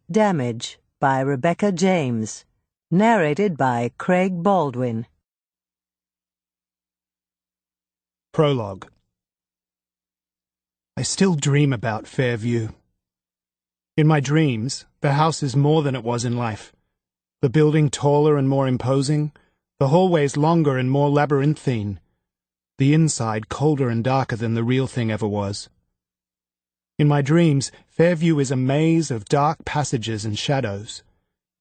Damage by Rebecaa James. Narrated by Craig Baldwin. Prologue. I still dream about Fairview. In my dreams, the house is more than it was in life. The building taller and more imposing, the hallways longer and more labyrinthine, the inside colder and darker than the real thing ever was. In my dreams, Fairview is a maze of dark passages and shadows,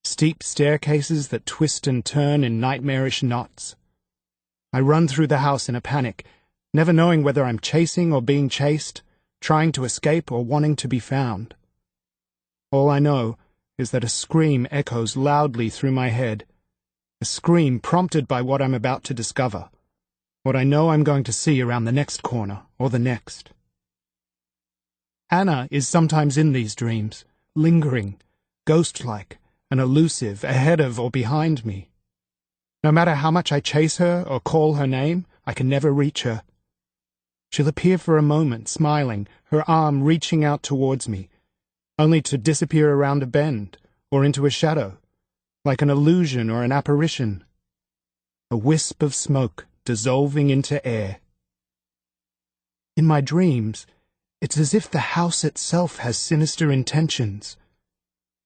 steep staircases that twist and turn in nightmarish knots. I run through the house in a panic, never knowing whether I'm chasing or being chased, trying to escape or wanting to be found. All I know is that a scream echoes loudly through my head, a scream prompted by what I'm about to discover, what I know I'm going to see around the next corner or the next. Anna is sometimes in these dreams, lingering, ghost-like and elusive, ahead of or behind me. No matter how much I chase her or call her name, I can never reach her. She'll appear for a moment, smiling, her arm reaching out towards me, only to disappear around a bend or into a shadow, like an illusion or an apparition. A wisp of smoke dissolving into air. In my dreams, it's as if the house itself has sinister intentions,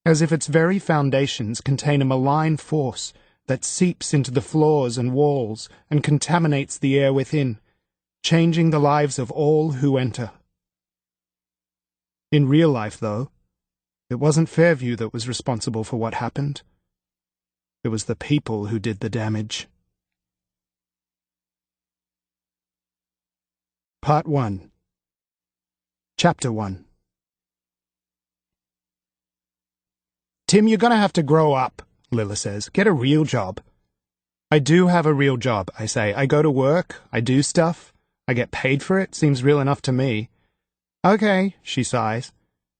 as if its very foundations contain a malign force that seeps into the floors and walls and contaminates the air within, changing the lives of all who enter. In real life, though, it wasn't Fairview that was responsible for what happened. It was the people who did the damage. Part 1. Chapter 1. Tim, you're gonna have to grow up, Lila says. Get a real job. I do have a real job, I say. I go to work, I do stuff, I get paid for it, seems real enough to me. Okay, she sighs.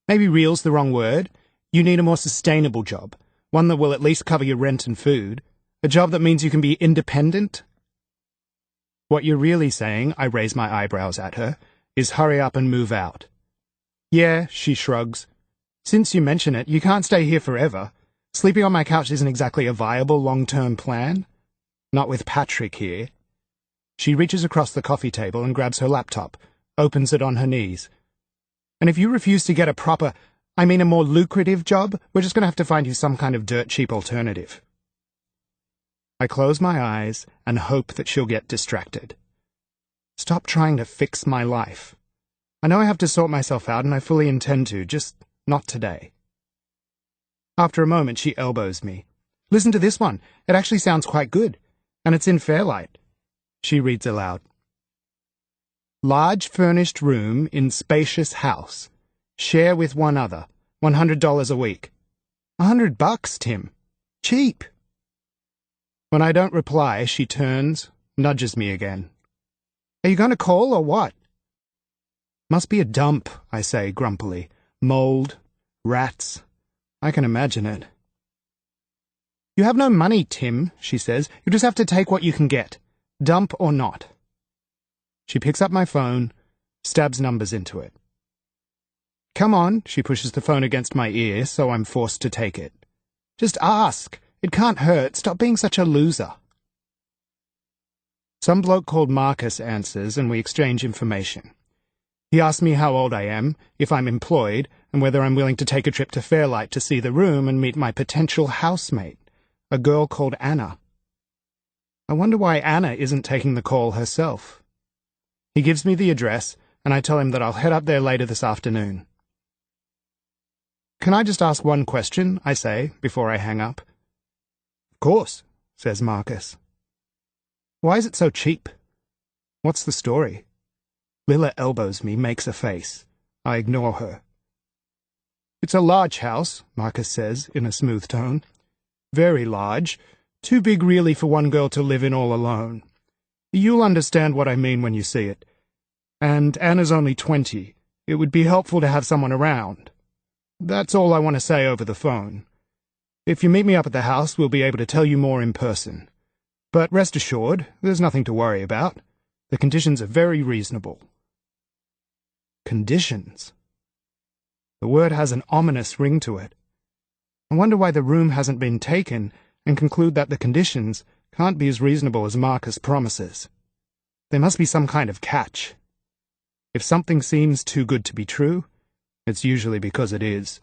Maybe real's the wrong word. You need a more sustainable job, one that will at least cover your rent and food, a job that means you can be independent. What you're really saying, I raise my eyebrows at her, is hurry up and move out. Yeah, she shrugs. Since you mention it, you can't stay here forever. Sleeping on my couch isn't exactly a viable long-term plan. Not with Patrick here. She reaches across the coffee table and grabs her laptop, opens it on her knees. And if you refuse to get a more lucrative job, we're just going to have to find you some kind of dirt-cheap alternative. I close my eyes and hope that she'll get distracted. Stop trying to fix my life. I know I have to sort myself out, and I fully intend to, just not today. After a moment, she elbows me. Listen to this one. It actually sounds quite good, and it's in Fairlight. She reads aloud. Large furnished room in spacious house. Share with one other. $100 a week. $100, Tim. Cheap. When I don't reply, she turns, nudges me again. Are you going to call or what? Must be a dump, I say grumpily. Mold, rats. I can imagine it. You have no money, Tim, she says. You just have to take what you can get. Dump or not. She picks up my phone, stabs numbers into it. Come on, she pushes the phone against my ear, so I'm forced to take it. Just ask. It can't hurt. Stop being such a loser. Some bloke called Marcus answers, and we exchange information. He asks me how old I am, if I'm employed, and whether I'm willing to take a trip to Fairlight to see the room and meet my potential housemate, a girl called Anna. I wonder why Anna isn't taking the call herself. He gives me the address, and I tell him that I'll head up there later this afternoon. Can I just ask one question, I say, before I hang up? Of course, says Marcus. Why is it so cheap? What's the story? Lila elbows me, makes a face. I ignore her. It's a large house, Marcus says in a smooth tone. Very large. Too big really for one girl to live in all alone. You'll understand what I mean when you see it. And Anna's only 20. It would be helpful to have someone around. That's all I want to say over the phone. If you meet me up at the house, we'll be able to tell you more in person. But rest assured, there's nothing to worry about. The conditions are very reasonable. Conditions? The word has an ominous ring to it. I wonder why the room hasn't been taken, and conclude that the conditions can't be as reasonable as Marcus promises. There must be some kind of catch. If something seems too good to be true, it's usually because it is.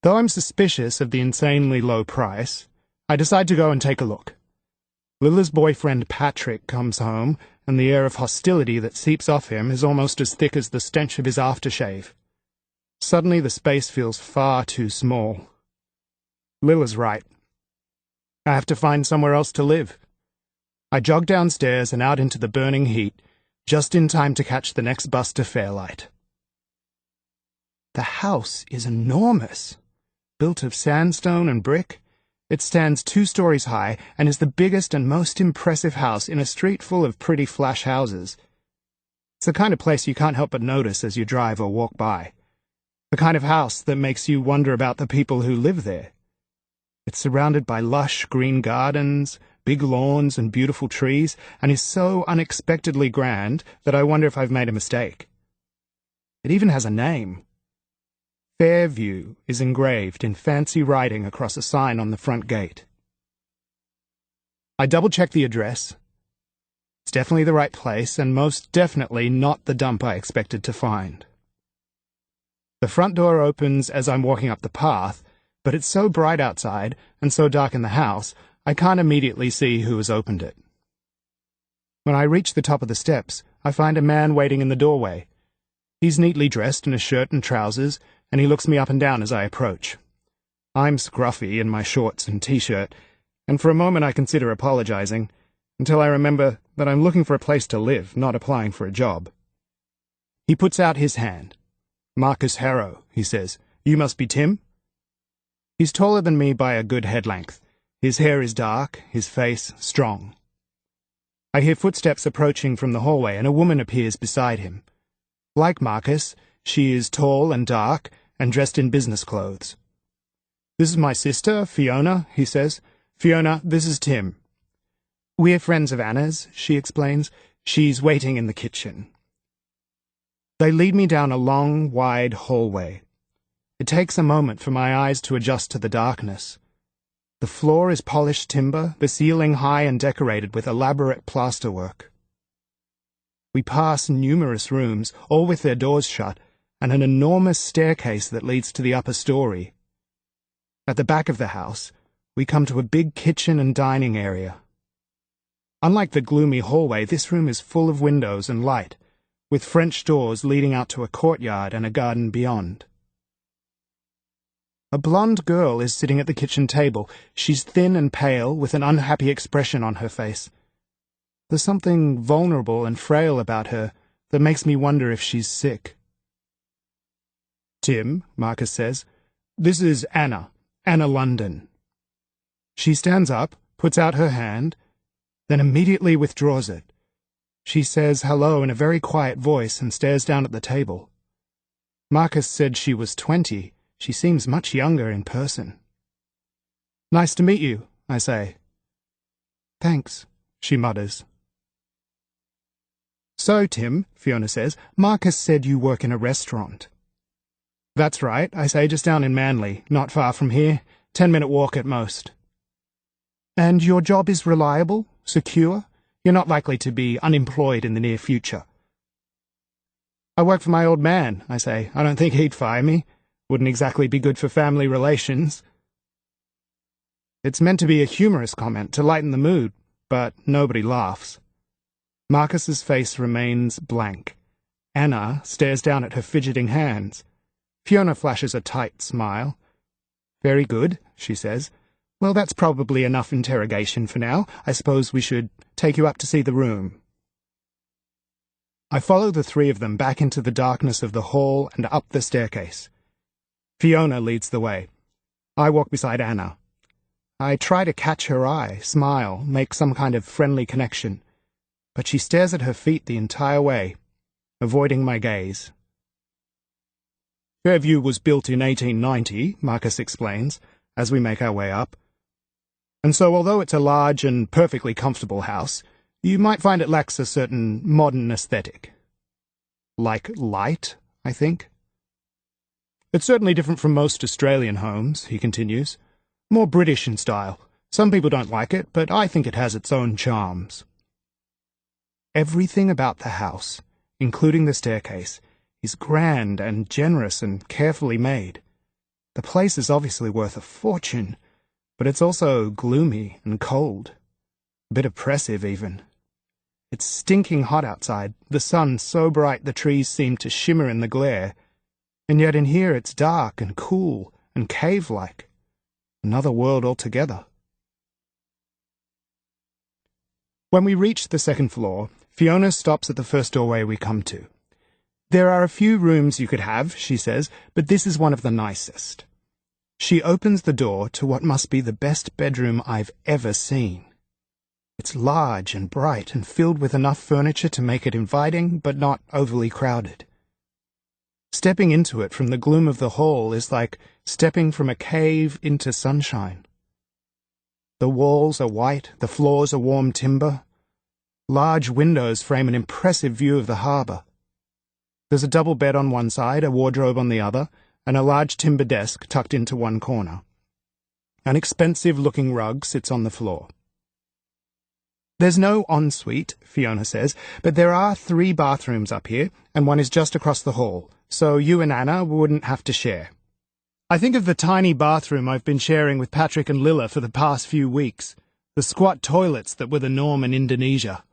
Though I'm suspicious of the insanely low price, I decide to go and take a look. Lilla's boyfriend Patrick comes home, and the air of hostility that seeps off him is almost as thick as the stench of his aftershave. Suddenly the space feels far too small. Lilla's right. I have to find somewhere else to live. I jog downstairs and out into the burning heat, just in time to catch the next bus to Fairlight. The house is enormous. Built of sandstone and brick, it stands 2 stories high and is the biggest and most impressive house in a street full of pretty flash houses. It's the kind of place you can't help but notice as you drive or walk by. The kind of house that makes you wonder about the people who live there. It's surrounded by lush green gardens, big lawns and beautiful trees, and is so unexpectedly grand that I wonder if I've made a mistake. It even has a name. Fairview is engraved in fancy writing across a sign on the front gate. I double-check the address. It's definitely the right place, and most definitely not the dump I expected to find. The front door opens as I'm walking up the path, but it's so bright outside and so dark in the house, I can't immediately see who has opened it. When I reach the top of the steps, I find a man waiting in the doorway. He's neatly dressed in a shirt and trousers, and he looks me up and down as I approach. I'm scruffy in my shorts and t-shirt, and for a moment I consider apologizing, until I remember that I'm looking for a place to live, not applying for a job. He puts out his hand. "Marcus Harrow," he says. "You must be Tim?" He's taller than me by a good head length. His hair is dark, his face strong. I hear footsteps approaching from the hallway, and a woman appears beside him. Like Marcus, she is tall and dark, and dressed in business clothes. "This is my sister, Fiona," he says. "Fiona, this is Tim." "We're friends of Anna's," she explains. "She's waiting in the kitchen." They lead me down a long, wide hallway. It takes a moment for my eyes to adjust to the darkness. The floor is polished timber, the ceiling high and decorated with elaborate plasterwork. We pass numerous rooms, all with their doors shut, and an enormous staircase that leads to the upper story. At the back of the house, we come to a big kitchen and dining area. Unlike the gloomy hallway, this room is full of windows and light, with French doors leading out to a courtyard and a garden beyond. A blonde girl is sitting at the kitchen table. She's thin and pale, with an unhappy expression on her face. There's something vulnerable and frail about her that makes me wonder if she's sick. "Tim," Marcus says, "this is Anna London." She stands up, puts out her hand, then immediately withdraws it. She says hello in a very quiet voice and stares down at the table. Marcus said she was 20. She seems much younger in person. "Nice to meet you," I say. "Thanks," she mutters. "So, Tim," Fiona says, "Marcus said you work in a restaurant." "That's right," I say, "just down in Manly, not far from here, 10-minute walk at most." "And your job is reliable, secure? You're not likely to be unemployed in the near future?" "I work for my old man," I say. "I don't think he'd fire me. Wouldn't exactly be good for family relations." It's meant to be a humorous comment to lighten the mood, but nobody laughs. Marcus's face remains blank. Anna stares down at her fidgeting hands. Fiona flashes a tight smile. "Very good," she says. "Well, that's probably enough interrogation for now. I suppose we should take you up to see the room." I follow the 3 of them back into the darkness of the hall and up the staircase. Fiona leads the way. I walk beside Anna. I try to catch her eye, smile, make some kind of friendly connection, but she stares at her feet the entire way, avoiding my gaze. "Fairview was built in 1890, Marcus explains, as we make our way up. And so although it's a large and perfectly comfortable house, you might find it lacks a certain modern aesthetic." "Like light, I think." It's certainly different from most Australian homes, he continues. More British in style. Some people don't like it, but I think it has its own charms. Everything about the house, including the staircase, is grand and generous and carefully made. The place is obviously worth a fortune, but it's also gloomy and cold. A bit oppressive, even. It's stinking hot outside, the sun so bright the trees seem to shimmer in the glare, and yet in here it's dark and cool and cave-like. Another world altogether. When we reach the second floor, Fiona stops at the first doorway we come to. There are a few rooms you could have, she says, but this is one of the nicest. She opens the door to what must be the best bedroom I've ever seen. It's large and bright and filled with enough furniture to make it inviting, but not overly crowded. Stepping into it from the gloom of the hall is like stepping from a cave into sunshine. The walls are white, the floors are warm timber. Large windows frame an impressive view of the harbour. There's a double bed on one side, a wardrobe on the other, and a large timber desk tucked into one corner. An expensive-looking rug sits on the floor. There's no ensuite, Fiona says, but there are 3 bathrooms up here, and one is just across the hall, so you and Anna wouldn't have to share. I think of the tiny bathroom I've been sharing with Patrick and Lilla for the past few weeks, the squat toilets that were the norm in Indonesia.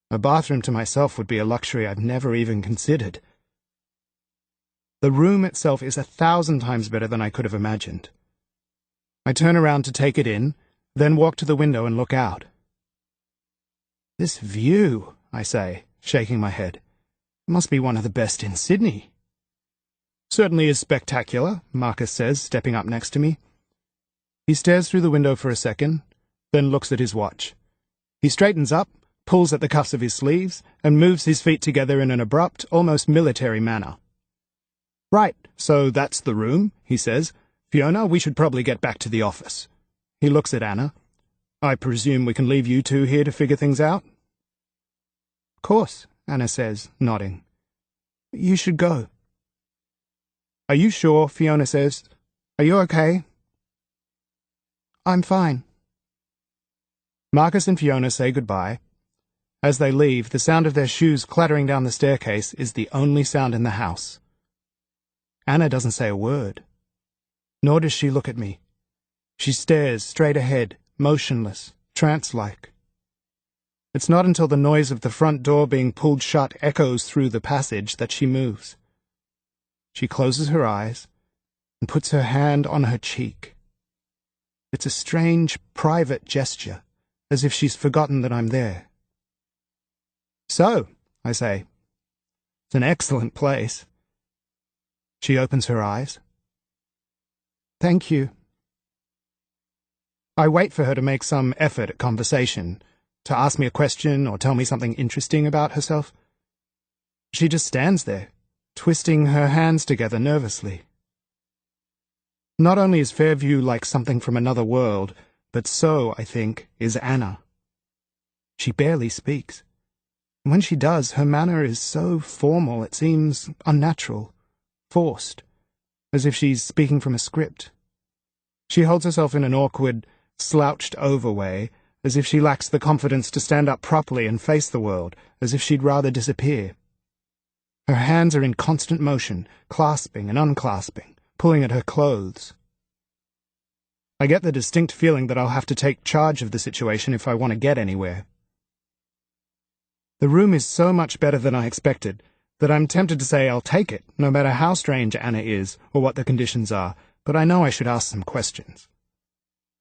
A bathroom to myself would be a luxury I've never even considered. The room itself is 1,000 times better than I could have imagined. I turn around to take it in, then walk to the window and look out. This view, I say, shaking my head, must be one of the best in Sydney. Certainly is spectacular, Marcus says, stepping up next to me. He stares through the window for a second, then looks at his watch. He straightens up, pulls at the cuffs of his sleeves, and moves his feet together in an abrupt, almost military manner. Right, so that's the room, he says. Fiona, we should probably get back to the office. He looks at Anna. I presume we can leave you two here to figure things out? Of course, Anna says, nodding. You should go. Are you sure? Fiona says. Are you okay? I'm fine. Marcus and Fiona say goodbye. As they leave, the sound of their shoes clattering down the staircase is the only sound in the house. Anna doesn't say a word. Nor does she look at me. She stares straight ahead, motionless, trance-like. It's not until the noise of the front door being pulled shut echoes through the passage that she moves. She closes her eyes and puts her hand on her cheek. It's a strange, private gesture, as if she's forgotten that I'm there. So, I say, it's an excellent place. She opens her eyes. Thank you. I wait for her to make some effort at conversation, to ask me a question or tell me something interesting about herself. She just stands there, twisting her hands together nervously. Not only is Fairview like something from another world, but so, I think, is Anna. She barely speaks. When she does, her manner is so formal it seems unnatural, forced, as if she's speaking from a script. She holds herself in an awkward, slouched-over way, as if she lacks the confidence to stand up properly and face the world, as if she'd rather disappear. Her hands are in constant motion, clasping and unclasping, pulling at her clothes. I get the distinct feeling that I'll have to take charge of the situation if I want to get anywhere. The room is so much better than I expected that I'm tempted to say I'll take it, no matter how strange Anna is or what the conditions are, but I know I should ask some questions.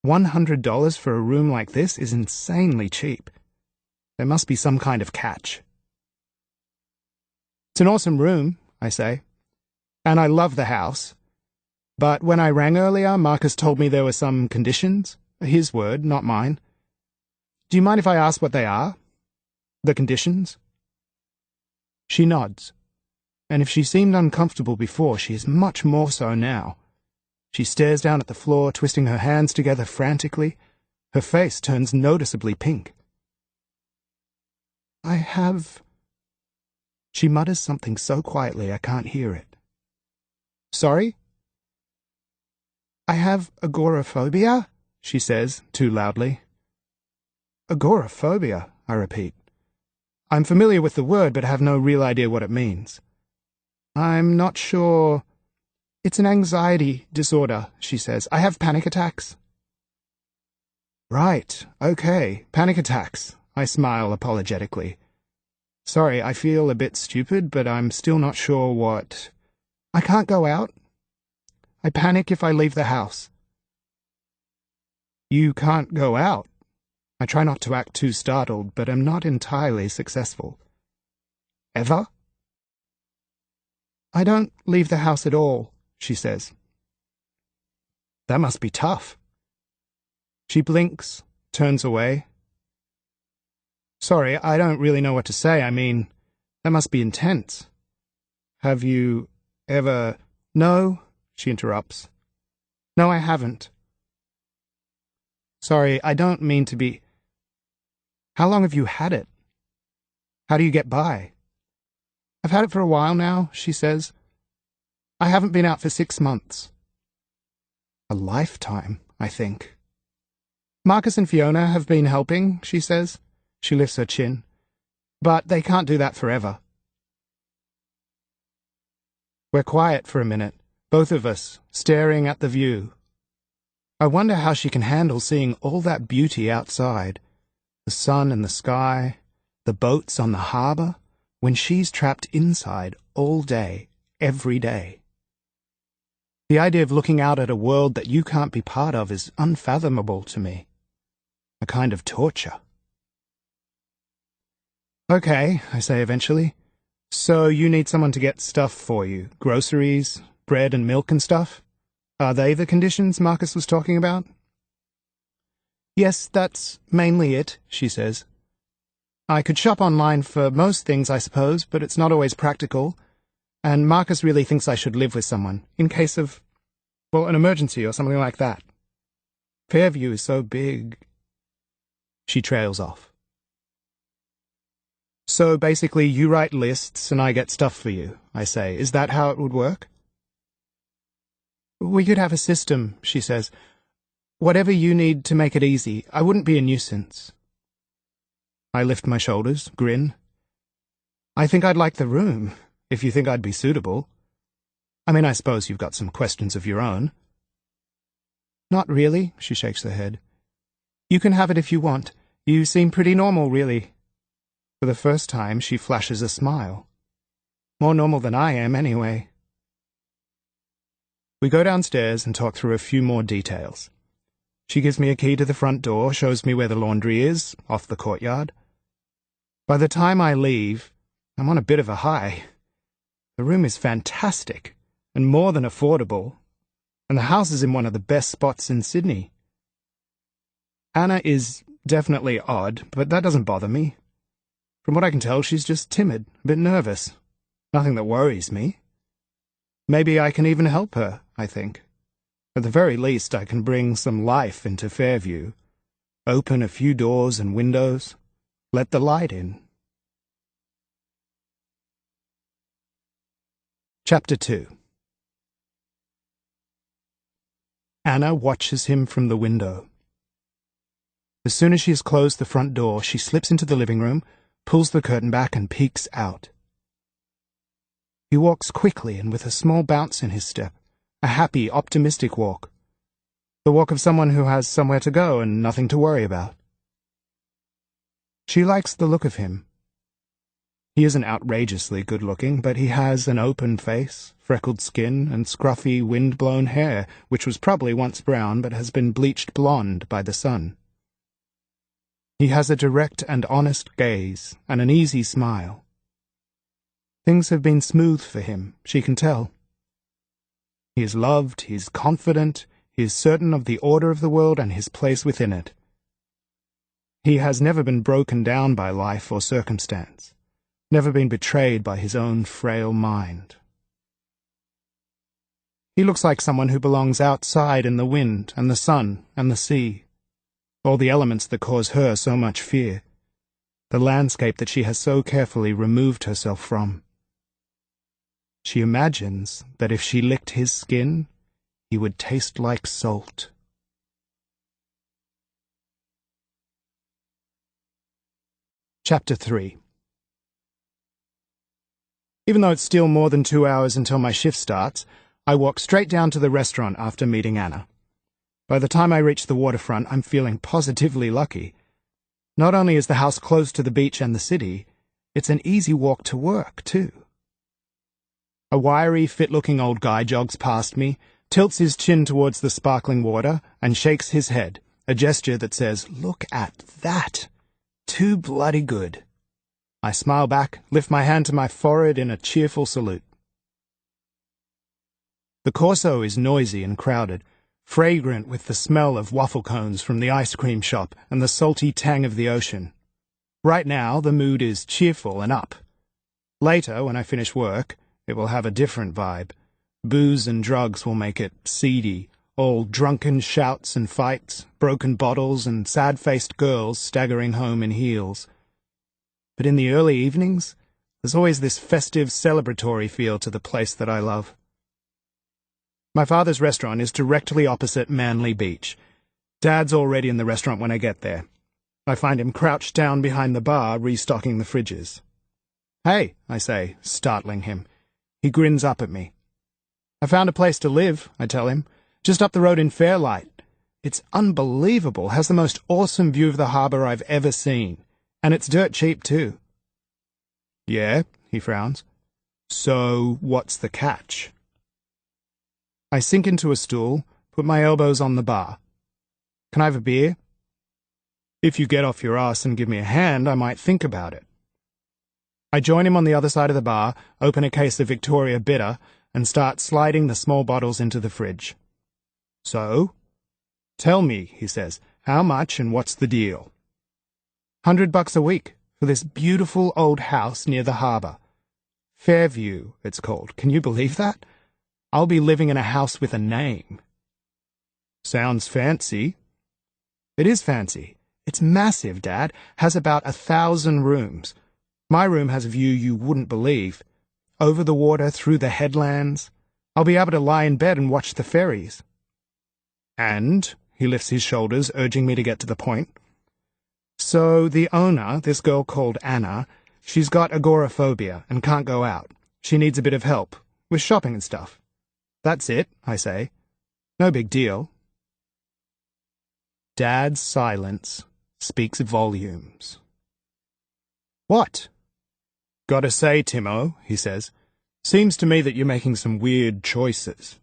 $100 for a room like this is insanely cheap. There must be some kind of catch. It's an awesome room, I say, and I love the house. But when I rang earlier, Marcus told me there were some conditions. His word, not mine. Do you mind if I ask what they are? The conditions? She nods, and if she seemed uncomfortable before, she is much more so now. She stares down at the floor, twisting her hands together frantically. Her face turns noticeably pink. I have... She mutters something so quietly I can't hear it. Sorry? I have agoraphobia, she says, too loudly. Agoraphobia, I repeat. I'm familiar with the word, but have no real idea what it means. I'm not sure. It's an anxiety disorder, she says. I have panic attacks. Right, okay, panic attacks, I smile apologetically. Sorry, I feel a bit stupid, but I'm still not sure what... I can't go out. I panic if I leave the house. You can't go out? I try not to act too startled, but am not entirely successful. Ever? I don't leave the house at all, she says. That must be tough. She blinks, turns away. Sorry, I don't really know what to say. I mean, that must be intense. Have you ever... No, she interrupts. No, I haven't. Sorry, I don't mean to be... How long have you had it? How do you get by? I've had it for a while now, she says. I haven't been out for 6 months. A lifetime, I think. Marcus and Fiona have been helping, she says. She lifts her chin. But they can't do that forever. We're quiet for a minute, both of us, staring at the view. I wonder how she can handle seeing all that beauty outside, the sun and the sky, the boats on the harbour, when she's trapped inside all day, every day. The idea of looking out at a world that you can't be part of is unfathomable to me. A kind of torture. Okay, I say eventually. So you need someone to get stuff for you, groceries, bread and milk and stuff? Are they the conditions Marcus was talking about? Yes, that's mainly it, she says. I could shop online for most things, I suppose, but it's not always practical. And Marcus really thinks I should live with someone, in case of, well, an emergency or something like that. Fairview is so big. She trails off. So basically you write lists and I get stuff for you, I say. Is that how it would work? We could have a system, she says. Whatever you need to make it easy. I wouldn't be a nuisance. I lift my shoulders, grin. I think I'd like the room, if you think I'd be suitable. I mean, I suppose you've got some questions of your own. Not really, she shakes her head. You can have it if you want. You seem pretty normal, really. For the first time, she flashes a smile. More normal than I am, anyway. We go downstairs and talk through a few more details. She gives me a key to the front door, shows me where the laundry is, off the courtyard. By the time I leave, I'm on a bit of a high. The room is fantastic, and more than affordable, and the house is in one of the best spots in Sydney. Anna is definitely odd, but that doesn't bother me. From what I can tell, she's just timid, a bit nervous. Nothing that worries me. Maybe I can even help her, I think. At the very least, I can bring some life into Fairview. Open a few doors and windows. Let the light in. Chapter 2. Anna watches him from the window. As soon as she has closed the front door, she slips into the living room, pulls the curtain back and peeks out. He walks quickly and with a small bounce in his step, a happy, optimistic walk. The walk of someone who has somewhere to go and nothing to worry about. She likes the look of him. He isn't outrageously good-looking, but he has an open face, freckled skin, and scruffy, wind-blown hair, which was probably once brown but has been bleached blonde by the sun. He has a direct and honest gaze, and an easy smile. Things have been smooth for him, she can tell. He is loved, he is confident, he is certain of the order of the world and his place within it. He has never been broken down by life or circumstance, never been betrayed by his own frail mind. He looks like someone who belongs outside in the wind and the sun and the sea. All the elements that cause her so much fear, the landscape that she has so carefully removed herself from. She imagines that if she licked his skin, he would taste like salt. Chapter 3. Even though it's still more than 2 hours until my shift starts, I walk straight down to the restaurant after meeting Anna. By the time I reach the waterfront, I'm feeling positively lucky. Not only is the house close to the beach and the city, it's an easy walk to work, too. A wiry, fit-looking old guy jogs past me, tilts his chin towards the sparkling water, and shakes his head, a gesture that says, "Look at that! Too bloody good." I smile back, lift my hand to my forehead in a cheerful salute. The Corso is noisy and crowded, fragrant with the smell of waffle cones from the ice cream shop and the salty tang of the ocean. Right now, the mood is cheerful and up. Later, when I finish work, it will have a different vibe. Booze and drugs will make it seedy, all drunken shouts and fights, broken bottles and sad-faced girls staggering home in heels. But in the early evenings, there's always this festive, celebratory feel to the place that I love. My father's restaurant is directly opposite Manly Beach. Dad's already in the restaurant when I get there. I find him crouched down behind the bar, restocking the fridges. "Hey," I say, startling him. He grins up at me. "I found a place to live," I tell him, "just up the road in Fairlight. It's unbelievable, has the most awesome view of the harbour I've ever seen. And it's dirt cheap, too." "Yeah," he frowns. "So, what's the catch?" I sink into a stool, put my elbows on the bar. "Can I have a beer?" "If you get off your ass and give me a hand, I might think about it." I join him on the other side of the bar, open a case of Victoria Bitter, and start sliding the small bottles into the fridge. "So?" "Tell me," he says, "how much and what's the deal?" $100 a week for this beautiful old house near the harbour. Fairview, it's called. Can you believe that? I'll be living in a house with a name. Sounds fancy. It is fancy. It's massive, Dad. Has about 1,000 rooms. My room has a view you wouldn't believe. Over the water, through the headlands. I'll be able to lie in bed and watch the ferries. And, he lifts his shoulders, urging me to get to the point. So the owner, this girl called Anna, she's got agoraphobia and can't go out. She needs a bit of help, with shopping and stuff. That's it, I say. No big deal. Dad's silence speaks volumes. "What?" "Gotta say, Timo," he says, "seems to me that you're making some weird choices."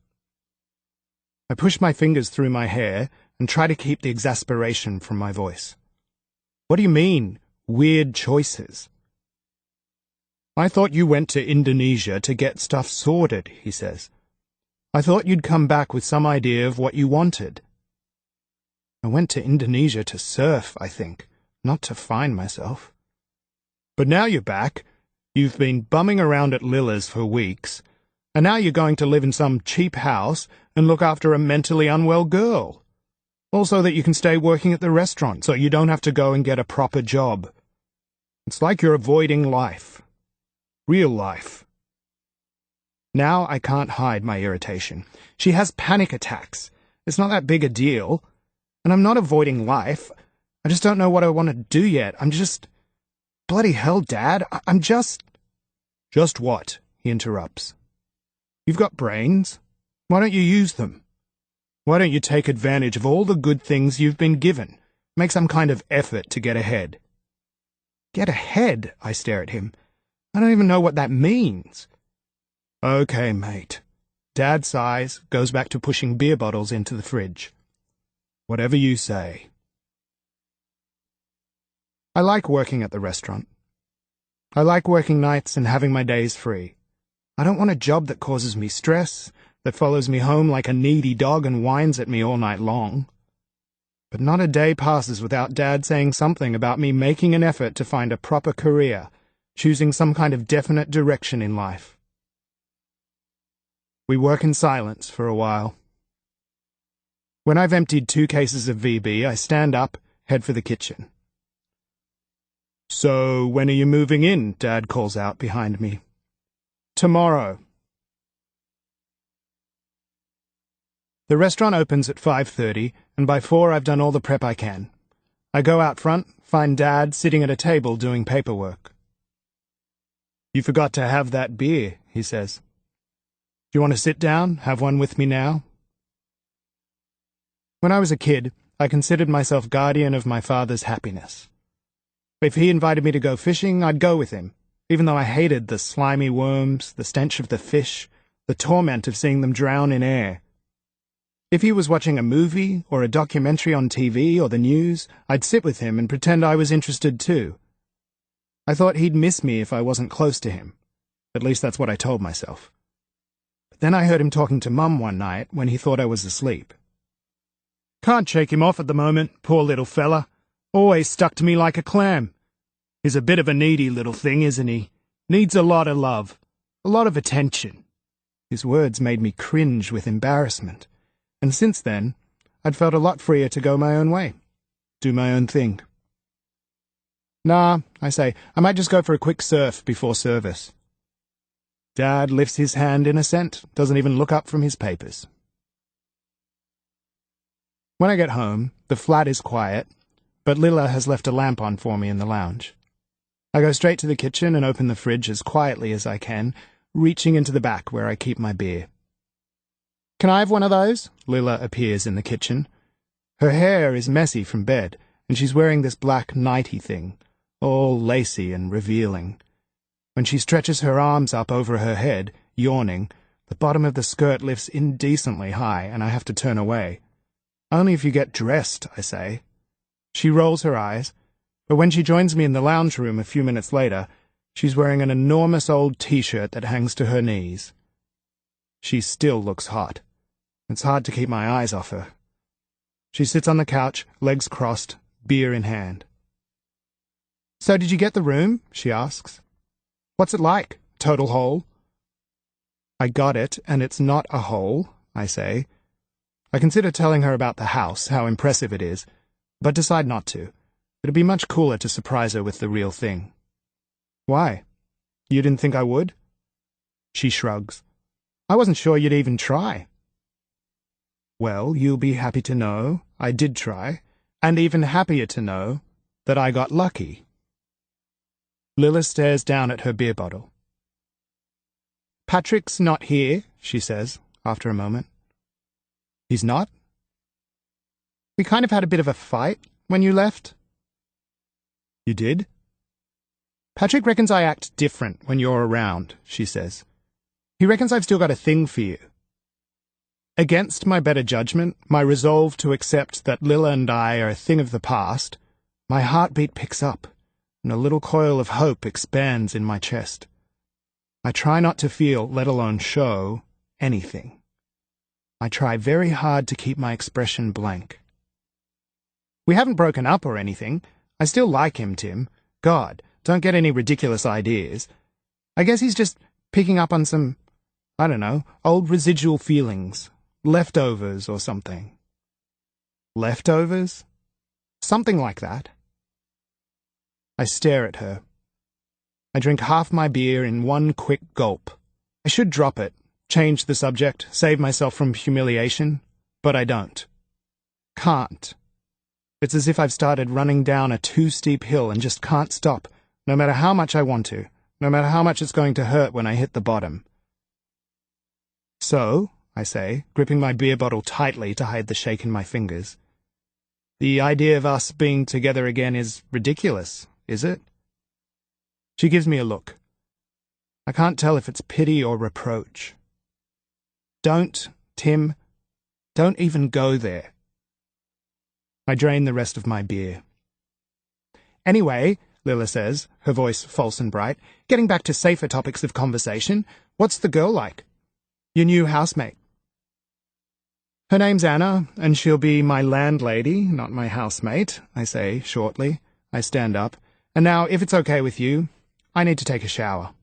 I push my fingers through my hair and try to keep the exasperation from my voice. "What do you mean, weird choices?" "I thought you went to Indonesia to get stuff sorted," he says. "I thought you'd come back with some idea of what you wanted." "I went to Indonesia to surf, I think, not to find myself." "But now you're back. You've been bumming around at Lilla's for weeks, and now you're going to live in some cheap house and look after a mentally unwell girl. Also that you can stay working at the restaurant so you don't have to go and get a proper job. It's like you're avoiding life. Real life." Now I can't hide my irritation. She has panic attacks. It's not that big a deal. And I'm not avoiding life. I just don't know what I want to do yet. I'm just... Bloody hell, Dad. I'm just... "Just what?" he interrupts. "You've got brains. Why don't you use them? Why don't you take advantage of all the good things you've been given? Make some kind of effort to get ahead." "Get ahead?" I stare at him. I don't even know what that means. "Okay, mate." Dad sighs, goes back to pushing beer bottles into the fridge. "Whatever you say." I like working at the restaurant. I like working nights and having my days free. I don't want a job that causes me stress, that follows me home like a needy dog and whines at me all night long. But not a day passes without Dad saying something about me making an effort to find a proper career, choosing some kind of definite direction in life. We work in silence for a while. When I've emptied 2 cases of VB, I stand up, head for the kitchen. "So, when are you moving in?" Dad calls out behind me. "Tomorrow." The restaurant opens at 5:30, and by 4 I've done all the prep I can. I go out front, find Dad sitting at a table doing paperwork. "You forgot to have that beer," he says. "Do you want to sit down, have one with me now?" When I was a kid, I considered myself guardian of my father's happiness. If he invited me to go fishing, I'd go with him, even though I hated the slimy worms, the stench of the fish, the torment of seeing them drown in air. If he was watching a movie or a documentary on TV or the news, I'd sit with him and pretend I was interested too. I thought he'd miss me if I wasn't close to him. At least that's what I told myself. But then I heard him talking to Mum one night when he thought I was asleep. "Can't shake him off at the moment, poor little fella. Always stuck to me like a clam. He's a bit of a needy little thing, isn't he? Needs a lot of love, a lot of attention." His words made me cringe with embarrassment, and since then, I'd felt a lot freer to go my own way, do my own thing. "Nah," I say, "I might just go for a quick surf before service." Dad lifts his hand in assent, doesn't even look up from his papers. When I get home, the flat is quiet, but Lila has left a lamp on for me in the lounge. I go straight to the kitchen and open the fridge as quietly as I can, reaching into the back where I keep my beer. "Can I have one of those?" Lila appears in the kitchen. Her hair is messy from bed, and she's wearing this black nightie thing, all lacy and revealing. When she stretches her arms up over her head, yawning, the bottom of the skirt lifts indecently high, and I have to turn away. "Only if you get dressed," I say. She rolls her eyes, but when she joins me in the lounge room a few minutes later, she's wearing an enormous old t-shirt that hangs to her knees. She still looks hot. It's hard to keep my eyes off her. She sits on the couch, legs crossed, beer in hand. "So did you get the room?" she asks. "What's it like? Total hole?" "I got it, and it's not a hole," I say. I consider telling her about the house, how impressive it is, but decide not to. It'd be much cooler to surprise her with the real thing. "Why? You didn't think I would?" She shrugs. "I wasn't sure you'd even try." "Well, you'll be happy to know I did try, and even happier to know that I got lucky." Lila stares down at her beer bottle. "Patrick's not here," she says, after a moment. "He's not?" "We kind of had a bit of a fight when you left." "You did?" "Patrick reckons I act different when you're around," she says. "He reckons I've still got a thing for you." Against my better judgment, my resolve to accept that Lila and I are a thing of the past, my heartbeat picks up, and a little coil of hope expands in my chest. I try not to feel, let alone show, anything. I try very hard to keep my expression blank. "We haven't broken up or anything. I still like him, Tim. God, don't get any ridiculous ideas. I guess he's just picking up on some, I don't know, old residual feelings, leftovers or something." "Leftovers?" "Something like that." I stare at her. I drink half my beer in one quick gulp. I should drop it, change the subject, save myself from humiliation, but I don't. Can't. It's as if I've started running down a too steep hill and just can't stop, no matter how much I want to, no matter how much it's going to hurt when I hit the bottom. "So," I say, gripping my beer bottle tightly to hide the shake in my fingers, "the idea of us being together again is ridiculous, is it?" She gives me a look. I can't tell if it's pity or reproach. "Don't, Tim. Don't even go there." I drain the rest of my beer. "Anyway," Lila says, her voice false and bright, "getting back to safer topics of conversation, what's the girl like? Your new housemate?" "Her name's Anna, and she'll be my landlady, not my housemate," I say shortly. I stand up. "And now, if it's okay with you, I need to take a shower."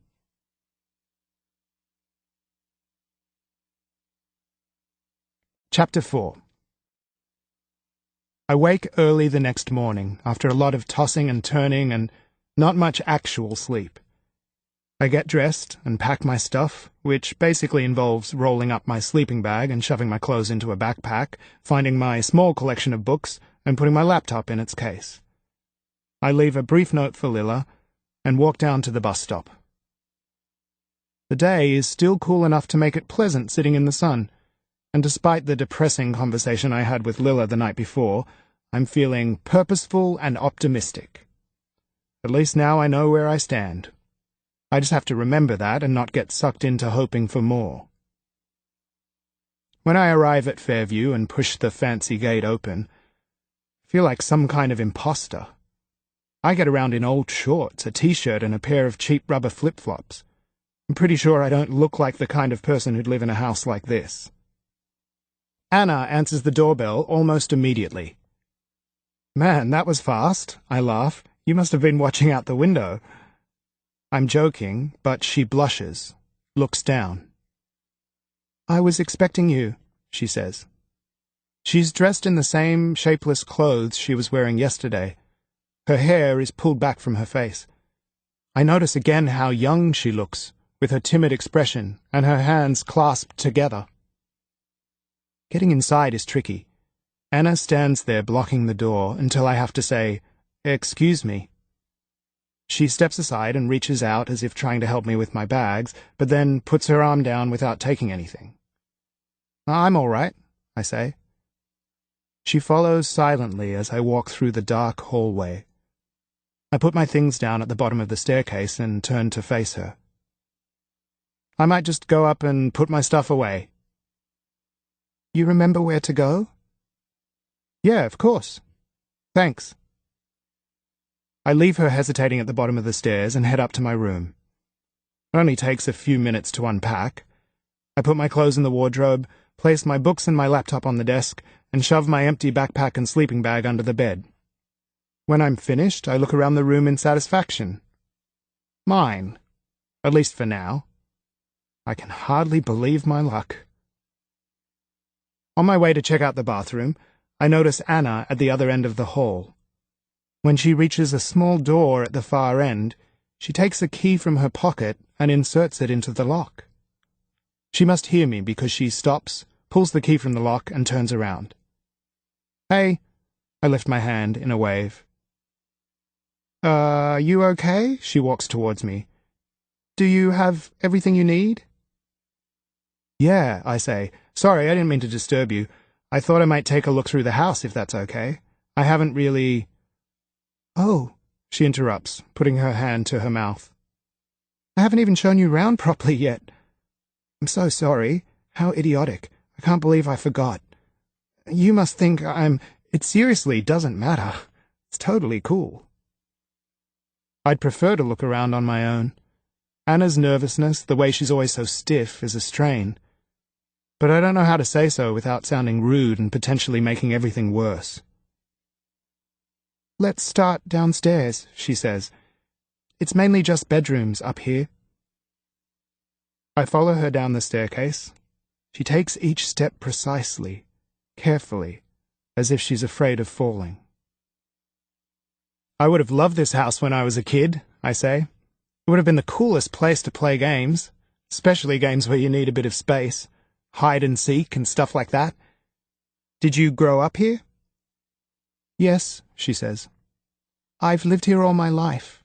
Chapter 4. I wake early the next morning, after a lot of tossing and turning and not much actual sleep. I get dressed and pack my stuff, which basically involves rolling up my sleeping bag and shoving my clothes into a backpack, finding my small collection of books, and putting my laptop in its case. I leave a brief note for Lila and walk down to the bus stop. The day is still cool enough to make it pleasant sitting in the sun, and despite the depressing conversation I had with Lila the night before, I'm feeling purposeful and optimistic. At least now I know where I stand. I just have to remember that and not get sucked into hoping for more. When I arrive at Fairview and push the fancy gate open, I feel like some kind of imposter. I get around in old shorts, a t-shirt, and a pair of cheap rubber flip-flops. I'm pretty sure I don't look like the kind of person who'd live in a house like this. Anna answers the doorbell almost immediately. Man, that was fast, I laugh. You must have been watching out the window. I'm joking, but she blushes, looks down. I was expecting you, she says. She's dressed in the same shapeless clothes she was wearing yesterday. Her hair is pulled back from her face. I notice again how young she looks, with her timid expression and her hands clasped together. Getting inside is tricky. Anna stands there blocking the door until I have to say, "Excuse me." She steps aside and reaches out as if trying to help me with my bags, but then puts her arm down without taking anything. "I'm all right," I say. She follows silently as I walk through the dark hallway. I put my things down at the bottom of the staircase and turn to face her. I might just go up and put my stuff away. You remember where to go? Yeah, of course. Thanks. I leave her hesitating at the bottom of the stairs and head up to my room. It only takes a few minutes to unpack. I put my clothes in the wardrobe, place my books and my laptop on the desk, and shove my empty backpack and sleeping bag under the bed. When I'm finished, I look around the room in satisfaction. Mine. At least for now. I can hardly believe my luck. On my way to check out the bathroom, I notice Anna at the other end of the hall. When she reaches a small door at the far end, she takes a key from her pocket and inserts it into the lock. She must hear me because she stops, pulls the key from the lock, and turns around. Hey, I lift my hand in a wave. You okay? She walks towards me. Do you have everything you need? Yeah, I say. Sorry, I didn't mean to disturb you. I thought I might take a look through the house if that's okay. I haven't really... Oh, she interrupts, putting her hand to her mouth. I haven't even shown you round properly yet. I'm so sorry. How idiotic. I can't believe I forgot. You must think It seriously doesn't matter. It's totally cool. I'd prefer to look around on my own. Anna's nervousness, the way she's always so stiff, is a strain. But I don't know how to say so without sounding rude and potentially making everything worse. Let's start downstairs, she says. It's mainly just bedrooms up here. I follow her down the staircase. She takes each step precisely, carefully, as if she's afraid of falling. I would have loved this house when I was a kid, I say. It would have been the coolest place to play games, especially games where you need a bit of space, hide and seek and stuff like that. Did you grow up here? Yes, she says. I've lived here all my life.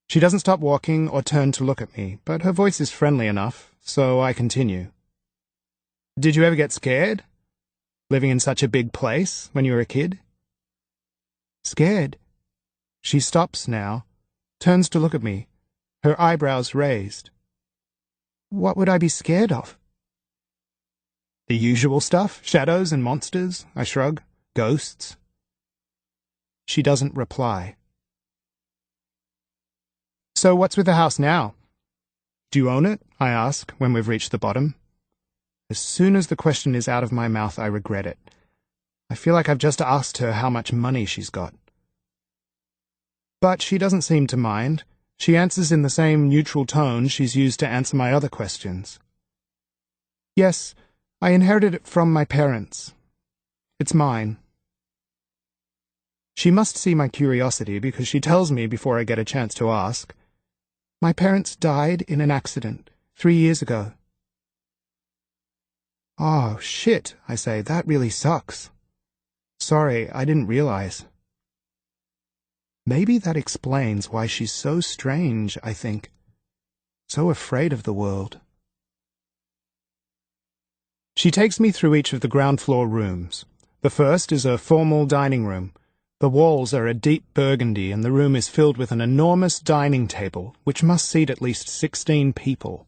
She doesn't stop walking or turn to look at me, but her voice is friendly enough, so I continue. Did you ever get scared? Living in such a big place when you were a kid? Scared? She stops now, turns to look at me, her eyebrows raised. What would I be scared of? The usual stuff, shadows and monsters, I shrug. Ghosts. She doesn't reply. So what's with the house now? Do you own it? I ask when we've reached the bottom. As soon as the question is out of my mouth, I regret it. I feel like I've just asked her how much money she's got. But she doesn't seem to mind. She answers in the same neutral tone she's used to answer my other questions. Yes, I inherited it from my parents. It's mine. She must see my curiosity because she tells me before I get a chance to ask. My parents died in an accident 3 years ago. Oh, shit, I say, that really sucks. Sorry, I didn't realize. Maybe that explains why she's so strange, I think. So afraid of the world. She takes me through each of the ground floor rooms. The first is a formal dining room. The walls are a deep burgundy and the room is filled with an enormous dining table, which must seat at least 16 people.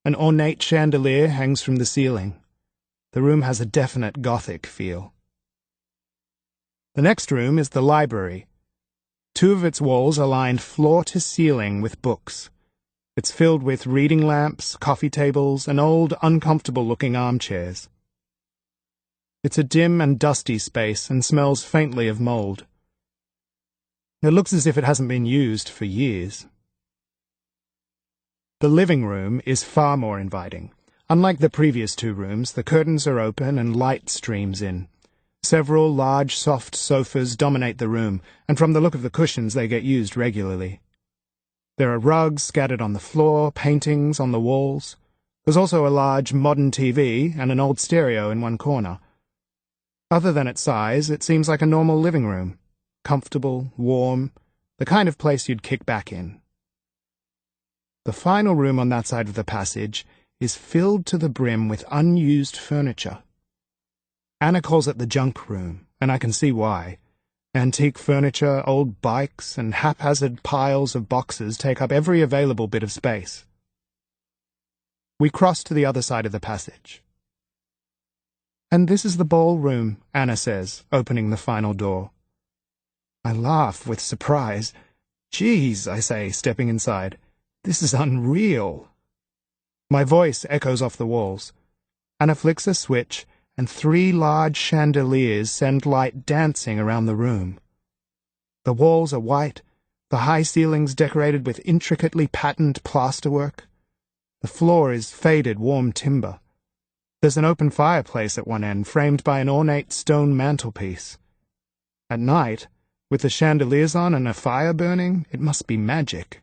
An ornate chandelier hangs from the ceiling. The room has a definite Gothic feel. The next room is the library. 2 of its walls are lined floor to ceiling with books. It's filled with reading lamps, coffee tables, and old, uncomfortable-looking armchairs. It's a dim and dusty space and smells faintly of mold. It looks as if it hasn't been used for years. The living room is far more inviting. Unlike the previous 2 rooms, the curtains are open and light streams in. Several large, soft sofas dominate the room, and from the look of the cushions they get used regularly. There are rugs scattered on the floor, paintings on the walls. There's also a large modern TV and an old stereo in one corner. Other than its size, it seems like a normal living room. Comfortable, warm, the kind of place you'd kick back in. The final room on that side of the passage is filled to the brim with unused furniture. Anna calls it the junk room, and I can see why. Antique furniture, old bikes, and haphazard piles of boxes take up every available bit of space. We cross to the other side of the passage. And this is the ballroom, Anna says, opening the final door. I laugh with surprise. Geez, I say, stepping inside. This is unreal. My voice echoes off the walls. Anna flicks a switch, and 3 large chandeliers send light dancing around the room. The walls are white, the high ceilings decorated with intricately patterned plasterwork. The floor is faded warm timber. There's an open fireplace at one end, framed by an ornate stone mantelpiece. At night, with the chandeliers on and a fire burning, it must be magic.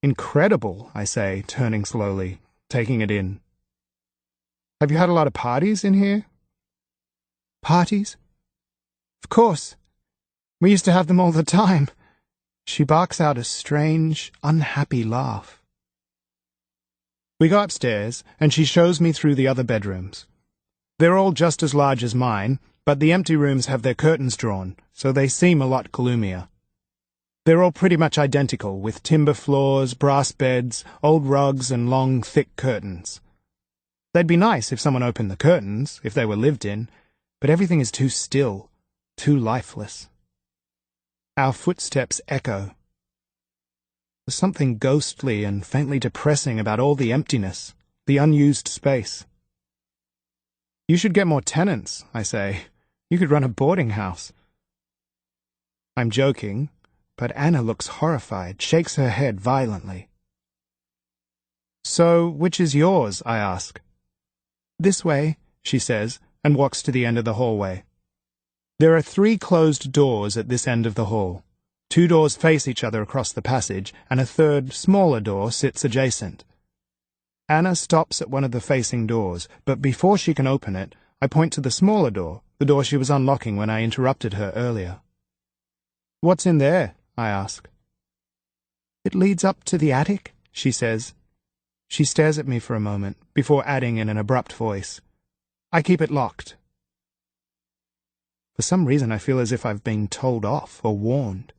Incredible, I say, turning slowly, taking it in. Have you had a lot of parties in here? Parties? Of course. We used to have them all the time. She barks out a strange, unhappy laugh. We go upstairs, and she shows me through the other bedrooms. They're all just as large as mine, but the empty rooms have their curtains drawn, so they seem a lot gloomier. They're all pretty much identical, with timber floors, brass beds, old rugs, and long, thick curtains. They'd be nice if someone opened the curtains, if they were lived in, but everything is too still, too lifeless. Our footsteps echo. There's something ghostly and faintly depressing about all the emptiness, the unused space. You should get more tenants, I say. You could run a boarding house. I'm joking, but Anna looks horrified, shakes her head violently. So, which is yours? I ask. This way, she says, and walks to the end of the hallway. There are 3 closed doors at this end of the hall. 2 doors face each other across the passage, and a third, smaller door sits adjacent. Anna stops at one of the facing doors, but before she can open it, I point to the smaller door, the door she was unlocking when I interrupted her earlier. What's in there? I ask. It leads up to the attic, she says. She stares at me for a moment, before adding in an abrupt voice, I keep it locked. For some reason I feel as if I've been told off or warned.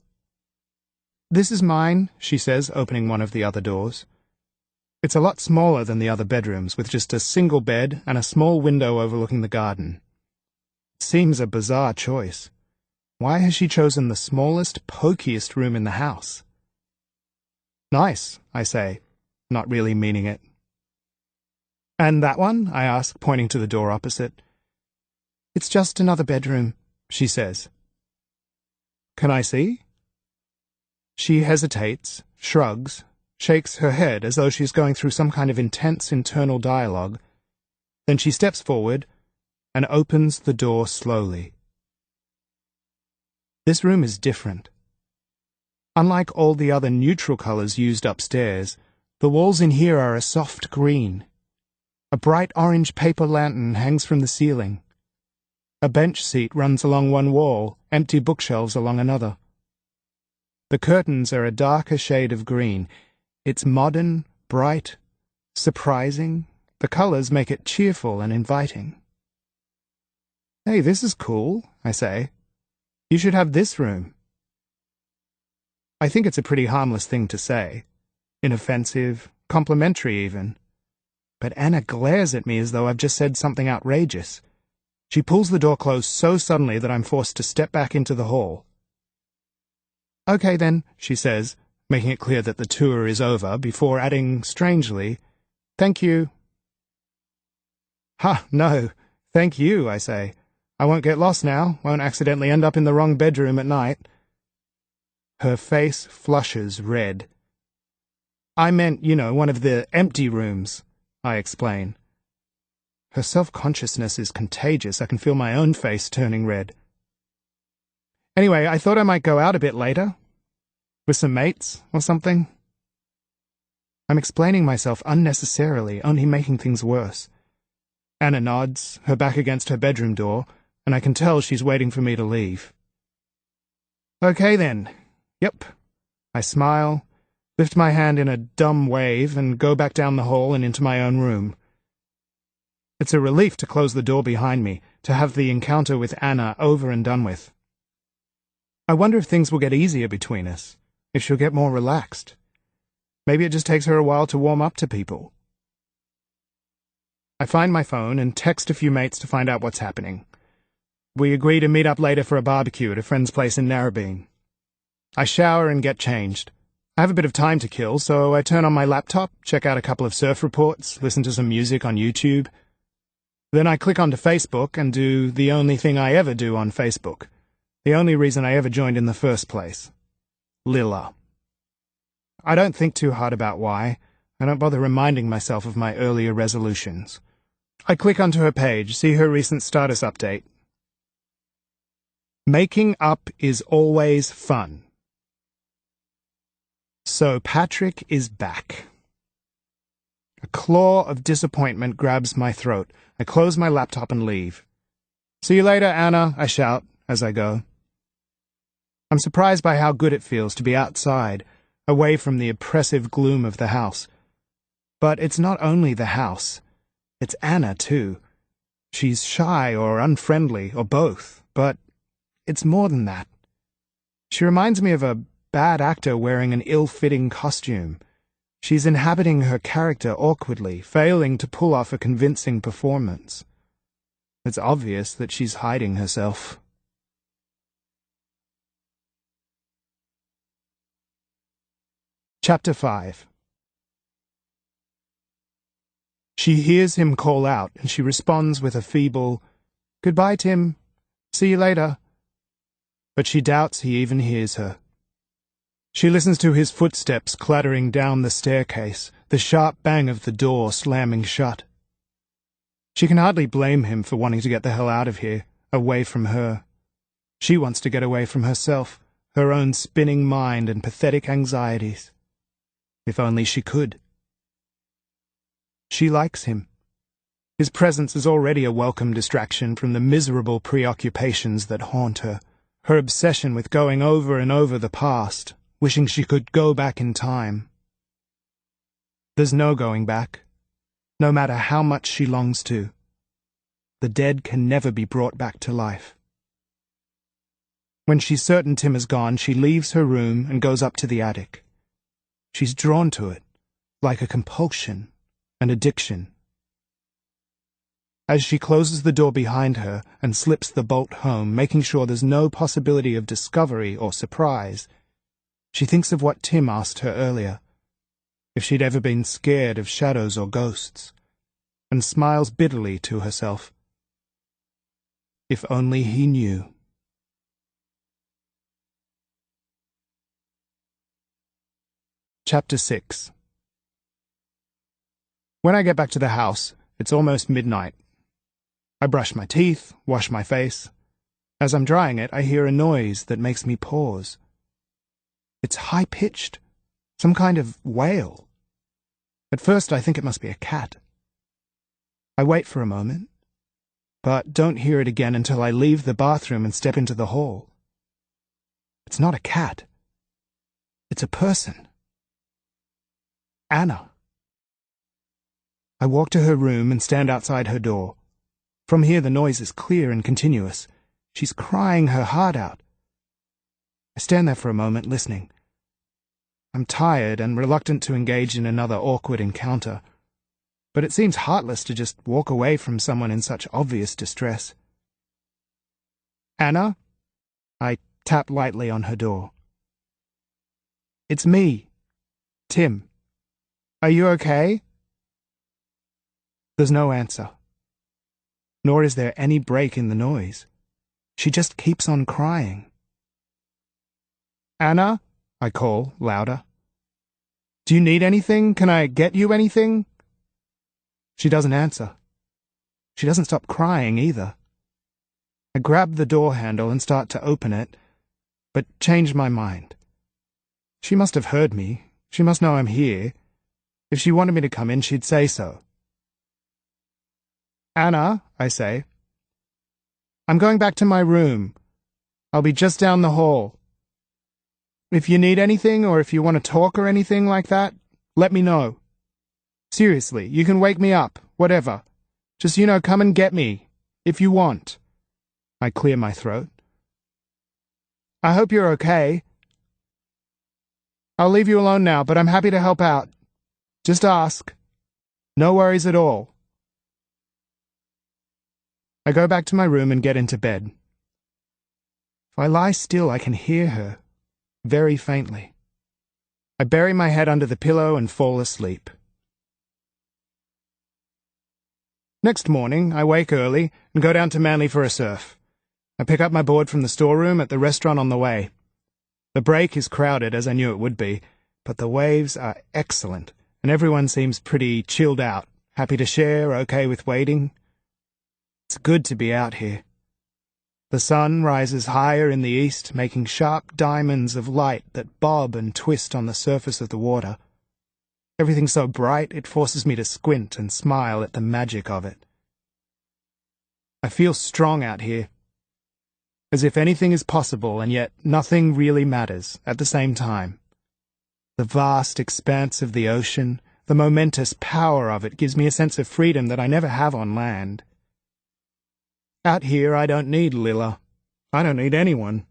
This is mine, she says, opening one of the other doors. It's a lot smaller than the other bedrooms, with just a single bed and a small window overlooking the garden. It seems a bizarre choice. Why has she chosen the smallest, pokiest room in the house? Nice, I say, not really meaning it. And that one? I ask, pointing to the door opposite. It's just another bedroom, she says. Can I see? She hesitates, shrugs, shakes her head as though she's going through some kind of intense internal dialogue. Then she steps forward and opens the door slowly. This room is different. Unlike all the other neutral colors used upstairs, the walls in here are a soft green. A bright orange paper lantern hangs from the ceiling. A bench seat runs along one wall, empty bookshelves along another. The curtains are a darker shade of green. It's modern, bright, surprising. The colors make it cheerful and inviting. "Hey, this is cool," I say. "You should have this room." I think it's a pretty harmless thing to say. Inoffensive, complimentary even. But Anna glares at me as though I've just said something outrageous. She pulls the door closed so suddenly that I'm forced to step back into the hall. "Okay then," she says, making it clear that the tour is over, before adding, strangely, "Thank you." "Ha, no, thank you," I say. "I won't get lost now, won't accidentally end up in the wrong bedroom at night." Her face flushes red. "I meant, one of the empty rooms," I explain. Her self-consciousness is contagious. I can feel my own face turning red. "Anyway, I thought I might go out a bit later. With some mates, or something." I'm explaining myself unnecessarily, only making things worse. Anna nods, her back against her bedroom door, and I can tell she's waiting for me to leave. "Okay then. Yep." I smile, lift my hand in a dumb wave, and go back down the hall and into my own room. It's a relief to close the door behind me, to have the encounter with Anna over and done with. I wonder if things will get easier between us, if she'll get more relaxed. Maybe it just takes her a while to warm up to people. I find my phone and text a few mates to find out what's happening. We agree to meet up later for a barbecue at a friend's place in Narrabeen. I shower and get changed. I have a bit of time to kill, so I turn on my laptop, check out a couple of surf reports, listen to some music on YouTube. Then I click onto Facebook and do the only thing I ever do on Facebook. The only reason I ever joined in the first place. Lilla. I don't think too hard about why. I don't bother reminding myself of my earlier resolutions. I click onto her page, see her recent status update. Making up is always fun. So Patrick is back. A claw of disappointment grabs my throat. I close my laptop and leave. "See you later, Anna," I shout as I go. I'm surprised by how good it feels to be outside, away from the oppressive gloom of the house. But it's not only the house. It's Anna, too. She's shy or unfriendly, or both, but it's more than that. She reminds me of a bad actor wearing an ill-fitting costume. She's inhabiting her character awkwardly, failing to pull off a convincing performance. It's obvious that she's hiding herself. Chapter 5. She hears him call out, and she responds with a feeble, "Goodbye, Tim. See you later." But she doubts he even hears her. She listens to his footsteps clattering down the staircase, the sharp bang of the door slamming shut. She can hardly blame him for wanting to get the hell out of here, away from her. She wants to get away from herself, her own spinning mind and pathetic anxieties. If only she could. She likes him. His presence is already a welcome distraction from the miserable preoccupations that haunt her, her obsession with going over and over the past, wishing she could go back in time. There's no going back, no matter how much she longs to. The dead can never be brought back to life. When she's certain Tim is gone, she leaves her room and goes up to the attic. She's drawn to it, like a compulsion, an addiction. As she closes the door behind her and slips the bolt home, making sure there's no possibility of discovery or surprise, she thinks of what Tim asked her earlier, if she'd ever been scared of shadows or ghosts, and smiles bitterly to herself. If only he knew. Chapter 6. When I get back to the house, it's almost midnight. I brush my teeth, wash my face. As I'm drying it, I hear a noise that makes me pause. It's high-pitched, some kind of wail. At first I think it must be a cat. I wait for a moment, but don't hear it again until I leave the bathroom and step into the hall. It's not a cat. It's a person. Anna. I walk to her room and stand outside her door. From here the noise is clear and continuous. She's crying her heart out. I stand there for a moment, listening. I'm tired and reluctant to engage in another awkward encounter, but it seems heartless to just walk away from someone in such obvious distress. Anna? I tap lightly on her door. It's me, Tim. Are you okay? There's no answer. Nor is there any break in the noise. She just keeps on crying. Anna? I call, louder. Do you need anything? Can I get you anything? She doesn't answer. She doesn't stop crying either. I grab the door handle and start to open it, but change my mind. She must have heard me. She must know I'm here. If she wanted me to come in, she'd say so. Anna, I say. I'm going back to my room. I'll be just down the hall. If you need anything, or if you want to talk or anything like that, let me know. Seriously, you can wake me up, whatever. Just, come and get me, if you want. I clear my throat. I hope you're okay. I'll leave you alone now, but I'm happy to help out. Just ask. No worries at all. I go back to my room and get into bed. If I lie still, I can hear her, very faintly. I bury my head under the pillow and fall asleep. Next morning, I wake early and go down to Manly for a surf. I pick up my board from the storeroom at the restaurant on the way. The break is crowded, as I knew it would be, but the waves are excellent, and everyone seems pretty chilled out, happy to share, okay with waiting. It's good to be out here. The sun rises higher in the east, making sharp diamonds of light that bob and twist on the surface of the water. Everything's so bright it forces me to squint and smile at the magic of it. I feel strong out here, as if anything is possible and yet nothing really matters at the same time. The vast expanse of the ocean, the momentous power of it gives me a sense of freedom that I never have on land. Out here I don't need Lilla. I don't need anyone.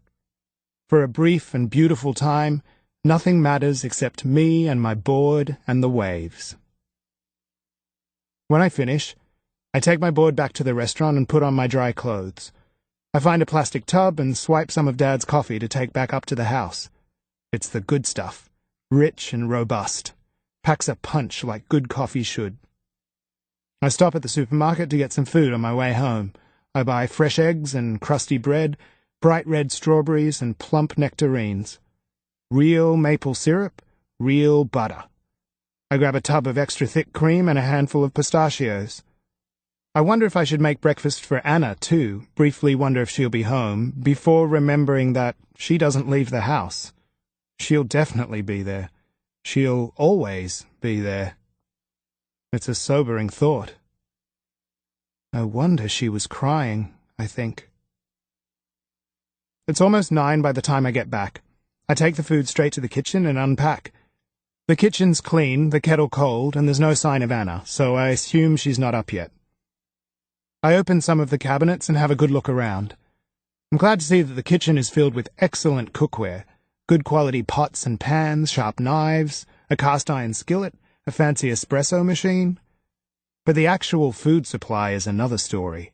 For a brief and beautiful time, nothing matters except me and my board and the waves. When I finish, I take my board back to the restaurant and put on my dry clothes. I find a plastic tub and swipe some of Dad's coffee to take back up to the house. It's the good stuff, rich and robust. Packs a punch like good coffee should. I stop at the supermarket to get some food on my way home. I buy fresh eggs and crusty bread, bright red strawberries and plump nectarines. Real maple syrup, real butter. I grab a tub of extra thick cream and a handful of pistachios. I wonder if I should make breakfast for Anna, too, briefly wonder if she'll be home, before remembering that she doesn't leave the house. She'll definitely be there. She'll always be there. It's a sobering thought. No wonder she was crying, I think. It's almost 9 by the time I get back. I take the food straight to the kitchen and unpack. The kitchen's clean, the kettle cold, and there's no sign of Anna, so I assume she's not up yet. I open some of the cabinets and have a good look around. I'm glad to see that the kitchen is filled with excellent cookware, good quality pots and pans, sharp knives, a cast iron skillet, a fancy espresso machine. But the actual food supply is another story.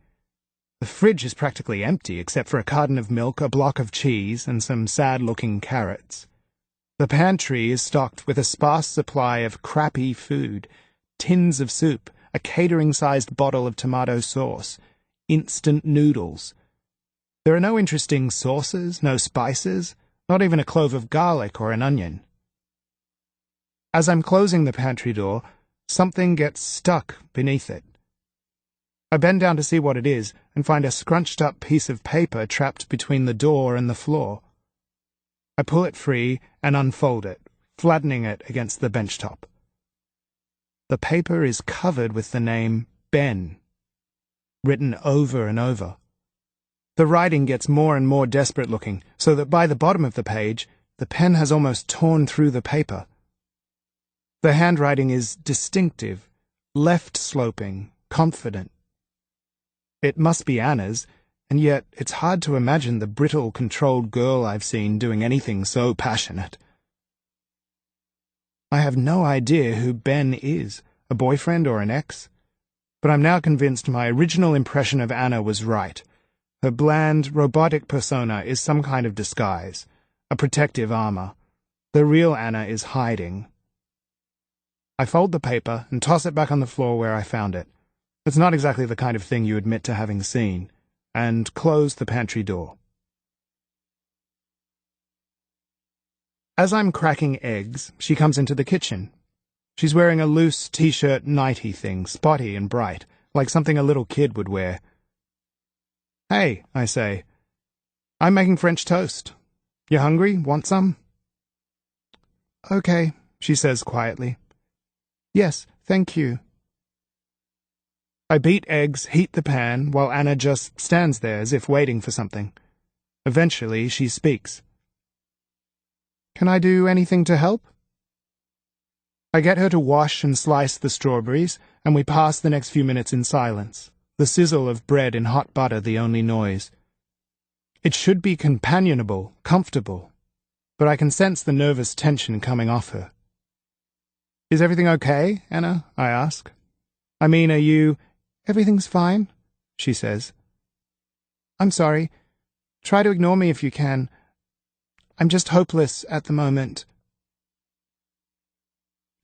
The fridge is practically empty except for a carton of milk, a block of cheese, and some sad-looking carrots. The pantry is stocked with a sparse supply of crappy food, tins of soup, a catering-sized bottle of tomato sauce, instant noodles. There are no interesting sauces, no spices, not even a clove of garlic or an onion. As I'm closing the pantry door, something gets stuck beneath it. I bend down to see what it is and find a scrunched-up piece of paper trapped between the door and the floor. I pull it free and unfold it, flattening it against the bench top. The paper is covered with the name Ben, written over and over. The writing gets more and more desperate looking, so that by the bottom of the page, the pen has almost torn through the paper. The handwriting is distinctive, left-sloping, confident. It must be Anna's, and yet it's hard to imagine the brittle, controlled girl I've seen doing anything so passionate. I have no idea who Ben is, a boyfriend or an ex, but I'm now convinced my original impression of Anna was right. Her bland, robotic persona is some kind of disguise, a protective armor. The real Anna is hiding. I fold the paper and toss it back on the floor where I found it. It's not exactly the kind of thing you admit to having seen, and close the pantry door. As I'm cracking eggs, she comes into the kitchen. She's wearing a loose t-shirt nightie thing, spotty and bright, like something a little kid would wear. "Hey," I say. "I'm making French toast. You hungry? Want some?" "Okay," she says quietly. "Yes, thank you." I beat eggs, heat the pan, while Anna just stands there as if waiting for something. Eventually, she speaks. "Can I do anything to help?" I get her to wash and slice the strawberries, and we pass the next few minutes in silence, the sizzle of bread in hot butter the only noise. It should be companionable, comfortable, but I can sense the nervous tension coming off her. "Is everything okay, Anna?" I ask. "I mean, are you—" "Everything's fine," she says. "I'm sorry. Try to ignore me if you can. I'm just hopeless at the moment."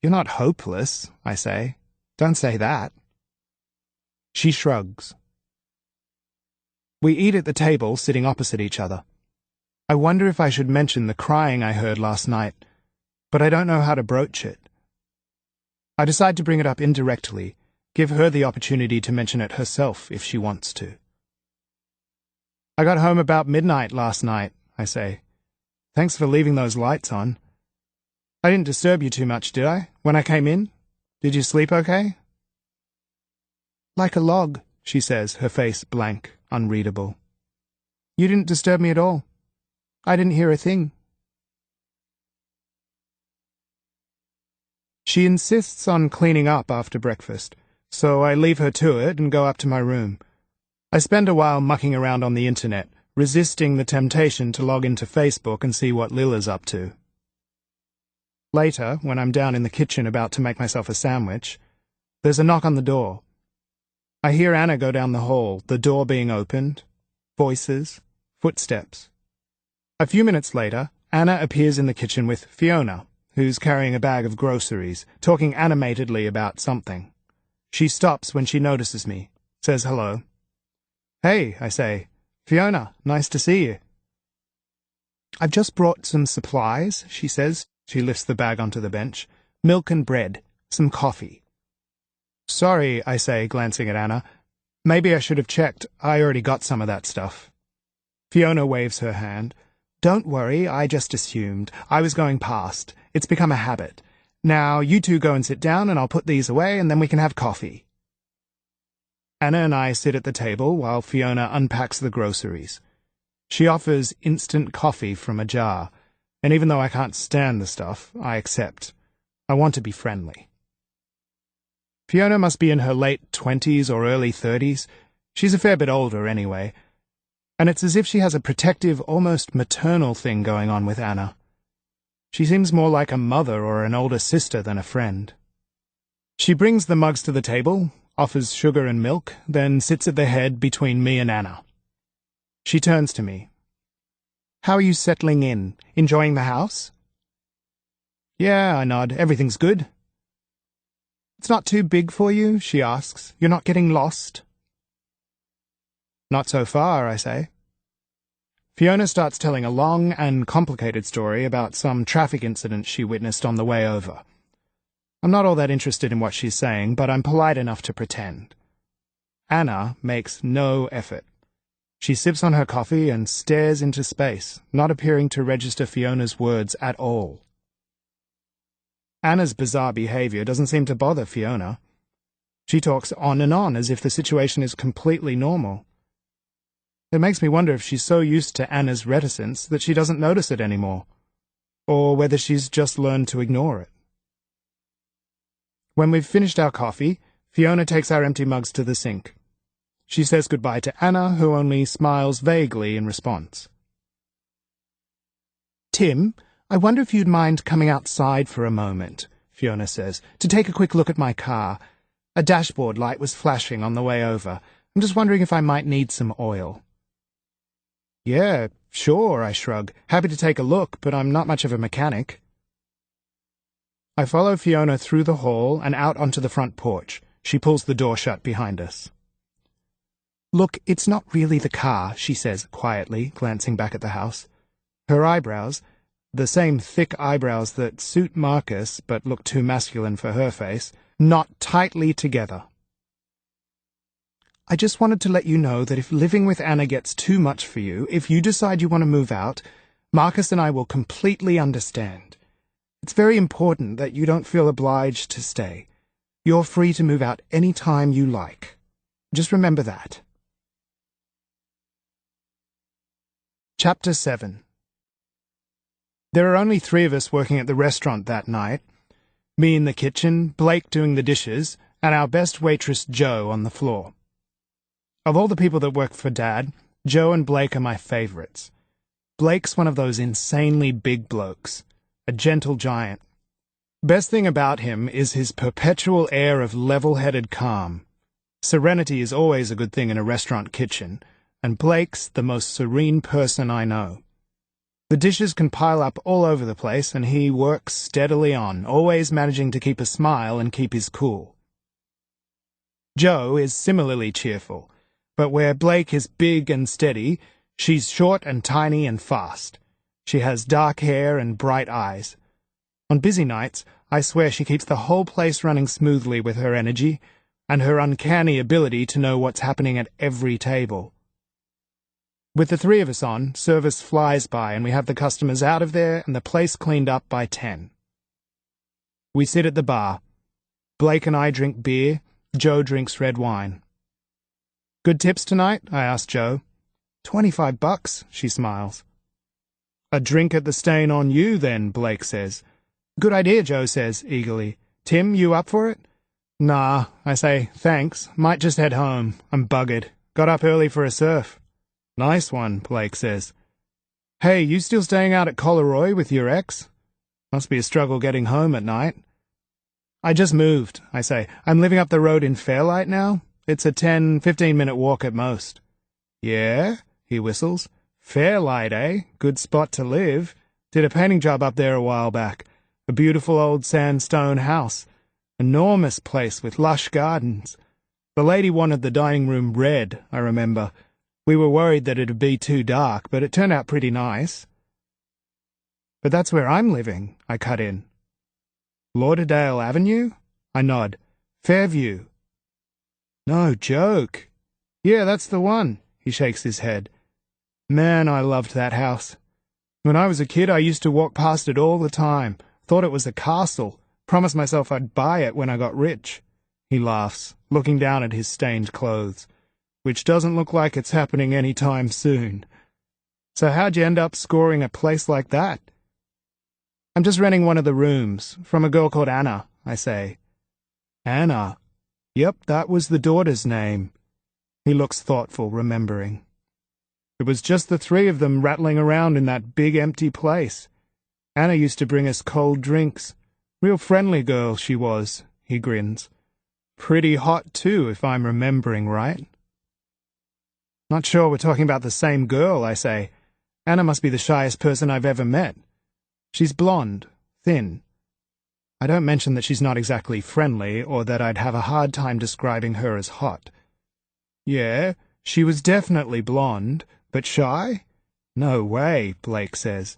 "You're not hopeless," I say. "Don't say that." She shrugs. We eat at the table, sitting opposite each other. I wonder if I should mention the crying I heard last night, but I don't know how to broach it. I decide to bring it up indirectly, give her the opportunity to mention it herself if she wants to. "I got home about midnight last night," I say. "Thanks for leaving those lights on. I didn't disturb you too much, did I, when I came in? Did you sleep okay?" "Like a log," she says, her face blank, unreadable. "You didn't disturb me at all. I didn't hear a thing." She insists on cleaning up after breakfast, so I leave her to it and go up to my room. I spend a while mucking around on the internet, resisting the temptation to log into Facebook and see what Lila's up to. Later, when I'm down in the kitchen about to make myself a sandwich, there's a knock on the door. I hear Anna go down the hall, the door being opened, voices, footsteps. A few minutes later, Anna appears in the kitchen with Fiona, who's carrying a bag of groceries, talking animatedly about something. She stops when she notices me, says hello. "Hey," I say. "Fiona, nice to see you." "I've just brought some supplies," she says. She lifts the bag onto the bench. "Milk and bread, some coffee." "Sorry," I say, glancing at Anna. "Maybe I should have checked. I already got some of that stuff." Fiona waves her hand. "Don't worry, I just assumed. I was going past. It's become a habit. Now, you two go and sit down, and I'll put these away, and then we can have coffee." Anna and I sit at the table while Fiona unpacks the groceries. She offers instant coffee from a jar, and even though I can't stand the stuff, I accept. I want to be friendly. Fiona must be in her late 20s or early 30s. She's a fair bit older anyway, and it's as if she has a protective, almost maternal thing going on with Anna. She seems more like a mother or an older sister than a friend. She brings the mugs to the table, offers sugar and milk, then sits at the head between me and Anna. She turns to me. "How are you settling in? Enjoying the house?" "Yeah," I nod. "Everything's good." "It's not too big for you?" she asks. "You're not getting lost?" "Not so far," I say. Fiona starts telling a long and complicated story about some traffic incident she witnessed on the way over. I'm not all that interested in what she's saying, but I'm polite enough to pretend. Anna makes no effort. She sips on her coffee and stares into space, not appearing to register Fiona's words at all. Anna's bizarre behavior doesn't seem to bother Fiona. She talks on and on as if the situation is completely normal. It makes me wonder if she's so used to Anna's reticence that she doesn't notice it anymore, or whether she's just learned to ignore it. When we've finished our coffee, Fiona takes our empty mugs to the sink. She says goodbye to Anna, who only smiles vaguely in response. "Tim, I wonder if you'd mind coming outside for a moment," Fiona says, "to take a quick look at my car. A dashboard light was flashing on the way over. I'm just wondering if I might need some oil." "Yeah, sure," I shrug. "Happy to take a look, but I'm not much of a mechanic." I follow Fiona through the hall and out onto the front porch. She pulls the door shut behind us. "Look, it's not really the car," she says quietly, glancing back at the house. Her eyebrows, the same thick eyebrows that suit Marcus but look too masculine for her face, knot tightly together. "I just wanted to let you know that if living with Anna gets too much for you, if you decide you want to move out, Marcus and I will completely understand. It's very important that you don't feel obliged to stay. You're free to move out any time you like. Just remember that." Chapter 7. There are only 3 of us working at the restaurant that night. Me in the kitchen, Blake doing the dishes, and our best waitress Jo on the floor. Of all the people that work for Dad, Jo and Blake are my favorites. Blake's one of those insanely big blokes, a gentle giant. Best thing about him is his perpetual air of level-headed calm. Serenity is always a good thing in a restaurant kitchen, and Blake's the most serene person I know. The dishes can pile up all over the place, and he works steadily on, always managing to keep a smile and keep his cool. Jo is similarly cheerful, but where Blake is big and steady, she's short and tiny and fast. She has dark hair and bright eyes. On busy nights, I swear she keeps the whole place running smoothly with her energy and her uncanny ability to know what's happening at every table. With the 3 of us on, service flies by and we have the customers out of there and the place cleaned up by 10. We sit at the bar. Blake and I drink beer. Jo drinks red wine. "Good tips tonight?" I ask Jo. $25, she smiles. "A drink at the stain on you, then," Blake says. "Good idea," Jo says eagerly. "Tim, you up for it?" "Nah," I say, "thanks. Might just head home. I'm buggered. Got up early for a surf." "Nice one," Blake says. "Hey, you still staying out at Coleroy with your ex? Must be a struggle getting home at night." "I just moved," I say. "I'm living up the road in Fairlight now. It's a 10-15-minute walk at most." "Yeah?" he whistles. "Fairlight, eh? Good spot to live. Did a painting job up there a while back. A beautiful old sandstone house. Enormous place with lush gardens. The lady wanted the dining room red, I remember. We were worried that it'd be too dark, but it turned out pretty nice." "But that's where I'm living," I cut in. "Lauderdale Avenue?" I nod. "Fairview." "No joke." "Yeah, that's the one." He shakes his head. "Man, I loved that house. When I was a kid, I used to walk past it all the time. Thought it was a castle. Promised myself I'd buy it when I got rich." He laughs, looking down at his stained clothes. "Which doesn't look like it's happening any time soon. So how'd you end up scoring a place like that?" "I'm just renting one of the rooms, from a girl called Anna," I say. "Anna?" "Yep, that was the daughter's name." He looks thoughtful, remembering. "It was just the 3 of them rattling around in that big empty place. Anna used to bring us cold drinks. Real friendly girl she was," he grins. "Pretty hot too, if I'm remembering right." "Not sure we're talking about the same girl," I say. "Anna must be the shyest person I've ever met. She's blonde, thin. I don't mention that she's not exactly friendly, or that I'd have a hard time describing her as hot." "Yeah, she was definitely blonde, but shy?" "No way," Blake says.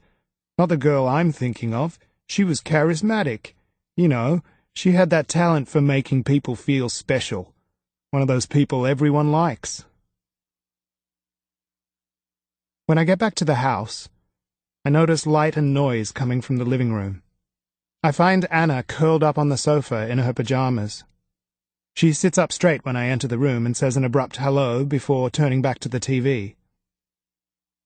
"Not the girl I'm thinking of. She was charismatic. You know, she had that talent for making people feel special. One of those people everyone likes." When I get back to the house, I notice light and noise coming from the living room. I find Anna curled up on the sofa in her pajamas. She sits up straight when I enter the room and says an abrupt hello before turning back to the TV.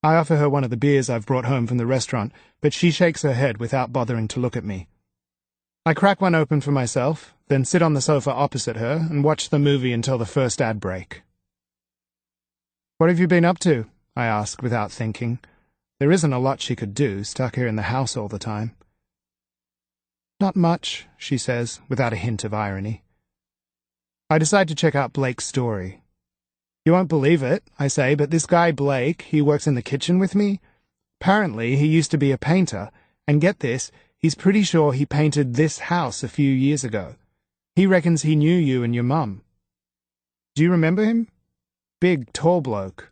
I offer her one of the beers I've brought home from the restaurant, but she shakes her head without bothering to look at me. I crack one open for myself, then sit on the sofa opposite her and watch the movie until the first ad break. "What have you been up to?" I ask without thinking. There isn't a lot she could do, stuck here in the house all the time. "Not much," she says, without a hint of irony. I decide to check out Blake's story. "You won't believe it," I say, "but this guy Blake, he works in the kitchen with me. Apparently, he used to be a painter, and get this, he's pretty sure he painted this house a few years ago. He reckons he knew you and your mum. Do you remember him? Big, tall bloke."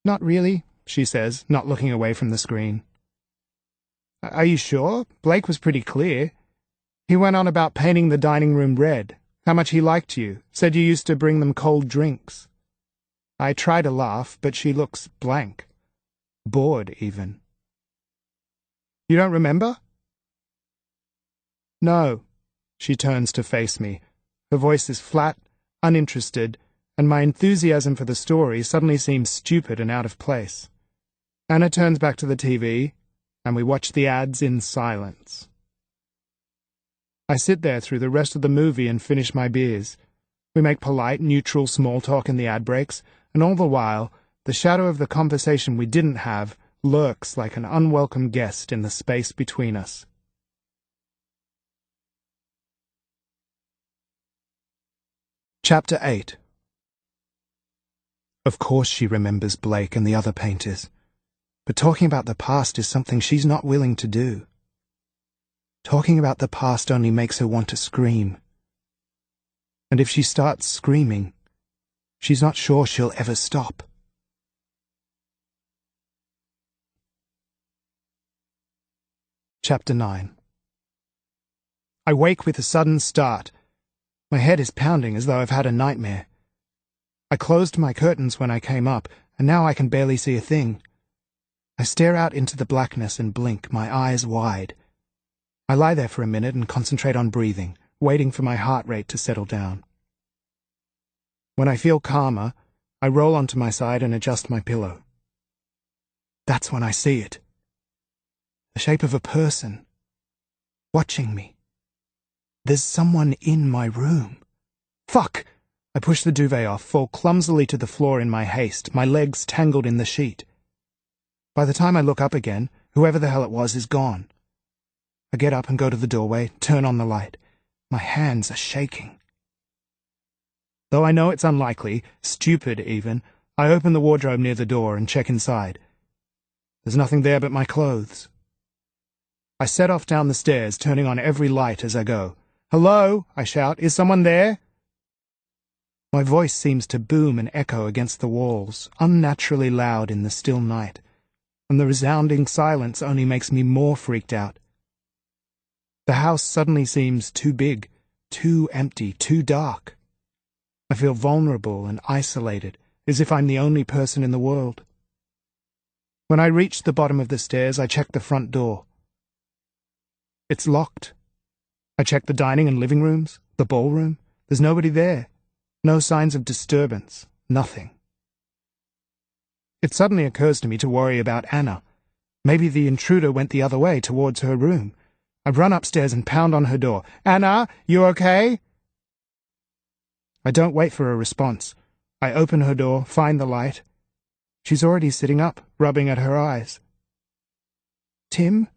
"Not really," she says, not looking away from the screen. "Are you sure? Blake was pretty clear. He went on about painting the dining room red, how much he liked you, said you used to bring them cold drinks." I try to laugh, but she looks blank. Bored, even. "You don't remember?" "No." She turns to face me. Her voice is flat, uninterested, and my enthusiasm for the story suddenly seems stupid and out of place. Anna turns back to the TV, and we watch the ads in silence. I sit there through the rest of the movie and finish my beers. We make polite, neutral small talk in the ad breaks, and all the while, the shadow of the conversation we didn't have lurks like an unwelcome guest in the space between us. Chapter 8. Of course she remembers Blake and the other painters, but talking about the past is something she's not willing to do. Talking about the past only makes her want to scream. And if she starts screaming, she's not sure she'll ever stop. Chapter 9. I wake with a sudden start. My head is pounding as though I've had a nightmare. I closed my curtains when I came up, and now I can barely see a thing. I stare out into the blackness and blink, my eyes wide. I lie there for a minute and concentrate on breathing, waiting for my heart rate to settle down. When I feel calmer, I roll onto my side and adjust my pillow. That's when I see it. The shape of a person, watching me. There's someone in my room. Fuck! I push the duvet off, fall clumsily to the floor in my haste, my legs tangled in the sheet. By the time I look up again, whoever the hell it was is gone. I get up and go to the doorway, turn on the light. My hands are shaking. Though I know it's unlikely, stupid even, I open the wardrobe near the door and check inside. There's nothing there but my clothes. I set off down the stairs, turning on every light as I go. "Hello?" I shout. "Is someone there?" My voice seems to boom and echo against the walls, unnaturally loud in the still night, and the resounding silence only makes me more freaked out. The house suddenly seems too big, too empty, too dark. I feel vulnerable and isolated, as if I'm the only person in the world. When I reach the bottom of the stairs, I check the front door. It's locked. I check the dining and living rooms, the ballroom. There's nobody there. No signs of disturbance. Nothing. It suddenly occurs to me to worry about Anna. Maybe the intruder went the other way towards her room. I run upstairs and pound on her door. "Anna, you okay?" I don't wait for a response. I open her door, find the light. She's already sitting up, rubbing at her eyes. "Tim?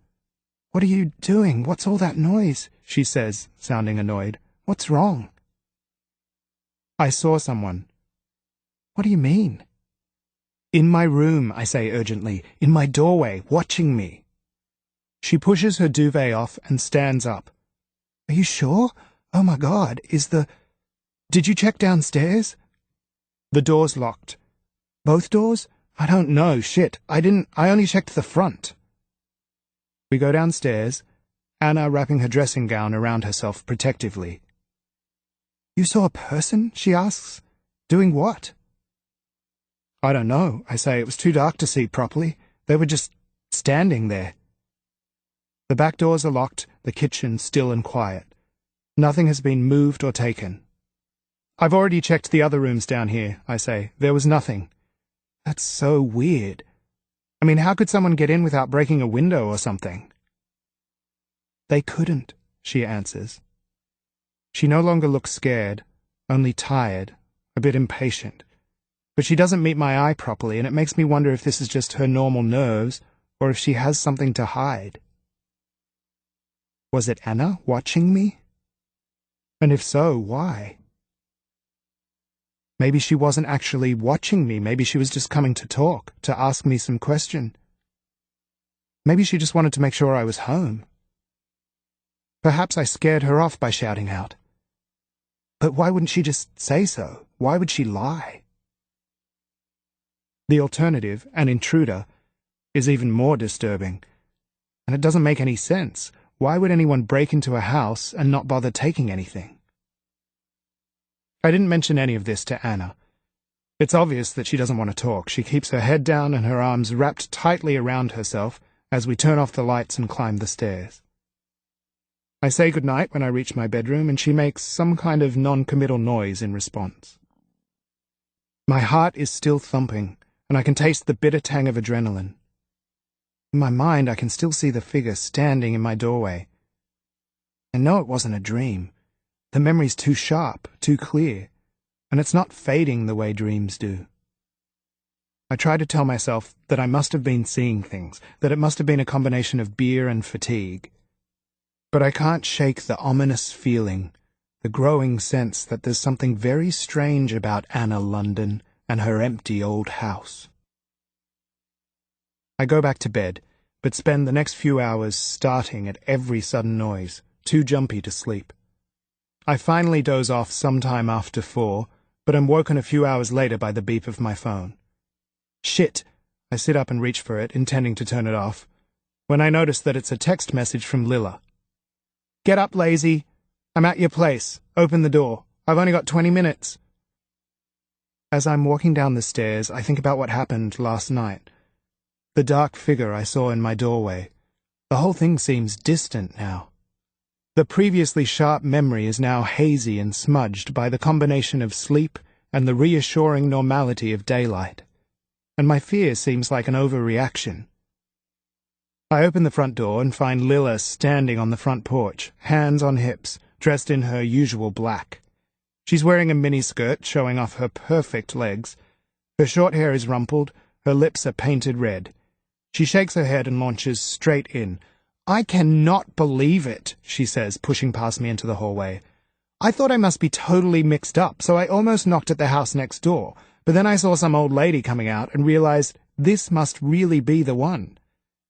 What are you doing? What's all that noise?" she says, sounding annoyed. "What's wrong?" "I saw someone." "What do you mean?" "In my room," I say urgently, "in my doorway, watching me." She pushes her duvet off and stands up. "Are you sure? Oh my God, Did you check downstairs?" "The door's locked." "Both doors?" "I don't know, shit. I only checked the front." We go downstairs, Anna wrapping her dressing gown around herself protectively. "You saw a person?" she asks. "Doing what?" I don't know, I say. It was too dark to see properly. They were just standing there. The back doors are locked, the kitchen still and quiet. Nothing has been moved or taken. I've already checked the other rooms down here, I say. There was nothing. That's so weird. I mean, how could someone get in without breaking a window or something? They couldn't, she answers. She no longer looks scared, only tired, a bit impatient. But she doesn't meet my eye properly, and it makes me wonder if this is just her normal nerves, or if she has something to hide. Was it Anna watching me? And if so, why? Maybe she wasn't actually watching me. Maybe she was just coming to talk, to ask me some question. Maybe she just wanted to make sure I was home. Perhaps I scared her off by shouting out. But why wouldn't she just say so? Why would she lie? The alternative, an intruder, is even more disturbing. And it doesn't make any sense. Why would anyone break into a house and not bother taking anything? I didn't mention any of this to Anna. It's obvious that she doesn't want to talk. She keeps her head down and her arms wrapped tightly around herself as we turn off the lights and climb the stairs. I say goodnight when I reach my bedroom, and she makes some kind of non-committal noise in response. My heart is still thumping, and I can taste the bitter tang of adrenaline. In my mind, I can still see the figure standing in my doorway. I know it wasn't a dream. The memory's too sharp, too clear, and it's not fading the way dreams do. I try to tell myself that I must have been seeing things, that it must have been a combination of beer and fatigue. But I can't shake the ominous feeling, the growing sense that there's something very strange about Anna London and her empty old house. I go back to bed, but spend the next few hours starting at every sudden noise, too jumpy to sleep. I finally doze off sometime after 4, but am woken a few hours later by the beep of my phone. Shit! I sit up and reach for it, intending to turn it off, when I notice that it's a text message from Lilla. Get up, lazy. I'm at your place. Open the door. I've only got 20 minutes. As I'm walking down the stairs, I think about what happened last night. The dark figure I saw in my doorway. The whole thing seems distant now. The previously sharp memory is now hazy and smudged by the combination of sleep and the reassuring normality of daylight. And my fear seems like an overreaction. I open the front door and find Lilla standing on the front porch, hands on hips, dressed in her usual black. She's wearing a miniskirt showing off her perfect legs. Her short hair is rumpled, her lips are painted red. She shakes her head and launches straight in. I cannot believe it, she says, pushing past me into the hallway. I thought I must be totally mixed up, so I almost knocked at the house next door, but then I saw some old lady coming out and realized this must really be the one.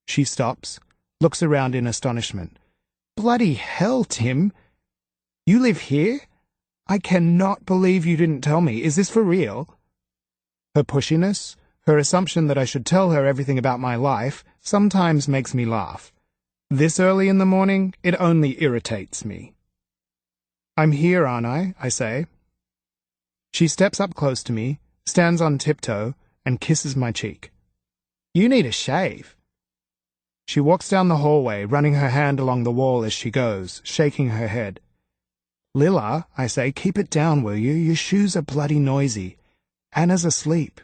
She stops, looks around in astonishment. Bloody hell, Tim! You live here? I cannot believe you didn't tell me. Is this for real? Her pushiness, her assumption that I should tell her everything about my life, sometimes makes me laugh. This early in the morning, it only irritates me. I'm here, aren't I say. She steps up close to me, stands on tiptoe, and kisses my cheek. You need a shave. She walks down the hallway, running her hand along the wall as she goes, shaking her head. Lilla, I say, keep it down, will you? Your shoes are bloody noisy. Anna's asleep.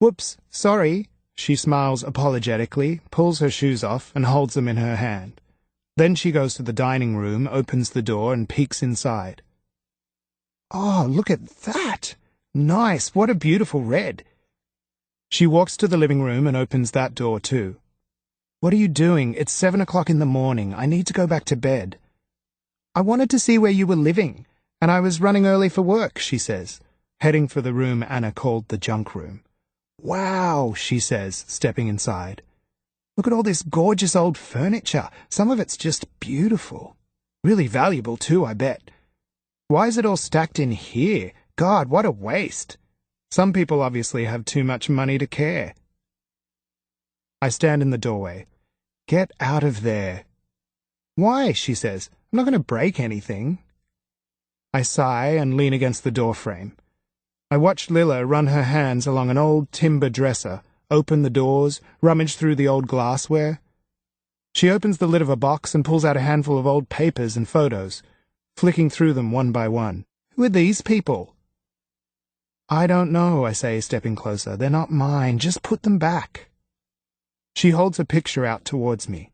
Whoops, sorry. She smiles apologetically, pulls her shoes off, and holds them in her hand. Then she goes to the dining room, opens the door, and peeks inside. Oh, look at that! Nice, what a beautiful red. She walks to the living room and opens that door too. What are you doing? It's 7 o'clock in the morning. I need to go back to bed. I wanted to see where you were living, and I was running early for work, she says, heading for the room Anna called the junk room. Wow, she says, stepping inside. Look at all this gorgeous old furniture. Some of it's just beautiful. Really valuable too, I bet. Why is it all stacked in here? God, what a waste. Some people obviously have too much money to care. I stand in the doorway. Get out of there. Why, she says. I'm not going to break anything. I sigh and lean against the doorframe. I watched Lila run her hands along an old timber dresser, open the doors, rummage through the old glassware. She opens the lid of a box and pulls out a handful of old papers and photos, flicking through them one by one. Who are these people? I don't know, I say, stepping closer. They're not mine. Just put them back. She holds a picture out towards me.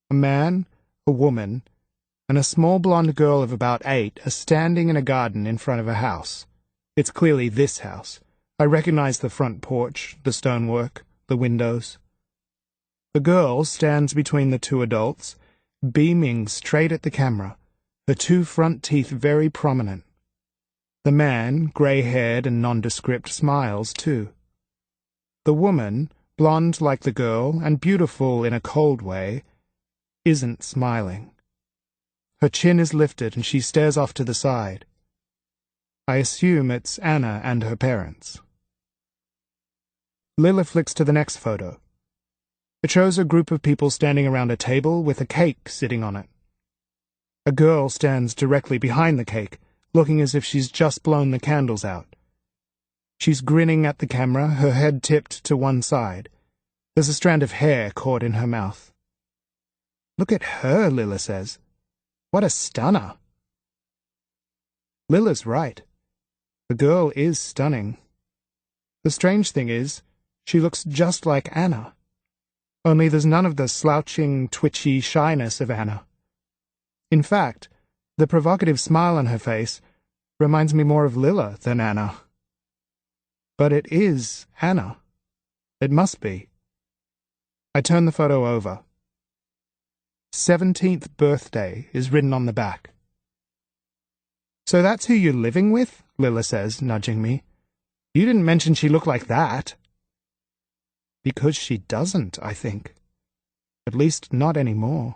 A man, a woman, and a small blonde girl of about 8 are standing in a garden in front of a house. It's clearly this house. I recognize the front porch, the stonework, the windows. The girl stands between the 2 adults, beaming straight at the camera, her 2 front teeth very prominent. The man, grey-haired and nondescript, smiles too. The woman, blonde like the girl and beautiful in a cold way, isn't smiling. Her chin is lifted and she stares off to the side. I assume it's Anna and her parents. Lila flicks to the next photo. It shows a group of people standing around a table with a cake sitting on it. A girl stands directly behind the cake, looking as if she's just blown the candles out. She's grinning at the camera, her head tipped to one side. There's a strand of hair caught in her mouth. Look at her, Lila says. What a stunner. Lila's right. The girl is stunning. The strange thing is, she looks just like Anna. Only there's none of the slouching, twitchy shyness of Anna. In fact, the provocative smile on her face reminds me more of Lila than Anna. But it is Anna. It must be. I turn the photo over. 17th birthday is written on the back. So that's who you're living with? Lila says, nudging me. You didn't mention she looked like that. Because she doesn't, I think. At least not anymore.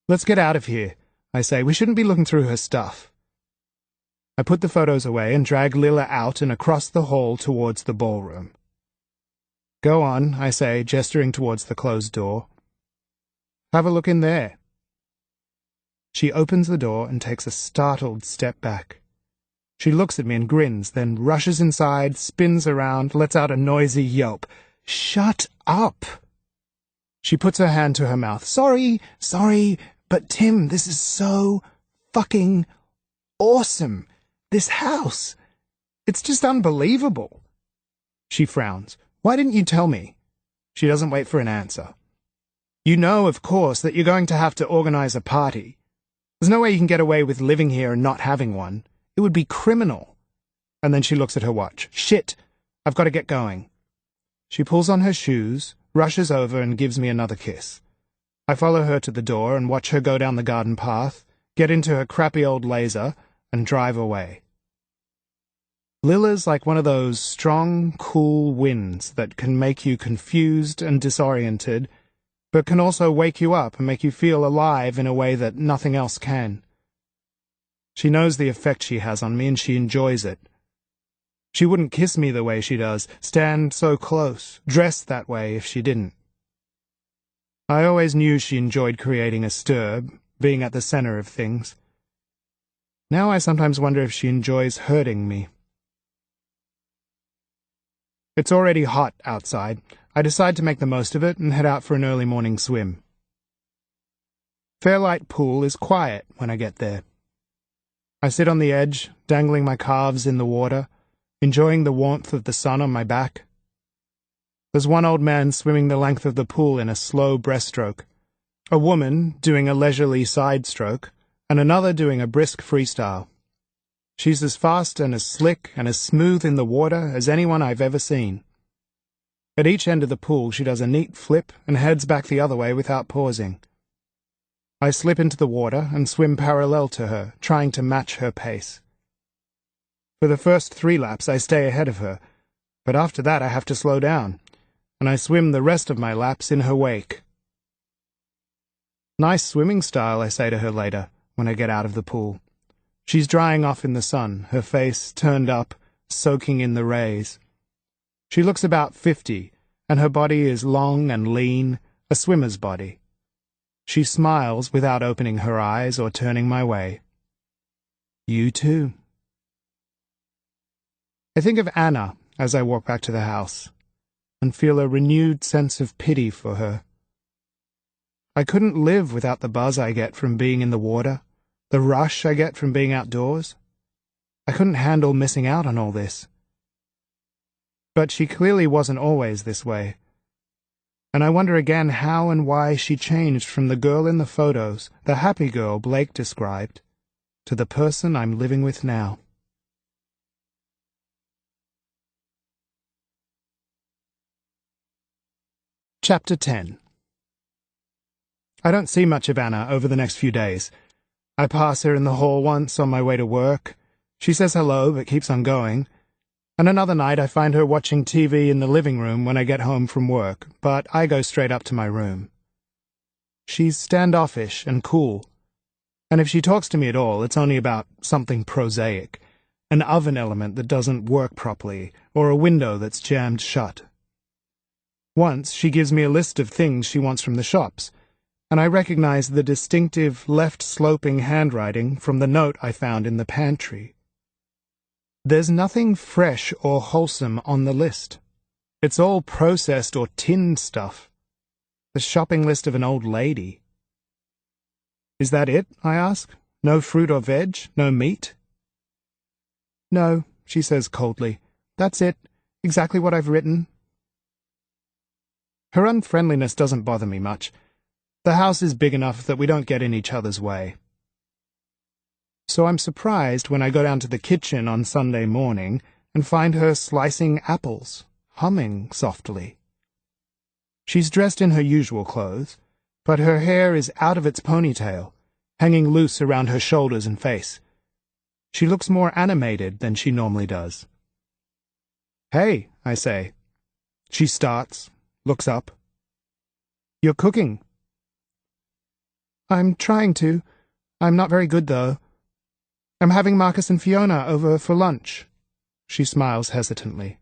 Let's get out of here, I say. We shouldn't be looking through her stuff. I put the photos away and drag Lila out and across the hall towards the ballroom. Go on, I say, gesturing towards the closed door. Have a look in there. She opens the door and takes a startled step back. She looks at me and grins, then rushes inside, spins around, lets out a noisy yelp. Shut up! She puts her hand to her mouth. Sorry, but Tim, this is so fucking awesome. This house. It's just unbelievable. She frowns. Why didn't you tell me? She doesn't wait for an answer. You know, of course, that you're going to have to organize a party. There's no way you can get away with living here and not having one. It would be criminal. And then she looks at her watch. Shit, I've got to get going. She pulls on her shoes, rushes over and gives me another kiss. I follow her to the door and watch her go down the garden path, get into her crappy old Laser, and drive away. Lila's like one of those strong, cool winds that can make you confused and disoriented, but can also wake you up and make you feel alive in a way that nothing else can. She knows the effect she has on me, and she enjoys it. She wouldn't kiss me the way she does, stand so close, dress that way if she didn't. I always knew she enjoyed creating a stir, being at the center of things. Now I sometimes wonder if she enjoys hurting me. It's already hot outside. I decide to make the most of it and head out for an early morning swim. Fairlight Pool is quiet when I get there. I sit on the edge, dangling my calves in the water, enjoying the warmth of the sun on my back. There's one old man swimming the length of the pool in a slow breaststroke, a woman doing a leisurely side stroke, and another doing a brisk freestyle. She's as fast and as slick and as smooth in the water as anyone I've ever seen. At each end of the pool she does a neat flip and heads back the other way without pausing. I slip into the water and swim parallel to her, trying to match her pace. For the first 3 laps I stay ahead of her, but after that I have to slow down, and I swim the rest of my laps in her wake. Nice swimming style, I say to her later, when I get out of the pool. She's drying off in the sun, her face turned up, soaking in the rays. She looks about 50, and her body is long and lean, a swimmer's body. She smiles without opening her eyes or turning my way. You too. I think of Anna as I walk back to the house, and feel a renewed sense of pity for her. I couldn't live without the buzz I get from being in the water, the rush I get from being outdoors. I couldn't handle missing out on all this. But she clearly wasn't always this way. And I wonder again how and why she changed from the girl in the photos, the happy girl Blake described, to the person I'm living with now. Chapter 10. I don't see much of Anna over the next few days. I pass her in the hall once on my way to work. She says hello but keeps on going. And another night I find her watching TV in the living room when I get home from work, but I go straight up to my room. She's standoffish and cool, and if she talks to me at all, it's only about something prosaic, an oven element that doesn't work properly, or a window that's jammed shut. Once she gives me a list of things she wants from the shops, and I recognize the distinctive left-sloping handwriting from the note I found in the pantry. There's nothing fresh or wholesome on the list. It's all processed or tinned stuff. The shopping list of an old lady. Is that it? I ask. No fruit or veg? No meat? No, she says coldly. That's it. Exactly what I've written. Her unfriendliness doesn't bother me much. The house is big enough that we don't get in each other's way. So I'm surprised when I go down to the kitchen on Sunday morning and find her slicing apples, humming softly. She's dressed in her usual clothes, but her hair is out of its ponytail, hanging loose around her shoulders and face. She looks more animated than she normally does. Hey, I say. She starts, looks up. You're cooking. I'm trying to. I'm not very good, though. I'm having Marcus and Fiona over for lunch. She smiles hesitantly.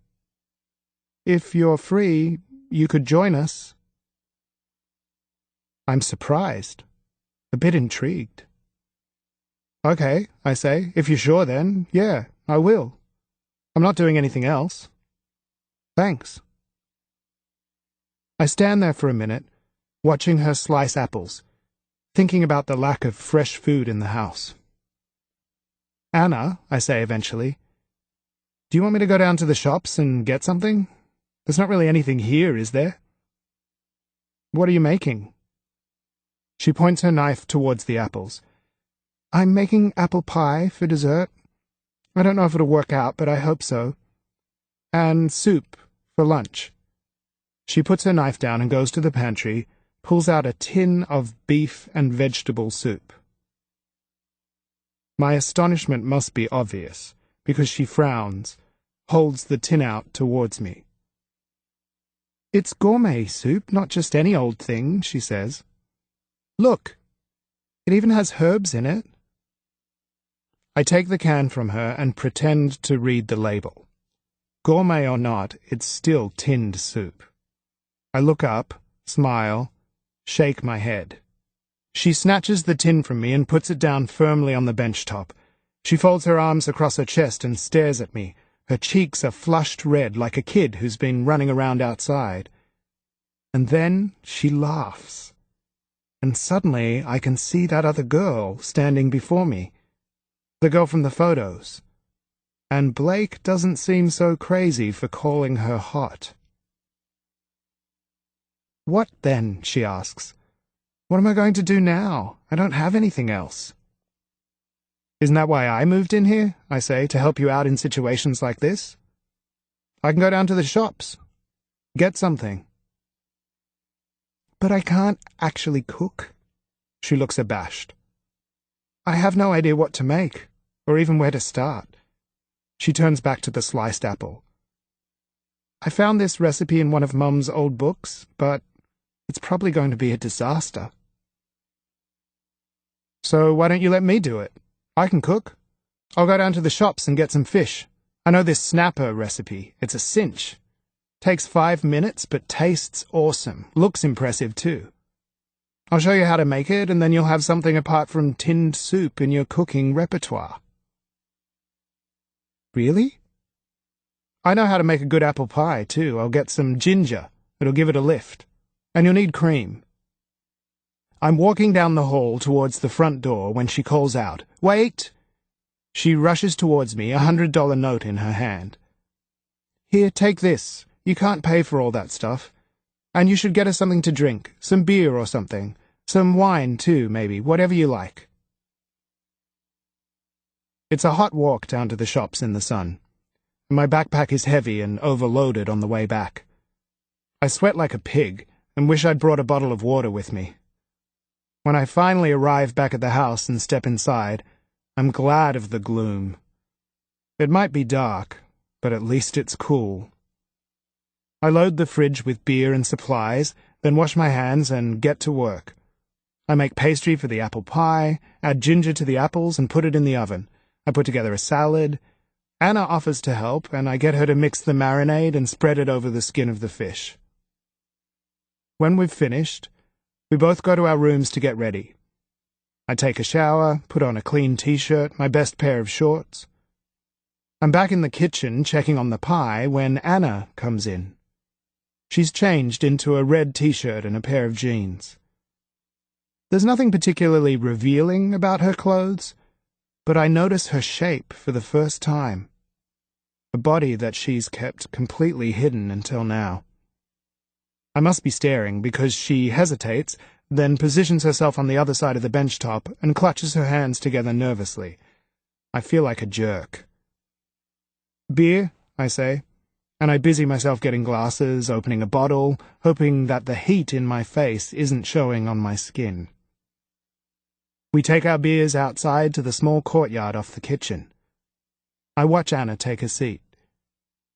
If you're free, you could join us. I'm surprised, a bit intrigued. Okay, I say, if you're sure then, yeah, I will. I'm not doing anything else. Thanks. I stand there for a minute, watching her slice apples, thinking about the lack of fresh food in the house. Anna, I say eventually, do you want me to go down to the shops and get something? There's not really anything here, is there? What are you making? She points her knife towards the apples. I'm making apple pie for dessert. I don't know if it'll work out, but I hope so. And soup for lunch. She puts her knife down and goes to the pantry, pulls out a tin of beef and vegetable soup. My astonishment must be obvious, because she frowns, holds the tin out towards me. It's gourmet soup, not just any old thing, she says. Look, it even has herbs in it. I take the can from her and pretend to read the label. Gourmet or not, it's still tinned soup. I look up, smile, shake my head. She snatches the tin from me and puts it down firmly on the bench top. She folds her arms across her chest and stares at me. Her cheeks are flushed red like a kid who's been running around outside. And then she laughs. And suddenly I can see that other girl standing before me. The girl from the photos. And Blake doesn't seem so crazy for calling her hot. What then? She asks. What am I going to do now? I don't have anything else. Isn't that why I moved in here? I say, to help you out in situations like this. I can go down to the shops. Get something. But I can't actually cook. She looks abashed. I have no idea what to make, or even where to start. She turns back to the sliced apple. I found this recipe in one of Mum's old books, but it's probably going to be a disaster. So why don't you let me do it? I can cook. I'll go down to the shops and get some fish. I know this snapper recipe. It's a cinch. Takes 5 minutes, but tastes awesome. Looks impressive, too. I'll show you how to make it, and then you'll have something apart from tinned soup in your cooking repertoire. Really? I know how to make a good apple pie, too. I'll get some ginger. It'll give it a lift. And you'll need cream. I'm walking down the hall towards the front door when she calls out, "Wait!" She rushes towards me, $100 note in her hand. "Here, take this. You can't pay for all that stuff. And you should get us something to drink, some beer or something. Some wine, too, maybe, whatever you like." It's a hot walk down to the shops in the sun. My backpack is heavy and overloaded on the way back. I sweat like a pig and wish I'd brought a bottle of water with me. When I finally arrive back at the house and step inside, I'm glad of the gloom. It might be dark, but at least it's cool. I load the fridge with beer and supplies, then wash my hands and get to work. I make pastry for the apple pie, add ginger to the apples and put it in the oven. I put together a salad. Anna offers to help, and I get her to mix the marinade and spread it over the skin of the fish. When we've finished, we both go to our rooms to get ready. I take a shower, put on a clean t-shirt, my best pair of shorts. I'm back in the kitchen checking on the pie when Anna comes in. She's changed into a red t-shirt and a pair of jeans. There's nothing particularly revealing about her clothes, but I notice her shape for the first time. A body that she's kept completely hidden until now. I must be staring because she hesitates, then positions herself on the other side of the bench top and clutches her hands together nervously. I feel like a jerk. "Beer?" I say, and I busy myself getting glasses, opening a bottle, hoping that the heat in my face isn't showing on my skin. We take our beers outside to the small courtyard off the kitchen. I watch Anna take a seat.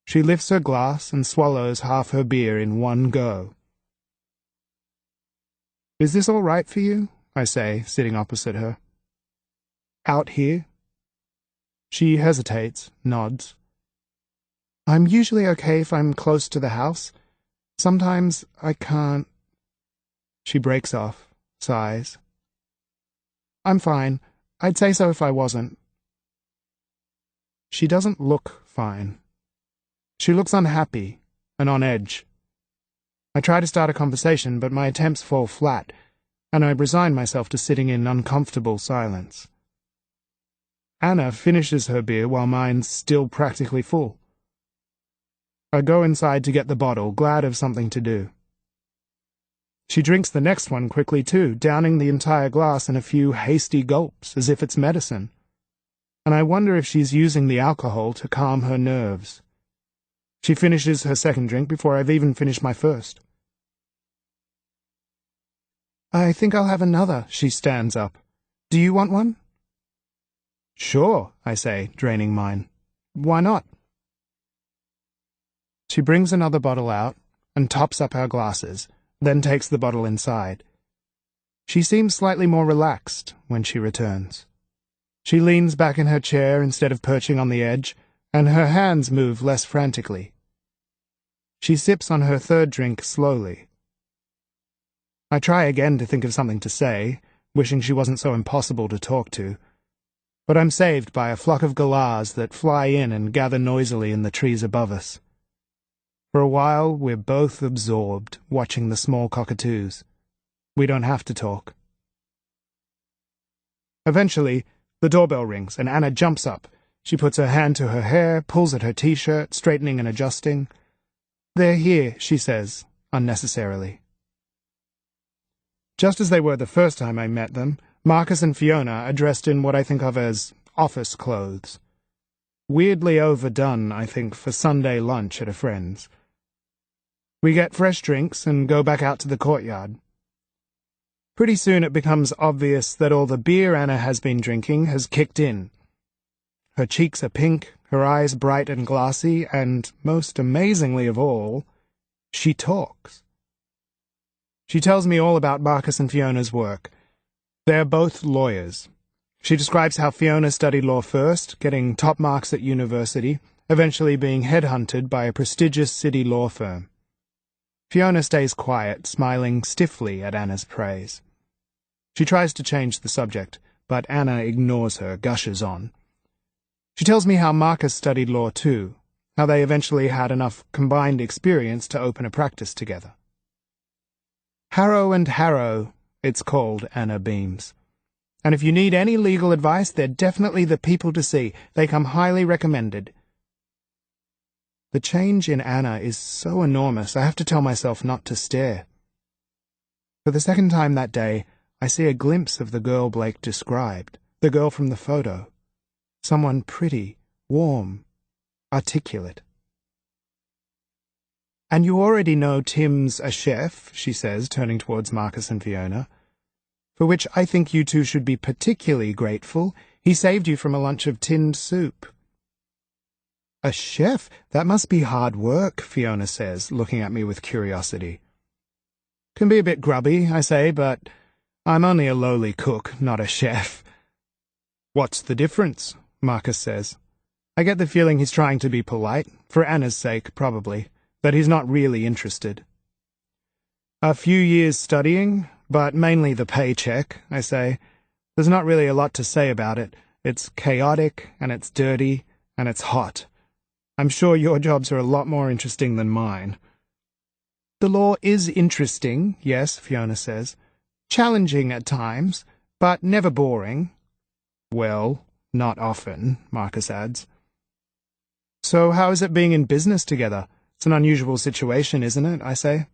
She lifts her glass and swallows half her beer in one go. "Is this all right for you?" I say, sitting opposite her. "Out here?" She hesitates, nods. "I'm usually okay if I'm close to the house. Sometimes I can't." She breaks off, sighs. "I'm fine. I'd say so if I wasn't." She doesn't look fine. She looks unhappy and on edge. I try to start a conversation, but my attempts fall flat, and I resign myself to sitting in uncomfortable silence. Anna finishes her beer while mine's still practically full. I go inside to get the bottle, glad of something to do. She drinks the next one quickly too, downing the entire glass in a few hasty gulps, as if it's medicine. And I wonder if she's using the alcohol to calm her nerves. She finishes her second drink before I've even finished my first. "I think I'll have another," she stands up. "Do you want one?" "Sure," I say, draining mine. "Why not?" She brings another bottle out and tops up our glasses, then takes the bottle inside. She seems slightly more relaxed when she returns. She leans back in her chair instead of perching on the edge, and her hands move less frantically. She sips on her third drink slowly. I try again to think of something to say, wishing she wasn't so impossible to talk to, but I'm saved by a flock of galahs that fly in and gather noisily in the trees above us. For a while, we're both absorbed, watching the small cockatoos. We don't have to talk. Eventually, the doorbell rings, and Anna jumps up. She puts her hand to her hair, pulls at her t-shirt, straightening and adjusting. "They're here," she says, unnecessarily. Just as they were the first time I met them, Marcus and Fiona are dressed in what I think of as office clothes. Weirdly overdone, I think, for Sunday lunch at a friend's. We get fresh drinks and go back out to the courtyard. Pretty soon it becomes obvious that all the beer Anna has been drinking has kicked in. Her cheeks are pink, her eyes bright and glassy, and, most amazingly of all, she talks. She tells me all about Marcus and Fiona's work. They're both lawyers. She describes how Fiona studied law first, getting top marks at university, eventually being headhunted by a prestigious city law firm. Fiona stays quiet, smiling stiffly at Anna's praise. She tries to change the subject, but Anna ignores her, gushes on. She tells me how Marcus studied law too, how they eventually had enough combined experience to open a practice together. Harrow and Harrow, it's called, Anna beams. And if you need any legal advice, they're definitely the people to see. They come highly recommended. The change in Anna is so enormous, I have to tell myself not to stare. For the second time that day, I see a glimpse of the girl Blake described, the girl from the photo. Someone pretty, warm, articulate. And you already know Tim's a chef, she says, turning towards Marcus and Fiona, for which I think you two should be particularly grateful. He saved you from a lunch of tinned soup. A chef? That must be hard work, Fiona says, looking at me with curiosity. Can be a bit grubby, I say, but I'm only a lowly cook, not a chef. What's the difference? Marcus says. I get the feeling he's trying to be polite, for Anna's sake, probably, that he's not really interested. A few years studying, but mainly the paycheck, I say. There's not really a lot to say about it. It's chaotic, and it's dirty, and it's hot. I'm sure your jobs are a lot more interesting than mine. The law is interesting, yes, Fiona says. Challenging at times, but never boring. Well, not often, Marcus adds. So how is it being in business together? It's an unusual situation, isn't it, I say.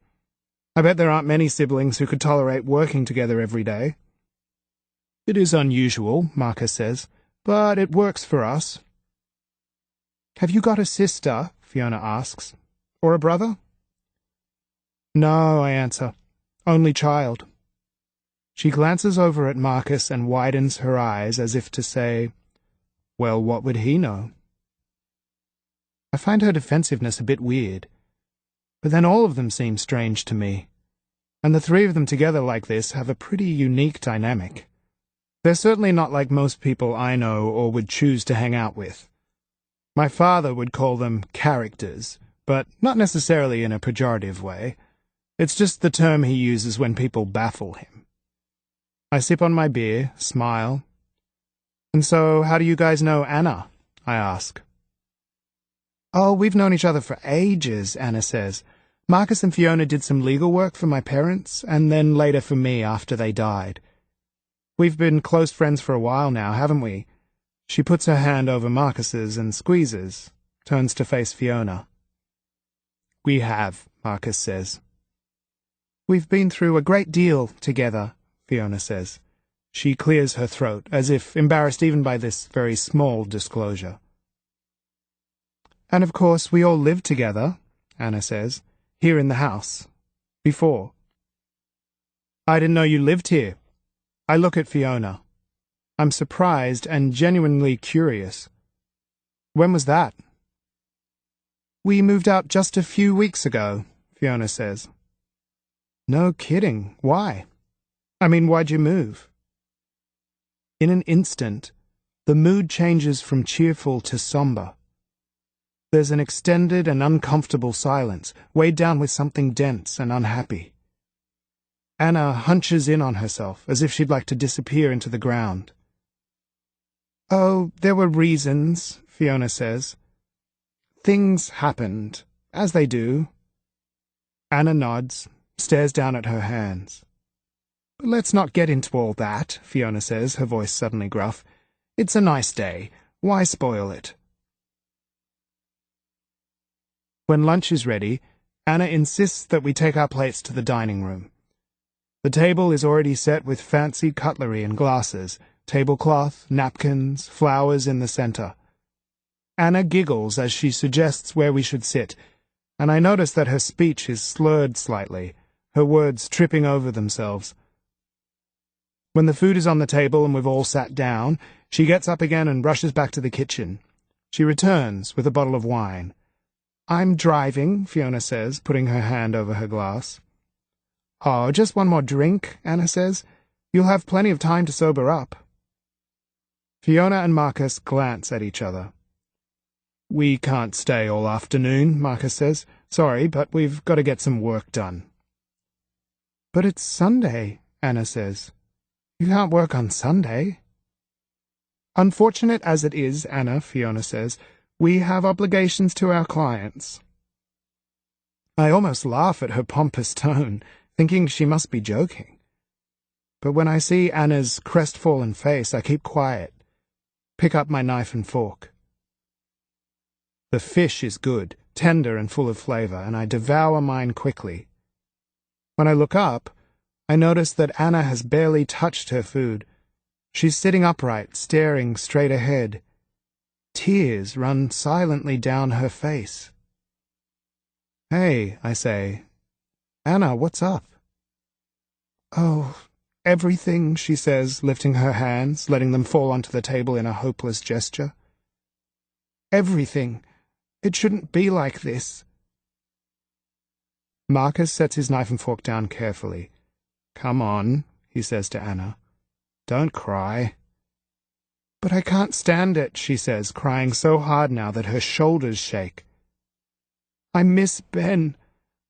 I bet there aren't many siblings who could tolerate working together every day. It is unusual, Marcus says, but it works for us. Have you got a sister? Fiona asks. Or a brother? No, I answer. Only child. She glances over at Marcus and widens her eyes as if to say, well, what would he know? I find her defensiveness a bit weird, but then all of them seem strange to me, and the three of them together like this have a pretty unique dynamic. They're certainly not like most people I know or would choose to hang out with. My father would call them characters, but not necessarily in a pejorative way. It's just the term he uses when people baffle him. I sip on my beer, smile. And so, how do you guys know Anna? I ask. Oh, we've known each other for ages, Anna says. Marcus and Fiona did some legal work for my parents, and then later for me after they died. We've been close friends for a while now, haven't we? She puts her hand over Marcus's and squeezes, turns to face Fiona. We have, Marcus says. We've been through a great deal together, Fiona says. She clears her throat, as if embarrassed even by this very small disclosure. And of course we all lived together, Anna says, here in the house. Before. I didn't know you lived here. I look at Fiona. I'm surprised and genuinely curious. When was that? We moved out just a few weeks ago, Fiona says. No kidding. Why? I mean, why'd you move? In an instant, the mood changes from cheerful to somber. There's an extended and uncomfortable silence, weighed down with something dense and unhappy. Anna hunches in on herself, as if she'd like to disappear into the ground. Oh, there were reasons, Fiona says. Things happened, as they do. Anna nods, stares down at her hands. But let's not get into all that, Fiona says, her voice suddenly gruff. It's a nice day. Why spoil it? When lunch is ready, Anna insists that we take our plates to the dining room. The table is already set with fancy cutlery and glasses, tablecloth, napkins, flowers in the center. Anna giggles as she suggests where we should sit, and I notice that her speech is slurred slightly, her words tripping over themselves. When the food is on the table and we've all sat down, she gets up again and rushes back to the kitchen. She returns with a bottle of wine. I'm driving, Fiona says, putting her hand over her glass. Oh, just one more drink, Anna says. You'll have plenty of time to sober up. Fiona and Marcus glance at each other. We can't stay all afternoon, Marcus says. Sorry, but we've got to get some work done. But it's Sunday, Anna says. You can't work on Sunday. Unfortunate as it is, Anna, Fiona says, We have obligations to our clients." I almost laugh at her pompous tone, thinking she must be joking. But when I see Anna's crestfallen face, I keep quiet, pick up my knife and fork. The fish is good, tender and full of flavor, and I devour mine quickly. When I look up, I notice that Anna has barely touched her food. She's sitting upright, staring straight ahead. Tears run silently down her face. "Hey," I say. "Anna, what's up?" "Oh, everything," she says, lifting her hands, letting them fall onto the table in a hopeless gesture. "Everything. It shouldn't be like this." Marcus sets his knife and fork down carefully. "Come on," he says to Anna. "Don't cry." "But I can't stand it," she says, crying so hard now that her shoulders shake. "I miss Ben.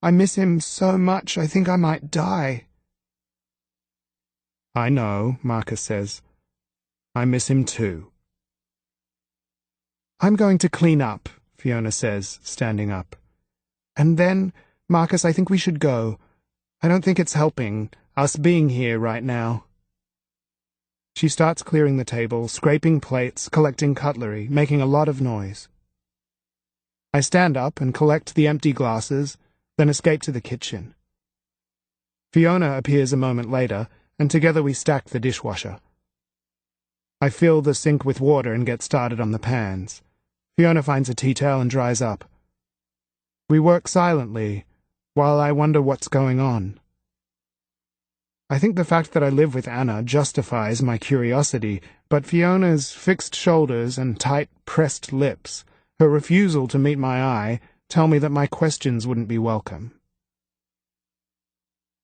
I miss him so much I think I might die." "I know," Marcus says. "I miss him too." "I'm going to clean up," Fiona says, standing up. "And then, Marcus, I think we should go. I don't think it's helping, us being here right now." She starts clearing the table, scraping plates, collecting cutlery, making a lot of noise. I stand up and collect the empty glasses, then escape to the kitchen. Fiona appears a moment later, and together we stack the dishwasher. I fill the sink with water and get started on the pans. Fiona finds a tea towel and dries up. We work silently, while I wonder what's going on. I think the fact that I live with Anna justifies my curiosity, but Fiona's fixed shoulders and tight, pressed lips, her refusal to meet my eye, tell me that my questions wouldn't be welcome.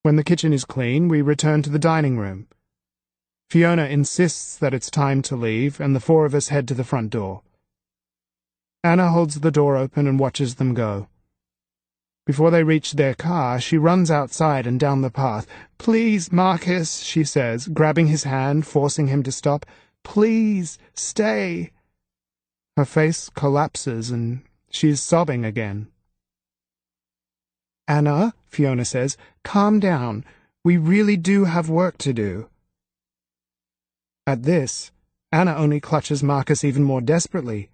When the kitchen is clean, we return to the dining room. Fiona insists that it's time to leave, and the four of us head to the front door. Anna holds the door open and watches them go. Before they reach their car, she runs outside and down the path. "Please, Marcus," she says, grabbing his hand, forcing him to stop. "Please, stay." Her face collapses and she's sobbing again. "Anna," Fiona says, "calm down. We really do have work to do." At this, Anna only clutches Marcus even more desperately.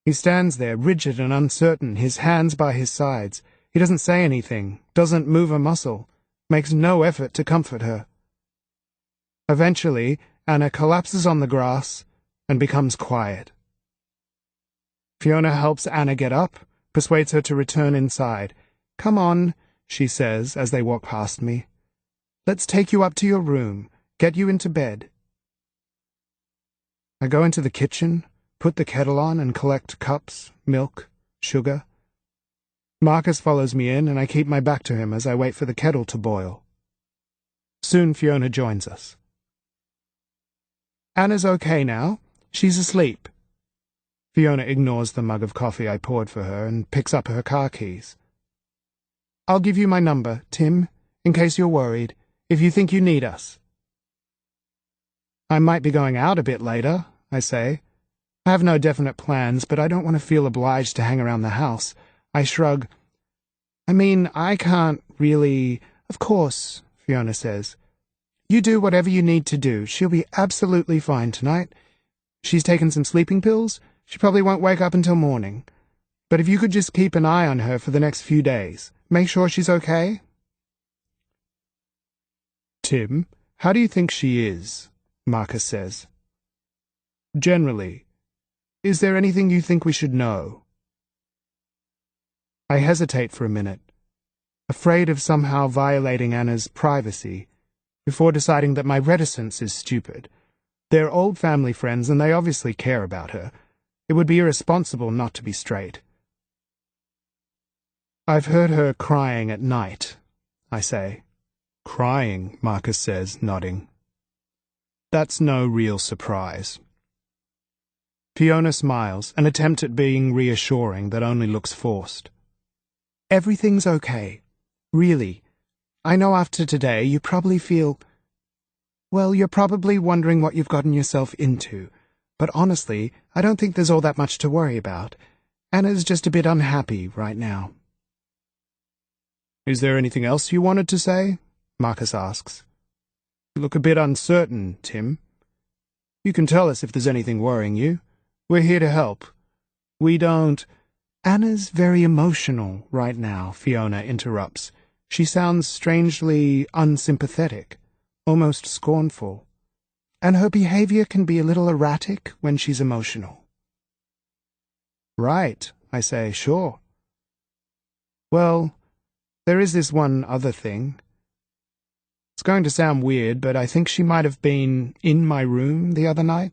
He stands there, rigid and uncertain, his hands by his sides. He doesn't say anything, doesn't move a muscle, makes no effort to comfort her. Eventually, Anna collapses on the grass and becomes quiet. Fiona helps Anna get up, persuades her to return inside. "Come on," she says as they walk past me. "Let's take you up to your room, get you into bed." I go into the kitchen, put the kettle on and collect cups, milk, sugar. Marcus follows me in, and I keep my back to him as I wait for the kettle to boil. Soon Fiona joins us. "Anna's okay now. She's asleep." Fiona ignores the mug of coffee I poured for her and picks up her car keys. "I'll give you my number, Tim, in case you're worried, if you think you need us." "I might be going out a bit later," I say. I have no definite plans, but I don't want to feel obliged to hang around the house. I shrug. "I mean, I can't really—" "Of course," Fiona says. "You do whatever you need to do. She'll be absolutely fine tonight. She's taken some sleeping pills. She probably won't wake up until morning. But if you could just keep an eye on her for the next few days, make sure she's okay." "Tim, how do you think she is?" Marcus says. "Generally. Is there anything you think we should know?" I hesitate for a minute, afraid of somehow violating Anna's privacy, before deciding that my reticence is stupid. They're old family friends, and they obviously care about her. It would be irresponsible not to be straight. "I've heard her crying at night," I say. "Crying," Marcus says, nodding. "That's no real surprise." Fiona smiles, an attempt at being reassuring that only looks forced. "Everything's okay. Really. I know after today you probably feel... Well, you're probably wondering what you've gotten yourself into. But honestly, I don't think there's all that much to worry about. Anna's just a bit unhappy right now. Is there anything else you wanted to say? Marcus asks. You look a bit uncertain, Tim. You can tell us if there's anything worrying you. We're here to help. We don't... Anna's very emotional right now, Fiona interrupts. She sounds strangely unsympathetic, almost scornful. And her behavior can be a little erratic when she's emotional. Right, I say, sure. Well, there is this one other thing. It's going to sound weird, but I think she might have been in my room the other night,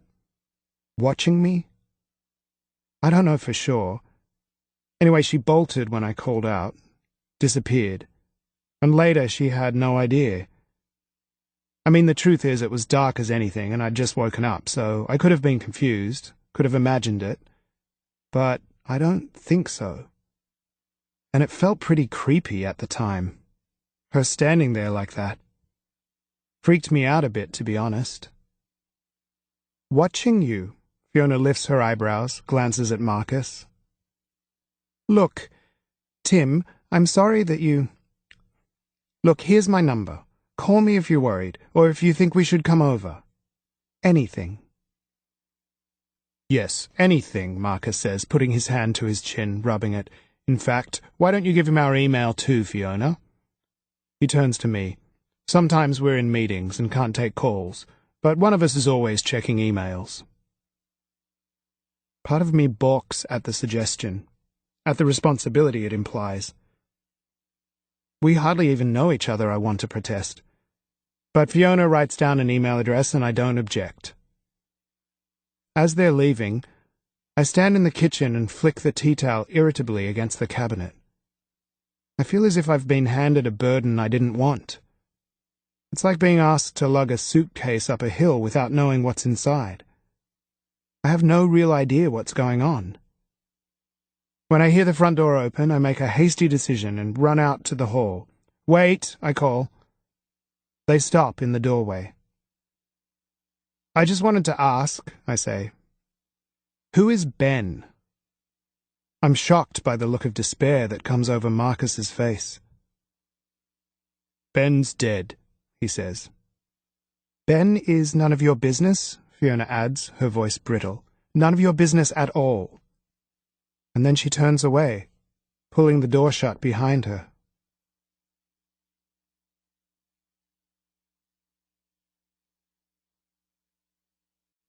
watching me. I don't know for sure. Anyway, she bolted when I called out, disappeared, and later she had no idea. I mean, the truth is it was dark as anything, and I'd just woken up, so I could have been confused, could have imagined it, but I don't think so. And it felt pretty creepy at the time, her standing there like that. Freaked me out a bit, to be honest. Watching you, Fiona lifts her eyebrows, glances at Marcus. Look, Tim, I'm sorry that you... Look, here's my number. Call me if you're worried, or if you think we should come over. Anything. Yes, anything, Marcus says, putting his hand to his chin, rubbing it. In fact, why don't you give him our email too, Fiona? He turns to me. Sometimes we're in meetings and can't take calls, but one of us is always checking emails. Part of me balks at the suggestion, at the responsibility it implies. We hardly even know each other, I want to protest. But Fiona writes down an email address and I don't object. As they're leaving, I stand in the kitchen and flick the tea towel irritably against the cabinet. I feel as if I've been handed a burden I didn't want. It's like being asked to lug a suitcase up a hill without knowing what's inside. I have no real idea what's going on. When I hear the front door open, I make a hasty decision and run out to the hall. Wait, I call. They stop in the doorway. I just wanted to ask, I say. Who is Ben? I'm shocked by the look of despair that comes over Marcus's face. Ben's dead, he says. Ben is none of your business, Fiona adds, her voice brittle. None of your business at all. And then she turns away, pulling the door shut behind her.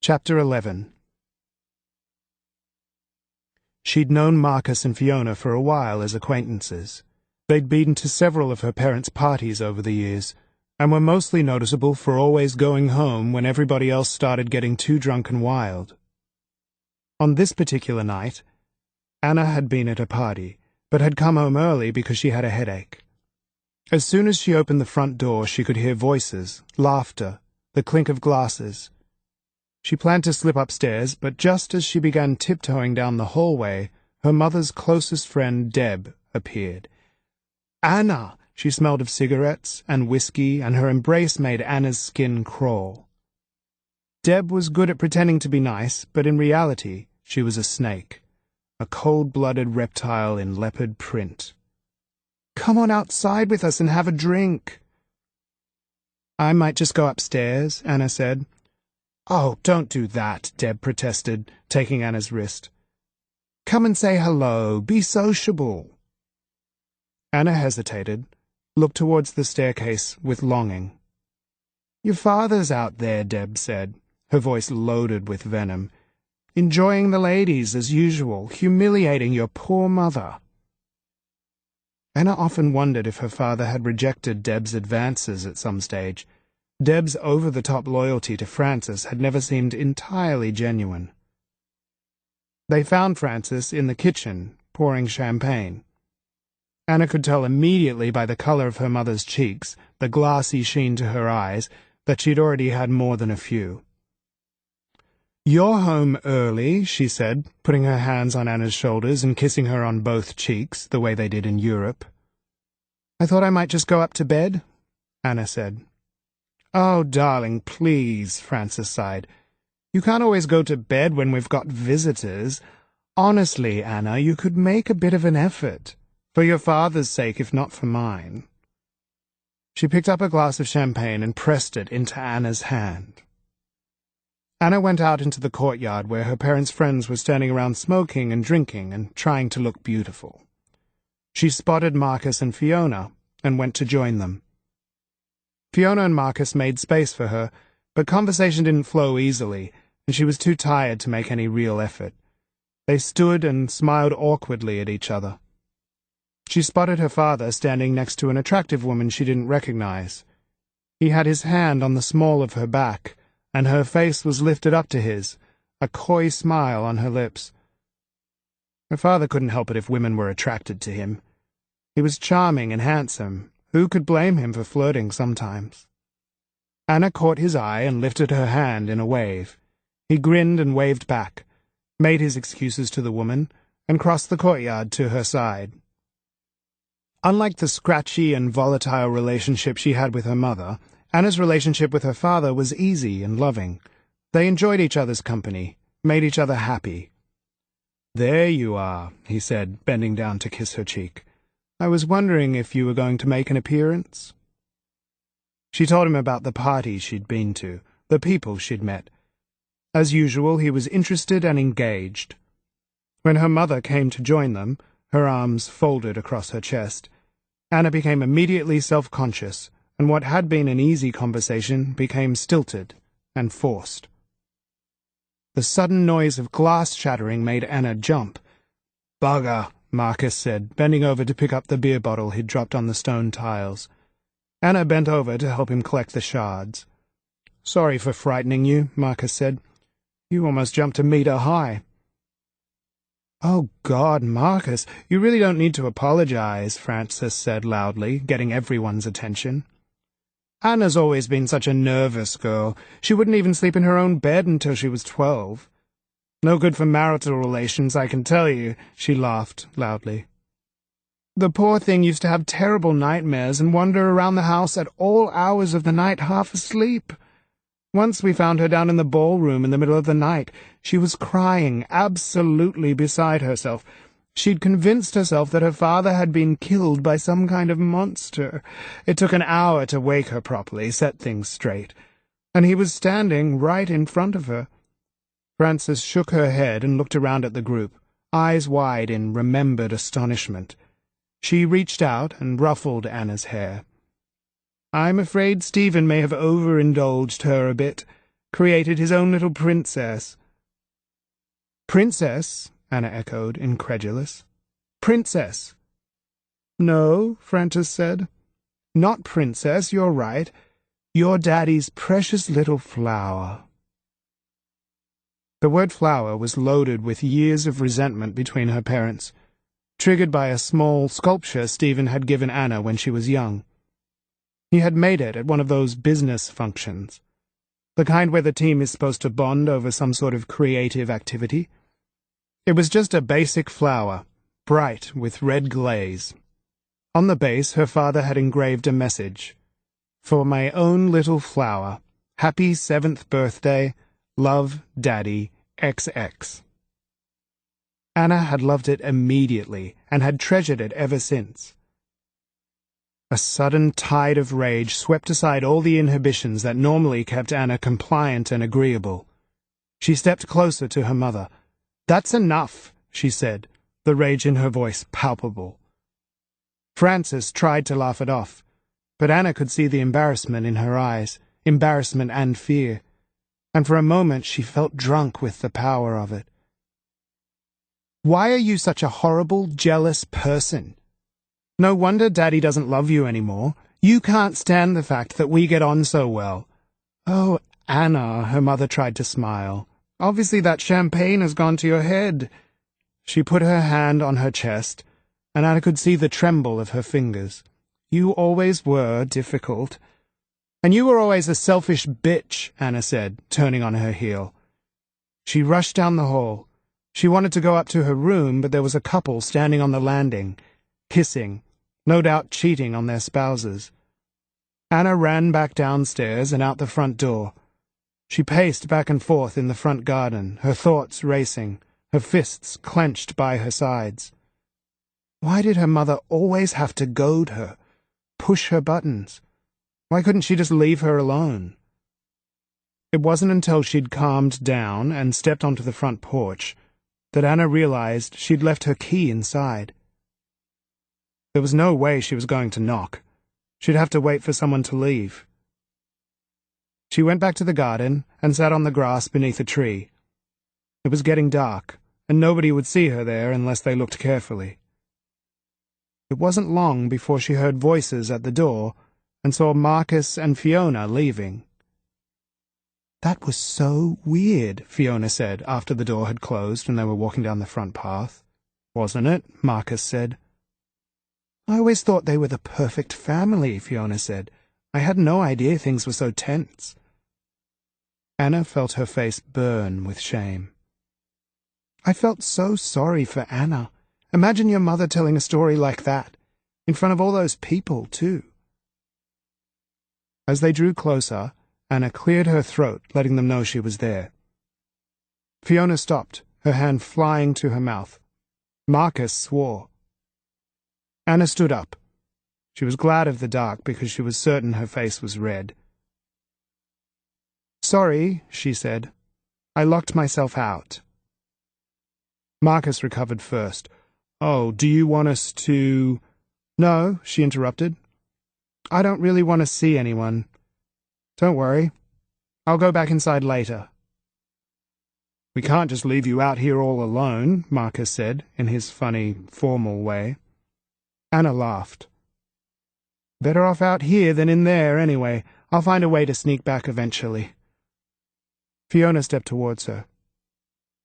Chapter 11. She'd known Marcus and Fiona for a while as acquaintances. They'd been to several of her parents' parties over the years, and were mostly noticeable for always going home when everybody else started getting too drunk and wild. On this particular night, Anna had been at a party, but had come home early because she had a headache. As soon as she opened the front door, she could hear voices, laughter, the clink of glasses. She planned to slip upstairs, but just as she began tiptoeing down the hallway, her mother's closest friend, Deb, appeared. Anna! She smelled of cigarettes and whiskey, and her embrace made Anna's skin crawl. Deb was good at pretending to be nice, but in reality, she was a snake. A cold-blooded reptile in leopard print. Come on outside with us and have a drink. I might just go upstairs, Anna said. Oh, don't do that, Deb protested, taking Anna's wrist. Come and say hello, be sociable. Anna hesitated, looked towards the staircase with longing. Your father's out there, Deb said, her voice loaded with venom. Enjoying the ladies as usual, humiliating your poor mother. Anna often wondered if her father had rejected Deb's advances at some stage. Deb's over-the-top loyalty to Francis had never seemed entirely genuine. They found Francis in the kitchen, pouring champagne. Anna could tell immediately by the color of her mother's cheeks, the glassy sheen to her eyes, that she'd already had more than a few. You're home early, she said, putting her hands on Anna's shoulders and kissing her on both cheeks, the way they did in Europe. I thought I might just go up to bed, Anna said. Oh, darling, please, Francis sighed. You can't always go to bed when we've got visitors. Honestly, Anna, you could make a bit of an effort. For your father's sake, if not for mine. She picked up a glass of champagne and pressed it into Anna's hand. Anna went out into the courtyard where her parents' friends were standing around smoking and drinking and trying to look beautiful. She spotted Marcus and Fiona and went to join them. Fiona and Marcus made space for her, but conversation didn't flow easily, and she was too tired to make any real effort. They stood and smiled awkwardly at each other. She spotted her father standing next to an attractive woman she didn't recognize. He had his hand on the small of her back, and her face was lifted up to his, a coy smile on her lips. Her father couldn't help it if women were attracted to him. He was charming and handsome. Who could blame him for flirting sometimes? Anna caught his eye and lifted her hand in a wave. He grinned and waved back, made his excuses to the woman, and crossed the courtyard to her side. Unlike the scratchy and volatile relationship she had with her mother, Anna's relationship with her father was easy and loving. They enjoyed each other's company, made each other happy. "There you are," he said, bending down to kiss her cheek. "I was wondering if you were going to make an appearance." She told him about the party she'd been to, the people she'd met. As usual, he was interested and engaged. When her mother came to join them, her arms folded across her chest, Anna became immediately self-conscious, and what had been an easy conversation became stilted and forced. The sudden noise of glass shattering made Anna jump. "Bugger," Marcus said, bending over to pick up the beer bottle he'd dropped on the stone tiles. Anna bent over to help him collect the shards. "Sorry for frightening you," Marcus said. "You almost jumped a meter high." "Oh, God, Marcus, you really don't need to apologize," Frances said loudly, getting everyone's attention. "Anna's always been such a nervous girl. She wouldn't even sleep in her own bed until she was 12. No good for marital relations, I can tell you," she laughed loudly. "The poor thing used to have terrible nightmares and wander around the house at all hours of the night half asleep. Once we found her down in the ballroom in the middle of the night. She was crying, absolutely beside herself. She'd convinced herself that her father had been killed by some kind of monster. It took an hour to wake her properly, set things straight. And he was standing right in front of her." Frances shook her head and looked around at the group, eyes wide in remembered astonishment. She reached out and ruffled Anna's hair. "I'm afraid Stephen may have overindulged her a bit, created his own little princess." "Princess?" Anna echoed, incredulous. "Princess." "No," Frances said. "Not princess, you're right. Your daddy's precious little flower." The word flower was loaded with years of resentment between her parents, triggered by a small sculpture Stephen had given Anna when she was young. He had made it at one of those business functions, the kind where the team is supposed to bond over some sort of creative activity. It was just a basic flower, bright with red glaze. On the base, her father had engraved a message. "For my own little flower, happy 7th birthday, love, Daddy, XX." Anna had loved it immediately and had treasured it ever since. A sudden tide of rage swept aside all the inhibitions that normally kept Anna compliant and agreeable. She stepped closer to her mother. "That's enough," she said, the rage in her voice palpable. Frances tried to laugh it off, but Anna could see the embarrassment in her eyes, embarrassment and fear, and for a moment she felt drunk with the power of it. "Why are you such a horrible, jealous person? No wonder Daddy doesn't love you anymore. You can't stand the fact that we get on so well." "Oh, Anna," her mother tried to smile. "Obviously that champagne has gone to your head." She put her hand on her chest, and Anna could see the tremble of her fingers. "You always were difficult." "And you were always a selfish bitch," Anna said, turning on her heel. She rushed down the hall. She wanted to go up to her room, but there was a couple standing on the landing, kissing, no doubt cheating on their spouses. Anna ran back downstairs and out the front door. She paced back and forth in the front garden, her thoughts racing, her fists clenched by her sides. Why did her mother always have to goad her, push her buttons? Why couldn't she just leave her alone? It wasn't until she'd calmed down and stepped onto the front porch that Anna realized she'd left her key inside. There was no way she was going to knock. She'd have to wait for someone to leave. She went back to the garden and sat on the grass beneath a tree. It was getting dark, and nobody would see her there unless they looked carefully. It wasn't long before she heard voices at the door and saw Marcus and Fiona leaving. "That was so weird," Fiona said after the door had closed and they were walking down the front path. "Wasn't it?" Marcus said. "I always thought they were the perfect family," Fiona said. "I had no idea things were so tense." Anna felt her face burn with shame. "I felt so sorry for Anna. Imagine your mother telling a story like that, in front of all those people, too." As they drew closer, Anna cleared her throat, letting them know she was there. Fiona stopped, her hand flying to her mouth. Marcus swore. Anna stood up. She was glad of the dark because she was certain her face was red. "Sorry," she said. "I locked myself out." Marcus recovered first. "Oh, do you want us to—" "No," she interrupted. "I don't really want to see anyone. Don't worry. I'll go back inside later." "We can't just leave you out here all alone," Marcus said, in his funny, formal way. Anna laughed. "Better off out here than in there, anyway. I'll find a way to sneak back eventually." Fiona stepped towards her.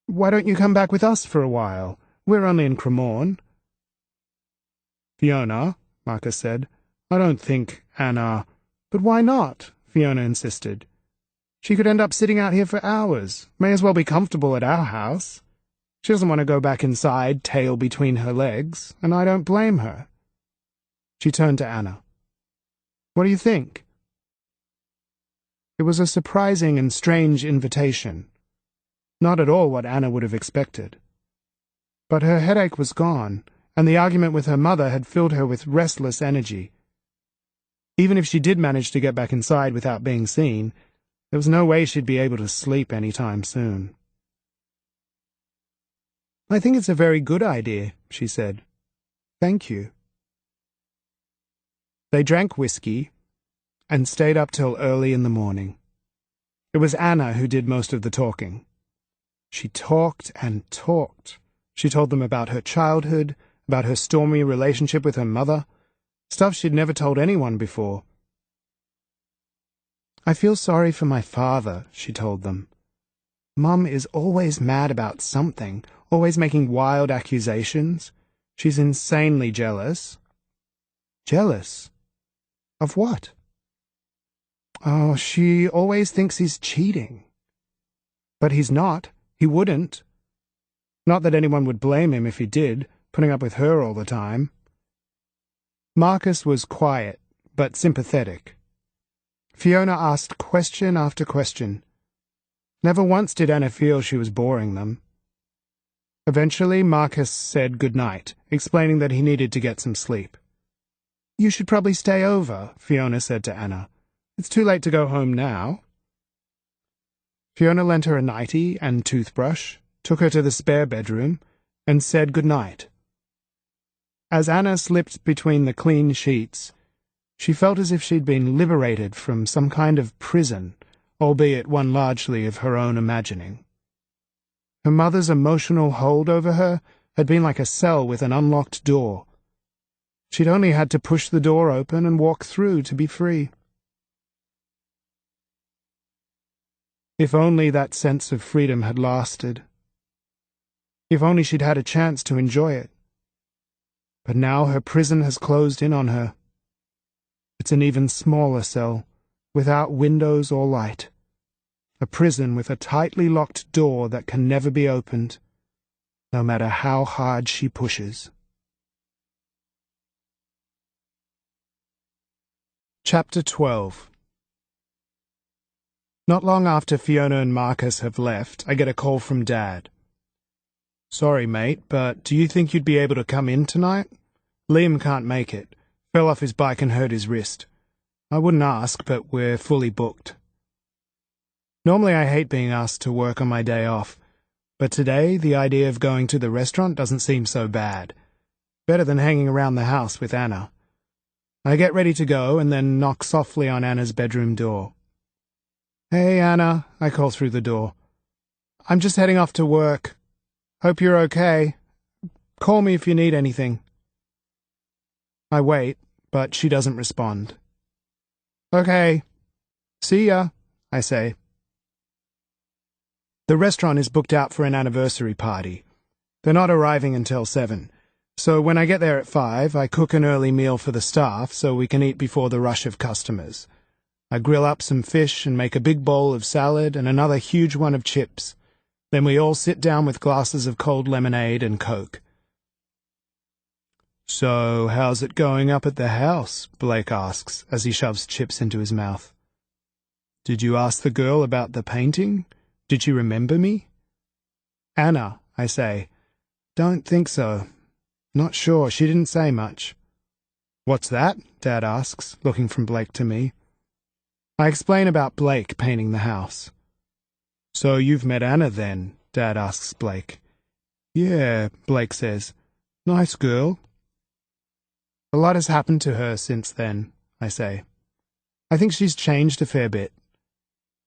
"Why don't you come back with us for a while? We're only in Cremorne." "Fiona," Marcus said, "I don't think Anna—" "But why not?" Fiona insisted. "She could end up sitting out here for hours. May as well be comfortable at our house. She doesn't want to go back inside, tail between her legs, and I don't blame her." She turned to Anna. "What do you think?" It was a surprising and strange invitation. Not at all what Anna would have expected. But her headache was gone, and the argument with her mother had filled her with restless energy. Even if she did manage to get back inside without being seen, there was no way she'd be able to sleep any time soon. "I think it's a very good idea," she said. "Thank you." They drank whiskey and stayed up till early in the morning. It was Anna who did most of the talking. She talked and talked. She told them about her childhood, about her stormy relationship with her mother, stuff she'd never told anyone before. "I feel sorry for my father," she told them. "Mum is always mad about something, always making wild accusations. She's insanely jealous." "Jealous? Of what?" "Oh, she always thinks he's cheating." "But he's not. He wouldn't. Not that anyone would blame him if he did, putting up with her all the time." Marcus was quiet, but sympathetic. Fiona asked question after question. Never once did Anna feel she was boring them. Eventually, Marcus said goodnight, explaining that he needed to get some sleep. "You should probably stay over," Fiona said to Anna. "It's too late to go home now." Fiona lent her a nightie and toothbrush, took her to the spare bedroom, and said goodnight. As Anna slipped between the clean sheets, she felt as if she'd been liberated from some kind of prison, albeit one largely of her own imagining. Her mother's emotional hold over her had been like a cell with an unlocked door. She'd only had to push the door open and walk through to be free. If only that sense of freedom had lasted. If only she'd had a chance to enjoy it. But now her prison has closed in on her. It's an even smaller cell, without windows or light. A prison with a tightly locked door that can never be opened, no matter how hard she pushes. Chapter 12. Not long after Fiona and Marcus have left, I get a call from Dad. "Sorry, mate, but do you think you'd be able to come in tonight? Liam can't make it. Fell off his bike and hurt his wrist. I wouldn't ask, but we're fully booked." Normally I hate being asked to work on my day off, but today the idea of going to the restaurant doesn't seem so bad. Better than hanging around the house with Anna. I get ready to go and then knock softly on Anna's bedroom door. "Hey, Anna," I call through the door. "I'm just heading off to work. Hope you're okay. Call me if you need anything." I wait, but she doesn't respond. "Okay. See ya," I say. The restaurant is booked out for an anniversary party. They're not arriving until 7, so when I get there at 5, I cook an early meal for the staff so we can eat before the rush of customers. I grill up some fish and make a big bowl of salad and another huge one of chips. Then we all sit down with glasses of cold lemonade and Coke. "So, how's it going up at the house?" Blake asks as he shoves chips into his mouth. "Did you ask the girl about the painting? Did she remember me?" "Anna," I say. "Don't think so. Not sure, she didn't say much." "What's that?" Dad asks, looking from Blake to me. I explain about Blake painting the house. "So you've met Anna then?" Dad asks Blake. "Yeah," Blake says. "Nice girl." "A lot has happened to her since then," I say. "I think she's changed a fair bit.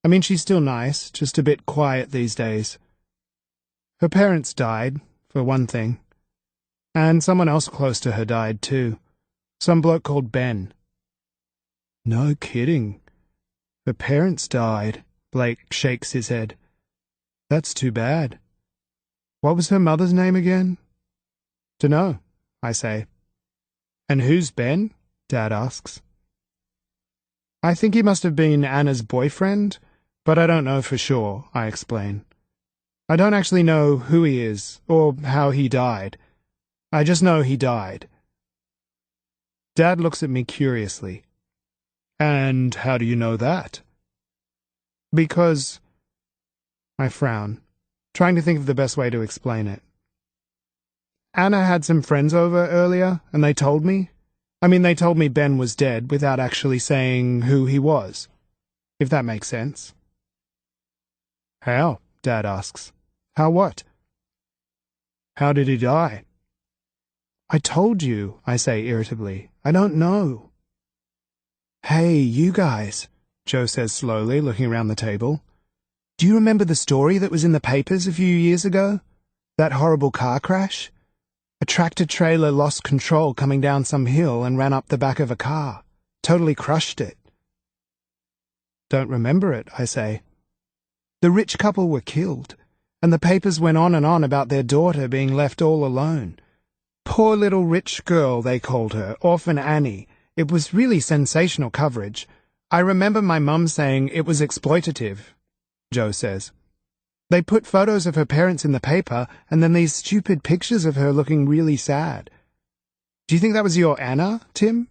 I mean, she's still nice, just a bit quiet these days. Her parents died, for one thing. And someone else close to her died too. Some bloke called Ben." "No kidding. Her parents died," Blake shakes his head. "That's too bad. What was her mother's name again?" "Dunno," I say. "And who's Ben?" Dad asks. "I think he must have been Anna's boyfriend, but I don't know for sure," I explain. "I don't actually know who he is, or how he died. I just know he died." Dad looks at me curiously. "And how do you know that?" "Because—" I frown, trying to think of the best way to explain it. "Anna had some friends over earlier, and they told me. They told me Ben was dead without actually saying who he was, if that makes sense." "How?" Dad asks. "How what?" "How did he die?" "I told you," I say irritably. "I don't know." "Hey, you guys," Joe says slowly, looking around the table. "Do you remember the story that was in the papers a few years ago? That horrible car crash? A tractor-trailer lost control coming down some hill and ran up the back of a car. Totally crushed it." "Don't remember it," I say. "The rich couple were killed, and the papers went on and on about their daughter being left all alone. Poor little rich girl, they called her, Orphan Annie. It was really sensational coverage. I remember my mum saying it was exploitative," Joe says. "They put photos of her parents in the paper and then these stupid pictures of her looking really sad. Do you think that was your Anna, Tim?"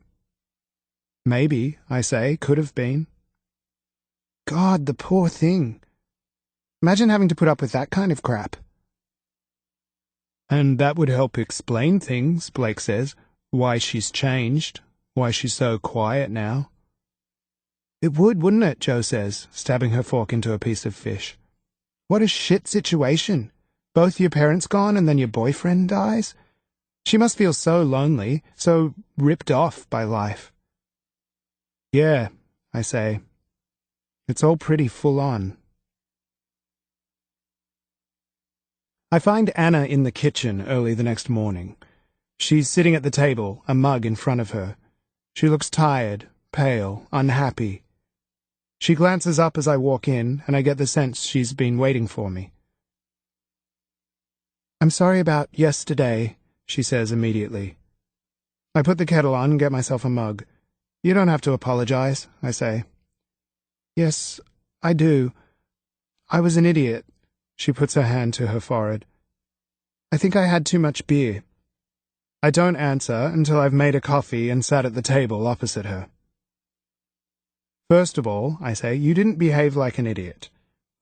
"Maybe," I say. "Could have been." God, the poor thing. Imagine having to put up with that kind of crap. "And that would help explain things," Blake says. "Why she's changed. Why she's so quiet now." "It would, wouldn't it?" Joe says, stabbing her fork into a piece of fish. "What a shit situation. Both your parents gone and then your boyfriend dies. She must feel so lonely, so ripped off by life." "Yeah," I say. "It's all pretty full on." I find Anna in the kitchen early the next morning. She's sitting at the table, a mug in front of her. She looks tired, pale, unhappy. She glances up as I walk in, and I get the sense she's been waiting for me. "I'm sorry about yesterday," she says immediately. I put the kettle on and get myself a mug. "You don't have to apologize," I say. "Yes, I do. I was an idiot." She puts her hand to her forehead. "I think I had too much beer." I don't answer until I've made a coffee and sat at the table opposite her. First of all, I say, you didn't behave like an idiot.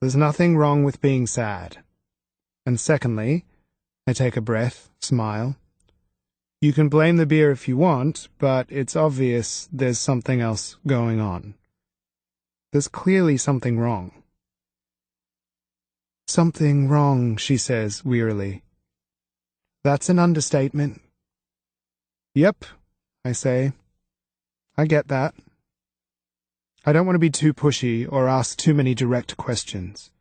There's nothing wrong with being sad. And secondly, I take a breath, smile. You can blame the beer if you want, but it's obvious there's something else going on. There's clearly something wrong. Something wrong, she says wearily. That's an understatement. Yep, I say. I get that. I don't want to be too pushy or ask too many direct questions.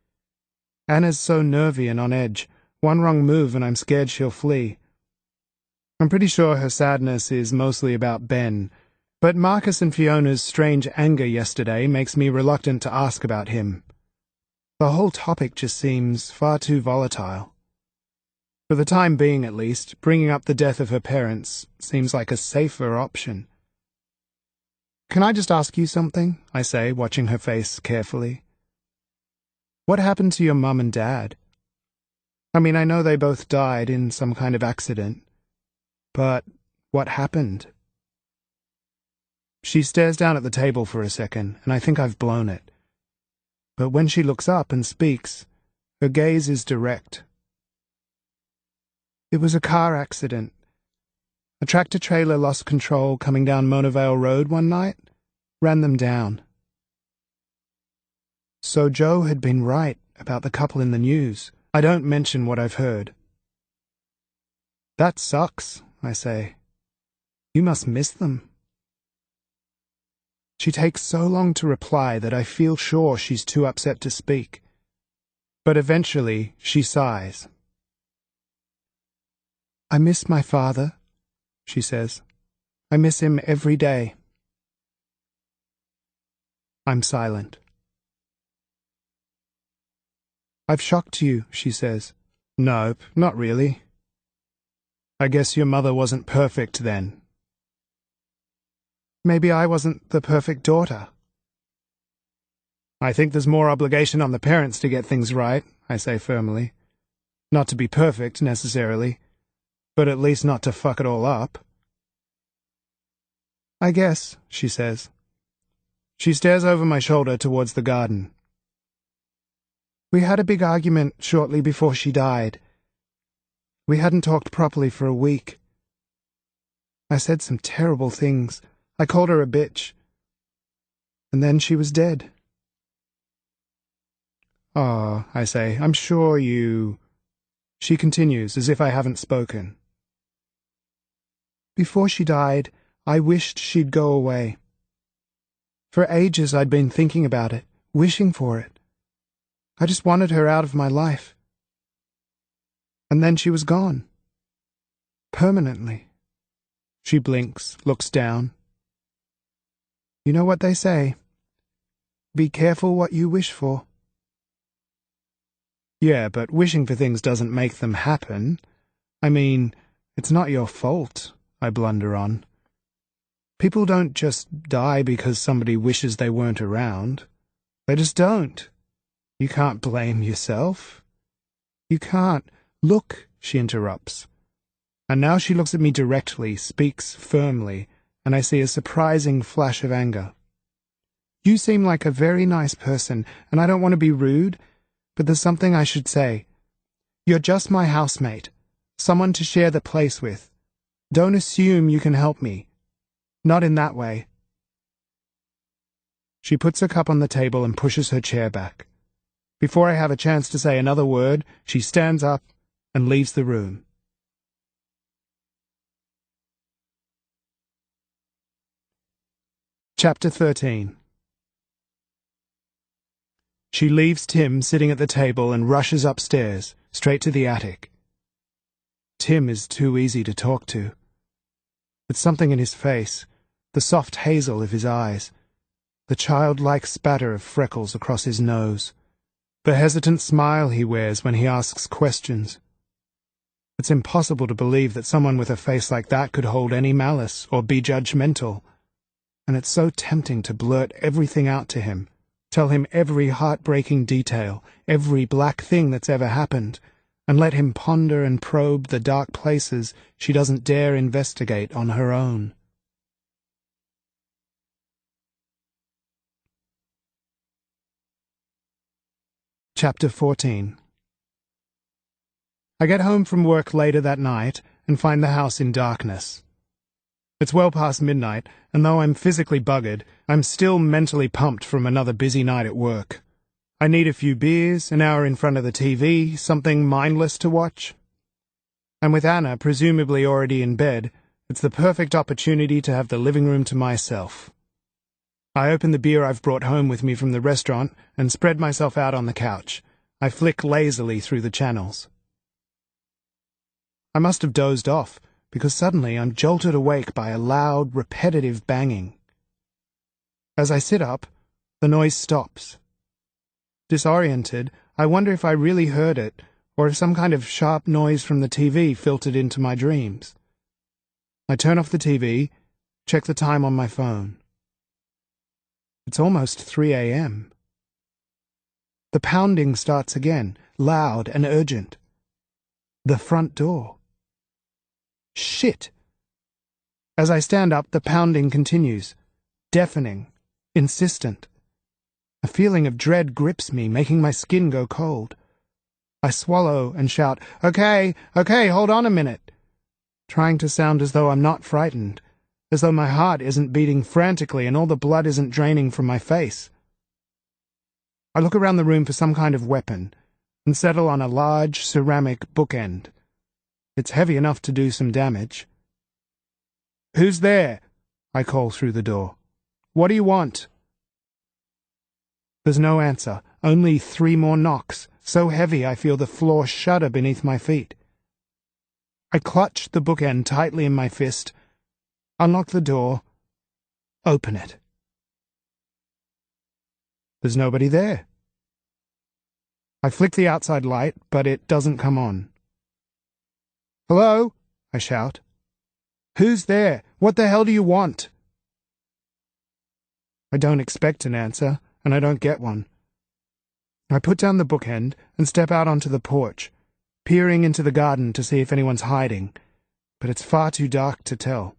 Anna's so nervy and on edge. One wrong move and I'm scared she'll flee. I'm pretty sure her sadness is mostly about Ben, but Marcus and Fiona's strange anger yesterday makes me reluctant to ask about him. The whole topic just seems far too volatile. For the time being, at least, bringing up the death of her parents seems like a safer option. Can I just ask you something? I say, watching her face carefully. What happened to your mum and dad? I mean, I know they both died in some kind of accident, but what happened? She stares down at the table for a second, and I think I've blown it. But when she looks up and speaks, her gaze is direct. It was a car accident. A tractor-trailer lost control coming down Mona Vale Road one night, ran them down. So Joe had been right about the couple in the news. I don't mention what I've heard. That sucks, I say. You must miss them. She takes so long to reply that I feel sure she's too upset to speak. But eventually she sighs. I miss my father, she says. I miss him every day. I'm silent. I've shocked you, she says. Nope, not really. I guess your mother wasn't perfect then. Maybe I wasn't the perfect daughter. I think there's more obligation on the parents to get things right, I say firmly. Not to be perfect, necessarily, but at least not to fuck it all up. I guess, she says. She stares over my shoulder towards the garden. We had a big argument shortly before she died. We hadn't talked properly for a week. I said some terrible things. I called her a bitch. And then she was dead. Oh, I say, I'm sure you... She continues, as if I haven't spoken. Before she died, I wished she'd go away. For ages I'd been thinking about it, wishing for it. I just wanted her out of my life. And then she was gone. Permanently. She blinks, looks down. You know what they say? Be careful what you wish for. Yeah, but wishing for things doesn't make them happen. I mean, it's not your fault, I blunder on. People don't just die because somebody wishes they weren't around. They just don't. You can't blame yourself. You can't. Look, she interrupts. And now she looks at me directly, speaks firmly, and I see a surprising flash of anger. You seem like a very nice person, and I don't want to be rude, but there's something I should say. You're just my housemate, someone to share the place with. Don't assume you can help me. Not in that way. She puts her cup on the table and pushes her chair back. Before I have a chance to say another word, she stands up and leaves the room. Chapter 13. She leaves Tim sitting at the table and rushes upstairs, straight to the attic. Tim is too easy to talk to. But something in his face, the soft hazel of his eyes, the childlike spatter of freckles across his nose, the hesitant smile he wears when he asks questions. It's impossible to believe that someone with a face like that could hold any malice or be judgmental, and it's so tempting to blurt everything out to him, tell him every heartbreaking detail, every black thing that's ever happened, and let him ponder and probe the dark places she doesn't dare investigate on her own. Chapter 14. I get home from work later that night and find the house in darkness. It's well past midnight, and though I'm physically buggered, I'm still mentally pumped from another busy night at work. I need a few beers, an hour in front of the TV, something mindless to watch. And with Anna presumably already in bed, it's the perfect opportunity to have the living room to myself. I open the beer I've brought home with me from the restaurant and spread myself out on the couch. I flick lazily through the channels. I must have dozed off, because suddenly I'm jolted awake by a loud, repetitive banging. As I sit up, the noise stops. Disoriented, I wonder if I really heard it, or if some kind of sharp noise from the TV filtered into my dreams. I turn off the TV, check the time on my phone. It's almost 3 a.m. The pounding starts again, loud and urgent. The front door. Shit! As I stand up, the pounding continues, deafening, insistent. A feeling of dread grips me, making my skin go cold. I swallow and shout, Okay, hold on a minute," trying to sound as though I'm not frightened, as though my heart isn't beating frantically and all the blood isn't draining from my face. I look around the room for some kind of weapon and settle on a large ceramic bookend. It's heavy enough to do some damage. "Who's there?" I call through the door. "What do you want?" There's no answer, only 3 more knocks, so heavy I feel the floor shudder beneath my feet. I clutch the bookend tightly in my fist, unlock the door, open it. There's nobody there. I flick the outside light, but it doesn't come on. "Hello?" I shout. "Who's there? What the hell do you want?" I don't expect an answer, and I don't get one. I put down the bookend and step out onto the porch, peering into the garden to see if anyone's hiding, but it's far too dark to tell.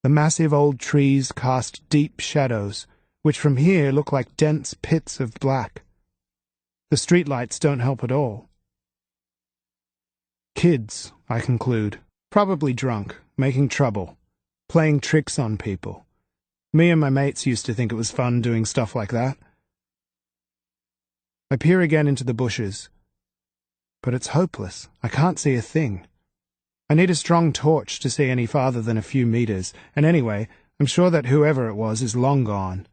The massive old trees cast deep shadows, which from here look like dense pits of black. The streetlights don't help at all. Kids, I conclude, probably drunk, making trouble, playing tricks on people. Me and my mates used to think it was fun doing stuff like that. I peer again into the bushes, but it's hopeless. I can't see a thing. I need a strong torch to see any farther than a few meters, and anyway, I'm sure that whoever it was is long gone.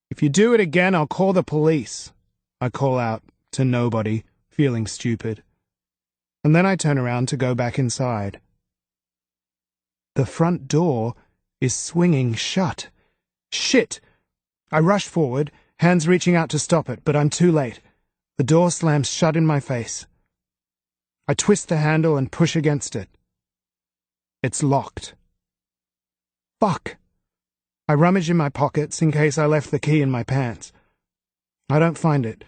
"If you do it again, I'll call the police," I call out to nobody, feeling stupid. And then I turn around to go back inside. The front door is swinging shut. Shit! I rush forward, hands reaching out to stop it, but I'm too late. The door slams shut in my face. I twist the handle and push against it. It's locked. Fuck! I rummage in my pockets in case I left the key in my pants. I don't find it,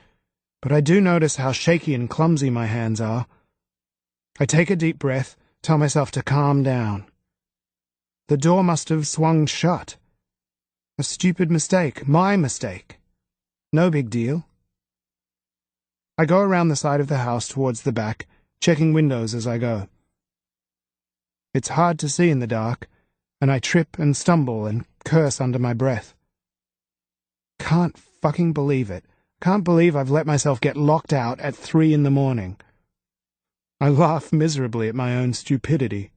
but I do notice how shaky and clumsy my hands are. I take a deep breath, tell myself to calm down. The door must have swung shut. A stupid mistake, my mistake. No big deal. I go around the side of the house towards the back, checking windows as I go. It's hard to see in the dark, and I trip and stumble and curse under my breath. Can't fucking believe it. Can't believe I've let myself get locked out at 3 in the morning. I laugh miserably at my own stupidity.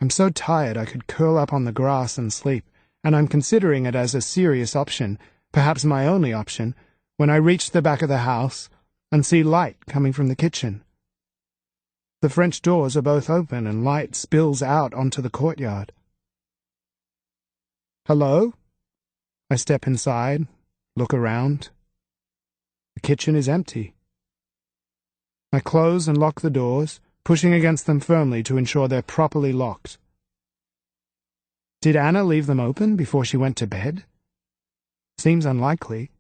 I'm so tired I could curl up on the grass and sleep, and I'm considering it as a serious option, perhaps my only option, when I reach the back of the house and see light coming from the kitchen. The French doors are both open and light spills out onto the courtyard. "Hello?" I step inside, look around. The kitchen is empty. I close and lock the doors, pushing against them firmly to ensure they're properly locked. Did Anna leave them open before she went to bed? Seems unlikely.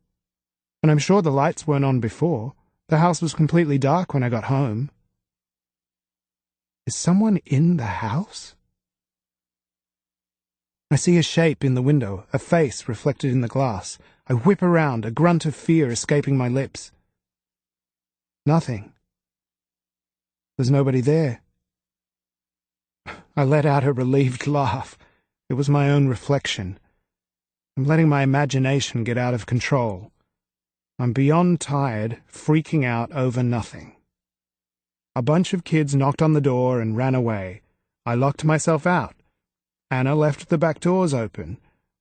And I'm sure the lights weren't on before. The house was completely dark when I got home. Is someone in the house? I see a shape in the window, a face reflected in the glass. I whip around, a grunt of fear escaping my lips. Nothing. There's nobody there. I let out a relieved laugh. It was my own reflection. I'm letting my imagination get out of control. I'm beyond tired, freaking out over nothing. A bunch of kids knocked on the door and ran away. I locked myself out. Anna left the back doors open.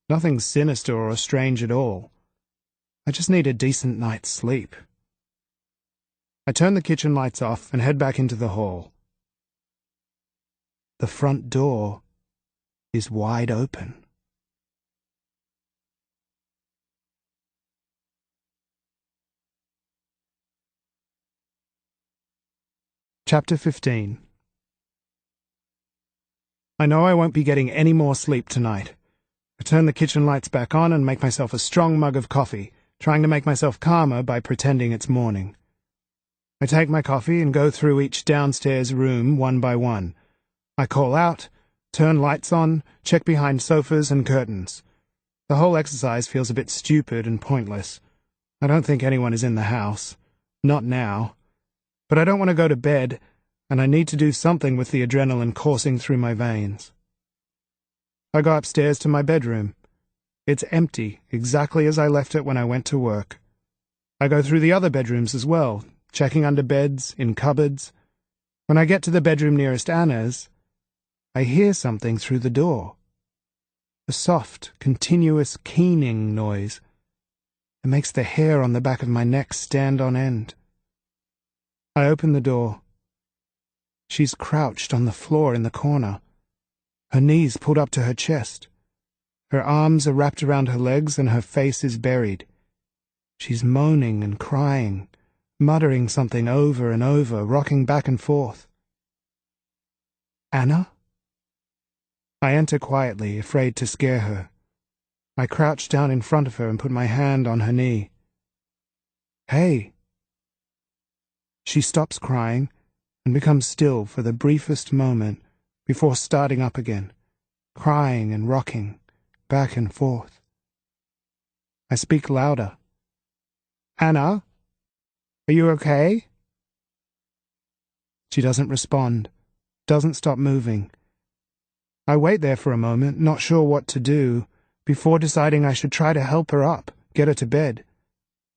Nothing sinister or strange at all. I just need a decent night's sleep. I turn the kitchen lights off and head back into the hall. The front door is wide open. Chapter 15. I know I won't be getting any more sleep tonight. I turn the kitchen lights back on and make myself a strong mug of coffee, trying to make myself calmer by pretending it's morning. I take my coffee and go through each downstairs room one by one. I call out, turn lights on, check behind sofas and curtains. The whole exercise feels a bit stupid and pointless. I don't think anyone is in the house. Not now. But I don't want to go to bed, and I need to do something with the adrenaline coursing through my veins. I go upstairs to my bedroom. It's empty, exactly as I left it when I went to work. I go through the other bedrooms as well, checking under beds, in cupboards. When I get to the bedroom nearest Anna's, I hear something through the door. A soft, continuous keening noise. It makes the hair on the back of my neck stand on end. I open the door. She's crouched on the floor in the corner, her knees pulled up to her chest. Her arms are wrapped around her legs and her face is buried. She's moaning and crying, muttering something over and over, rocking back and forth. Anna? I enter quietly, afraid to scare her. I crouch down in front of her and put my hand on her knee. Hey! She stops crying and becomes still for the briefest moment before starting up again, crying and rocking, back and forth. I speak louder. Anna? Are you okay? She doesn't respond, doesn't stop moving. I wait there for a moment, not sure what to do, before deciding I should try to help her up, get her to bed.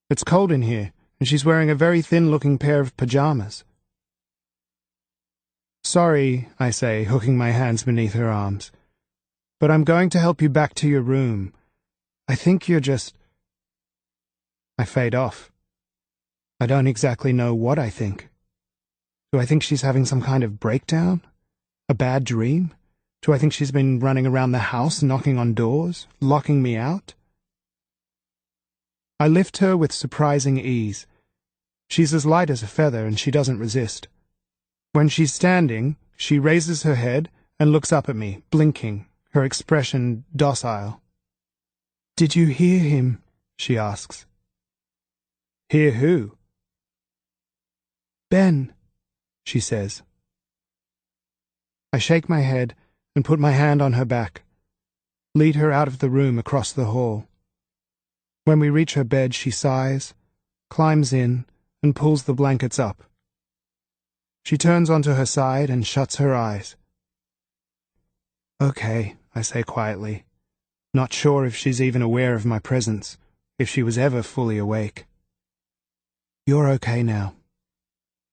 It's cold in here, and she's wearing a very thin-looking pair of pajamas. Sorry, I say, hooking my hands beneath her arms, but I'm going to help you back to your room. I think you're just... I fade off. I don't exactly know what I think. Do I think she's having some kind of breakdown? A bad dream? Do I think she's been running around the house, knocking on doors, locking me out? I lift her with surprising ease. She's as light as a feather, and she doesn't resist. When she's standing, she raises her head and looks up at me, blinking, her expression docile. "Did you hear him?" she asks. "Hear who?" "Ben," she says. I shake my head and put my hand on her back, lead her out of the room across the hall. When we reach her bed, she sighs, climbs in, and pulls the blankets up. She turns onto her side and shuts her eyes. "Okay," I say quietly, not sure if she's even aware of my presence, if she was ever fully awake. "You're okay now.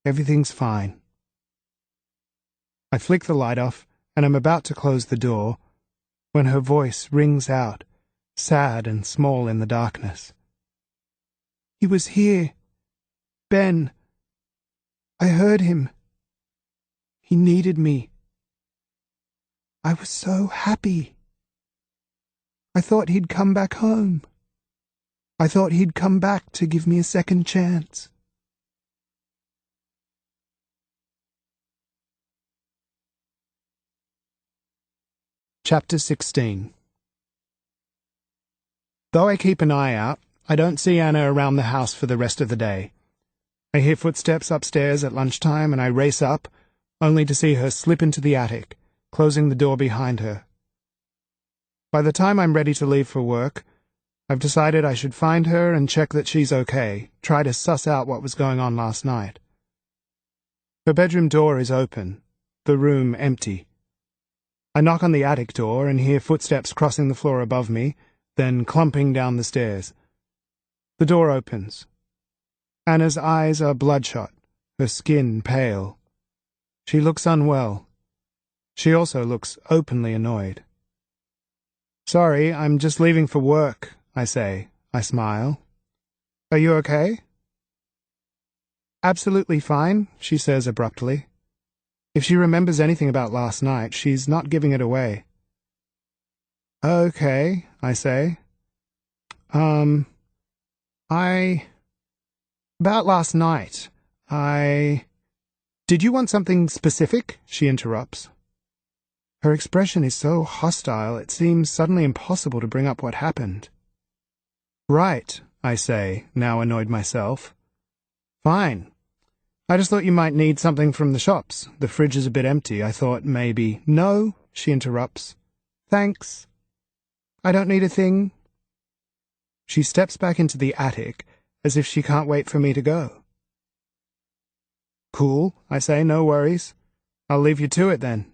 Everything's fine." I flick the light off, and I'm about to close the door, when her voice rings out, sad and small in the darkness. "He was here. Ben. I heard him. He needed me. I was so happy. I thought he'd come back home. I thought he'd come back to give me a second chance." Chapter 16. Though I keep an eye out, I don't see Anna around the house for the rest of the day. I hear footsteps upstairs at lunchtime, and I race up, only to see her slip into the attic, closing the door behind her. By the time I'm ready to leave for work, I've decided I should find her and check that she's okay, try to suss out what was going on last night. Her bedroom door is open, the room empty. I knock on the attic door and hear footsteps crossing the floor above me, then clumping down the stairs. The door opens. Anna's eyes are bloodshot, her skin pale. She looks unwell. She also looks openly annoyed. "Sorry, I'm just leaving for work," I say. I smile. "Are you okay?" "Absolutely fine," she says abruptly. If she remembers anything about last night, she's not giving it away. "Okay," I say. About last night, Did you want something specific?" she interrupts. Her expression is so hostile, it seems suddenly impossible to bring up what happened. "Right," I say, now annoyed myself. "Fine. I just thought you might need something from the shops. The fridge is a bit empty. I thought maybe—" "No," she interrupts. "Thanks. I don't need a thing." She steps back into the attic, as if she can't wait for me to go. "Cool," I say, "no worries. I'll leave you to it then."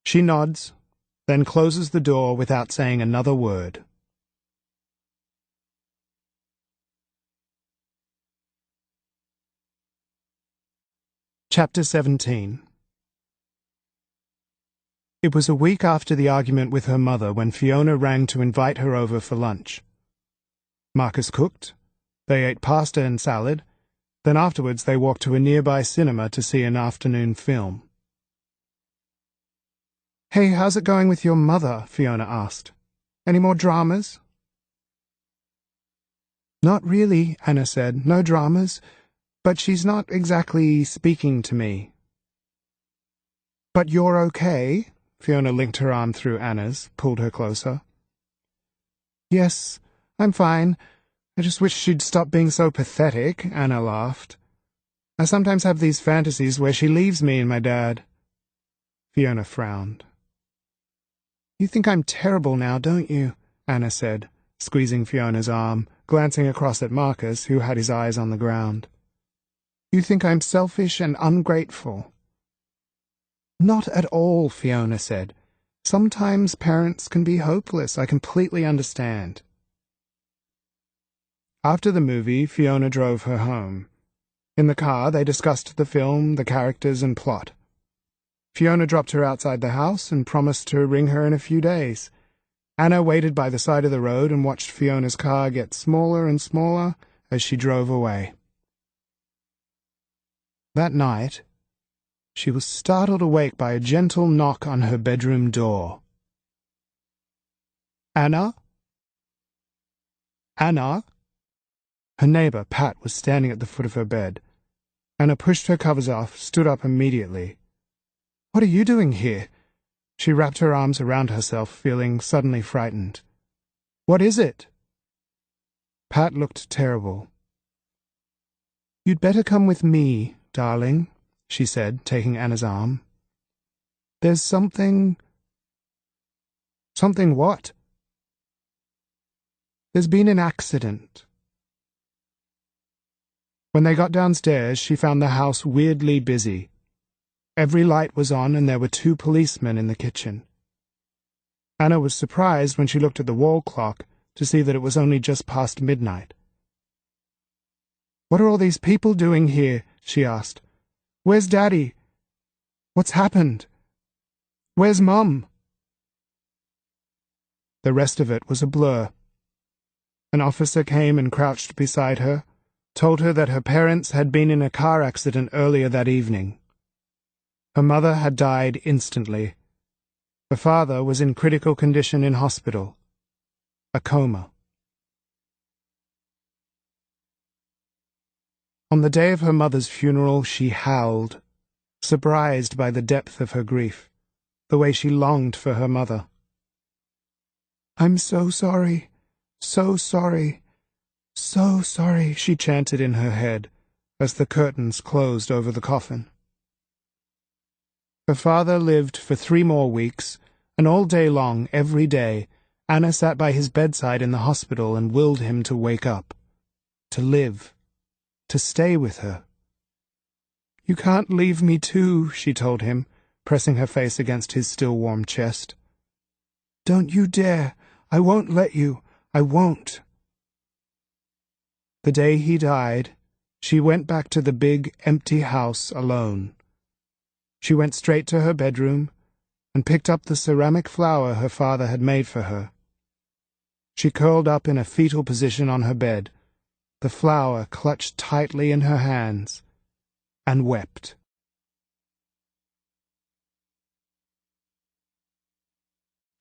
She nods, then closes the door without saying another word. Chapter 17. It was a week after the argument with her mother when Fiona rang to invite her over for lunch. Marcus cooked. They ate pasta and salad. Then afterwards they walked to a nearby cinema to see an afternoon film. "Hey, how's it going with your mother?" Fiona asked. "Any more dramas?" "Not really," Anna said. "No dramas. But she's not exactly speaking to me." "But you're okay?" Fiona linked her arm through Anna's, pulled her closer. "Yes, I'm fine. I just wish she'd stop being so pathetic," Anna laughed. "I sometimes have these fantasies where she leaves me and my dad." Fiona frowned. "You think I'm terrible now, don't you?" Anna said, squeezing Fiona's arm, glancing across at Marcus, who had his eyes on the ground. "You think I'm selfish and ungrateful." "Not at all," Fiona said. "Sometimes parents can be hopeless. I completely understand." After the movie, Fiona drove her home. In the car, they discussed the film, the characters, and plot. Fiona dropped her outside the house and promised to ring her in a few days. Anna waited by the side of the road and watched Fiona's car get smaller and smaller as she drove away. That night, she was startled awake by a gentle knock on her bedroom door. "Anna? Anna?" Her neighbor, Pat, was standing at the foot of her bed. Anna pushed her covers off, stood up immediately. "What are you doing here?" She wrapped her arms around herself, feeling suddenly frightened. "What is it?" Pat looked terrible. "You'd better come with me, darling," she said, taking Anna's arm. "There's something—" "Something what?" "There's been an accident." When they got downstairs, she found the house weirdly busy. Every light was on, and there were 2 policemen in the kitchen. Anna was surprised when she looked at the wall clock to see that it was only just past midnight. "What are all these people doing here?" she asked. "Where's Daddy? What's happened? Where's Mum?" The rest of it was a blur. An officer came and crouched beside her, told her that her parents had been in a car accident earlier that evening. Her mother had died instantly. Her father was in critical condition in hospital. A coma. On the day of her mother's funeral, she howled, surprised by the depth of her grief, the way she longed for her mother. "I'm so sorry, so sorry, so sorry," she chanted in her head as the curtains closed over the coffin. Her father lived for 3 more weeks, and all day long, every day, Anna sat by his bedside in the hospital and willed him to wake up, to live, to stay with her. "You can't leave me too," she told him, pressing her face against his still warm chest. "Don't you dare. I won't let you. I won't." The day he died, she went back to the big, empty house alone. She went straight to her bedroom and picked up the ceramic flower her father had made for her. She curled up in a fetal position on her bed, the flower clutched tightly in her hands, and wept.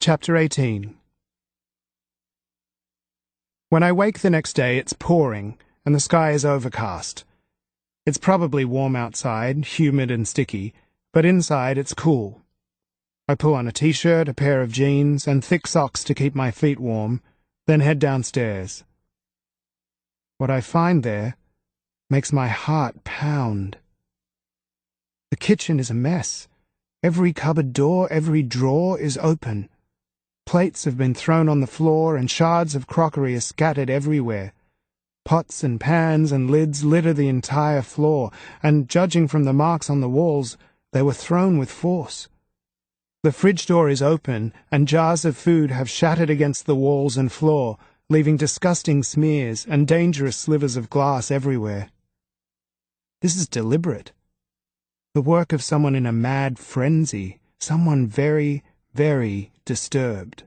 Chapter 18. When I wake the next day, it's pouring, and the sky is overcast. It's probably warm outside, humid and sticky, but inside it's cool. I pull on a t-shirt, a pair of jeans, and thick socks to keep my feet warm, then head downstairs. What I find there makes my heart pound. The kitchen is a mess. Every cupboard door, every drawer is open. Plates have been thrown on the floor, and shards of crockery are scattered everywhere. Pots and pans and lids litter the entire floor, and judging from the marks on the walls, they were thrown with force. The fridge door is open, and jars of food have shattered against the walls and floor, leaving disgusting smears and dangerous slivers of glass everywhere. This is deliberate. The work of someone in a mad frenzy, someone very, very disturbed.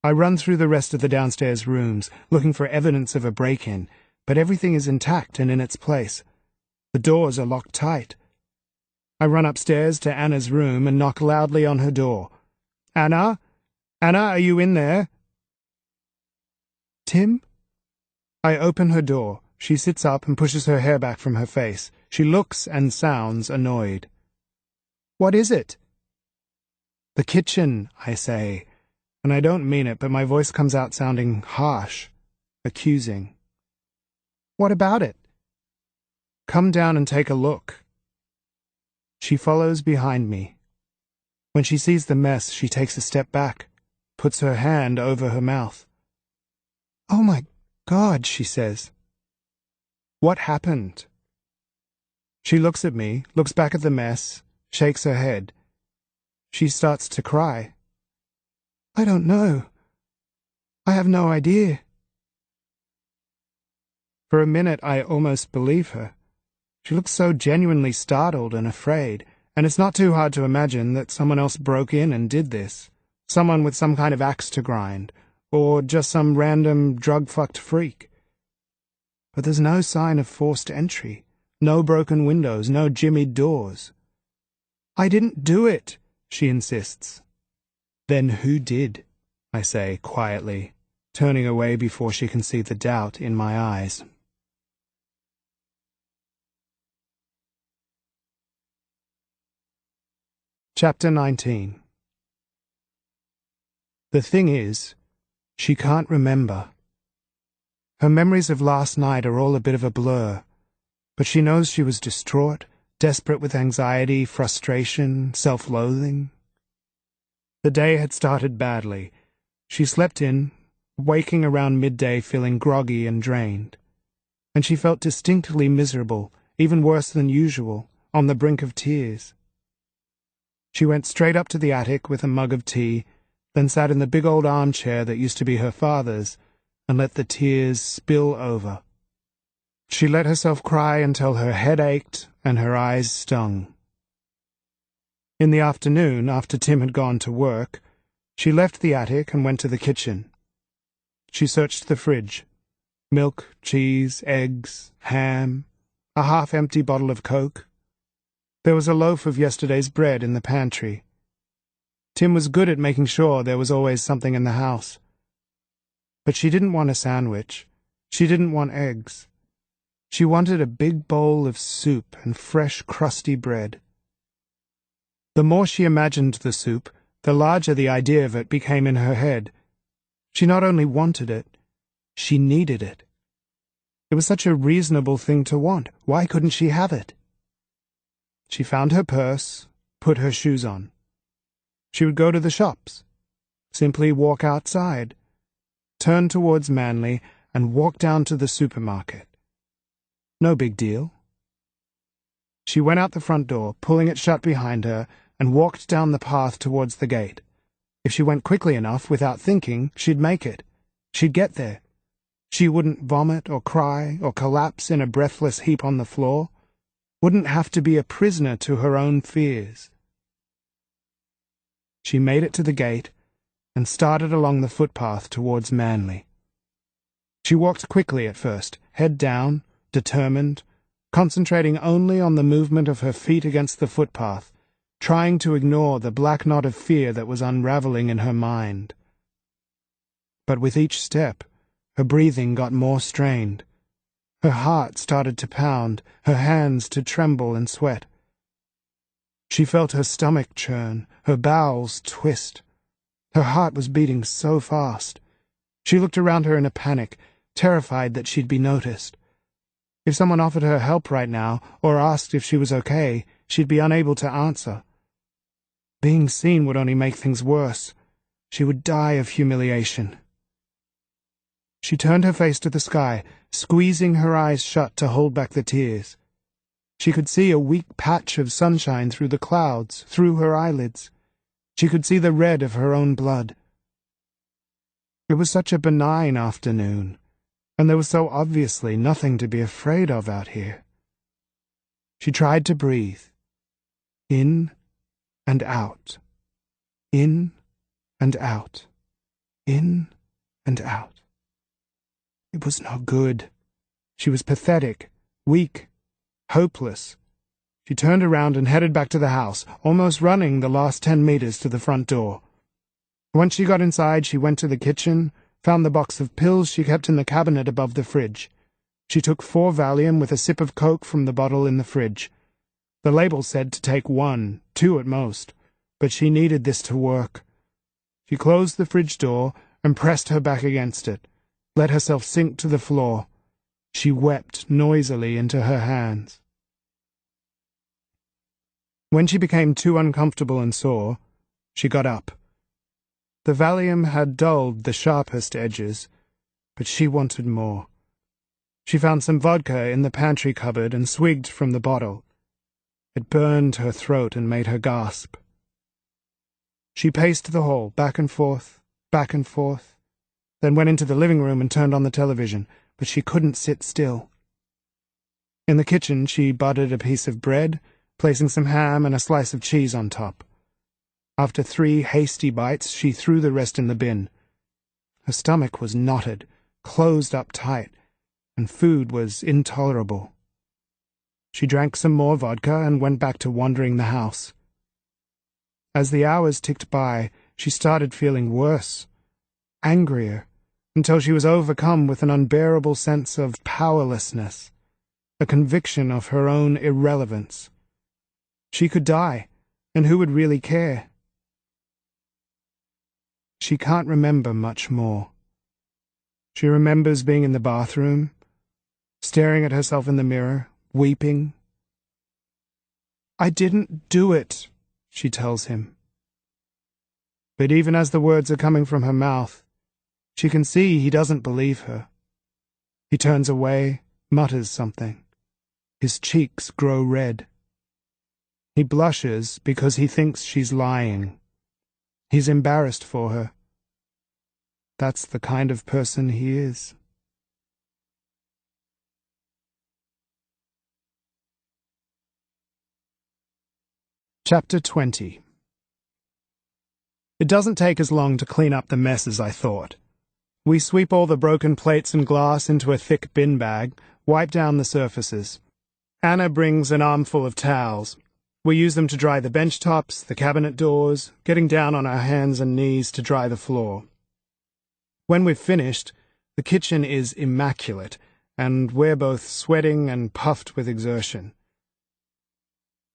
I run through the rest of the downstairs rooms, looking for evidence of a break-in, but everything is intact and in its place. The doors are locked tight. I run upstairs to Anna's room and knock loudly on her door. "Anna? Anna, are you in there?" "Tim?" I open her door. She sits up and pushes her hair back from her face. She looks and sounds annoyed. "What is it?" "The kitchen," I say, and I don't mean it, but my voice comes out sounding harsh, accusing. "What about it?" "Come down and take a look." She follows behind me. When she sees the mess, she takes a step back, puts her hand over her mouth. "Oh my God," she says. "What happened?" She looks at me, looks back at the mess, shakes her head. She starts to cry. "I don't know. I have no idea." For a minute I almost believe her. She looks so genuinely startled and afraid, and it's not too hard to imagine that someone else broke in and did this. Someone with some kind of axe to grind, or just some random drug-fucked freak. But there's no sign of forced entry, no broken windows, no jimmied doors. "I didn't do it," she insists. "Then who did?" I say quietly, turning away before she can see the doubt in my eyes. Chapter 19. The thing is, she can't remember. Her memories of last night are all a bit of a blur, but she knows she was distraught, desperate with anxiety, frustration, self-loathing. The day had started badly. She slept in, waking around midday feeling groggy and drained, and she felt distinctly miserable, even worse than usual, on the brink of tears. She went straight up to the attic with a mug of tea, then sat in the big old armchair that used to be her father's, and let the tears spill over. She let herself cry until her head ached and her eyes stung. In the afternoon, after Tim had gone to work, she left the attic and went to the kitchen. She searched the fridge. Milk, cheese, eggs, ham, a half-empty bottle of Coke. There was a loaf of yesterday's bread in the pantry. Tim was good at making sure there was always something in the house. But she didn't want a sandwich. She didn't want eggs. She wanted a big bowl of soup and fresh, crusty bread. The more she imagined the soup, the larger the idea of it became in her head. She not only wanted it, she needed it. It was such a reasonable thing to want. Why couldn't she have it? She found her purse, put her shoes on. She would go to the shops. Simply walk outside, turn towards Manly, and walk down to the supermarket. No big deal. She went out the front door, pulling it shut behind her, and walked down the path towards the gate. If she went quickly enough, without thinking, she'd make it. She'd get there. She wouldn't vomit or cry or collapse in a breathless heap on the floor. Wouldn't have to be a prisoner to her own fears. She made it to the gate and started along the footpath towards Manly. She walked quickly at first, head down, determined, concentrating only on the movement of her feet against the footpath, trying to ignore the black knot of fear that was unraveling in her mind. But with each step, her breathing got more strained. Her heart started to pound, her hands to tremble and sweat. She felt her stomach churn, her bowels twist. Her heart was beating so fast. She looked around her in a panic, terrified that she'd be noticed. If someone offered her help right now, or asked if she was okay, she'd be unable to answer. Being seen would only make things worse. She would die of humiliation. She turned her face to the sky, squeezing her eyes shut to hold back the tears. She could see a weak patch of sunshine through the clouds, through her eyelids. She could see the red of her own blood. It was such a benign afternoon, and there was so obviously nothing to be afraid of out here. She tried to breathe. In and out. In and out. In and out. It was no good. She was pathetic, weak, hopeless. She turned around and headed back to the house, almost running the last 10 meters to the front door. Once she got inside, she went to the kitchen, found the box of pills she kept in the cabinet above the fridge. She took 4 Valium with a sip of Coke from the bottle in the fridge. The label said to take 1, 2 at most, but she needed this to work. She closed the fridge door and pressed her back against it, let herself sink to the floor. She wept noisily into her hands. When she became too uncomfortable and sore, she got up. The Valium had dulled the sharpest edges, but she wanted more. She found some vodka in the pantry cupboard and swigged from the bottle. It burned her throat and made her gasp. She paced the hall, back and forth, then went into the living room and turned on the television, but she couldn't sit still. In the kitchen, she buttered a piece of bread, placing some ham and a slice of cheese on top. After 3 hasty bites, she threw the rest in the bin. Her stomach was knotted, closed up tight, and food was intolerable. She drank some more vodka and went back to wandering the house. As the hours ticked by, she started feeling worse, angrier, until she was overcome with an unbearable sense of powerlessness, a conviction of her own irrelevance. She could die, and who would really care? She can't remember much more. She remembers being in the bathroom, staring at herself in the mirror, weeping. "I didn't do it," she tells him. But even as the words are coming from her mouth, she can see he doesn't believe her. He turns away, mutters something. His cheeks grow red. He blushes because he thinks she's lying. He's embarrassed for her. That's the kind of person he is. Chapter 20. It doesn't take as long to clean up the mess as I thought. We sweep all the broken plates and glass into a thick bin bag, wipe down the surfaces. Anna brings an armful of towels. We use them to dry the bench tops, the cabinet doors, getting down on our hands and knees to dry the floor. When we've finished, the kitchen is immaculate, and we're both sweating and puffed with exertion.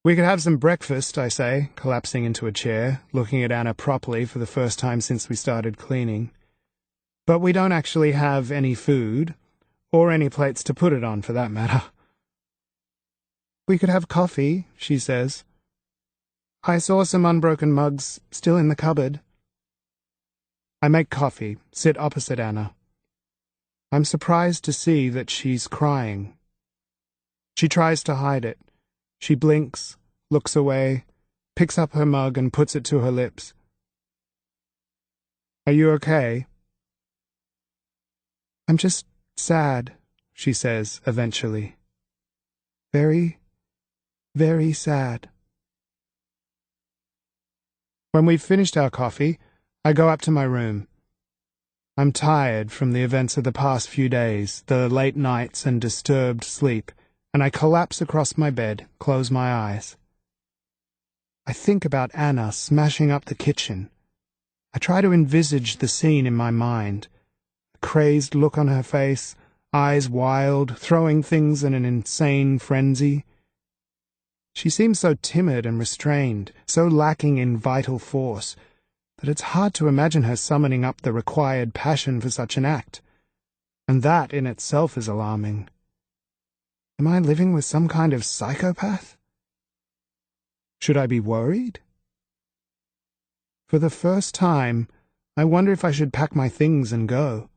"We could have some breakfast," I say, collapsing into a chair, looking at Anna properly for the first time since we started cleaning. But we don't actually have any food, or any plates to put it on, for that matter. "We could have coffee," she says. "I saw some unbroken mugs still in the cupboard." I make coffee, sit opposite Anna. I'm surprised to see that she's crying. She tries to hide it. She blinks, looks away, picks up her mug and puts it to her lips. Are you okay? I'm just sad, she says eventually. Very, very sad. When we've finished our coffee, I go up to my room. I'm tired from the events of the past few days, the late nights and disturbed sleep, and I collapse across my bed, close my eyes. I think about Anna smashing up the kitchen. I try to envisage the scene in my mind. A crazed look on her face, eyes wild, throwing things in an insane frenzy. She seems so timid and restrained, so lacking in vital force, that it's hard to imagine her summoning up the required passion for such an act. And that in itself is alarming. Am I living with some kind of psychopath? Should I be worried? For the first time, I wonder if I should pack my things and go.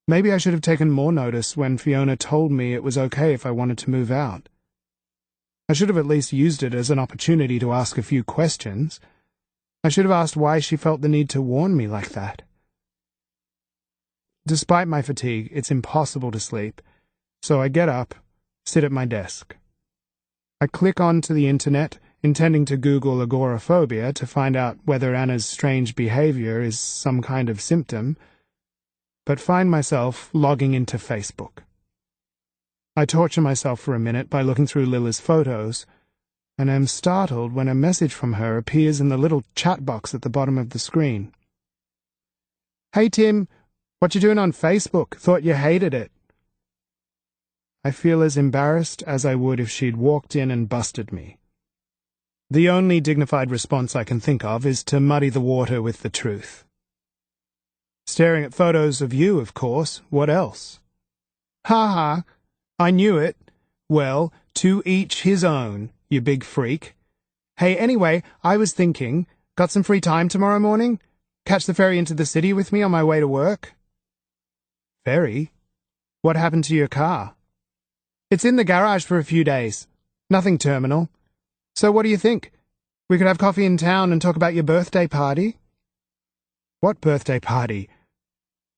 Maybe I should have taken more notice when Fiona told me it was okay if I wanted to move out. I should have at least used it as an opportunity to ask a few questions. I should have asked why she felt the need to warn me like that. Despite my fatigue, it's impossible to sleep, so I get up, sit at my desk. I click onto the internet, intending to Google agoraphobia to find out whether Anna's strange behavior is some kind of symptom, but find myself logging into Facebook. I torture myself for a minute by looking through Lila's photos, and am startled when a message from her appears in the little chat box at the bottom of the screen. Hey Tim, what you doing on Facebook? Thought you hated it. I feel as embarrassed as I would if she'd walked in and busted me. The only dignified response I can think of is to muddy the water with the truth. Staring at photos of you, of course. What else? Ha ha, I knew it. Well, to each his own, you big freak. Hey, anyway, I was thinking, got some free time tomorrow morning? Catch the ferry into the city with me on my way to work? Ferry? What happened to your car? It's in the garage for a few days. Nothing terminal. So what do you think? We could have coffee in town and talk about your birthday party? What birthday party?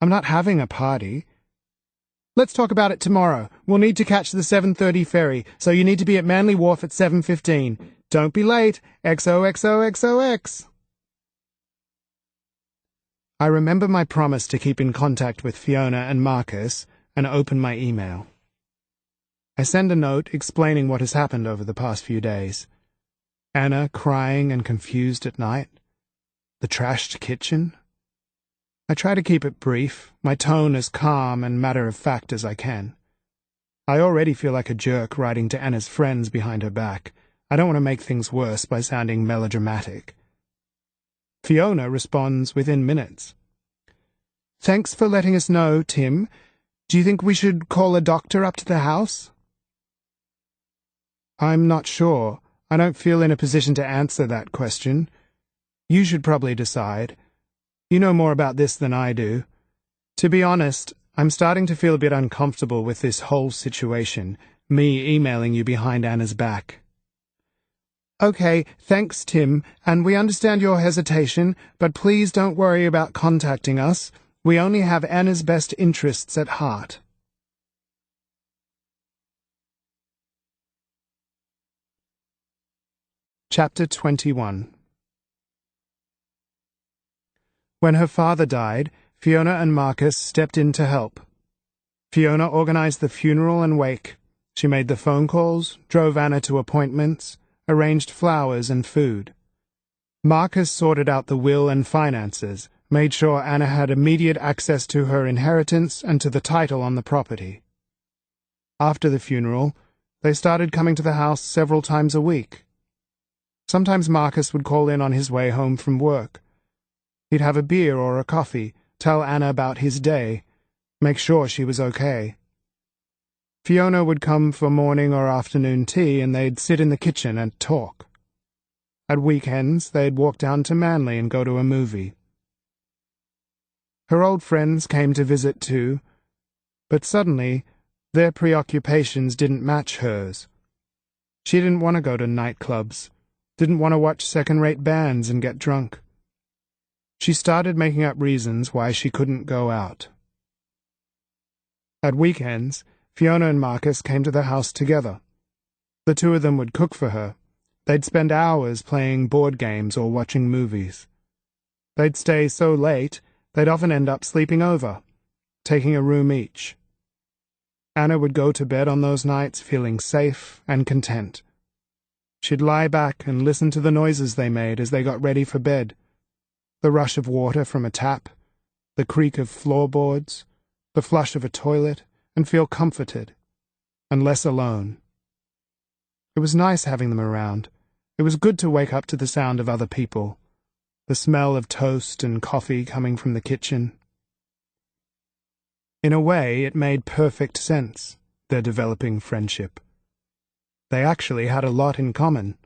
I'm not having a party. Let's talk about it tomorrow. We'll need to catch the 7:30 ferry, so you need to be at Manly Wharf at 7:15. Don't be late. XOXOXOX. I remember my promise to keep in contact with Fiona and Marcus and open my email. I send a note explaining what has happened over the past few days. Anna crying and confused at night. The trashed kitchen. I try to keep it brief, my tone as calm and matter-of-fact as I can. I already feel like a jerk writing to Anna's friends behind her back. I don't want to make things worse by sounding melodramatic. Fiona responds within minutes. Thanks for letting us know, Tim. Do you think we should call a doctor up to the house? I'm not sure. I don't feel in a position to answer that question. You should probably decide. You know more about this than I do. To be honest, I'm starting to feel a bit uncomfortable with this whole situation, me emailing you behind Anna's back. Okay, thanks, Tim, and we understand your hesitation, but please don't worry about contacting us. We only have Anna's best interests at heart. Chapter 21. When her father died, Fiona and Marcus stepped in to help. Fiona organized the funeral and wake. She made the phone calls, drove Anna to appointments, arranged flowers and food. Marcus sorted out the will and finances, made sure Anna had immediate access to her inheritance and to the title on the property. After the funeral, they started coming to the house several times a week. Sometimes Marcus would call in on his way home from work. He'd have a beer or a coffee, tell Anna about his day, make sure she was okay. Fiona would come for morning or afternoon tea, and they'd sit in the kitchen and talk. At weekends, they'd walk down to Manly and go to a movie. Her old friends came to visit too, but suddenly their preoccupations didn't match hers. She didn't want to go to nightclubs, didn't want to watch second-rate bands and get drunk. She started making up reasons why she couldn't go out. At weekends, Fiona and Marcus came to the house together. The two of them would cook for her. They'd spend hours playing board games or watching movies. They'd stay so late, they'd often end up sleeping over, taking a room each. Anna would go to bed on those nights feeling safe and content. She'd lie back and listen to the noises they made as they got ready for bed. The rush of water from a tap, the creak of floorboards, the flush of a toilet, and feel comforted, and less alone. It was nice having them around. It was good to wake up to the sound of other people, the smell of toast and coffee coming from the kitchen. In a way, it made perfect sense, their developing friendship. They actually had a lot in common.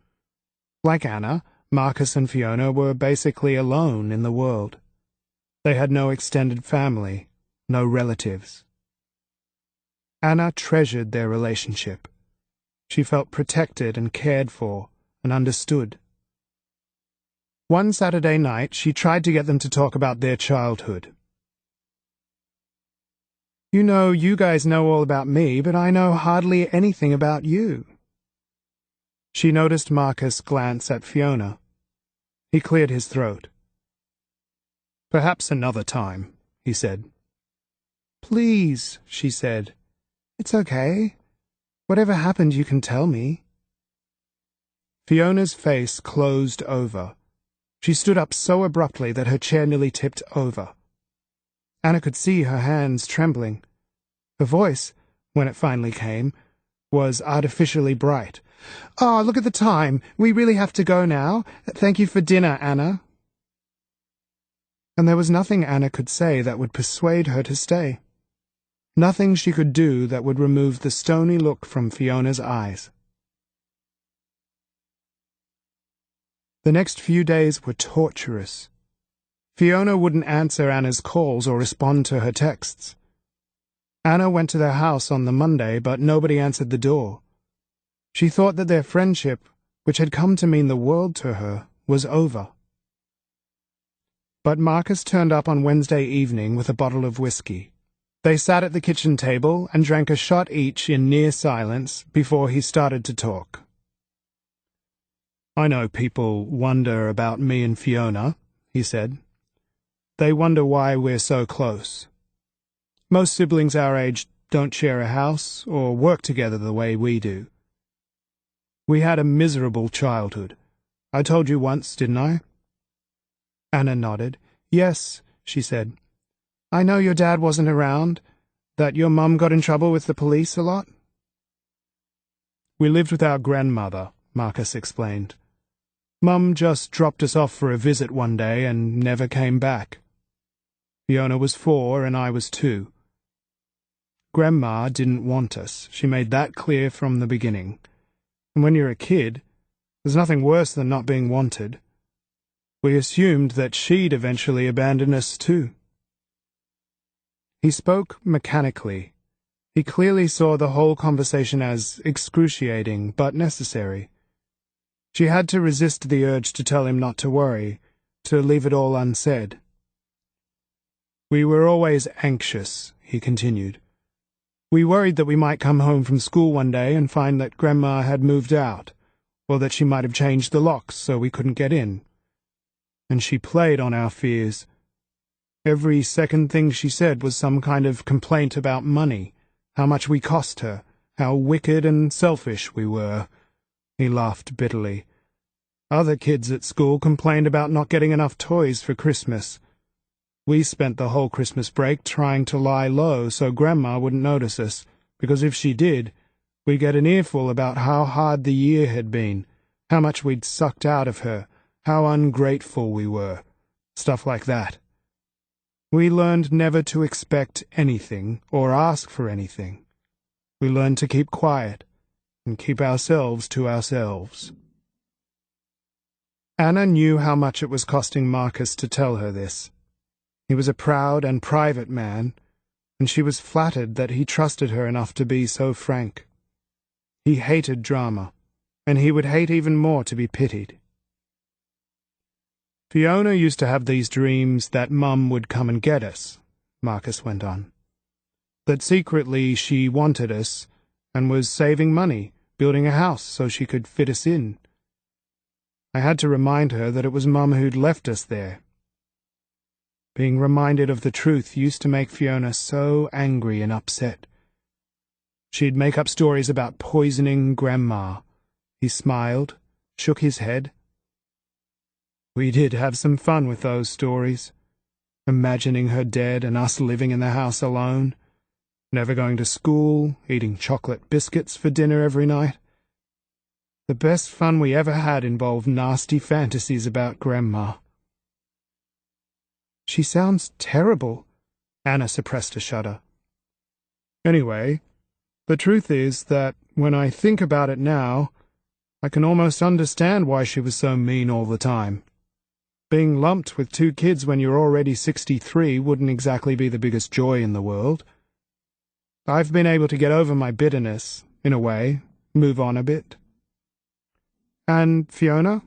Like Anna, Marcus and Fiona were basically alone in the world. They had no extended family, no relatives. Anna treasured their relationship. She felt protected and cared for and understood. One Saturday night, she tried to get them to talk about their childhood. "You know, you guys know all about me, but I know hardly anything about you." She noticed Marcus glance at Fiona. He cleared his throat. "Perhaps another time," he said. "Please," she said. "It's okay. Whatever happened, you can tell me." Fiona's face closed over. She stood up so abruptly that her chair nearly tipped over. Anna could see her hands trembling. Her voice, when it finally came, was artificially bright. "Oh, look at the time. We really have to go now. Thank you for dinner, Anna." And there was nothing Anna could say that would persuade her to stay. Nothing she could do that would remove the stony look from Fiona's eyes. The next few days were torturous. Fiona wouldn't answer Anna's calls or respond to her texts. Anna went to their house on the Monday, but nobody answered the door. She thought that their friendship, which had come to mean the world to her, was over. But Marcus turned up on Wednesday evening with a bottle of whiskey. They sat at the kitchen table and drank a shot each in near silence before he started to talk. "I know people wonder about me and Fiona," he said. "They wonder why we're so close. Most siblings our age don't share a house or work together the way we do. We had a miserable childhood. I told you once, didn't I?" Anna nodded. "Yes," she said. "I know your dad wasn't around, that your mum got in trouble with the police a lot." "We lived with our grandmother," Marcus explained. "Mum just dropped us off for a visit one day and never came back. Fiona was 4 and I was 2. Grandma didn't want us. She made that clear from the beginning. And when you're a kid, there's nothing worse than not being wanted. We assumed that she'd eventually abandon us too." He spoke mechanically. He clearly saw the whole conversation as excruciating but necessary. She had to resist the urge to tell him not to worry, to leave it all unsaid. "We were always anxious," he continued. "We worried that we might come home from school one day and find that Grandma had moved out, or that she might have changed the locks so we couldn't get in. And she played on our fears. Every second thing she said was some kind of complaint about money, how much we cost her, how wicked and selfish we were." He laughed bitterly. "Other kids at school complained about not getting enough toys for Christmas. We spent the whole Christmas break trying to lie low so Grandma wouldn't notice us, because if she did, we'd get an earful about how hard the year had been, how much we'd sucked out of her, how ungrateful we were, stuff like that. We learned never to expect anything or ask for anything. We learned to keep quiet and keep ourselves to ourselves." Anna knew how much it was costing Marcus to tell her this. He was a proud and private man, and she was flattered that he trusted her enough to be so frank. He hated drama, and he would hate even more to be pitied. Fiona used to have these dreams that Mum would come and get us, Marcus went on. That secretly she wanted us and was saving money, building a house so she could fit us in. I had to remind her that it was Mum who'd left us there. Being reminded of the truth used to make Fiona so angry and upset. She'd make up stories about poisoning Grandma. He smiled, shook his head. We did have some fun with those stories, imagining her dead and us living in the house alone, never going to school, eating chocolate biscuits for dinner every night. The best fun we ever had involved nasty fantasies about Grandma. She sounds terrible. Anna suppressed a shudder. Anyway, the truth is that when I think about it now, I can almost understand why she was so mean all the time. Being lumped with 2 kids when you're already 63 wouldn't exactly be the biggest joy in the world. I've been able to get over my bitterness, in a way, move on a bit. And Fiona?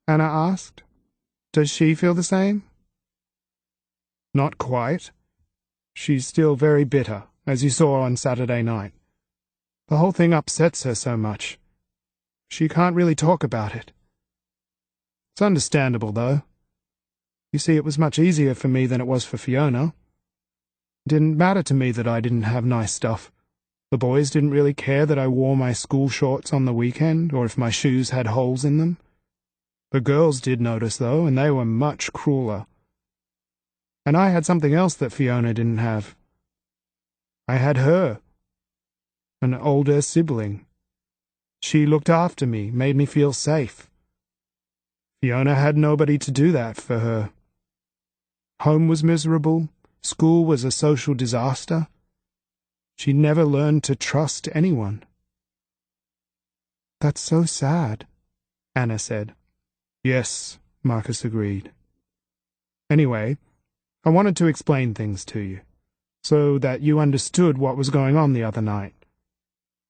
Anna asked. Does she feel the same? Not quite. She's still very bitter, as you saw on Saturday night. The whole thing upsets her so much. She can't really talk about it. It's understandable, though. You see, it was much easier for me than it was for Fiona. It didn't matter to me that I didn't have nice stuff. The boys didn't really care that I wore my school shorts on the weekend, or if my shoes had holes in them. The girls did notice, though, and they were much crueler. And I had something else that Fiona didn't have. I had her, an older sibling. She looked after me, made me feel safe. Fiona had nobody to do that for her. Home was miserable, school was a social disaster. She never learned to trust anyone. That's so sad, Anna said. Yes, Marcus agreed. Anyway, I wanted to explain things to you, so that you understood what was going on the other night.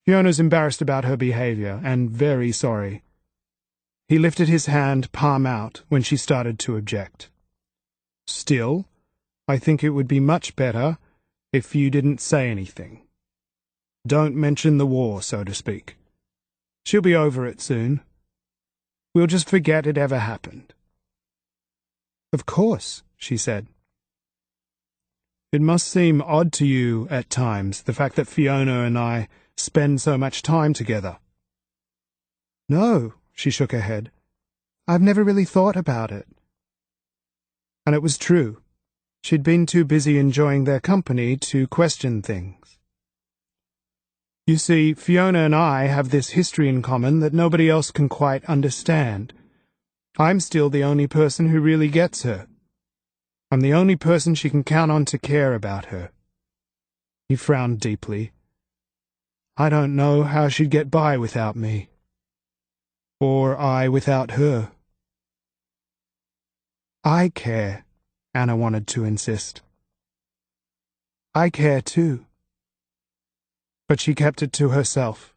Fiona's embarrassed about her behavior, and very sorry. He lifted his hand, palm out, when she started to object. Still, I think it would be much better if you didn't say anything. Don't mention the war, so to speak. She'll be over it soon. We'll just forget it ever happened. Of course, she said. It must seem odd to you at times, the fact that Fiona and I spend so much time together. No, she shook her head. I've never really thought about it. And it was true. She'd been too busy enjoying their company to question things. You see, Fiona and I have this history in common that nobody else can quite understand. I'm still the only person who really gets her. I'm the only person she can count on to care about her. He frowned deeply. I don't know how she'd get by without me. Or I without her. I care, Anna wanted to insist. I care too. But she kept it to herself.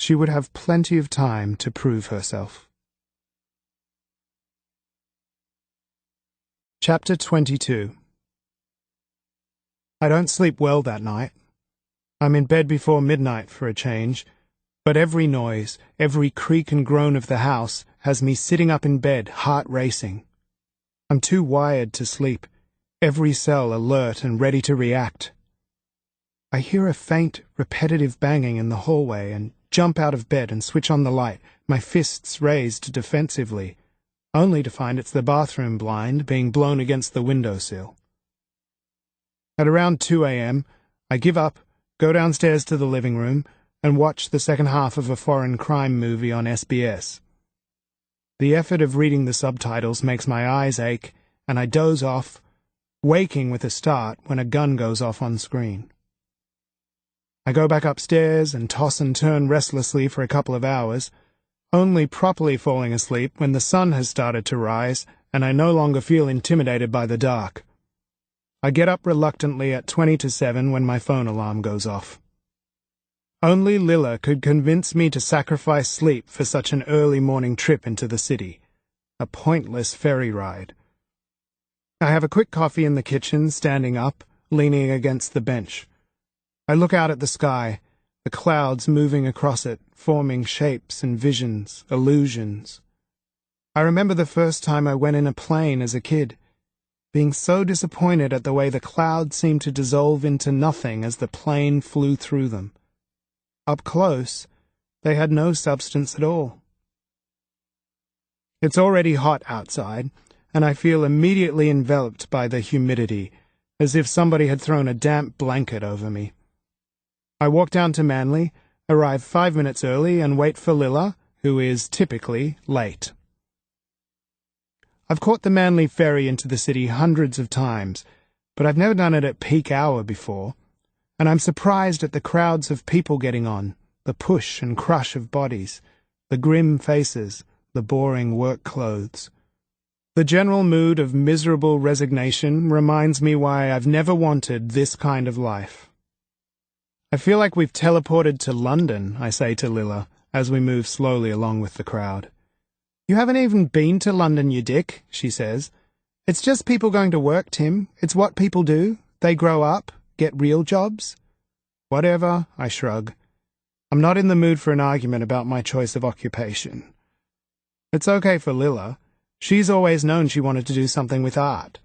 She would have plenty of time to prove herself. Chapter 22. I don't sleep well that night. I'm in bed before midnight for a change, but every noise, every creak and groan of the house has me sitting up in bed, heart racing. I'm too wired to sleep, every cell alert and ready to react. I hear a faint, repetitive banging in the hallway and jump out of bed and switch on the light, my fists raised defensively, only to find it's the bathroom blind being blown against the windowsill. At around 2 a.m., I give up, go downstairs to the living room, and watch the second half of a foreign crime movie on SBS. The effort of reading the subtitles makes my eyes ache, and I doze off, waking with a start when a gun goes off on screen. I go back upstairs and toss and turn restlessly for a couple of hours, only properly falling asleep when the sun has started to rise and I no longer feel intimidated by the dark. I get up reluctantly at 20 to 7 when my phone alarm goes off. Only Lila could convince me to sacrifice sleep for such an early morning trip into the city. A pointless ferry ride. I have a quick coffee in the kitchen, standing up, leaning against the bench. I look out at the sky, the clouds moving across it, forming shapes and visions, illusions. I remember the first time I went in a plane as a kid, being so disappointed at the way the clouds seemed to dissolve into nothing as the plane flew through them. Up close, they had no substance at all. It's already hot outside, and I feel immediately enveloped by the humidity, as if somebody had thrown a damp blanket over me. I walk down to Manly, arrive 5 minutes early, and wait for Lila, who is typically late. I've caught the Manly ferry into the city hundreds of times, but I've never done it at peak hour before, and I'm surprised at the crowds of people getting on, the push and crush of bodies, the grim faces, the boring work clothes. The general mood of miserable resignation reminds me why I've never wanted this kind of life. I feel like we've teleported to London, I say to Lila, as we move slowly along with the crowd. You haven't even been to London, you dick, she says. It's just people going to work, Tim. It's what people do. They grow up, get real jobs. Whatever, I shrug. I'm not in the mood for an argument about my choice of occupation. It's okay for Lila. She's always known she wanted to do something with art.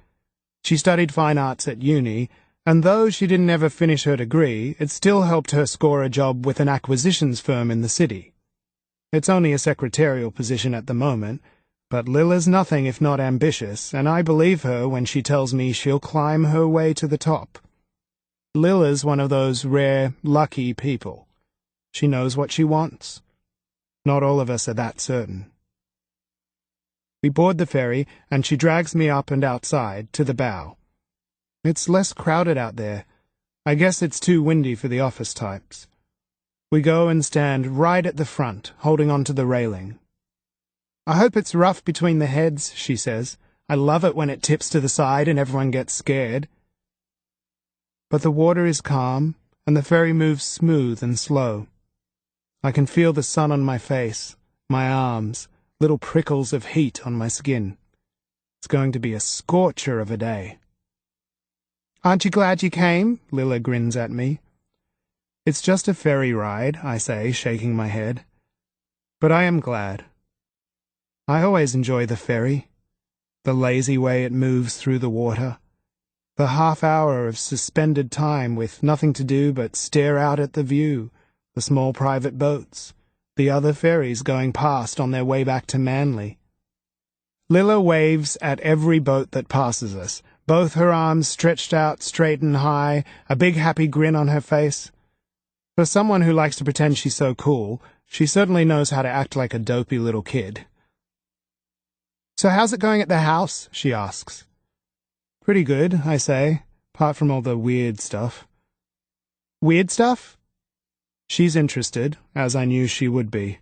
She studied fine arts at uni, and though she didn't ever finish her degree, it still helped her score a job with an acquisitions firm in the city. It's only a secretarial position at the moment, but Lila's nothing if not ambitious, and I believe her when she tells me she'll climb her way to the top. Lila's one of those rare, lucky people. She knows what she wants. Not all of us are that certain. We board the ferry, and she drags me up and outside, to the bow. It's less crowded out there. I guess it's too windy for the office types. We go and stand right at the front, holding on to the railing. I hope it's rough between the heads, she says. I love it when it tips to the side and everyone gets scared. But the water is calm, and the ferry moves smooth and slow. I can feel the sun on my face, my arms, little prickles of heat on my skin. It's going to be a scorcher of a day. Aren't you glad you came? Lila grins at me. It's just a ferry ride, I say, shaking my head. But I am glad. I always enjoy the ferry, the lazy way it moves through the water, the half hour of suspended time with nothing to do but stare out at the view, the small private boats, the other ferries going past on their way back to Manly. Lila waves at every boat that passes us, both her arms stretched out straight and high, a big happy grin on her face. For someone who likes to pretend she's so cool, she certainly knows how to act like a dopey little kid. So how's it going at the house? She asks. Pretty good, I say, apart from all the weird stuff. Weird stuff? She's interested, as I knew she would be.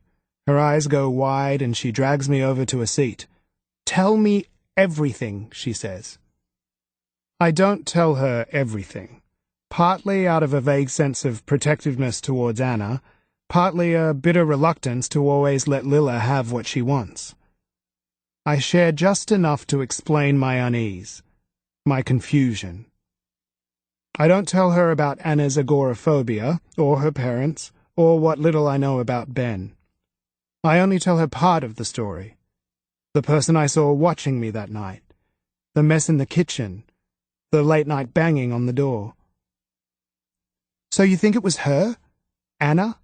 Her eyes go wide and she drags me over to a seat. Tell me everything, she says. I don't tell her everything. Partly out of a vague sense of protectiveness towards Anna, partly a bitter reluctance to always let Lila have what she wants. I share just enough to explain my unease, my confusion. I don't tell her about Anna's agoraphobia, or her parents, or what little I know about Ben. I only tell her part of the story. The person I saw watching me that night, the mess in the kitchen, the late-night banging on the door. So you think it was her? Anna?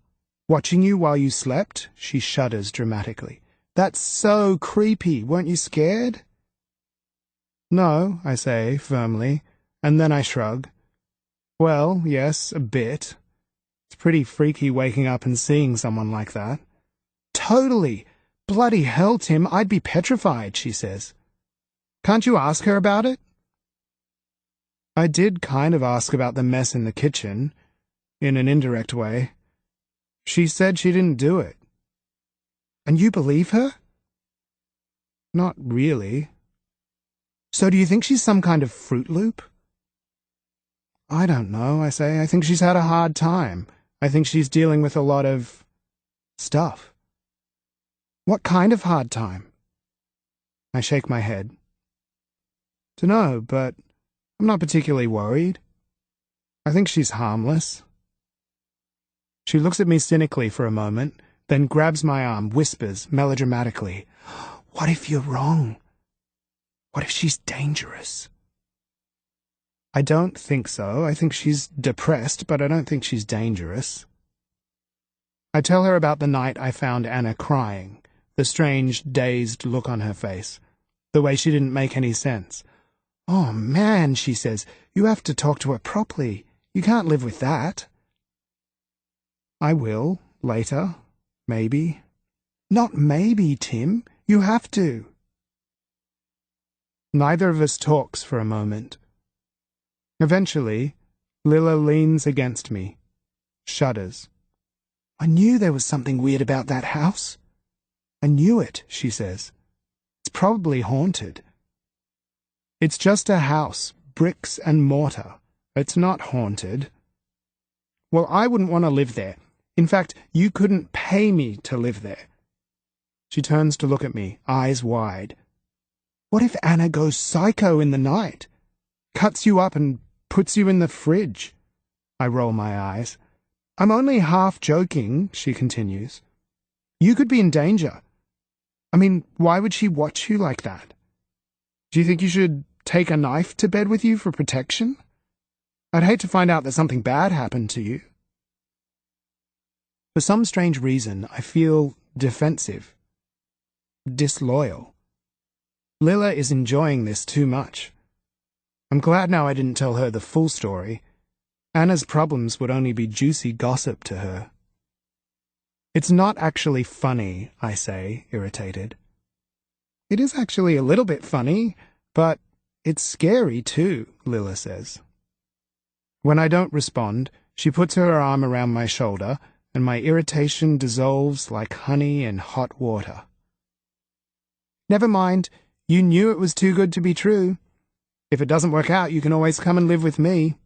Watching you while you slept? She shudders dramatically. That's so creepy. Weren't you scared? No, I say, firmly, and then I shrug. Well, yes, a bit. It's pretty freaky waking up and seeing someone like that. Totally. Bloody hell, Tim, I'd be petrified, she says. Can't you ask her about it? I did kind of ask about the mess in the kitchen, in an indirect way. She said she didn't do it. And you believe her? Not really. So do you think she's some kind of Fruit Loop? I don't know, I say. I think she's had a hard time. I think she's dealing with a lot of stuff. What kind of hard time? I shake my head. Dunno, but I'm not particularly worried. I think she's harmless. She looks at me cynically for a moment, then grabs my arm, whispers melodramatically, "What if you're wrong? What if she's dangerous?" I don't think so. I think she's depressed, but I don't think she's dangerous. I tell her about the night I found Anna crying, the strange, dazed look on her face, the way she didn't make any sense. "Oh, man," she says, "you have to talk to her properly. You can't live with that." I will, later, maybe. Not maybe, Tim. You have to. Neither of us talks for a moment. Eventually, Lila leans against me, shudders. "I knew there was something weird about that house. I knew it," she says. "It's probably haunted." "It's just a house, bricks and mortar. It's not haunted." "Well, I wouldn't want to live there. In fact, you couldn't pay me to live there." She turns to look at me, eyes wide. "What if Anna goes psycho in the night? Cuts you up and puts you in the fridge?" I roll my eyes. "I'm only half joking," she continues. "You could be in danger. I mean, why would she watch you like that? Do you think you should take a knife to bed with you for protection? I'd hate to find out that something bad happened to you." For some strange reason, I feel defensive, disloyal. Lila is enjoying this too much. I'm glad now I didn't tell her the full story. Anna's problems would only be juicy gossip to her. "It's not actually funny," I say, irritated. "It is actually a little bit funny, but it's scary too," Lila says. When I don't respond, she puts her arm around my shoulder, and my irritation dissolves like honey in hot water. "Never mind, you knew it was too good to be true. If it doesn't work out, you can always come and live with me."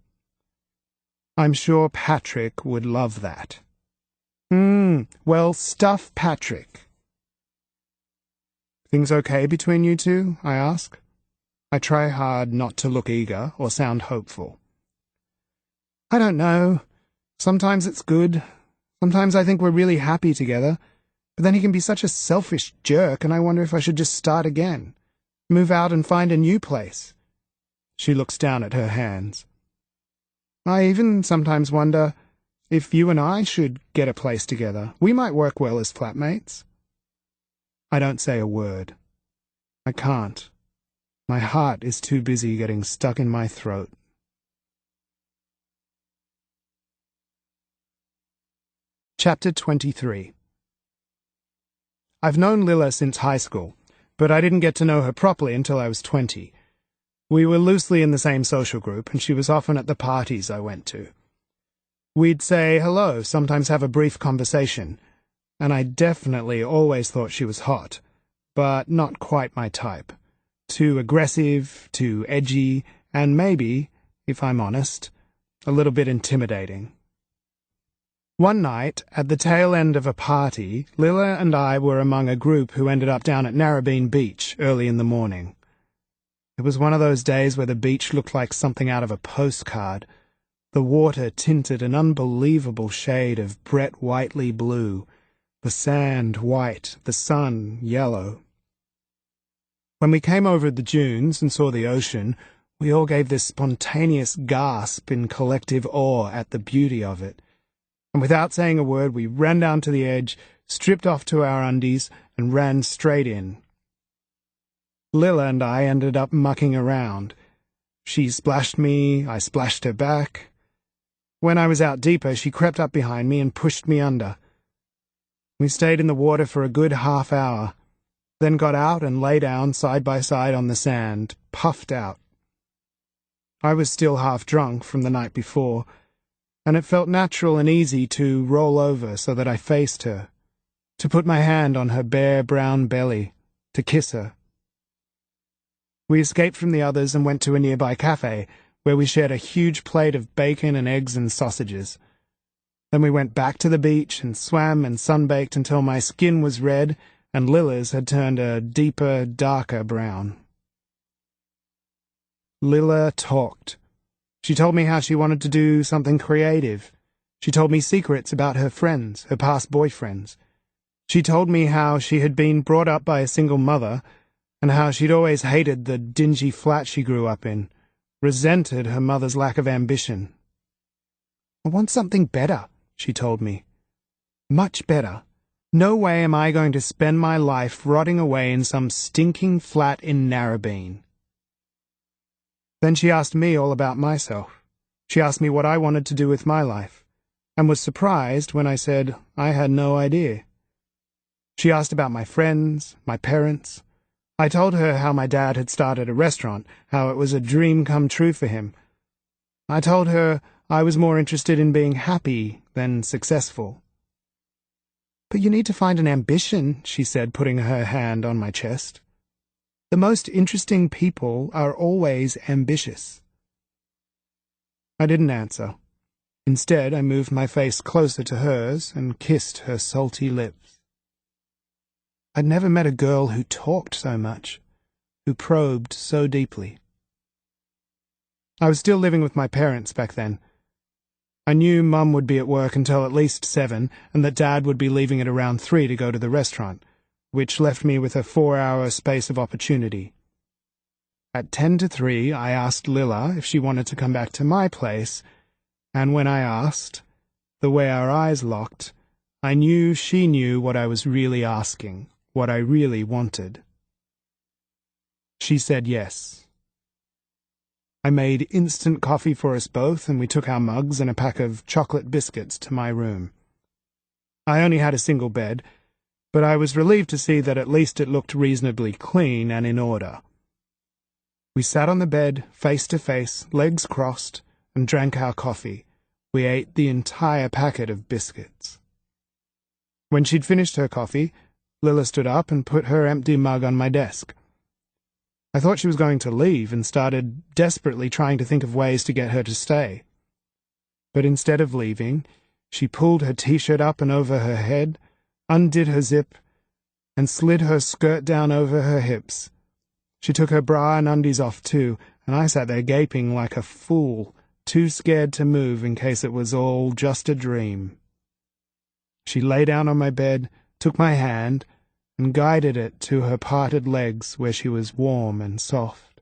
I'm sure Patrick would love that. Well, stuff Patrick. "Things okay between you two?" I ask. I try hard not to look eager or sound hopeful. "I don't know. Sometimes it's good. Sometimes I think we're really happy together, but then he can be such a selfish jerk, and I wonder if I should just start again. Move out and find a new place." She looks down at her hands. "I even sometimes wonder if you and I should get a place together. We might work well as flatmates." I don't say a word. I can't. My heart is too busy getting stuck in my throat. Chapter 23. I've known Lila since high school, but I didn't get to know her properly until I was 20. We were loosely in the same social group, and she was often at the parties I went to. We'd say hello, sometimes have a brief conversation, and I definitely always thought she was hot, but not quite my type. Too aggressive, too edgy, and maybe, if I'm honest, a little bit intimidating. One night, at the tail end of a party, Lila and I were among a group who ended up down at Narrabeen Beach early in the morning. It was one of those days where the beach looked like something out of a postcard. The water tinted an unbelievable shade of Brett Whiteley blue, the sand white, the sun yellow. When we came over the dunes and saw the ocean, we all gave this spontaneous gasp in collective awe at the beauty of it. And without saying a word, we ran down to the edge, stripped off to our undies, and ran straight in. Lila and I ended up mucking around. She splashed me, I splashed her back. When I was out deeper, she crept up behind me and pushed me under. We stayed in the water for a good half hour, then got out and lay down side by side on the sand, puffed out. I was still half drunk from the night before, and it felt natural and easy to roll over so that I faced her, to put my hand on her bare brown belly, to kiss her. We escaped from the others and went to a nearby cafe, where we shared a huge plate of bacon and eggs and sausages. Then we went back to the beach and swam and sunbaked until my skin was red and Lilla's had turned a deeper, darker brown. Lilla talked. She told me how she wanted to do something creative. She told me secrets about her friends, her past boyfriends. She told me how she had been brought up by a single mother and how she'd always hated the dingy flat she grew up in, resented her mother's lack of ambition. "I want something better," she told me. "Much better. No way am I going to spend my life rotting away in some stinking flat in Narrabeen." Then she asked me all about myself. She asked me what I wanted to do with my life, and was surprised when I said I had no idea. She asked about my friends, my parents. I told her how my dad had started a restaurant, how it was a dream come true for him. I told her I was more interested in being happy than successful. "But you need to find an ambition," she said, putting her hand on my chest. "The most interesting people are always ambitious." I didn't answer. Instead, I moved my face closer to hers and kissed her salty lips. I'd never met a girl who talked so much, who probed so deeply. I was still living with my parents back then. I knew Mum would be at work until at least 7, and that Dad would be leaving at around 3 to go to the restaurant, which left me with a 4-hour space of opportunity. At 10 to 3, I asked Lilla if she wanted to come back to my place, and when I asked, the way our eyes locked, I knew she knew what I was really asking, what I really wanted. She said yes. I made instant coffee for us both, and we took our mugs and a pack of chocolate biscuits to my room. I only had a single bed, but I was relieved to see that at least it looked reasonably clean and in order. We sat on the bed, face to face, legs crossed, and drank our coffee. We ate the entire packet of biscuits. When she'd finished her coffee, Lilla stood up and put her empty mug on my desk. I thought she was going to leave and started desperately trying to think of ways to get her to stay. But instead of leaving, she pulled her t-shirt up and over her head, undid her zip, and slid her skirt down over her hips. She took her bra and undies off too, and I sat there gaping like a fool, too scared to move in case it was all just a dream. She lay down on my bed, took my hand, and guided it to her parted legs where she was warm and soft.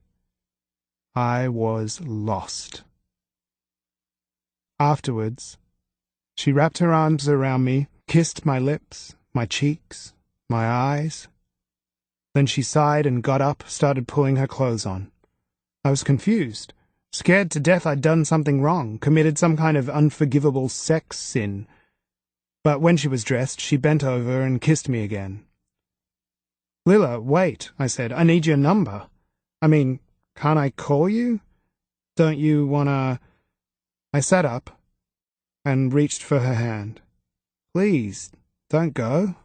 I was lost. Afterwards, she wrapped her arms around me, kissed my lips, my cheeks, my eyes. Then she sighed and got up, started pulling her clothes on. I was confused, scared to death I'd done something wrong, committed some kind of unforgivable sex sin. But when she was dressed, she bent over and kissed me again. "Lilla, wait," I said. "I need your number. I mean, can't I call you? Don't you wanna—" I sat up and reached for her hand. "Please, don't go."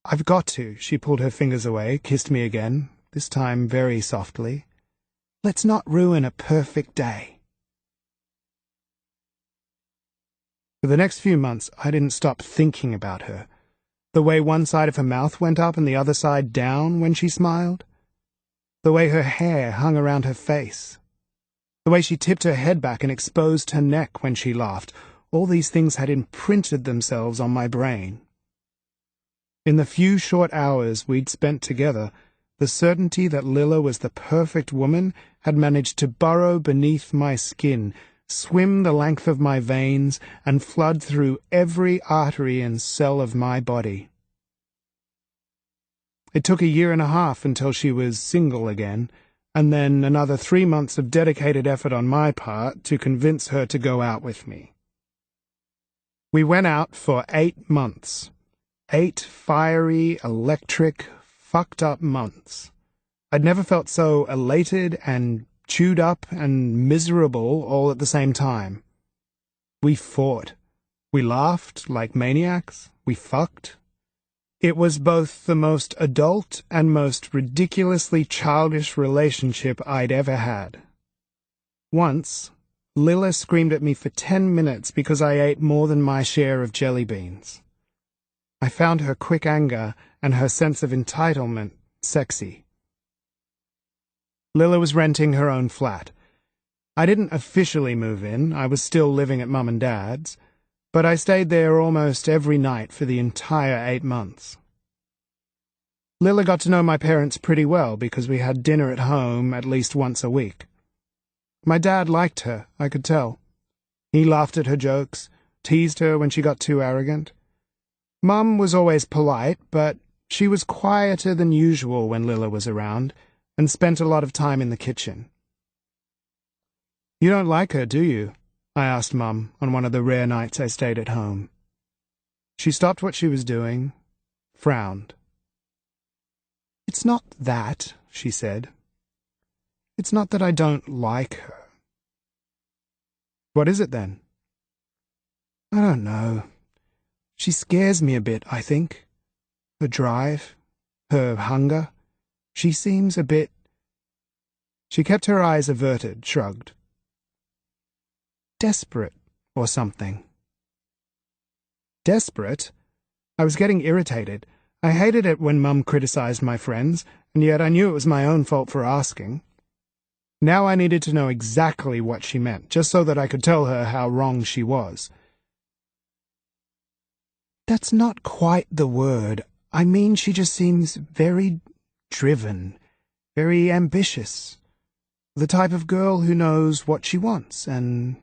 "I've got to." She pulled her fingers away, kissed me again, this time very softly. "Let's not ruin a perfect day." For the next few months, I didn't stop thinking about her. The way one side of her mouth went up and the other side down when she smiled. The way her hair hung around her face. The way she tipped her head back and exposed her neck when she laughed. All these things had imprinted themselves on my brain. In the few short hours we'd spent together, the certainty that Lilla was the perfect woman had managed to burrow beneath my skin, swim the length of my veins, and flood through every artery and cell of my body. It took 1.5 years until she was single again, and then another 3 months of dedicated effort on my part to convince her to go out with me. We went out for 8 months. 8 fiery, electric, fucked-up months. I'd never felt so elated and chewed up and miserable all at the same time. We fought. We laughed like maniacs. We fucked. It was both the most adult and most ridiculously childish relationship I'd ever had. Once, Lila screamed at me for 10 minutes because I ate more than my share of jelly beans. I found her quick anger and her sense of entitlement sexy. Lila was renting her own flat. I didn't officially move in, I was still living at Mum and Dad's, but I stayed there almost every night for the entire 8 months. Lila got to know my parents pretty well because we had dinner at home at least once a week. My dad liked her, I could tell. He laughed at her jokes, teased her when she got too arrogant. Mum was always polite, but she was quieter than usual when Lila was around, and spent a lot of time in the kitchen. "You don't like her, do you?" I asked Mum on one of the rare nights I stayed at home. She stopped what she was doing, frowned. "It's not that," she said. "It's not that I don't like her." "What is it then?" "I don't know. She scares me a bit, I think. Her drive, her hunger. She seems a bit—" She kept her eyes averted, shrugged. "Desperate, or something." Desperate? I was getting irritated. I hated it when Mum criticized my friends, and yet I knew it was my own fault for asking. Now I needed to know exactly what she meant, just so that I could tell her how wrong she was. "That's not quite the word. I mean, she just seems very driven, very ambitious. The type of girl who knows what she wants and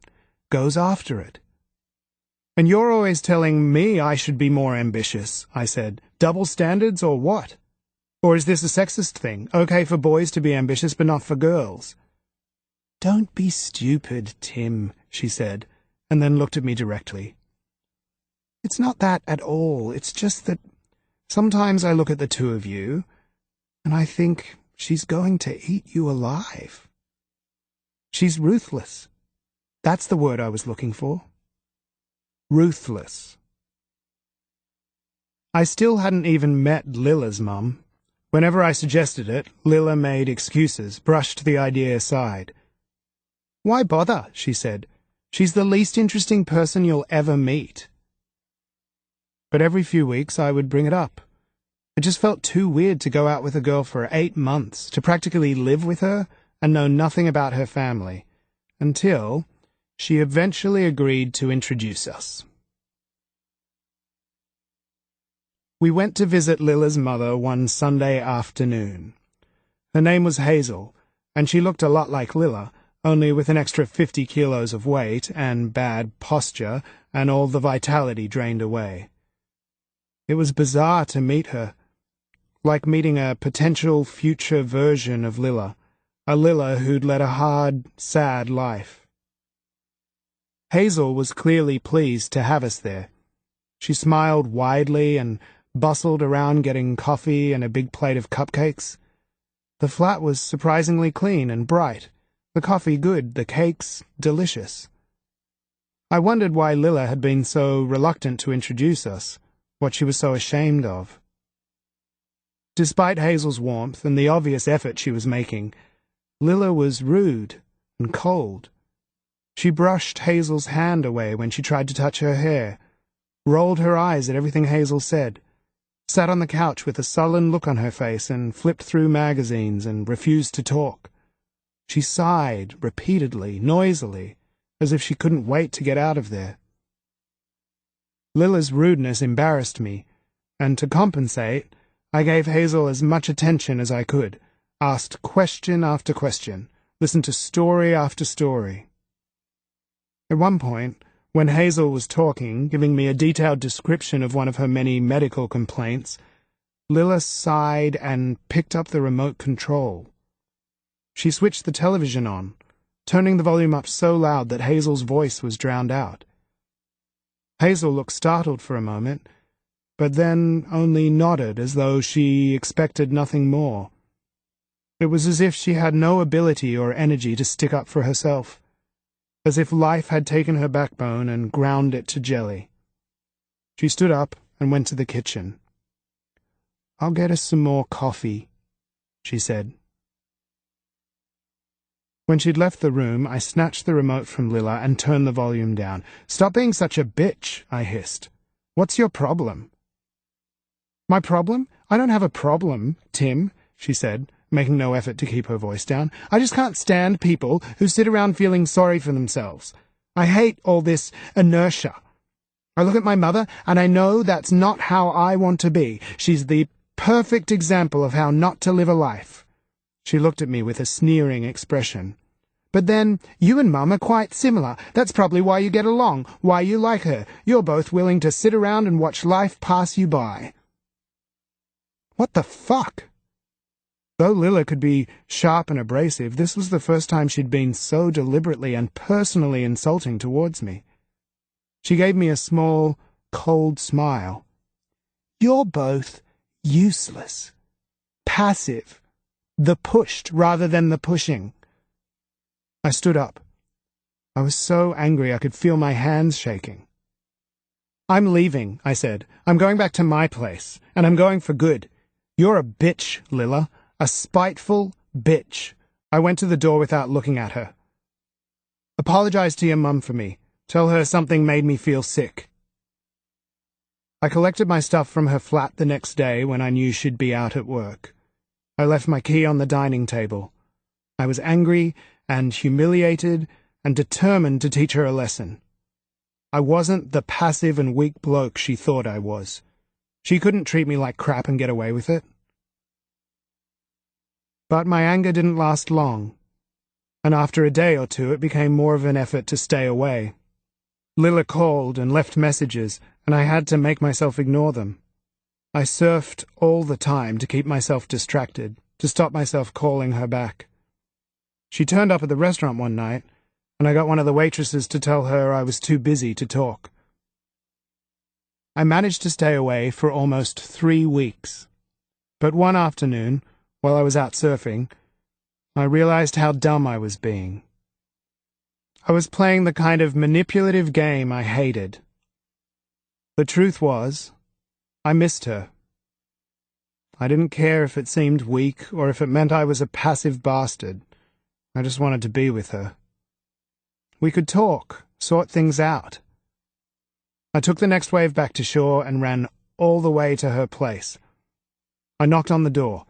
goes after it." "And you're always telling me I should be more ambitious," I said. "Double standards or what? Or is this a sexist thing? Okay for boys to be ambitious but not for girls?" "Don't be stupid, Tim," she said, and then looked at me directly. "It's not that at all. It's just that sometimes I look at the two of you, and I think she's going to eat you alive. She's ruthless. That's the word I was looking for. Ruthless." I still hadn't even met Lila's mum. Whenever I suggested it, Lila made excuses, brushed the idea aside. "Why bother?" she said. "She's the least interesting person you'll ever meet." But every few weeks I would bring it up. It just felt too weird to go out with a girl for 8 months, to practically live with her and know nothing about her family, until she eventually agreed to introduce us. We went to visit Lila's mother one Sunday afternoon. Her name was Hazel, and she looked a lot like Lila, only with an extra 50 kilos of weight and bad posture and all the vitality drained away. It was bizarre to meet her, like meeting a potential future version of Lila, a Lila who'd led a hard, sad life. Hazel was clearly pleased to have us there. She smiled widely and bustled around getting coffee and a big plate of cupcakes. The flat was surprisingly clean and bright, the coffee good, the cakes delicious. I wondered why Lila had been so reluctant to introduce us, what she was so ashamed of. Despite Hazel's warmth and the obvious effort she was making, Lila was rude and cold. She brushed Hazel's hand away when she tried to touch her hair, rolled her eyes at everything Hazel said, sat on the couch with a sullen look on her face and flipped through magazines and refused to talk. She sighed repeatedly, noisily, as if she couldn't wait to get out of there. Lila's rudeness embarrassed me, and to compensate, I gave Hazel as much attention as I could, asked question after question, listened to story after story. At one point, when Hazel was talking, giving me a detailed description of one of her many medical complaints, Lila sighed and picked up the remote control. She switched the television on, turning the volume up so loud that Hazel's voice was drowned out. Hazel looked startled for a moment, but then only nodded as though she expected nothing more. It was as if she had no ability or energy to stick up for herself, as if life had taken her backbone and ground it to jelly. She stood up and went to the kitchen. "I'll get us some more coffee," she said. When she'd left the room, I snatched the remote from Lila and turned the volume down. "Stop being such a bitch," I hissed. "What's your problem?" "My problem? I don't have a problem, Tim," she said, making no effort to keep her voice down. "I just can't stand people who sit around feeling sorry for themselves. I hate all this inertia. I look at my mother, and I know that's not how I want to be. She's the perfect example of how not to live a life." She looked at me with a sneering expression. "But then, you and Mum are quite similar. That's probably why you get along, why you like her. You're both willing to sit around and watch life pass you by." What the fuck? Though Lila could be sharp and abrasive, this was the first time she'd been so deliberately and personally insulting towards me. She gave me a small, cold smile. "You're both useless. Passive. The pushed rather than the pushing." I stood up. I was so angry I could feel my hands shaking. "I'm leaving," I said. "I'm going back to my place, and I'm going for good. You're a bitch, Lila. A spiteful bitch." I went to the door without looking at her. "Apologize to your mum for me. Tell her something made me feel sick." I collected my stuff from her flat the next day when I knew she'd be out at work. I left my key on the dining table. I was angry and humiliated and determined to teach her a lesson. I wasn't the passive and weak bloke she thought I was. She couldn't treat me like crap and get away with it. But my anger didn't last long, and after a day or two it became more of an effort to stay away. Lila called and left messages, and I had to make myself ignore them. I surfed all the time to keep myself distracted, to stop myself calling her back. She turned up at the restaurant one night, and I got one of the waitresses to tell her I was too busy to talk. I managed to stay away for almost 3 weeks. But one afternoon, while I was out surfing, I realized how dumb I was being. I was playing the kind of manipulative game I hated. The truth was, I missed her. I didn't care if it seemed weak or if it meant I was a passive bastard. I just wanted to be with her. We could talk, sort things out. I took the next wave back to shore and ran all the way to her place. I knocked on the door.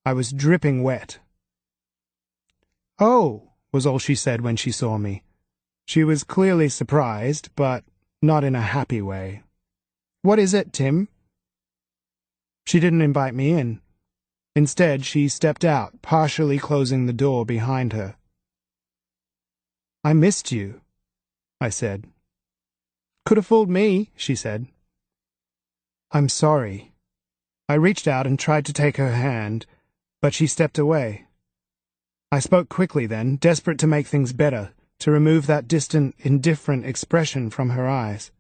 I was dripping wet. "Oh," was all she said when she saw me. She was clearly surprised, but not in a happy way. "What is it, Tim?" She didn't invite me in. Instead, she stepped out, partially closing the door behind her. "I missed you," I said. "Could have fooled me," she said. "I'm sorry." I reached out and tried to take her hand, but she stepped away. I spoke quickly then, desperate to make things better, to remove that distant, indifferent expression from her eyes.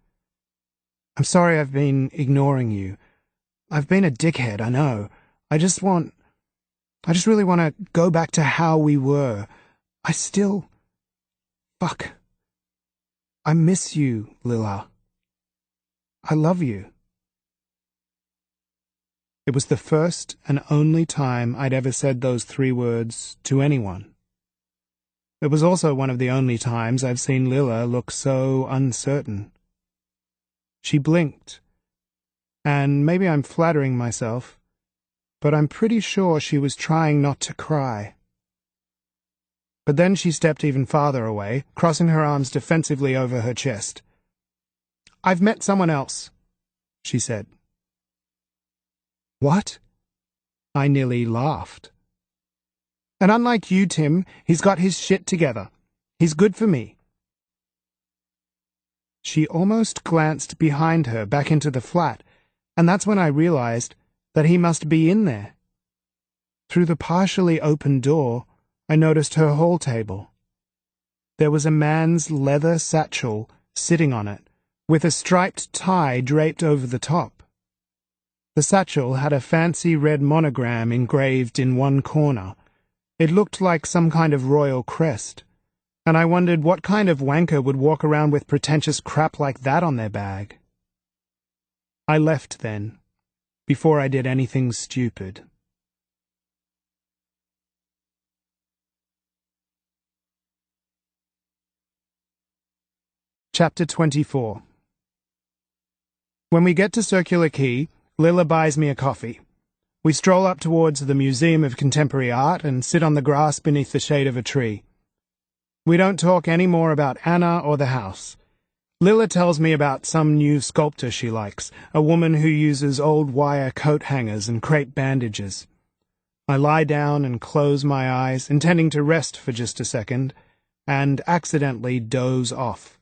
"I'm sorry I've been ignoring you. I've been a dickhead, I know. I just really want to go back to how we were. Fuck. I miss you, Lila. I love you." It was the first and only time I'd ever said those 3 words to anyone. It was also one of the only times I've seen Lila look so uncertain. She blinked, and maybe I'm flattering myself, but I'm pretty sure she was trying not to cry. But then she stepped even farther away, crossing her arms defensively over her chest. "I've met someone else," she said. "What?" I nearly laughed. "And unlike you, Tim, he's got his shit together. He's good for me." She almost glanced behind her back into the flat, and that's when I realized that he must be in there. Through the partially open door, I noticed her hall table. There was a man's leather satchel sitting on it, with a striped tie draped over the top. The satchel had a fancy red monogram engraved in one corner. It looked like some kind of royal crest, and I wondered what kind of wanker would walk around with pretentious crap like that on their bag. I left then. before I did anything stupid. Chapter 24. When we get to Circular Quay, Lilla buys me a coffee. We stroll up towards the Museum of Contemporary Art and sit on the grass beneath the shade of a tree. We don't talk any more about Anna or the house. Lilla tells me about some new sculptor she likes, a woman who uses old wire coat hangers and crepe bandages. I lie down and close my eyes, intending to rest for just a second, and accidentally doze off.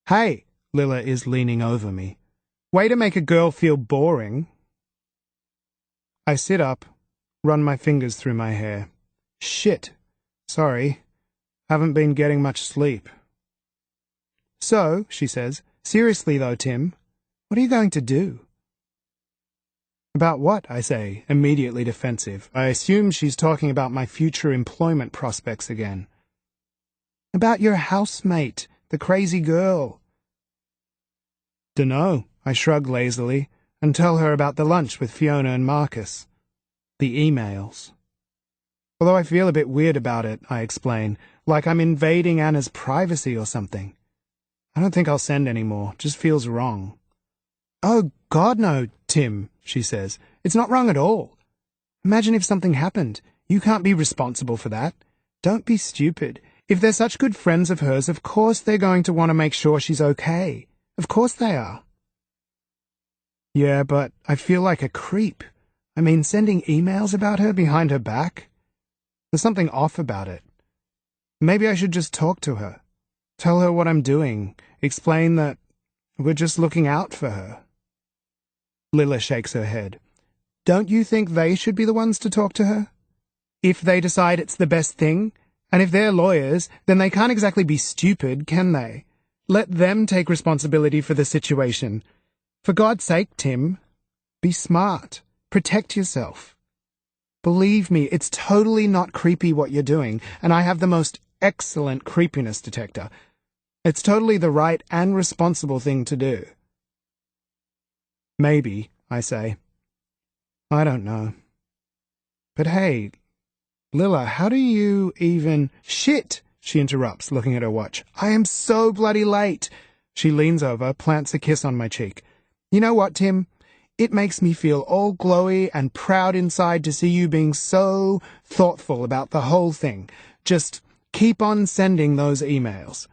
"Hey," Lilla is leaning over me. "Way to make a girl feel boring." I sit up, run my fingers through my hair. "Shit. Sorry. Haven't been getting much sleep." "So," she says, "seriously though, Tim, what are you going to do?" "About what?" I say, immediately defensive. I assume she's talking about my future employment prospects again. "About your housemate, the crazy girl." "Dunno," I shrug lazily, and tell her about the lunch with Fiona and Marcus. The emails. Although I feel a bit weird about it, I explain, like I'm invading Anna's privacy or something. I don't think I'll send any more, just feels wrong. "Oh, God no, Tim," she says. "It's not wrong at all. Imagine if something happened. You can't be responsible for that. Don't be stupid. If they're such good friends of hers, of course they're going to want to make sure she's okay. Of course they are." "Yeah, but I feel like a creep. I mean, sending emails about her behind her back? There's something off about it. Maybe I should just talk to her. Tell her what I'm doing. Explain that we're just looking out for her." Lilla shakes her head. "Don't you think they should be the ones to talk to her? If they decide it's the best thing, and if they're lawyers, then they can't exactly be stupid, can they? Let them take responsibility for the situation. For God's sake, Tim, be smart. Protect yourself. Believe me, it's totally not creepy what you're doing, and I have the most excellent creepiness detector. It's totally the right and responsible thing to do." "Maybe," I say. "I don't know. But hey, Lilla, how do you even—" "Shit!" she interrupts, looking at her watch. "I am so bloody late." She leans over, plants a kiss on my cheek. "You know what, Tim? It makes me feel all glowy and proud inside to see you being so thoughtful about the whole thing. Just keep on sending those emails."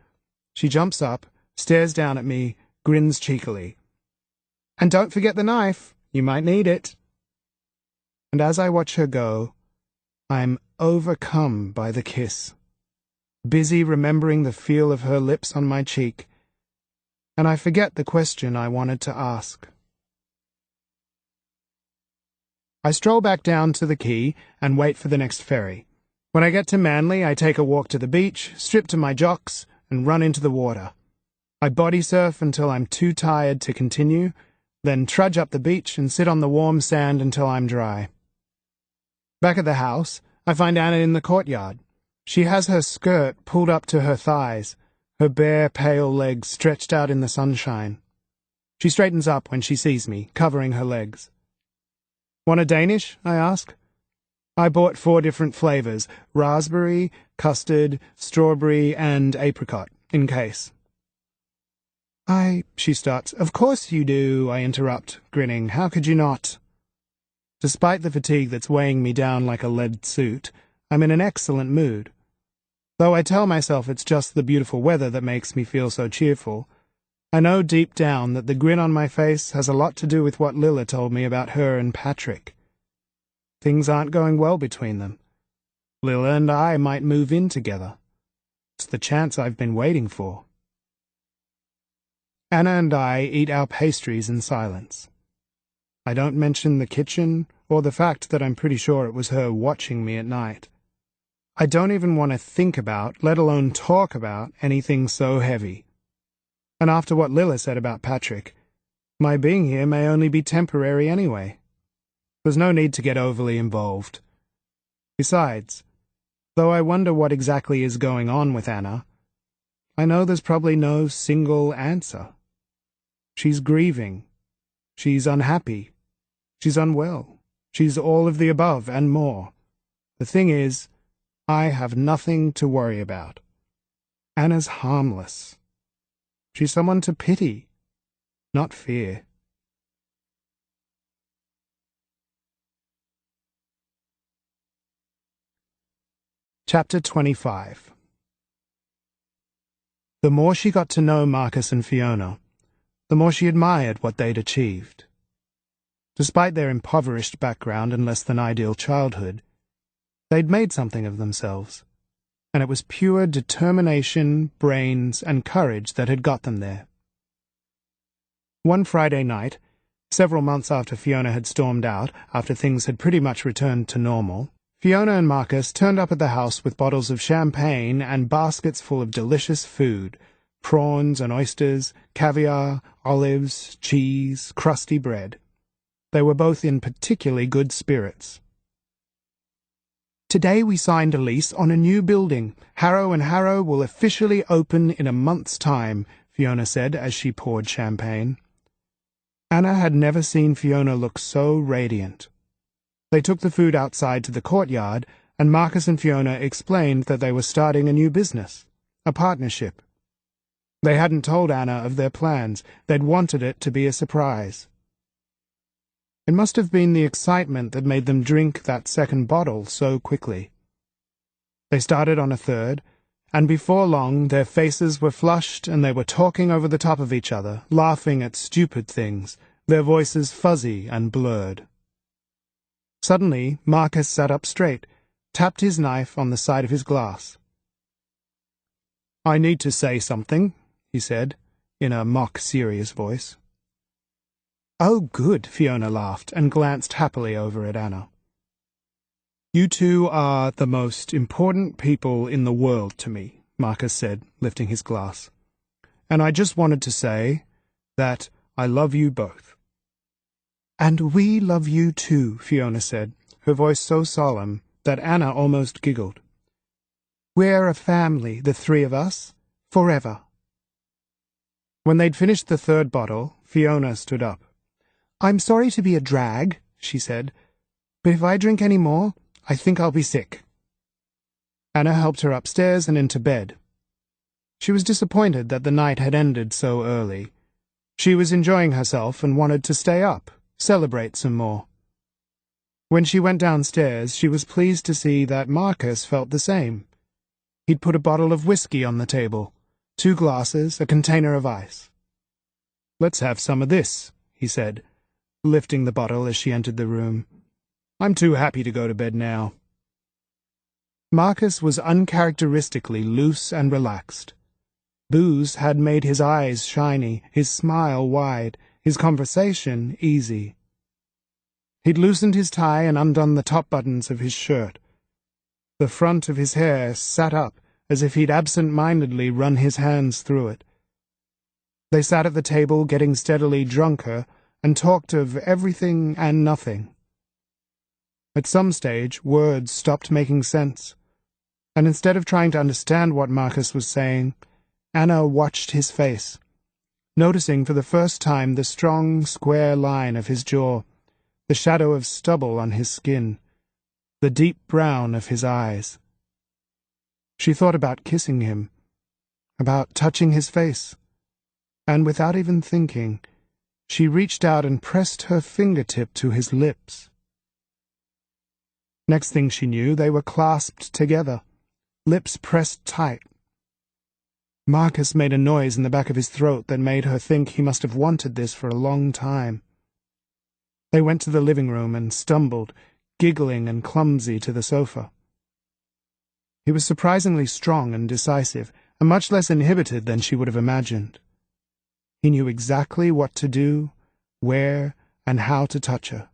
She jumps up, stares down at me, grins cheekily. "And don't forget the knife. You might need it." And as I watch her go, I'm overcome by the kiss, busy remembering the feel of her lips on my cheek, and I forget the question I wanted to ask. I stroll back down to the quay and wait for the next ferry. When I get to Manly, I take a walk to the beach, strip to my jocks, and run into the water. I body surf until I'm too tired to continue, then trudge up the beach and sit on the warm sand until I'm dry. Back at the house, I find Anna in the courtyard. She has her skirt pulled up to her thighs, her bare, pale legs stretched out in the sunshine. She straightens up when she sees me, covering her legs. "Want a Danish?" I ask. I bought 4 different flavors, raspberry, custard, strawberry, and apricot, in case. She starts. "Of course you do," I interrupt, grinning. "How could you not?" Despite the fatigue that's weighing me down like a lead suit, I'm in an excellent mood. Though I tell myself it's just the beautiful weather that makes me feel so cheerful, I know deep down that the grin on my face has a lot to do with what Lilla told me about her and Patrick. Things aren't going well between them. Lilla and I might move in together. It's the chance I've been waiting for. Anna and I eat our pastries in silence. I don't mention the kitchen or the fact that I'm pretty sure it was her watching me at night. I don't even want to think about, let alone talk about, anything so heavy. And after what Lilla said about Patrick, my being here may only be temporary anyway. There's no need to get overly involved. Besides, though I wonder what exactly is going on with Anna, I know there's probably no single answer. She's grieving. She's unhappy. She's unwell. She's all of the above and more. The thing is, I have nothing to worry about. Anna's harmless. She's someone to pity, not fear. Chapter 25. The more she got to know Marcus and Fiona, the more she admired what they'd achieved. Despite their impoverished background and less than ideal childhood, they'd made something of themselves, and it was pure determination, brains, and courage that had got them there. One Friday night, several months after Fiona had stormed out, after things had pretty much returned to normal, Fiona and Marcus turned up at the house with bottles of champagne and baskets full of delicious food, prawns and oysters, caviar, olives, cheese, crusty bread. They were both in particularly good spirits. Today we signed a lease on a new building. Harrow and Harrow will officially open in a month's time, Fiona said as she poured champagne. Anna had never seen Fiona look so radiant. They took the food outside to the courtyard, and Marcus and Fiona explained that they were starting a new business, a partnership. They hadn't told Anna of their plans. They'd wanted it to be a surprise. It must have been the excitement that made them drink that second bottle so quickly. They started on a third, and before long their faces were flushed and they were talking over the top of each other, laughing at stupid things, their voices fuzzy and blurred. Suddenly Marcus sat up straight, tapped his knife on the side of his glass. "I need to say something," he said, in a mock-serious voice. "Oh, good," Fiona laughed and glanced happily over at Anna. "You two are the most important people in the world to me," Marcus said, lifting his glass. "And I just wanted to say that I love you both." "And we love you too," Fiona said, her voice so solemn that Anna almost giggled. "We're a family, the three of us, forever." When they'd finished the third bottle, Fiona stood up. "I'm sorry to be a drag," she said, "but if I drink any more, I think I'll be sick." Anna helped her upstairs and into bed. She was disappointed that the night had ended so early. She was enjoying herself and wanted to stay up, celebrate some more. When she went downstairs, she was pleased to see that Marcus felt the same. He'd put a bottle of whiskey on the table, 2 glasses, a container of ice. "Let's have some of this," he said, lifting the bottle as she entered the room. "I'm too happy to go to bed now." Marcus was uncharacteristically loose and relaxed. Booze had made his eyes shiny, his smile wide, his conversation easy. He'd loosened his tie and undone the top buttons of his shirt. The front of his hair sat up as if he'd absent-mindedly run his hands through it. They sat at the table getting steadily drunker and talked of everything and nothing. At some stage, words stopped making sense, and instead of trying to understand what Marcus was saying, Anna watched his face, noticing for the first time the strong, square line of his jaw, the shadow of stubble on his skin, the deep brown of his eyes. She thought about kissing him, about touching his face, and without even thinking, she reached out and pressed her fingertip to his lips. Next thing she knew, they were clasped together, lips pressed tight. Marcus made a noise in the back of his throat that made her think he must have wanted this for a long time. They went to the living room and stumbled, giggling and clumsy, to the sofa. He was surprisingly strong and decisive, and much less inhibited than she would have imagined. He knew exactly what to do, where, and how to touch her.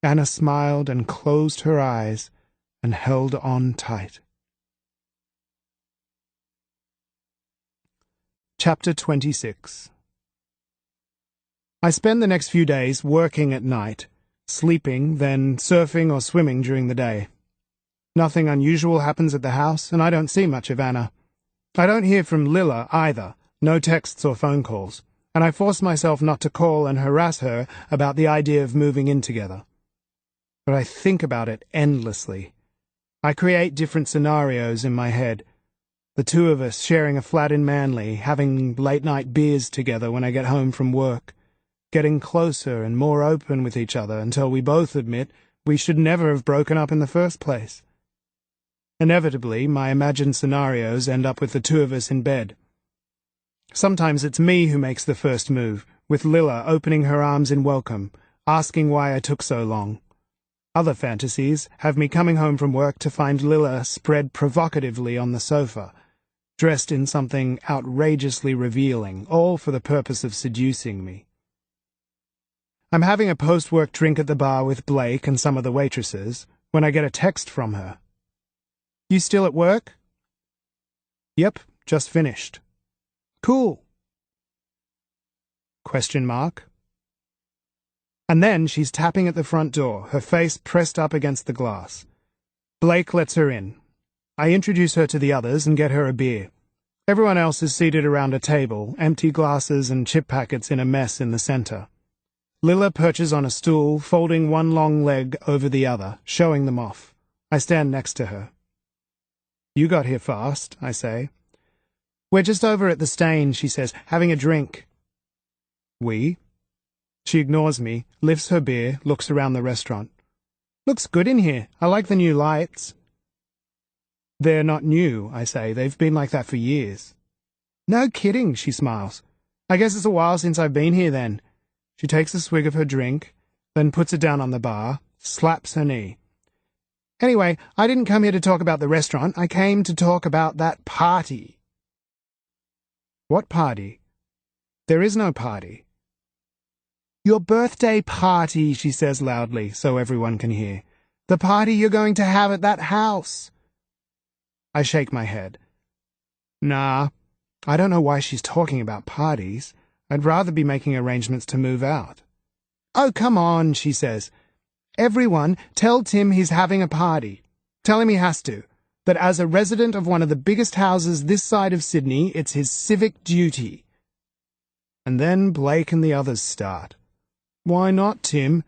Anna smiled and closed her eyes and held on tight. Chapter 26. I spend the next few days working at night, sleeping, then surfing or swimming during the day. Nothing unusual happens at the house, and I don't see much of Anna. I don't hear from Lilla either, no texts or phone calls. and I force myself not to call and harass her about the idea of moving in together. But I think about it endlessly. I create different scenarios in my head. The two of us sharing a flat in Manly, having late-night beers together when I get home from work, getting closer and more open with each other until we both admit we should never have broken up in the first place. Inevitably, my imagined scenarios end up with the two of us in bed. Sometimes it's me who makes the first move, with Lila opening her arms in welcome, asking why I took so long. Other fantasies have me coming home from work to find Lila spread provocatively on the sofa, dressed in something outrageously revealing, all for the purpose of seducing me. I'm having a post-work drink at the bar with Blake and some of the waitresses when I get a text from her. "You still at work?" "Yep, just finished." "Cool." Question mark. And then she's tapping at the front door, her face pressed up against the glass. Blake lets her in. I introduce her to the others and get her a beer. Everyone else is seated around a table, empty glasses and chip packets in a mess in the center. Lila perches on a stool, folding one long leg over the other, showing them off. I stand next to her. "You got here fast," I say. "We're just over at the Stain," she says, "having a drink." "We?" She ignores me, lifts her beer, looks around the restaurant. "Looks good in here. I like the new lights." "They're not new," I say. "They've been like that for years." "No kidding," she smiles. "I guess it's a while since I've been here then." She takes a swig of her drink, then puts it down on the bar, slaps her knee. "Anyway, I didn't come here to talk about the restaurant. I came to talk about that party." "What party?" "There is no party." "Your birthday party," she says loudly, so everyone can hear. "The party you're going to have at that house." I shake my head. Nah, I don't know why she's talking about parties. I'd rather be making arrangements to move out. "Oh, come on," she says. "Everyone, tell Tim he's having a party. Tell him he has to. That as a resident of one of the biggest houses this side of Sydney, it's his civic duty." And then Blake and the others start. "Why not, Tim?"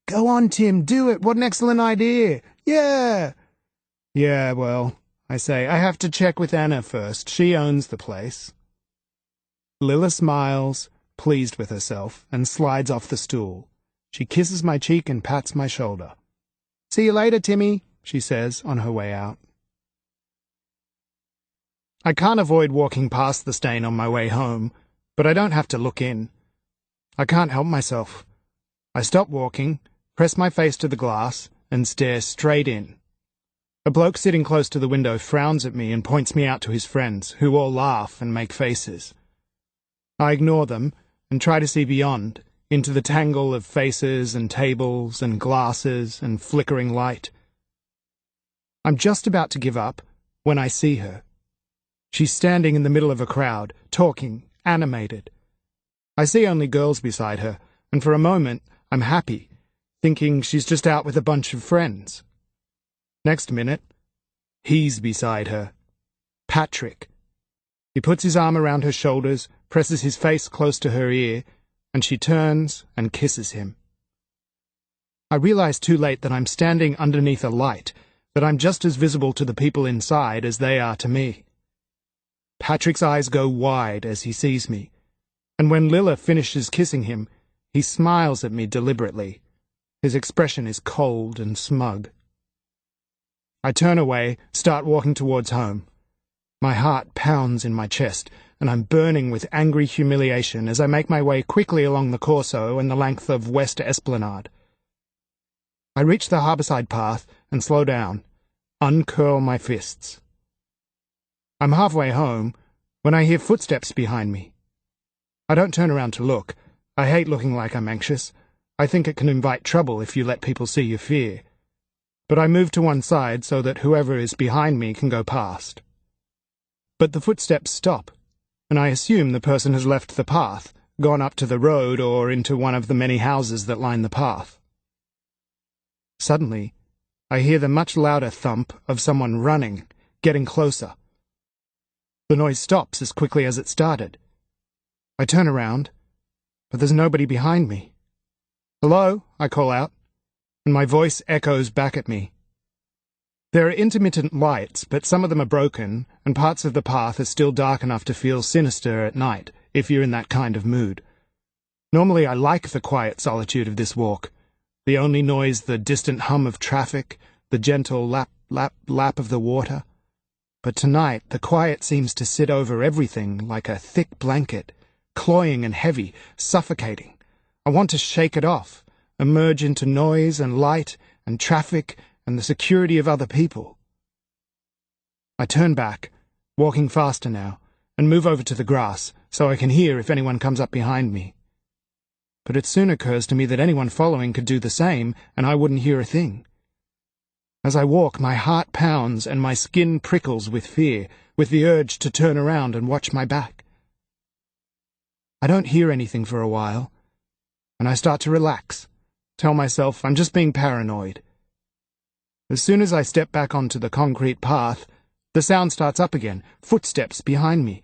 "Go on, Tim, do it. What an excellent idea. Yeah." "Yeah, well," I say, "I have to check with Anna first. She owns the place." Lila smiles, pleased with herself, and slides off the stool. She kisses my cheek and pats my shoulder. "See you later, Timmy," she says on her way out. I can't avoid walking past the Stain on my way home, but I don't have to look in. I can't help myself. I stop walking, press my face to the glass, and stare straight in. A bloke sitting close to the window frowns at me and points me out to his friends, who all laugh and make faces. I ignore them and try to see beyond, into the tangle of faces and tables and glasses and flickering light. I'm just about to give up when I see her. She's standing in the middle of a crowd, talking, animated. I see only girls beside her, and for a moment I'm happy, thinking she's just out with a bunch of friends. Next minute, he's beside her. Patrick. He puts his arm around her shoulders, presses his face close to her ear, and she turns and kisses him. I realize too late that I'm standing underneath a light, that I'm just as visible to the people inside as they are to me. Patrick's eyes go wide as he sees me, and when Lila finishes kissing him, he smiles at me deliberately. His expression is cold and smug. I turn away, start walking towards home. My heart pounds in my chest, and I'm burning with angry humiliation as I make my way quickly along the Corso and the length of West Esplanade. I reach the harbourside path and slow down, uncurl my fists. I'm halfway home when I hear footsteps behind me. I don't turn around to look. I hate looking like I'm anxious. I think it can invite trouble if you let people see your fear. But I move to one side so that whoever is behind me can go past. But the footsteps stop, and I assume the person has left the path, gone up to the road or into one of the many houses that line the path. Suddenly, I hear the much louder thump of someone running, getting closer. The noise stops as quickly as it started. I turn around but there's nobody behind me. "Hello?" I call out, and my voice echoes back at me. There are intermittent lights, but some of them are broken, and parts of the path are still dark enough to feel sinister at night, if you're in that kind of mood. Normally I like the quiet solitude of this walk, the only noise the distant hum of traffic, the gentle lap, lap, lap of the water. But tonight the quiet seems to sit over everything like a thick blanket, cloying and heavy, suffocating. I want to shake it off, emerge into noise and light and traffic and the security of other people. I turn back, walking faster now, and move over to the grass so I can hear if anyone comes up behind me. But it soon occurs to me that anyone following could do the same, and I wouldn't hear a thing. As I walk, my heart pounds and my skin prickles with fear, with the urge to turn around and watch my back. I don't hear anything for a while, and I start to relax, tell myself I'm just being paranoid. As soon as I step back onto the concrete path, the sound starts up again, footsteps behind me.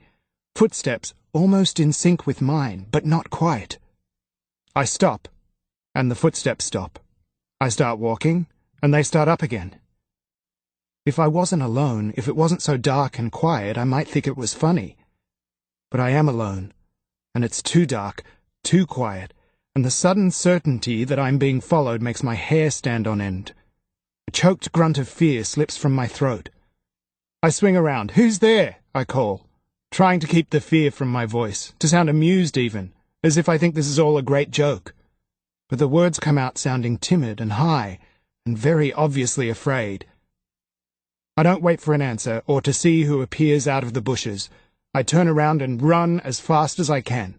Footsteps almost in sync with mine, but not quite. I stop, and the footsteps stop. I start walking, and they start up again. If I wasn't alone, if it wasn't so dark and quiet, I might think it was funny. But I am alone, and it's too dark, too quiet, and the sudden certainty that I'm being followed makes my hair stand on end. A choked grunt of fear slips from my throat. I swing around. "Who's there?" I call, trying to keep the fear from my voice, to sound amused even, as if I think this is all a great joke. But the words come out sounding timid and high, and very obviously afraid. I don't wait for an answer, or to see who appears out of the bushes. I turn around and run as fast as I can.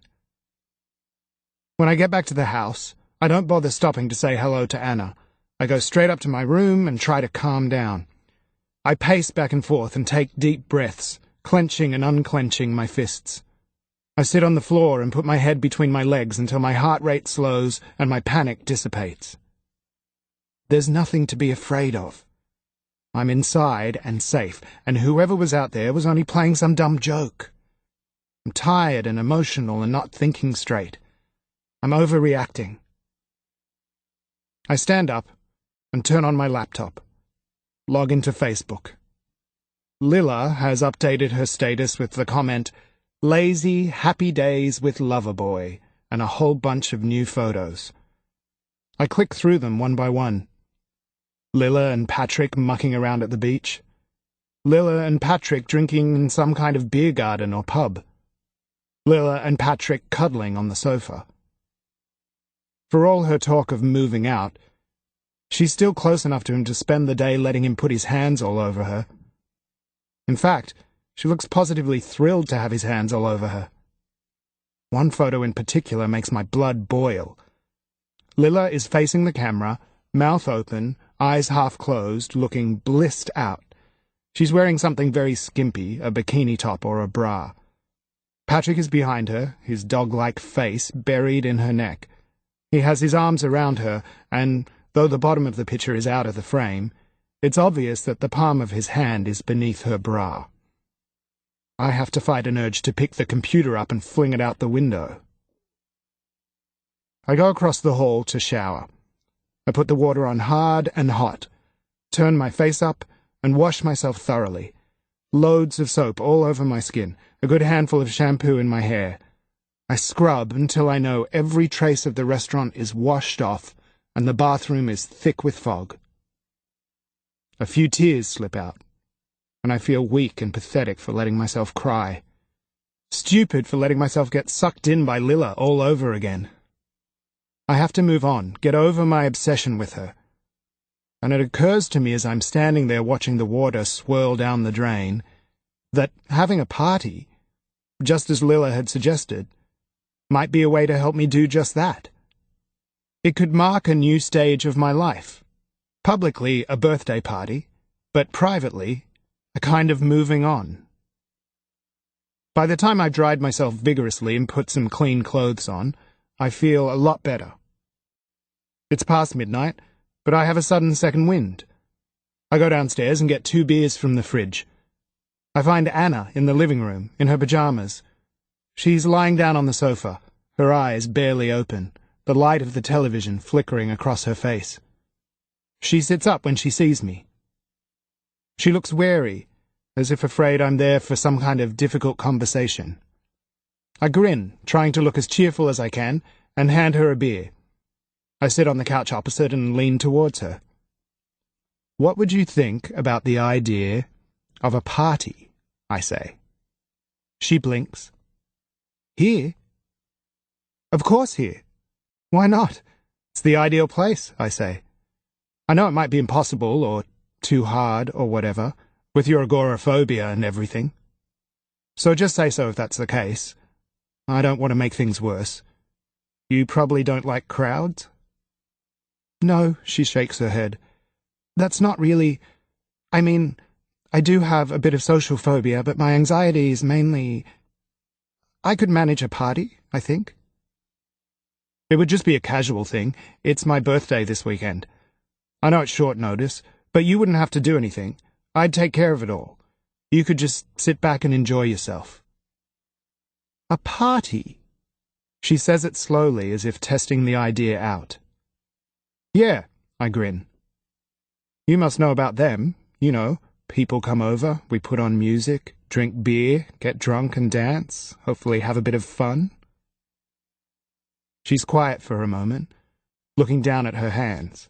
When I get back to the house, I don't bother stopping to say hello to Anna. I go straight up to my room and try to calm down. I pace back and forth and take deep breaths, clenching and unclenching my fists. I sit on the floor and put my head between my legs until my heart rate slows and my panic dissipates. There's nothing to be afraid of. I'm inside and safe, and whoever was out there was only playing some dumb joke. I'm tired and emotional and not thinking straight. I'm overreacting. I stand up and turn on my laptop. Log into Facebook. Lila has updated her status with the comment, "Lazy, happy days with Loverboy," and a whole bunch of new photos. I click through them one by one. Lila and Patrick mucking around at the beach. Lila and Patrick drinking in some kind of beer garden or pub. Lila and Patrick cuddling on the sofa. For all her talk of moving out, she's still close enough to him to spend the day letting him put his hands all over her. In fact, she looks positively thrilled to have his hands all over her. One photo in particular makes my blood boil. Lila is facing the camera, mouth open, eyes half closed, looking blissed out. She's wearing something very skimpy, a bikini top or a bra. Patrick is behind her, his dog-like face buried in her neck. He has his arms around her, and though the bottom of the picture is out of the frame, it's obvious that the palm of his hand is beneath her bra. I have to fight an urge to pick the computer up and fling it out the window. I go across the hall to shower. I put the water on hard and hot, turn my face up, and wash myself thoroughly. Loads of soap all over my skin, a good handful of shampoo in my hair. I scrub until I know every trace of the restaurant is washed off and the bathroom is thick with fog. A few tears slip out, and I feel weak and pathetic for letting myself cry. Stupid for letting myself get sucked in by Lila all over again. I have to move on, get over my obsession with her. And it occurs to me as I'm standing there watching the water swirl down the drain, that having a party, just as Lila had suggested, might be a way to help me do just that. It could mark a new stage of my life. Publicly, a birthday party, but privately, a kind of moving on. By the time I've dried myself vigorously and put some clean clothes on, I feel a lot better. It's past midnight, but I have a sudden second wind. I go downstairs and get 2 beers from the fridge. I find Anna in the living room, in her pajamas. She's lying down on the sofa, her eyes barely open, the light of the television flickering across her face. She sits up when she sees me. She looks wary, as if afraid I'm there for some kind of difficult conversation. I grin, trying to look as cheerful as I can, and hand her a beer. I sit on the couch opposite and lean towards her. "What would you think about the idea of a party?" I say. She blinks. "Here?" "Of course here. Why not? It's the ideal place," I say. "I know it might be impossible, or too hard, or whatever, with your agoraphobia and everything. So just say so if that's the case. I don't want to make things worse. You probably don't like crowds?" "No," she shakes her head. "That's not really... I mean, I do have a bit of social phobia, but my anxiety is mainly... I could manage a party, I think." "It would just be a casual thing. It's my birthday this weekend. I know it's short notice, but you wouldn't have to do anything. I'd take care of it all. You could just sit back and enjoy yourself." "A party?" She says it slowly, as if testing the idea out. "Yeah," I grin. "You must know about them. You know, people come over, we put on music, drink beer, get drunk and dance, hopefully have a bit of fun." She's quiet for a moment, looking down at her hands.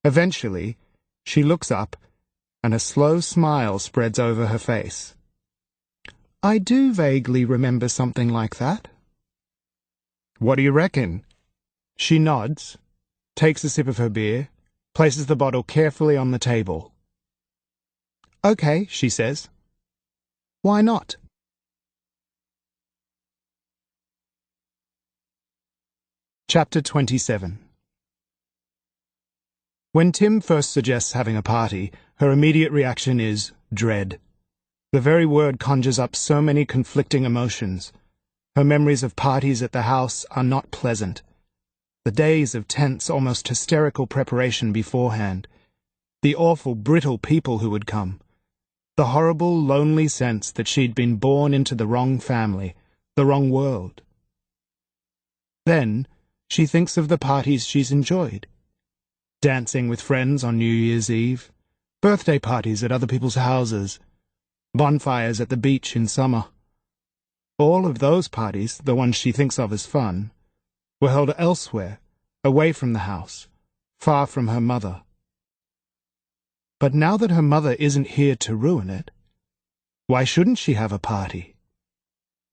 Eventually, she looks up, and a slow smile spreads over her face. "I do vaguely remember something like that." "What do you reckon?" She nods, takes a sip of her beer, places the bottle carefully on the table. "Okay," she says. "Why not?" Chapter 27. When Tim first suggests having a party, her immediate reaction is dread. The very word conjures up so many conflicting emotions. Her memories of parties at the house are not pleasant. The days of tense, almost hysterical preparation beforehand. The awful, brittle people who would come. The horrible, lonely sense that she'd been born into the wrong family, the wrong world. Then she thinks of the parties she's enjoyed. Dancing with friends on New Year's Eve, birthday parties at other people's houses, bonfires at the beach in summer. All of those parties, the ones she thinks of as fun, were held elsewhere, away from the house, far from her mother. But now that her mother isn't here to ruin it, why shouldn't she have a party?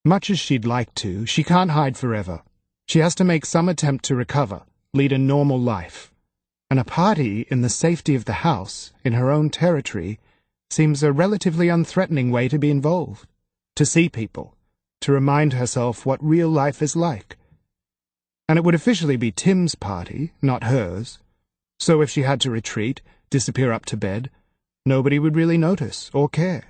Much as she'd like to, she can't hide forever. She has to make some attempt to recover, lead a normal life. And a party in the safety of the house, in her own territory, seems a relatively unthreatening way to be involved, to see people, to remind herself what real life is like. And it would officially be Tim's party, not hers, so if she had to retreat, disappear up to bed, nobody would really notice or care.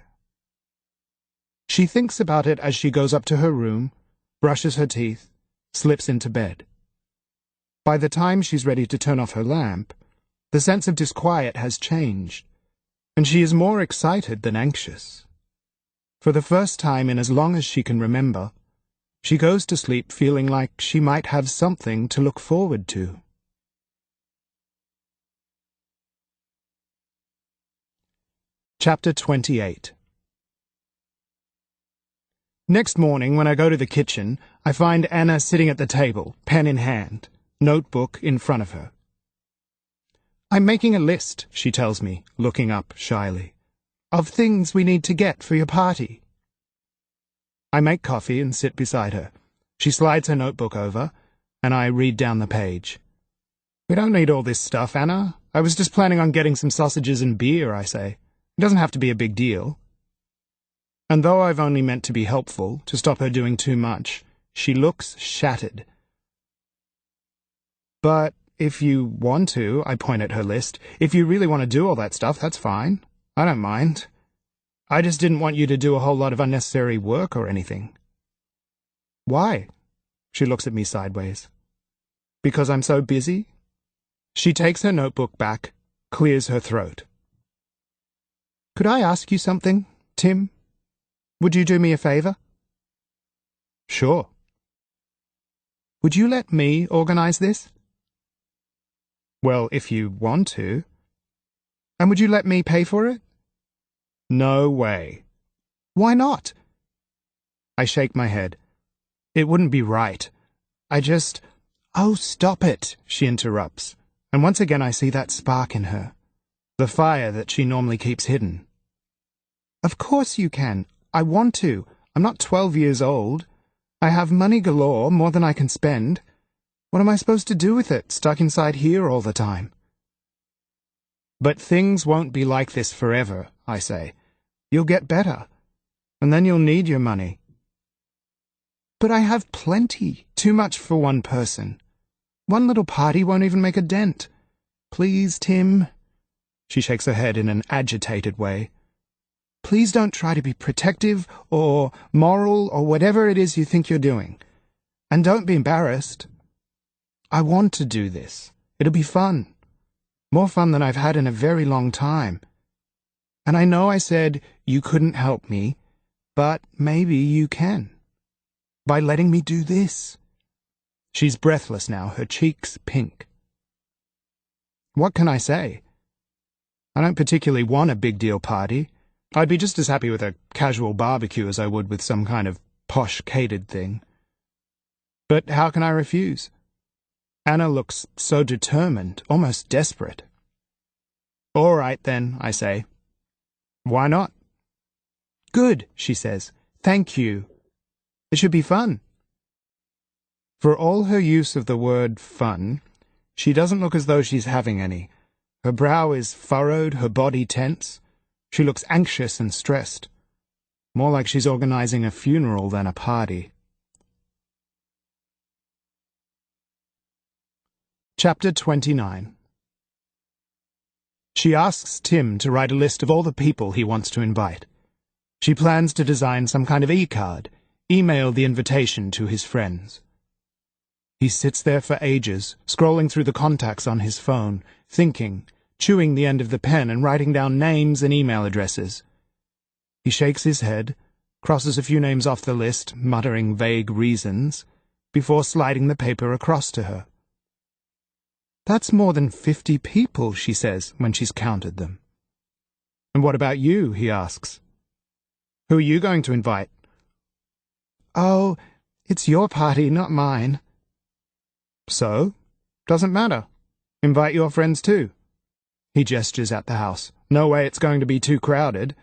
She thinks about it as she goes up to her room, brushes her teeth, slips into bed. By the time she's ready to turn off her lamp, the sense of disquiet has changed, and she is more excited than anxious. For the first time in as long as she can remember, she goes to sleep feeling like she might have something to look forward to. Chapter 28. Next morning, when I go to the kitchen, I find Anna sitting at the table, pen in hand, notebook in front of her. "I'm making a list," she tells me, looking up shyly, "of things we need to get for your party." I make coffee and sit beside her. She slides her notebook over, and I read down the page. "We don't need all this stuff, Anna. I was just planning on getting some sausages and beer," I say. "It doesn't have to be a big deal." And though I've only meant to be helpful, to stop her doing too much, she looks shattered. "But if you want to," I point at her list, "if you really want to do all that stuff, that's fine. I don't mind. I just didn't want you to do a whole lot of unnecessary work or anything." "Why?" She looks at me sideways. "Because I'm so busy?" She takes her notebook back, clears her throat. "Could I ask you something, Tim? Would you do me a favor?" "Sure." Would you let me organize this? Well, if you want to. And would you let me pay for it? No way. Why not? I shake my head. It wouldn't be right. Oh, stop it, she interrupts, and once again I see that spark in her, the fire that she normally keeps hidden. Of course you can. I want to. I'm not 12 years old. I have money galore, more than I can spend. What am I supposed to do with it, stuck inside here all the time? But things won't be like this forever, I say. You'll get better, and then you'll need your money. But I have plenty, too much for one person. One little party won't even make a dent. Please, Tim. She shakes her head in an agitated way. Please don't try to be protective or moral or whatever it is you think you're doing. And don't be embarrassed. I want to do this. It'll be fun. More fun than I've had in a very long time. And I know I said you couldn't help me, but maybe you can. By letting me do this. She's breathless now, her cheeks pink. What can I say? I don't particularly want a big deal party. I'd be just as happy with a casual barbecue as I would with some kind of posh catered thing. But how can I refuse? Anna looks so determined, almost desperate. All right then, I say. Why not? Good, she says. Thank you. It should be fun. For all her use of the word fun, she doesn't look as though she's having any. Her brow is furrowed, her body tense. She looks anxious and stressed. More like she's organizing a funeral than a party. Chapter 29. She asks Tim to write a list of all the people he wants to invite. She plans to design some kind of e-card, email the invitation to his friends. He sits there for ages, scrolling through the contacts on his phone, thinking, chewing the end of the pen and writing down names and email addresses. He shakes his head, crosses a few names off the list, muttering vague reasons, before sliding the paper across to her. That's more than 50 people, she says, when she's counted them. And what about you, he asks. Who are you going to invite? Oh, it's your party, not mine. So? Doesn't matter. Invite your friends too. He gestures at the house. No way it's going to be too crowded.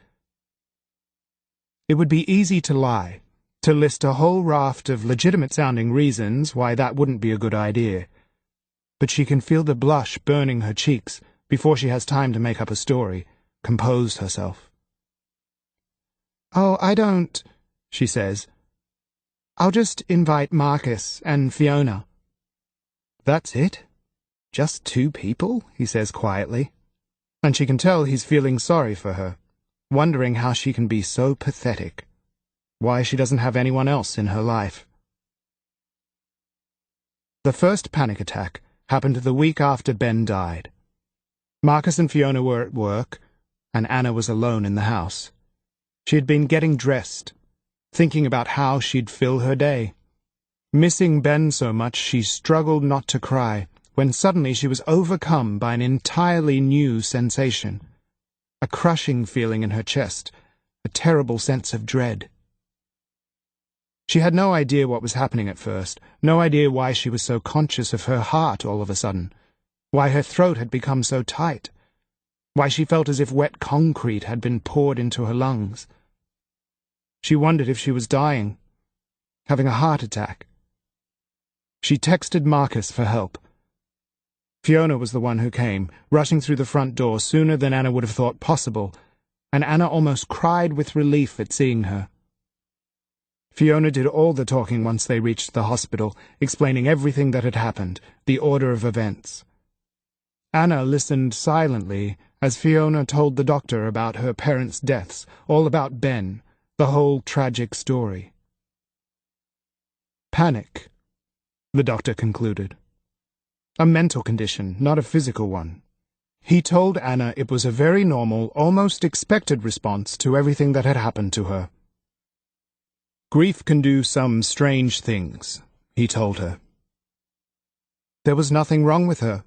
It would be easy to lie, to list a whole raft of legitimate-sounding reasons why that wouldn't be a good idea. But she can feel the blush burning her cheeks before she has time to make up a story, compose herself. Oh, I don't, she says. I'll just invite Marcus and Fiona. That's it? Just 2 people, he says quietly. And she can tell he's feeling sorry for her, wondering how she can be so pathetic, why she doesn't have anyone else in her life. The first panic attack happened the week after Ben died. Marcus and Fiona were at work, and Anna was alone in the house. She had been getting dressed, thinking about how she'd fill her day. Missing Ben so much she struggled not to cry, when suddenly she was overcome by an entirely new sensation. A crushing feeling in her chest, a terrible sense of dread. She had no idea what was happening at first, no idea why she was so conscious of her heart all of a sudden, why her throat had become so tight, why she felt as if wet concrete had been poured into her lungs. She wondered if she was dying, having a heart attack. She texted Marcus for help. Fiona was the one who came, rushing through the front door sooner than Anna would have thought possible, and Anna almost cried with relief at seeing her. Fiona did all the talking once they reached the hospital, explaining everything that had happened, the order of events. Anna listened silently as Fiona told the doctor about her parents' deaths, all about Ben, the whole tragic story. Panic, the doctor concluded. A mental condition, not a physical one. He told Anna it was a very normal, almost expected response to everything that had happened to her. Grief can do some strange things, he told her. There was nothing wrong with her.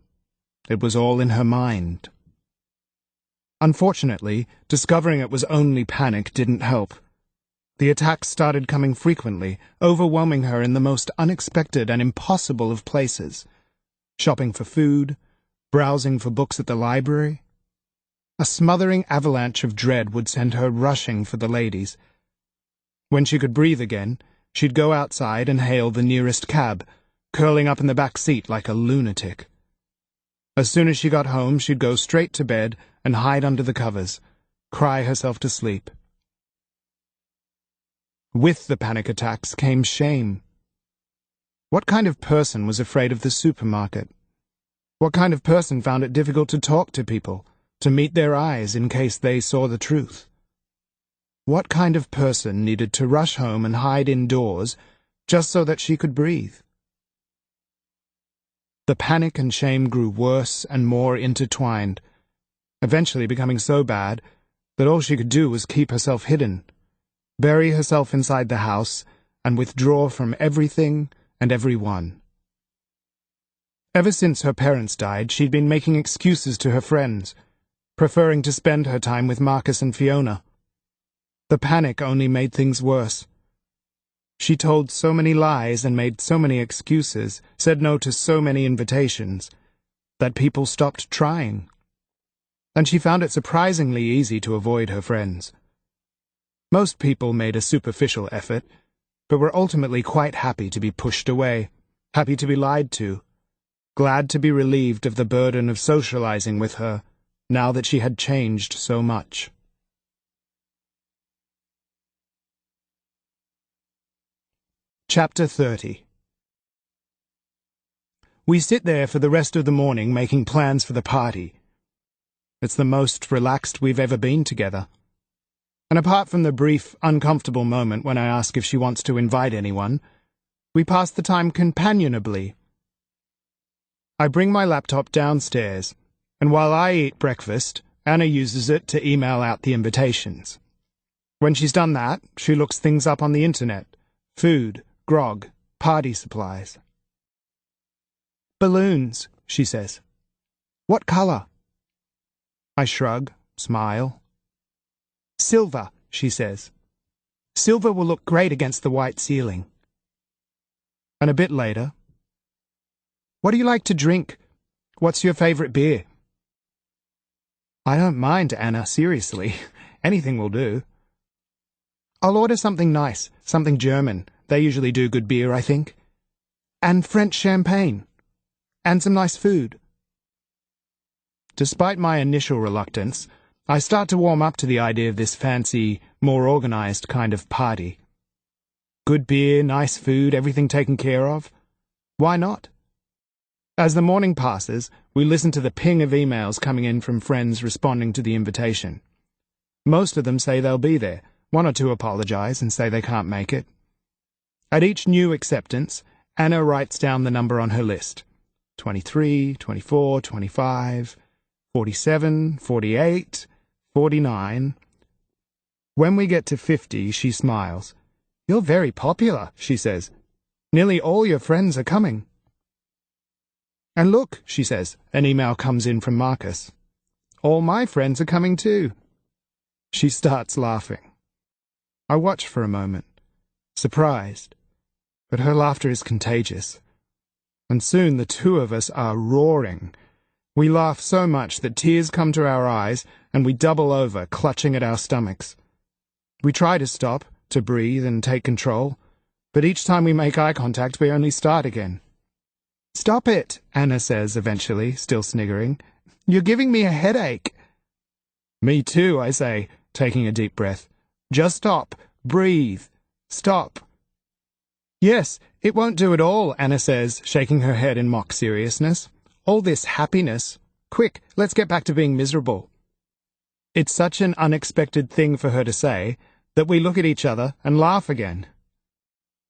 It was all in her mind. Unfortunately, discovering it was only panic didn't help. The attacks started coming frequently, overwhelming her in the most unexpected and impossible of places. Shopping for food, browsing for books at the library. A smothering avalanche of dread would send her rushing for the ladies. When she could breathe again, she'd go outside and hail the nearest cab, curling up in the back seat like a lunatic. As soon as she got home, she'd go straight to bed and hide under the covers, cry herself to sleep. With the panic attacks came shame. What kind of person was afraid of the supermarket? What kind of person found it difficult to talk to people, to meet their eyes in case they saw the truth? What kind of person needed to rush home and hide indoors just so that she could breathe? The panic and shame grew worse and more intertwined, eventually becoming so bad that all she could do was keep herself hidden, bury herself inside the house, and withdraw from everything and everyone. Ever since her parents died, she'd been making excuses to her friends, preferring to spend her time with Marcus and Fiona. The panic only made things worse. She told so many lies and made so many excuses, said no to so many invitations, that people stopped trying. And she found it surprisingly easy to avoid her friends. Most people made a superficial effort, but were ultimately quite happy to be pushed away, happy to be lied to, glad to be relieved of the burden of socializing with her, now that she had changed so much. Chapter 30. We sit there for the rest of the morning making plans for the party. It's the most relaxed we've ever been together. And apart from the brief, uncomfortable moment when I ask if she wants to invite anyone, we pass the time companionably. I bring my laptop downstairs, and while I eat breakfast, Anna uses it to email out the invitations. When she's done that, she looks things up on the internet: food, grog, party supplies. Balloons, she says. What color? I shrug, smile. Silver, she says. Silver will look great against the white ceiling. And a bit later, what do you like to drink? What's your favorite beer? I don't mind, Anna, seriously. Anything will do. I'll order something nice, something German. They usually do good beer, I think. And French champagne. And some nice food. Despite my initial reluctance, I start to warm up to the idea of this fancy, more organized kind of party. Good beer, nice food, everything taken care of. Why not? As the morning passes, we listen to the ping of emails coming in from friends responding to the invitation. Most of them say they'll be there. One or two apologize and say they can't make it. At each new acceptance, Anna writes down the number on her list. 23, 24, 25, 47, 48, 49. When we get to 50, she smiles. You're very popular, she says. Nearly all your friends are coming. And look, she says, an email comes in from Marcus. All my friends are coming too. She starts laughing. I watch for a moment, surprised, but her laughter is contagious. And soon the two of us are roaring. We laugh so much that tears come to our eyes, and we double over, clutching at our stomachs. We try to stop, to breathe and take control, but each time we make eye contact, we only start again. Stop it, Anna says eventually, still sniggering. You're giving me a headache. Me too, I say, taking a deep breath. Just stop. Breathe. Stop. Yes, it won't do at all, Anna says, shaking her head in mock seriousness. All this happiness. Quick, let's get back to being miserable. It's such an unexpected thing for her to say that we look at each other and laugh again.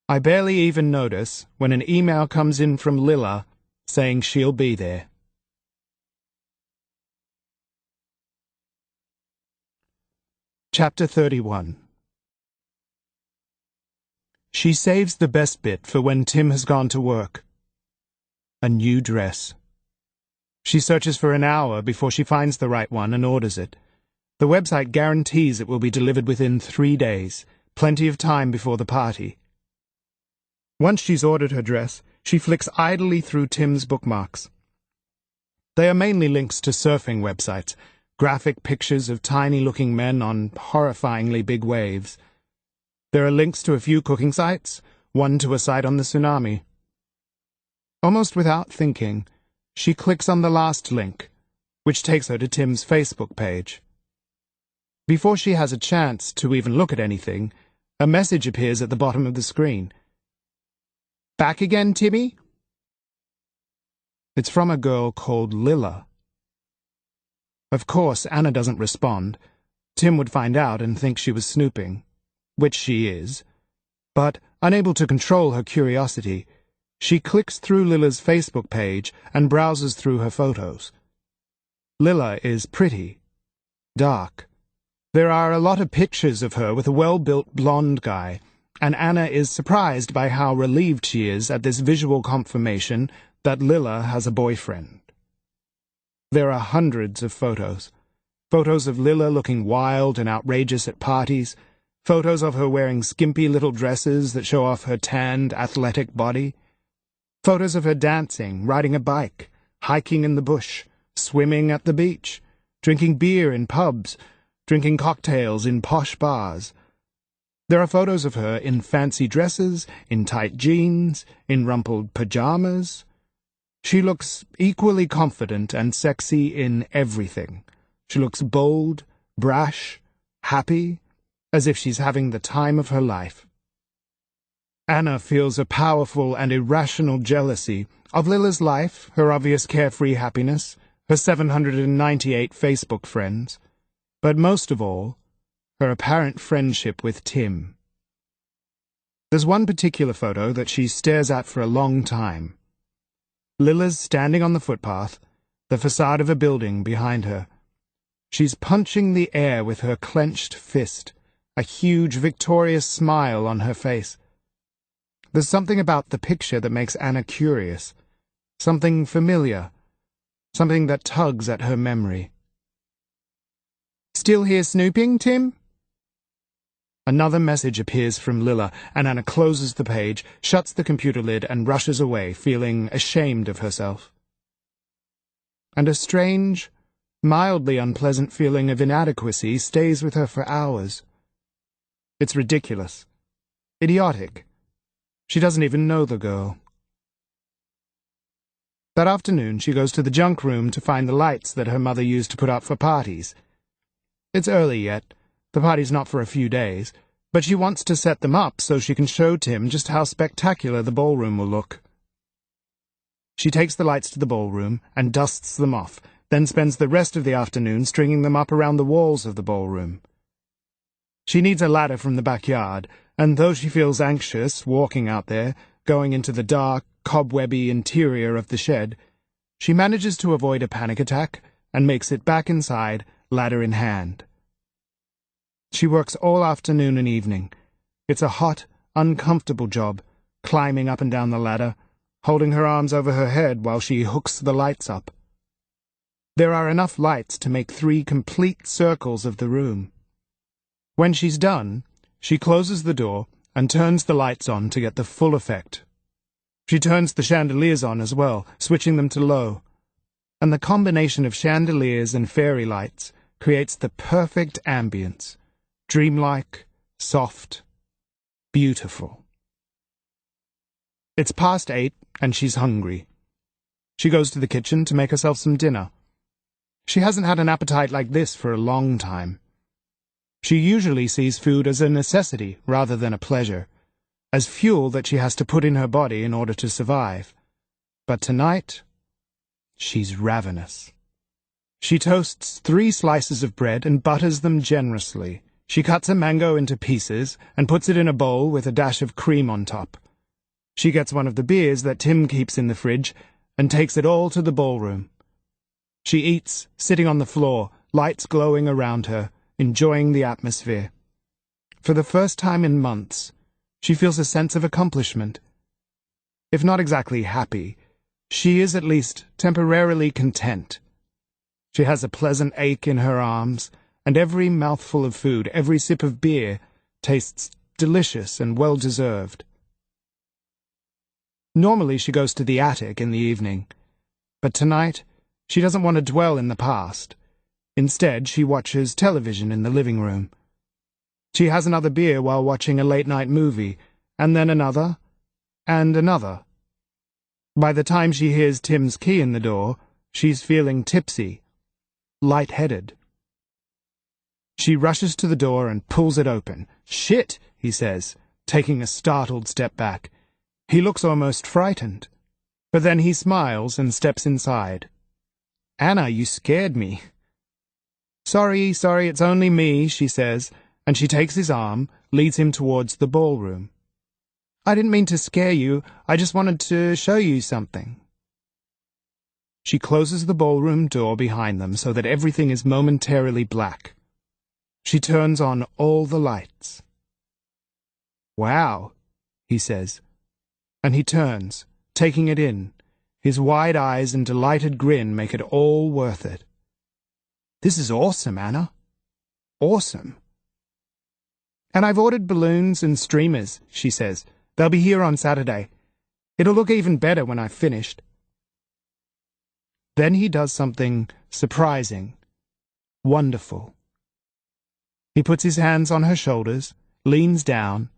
I barely even notice when an email comes in from Lilla saying she'll be there. Chapter 31. She saves the best bit for when Tim has gone to work. a new dress. She searches for an hour before she finds the right one and orders it. The website guarantees it will be delivered within 3 days, plenty of time before the party. Once she's ordered her dress, she flicks idly through Tim's bookmarks. They are mainly links to surfing websites, graphic pictures of tiny-looking men on horrifyingly big waves. There are links to a few cooking sites, one to a site on the tsunami. Almost without thinking, she clicks on the last link, which takes her to Tim's Facebook page. Before she has a chance to even look at anything, a message appears at the bottom of the screen. "Back again, Timmy?" It's from a girl called Lila. Of course, Anna doesn't respond. Tim would find out and think she was snooping, which she is. But, unable to control her curiosity, she clicks through Lila's Facebook page and browses through her photos. Lila is pretty, dark. There are a lot of pictures of her with a well-built blonde guy, and Anna is surprised by how relieved she is at this visual confirmation that Lila has a boyfriend. There are hundreds of photos. Photos of Lila looking wild and outrageous at parties, photos of her wearing skimpy little dresses that show off her tanned, athletic body, photos of her dancing, riding a bike, hiking in the bush, swimming at the beach, drinking beer in pubs, drinking cocktails in posh bars. There are photos of her in fancy dresses, in tight jeans, in rumpled pajamas. She looks equally confident and sexy in everything. She looks bold, brash, happy, as if she's having the time of her life. Anna feels a powerful and irrational jealousy of Lila's life, her obvious carefree happiness, her 798 Facebook friends, but most of all, her apparent friendship with Tim. There's one particular photo that she stares at for a long time. Lila's standing on the footpath, the facade of a building behind her. She's punching the air with her clenched fist, a huge, victorious smile on her face. There's something about the picture that makes Anna curious, something familiar, something that tugs at her memory. "Still here snooping, Tim?" Another message appears from Lila, and Anna closes the page, shuts the computer lid, and rushes away, feeling ashamed of herself. And a strange, mildly unpleasant feeling of inadequacy stays with her for hours. It's ridiculous. Idiotic. She doesn't even know the girl. That afternoon, she goes to the junk room to find the lights that her mother used to put up for parties. It's early yet. The party's not for a few days, but she wants to set them up so she can show Tim just how spectacular the ballroom will look. She takes the lights to the ballroom and dusts them off, then spends the rest of the afternoon stringing them up around the walls of the ballroom. She needs a ladder from the backyard, and though she feels anxious walking out there, going into the dark, cobwebby interior of the shed, she manages to avoid a panic attack and makes it back inside, ladder in hand. She works all afternoon and evening. It's a hot, uncomfortable job, climbing up and down the ladder, holding her arms over her head while she hooks the lights up. There are enough lights to make 3 complete circles of the room. When she's done, she closes the door and turns the lights on to get the full effect. She turns the chandeliers on as well, switching them to low. And the combination of chandeliers and fairy lights creates the perfect ambience. Dreamlike, soft, beautiful. It's past 8, and she's hungry. She goes to the kitchen to make herself some dinner. She hasn't had an appetite like this for a long time. She usually sees food as a necessity rather than a pleasure, as fuel that she has to put in her body in order to survive. But tonight, she's ravenous. She toasts 3 slices of bread and butters them generously. She cuts a mango into pieces and puts it in a bowl with a dash of cream on top. She gets one of the beers that Tim keeps in the fridge and takes it all to the ballroom. She eats, sitting on the floor, lights glowing around her, enjoying the atmosphere. For the first time in months, she feels a sense of accomplishment. If not exactly happy, She is at least temporarily content. She has a pleasant ache in her arms, and every mouthful of food, every sip of beer, tastes delicious and well-deserved. Normally she goes to the attic in the evening, but tonight she doesn't want to dwell in the past. Instead, she watches television in the living room. She has another beer while watching a late-night movie, and then another, and another. By the time she hears Tim's key in the door, she's feeling tipsy, light-headed. She rushes to the door and pulls it open. "Shit," he says, taking a startled step back. He looks almost frightened, but then he smiles and steps inside. "Anna, you scared me." Sorry, it's only me," she says, and she takes his arm, leads him towards the ballroom. "I didn't mean to scare you, I just wanted to show you something." She closes the ballroom door behind them so that everything is momentarily black. She turns on all the lights. "Wow," he says, and he turns, taking it in. His wide eyes and delighted grin make it all worth it. "This is awesome, Anna. Awesome." "And I've ordered balloons and streamers," she says. "They'll be here on Saturday. It'll look even better when I've finished." Then he does something surprising, wonderful. He puts his hands on her shoulders, leans down,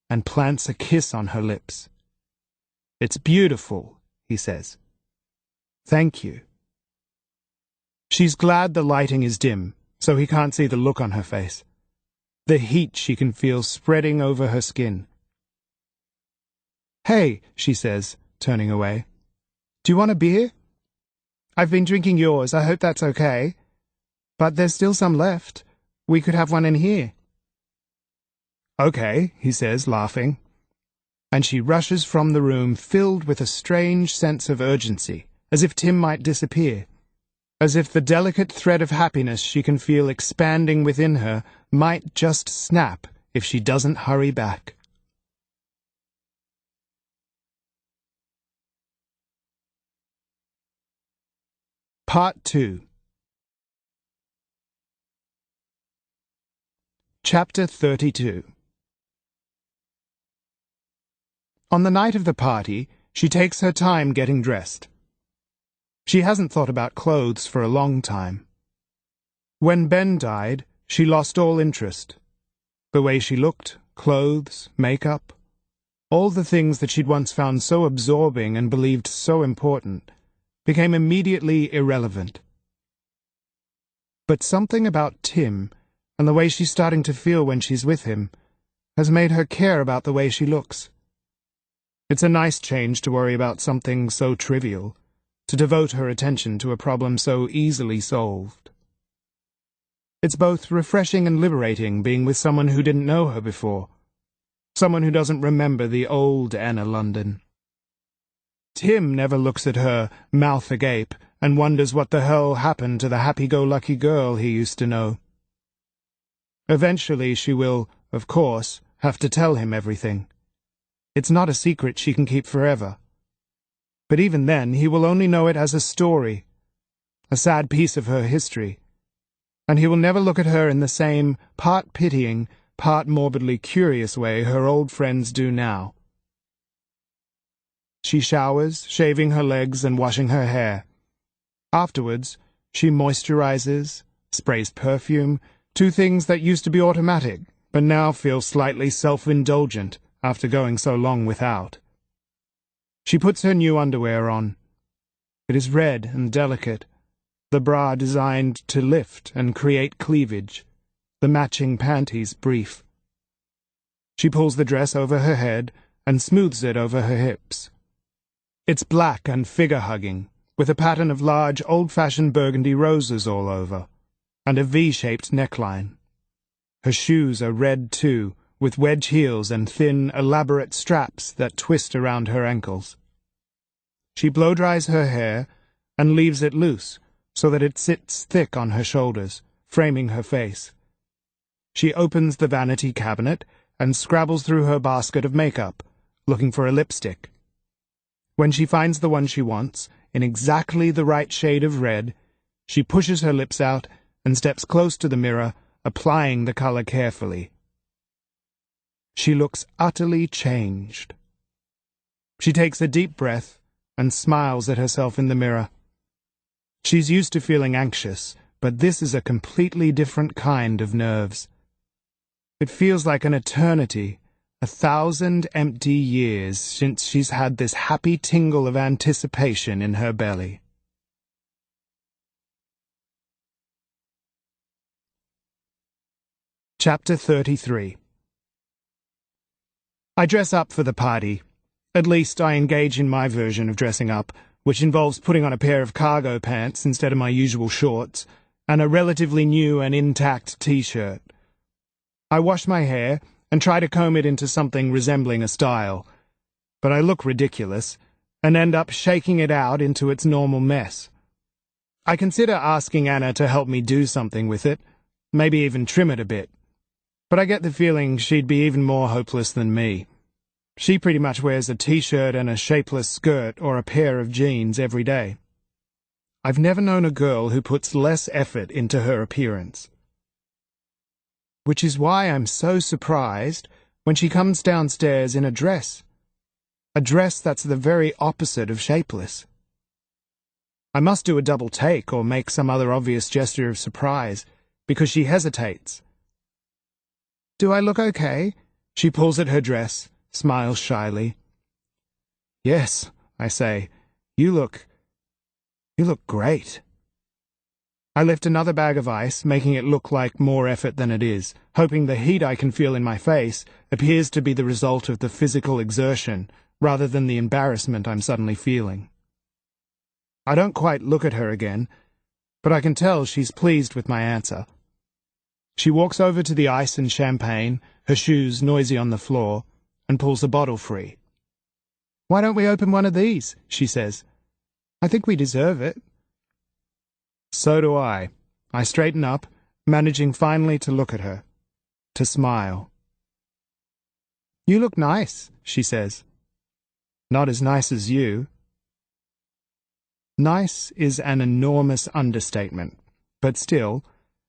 and plants a kiss on her lips. "It's beautiful," he says. "Thank you." She's glad the lighting is dim, so he can't see the look on her face, the heat she can feel spreading over her skin. "Hey," she says, turning away. "Do you want a beer? I've been drinking yours, I hope that's okay. But there's still some left. We could have one in here." "Okay," he says, laughing. And she rushes from the room filled with a strange sense of urgency, as if Tim might disappear, as if the delicate thread of happiness she can feel expanding within her might just snap if she doesn't hurry back. Part 2. Chapter 32. On the night of the party, she takes her time getting dressed. She hasn't thought about clothes for a long time. When Ben died, she lost all interest. The way she looked, clothes, makeup, all the things that she'd once found so absorbing and believed so important, became immediately irrelevant. But something about Tim, and the way she's starting to feel when she's with him, has made her care about the way she looks. It's a nice change to worry about something so trivial, to devote her attention to a problem so easily solved. It's both refreshing and liberating being with someone who didn't know her before, someone who doesn't remember the old Anna London. Tim never looks at her, mouth agape, and wonders what the hell happened to the happy-go-lucky girl he used to know. Eventually she will, of course, have to tell him everything. It's not a secret she can keep forever. But even then he will only know it as a story, a sad piece of her history, and he will never look at her in the same part-pitying, part-morbidly curious way her old friends do now. She showers, shaving her legs and washing her hair. Afterwards, she moisturizes, sprays perfume, two things that used to be automatic, but now feel slightly self-indulgent after going so long without. She puts her new underwear on. It is red and delicate, the bra designed to lift and create cleavage, the matching panties brief. She pulls the dress over her head and smooths it over her hips. It's black and figure-hugging, with a pattern of large, old-fashioned burgundy roses all over, and a V-shaped neckline. Her shoes are red too, with wedge heels and thin, elaborate straps that twist around her ankles. She blow-dries her hair and leaves it loose so that it sits thick on her shoulders, framing her face. She opens the vanity cabinet and scrabbles through her basket of makeup, looking for a lipstick. When she finds the one she wants, in exactly the right shade of red, she pushes her lips out and steps close to the mirror, applying the color carefully. She looks utterly changed. She takes a deep breath and smiles at herself in the mirror. She's used to feeling anxious, but this is a completely different kind of nerves. It feels like an eternity, 1,000 empty years since she's had this happy tingle of anticipation in her belly. Chapter 33. I dress up for the party. At least I engage in my version of dressing up, which involves putting on a pair of cargo pants instead of my usual shorts, and a relatively new and intact t-shirt. I wash my hair and try to comb it into something resembling a style, but I look ridiculous and end up shaking it out into its normal mess. I consider asking Anna to help me do something with it, maybe even trim it a bit, but I get the feeling she'd be even more hopeless than me. She pretty much wears a t-shirt and a shapeless skirt or a pair of jeans every day. I've never known a girl who puts less effort into her appearance. Which is why I'm so surprised when she comes downstairs in a dress that's the very opposite of shapeless. I must do a double take or make some other obvious gesture of surprise, because she hesitates. "Do I look okay?" She pulls at her dress, smiles shyly. "Yes," I say, You look great." I lift another bag of ice, making it look like more effort than it is, hoping the heat I can feel in my face appears to be the result of the physical exertion, rather than the embarrassment I'm suddenly feeling. I don't quite look at her again, but I can tell she's pleased with my answer. She walks over to the ice and champagne, her shoes noisy on the floor, and pulls a bottle free. "Why don't we open one of these?" she says. "I think we deserve it." So do I. I straighten up, managing finally to look at her, to smile. "You look nice," she says. "Not as nice as you." Nice is an enormous understatement, but still,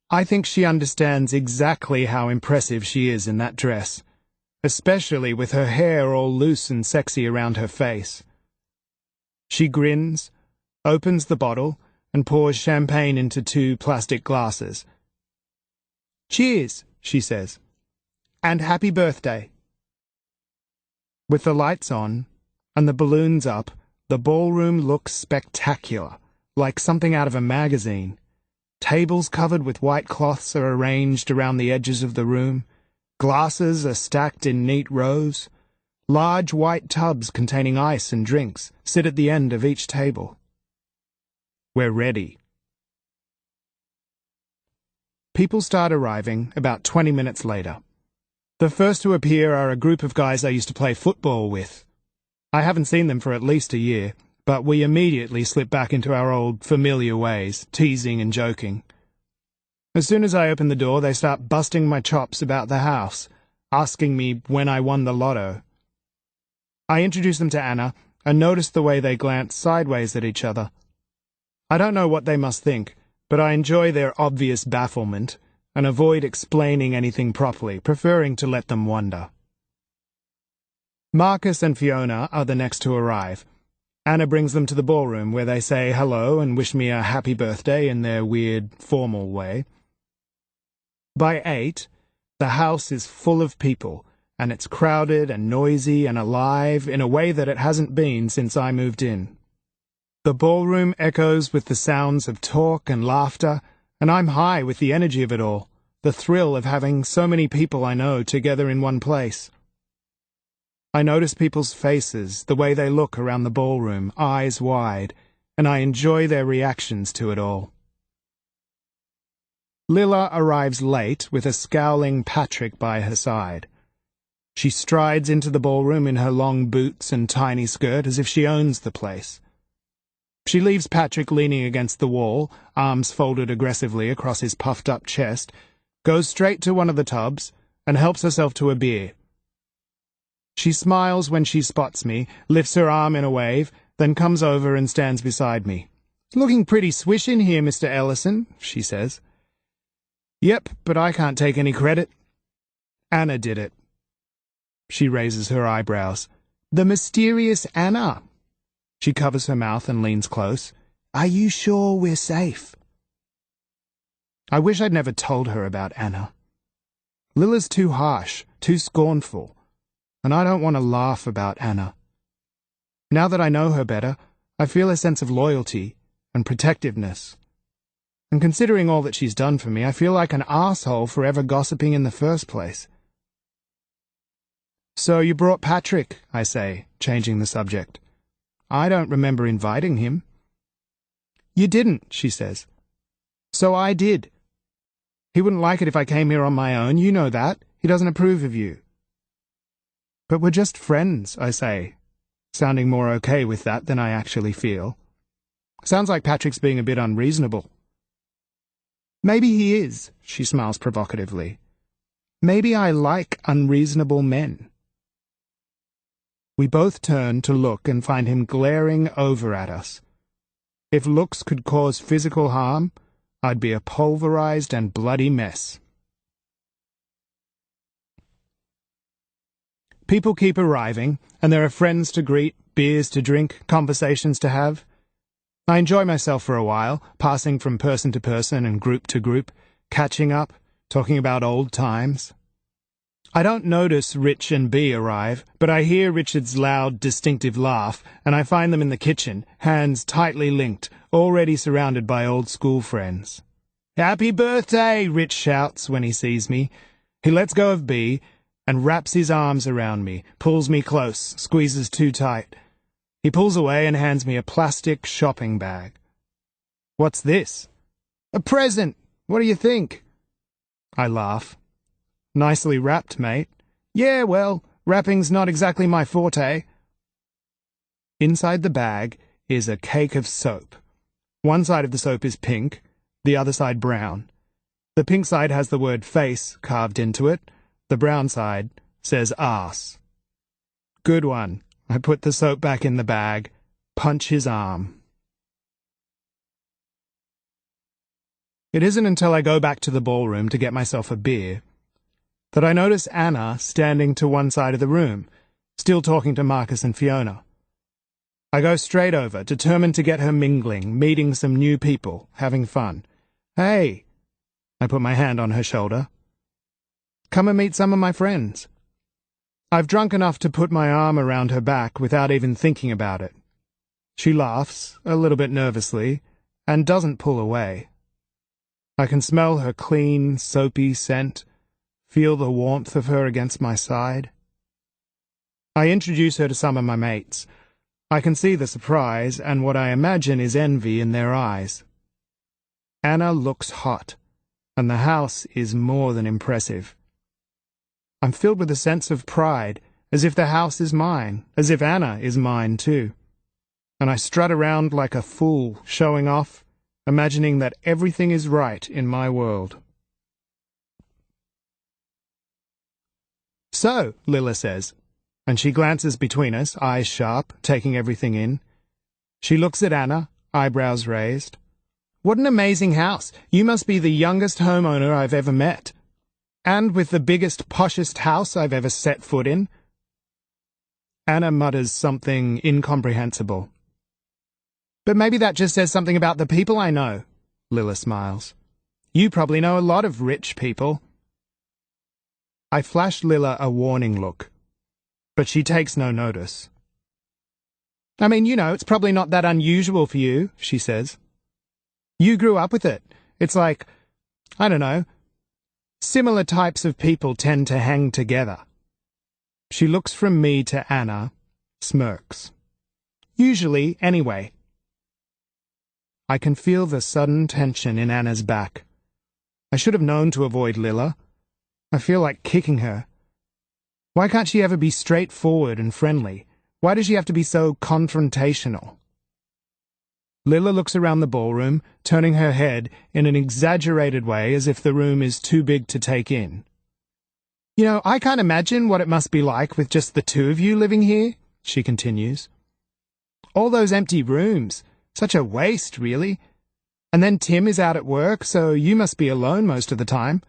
I think she understands exactly how impressive she is in that dress, especially with her hair all loose and sexy around her face. She grins, opens the bottle, and pours champagne into 2 plastic glasses. "Cheers," she says, "and happy birthday." With the lights on and the balloons up, the ballroom looks spectacular, like something out of a magazine. Tables covered with white cloths are arranged around the edges of the room. Glasses are stacked in neat rows. Large white tubs containing ice and drinks sit at the end of each table. We're ready. People start arriving about 20 minutes later. The first to appear are a group of guys I used to play football with. I haven't seen them for at least a year, but we immediately slip back into our old familiar ways, teasing and joking. As soon as I open the door, they start busting my chops about the house, asking me when I won the lotto. I introduce them to Anna and notice the way they glance sideways at each other. I don't know what they must think, but I enjoy their obvious bafflement and avoid explaining anything properly, preferring to let them wonder. Marcus and Fiona are the next to arrive. Anna brings them to the ballroom, where they say hello and wish me a happy birthday in their weird, formal way. By 8, the house is full of people, and it's crowded and noisy and alive in a way that it hasn't been since I moved in. The ballroom echoes with the sounds of talk and laughter, and I'm high with the energy of it all, the thrill of having so many people I know together in one place. I notice people's faces, the way they look around the ballroom, eyes wide, and I enjoy their reactions to it all. Lilla arrives late with a scowling Patrick by her side. She strides into the ballroom in her long boots and tiny skirt as if she owns the place. She leaves Patrick leaning against the wall, arms folded aggressively across his puffed-up chest, goes straight to one of the tubs, and helps herself to a beer. She smiles when she spots me, lifts her arm in a wave, then comes over and stands beside me. "Looking pretty swish in here, Mr. Ellison," she says. "Yep, but I can't take any credit. Anna did it." She raises her eyebrows. "The mysterious Anna." She covers her mouth and leans close. "Are you sure we're safe?" I wish I'd never told her about Anna. Lilla's too harsh, too scornful, and I don't want to laugh about Anna. Now that I know her better, I feel a sense of loyalty and protectiveness. And considering all that she's done for me, I feel like an arsehole for ever gossiping in the first place. "So you brought Patrick," I say, changing the subject. "I don't remember inviting him." "You didn't," she says. "So I did. He wouldn't like it if I came here on my own, you know that. He doesn't approve of you." "But we're just friends," I say, sounding more okay with that than I actually feel. Sounds like Patrick's being a bit unreasonable. "Maybe he is," she smiles provocatively. "Maybe I like unreasonable men." We both turn to look and find him glaring over at us. If looks could cause physical harm, I'd be a pulverized and bloody mess. People keep arriving, and there are friends to greet, beers to drink, conversations to have. I enjoy myself for a while, passing from person to person and group to group, catching up, talking about old times. I don't notice Rich and Bea arrive, but I hear Richard's loud, distinctive laugh, and I find them in the kitchen, hands tightly linked, already surrounded by old school friends. "Happy birthday!" Rich shouts when he sees me. He lets go of Bea and wraps his arms around me, pulls me close, squeezes too tight. He pulls away and hands me a plastic shopping bag. "What's this?" "A present! What do you think?" I laugh. "Nicely wrapped, mate." "Yeah, well, wrapping's not exactly my forte." Inside the bag is a cake of soap. One side of the soap is pink, the other side brown. The pink side has the word face carved into it. The brown side says arse. Good one. I put the soap back in the bag, punch his arm. It isn't until I go back to the ballroom to get myself a beer that I notice Anna standing to one side of the room, still talking to Marcus and Fiona. I go straight over, determined to get her mingling, meeting some new people, having fun. "Hey!" I put my hand on her shoulder. "Come and meet some of my friends." I've drunk enough to put my arm around her back without even thinking about it. She laughs, a little bit nervously, and doesn't pull away. I can smell her clean, soapy scent, feel the warmth of her against my side. I introduce her to some of my mates. I can see the surprise and what I imagine is envy in their eyes. Anna looks hot, and the house is more than impressive. I'm filled with a sense of pride, as if the house is mine, as if Anna is mine too. And I strut around like a fool, showing off, imagining that everything is right in my world. "So," Lilla says, and she glances between us, eyes sharp, taking everything in. She looks at Anna, eyebrows raised. "What an amazing house! You must be the youngest homeowner I've ever met. And with the biggest, poshest house I've ever set foot in." Anna mutters something incomprehensible. "But maybe that just says something about the people I know," Lilla smiles. "You probably know a lot of rich people." I flash Lilla a warning look, but she takes no notice. "I mean, it's probably not that unusual for you," she says. "You grew up with it. It's like, I don't know, similar types of people tend to hang together." She looks from me to Anna, smirks. "Usually, anyway." I can feel the sudden tension in Anna's back. I should have known to avoid Lilla. I feel like kicking her. Why can't she ever be straightforward and friendly? Why does she have to be so confrontational? Lilla looks around the ballroom, turning her head in an exaggerated way as if the room is too big to take in. You know, I can't imagine what it must be like with just the two of you living here, she continues. All those empty rooms. Such a waste, really. And then Tim is out at work, so you must be alone most of the time.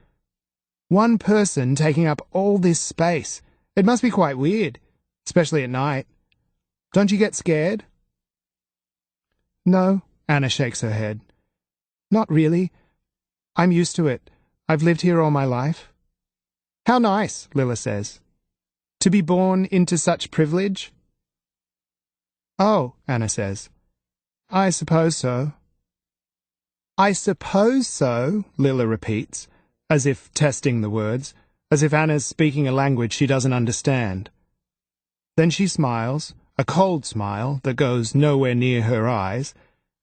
One person taking up all this space. It must be quite weird, especially at night. Don't you get scared? No, Anna shakes her head. Not really. I'm used to it. I've lived here all my life. How nice, Lila says. To be born into such privilege? Oh, Anna says. I suppose so. I suppose so, Lila repeats, as if testing the words, as if Anna's speaking a language she doesn't understand. Then she smiles, a cold smile that goes nowhere near her eyes,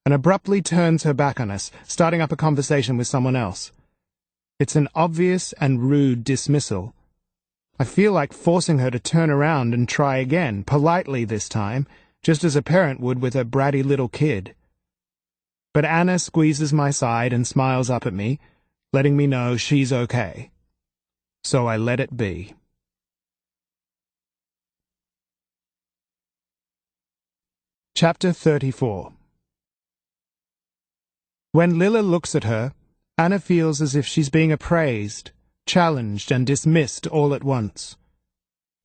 and abruptly turns her back on us, starting up a conversation with someone else. It's an obvious and rude dismissal. I feel like forcing her to turn around and try again, politely this time, just as a parent would with a bratty little kid. But Anna squeezes my side and smiles up at me, letting me know she's okay. So I let it be. Chapter 34. When Lila looks at her, Anna feels as if she's being appraised, challenged and dismissed all at once.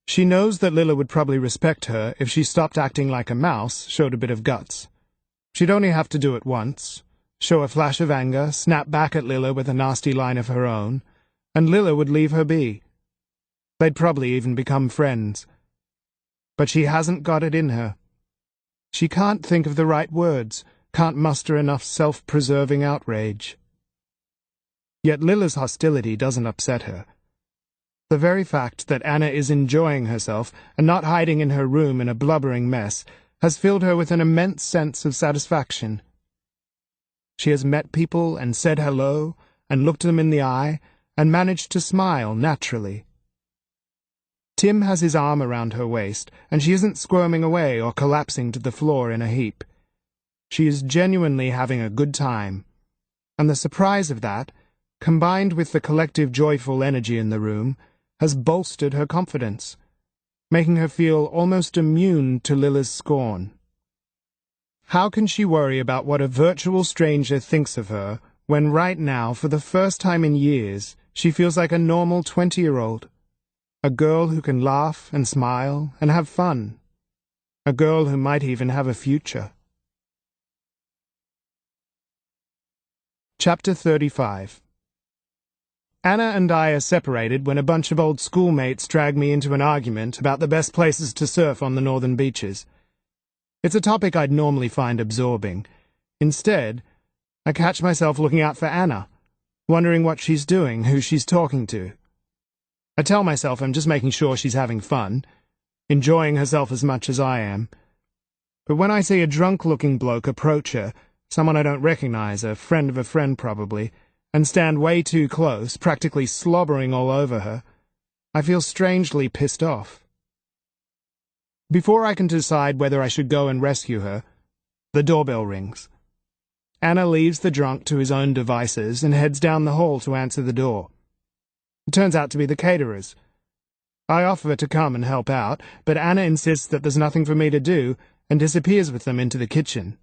She knows that Lila would probably respect her if she stopped acting like a mouse, showed a bit of guts. She'd only have to do it once, show a flash of anger, snap back at Lila with a nasty line of her own, and Lila would leave her be. They'd probably even become friends. But she hasn't got it in her. She can't think of the right words, can't muster enough self-preserving outrage. Yet Lila's hostility doesn't upset her. The very fact that Anna is enjoying herself and not hiding in her room in a blubbering mess has filled her with an immense sense of satisfaction. She has met people and said hello and looked them in the eye and managed to smile naturally. Tim has his arm around her waist, and she isn't squirming away or collapsing to the floor in a heap. She is genuinely having a good time, and the surprise of that, combined with the collective joyful energy in the room, has bolstered her confidence, making her feel almost immune to Lila's scorn. How can she worry about what a virtual stranger thinks of her when right now, for the first time in years, she feels like a normal 20-year-old? A girl who can laugh and smile and have fun. A girl who might even have a future. Chapter 35. Anna and I are separated when a bunch of old schoolmates drag me into an argument about the best places to surf on the northern beaches. It's a topic I'd normally find absorbing. Instead, I catch myself looking out for Anna, wondering what she's doing, who she's talking to. I tell myself I'm just making sure she's having fun, enjoying herself as much as I am. But when I see a drunk-looking bloke approach her, someone I don't recognize, a friend of a friend probably, and stand way too close, practically slobbering all over her, I feel strangely pissed off. Before I can decide whether I should go and rescue her, the doorbell rings. Anna leaves the drunk to his own devices and heads down the hall to answer the door. It turns out to be the caterers. I offer to come and help out, but Anna insists that there's nothing for me to do and disappears with them into the kitchen.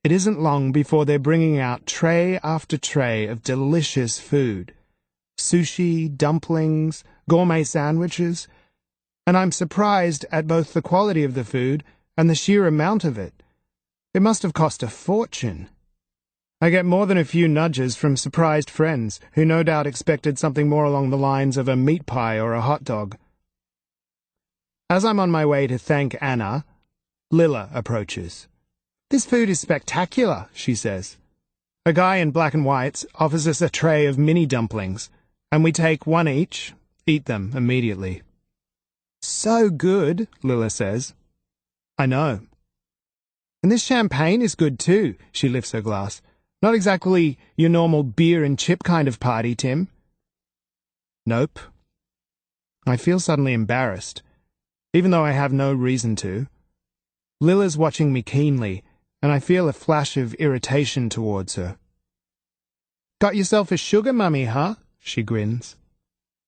It isn't long before they're bringing out tray after tray of delicious food. Sushi, dumplings, gourmet sandwiches, and I'm surprised at both the quality of the food and the sheer amount of it. It must have cost a fortune. I get more than a few nudges from surprised friends who no doubt expected something more along the lines of a meat pie or a hot dog. As I'm on my way to thank Anna, Lila approaches. "This food is spectacular," she says. A guy in black and whites offers us a tray of mini dumplings, and we take one each, eat them immediately. "So good," Lila says. "I know." "And this champagne is good too," she lifts her glass. "Not exactly your normal beer and chip kind of party, Tim." "Nope." I feel suddenly embarrassed, even though I have no reason to. Lila's watching me keenly, and I feel a flash of irritation towards her. "Got yourself a sugar mummy, huh?" she grins.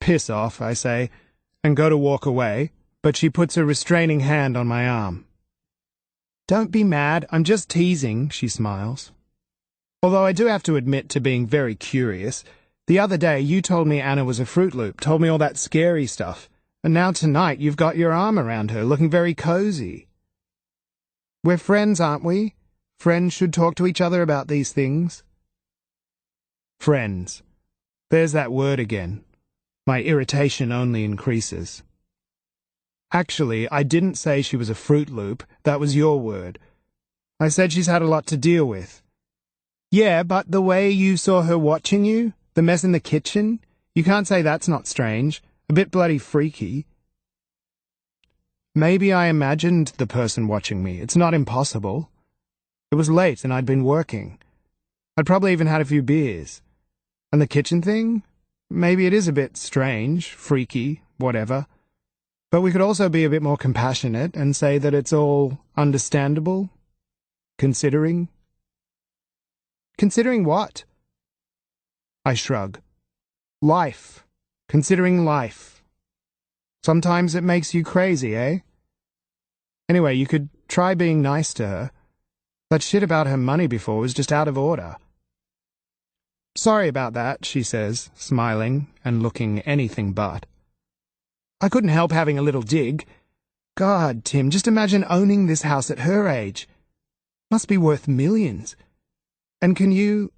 piss off, I say, and go to walk away, but she puts a restraining hand on my arm. Don't be mad, I'm just teasing, she smiles. Although I do have to admit to being very curious. The other day you told me Anna was a Fruit Loop, told me all that scary stuff, and now tonight you've got your arm around her, looking very cozy. We're friends, aren't we? Friends should talk to each other about these things. Friends. There's that word again. My irritation only increases. Actually, I didn't say she was a Fruit Loop, that was your word. I said she's had a lot to deal with. Yeah, but the way you saw her watching you, the mess in the kitchen, you can't say that's not strange. A bit bloody freaky. Maybe I imagined the person watching me. It's not impossible. It was late and I'd been working. I'd probably even had a few beers. And the kitchen thing? Maybe it is a bit strange, freaky, whatever. But we could also be a bit more compassionate and say that it's all understandable. Considering. Considering what? I shrug. Life. Considering life. Sometimes it makes you crazy, eh? Anyway, you could try being nice to her. That shit about her money before was just out of order. Sorry about that, she says, smiling and looking anything but. I couldn't help having a little dig. God, Tim, just imagine owning this house at her age. Must be worth millions. And can you...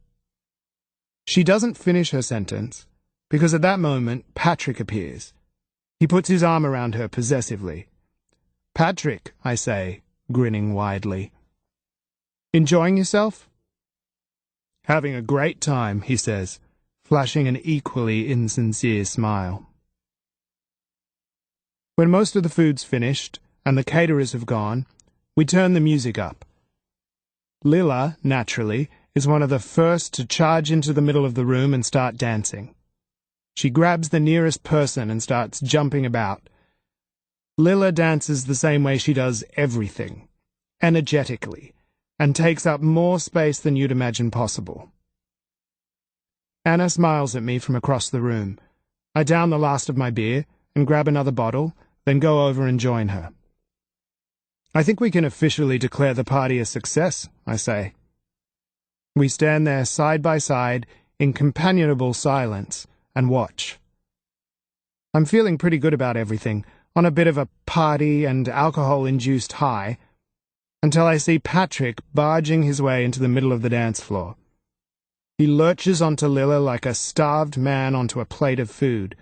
She doesn't finish her sentence, because at that moment, Patrick appears. He puts his arm around her possessively. Patrick, I say, grinning widely. Enjoying yourself? Having a great time, he says, flashing an equally insincere smile. When most of the food's finished, and the caterers have gone, we turn the music up. Lila, naturally, is one of the first to charge into the middle of the room and start dancing. She grabs the nearest person and starts jumping about. Lila dances the same way she does everything, energetically, and takes up more space than you'd imagine possible. Anna smiles at me from across the room. I down the last of my beer and grab another bottle, then go over and join her. I think we can officially declare the party a success, I say. We stand there side by side in companionable silence and watch. I'm feeling pretty good about everything, on a bit of a party and alcohol-induced high, until I see Patrick barging his way into the middle of the dance floor. He lurches onto Lila like a starved man onto a plate of food.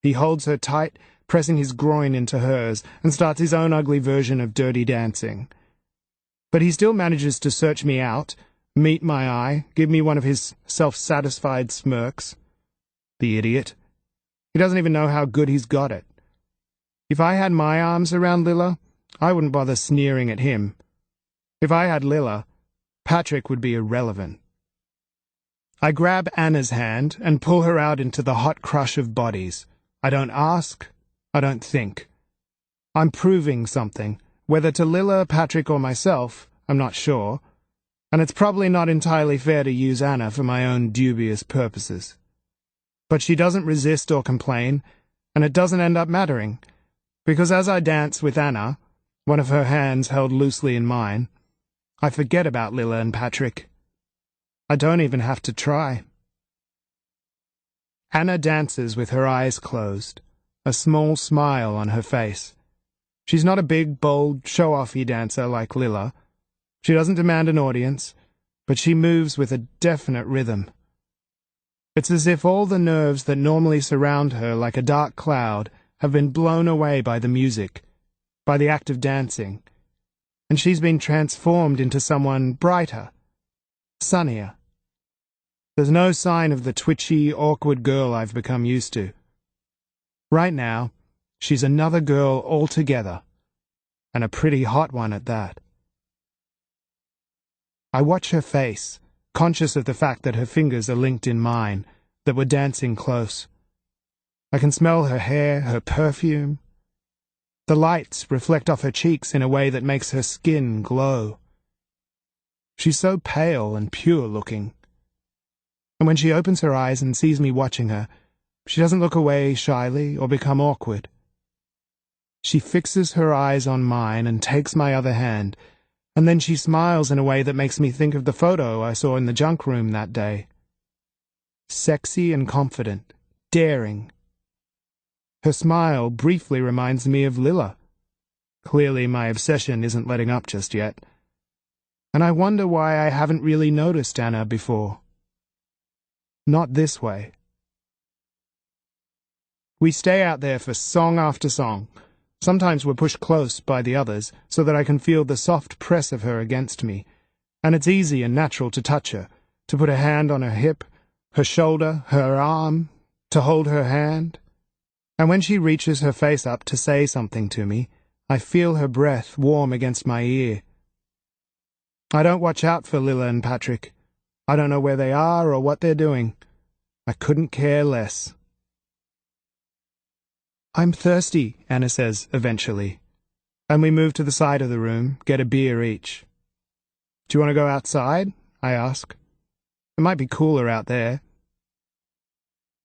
He holds her tight, pressing his groin into hers, and starts his own ugly version of dirty dancing. But he still manages to search me out, meet my eye, give me one of his self-satisfied smirks. The idiot. He doesn't even know how good he's got it. If I had my arms around Lila, I wouldn't bother sneering at him. If I had Lila, Patrick would be irrelevant. I grab Anna's hand and pull her out into the hot crush of bodies. I don't ask, I don't think. I'm proving something, whether to Lila, Patrick, or myself, I'm not sure, and it's probably not entirely fair to use Anna for my own dubious purposes. But she doesn't resist or complain, and it doesn't end up mattering, because as I dance with Anna, one of her hands held loosely in mine, I forget about Lila and Patrick. I don't even have to try. Anna dances with her eyes closed, a small smile on her face. She's not a big, bold, show-offy dancer like Lila. She doesn't demand an audience, but she moves with a definite rhythm. It's as if all the nerves that normally surround her like a dark cloud have been blown away by the music, by the act of dancing, and she's been transformed into someone brighter, sunnier. There's no sign of the twitchy, awkward girl I've become used to. Right now, she's another girl altogether, and a pretty hot one at that. I watch her face, conscious of the fact that her fingers are linked in mine, that we're dancing close. I can smell her hair, her perfume. The lights reflect off her cheeks in a way that makes her skin glow. She's so pale and pure looking. And when she opens her eyes and sees me watching her, She doesn't look away shyly or become awkward. She fixes her eyes on mine and takes my other hand, and then she smiles in a way that makes me think of the photo I saw in the junk room that day. Sexy and confident, daring. Her smile briefly reminds me of Lila. Clearly my obsession isn't letting up just yet. And I wonder why I haven't really noticed Anna before. Not this way. We stay out there for song after song. Sometimes we're pushed close by the others so that I can feel the soft press of her against me, and it's easy and natural to touch her, to put a hand on her hip, her shoulder, her arm, to hold her hand. And when she reaches her face up to say something to me, I feel her breath warm against my ear. I don't watch out for Lila and Patrick. I don't know where they are or what they're doing. I couldn't care less. "I'm thirsty," Anna says eventually, and we move to the side of the room, get a beer each. "Do you want to go outside?" I ask. "It might be cooler out there."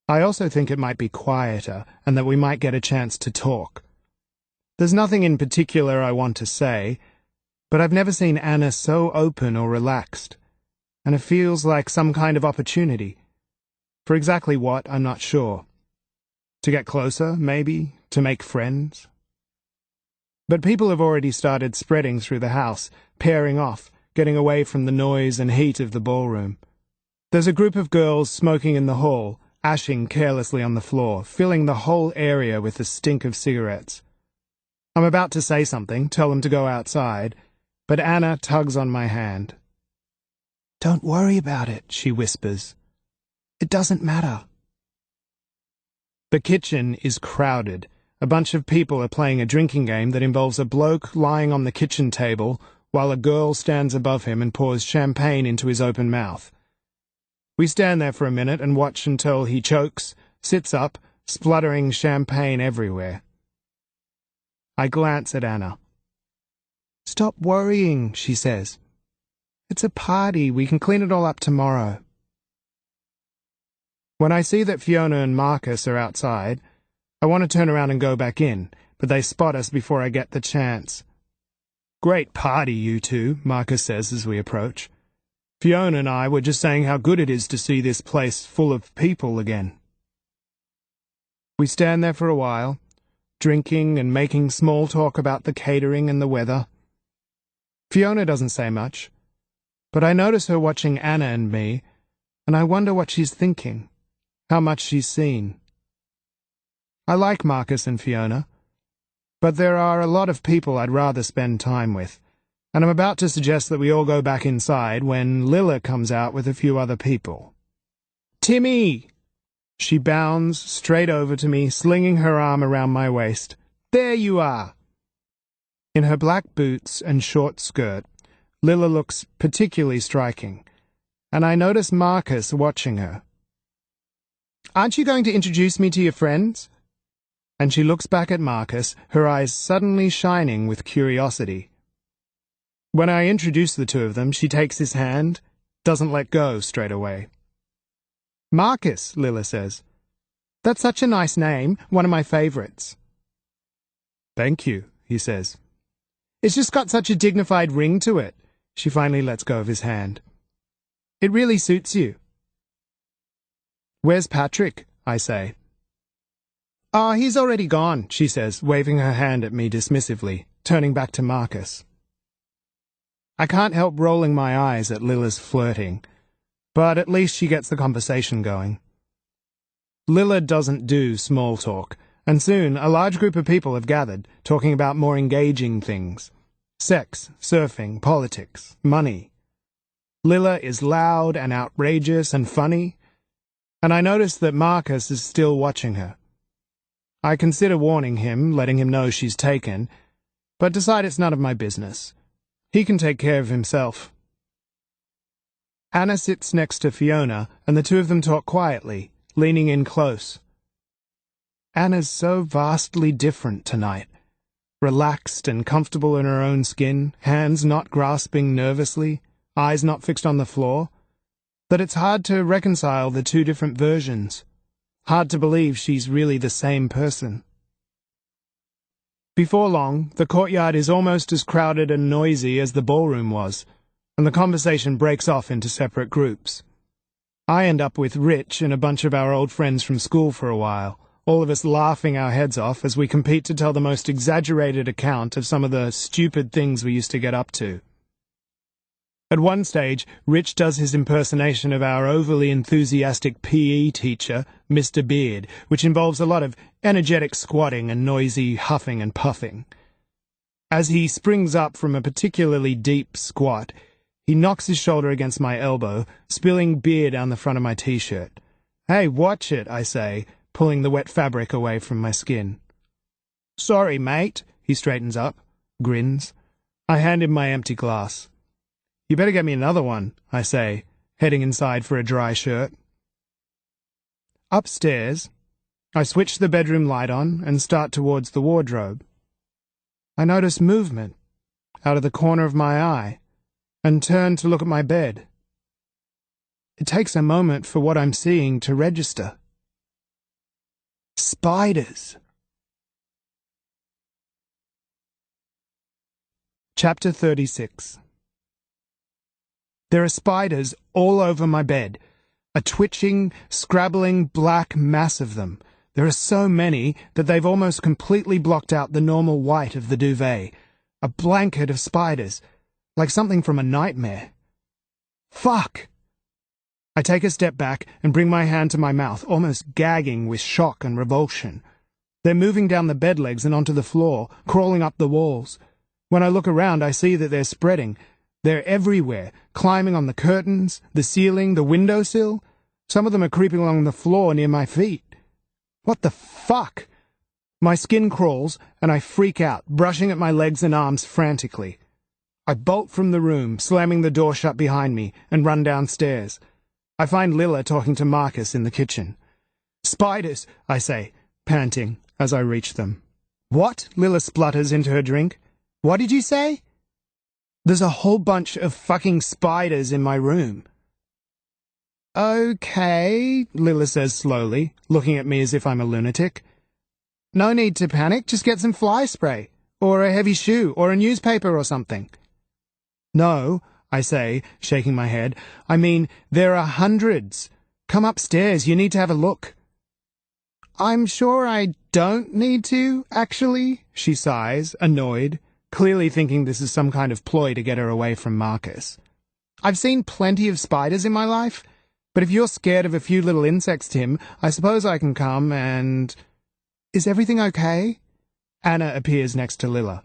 I also think it might be quieter, and that we might get a chance to talk. There's nothing in particular I want to say, but I've never seen Anna so open or relaxed, and it feels like some kind of opportunity. For exactly what, I'm not sure. To get closer, maybe, to make friends. But people have already started spreading through the house, pairing off, getting away from the noise and heat of the ballroom. There's a group of girls smoking in the hall, ashing carelessly on the floor, filling the whole area with the stink of cigarettes. I'm about to say something, tell them to go outside, but Anna tugs on my hand. "Don't worry about it," she whispers. "It doesn't matter." The kitchen is crowded. A bunch of people are playing a drinking game that involves a bloke lying on the kitchen table while a girl stands above him and pours champagne into his open mouth. We stand there for a minute and watch until he chokes, sits up, spluttering champagne everywhere. I glance at Anna. "Stop worrying," she says. "It's a party. We can clean it all up tomorrow." When I see that Fiona and Marcus are outside, I want to turn around and go back in, but they spot us before I get the chance. "Great party, you two," Marcus says as we approach. "Fiona and I were just saying how good it is to see this place full of people again." We stand there for a while, drinking and making small talk about the catering and the weather. Fiona doesn't say much, but I notice her watching Anna and me, and I wonder what she's thinking, how much she's seen. I like Marcus and Fiona, but there are a lot of people I'd rather spend time with, and I'm about to suggest that we all go back inside when Lila comes out with a few other people. "Timmy!" She bounds straight over to me, slinging her arm around my waist. "There you are!" In her black boots and short skirt, Lila looks particularly striking, and I notice Marcus watching her. "Aren't you going to introduce me to your friends?" And she looks back at Marcus, her eyes suddenly shining with curiosity. When I introduce the two of them, she takes his hand, doesn't let go straight away. "Marcus," Lila says. "That's such a nice name, one of my favorites." "Thank you," he says. "It's just got such a dignified ring to it." She finally lets go of his hand. "It really suits you." "Where's Patrick?" I say. "Oh, he's already gone," she says, waving her hand at me dismissively, turning back to Marcus. I can't help rolling my eyes at Lila's flirting, but at least she gets the conversation going. Lila doesn't do small talk, and soon a large group of people have gathered, talking about more engaging things. Sex, surfing, politics, money. Lila is loud and outrageous and funny, and I notice that Marcus is still watching her. I consider warning him, letting him know she's taken, but decide it's none of my business. He can take care of himself. Anna sits next to Fiona, and the two of them talk quietly, leaning in close. Anna's so vastly different tonight. Relaxed and comfortable in her own skin, hands not grasping nervously, eyes not fixed on the floor, that it's hard to reconcile the two different versions. Hard to believe she's really the same person. Before long, the courtyard is almost as crowded and noisy as the ballroom was, and the conversation breaks off into separate groups. I end up with Rich and a bunch of our old friends from school for a while, all of us laughing our heads off as we compete to tell the most exaggerated account of some of the stupid things we used to get up to. At one stage, Rich does his impersonation of our overly enthusiastic PE teacher, Mr. Beard, which involves a lot of energetic squatting and noisy huffing and puffing. As he springs up from a particularly deep squat, he knocks his shoulder against my elbow, spilling beer down the front of my t-shirt. "Hey, watch it," I say, pulling the wet fabric away from my skin. "Sorry, mate." He straightens up, grins. I hand him my empty glass. "You better get me another one," I say, heading inside for a dry shirt. Upstairs, I switch the bedroom light on and start towards the wardrobe. I notice movement out of the corner of my eye and turn to look at my bed. It takes a moment for what I'm seeing to register. Spiders. Chapter 36. There are spiders all over my bed, a twitching, scrabbling black mass of them. There are so many that they've almost completely blocked out the normal white of the duvet. A blanket of spiders, like something from a nightmare. Fuck! I take a step back and bring my hand to my mouth, almost gagging with shock and revulsion. They're moving down the bed legs and onto the floor, crawling up the walls. When I look around, I see that they're spreading. They're everywhere, climbing on the curtains, the ceiling, the windowsill. Some of them are creeping along the floor near my feet. What the fuck? My skin crawls, and I freak out, brushing at my legs and arms frantically. I bolt from the room, slamming the door shut behind me, and run downstairs. I find Lila talking to Marcus in the kitchen. "Spiders," I say, panting, as I reach them. "What?" Lila splutters into her drink. "What did you say?" "There's a whole bunch of fucking spiders in my room." "Okay," Lila says slowly, looking at me as if I'm a lunatic. "No need to panic, just get some fly spray, or a heavy shoe, or a newspaper or something." "No," I say, shaking my head. "I mean, there are hundreds. Come upstairs, you need to have a look." "I'm sure I don't need to, actually," she sighs, annoyed, clearly thinking this is some kind of ploy to get her away from Marcus. "I've seen plenty of spiders in my life, but if you're scared of a few little insects, Tim, I suppose I can come and—" "Is everything okay?" Anna appears next to Lila.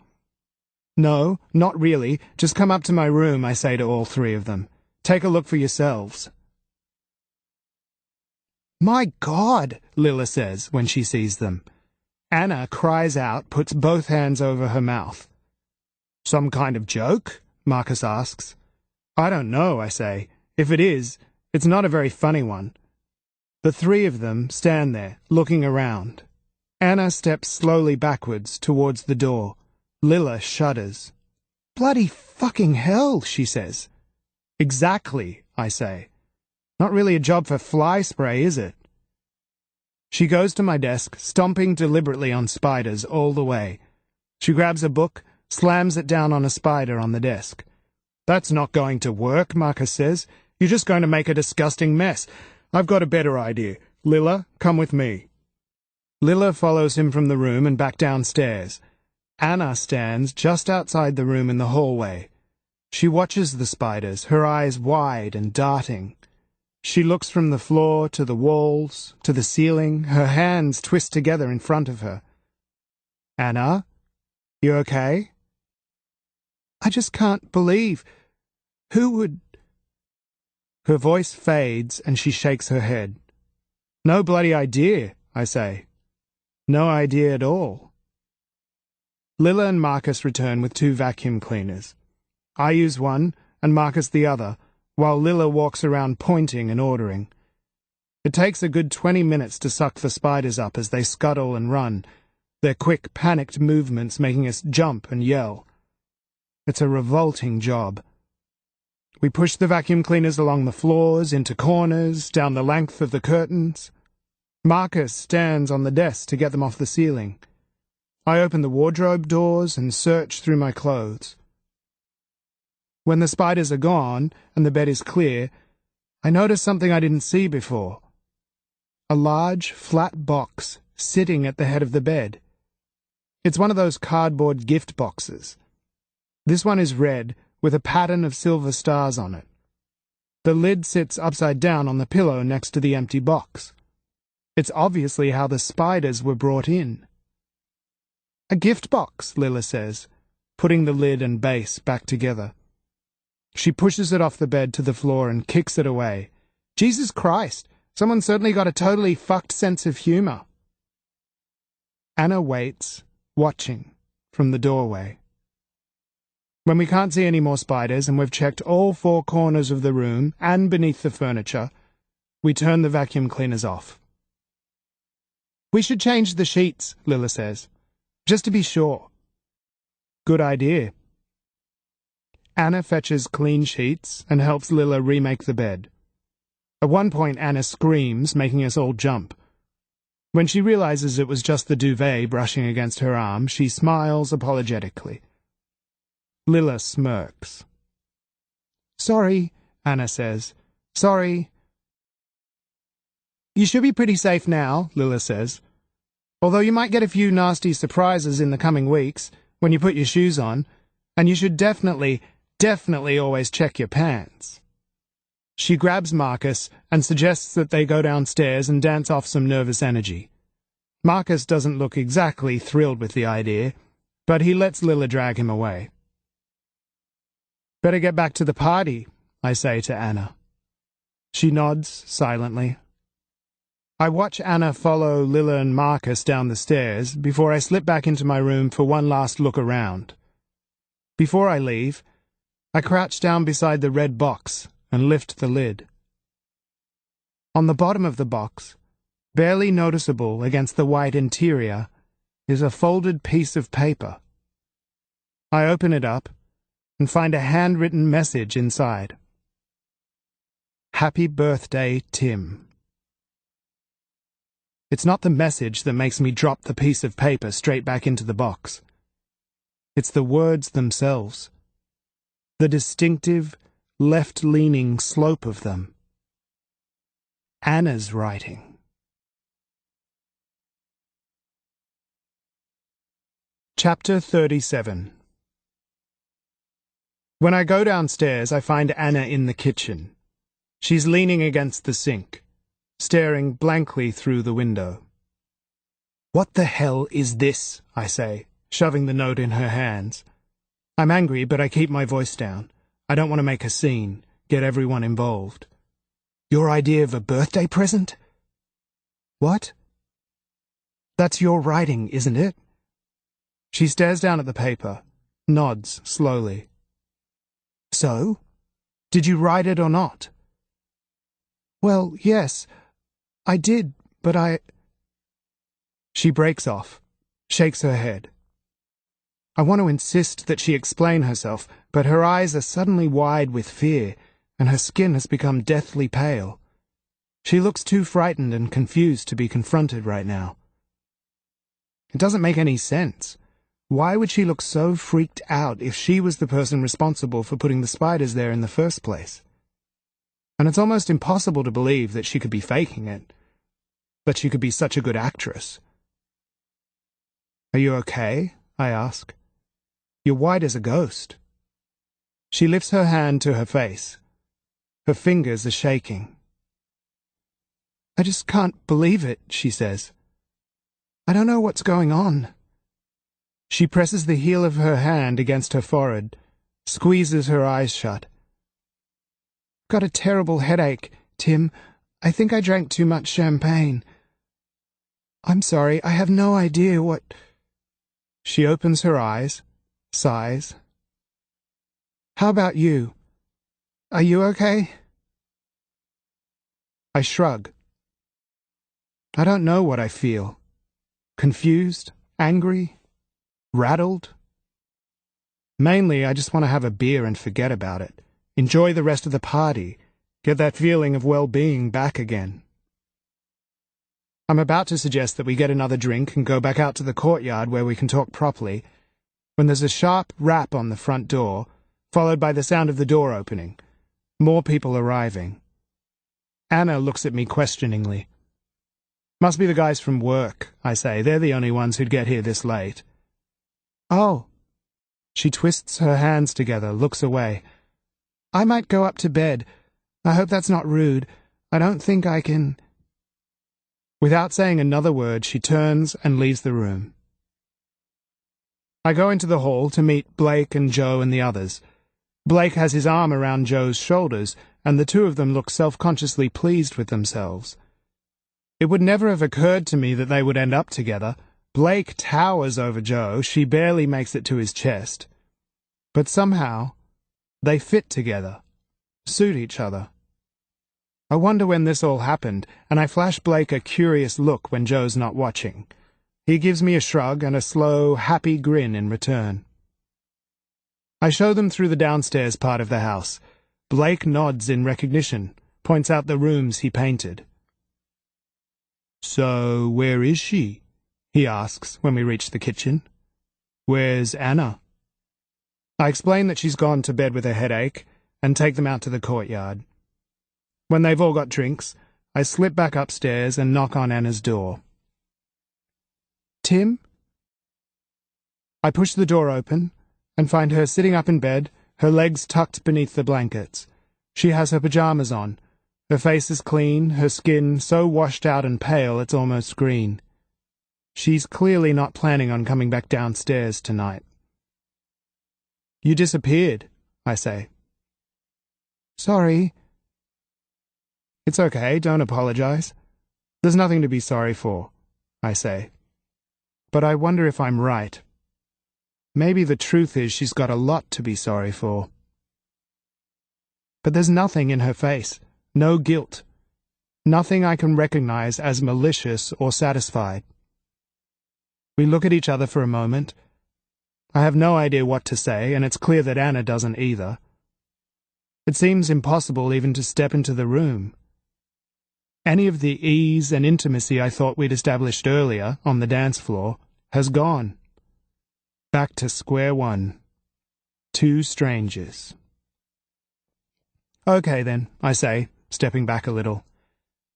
"No, not really. Just come up to my room," I say to all three of them. "Take a look for yourselves." "My God," Lila says when she sees them. Anna cries out, puts both hands over her mouth. "Some kind of joke?" Marcus asks. "I don't know," I say. "If it is, it's not a very funny one." The three of them stand there, looking around. Anna steps slowly backwards towards the door. Lila shudders. "Bloody fucking hell," she says. "Exactly," I say. "Not really a job for fly spray, is it?" She goes to my desk, stomping deliberately on spiders all the way. She grabs a book, slams it down on a spider on the desk. "That's not going to work," Marcus says. "You're just going to make a disgusting mess. I've got a better idea. Lila, come with me." Lila follows him from the room and back downstairs. Anna stands just outside the room in the hallway. She watches the spiders, her eyes wide and darting. She looks from the floor to the walls, to the ceiling, her hands twist together in front of her. "Anna, you okay?" "I just can't believe. Who would—" Her voice fades and she shakes her head. "No bloody idea," I say. "No idea at all." Lila and Marcus return with 2 vacuum cleaners. I use one and Marcus the other, while Lila walks around pointing and ordering. It takes a good 20 minutes to suck the spiders up as they scuttle and run, their quick, panicked movements making us jump and yell. It's a revolting job. We push the vacuum cleaners along the floors, into corners, down the length of the curtains. Marcus stands on the desk to get them off the ceiling. I open the wardrobe doors and search through my clothes. When the spiders are gone and the bed is clear, I notice something I didn't see before. A large, flat box sitting at the head of the bed. It's one of those cardboard gift boxes. This one is red with a pattern of silver stars on it. The lid sits upside down on the pillow next to the empty box. It's obviously how the spiders were brought in. A gift box, Lila says, putting the lid and base back together. She pushes it off the bed to the floor and kicks it away. Jesus Christ, someone certainly got a totally fucked sense of humor. Anna waits, watching, from the doorway. When we can't see any more spiders and we've checked all 4 corners of the room and beneath the furniture, we turn the vacuum cleaners off. We should change the sheets, Lila says, just to be sure. Good idea. Anna fetches clean sheets and helps Lila remake the bed. At one point, Anna screams, making us all jump. When she realizes it was just the duvet brushing against her arm, she smiles apologetically. Lila smirks. Sorry, Anna says. Sorry. You should be pretty safe now, Lila says. Although you might get a few nasty surprises in the coming weeks when you put your shoes on, and you should definitely always check your pants. She grabs Marcus and suggests that they go downstairs and dance off some nervous energy. Marcus doesn't look exactly thrilled with the idea, but he lets Lila drag him away. Better get back to the party, I say to Anna. She nods silently. I watch Anna follow Lila and Marcus down the stairs before I slip back into my room for one last look around. Before I leave, I crouch down beside the red box and lift the lid. On the bottom of the box, barely noticeable against the white interior, is a folded piece of paper. I open it up and find a handwritten message inside. Happy birthday, Tim. It's not the message that makes me drop the piece of paper straight back into the box. It's the words themselves. The distinctive, left-leaning slope of them. Anna's writing. Chapter 37. When I go downstairs, I find Anna in the kitchen. She's leaning against the sink, staring blankly through the window. What the hell is this? I say, shoving the note in her hands. I'm angry, but I keep my voice down. I don't want to make a scene, get everyone involved. Your idea of a birthday present? What? That's your writing, isn't it? She stares down at the paper, nods slowly. So? Did you write it or not? Well, yes, I did, but I... She breaks off, shakes her head. I want to insist that she explain herself, but her eyes are suddenly wide with fear, and her skin has become deathly pale. She looks too frightened and confused to be confronted right now. It doesn't make any sense. Why would she look so freaked out if she was the person responsible for putting the spiders there in the first place? And it's almost impossible to believe that she could be faking it, that she could be such a good actress. Are you okay? I ask. You're white as a ghost. She lifts her hand to her face. Her fingers are shaking. I just can't believe it, she says. I don't know what's going on. She presses the heel of her hand against her forehead, squeezes her eyes shut. Got a terrible headache, Tim. I think I drank too much champagne. I'm sorry, I have no idea what... She opens her eyes, sighs. How about you? Are you okay? I shrug. I don't know what I feel. Confused? Angry? Rattled? Mainly, I just want to have a beer and forget about it. Enjoy the rest of the party. Get that feeling of well-being back again. I'm about to suggest that we get another drink and go back out to the courtyard where we can talk properly, when there's a sharp rap on the front door, followed by the sound of the door opening. More people arriving. Anna looks at me questioningly. Must be the guys from work, I say. They're the only ones who'd get here this late. Oh. She twists her hands together, looks away. I might go up to bed. I hope that's not rude. I don't think I can... Without saying another word, she turns and leaves the room. I go into the hall to meet Blake and Joe and the others. Blake has his arm around Joe's shoulders, and the two of them look self-consciously pleased with themselves. It would never have occurred to me that they would end up together. Blake towers over Joe, she barely makes it to his chest. But somehow, they fit together, suit each other. I wonder when this all happened, and I flash Blake a curious look when Joe's not watching. He gives me a shrug and a slow, happy grin in return. I show them through the downstairs part of the house. Blake nods in recognition, points out the rooms he painted. So, where is she? He asks when we reach the kitchen. Where's Anna? I explain that she's gone to bed with a headache and take them out to the courtyard. When they've all got drinks, I slip back upstairs and knock on Anna's door. Tim? I push the door open and find her sitting up in bed, her legs tucked beneath the blankets. She has her pajamas on. Her face is clean, her skin so washed out and pale it's almost green. She's clearly not planning on coming back downstairs tonight. You disappeared, I say. Sorry. It's okay, don't apologize. There's nothing to be sorry for, I say. But I wonder if I'm right. Maybe the truth is she's got a lot to be sorry for. But there's nothing in her face, no guilt, nothing I can recognize as malicious or satisfied. We look at each other for a moment. I have no idea what to say, and it's clear that Anna doesn't either. It seems impossible even to step into the room. Any of the ease and intimacy I thought we'd established earlier on the dance floor has gone. Back to square one. Two strangers. Okay then, I say, stepping back a little.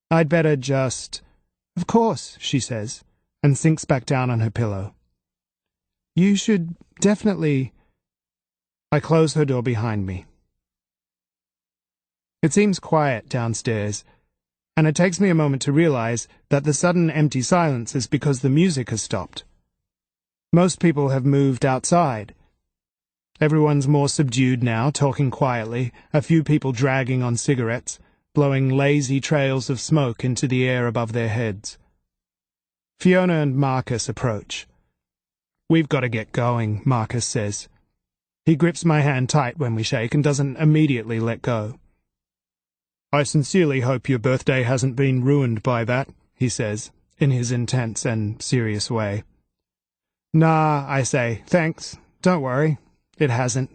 I'd better just... Of course, she says, and sinks back down on her pillow. You should definitely... I close her door behind me. It seems quiet downstairs, and it takes me a moment to realize that the sudden empty silence is because the music has stopped. Most people have moved outside. Everyone's more subdued now, talking quietly, a few people dragging on cigarettes, blowing lazy trails of smoke into the air above their heads. Fiona and Marcus approach. We've got to get going, Marcus says. He grips my hand tight when we shake and doesn't immediately let go. I sincerely hope your birthday hasn't been ruined by that, he says, in his intense and serious way. Nah, I say, thanks, don't worry, it hasn't.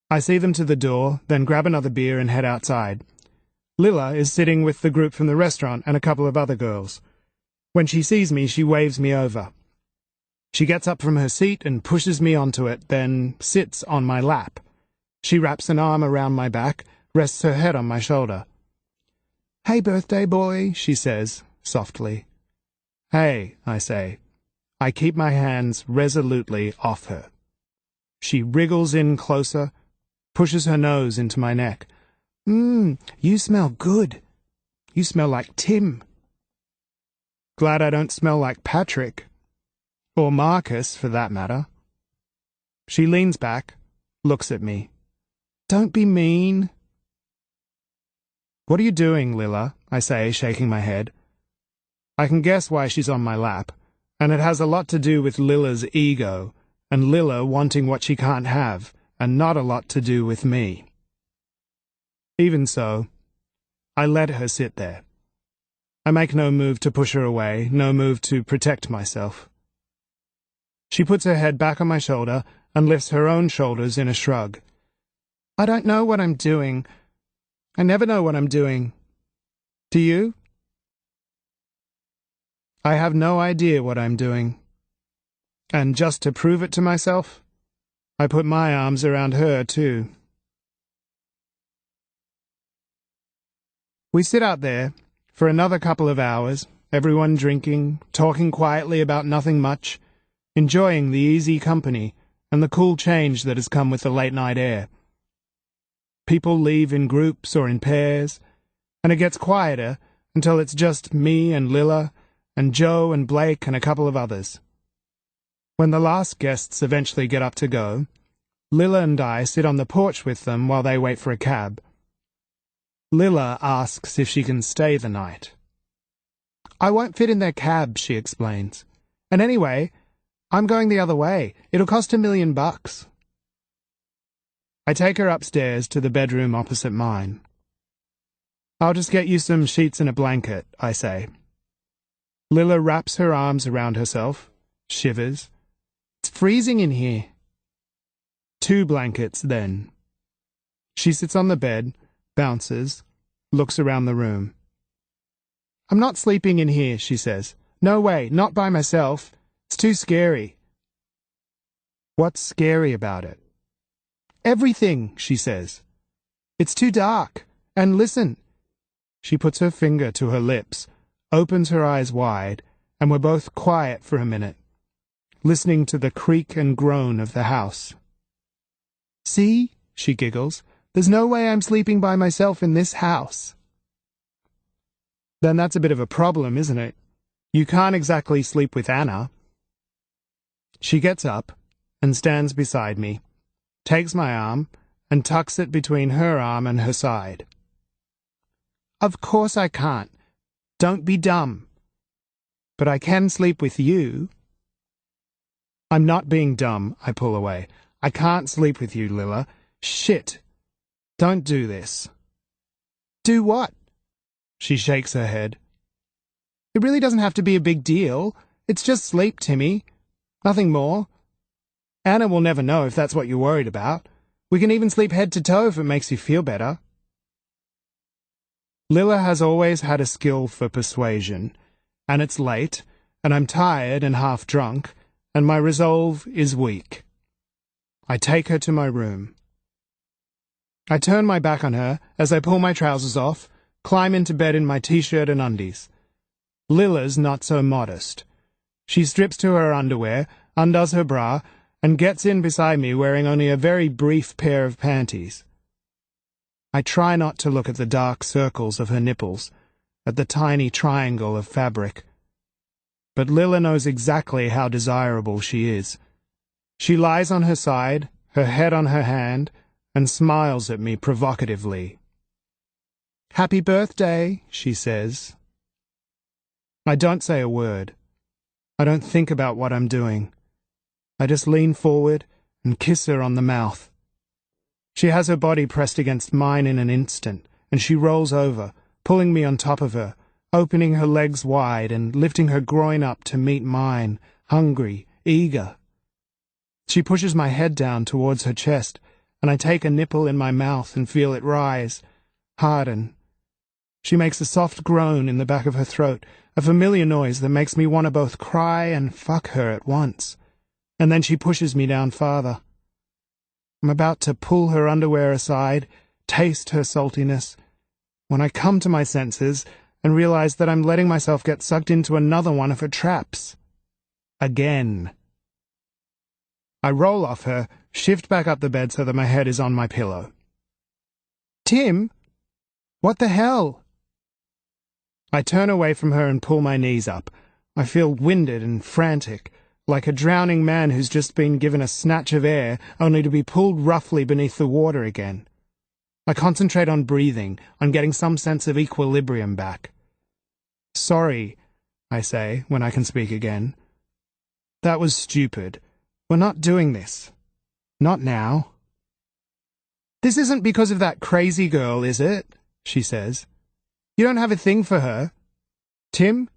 I see them to the door, then grab another beer and head outside. Lilla is sitting with the group from the restaurant and a couple of other girls. When she sees me, she waves me over. She gets up from her seat and pushes me onto it, then sits on my lap. She wraps an arm around my back, rests her head on my shoulder. Hey, birthday boy, she says, softly. Hey, I say. I keep my hands resolutely off her. She wriggles in closer, pushes her nose into my neck. You smell good. You smell like Tim. Glad I don't smell like Patrick. Or Marcus, for that matter. She leans back, looks at me. Don't be mean. What are you doing, Lilla? I say, shaking my head. I can guess why she's on my lap, and it has a lot to do with Lilla's ego, and Lilla wanting what she can't have, and not a lot to do with me. Even so, I let her sit there. I make no move to push her away, no move to protect myself. She puts her head back on my shoulder and lifts her own shoulders in a shrug. I don't know what I'm doing. I never know what I'm doing. Do you? I have no idea what I'm doing. And just to prove it to myself, I put my arms around her too. We sit out there for another couple of hours, everyone drinking, talking quietly about nothing much, enjoying the easy company and the cool change that has come with the late-night air. People leave in groups or in pairs, and it gets quieter until it's just me and Lilla and Joe and Blake and a couple of others. When the last guests eventually get up to go, Lilla and I sit on the porch with them while they wait for a cab. Lilla asks if she can stay the night. I won't fit in their cab, she explains. And anyway, I'm going the other way. It'll cost $1 million. I take her upstairs to the bedroom opposite mine. I'll just get you some sheets and a blanket, I say. Lilla wraps her arms around herself, shivers. It's freezing in here. 2 blankets, then. She sits on the bed, bounces, looks around the room. I'm not sleeping in here, she says. No way, not by myself. It's too scary. What's scary about it? Everything, she says. It's too dark. And listen. She puts her finger to her lips, opens her eyes wide, and we're both quiet for a minute, listening to the creak and groan of the house. See, she giggles, there's no way I'm sleeping by myself in this house. Then that's a bit of a problem, isn't it? You can't exactly sleep with Anna. She gets up and stands beside me, takes my arm, and tucks it between her arm and her side. Of course I can't. Don't be dumb. But I can sleep with you. I'm not being dumb, I pull away. I can't sleep with you, Lilla. Shit. Don't do this. Do what? She shakes her head. It really doesn't have to be a big deal. It's just sleep, Timmy. Nothing more. Anna will never know if that's what you're worried about. We can even sleep head to toe if it makes you feel better. Lilla has always had a skill for persuasion, and it's late, and I'm tired and half drunk, and my resolve is weak. I take her to my room. I turn my back on her as I pull my trousers off, climb into bed in my t-shirt and undies. Lilla's not so modest. She strips to her underwear, undoes her bra, and gets in beside me wearing only a very brief pair of panties. I try not to look at the dark circles of her nipples, at the tiny triangle of fabric. But Lilla knows exactly how desirable she is. She lies on her side, her head on her hand, and smiles at me provocatively. Happy birthday, she says. I don't say a word. I don't think about what I'm doing. I just lean forward and kiss her on the mouth. She has her body pressed against mine in an instant, and she rolls over, pulling me on top of her, opening her legs wide and lifting her groin up to meet mine, hungry, eager. She pushes my head down towards her chest, and I take a nipple in my mouth and feel it rise, harden. She makes a soft groan in the back of her throat, a familiar noise that makes me want to both cry and fuck her at once. And then she pushes me down farther. I'm about to pull her underwear aside, taste her saltiness, when I come to my senses and realize that I'm letting myself get sucked into another one of her traps. Again. I roll off her, shift back up the bed so that my head is on my pillow. Tim? What the hell? I turn away from her and pull my knees up. I feel winded and frantic, like a drowning man who's just been given a snatch of air only to be pulled roughly beneath the water again. I concentrate on breathing, on getting some sense of equilibrium back. Sorry, I say, when I can speak again. That was stupid. We're not doing this. Not now. This isn't because of that crazy girl, is it? She says. You don't have a thing for her. Tim?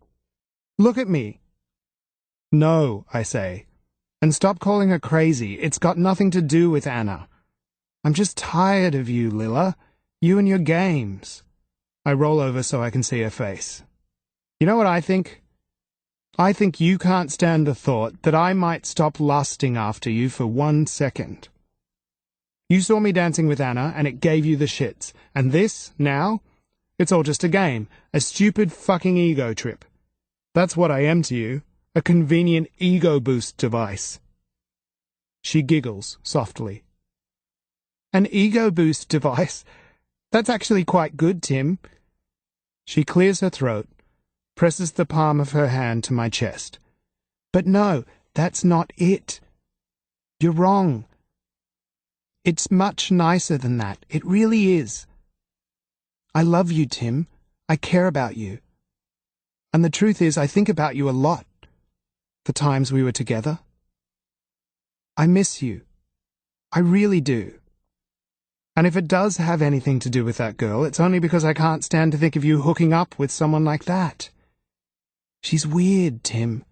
Look at me. No, I say. And stop calling her crazy. It's got nothing to do with Anna. I'm just tired of you, Lilla. You and your games. I roll over so I can see her face. You know what I think? I think you can't stand the thought that I might stop lusting after you for 1 second. You saw me dancing with Anna, and it gave you the shits. And this, now? It's all just a game, a stupid fucking ego trip. That's what I am to you, a convenient ego boost device. She giggles softly. An ego boost device? That's actually quite good, Tim. She clears her throat, presses the palm of her hand to my chest. But no, that's not it. You're wrong. It's much nicer than that. It really is. I love you, Tim. I care about you. And the truth is, I think about you a lot. The times we were together. I miss you. I really do. And if it does have anything to do with that girl, it's only because I can't stand to think of you hooking up with someone like that. She's weird, Tim.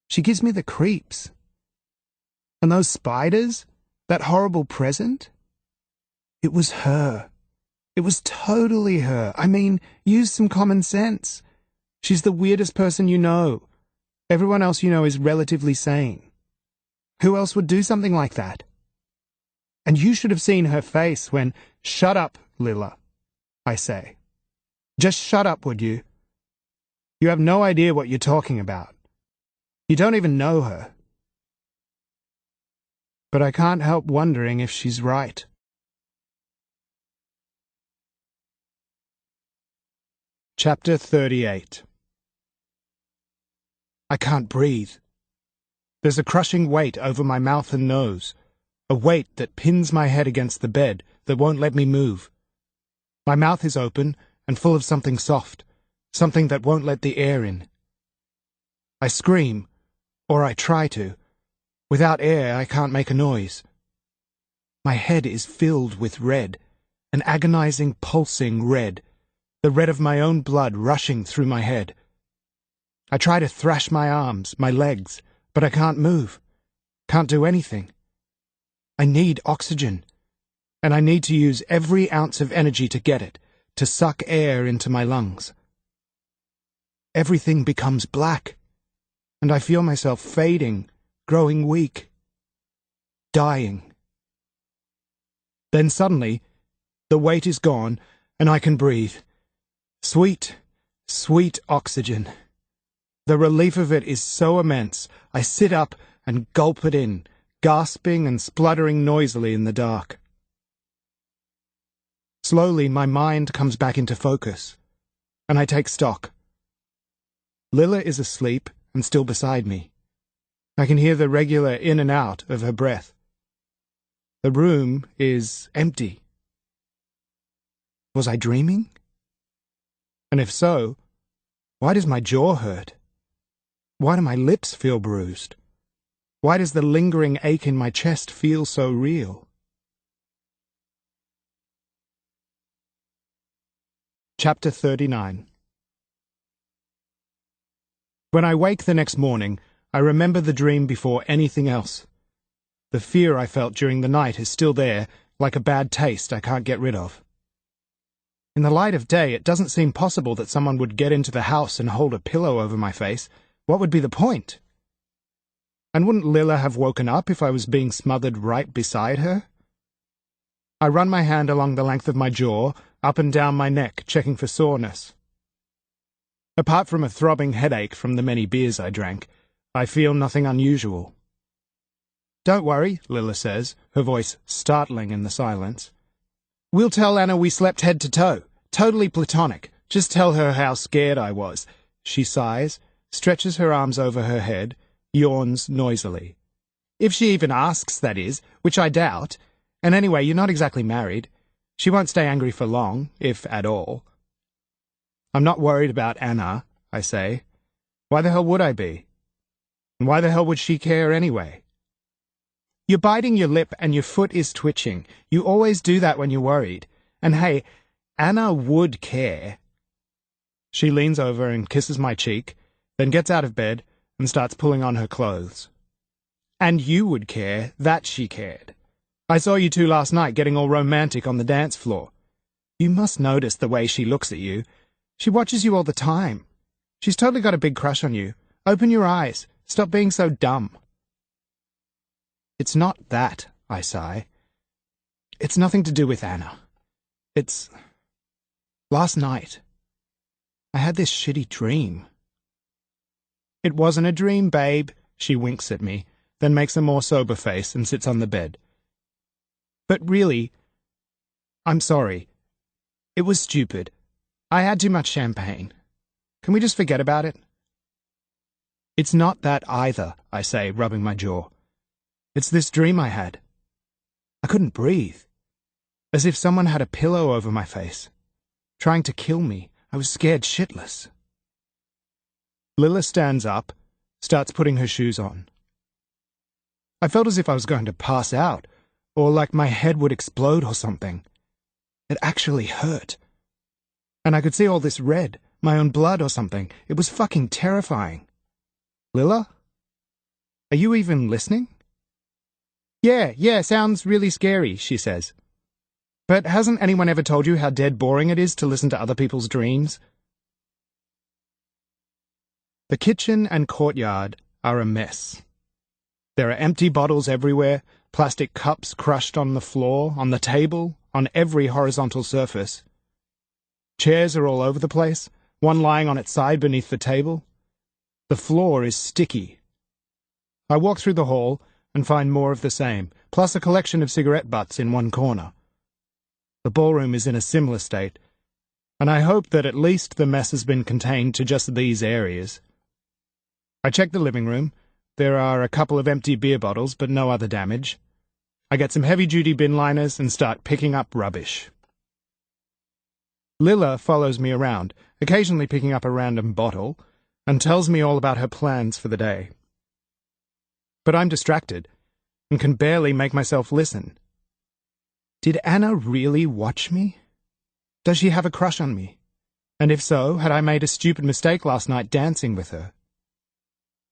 She gives me the creeps. And those spiders? That horrible present? It was her. It was totally her. I mean, use some common sense. She's the weirdest person you know. Everyone else you know is relatively sane. Who else would do something like that? And you should have seen her face when, "Shut up, Lilla," I say. Just shut up, would you? You have no idea what you're talking about. You don't even know her. But I can't help wondering if she's right. Chapter 38. I can't breathe. There's a crushing weight over my mouth and nose, a weight that pins my head against the bed that won't let me move. My mouth is open and full of something soft, something that won't let the air in. I scream, or I try to. Without air, I can't make a noise. My head is filled with red, an agonizing, pulsing red, the red of my own blood rushing through my head. I try to thrash my arms, my legs, but I can't move, can't do anything. I need oxygen, and I need to use every ounce of energy to get it, to suck air into my lungs. Everything becomes black, and I feel myself fading, growing weak, dying. Then suddenly, the weight is gone, and I can breathe. Sweet, sweet oxygen. The relief of it is so immense, I sit up and gulp it in, gasping and spluttering noisily in the dark. Slowly, my mind comes back into focus, and I take stock. Lilla is asleep and still beside me. I can hear the regular in and out of her breath. The room is empty. Was I dreaming? And if so, why does my jaw hurt? Why do my lips feel bruised? Why does the lingering ache in my chest feel so real? Chapter 39. When I wake the next morning, I remember the dream before anything else. The fear I felt during the night is still there, like a bad taste I can't get rid of. In the light of day, it doesn't seem possible that someone would get into the house and hold a pillow over my face. What would be the point? And wouldn't Lilla have woken up if I was being smothered right beside her? I run my hand along the length of my jaw, up and down my neck, checking for soreness. Apart from a throbbing headache from the many beers I drank, I feel nothing unusual. Don't worry, Lilla says, her voice startling in the silence. We'll tell Anna we slept head to toe. Totally platonic. Just tell her how scared I was. She sighs, stretches her arms over her head, yawns noisily. If she even asks, that is, which I doubt. And anyway, you're not exactly married. She won't stay angry for long, if at all. I'm not worried about Anna, I say. Why the hell would I be? And why the hell would she care anyway? You're biting your lip and your foot is twitching. You always do that when you're worried. And hey, Anna would care. She leans over and kisses my cheek, then gets out of bed and starts pulling on her clothes. And you would care that she cared. I saw you two last night getting all romantic on the dance floor. You must notice the way she looks at you. She watches you all the time. She's totally got a big crush on you. Open your eyes. Stop being so dumb. It's not that, I sigh. It's nothing to do with Anna. It's... last night. I had this shitty dream. It wasn't a dream, babe, she winks at me, then makes a more sober face and sits on the bed. But really, I'm sorry. It was stupid. I had too much champagne. Can we just forget about it? It's not that either, I say, rubbing my jaw. It's this dream I had. I couldn't breathe. As if someone had a pillow over my face. Trying to kill me. I was scared shitless. Lila stands up, starts putting her shoes on. I felt as if I was going to pass out, or like my head would explode or something. It actually hurt. And I could see all this red, my own blood or something. It was fucking terrifying. Lila? Are you even listening? Yeah, sounds really scary, she says. But hasn't anyone ever told you how dead boring it is to listen to other people's dreams? The kitchen and courtyard are a mess. There are empty bottles everywhere, plastic cups crushed on the floor, on the table, on every horizontal surface. Chairs are all over the place, one lying on its side beneath the table. The floor is sticky. I walk through the hall and find more of the same, plus a collection of cigarette butts in one corner. The ballroom is in a similar state, and I hope that at least the mess has been contained to just these areas. I check the living room. There are a couple of empty beer bottles, but no other damage. I get some heavy-duty bin liners and start picking up rubbish. Lila follows me around, occasionally picking up a random bottle, and tells me all about her plans for the day. But I'm distracted, and can barely make myself listen. Did Anna really watch me? Does she have a crush on me? And if so, had I made a stupid mistake last night dancing with her?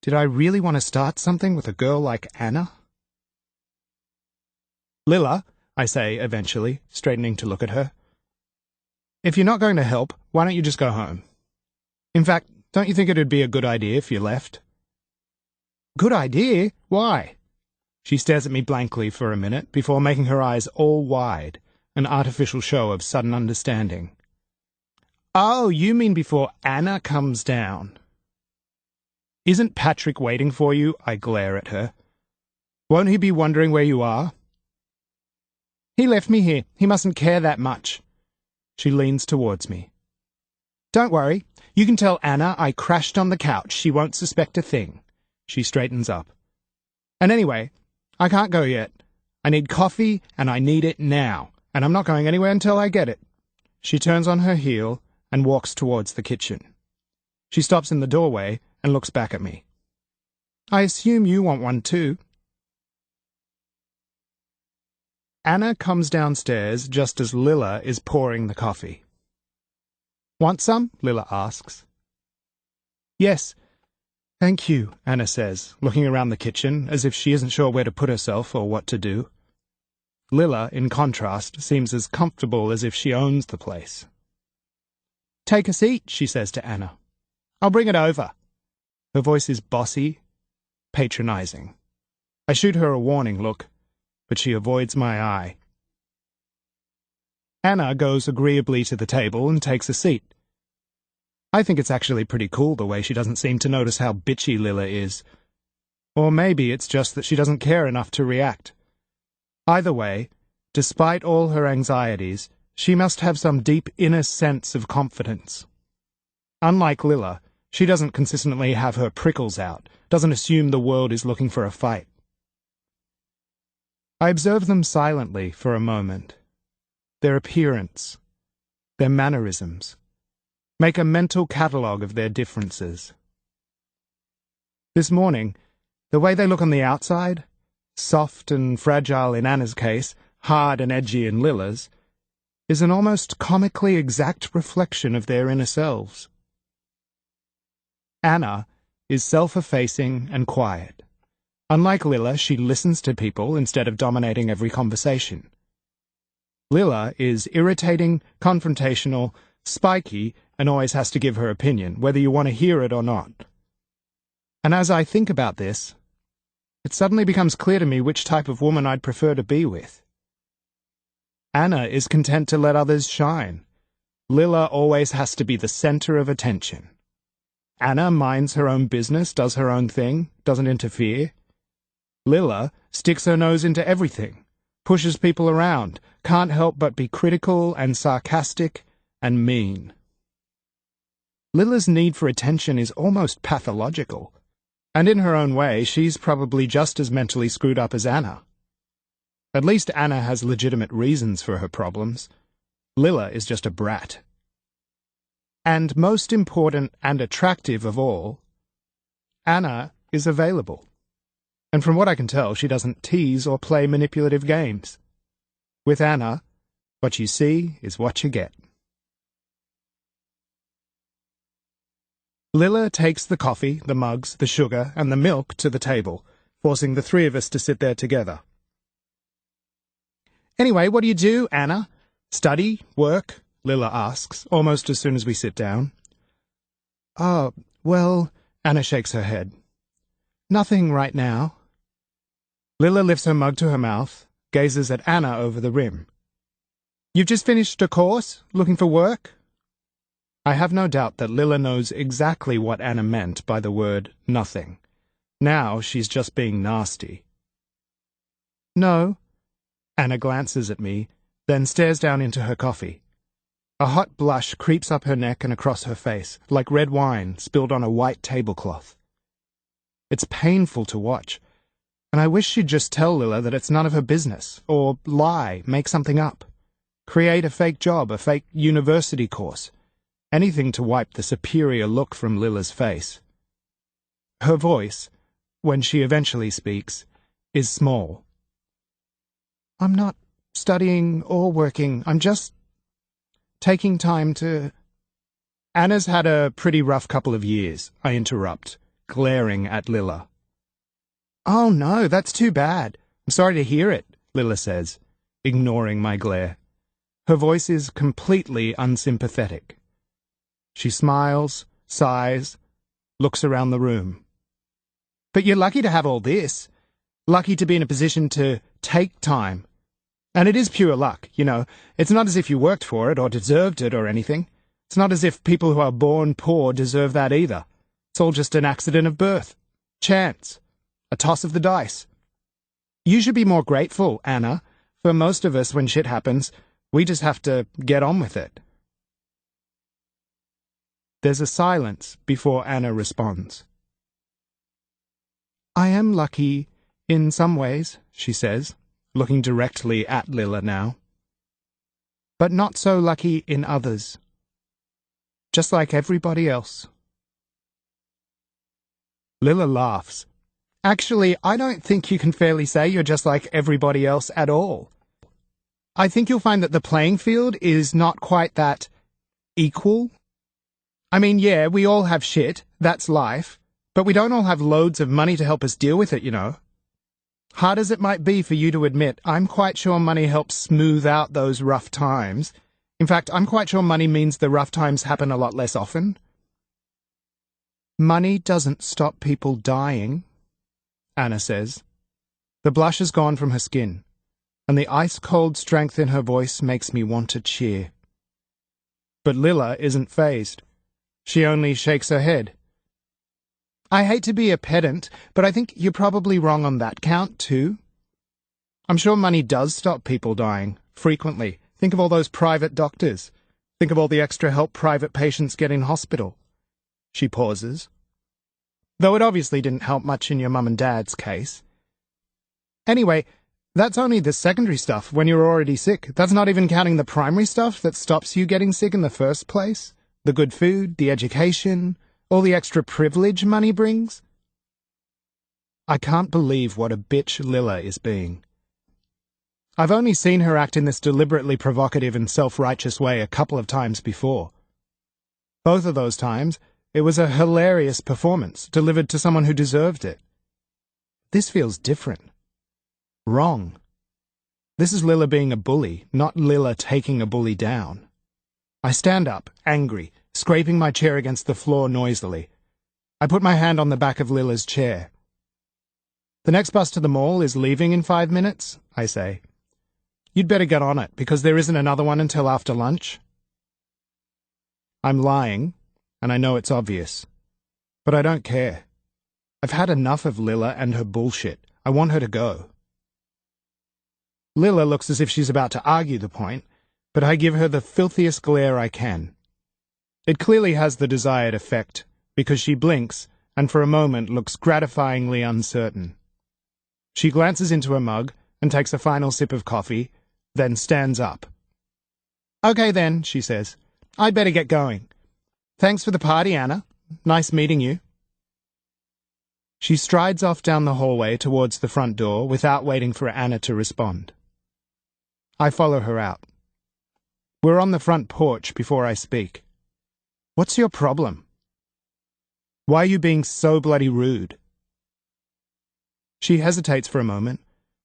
Did I really want to start something with a girl like Anna? Lila, I say eventually, straightening to look at her. If you're not going to help, why don't you just go home? In fact, don't you think it would be a good idea if you left? Good idea? Why? She stares at me blankly for a minute before making her eyes all wide, an artificial show of sudden understanding. Oh, you mean before Anna comes down? Isn't Patrick waiting for you? I glare at her. Won't he be wondering where you are? He left me here. He mustn't care that much. She leans towards me. Don't worry. You can tell Anna I crashed on the couch. She won't suspect a thing. She straightens up. And anyway, I can't go yet. I need coffee, and I need it now. And I'm not going anywhere until I get it. She turns on her heel and walks towards the kitchen. She stops in the doorway and looks back at me. I assume you want one too. Anna comes downstairs just as Lila is pouring the coffee. Want some? Lila asks. Yes. Thank you, Anna says, looking around the kitchen as if she isn't sure where to put herself or what to do. Lila, in contrast, seems as comfortable as if she owns the place. Take a seat, she says to Anna. I'll bring it over. Her voice is bossy, patronizing. I shoot her a warning look, but she avoids my eye. Anna goes agreeably to the table and takes a seat. I think it's actually pretty cool the way she doesn't seem to notice how bitchy Lila is. Or maybe it's just that she doesn't care enough to react. Either way, despite all her anxieties, she must have some deep inner sense of confidence. Unlike Lila, she doesn't consistently have her prickles out, doesn't assume the world is looking for a fight. I observe them silently for a moment. Their appearance, their mannerisms. Make a mental catalogue of their differences. This morning, the way they look on the outside, soft and fragile in Anna's case, hard and edgy in Lila's, is an almost comically exact reflection of their inner selves. Anna is self-effacing and quiet. Unlike Lila, she listens to people instead of dominating every conversation. Lila is irritating, confrontational, spiky, and always has to give her opinion, whether you want to hear it or not. And as I think about this, it suddenly becomes clear to me which type of woman I'd prefer to be with. Anna is content to let others shine. Lilla always has to be the center of attention. Anna minds her own business, does her own thing, doesn't interfere. Lilla sticks her nose into everything, pushes people around, can't help but be critical and sarcastic and mean. Lilla's need for attention is almost pathological, and in her own way, she's probably just as mentally screwed up as Anna. At least Anna has legitimate reasons for her problems. Lilla is just a brat. And most important and attractive of all, Anna is available. And from what I can tell, she doesn't tease or play manipulative games. With Anna, what you see is what you get. Lilla takes the coffee, the mugs, the sugar, and the milk to the table, forcing the three of us to sit there together. Anyway, what do you do, Anna? Study? Work? Lilla asks, almost as soon as we sit down. Oh, well, Anna shakes her head. Nothing right now. Lilla lifts her mug to her mouth, gazes at Anna over the rim. You've just finished a course? Looking for work? I have no doubt that Lilla knows exactly what Anna meant by the word nothing. Now she's just being nasty. No. Anna glances at me, then stares down into her coffee. A hot blush creeps up her neck and across her face, like red wine spilled on a white tablecloth. It's painful to watch, and I wish she'd just tell Lilla that it's none of her business, or lie, make something up. Create a fake job, a fake university course. Anything to wipe the superior look from Lilla's face. Her voice, when she eventually speaks, is small. I'm not studying or working. I'm just taking time to... Anna's had a pretty rough couple of years, I interrupt, glaring at Lilla. Oh no, that's too bad. I'm sorry to hear it, Lilla says, ignoring my glare. Her voice is completely unsympathetic. She smiles, sighs, looks around the room. But you're lucky to have all this. Lucky to be in a position to take time. And it is pure luck, you know. It's not as if you worked for it or deserved it or anything. It's not as if people who are born poor deserve that either. It's all just an accident of birth. Chance. A toss of the dice. You should be more grateful, Anna. For most of us, when shit happens, we just have to get on with it. There's a silence before Anna responds. I am lucky in some ways, she says, looking directly at Lilla now. But not so lucky in others. Just like everybody else. Lilla laughs. Actually, I don't think you can fairly say you're just like everybody else at all. I think you'll find that the playing field is not quite that equal. I mean, yeah, we all have shit, that's life, but we don't all have loads of money to help us deal with it, you know. Hard as it might be for you to admit, I'm quite sure money helps smooth out those rough times. In fact, I'm quite sure money means the rough times happen a lot less often. Money doesn't stop people dying, Anna says. The blush has gone from her skin, and the ice-cold strength in her voice makes me want to cheer. But Lilla isn't fazed. She only shakes her head. I hate to be a pedant, but I think you're probably wrong on that count, too. I'm sure money does stop people dying, frequently. Think of all those private doctors. Think of all the extra help private patients get in hospital. She pauses. Though it obviously didn't help much in your mum and dad's case. Anyway, that's only the secondary stuff when you're already sick. That's not even counting the primary stuff that stops you getting sick in the first place. The good food, the education, all the extra privilege money brings. I can't believe what a bitch Lilla is being. I've only seen her act in this deliberately provocative and self-righteous way a couple of times before. Both of those times, it was a hilarious performance delivered to someone who deserved it. This feels different. Wrong. This is Lilla being a bully, not Lilla taking a bully down. I stand up, angry, scraping my chair against the floor noisily. I put my hand on the back of Lila's chair. The next bus to the mall is leaving in 5 minutes, I say. You'd better get on it, because there isn't another one until after lunch. I'm lying, and I know it's obvious. But I don't care. I've had enough of Lila and her bullshit. I want her to go. Lila looks as if she's about to argue the point, but I give her the filthiest glare I can. It clearly has the desired effect, because she blinks and for a moment looks gratifyingly uncertain. She glances into her mug and takes a final sip of coffee, then stands up. Okay then, she says. I'd better get going. Thanks for the party, Anna. Nice meeting you. She strides off down the hallway towards the front door without waiting for Anna to respond. I follow her out. We're on the front porch before I speak. What's your problem? Why are you being so bloody rude? She hesitates for a moment,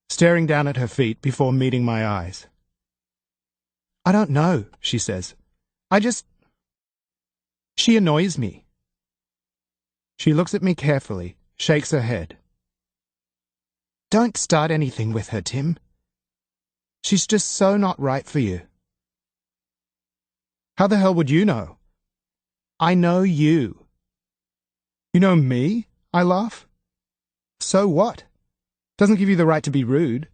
staring down at her feet before meeting my eyes. I don't know, she says. She annoys me. She looks at me carefully, shakes her head. Don't start anything with her, Tim. She's just so not right for you. How the hell would you know? I know you. You know me? I laugh. So what? Doesn't give you the right to be rude.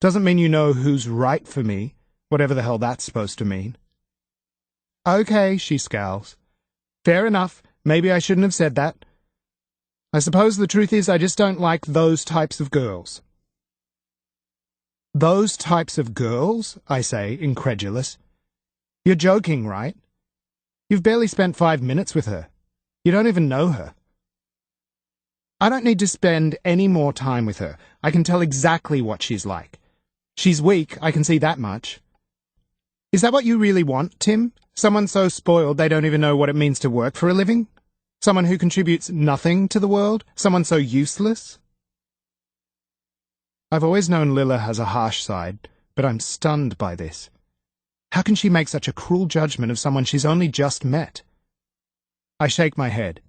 Doesn't mean you know who's right for me, whatever the hell that's supposed to mean. Okay, she scowls. Fair enough. Maybe I shouldn't have said that. I suppose the truth is I just don't like those types of girls. Those types of girls? I say, incredulous. You're joking, right? You've barely spent 5 minutes with her. You don't even know her. I don't need to spend any more time with her. I can tell exactly what she's like. She's weak, I can see that much. Is that what you really want, Tim? Someone so spoiled they don't even know what it means to work for a living? Someone who contributes nothing to the world? Someone so useless? I've always known Lila has a harsh side, but I'm stunned by this. How can she make such a cruel judgment of someone she's only just met? I shake my head.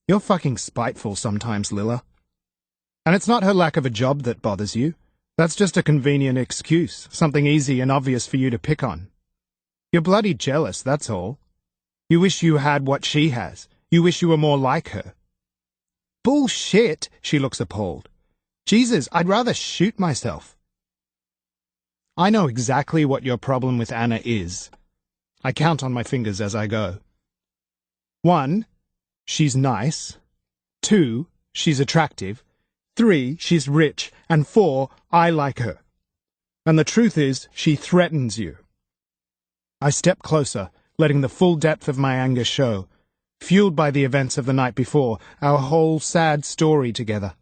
You're fucking spiteful sometimes, Lila. And it's not her lack of a job that bothers you. That's just a convenient excuse, something easy and obvious for you to pick on. You're bloody jealous, that's all. You wish you had what she has. You wish you were more like her. Bullshit, she looks appalled. Jesus, I'd rather shoot myself. I know exactly what your problem with Anna is. I count on my fingers as I go. 1, she's nice. 2, she's attractive. 3, she's rich. And 4, I like her. And the truth is, she threatens you. I step closer, letting the full depth of my anger show, fueled by the events of the night before, our whole sad story together.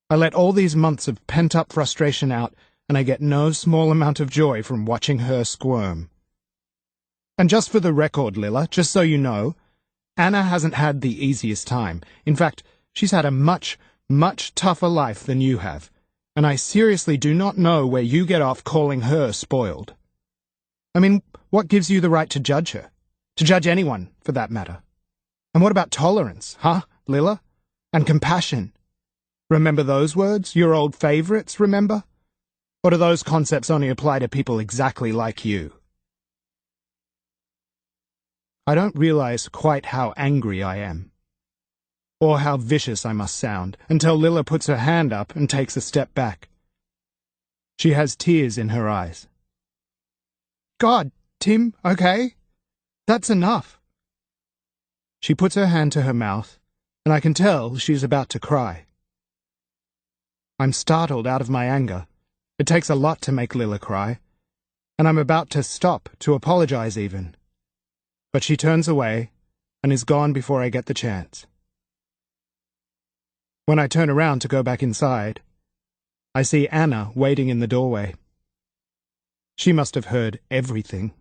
I let all these months of pent-up frustration out, and I get no small amount of joy from watching her squirm. And just for the record, Lila, just so you know, Anna hasn't had the easiest time. In fact, she's had a much, much tougher life than you have, and I seriously do not know where you get off calling her spoiled. I mean, what gives you the right to judge her? To judge anyone, for that matter? And what about tolerance, huh, Lila? And compassion? Remember those words? Your old favourites, remember? Or do those concepts only apply to people exactly like you? I don't realize quite how angry I am, or how vicious I must sound, until Lila puts her hand up and takes a step back. She has tears in her eyes. God, Tim, okay? That's enough. She puts her hand to her mouth, and I can tell she's about to cry. I'm startled out of my anger. It takes a lot to make Lila cry, and I'm about to stop, to apologize even. But she turns away and is gone before I get the chance. When I turn around to go back inside, I see Anna waiting in the doorway. She must have heard everything.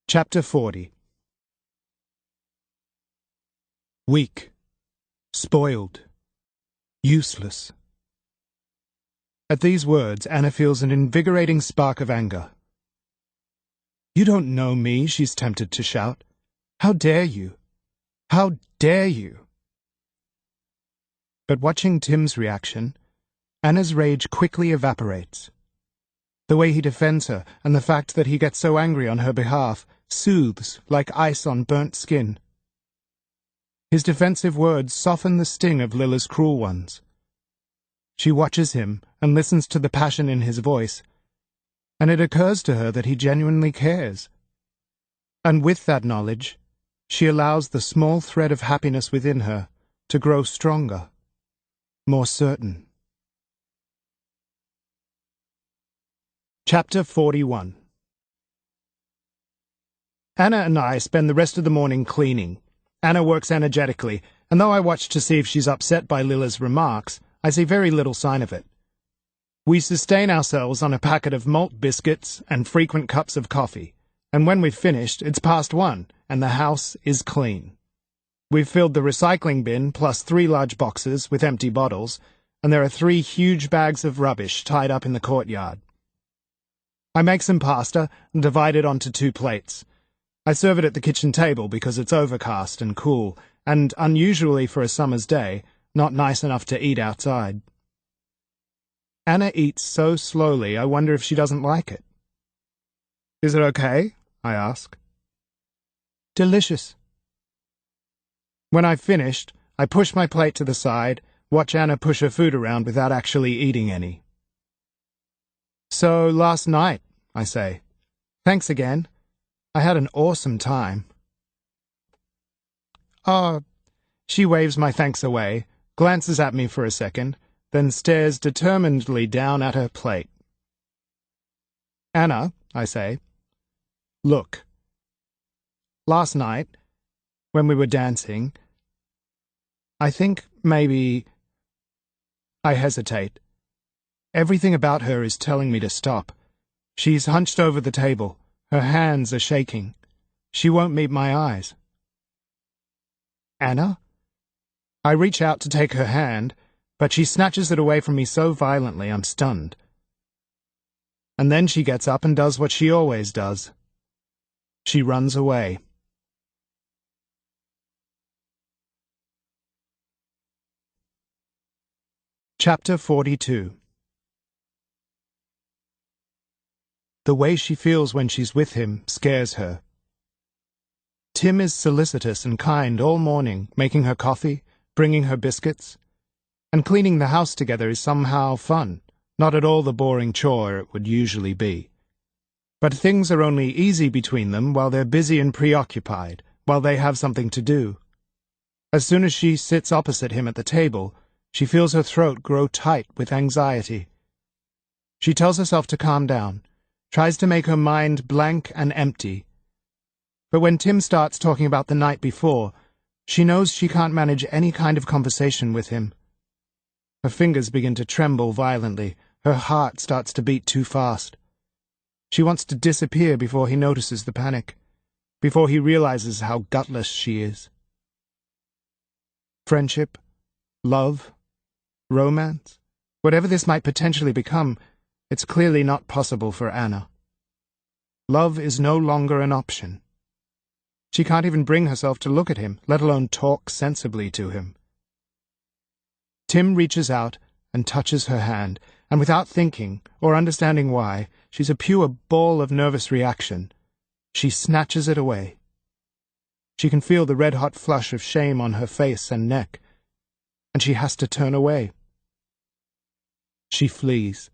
Chapter 40. Weak, spoiled, useless. At these words, Anna feels an invigorating spark of anger. "You don't know me," she's tempted to shout. "How dare you? How dare you?" But watching Tim's reaction, Anna's rage quickly evaporates. The way he defends her, and the fact that he gets so angry on her behalf, soothes like ice on burnt skin. His defensive words soften the sting of Lilla's cruel ones. She watches him and listens to the passion in his voice, and it occurs to her that he genuinely cares. And with that knowledge, she allows the small thread of happiness within her to grow stronger, more certain. Chapter 41. Anna and I spend the rest of the morning cleaning. Anna works energetically, and though I watch to see if she's upset by Lilla's remarks, I see very little sign of it. We sustain ourselves on a packet of malt biscuits and frequent cups of coffee, and when we've finished, it's past 1, and the house is clean. We've filled the recycling bin plus 3 large boxes with empty bottles, and there are 3 huge bags of rubbish tied up in the courtyard. I make some pasta and divide it onto 2 plates. I serve it at the kitchen table because it's overcast and cool, and unusually for a summer's day, not nice enough to eat outside. Anna eats so slowly I wonder if she doesn't like it. "Is it okay?" I ask. "Delicious." When I've finished, I push my plate to the side, watch Anna push her food around without actually eating any. "So last night," I say. "Thanks again. I had an awesome time." "Oh," she waves my thanks away, glances at me for a second, then stares determinedly down at her plate. "Anna," I say, "look. Last night, when we were dancing, I think maybe—" I hesitate. Everything about her is telling me to stop. She's hunched over the table. Her hands are shaking. She won't meet my eyes. "Anna?" I reach out to take her hand, but she snatches it away from me so violently I'm stunned. And then she gets up and does what she always does. She runs away. Chapter 42. The way she feels when she's with him scares her. Tim is solicitous and kind all morning, making her coffee, bringing her biscuits, and cleaning the house together is somehow fun, not at all the boring chore it would usually be. But things are only easy between them while they're busy and preoccupied, while they have something to do. As soon as she sits opposite him at the table, she feels her throat grow tight with anxiety. She tells herself to calm down, tries to make her mind blank and empty. But when Tim starts talking about the night before, she knows she can't manage any kind of conversation with him. Her fingers begin to tremble violently. Her heart starts to beat too fast. She wants to disappear before he notices the panic, before he realizes how gutless she is. Friendship, love, romance, whatever this might potentially become, it's clearly not possible for Anna. Love is no longer an option. She can't even bring herself to look at him, let alone talk sensibly to him. Tim reaches out and touches her hand, and without thinking or understanding why, she's a pure ball of nervous reaction. She snatches it away. She can feel the red-hot flush of shame on her face and neck, and she has to turn away. She flees.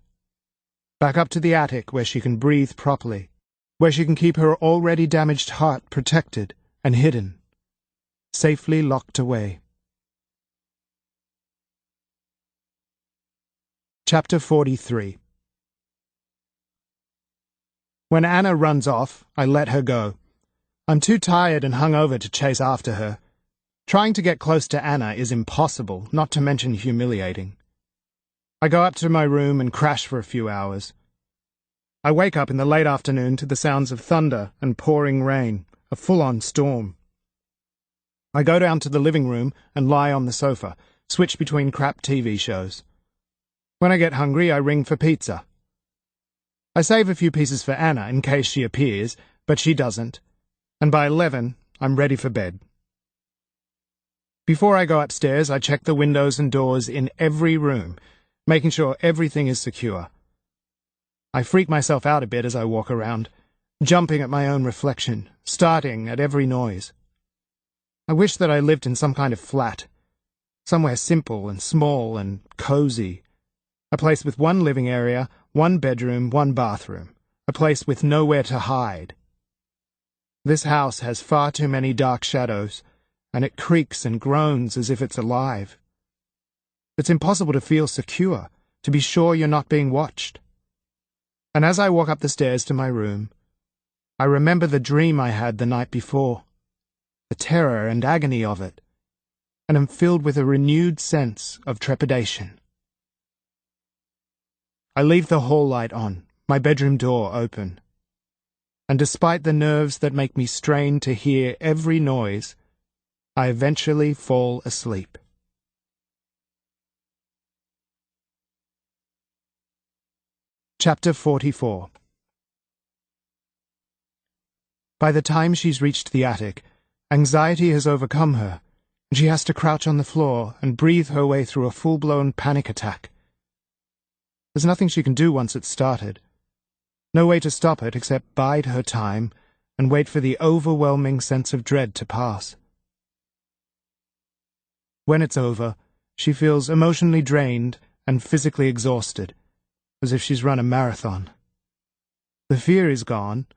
Back up to the attic where she can breathe properly, where she can keep her already damaged heart protected and hidden, safely locked away. Chapter 43. When Anna runs off, I let her go. I'm too tired and hungover to chase after her. Trying to get close to Anna is impossible, not to mention humiliating. I go up to my room and crash for a few hours. I wake up in the late afternoon to the sounds of thunder and pouring rain, a full-on storm. I go down to the living room and lie on the sofa, switch between crap TV shows. When I get hungry, I ring for pizza. I save a few pieces for Anna in case she appears, but she doesn't, and by 11, I'm ready for bed. Before I go upstairs, I check the windows and doors in every room, making sure everything is secure. I freak myself out a bit as I walk around, jumping at my own reflection, starting at every noise. I wish that I lived in some kind of flat, somewhere simple and small and cozy, a place with one living area, one bedroom, one bathroom, a place with nowhere to hide. This house has far too many dark shadows, and it creaks and groans as if it's alive. It's impossible to feel secure, to be sure you're not being watched. And as I walk up the stairs to my room, I remember the dream I had the night before, the terror and agony of it, and am filled with a renewed sense of trepidation. I leave the hall light on, my bedroom door open, and despite the nerves that make me strain to hear every noise, I eventually fall asleep. Chapter 44. By the time she's reached the attic, anxiety has overcome her, and she has to crouch on the floor and breathe her way through a full-blown panic attack. There's nothing she can do once it's started. No way to stop it except bide her time and wait for the overwhelming sense of dread to pass. When it's over, she feels emotionally drained and physically exhausted, as if she's run a marathon. The fear is gone,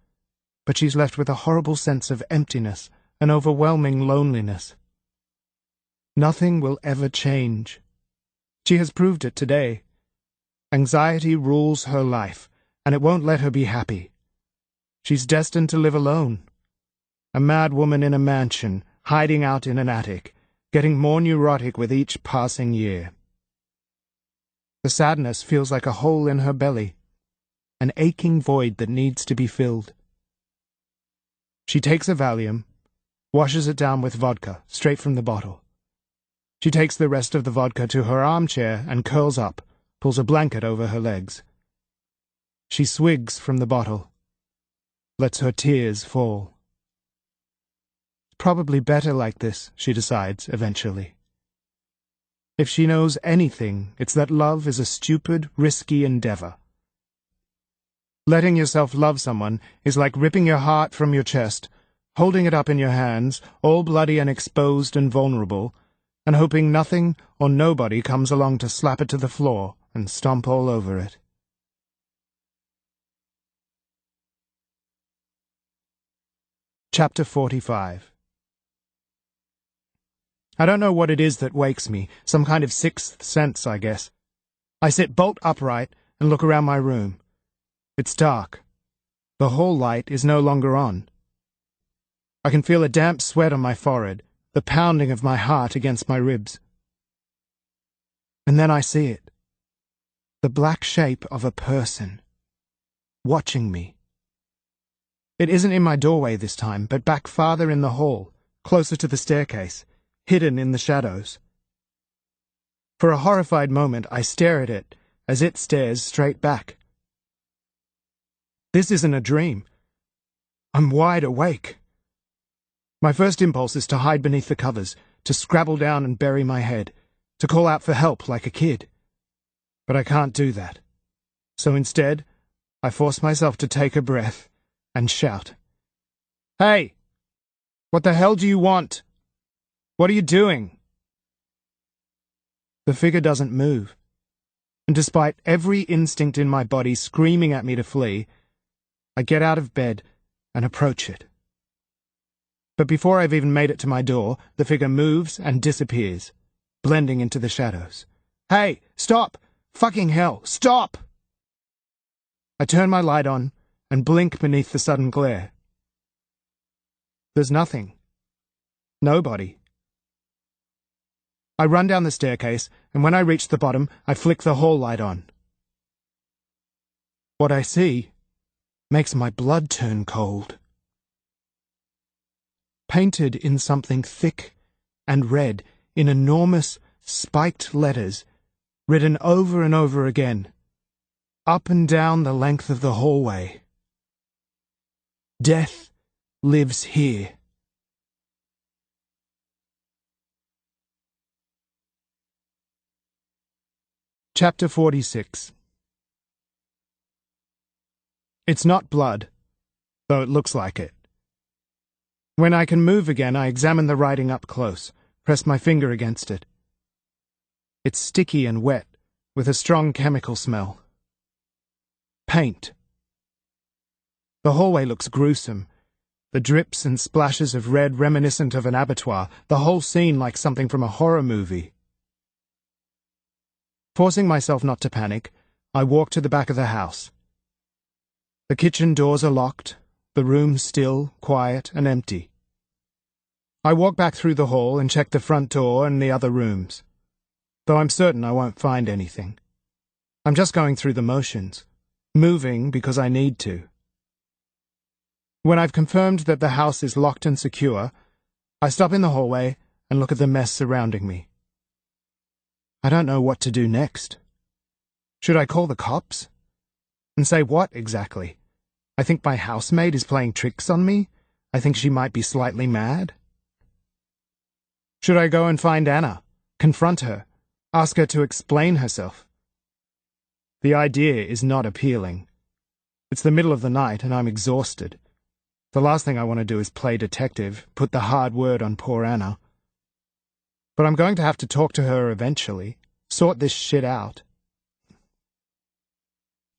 but she's left with a horrible sense of emptiness and overwhelming loneliness. Nothing will ever change. She has proved it today. Anxiety rules her life, and it won't let her be happy. She's destined to live alone. A mad woman in a mansion, hiding out in an attic, getting more neurotic with each passing year. The sadness feels like a hole in her belly, an aching void that needs to be filled. She takes a Valium, washes it down with vodka, straight from the bottle. She takes the rest of the vodka to her armchair and curls up, pulls a blanket over her legs. She swigs from the bottle, lets her tears fall. Probably better like this, she decides eventually. If she knows anything, it's that love is a stupid, risky endeavor. Letting yourself love someone is like ripping your heart from your chest, holding it up in your hands, all bloody and exposed and vulnerable, and hoping nothing or nobody comes along to slap it to the floor and stomp all over it. Chapter 45. I don't know what it is that wakes me, some kind of sixth sense, I guess. I sit bolt upright and look around my room. It's dark. The hall light is no longer on. I can feel a damp sweat on my forehead, the pounding of my heart against my ribs. And then I see it. The black shape of a person, watching me. It isn't in my doorway this time, but back farther in the hall, closer to the staircase, hidden in the shadows. For a horrified moment, I stare at it as it stares straight back. This isn't a dream. I'm wide awake. My first impulse is to hide beneath the covers, to scrabble down and bury my head, to call out for help like a kid. But I can't do that. So instead, I force myself to take a breath and shout. Hey! What the hell do you want? What are you doing? The figure doesn't move, and despite every instinct in my body screaming at me to flee, I get out of bed and approach it. But before I've even made it to my door, the figure moves and disappears, blending into the shadows. Hey, stop! Fucking hell, stop! I turn my light on and blink beneath the sudden glare. There's nothing. Nobody. I run down the staircase, and when I reach the bottom, I flick the hall light on. What I see makes my blood turn cold. Painted in something thick and red, in enormous, spiked letters, written over and over again, up and down the length of the hallway. Death lives here. Chapter 46. It's not blood, though it looks like it. When I can move again, I examine the writing up close, press my finger against it. It's sticky and wet, with a strong chemical smell. Paint. The hallway looks gruesome. The drips and splashes of red reminiscent of an abattoir, the whole scene like something from a horror movie. Forcing myself not to panic, I walk to the back of the house. The kitchen doors are locked, the room still, quiet, and empty. I walk back through the hall and check the front door and the other rooms, though I'm certain I won't find anything. I'm just going through the motions, moving because I need to. When I've confirmed that the house is locked and secure, I stop in the hallway and look at the mess surrounding me. I don't know what to do next. Should I call the cops? And say what, exactly? I think my housemaid is playing tricks on me? I think she might be slightly mad? Should I go and find Anna, confront her, ask her to explain herself? The idea is not appealing. It's the middle of the night and I'm exhausted. The last thing I want to do is play detective, put the hard word on poor Anna. But I'm going to have to talk to her eventually, sort this shit out.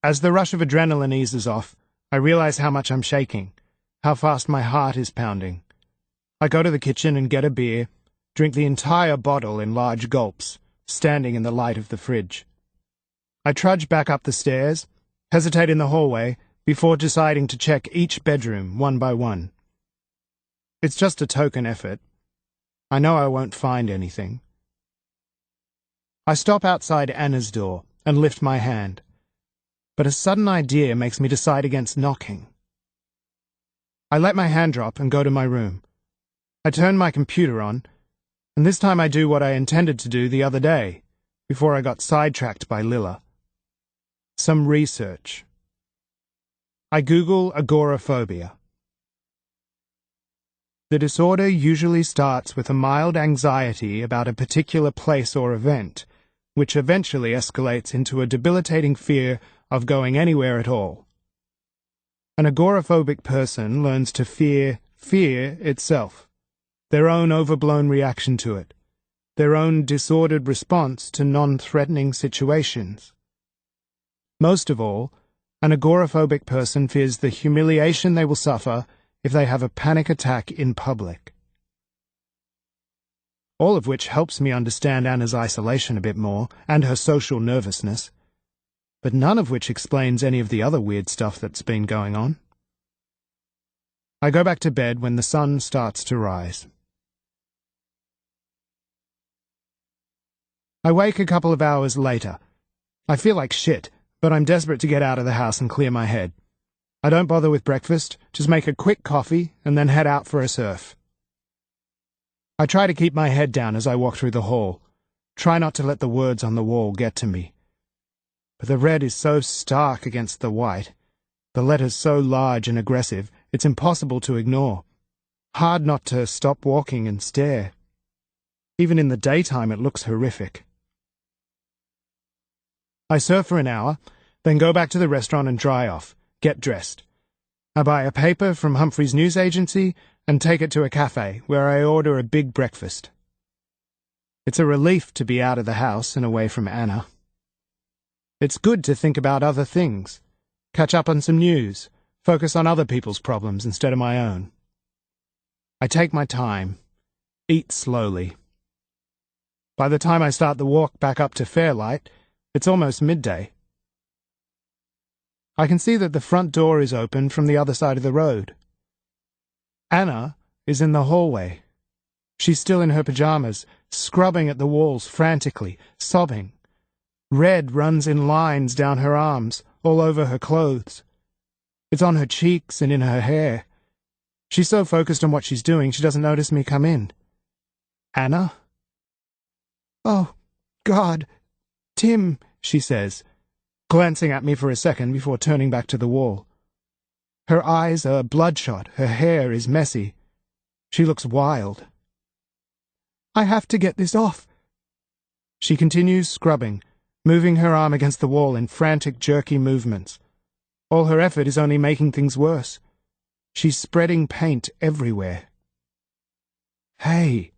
As the rush of adrenaline eases off, I realize how much I'm shaking, how fast my heart is pounding. I go to the kitchen and get a beer, drink the entire bottle in large gulps, standing in the light of the fridge. I trudge back up the stairs, hesitate in the hallway, before deciding to check each bedroom one by one. It's just a token effort. I know I won't find anything. I stop outside Anna's door and lift my hand, but a sudden idea makes me decide against knocking. I let my hand drop and go to my room. I turn my computer on, and this time I do what I intended to do the other day, before I got sidetracked by Lilla. Some research. I Google agoraphobia. The disorder usually starts with a mild anxiety about a particular place or event, which eventually escalates into a debilitating fear of going anywhere at all. An agoraphobic person learns to fear fear itself, their own overblown reaction to it, their own disordered response to non-threatening situations. Most of all, an agoraphobic person fears the humiliation they will suffer if they have a panic attack in public. All of which helps me understand Anna's isolation a bit more, and her social nervousness, but none of which explains any of the other weird stuff that's been going on. I go back to bed when the sun starts to rise. I wake a couple of hours later. I feel like shit, but I'm desperate to get out of the house and clear my head. I don't bother with breakfast, just make a quick coffee and then head out for a surf. I try to keep my head down as I walk through the hall, try not to let the words on the wall get to me. But the red is so stark against the white, the letters so large and aggressive, it's impossible to ignore. Hard not to stop walking and stare. Even in the daytime it looks horrific. I surf for an hour, then go back to the restaurant and dry off, get dressed. I buy a paper from Humphrey's news agency and take it to a cafe where I order a big breakfast. It's a relief to be out of the house and away from Anna. It's good to think about other things, catch up on some news, focus on other people's problems instead of my own. I take my time, eat slowly. By the time I start the walk back up to Fairlight, it's almost midday. I can see that the front door is open from the other side of the road. Anna is in the hallway. She's still in her pajamas, scrubbing at the walls frantically, sobbing. Red runs in lines down her arms, all over her clothes. It's on her cheeks and in her hair. She's so focused on what she's doing, she doesn't notice me come in. Anna? "Oh, God, Tim," she says, glancing at me for a second before turning back to the wall. Her eyes are bloodshot, her hair is messy. She looks wild. I have to get this off. She continues scrubbing, moving her arm against the wall in frantic, jerky movements. All her effort is only making things worse. She's spreading paint everywhere. Hey!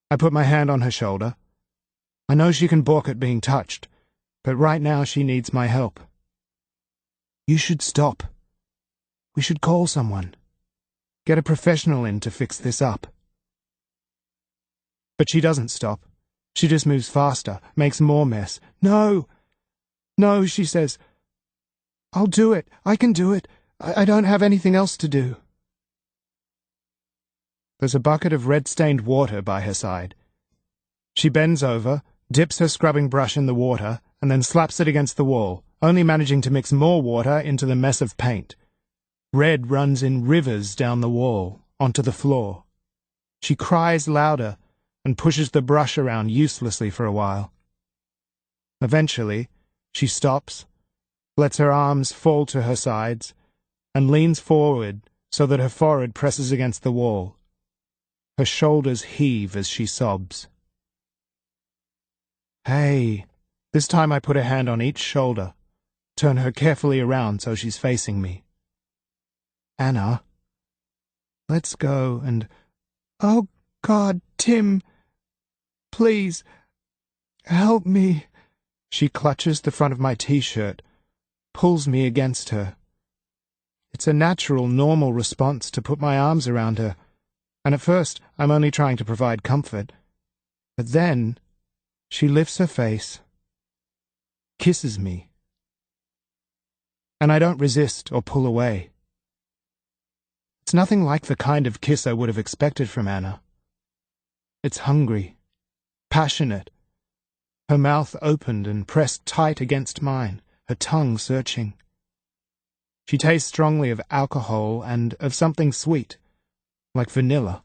I put my hand on her shoulder. I know she can balk at being touched, but right now she needs my help. You should stop. We should call someone. Get a professional in to fix this up. But she doesn't stop. She just moves faster, makes more mess. No! No, she says. I'll do it. I can do it. I don't have anything else to do. There's a bucket of red-stained water by her side. She bends over, dips her scrubbing brush in the water, and then slaps it against the wall, only managing to mix more water into the mess of paint. Red runs in rivers down the wall, onto the floor. She cries louder and pushes the brush around uselessly for a while. Eventually, she stops, lets her arms fall to her sides, and leans forward so that her forehead presses against the wall. Her shoulders heave as she sobs. Hey! This time I put a hand on each shoulder, turn her carefully around so she's facing me. Anna, let's go and... Oh, God, Tim! Please, help me. She clutches the front of my t-shirt, pulls me against her. It's a natural, normal response to put my arms around her, and at first I'm only trying to provide comfort. But then she lifts her face, kisses me, and I don't resist or pull away. It's nothing like the kind of kiss I would have expected from Anna. It's hungry, passionate, her mouth opened and pressed tight against mine, her tongue searching. She tastes strongly of alcohol and of something sweet, like vanilla.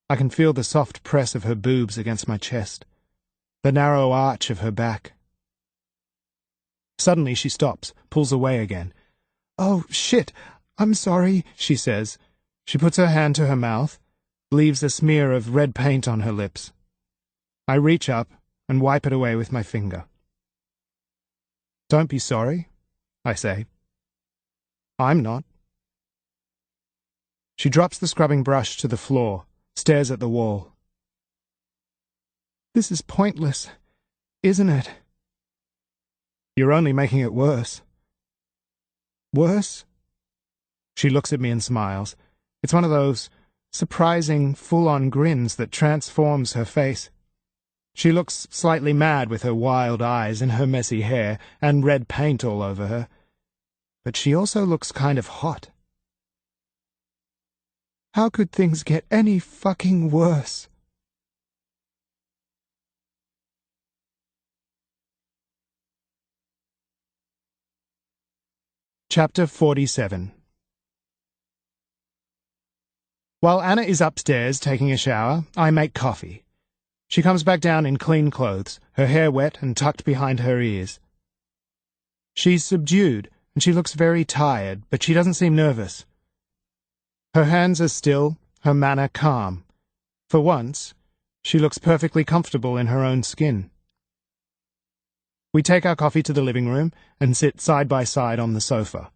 I can feel the soft press of her boobs against my chest, the narrow arch of her back. Suddenly she stops, pulls away again. Oh, shit! I'm sorry, she says. She puts her hand to her mouth, leaves a smear of red paint on her lips. I reach up and wipe it away with my finger. Don't be sorry, I say. I'm not. She drops the scrubbing brush to the floor, stares at the wall. This is pointless, isn't it? You're only making it worse. Worse? She looks at me and smiles. It's one of those surprising, full-on grins that transforms her face. She looks slightly mad with her wild eyes and her messy hair and red paint all over her. But she also looks kind of hot. How could things get any fucking worse? Chapter 47. While Anna is upstairs taking a shower, I make coffee. She comes back down in clean clothes, her hair wet and tucked behind her ears. She's subdued, and she looks very tired, but she doesn't seem nervous. Her hands are still, her manner calm. For once, she looks perfectly comfortable in her own skin. We take our coffee to the living room and sit side by side on the sofa.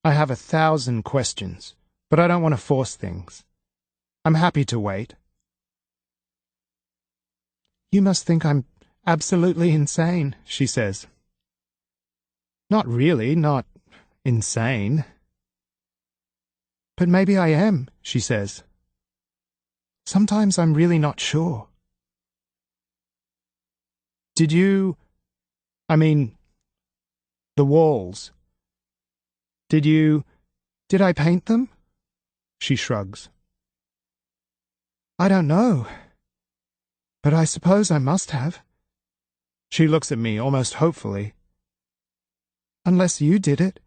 I have 1,000 questions, but I don't want to force things. I'm happy to wait. You must think I'm absolutely insane, she says. Not really, not insane. But maybe I am, she says. Sometimes I'm really not sure. Did you... the walls. Did I paint them? She shrugs. I don't know. But I suppose I must have. She looks at me almost hopefully. Unless you did it.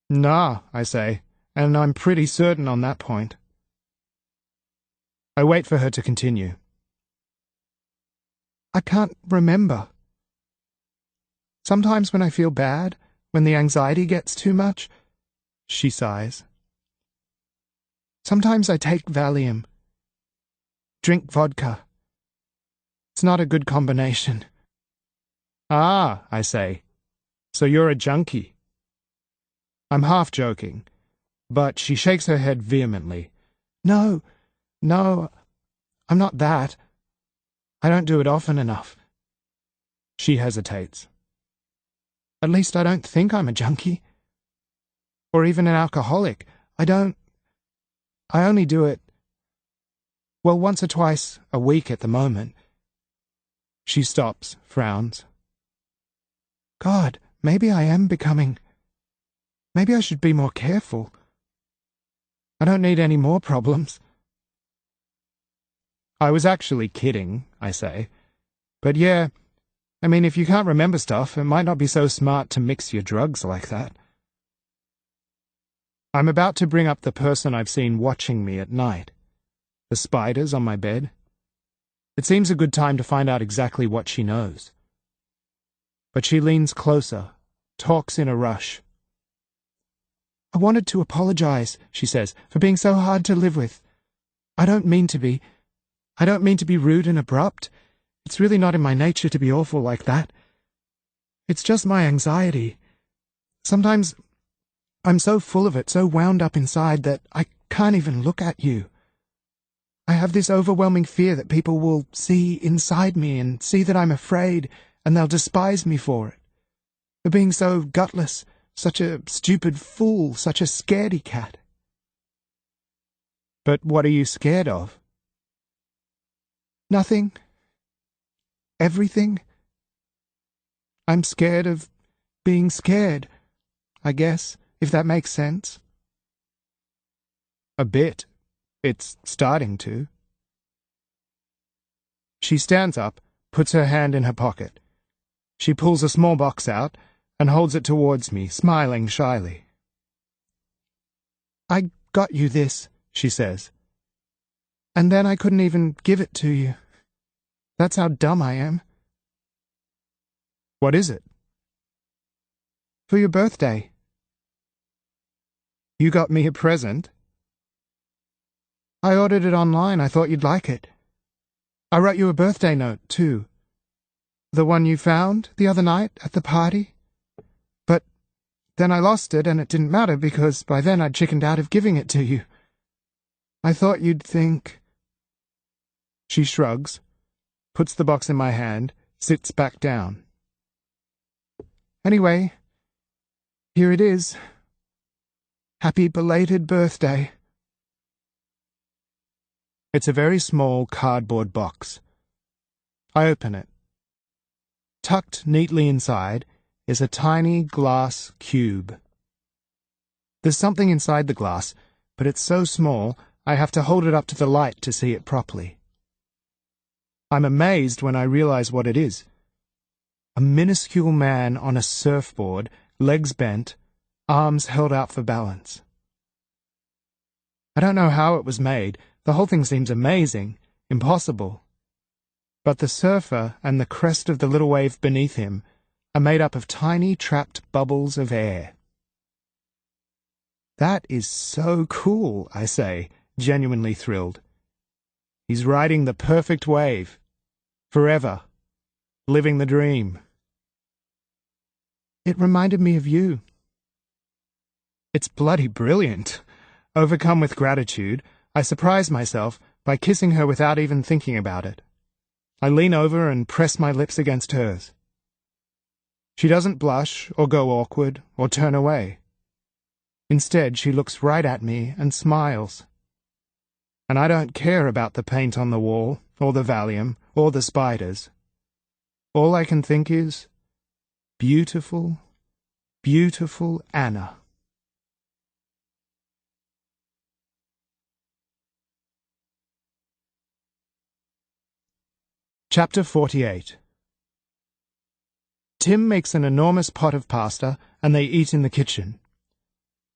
Nah, I say, and I'm pretty certain on that point. I wait for her to continue. I can't remember. Sometimes when I feel bad, when the anxiety gets too much. She sighs. Sometimes I take Valium. Drink vodka. It's not a good combination. Ah, I say. So you're a junkie. I'm half joking, but she shakes her head vehemently. No, I'm not that. I don't do it often enough. She hesitates. At least I don't think I'm a junkie. Or even an alcoholic. I only do it, well, once or twice a week at the moment. She stops, frowns. God, maybe I am becoming... Maybe I should be more careful. I don't need any more problems. I was actually kidding, I say. But yeah, I mean, if you can't remember stuff, it might not be so smart to mix your drugs like that. I'm about to bring up the person I've seen watching me at night. The spiders on my bed. It seems a good time to find out exactly what she knows. But she leans closer, talks in a rush. I wanted to apologize, she says, for being so hard to live with. I don't mean to be. I don't mean to be rude and abrupt. It's really not in my nature to be awful like that. It's just my anxiety. Sometimes I'm so full of it, so wound up inside that I can't even look at you. I have this overwhelming fear that people will see inside me and see that I'm afraid, and they'll despise me for it. For being so gutless, such a stupid fool, such a scaredy cat. But what are you scared of? Nothing. Everything. I'm scared of being scared, I guess, if that makes sense. A bit. It's starting to. She stands up, puts her hand in her pocket. She pulls a small box out and holds it towards me, smiling shyly. I got you this, she says. And then I couldn't even give it to you. That's how dumb I am. What is it? For your birthday. You got me a present? I ordered it online. I thought you'd like it. I wrote you a birthday note, too. The one you found the other night at the party. But then I lost it, and it didn't matter because by then I'd chickened out of giving it to you. I thought you'd think... She shrugs, puts the box in my hand, sits back down. Anyway, here it is. Happy belated birthday. It's a very small cardboard box. I open it. Tucked neatly inside is a tiny glass cube. There's something inside the glass, but it's so small I have to hold it up to the light to see it properly. I'm amazed when I realize what it is. A minuscule man on a surfboard, legs bent, arms held out for balance. I don't know how it was made. The whole thing seems amazing, impossible. But the surfer and the crest of the little wave beneath him are made up of tiny trapped bubbles of air. That is so cool, I say, genuinely thrilled. He's riding the perfect wave. Forever. Living the dream. It reminded me of you. It's bloody brilliant. Overcome with gratitude, I surprise myself by kissing her without even thinking about it. I lean over and press my lips against hers. She doesn't blush or go awkward or turn away. Instead, she looks right at me and smiles. And I don't care about the paint on the wall, or the Valium, or the spiders. All I can think is, beautiful, beautiful Anna. Chapter 48. Tim makes an enormous pot of pasta, and they eat in the kitchen.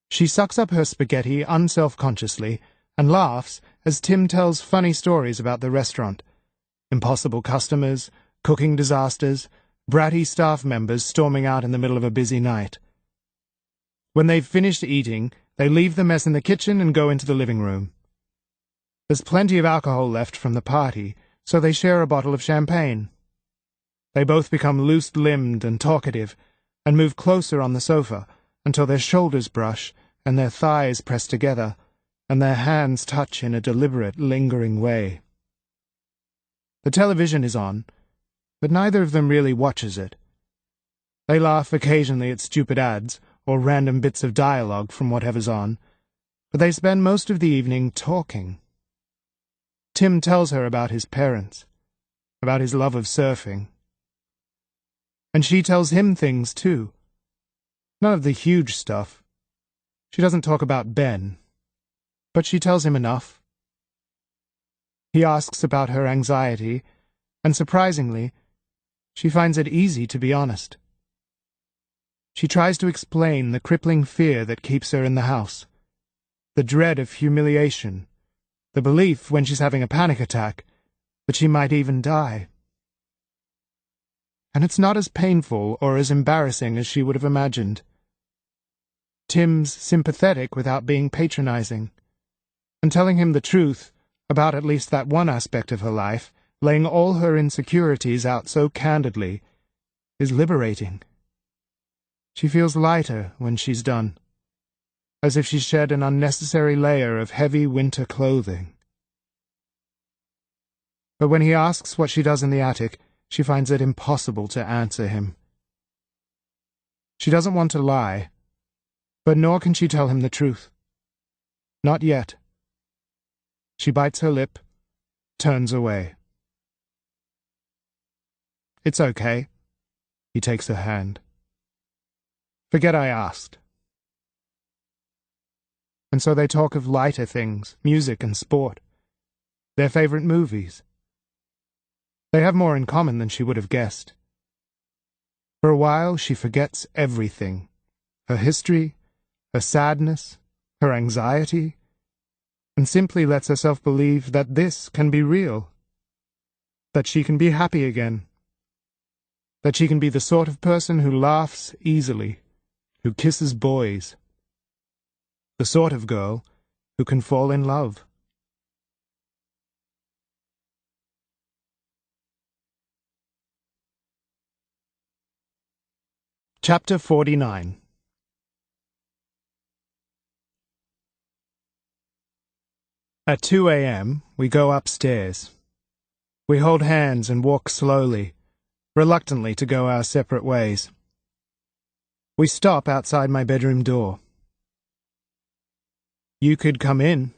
She sucks up her spaghetti unself-consciously and laughs as Tim tells funny stories about the restaurant. Impossible customers, cooking disasters, bratty staff members storming out in the middle of a busy night. When they've finished eating, they leave the mess in the kitchen and go into the living room. There's plenty of alcohol left from the party, so they share a bottle of champagne. They both become loose-limbed and talkative, and move closer on the sofa until their shoulders brush and their thighs press together, and their hands touch in a deliberate, lingering way. The television is on, but neither of them really watches it. They laugh occasionally at stupid ads or random bits of dialogue from whatever's on, but they spend most of the evening talking. Tim tells her about his parents, about his love of surfing. And she tells him things, too. None of the huge stuff. She doesn't talk about Ben, but she tells him enough. He asks about her anxiety, and surprisingly, she finds it easy to be honest. She tries to explain the crippling fear that keeps her in the house, the dread of humiliation, the belief when she's having a panic attack that she might even die. And it's not as painful or as embarrassing as she would have imagined. Tim's sympathetic without being patronizing, and telling him the truth about at least that one aspect of her life, laying all her insecurities out so candidly, is liberating. She feels lighter when she's done, as if she shed an unnecessary layer of heavy winter clothing. But when he asks what she does in the attic, she finds it impossible to answer him. She doesn't want to lie, but nor can she tell him the truth. Not yet. She bites her lip, turns away. It's okay. He takes her hand. Forget I asked. And so they talk of lighter things, music and sport, their favorite movies. They have more in common than she would have guessed. For a while she forgets everything, her history, her sadness, her anxiety, and simply lets herself believe that this can be real, that she can be happy again, that she can be the sort of person who laughs easily, who kisses boys, the sort of girl who can fall in love. Chapter 49. At 2 a.m., we go upstairs. We hold hands and walk slowly, reluctantly to go our separate ways. We stop outside my bedroom door. You could come in,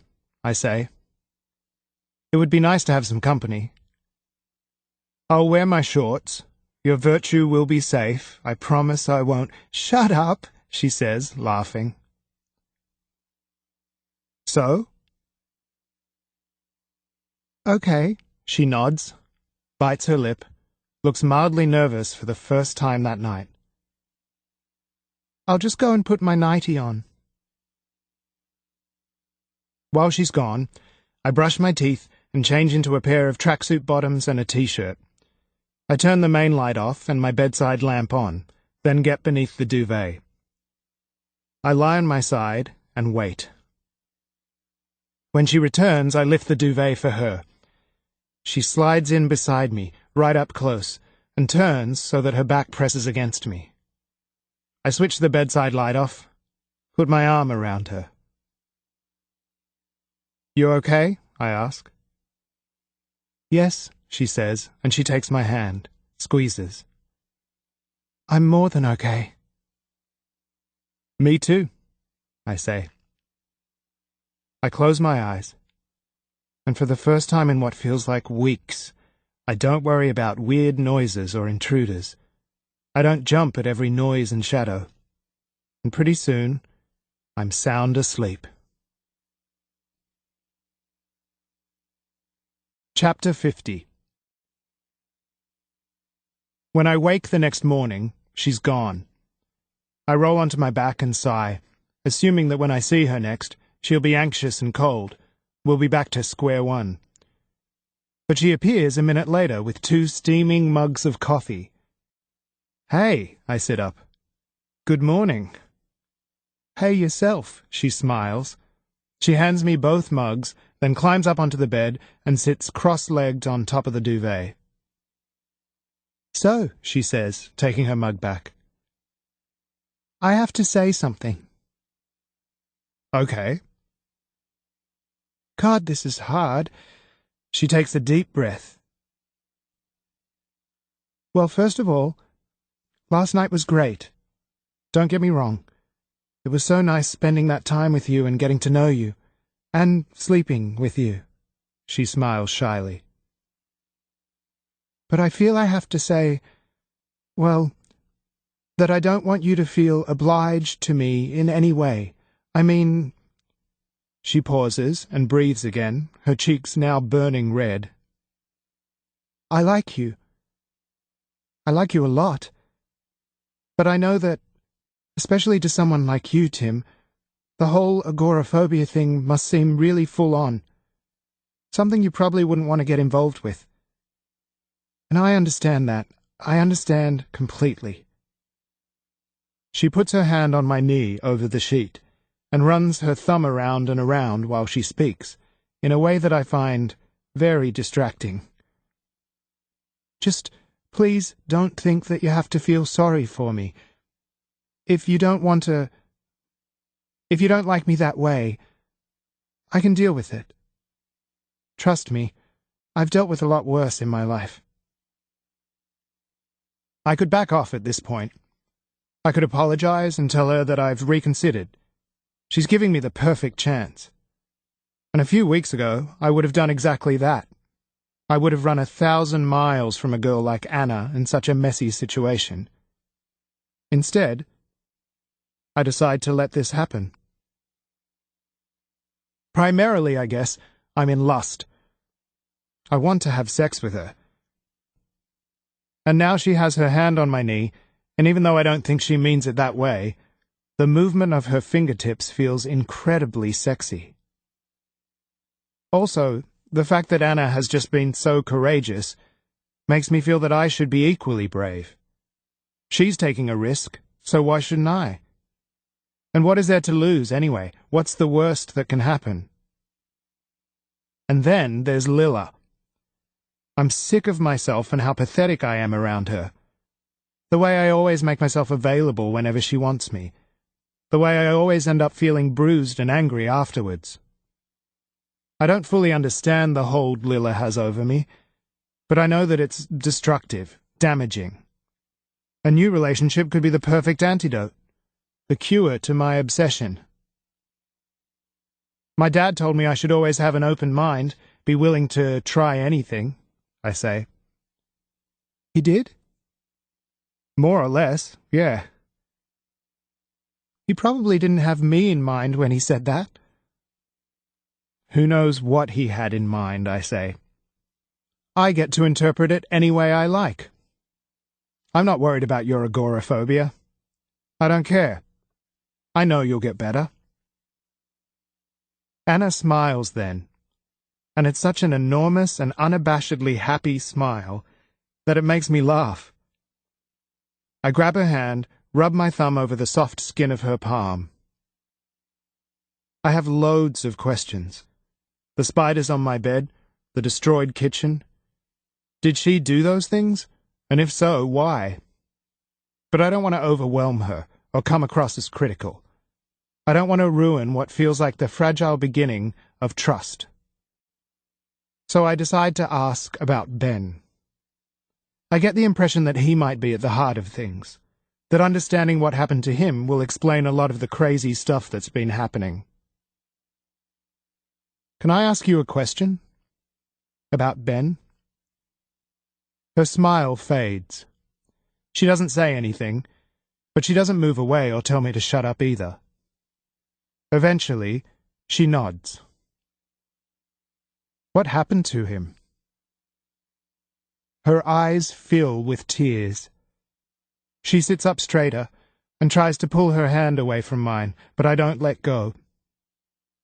I say. It would be nice to have some company. I'll wear my shorts. Your virtue will be safe. I promise I won't. Shut up, she says, laughing. So? Okay, she nods, bites her lip, looks mildly nervous for the first time that night. I'll just go and put my nightie on. While she's gone, I brush my teeth and change into a pair of tracksuit bottoms and a t-shirt. I turn the main light off and my bedside lamp on, then get beneath the duvet. I lie on my side and wait. When she returns, I lift the duvet for her. She slides in beside me, right up close, and turns so that her back presses against me. I switch the bedside light off, put my arm around her. You okay? I ask. Yes, she says, and she takes my hand, squeezes. I'm more than okay. Me too, I say. I close my eyes, and for the first time in what feels like weeks, I don't worry about weird noises or intruders. I don't jump at every noise and shadow. And pretty soon, I'm sound asleep. Chapter 50. When I wake the next morning, she's gone. I roll onto my back and sigh, assuming that when I see her next, she'll be anxious and cold. We'll be back to square one. But she appears a minute later with 2 steaming mugs of coffee. Hey, I sit up. Good morning. Hey yourself, she smiles. She hands me both mugs, then climbs up onto the bed and sits cross-legged on top of the duvet. So, she says, taking her mug back, I have to say something. Okay. God, this is hard. She takes a deep breath. Well, first of all, last night was great. Don't get me wrong. It was so nice spending that time with you and getting to know you, and sleeping with you. She smiles shyly. But I feel I have to say, well, that I don't want you to feel obliged to me in any way. I mean... She pauses and breathes again, her cheeks now burning red. I like you. I like you a lot. But I know that, especially to someone like you, Tim, the whole agoraphobia thing must seem really full on. Something you probably wouldn't want to get involved with. And I understand that. I understand completely. She puts her hand on my knee over the sheet, and runs her thumb around and around while she speaks, in a way that I find very distracting. Just please don't think that you have to feel sorry for me. If you don't like me that way, I can deal with it. Trust me, I've dealt with a lot worse in my life. I could back off at this point. I could apologize and tell her that I've reconsidered. She's giving me the perfect chance. And a few weeks ago, I would have done exactly that. I would have run 1,000 miles from a girl like Anna in such a messy situation. Instead, I decide to let this happen. Primarily, I guess, I'm in lust. I want to have sex with her. And now she has her hand on my knee, and even though I don't think she means it that way, the movement of her fingertips feels incredibly sexy. Also, the fact that Anna has just been so courageous makes me feel that I should be equally brave. She's taking a risk, so why shouldn't I? And what is there to lose, anyway? What's the worst that can happen? And then there's Lilla. I'm sick of myself and how pathetic I am around her. The way I always make myself available whenever she wants me. The way I always end up feeling bruised and angry afterwards. I don't fully understand the hold Lilla has over me, but I know that it's destructive, damaging. A new relationship could be the perfect antidote, the cure to my obsession. My dad told me I should always have an open mind, be willing to try anything, I say. He did? More or less, yeah. He probably didn't have me in mind when he said that. Who knows what he had in mind, I say. I get to interpret it any way I like. I'm not worried about your agoraphobia. I don't care. I know you'll get better. Anna smiles then, and it's such an enormous and unabashedly happy smile that it makes me laugh. I grab her hand, rub my thumb over the soft skin of her palm. I have loads of questions. The spiders on my bed, the destroyed kitchen. Did she do those things? And if so, why? But I don't want to overwhelm her or come across as critical. I don't want to ruin what feels like the fragile beginning of trust. So I decide to ask about Ben. I get the impression that he might be at the heart of things, that understanding what happened to him will explain a lot of the crazy stuff that's been happening. Can I ask you a question? About Ben? Her smile fades. She doesn't say anything, but she doesn't move away or tell me to shut up either. Eventually, she nods. What happened to him? Her eyes fill with tears. She sits up straighter and tries to pull her hand away from mine, but I don't let go.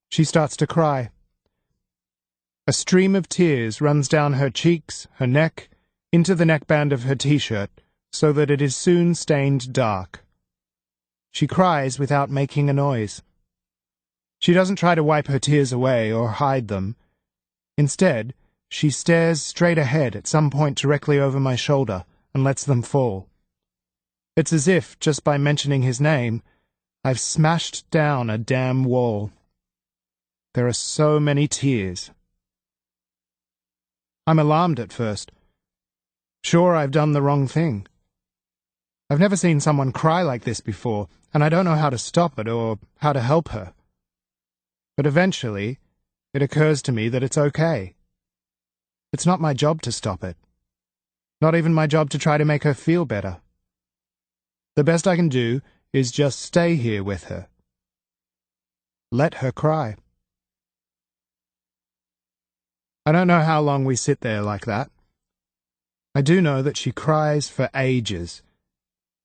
She starts to cry. A stream of tears runs down her cheeks, her neck, into the neckband of her t-shirt, so that it is soon stained dark. She cries without making a noise. She doesn't try to wipe her tears away or hide them. Instead, she stares straight ahead at some point directly over my shoulder and lets them fall. It's as if, just by mentioning his name, I've smashed down a damn wall. There are so many tears. I'm alarmed at first. Sure, I've done the wrong thing. I've never seen someone cry like this before, and I don't know how to stop it or how to help her. But eventually, it occurs to me that it's okay. It's not my job to stop it. Not even my job to try to make her feel better. The best I can do is just stay here with her. Let her cry. I don't know how long we sit there like that. I do know that she cries for ages,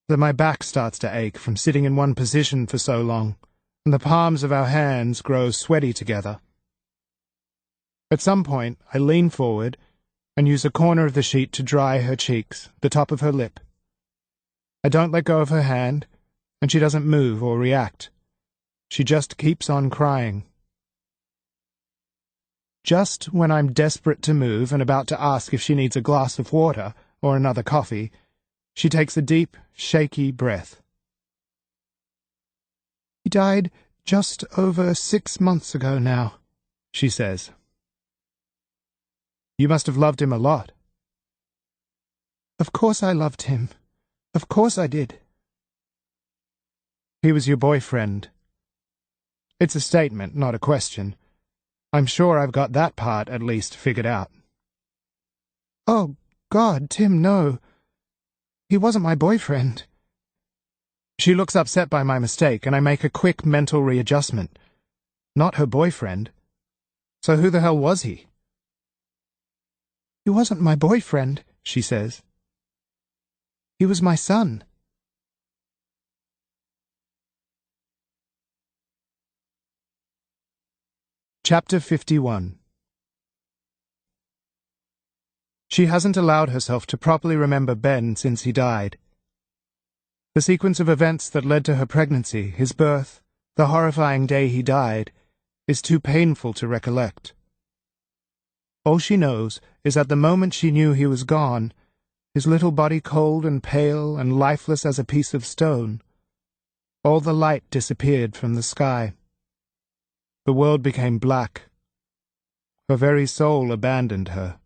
that my back starts to ache from sitting in one position for so long, and the palms of our hands grow sweaty together. At some point, I lean forward and use a corner of the sheet to dry her cheeks, the top of her lip. I don't let go of her hand, and she doesn't move or react. She just keeps on crying. Just when I'm desperate to move and about to ask if she needs a glass of water or another coffee, she takes a deep, shaky breath. "He died just over 6 months ago now," she says. "You must have loved him a lot." "Of course I loved him. Of course I did." "He was your boyfriend." It's a statement, not a question. I'm sure I've got that part, at least, figured out. "Oh, God, Tim, no. He wasn't my boyfriend." She looks upset by my mistake, and I make a quick mental readjustment. Not her boyfriend. So who the hell was he? "He wasn't my boyfriend," she says. "He was my son." Chapter 51. She hasn't allowed herself to properly remember Ben since he died. The sequence of events that led to her pregnancy, his birth, the horrifying day he died, is too painful to recollect. All she knows is that the moment she knew he was gone, his little body cold and pale and lifeless as a piece of stone, all the light disappeared from the sky. The world became black. Her very soul abandoned her.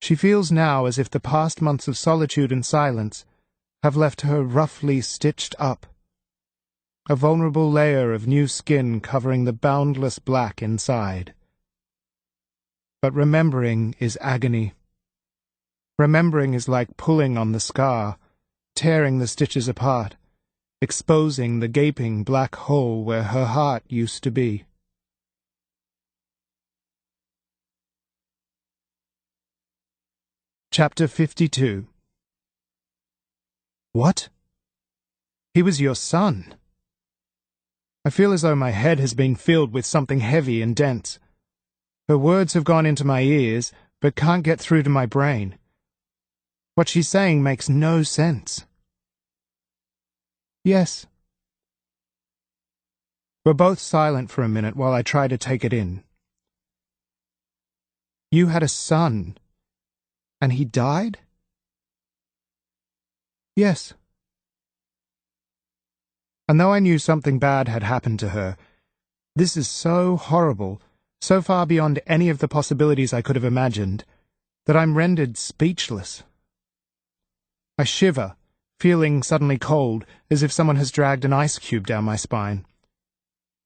She feels now as if the past months of solitude and silence have left her roughly stitched up, a vulnerable layer of new skin covering the boundless black inside. But remembering is agony. Remembering is like pulling on the scar, tearing the stitches apart, exposing the gaping black hole where her heart used to be. Chapter 52. What? He was your son? I feel as though my head has been filled with something heavy and dense. Her words have gone into my ears, but can't get through to my brain. What she's saying makes no sense. Yes. We're both silent for a minute while I try to take it in. You had a son, and he died? Yes. And though I knew something bad had happened to her, this is so horrible, so far beyond any of the possibilities I could have imagined, that I'm rendered speechless. I shiver, feeling suddenly cold, as if someone has dragged an ice cube down my spine.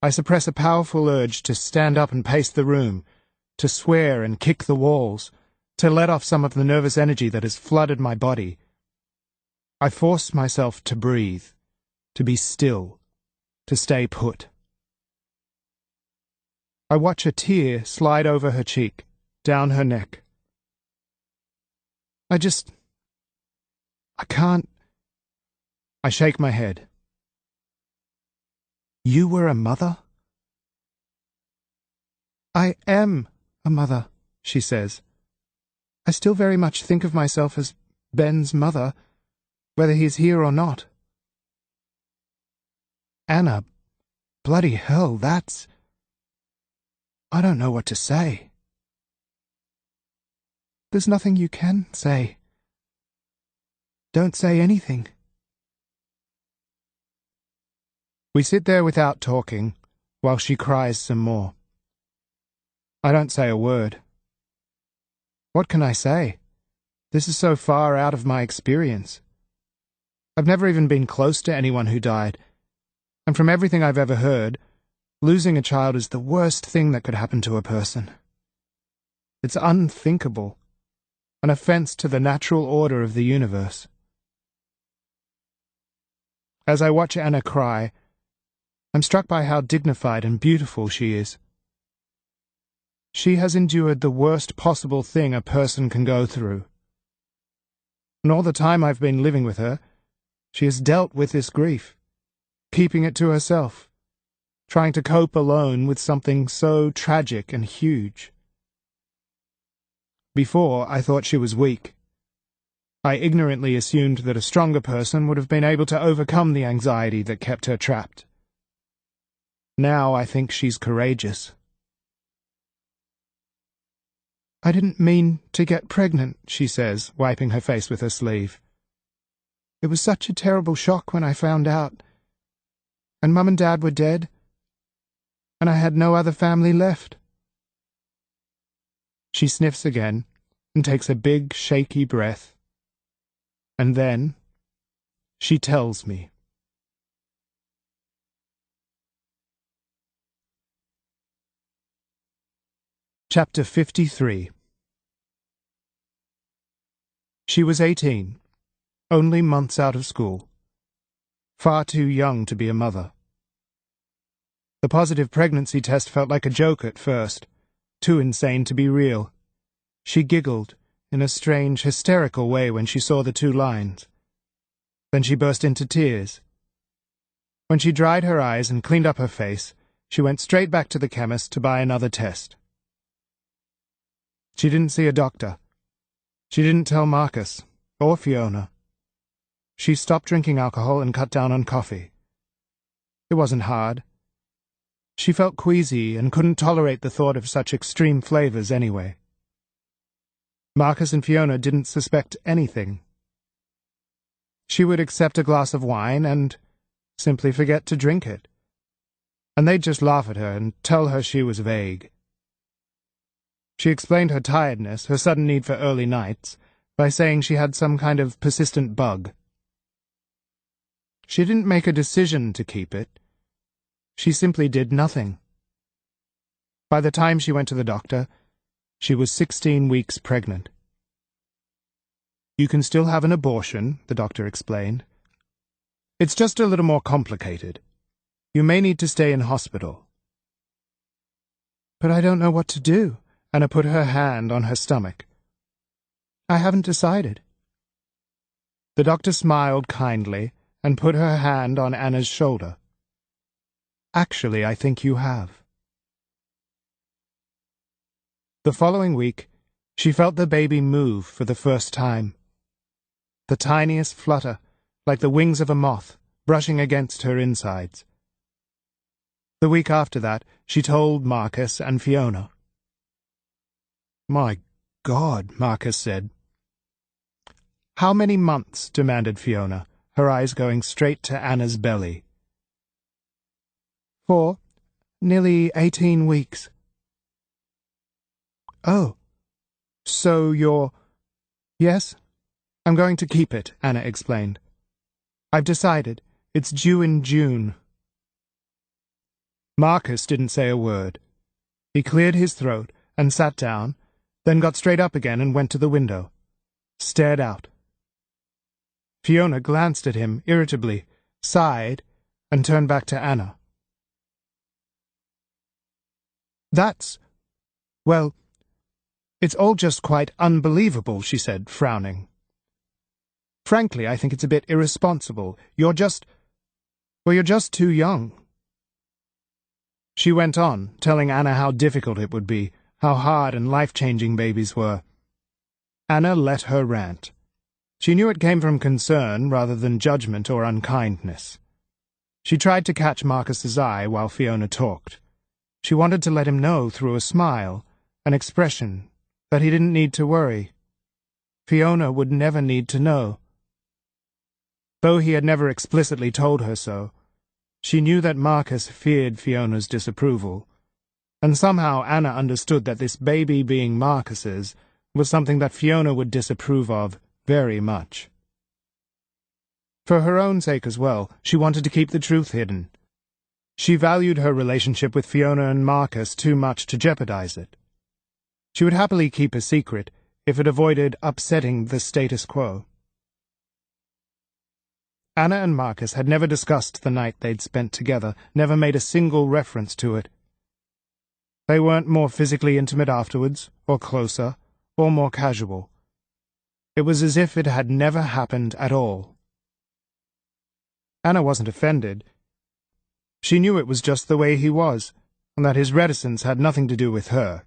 I suppress a powerful urge to stand up and pace the room, to swear and kick the walls, to let off some of the nervous energy that has flooded my body. I force myself to breathe, to be still, to stay put. I watch a tear slide over her cheek, down her neck. I can't. I shake my head. You were a mother? I am a mother, she says. I still very much think of myself as Ben's mother, whether he's here or not. Anna, bloody hell, that's... I don't know what to say. There's nothing you can say. Don't say anything. We sit there without talking, while she cries some more. I don't say a word. What can I say? This is so far out of my experience. I've never even been close to anyone who died, and from everything I've ever heard, losing a child is the worst thing that could happen to a person. It's unthinkable, an offense to the natural order of the universe. As I watch Anna cry, I'm struck by how dignified and beautiful she is. She has endured the worst possible thing a person can go through. And all the time I've been living with her, she has dealt with this grief, keeping it to herself, trying to cope alone with something so tragic and huge. Before, I thought she was weak. I ignorantly assumed that a stronger person would have been able to overcome the anxiety that kept her trapped. Now I think she's courageous. I didn't mean to get pregnant, she says, wiping her face with her sleeve. It was such a terrible shock when I found out. And Mum and Dad were dead, and I had no other family left. She sniffs again and takes a big, shaky breath. And then she tells me. Chapter 53. She was 18, only months out of school. Far too young to be a mother. The positive pregnancy test felt like a joke at first, too insane to be real. She giggled in a strange, hysterical way when she saw the 2 lines. Then she burst into tears. When she dried her eyes and cleaned up her face, she went straight back to the chemist to buy another test. She didn't see a doctor. She didn't tell Marcus, or Fiona. She stopped drinking alcohol and cut down on coffee. It wasn't hard. She felt queasy and couldn't tolerate the thought of such extreme flavors anyway. Marcus and Fiona didn't suspect anything. She would accept a glass of wine and simply forget to drink it. And they'd just laugh at her and tell her she was vague. She explained her tiredness, her sudden need for early nights, by saying she had some kind of persistent bug. She didn't make a decision to keep it. She simply did nothing. By the time she went to the doctor, she was 16 weeks pregnant. You can still have an abortion, the doctor explained. It's just a little more complicated. You may need to stay in hospital. But I don't know what to do. Anna put her hand on her stomach. I haven't decided. The doctor smiled kindly and put her hand on Anna's shoulder. Actually, I think you have. The following week, she felt the baby move for the first time. The tiniest flutter, like the wings of a moth, brushing against her insides. The week after that, she told Marcus and Fiona. My God, Marcus said. How many months? Demanded Fiona, her eyes going straight to Anna's belly. 4, nearly 18 weeks. Oh, so you're... Yes, I'm going to keep it, Anna explained. I've decided. It's due in June. Marcus didn't say a word. He cleared his throat and sat down, then got straight up again and went to the window, stared out. Fiona glanced at him irritably, sighed, and turned back to Anna. Well, it's all just quite unbelievable, she said, frowning. Frankly, I think it's a bit irresponsible. You're just too young. She went on, telling Anna how difficult it would be, how hard and life-changing babies were. Anna let her rant. She knew it came from concern rather than judgment or unkindness. She tried to catch Marcus's eye while Fiona talked. She wanted to let him know through a smile, an expression, that he didn't need to worry. Fiona would never need to know. Though he had never explicitly told her so, she knew that Marcus feared Fiona's disapproval, and somehow Anna understood that this baby being Marcus's was something that Fiona would disapprove of very much. For her own sake as well, she wanted to keep the truth hidden. She valued her relationship with Fiona and Marcus too much to jeopardize it. She would happily keep a secret if it avoided upsetting the status quo. Anna and Marcus had never discussed the night they'd spent together, never made a single reference to it. They weren't more physically intimate afterwards, or closer, or more casual. It was as if it had never happened at all. Anna wasn't offended. She knew it was just the way he was, and that his reticence had nothing to do with her.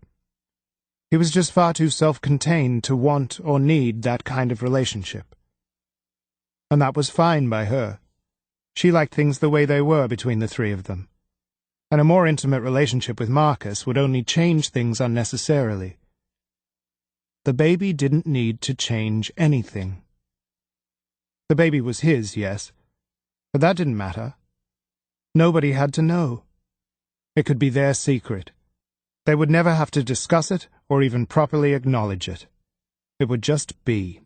He was just far too self-contained to want or need that kind of relationship. And that was fine by her. She liked things the way they were between the three of them. And a more intimate relationship with Marcus would only change things unnecessarily. The baby didn't need to change anything. The baby was his, yes, but that didn't matter. Nobody had to know. It could be their secret. They would never have to discuss it or even properly acknowledge it. It would just be.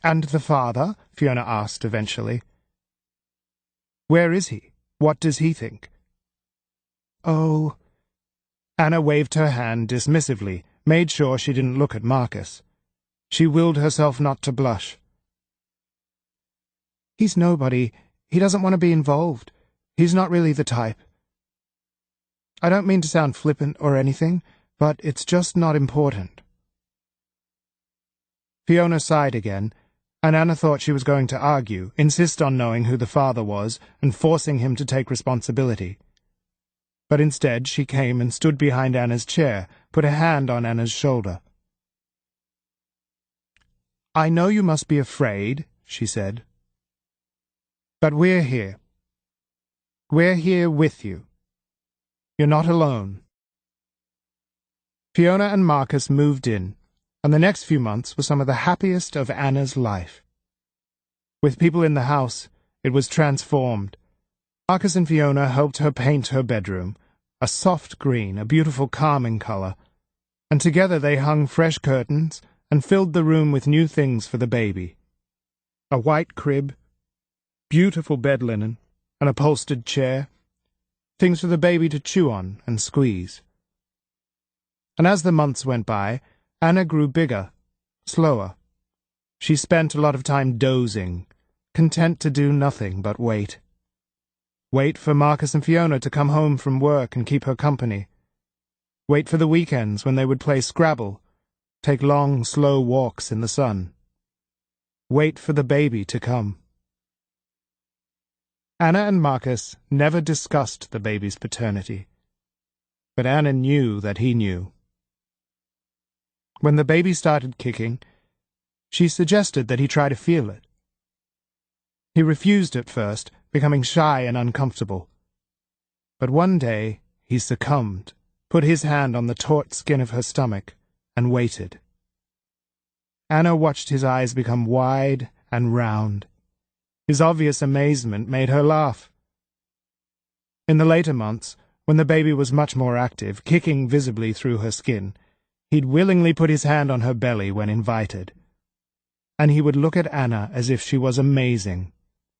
"And the father?" Fiona asked eventually. "Where is he? What does he think?" "Oh—" Anna waved her hand dismissively, made sure she didn't look at Marcus. She willed herself not to blush. "He's nobody. He doesn't want to be involved. He's not really the type. I don't mean to sound flippant or anything, but it's just not important." Fiona sighed again, and Anna thought she was going to argue, insist on knowing who the father was, and forcing him to take responsibility. But instead she came and stood behind Anna's chair, put a hand on Anna's shoulder. "I know you must be afraid," she said. "But we're here. We're here with you. You're not alone." Fiona and Marcus moved in, and the next few months were some of the happiest of Anna's life. With people in the house, it was transformed. Marcus and Fiona helped her paint her bedroom, a soft green, a beautiful calming color, and together they hung fresh curtains and filled the room with new things for the baby. A white crib, beautiful bed linen, an upholstered chair, things for the baby to chew on and squeeze. And as the months went by, Anna grew bigger, slower. She spent a lot of time dozing, content to do nothing but wait. Wait for Marcus and Fiona to come home from work and keep her company. Wait for the weekends when they would play Scrabble, take long, slow walks in the sun. Wait for the baby to come. Anna and Marcus never discussed the baby's paternity, but Anna knew that he knew. When the baby started kicking, she suggested that he try to feel it. He refused at first, becoming shy and uncomfortable. But one day he succumbed, put his hand on the taut skin of her stomach, and waited. Anna watched his eyes become wide and round. His obvious amazement made her laugh. In the later months, when the baby was much more active, kicking visibly through her skin, he'd willingly put his hand on her belly when invited. And he would look at Anna as if she was amazing,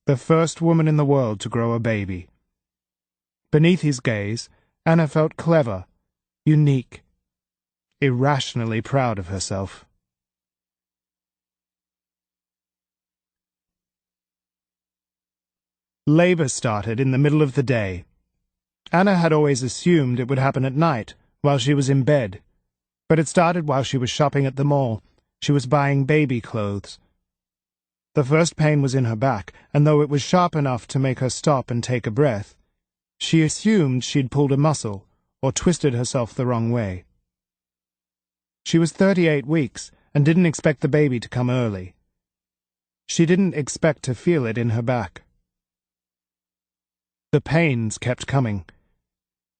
the first woman in the world to grow a baby. Beneath his gaze, Anna felt clever, unique, irrationally proud of herself. Labor started in the middle of the day. Anna had always assumed it would happen at night, while she was in bed. But it started while she was shopping at the mall. She was buying baby clothes. The first pain was in her back, and though it was sharp enough to make her stop and take a breath, she assumed she'd pulled a muscle or twisted herself the wrong way. She was 38 weeks and didn't expect the baby to come early. She didn't expect to feel it in her back. The pains kept coming.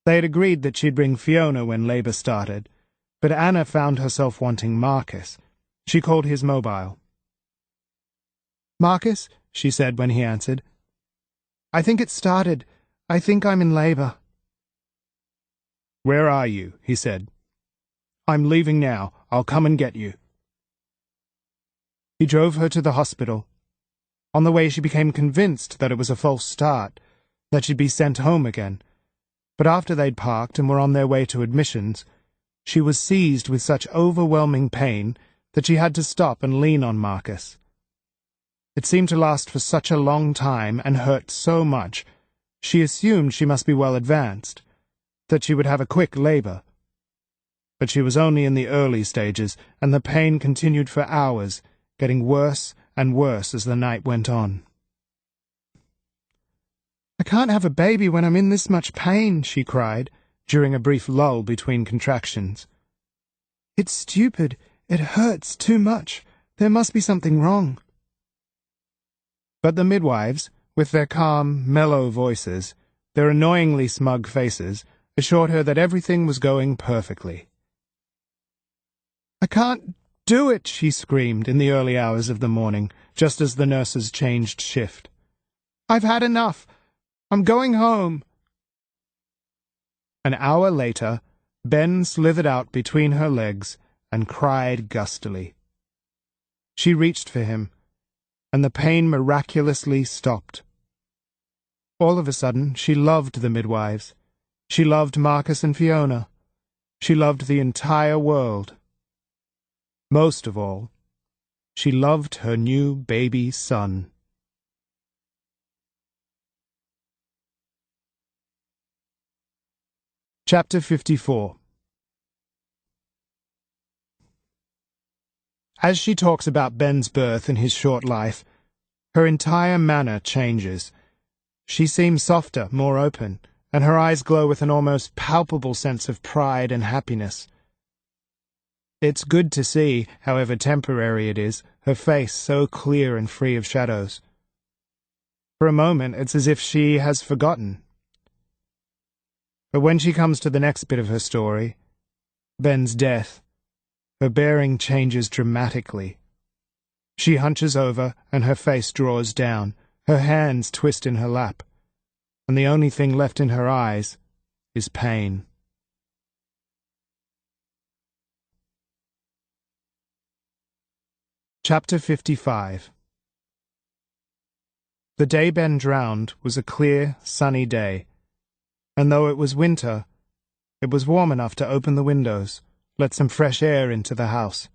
They had agreed that she'd bring Fiona when labour started, but Anna found herself wanting Marcus. She called his mobile. "Marcus," she said when he answered. "I think it started. I think I'm in labour." "Where are you?" he said. "I'm leaving now. I'll come and get you." He drove her to the hospital. On the way she became convinced that it was a false start, that she'd be sent home again. But after they'd parked and were on their way to admissions, she was seized with such overwhelming pain that she had to stop and lean on Marcus. It seemed to last for such a long time and hurt so much, she assumed she must be well advanced, that she would have a quick labour. But she was only in the early stages, and the pain continued for hours, getting worse and worse as the night went on. "I can't have a baby when I'm in this much pain," she cried, during a brief lull between contractions. "It's stupid. It hurts too much. There must be something wrong." But the midwives, with their calm, mellow voices, their annoyingly smug faces, assured her that everything was going perfectly. "I can't do it," she screamed in the early hours of the morning, just as the nurses changed shift. "I've had enough. I'm going home." An hour later, Ben slithered out between her legs and cried gustily. She reached for him, and the pain miraculously stopped. All of a sudden, she loved the midwives. She loved Marcus and Fiona. She loved the entire world. Most of all, she loved her new baby son. Chapter 54. As she talks about Ben's birth and his short life, her entire manner changes. She seems softer, more open, and her eyes glow with an almost palpable sense of pride and happiness. It's good to see, however temporary it is, her face so clear and free of shadows. For a moment, it's as if she has forgotten. But when she comes to the next bit of her story, Ben's death, her bearing changes dramatically. She hunches over, and her face draws down, her hands twist in her lap, and the only thing left in her eyes is pain. Chapter 55. The day Ben drowned was a clear, sunny day, and though it was winter, it was warm enough to open the windows, let some fresh air into the house.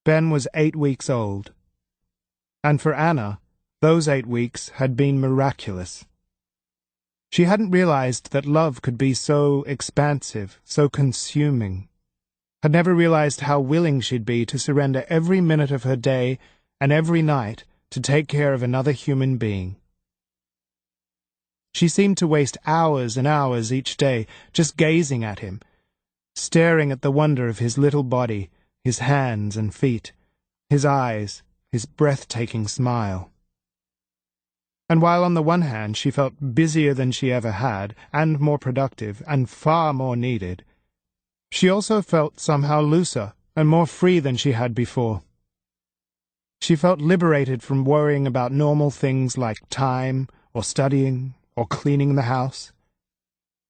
Ben was 8 weeks old, and for Anna, those 8 weeks had been miraculous. She hadn't realized that love could be so expansive, so consuming, had never realized how willing she'd be to surrender every minute of her day and every night to take care of another human being. She seemed to waste hours and hours each day just gazing at him, staring at the wonder of his little body, his hands and feet, his eyes, his breathtaking smile. And while on the one hand she felt busier than she ever had, and more productive, and far more needed, she also felt somehow looser and more free than she had before. She felt liberated from worrying about normal things like time, or studying, or cleaning the house.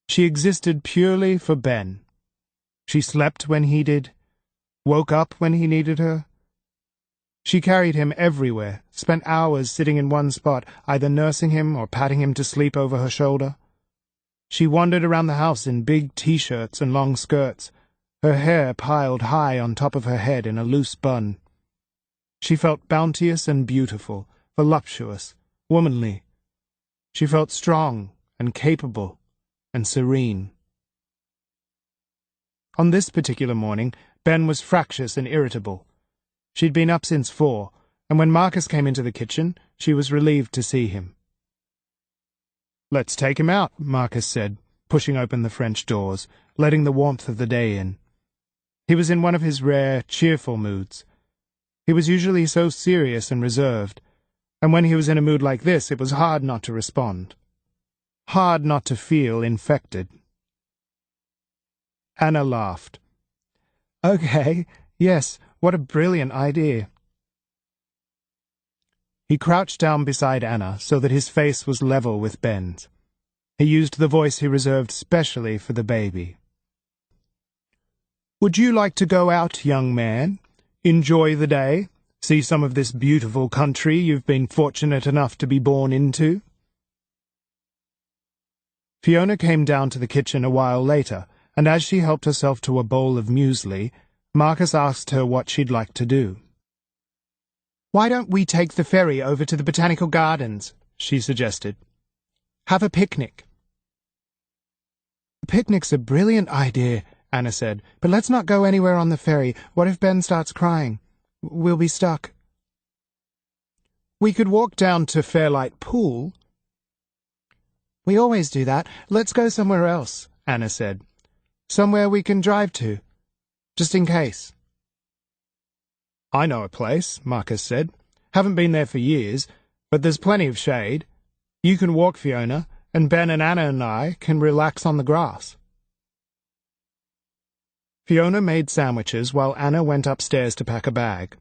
She existed purely for Ben. She slept when he did, woke up when he needed her. She carried him everywhere, spent hours sitting in one spot, either nursing him or patting him to sleep over her shoulder. She wandered around the house in big T-shirts and long skirts, her hair piled high on top of her head in a loose bun. She felt bounteous and beautiful, voluptuous, womanly. She felt strong and capable and serene. On this particular morning, Ben was fractious and irritable. She'd been up since 4, and when Marcus came into the kitchen, she was relieved to see him. "Let's take him out," Marcus said, pushing open the French doors, letting the warmth of the day in. He was in one of his rare, cheerful moods. He was usually so serious and reserved, and when he was in a mood like this, it was hard not to respond. hard not to feel infected. Anna laughed. "Okay, yes, what a brilliant idea." He crouched down beside Anna so that his face was level with Ben's. He used the voice he reserved specially for the baby. "Would you like to go out, young man? Enjoy the day? See some of this beautiful country you've been fortunate enough to be born into?" Fiona came down to the kitchen a while later, and as she helped herself to a bowl of muesli, Marcus asked her what she'd like to do. "Why don't we take the ferry over to the Botanical Gardens?" she suggested. "Have a picnic." "A picnic's a brilliant idea," Anna said, "but let's not go anywhere on the ferry. What if Ben starts crying? We'll be stuck." "We could walk down to Fairlight Pool." "We always do that. Let's go somewhere else," Anna said. "Somewhere we can drive to, just in case." "I know a place," Marcus said. "Haven't been there for years, but there's plenty of shade. You can walk, Fiona, and Ben and Anna and I can relax on the grass." Fiona made sandwiches while Anna went upstairs to pack a bag.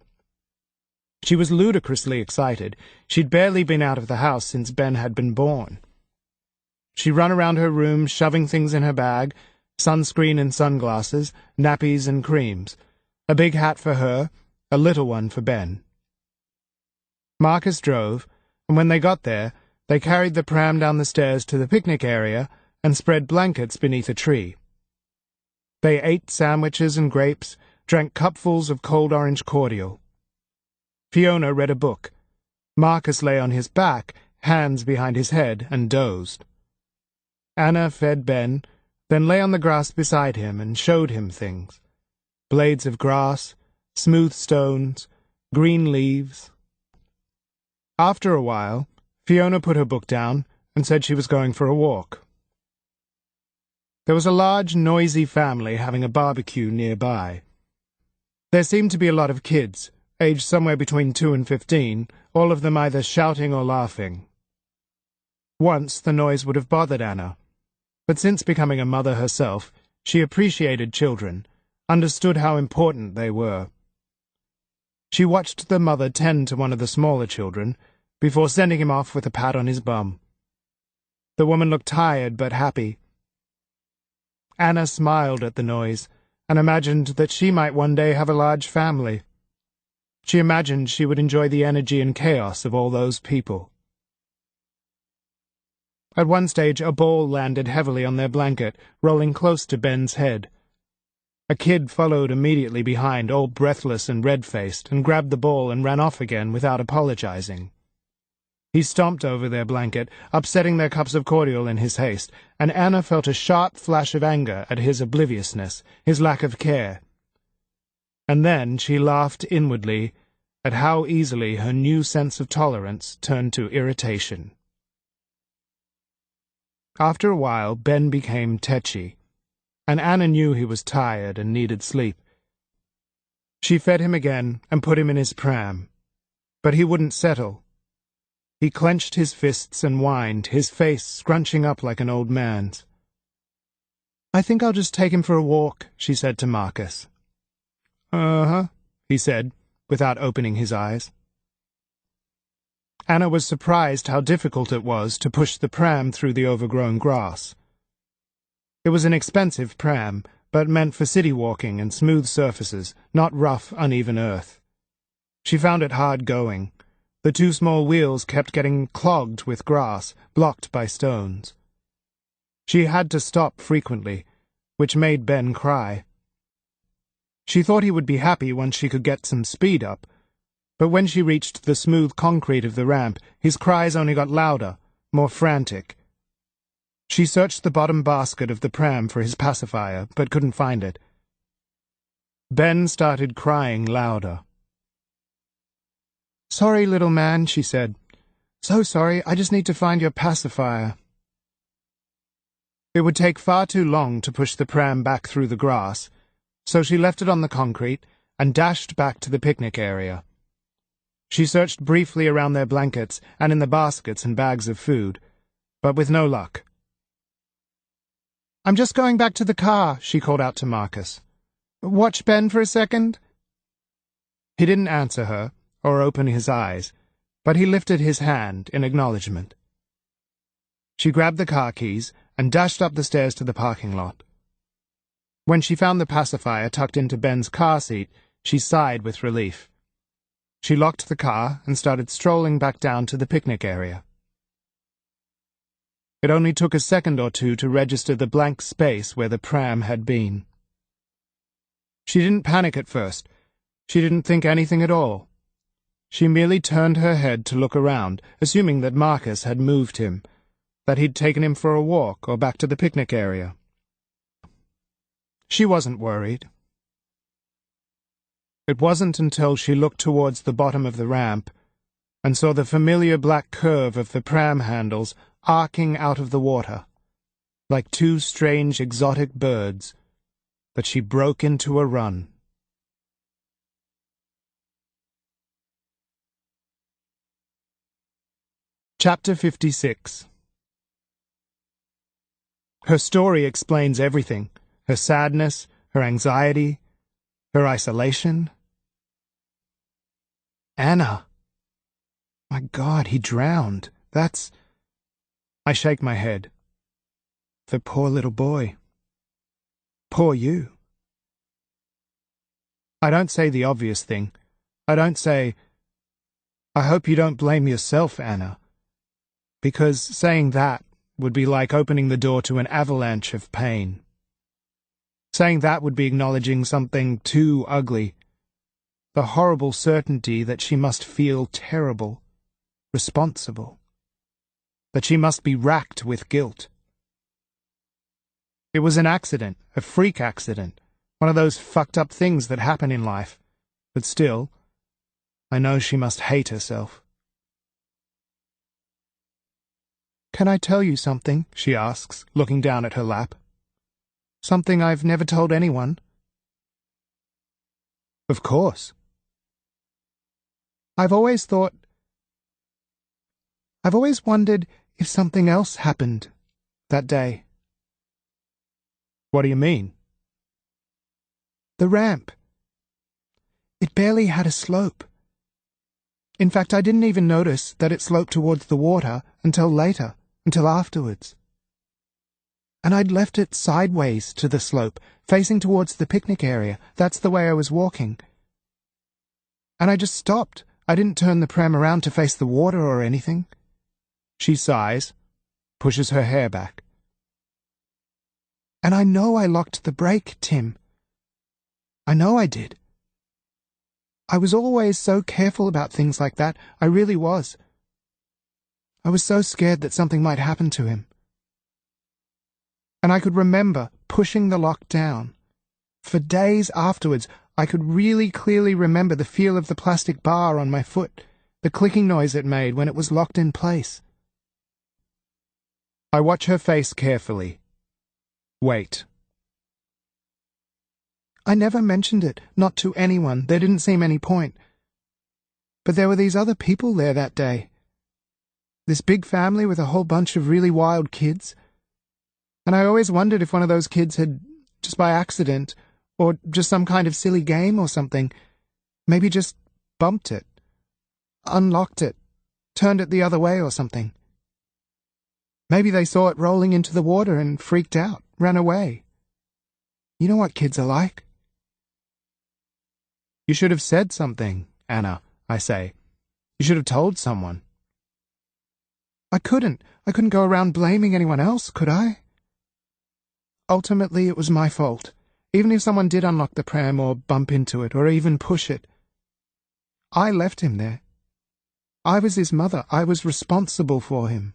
She was ludicrously excited. She'd barely been out of the house since Ben had been born. She ran around her room, shoving things in her bag, sunscreen and sunglasses, nappies and creams, a big hat for her, a little one for Ben. Marcus drove, and when they got there, they carried the pram down the stairs to the picnic area and spread blankets beneath a tree. They ate sandwiches and grapes, drank cupfuls of cold orange cordial. Fiona read a book. Marcus lay on his back, hands behind his head, and dozed. Anna fed Ben, then lay on the grass beside him and showed him things. Blades of grass, smooth stones, green leaves. After a while, Fiona put her book down and said she was going for a walk. There was a large, noisy family having a barbecue nearby. There seemed to be a lot of kids, aged somewhere between 2 and 15, all of them either shouting or laughing. Once the noise would have bothered Anna, but since becoming a mother herself, she appreciated children, understood how important they were. She watched the mother tend to one of the smaller children before sending him off with a pat on his bum. The woman looked tired but happy. Anna smiled at the noise and imagined that she might one day have a large family. She imagined she would enjoy the energy and chaos of all those people. At one stage, a ball landed heavily on their blanket, rolling close to Ben's head. A kid followed immediately behind, all breathless and red-faced, and grabbed the ball and ran off again without apologizing. He stomped over their blanket, upsetting their cups of cordial in his haste, and Anna felt a sharp flash of anger at his obliviousness, his lack of care. And then she laughed inwardly at how easily her new sense of tolerance turned to irritation. After a while, Ben became tetchy, and Anna knew he was tired and needed sleep. She fed him again and put him in his pram, but he wouldn't settle. He clenched his fists and whined, his face scrunching up like an old man's. "I think I'll just take him for a walk," she said to Marcus. "Uh-huh," he said, without opening his eyes. Anna was surprised how difficult it was to push the pram through the overgrown grass. It was an expensive pram, but meant for city walking and smooth surfaces, not rough, uneven earth. She found it hard going. The 2 small wheels kept getting clogged with grass, blocked by stones. She had to stop frequently, which made Ben cry. She thought he would be happy once she could get some speed up, but when she reached the smooth concrete of the ramp, his cries only got louder, more frantic. She searched the bottom basket of the pram for his pacifier, but couldn't find it. Ben started crying louder. "Sorry, little man," she said. "So sorry, I just need to find your pacifier." It would take far too long to push the pram back through the grass, so she left it on the concrete and dashed back to the picnic area. She searched briefly around their blankets and in the baskets and bags of food, but with no luck. I'm just going back to the car, she called out to Marcus. Watch Ben for a second? He didn't answer her or open his eyes, but he lifted his hand in acknowledgement. She grabbed the car keys and dashed up the stairs to the parking lot. When she found the pacifier tucked into Ben's car seat, she sighed with relief. She locked the car and started strolling back down to the picnic area. It only took a second or two to register the blank space where the pram had been. She didn't panic at first. She didn't think anything at all. She merely turned her head to look around, assuming that Marcus had moved him, that he'd taken him for a walk or back to the picnic area. She wasn't worried. It wasn't until she looked towards the bottom of the ramp and saw the familiar black curve of the pram handles arcing out of the water, like two strange exotic birds, that she broke into a run. Chapter 56. Her story explains everything: her sadness, her anxiety, her isolation. Anna! My God, he drowned. I shake my head. The poor little boy. Poor you. I don't say the obvious thing. I don't say, I hope you don't blame yourself, Anna, because saying that would be like opening the door to an avalanche of pain. Saying that would be acknowledging something too ugly, the horrible certainty that she must feel terrible, responsible, that she must be racked with guilt. It was an accident, a freak accident, one of those fucked up things that happen in life, but still, I know she must hate herself. Can I tell you something? She asks, looking down at her lap. Something I've never told anyone. Of course. I've always wondered if something else happened that day. What do you mean? The ramp. It barely had a slope. In fact, I didn't even notice that it sloped towards the water until later, until afterwards. And I'd left it sideways to the slope, facing towards the picnic area. That's the way I was walking. And I just stopped. I didn't turn the pram around to face the water or anything. She sighs, pushes her hair back. And I know I locked the brake, Tim. I know I did. I was always so careful about things like that. I really was. I was so scared that something might happen to him. And I could remember pushing the lock down. For days afterwards, I could really clearly remember the feel of the plastic bar on my foot, the clicking noise it made when it was locked in place. I watch her face carefully. Wait. I never mentioned it, not to anyone. There didn't seem any point. But there were these other people there that day. This big family with a whole bunch of really wild kids. And I always wondered if one of those kids had, just by accident, or just some kind of silly game or something, maybe just bumped it, unlocked it, turned it the other way or something. Maybe they saw it rolling into the water and freaked out, ran away. You know what kids are like. You should have said something, Anna, I say. You should have told someone. I couldn't go around blaming anyone else, could I? Ultimately, it was my fault. Even if someone did unlock the pram or bump into it or even push it. I left him there. I was his mother. I was responsible for him.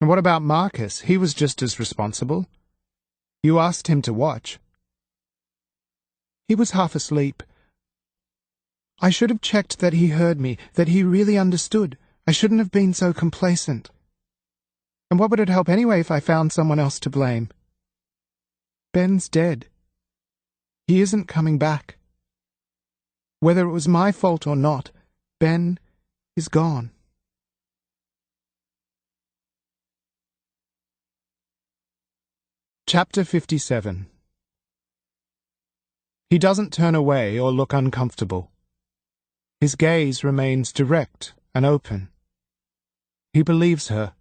And what about Marcus? He was just as responsible. You asked him to watch. He was half asleep. I should have checked that he heard me, that he really understood. I shouldn't have been so complacent. And what would it help anyway if I found someone else to blame? Ben's dead. He isn't coming back. Whether it was my fault or not, Ben is gone. Chapter 57. He doesn't turn away or look uncomfortable. His gaze remains direct and open. He believes her.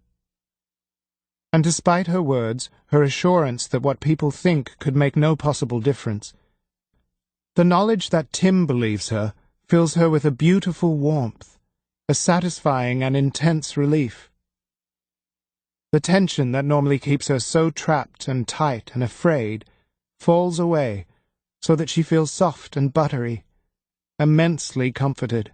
And despite her words, her assurance that what people think could make no possible difference, the knowledge that Tim believes her fills her with a beautiful warmth, a satisfying and intense relief. The tension that normally keeps her so trapped and tight and afraid falls away so that she feels soft and buttery, immensely comforted.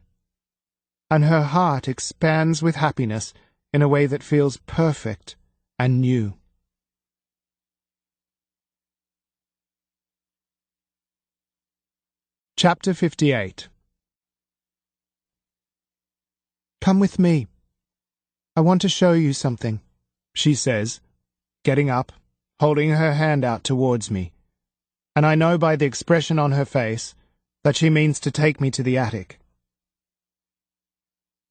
And her heart expands with happiness in a way that feels perfect and new. Chapter 58. Come with me. I want to show you something, she says, getting up, holding her hand out towards me, and I know by the expression on her face that she means to take me to the attic.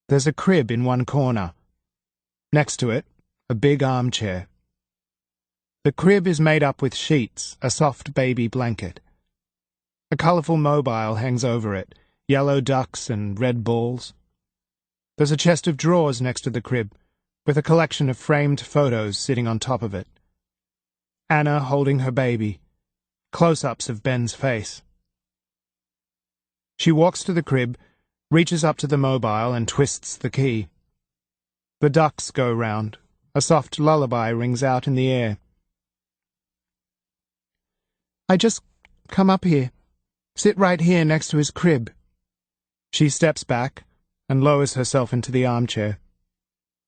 There's a crib in one corner. Next to it, a big armchair. The crib is made up with sheets, a soft baby blanket. A colourful mobile hangs over it, yellow ducks and red balls. There's a chest of drawers next to the crib, with a collection of framed photos sitting on top of it. Anna holding her baby, close-ups of Ben's face. She walks to the crib, reaches up to the mobile and twists the key. The ducks go round. A soft lullaby rings out in the air. I just come up here, sit right here next to his crib. She steps back and lowers herself into the armchair.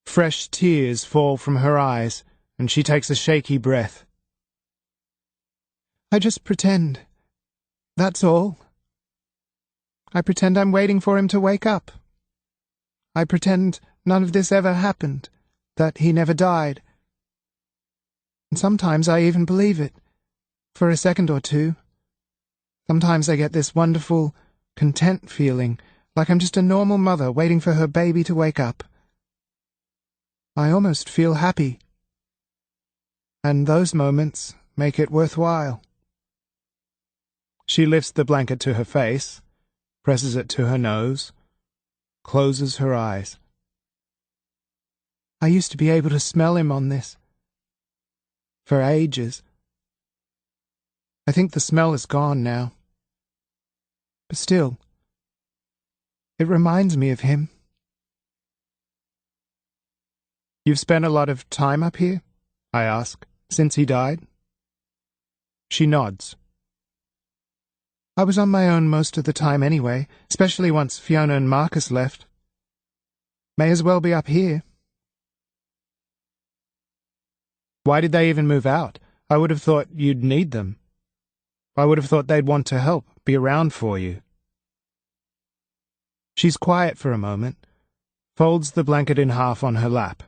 Fresh tears fall from her eyes, and she takes a shaky breath. I just pretend. That's all. I pretend I'm waiting for him to wake up. I pretend none of this ever happened, that he never died. And sometimes I even believe it, for a second or two. Sometimes I get this wonderful, content feeling, like I'm just a normal mother waiting for her baby to wake up. I almost feel happy. And those moments make it worthwhile. She lifts the blanket to her face, presses it to her nose, closes her eyes. I used to be able to smell him on this. For ages. I think the smell is gone now. But still, it reminds me of him. You've spent a lot of time up here? I ask, since he died? She nods. I was on my own most of the time anyway, especially once Fiona and Marcus left. May as well be up here. Why did they even move out? I would have thought you'd need them. I would have thought they'd want to help, be around for you. She's quiet for a moment, folds the blanket in half on her lap.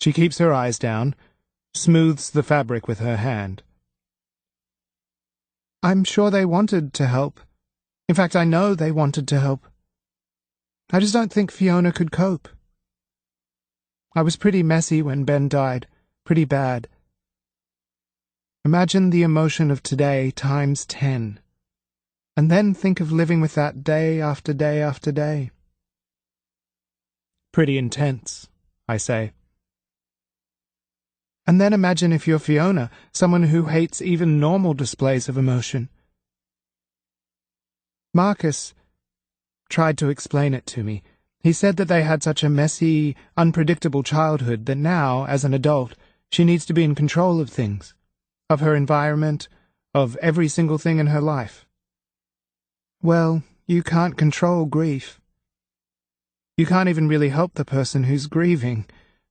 She keeps her eyes down, smooths the fabric with her hand. I'm sure they wanted to help. In fact, I know they wanted to help. I just don't think Fiona could cope. I was pretty messy when Ben died. Pretty bad. Imagine the emotion of today times 10. And then think of living with that day after day after day. Pretty intense, I say. And then imagine if you're Fiona, someone who hates even normal displays of emotion. Marcus tried to explain it to me. He said that they had such a messy, unpredictable childhood that now, as an adult, she needs to be in control of things, of her environment, of every single thing in her life. Well, you can't control grief. You can't even really help the person who's grieving,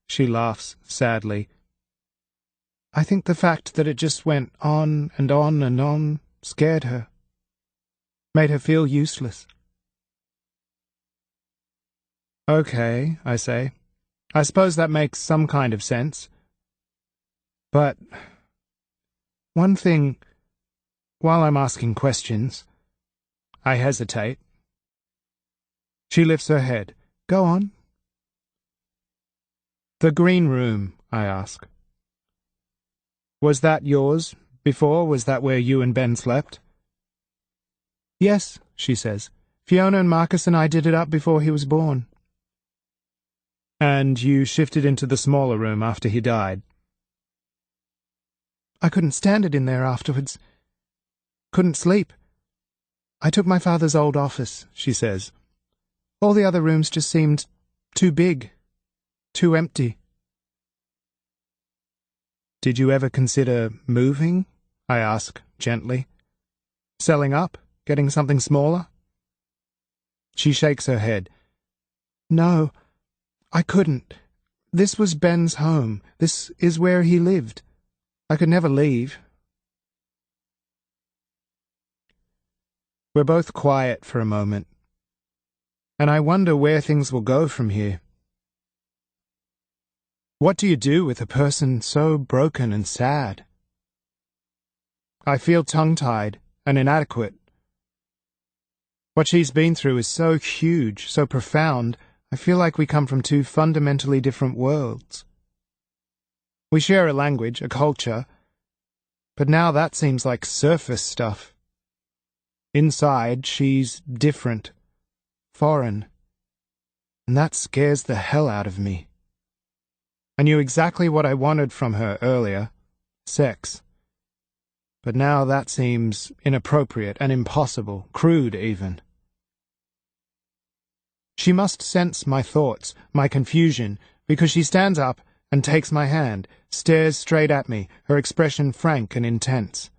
she laughs sadly. I think the fact that it just went on and on and on scared her, made her feel useless. Okay, I say. I suppose that makes some kind of sense. But one thing, while I'm asking questions, I hesitate. She lifts her head. Go on. The green room, I ask. Was that yours before? Was that where you and Ben slept? Yes, she says. Fiona and Marcus and I did it up before he was born. And you shifted into the smaller room after he died? I couldn't stand it in there afterwards. Couldn't sleep. I took my father's old office, she says. All the other rooms just seemed too big, too empty. Did you ever consider moving? I ask, gently. Selling up? Getting something smaller? She shakes her head. No, I couldn't. This was Ben's home. This is where he lived. I could never leave. We're both quiet for a moment, and I wonder where things will go from here. What do you do with a person so broken and sad? I feel tongue-tied and inadequate. What she's been through is so huge, so profound, I feel like we come from two fundamentally different worlds. We share a language, a culture, but now that seems like surface stuff. Inside, she's different, foreign, and that scares the hell out of me. I knew exactly what I wanted from her earlier, sex. But now that seems inappropriate and impossible, crude even. She must sense my thoughts, my confusion, because she stands up and takes my hand, stares straight at me, her expression frank and intense.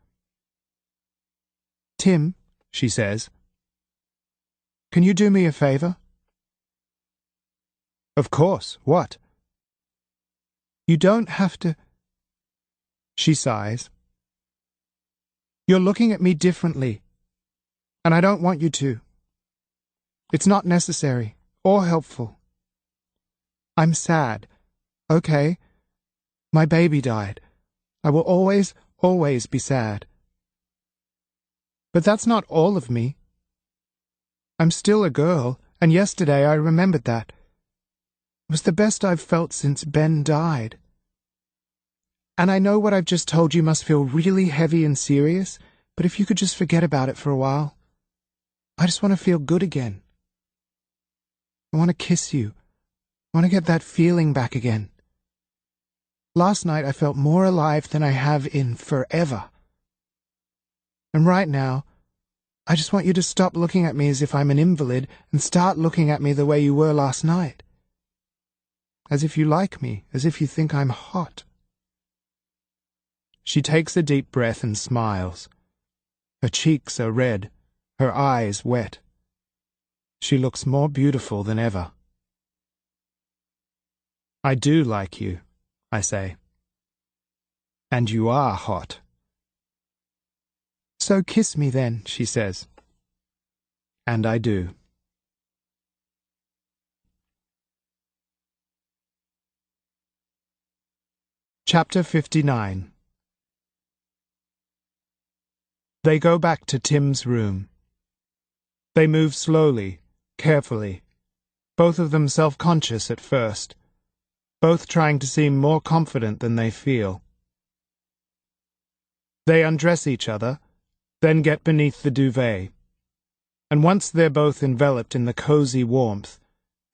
Tim, she says, can you do me a favor? Of course, what? You don't have to... She sighs. You're looking at me differently, and I don't want you to. It's not necessary or helpful. I'm sad. Okay. My baby died. I will always, always be sad. But that's not all of me. I'm still a girl, and yesterday I remembered that. It was the best I've felt since Ben died. And I know what I've just told you must feel really heavy and serious, but if you could just forget about it for a while. I just want to feel good again. I want to kiss you. I want to get that feeling back again. Last night I felt more alive than I have in forever. And right now, I just want you to stop looking at me as if I'm an invalid and start looking at me the way you were last night. As if you like me, as if you think I'm hot. She takes a deep breath and smiles. Her cheeks are red, her eyes wet. She looks more beautiful than ever. I do like you, I say. And you are hot. So kiss me then, she says. And I do. Chapter 59. They go back to Tim's room. They move slowly, carefully, both of them self-conscious at first, both trying to seem more confident than they feel. They undress each other, then get beneath the duvet, and once they're both enveloped in the cozy warmth,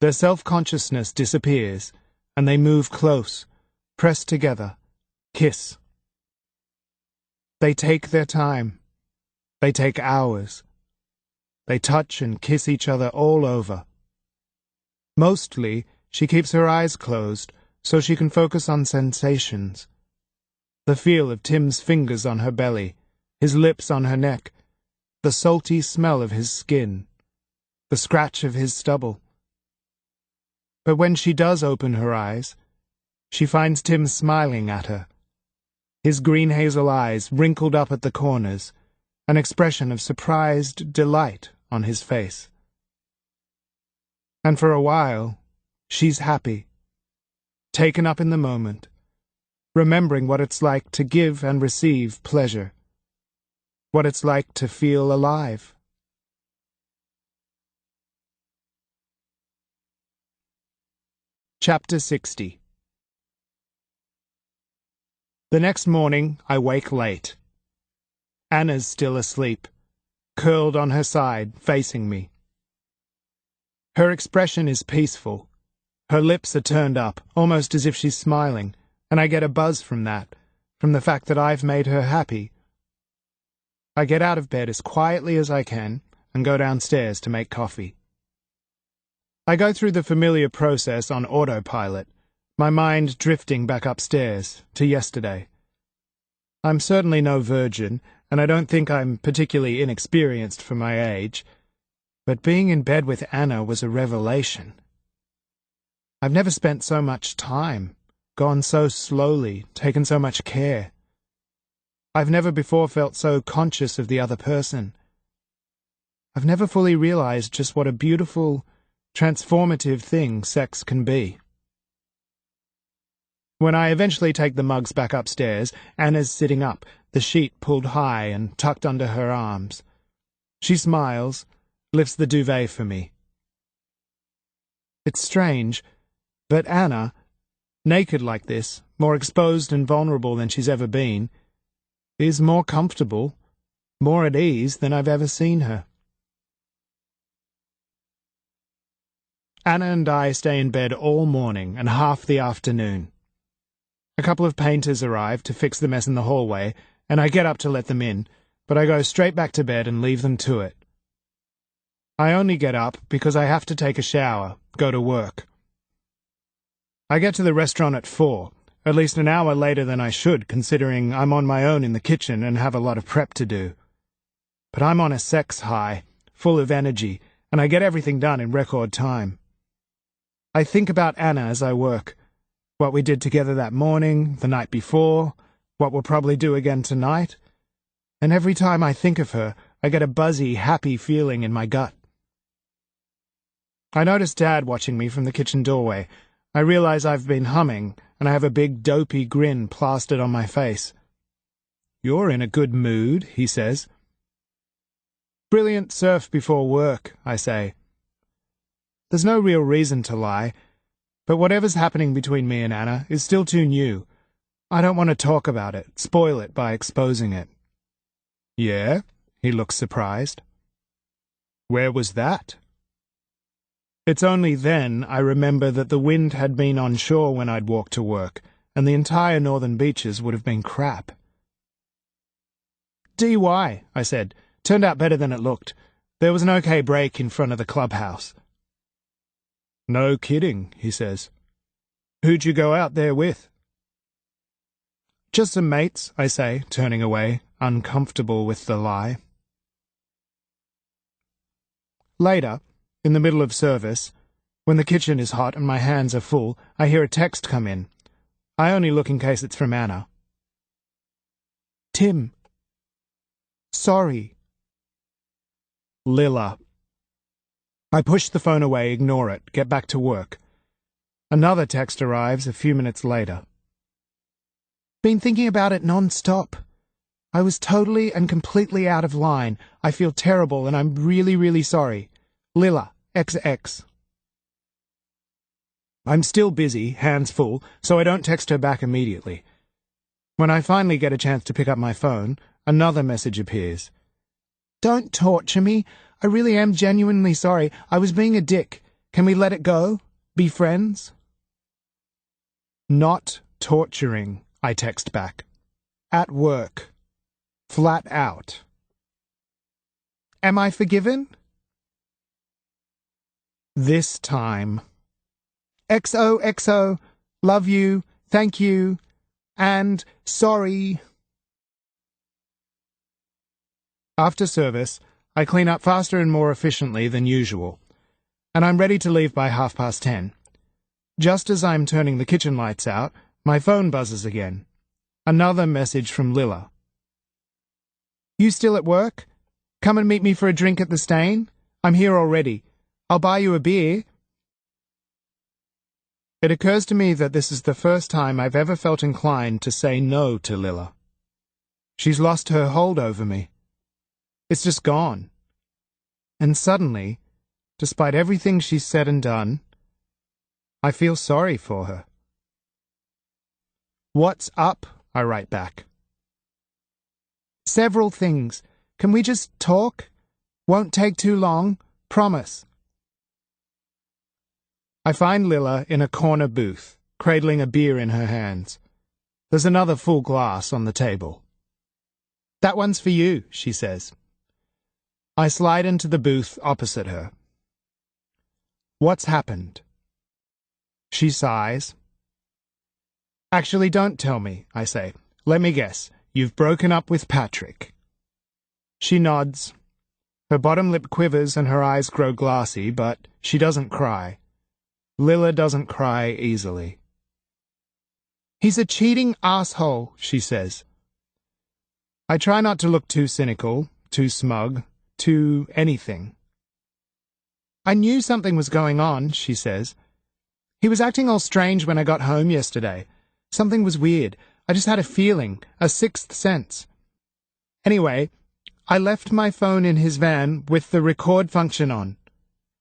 their self-consciousness disappears, and they move close, press together, kiss. They take their time. They take hours. They touch and kiss each other all over. Mostly, she keeps her eyes closed so she can focus on sensations. The feel of Tim's fingers on her belly, his lips on her neck, the salty smell of his skin, the scratch of his stubble. But when she does open her eyes, she finds Tim smiling at her, his green hazel eyes wrinkled up at the corners, an expression of surprised delight on his face. And for a while, she's happy, taken up in the moment, remembering what it's like to give and receive pleasure, what it's like to feel alive. Chapter 60. The next morning, I wake late. Anna's still asleep, curled on her side, facing me. Her expression is peaceful. Her lips are turned up, almost as if she's smiling, and I get a buzz from that, from the fact that I've made her happy. I get out of bed as quietly as I can and go downstairs to make coffee. I go through the familiar process on autopilot, my mind drifting back upstairs to yesterday. I'm certainly no virgin, and I don't think I'm particularly inexperienced for my age, but being in bed with Anna was a revelation. I've never spent so much time, gone so slowly, taken so much care. I've never before felt so conscious of the other person. I've never fully realized just what a beautiful, transformative thing sex can be. When I eventually take the mugs back upstairs, Anna's sitting up, the sheet pulled high and tucked under her arms. She smiles, lifts the duvet for me. It's strange, but Anna, naked like this, more exposed and vulnerable than she's ever been, is more comfortable, more at ease than I've ever seen her. Anna and I stay in bed all morning and half the afternoon. A couple of painters arrive to fix the mess in the hallway, and I get up to let them in, but I go straight back to bed and leave them to it. I only get up because I have to take a shower, go to work. I get to the restaurant at 4, at least an hour later than I should, considering I'm on my own in the kitchen and have a lot of prep to do. But I'm on a sex high, full of energy, and I get everything done in record time. I think about Anna as I work, what we did together that morning, the night before, what we'll probably do again tonight, and every time I think of her, I get a buzzy, happy feeling in my gut. I notice Dad watching me from the kitchen doorway. I realize I've been humming, and I have a big dopey grin plastered on my face. "You're in a good mood," he says. "Brilliant surf before work," I say. There's no real reason to lie, but whatever's happening between me and Anna is still too new. I don't want to talk about it, spoil it by exposing it. "Yeah?" He looks surprised. "Where was that?" It's only then I remember that the wind had been on shore when I'd walked to work, and the entire northern beaches would have been crap. "DY," I said. "Turned out better than it looked. There was an okay break in front of the clubhouse." "No kidding," he says. "Who'd you go out there with?" "Just some mates," I say, turning away, uncomfortable with the lie. Later, in the middle of service, when the kitchen is hot and my hands are full, I hear a text come in. I only look in case it's from Anna. "Tim. Sorry. Lilla." I push the phone away, ignore it, get back to work. Another text arrives a few minutes later. "Been thinking about it non-stop. I was totally and completely out of line. I feel terrible and I'm really, really sorry. Lilla, XX." I'm still busy, hands full, so I don't text her back immediately. When I finally get a chance to pick up my phone, another message appears. "Don't torture me. I really am genuinely sorry. I was being a dick. Can we let it go? Be friends?" "Not torturing," I text back. "At work. Flat out." "Am I forgiven?" This time. XOXO, love you, thank you, and sorry. After service, I clean up faster and more efficiently than usual, and I'm ready to leave by 10:30. Just as I'm turning the kitchen lights out, my phone buzzes again. Another message from Lilla. "You still at work? Come and meet me for a drink at the Stain. I'm here already. I'll buy you a beer." It occurs to me that this is the first time I've ever felt inclined to say no to Lilla. She's lost her hold over me. It's just gone. And suddenly, despite everything she's said and done, I feel sorry for her. "What's up?" I write back. Several things. Can we just talk? Won't take too long. Promise. I find Lila in a corner booth, cradling a beer in her hands. There's another full glass on the table. That one's for you, she says. I slide into the booth opposite her. What's happened? She sighs. Actually, don't tell me, I say. Let me guess. You've broken up with Patrick. She nods. Her bottom lip quivers and her eyes grow glassy, but she doesn't cry. Lila doesn't cry easily. He's a cheating asshole, she says. I try not to look too cynical, too smug, too anything. I knew something was going on, she says. He was acting all strange when I got home yesterday. Something was weird. I just had a feeling, a sixth sense. Anyway, I left my phone in his van with the record function on.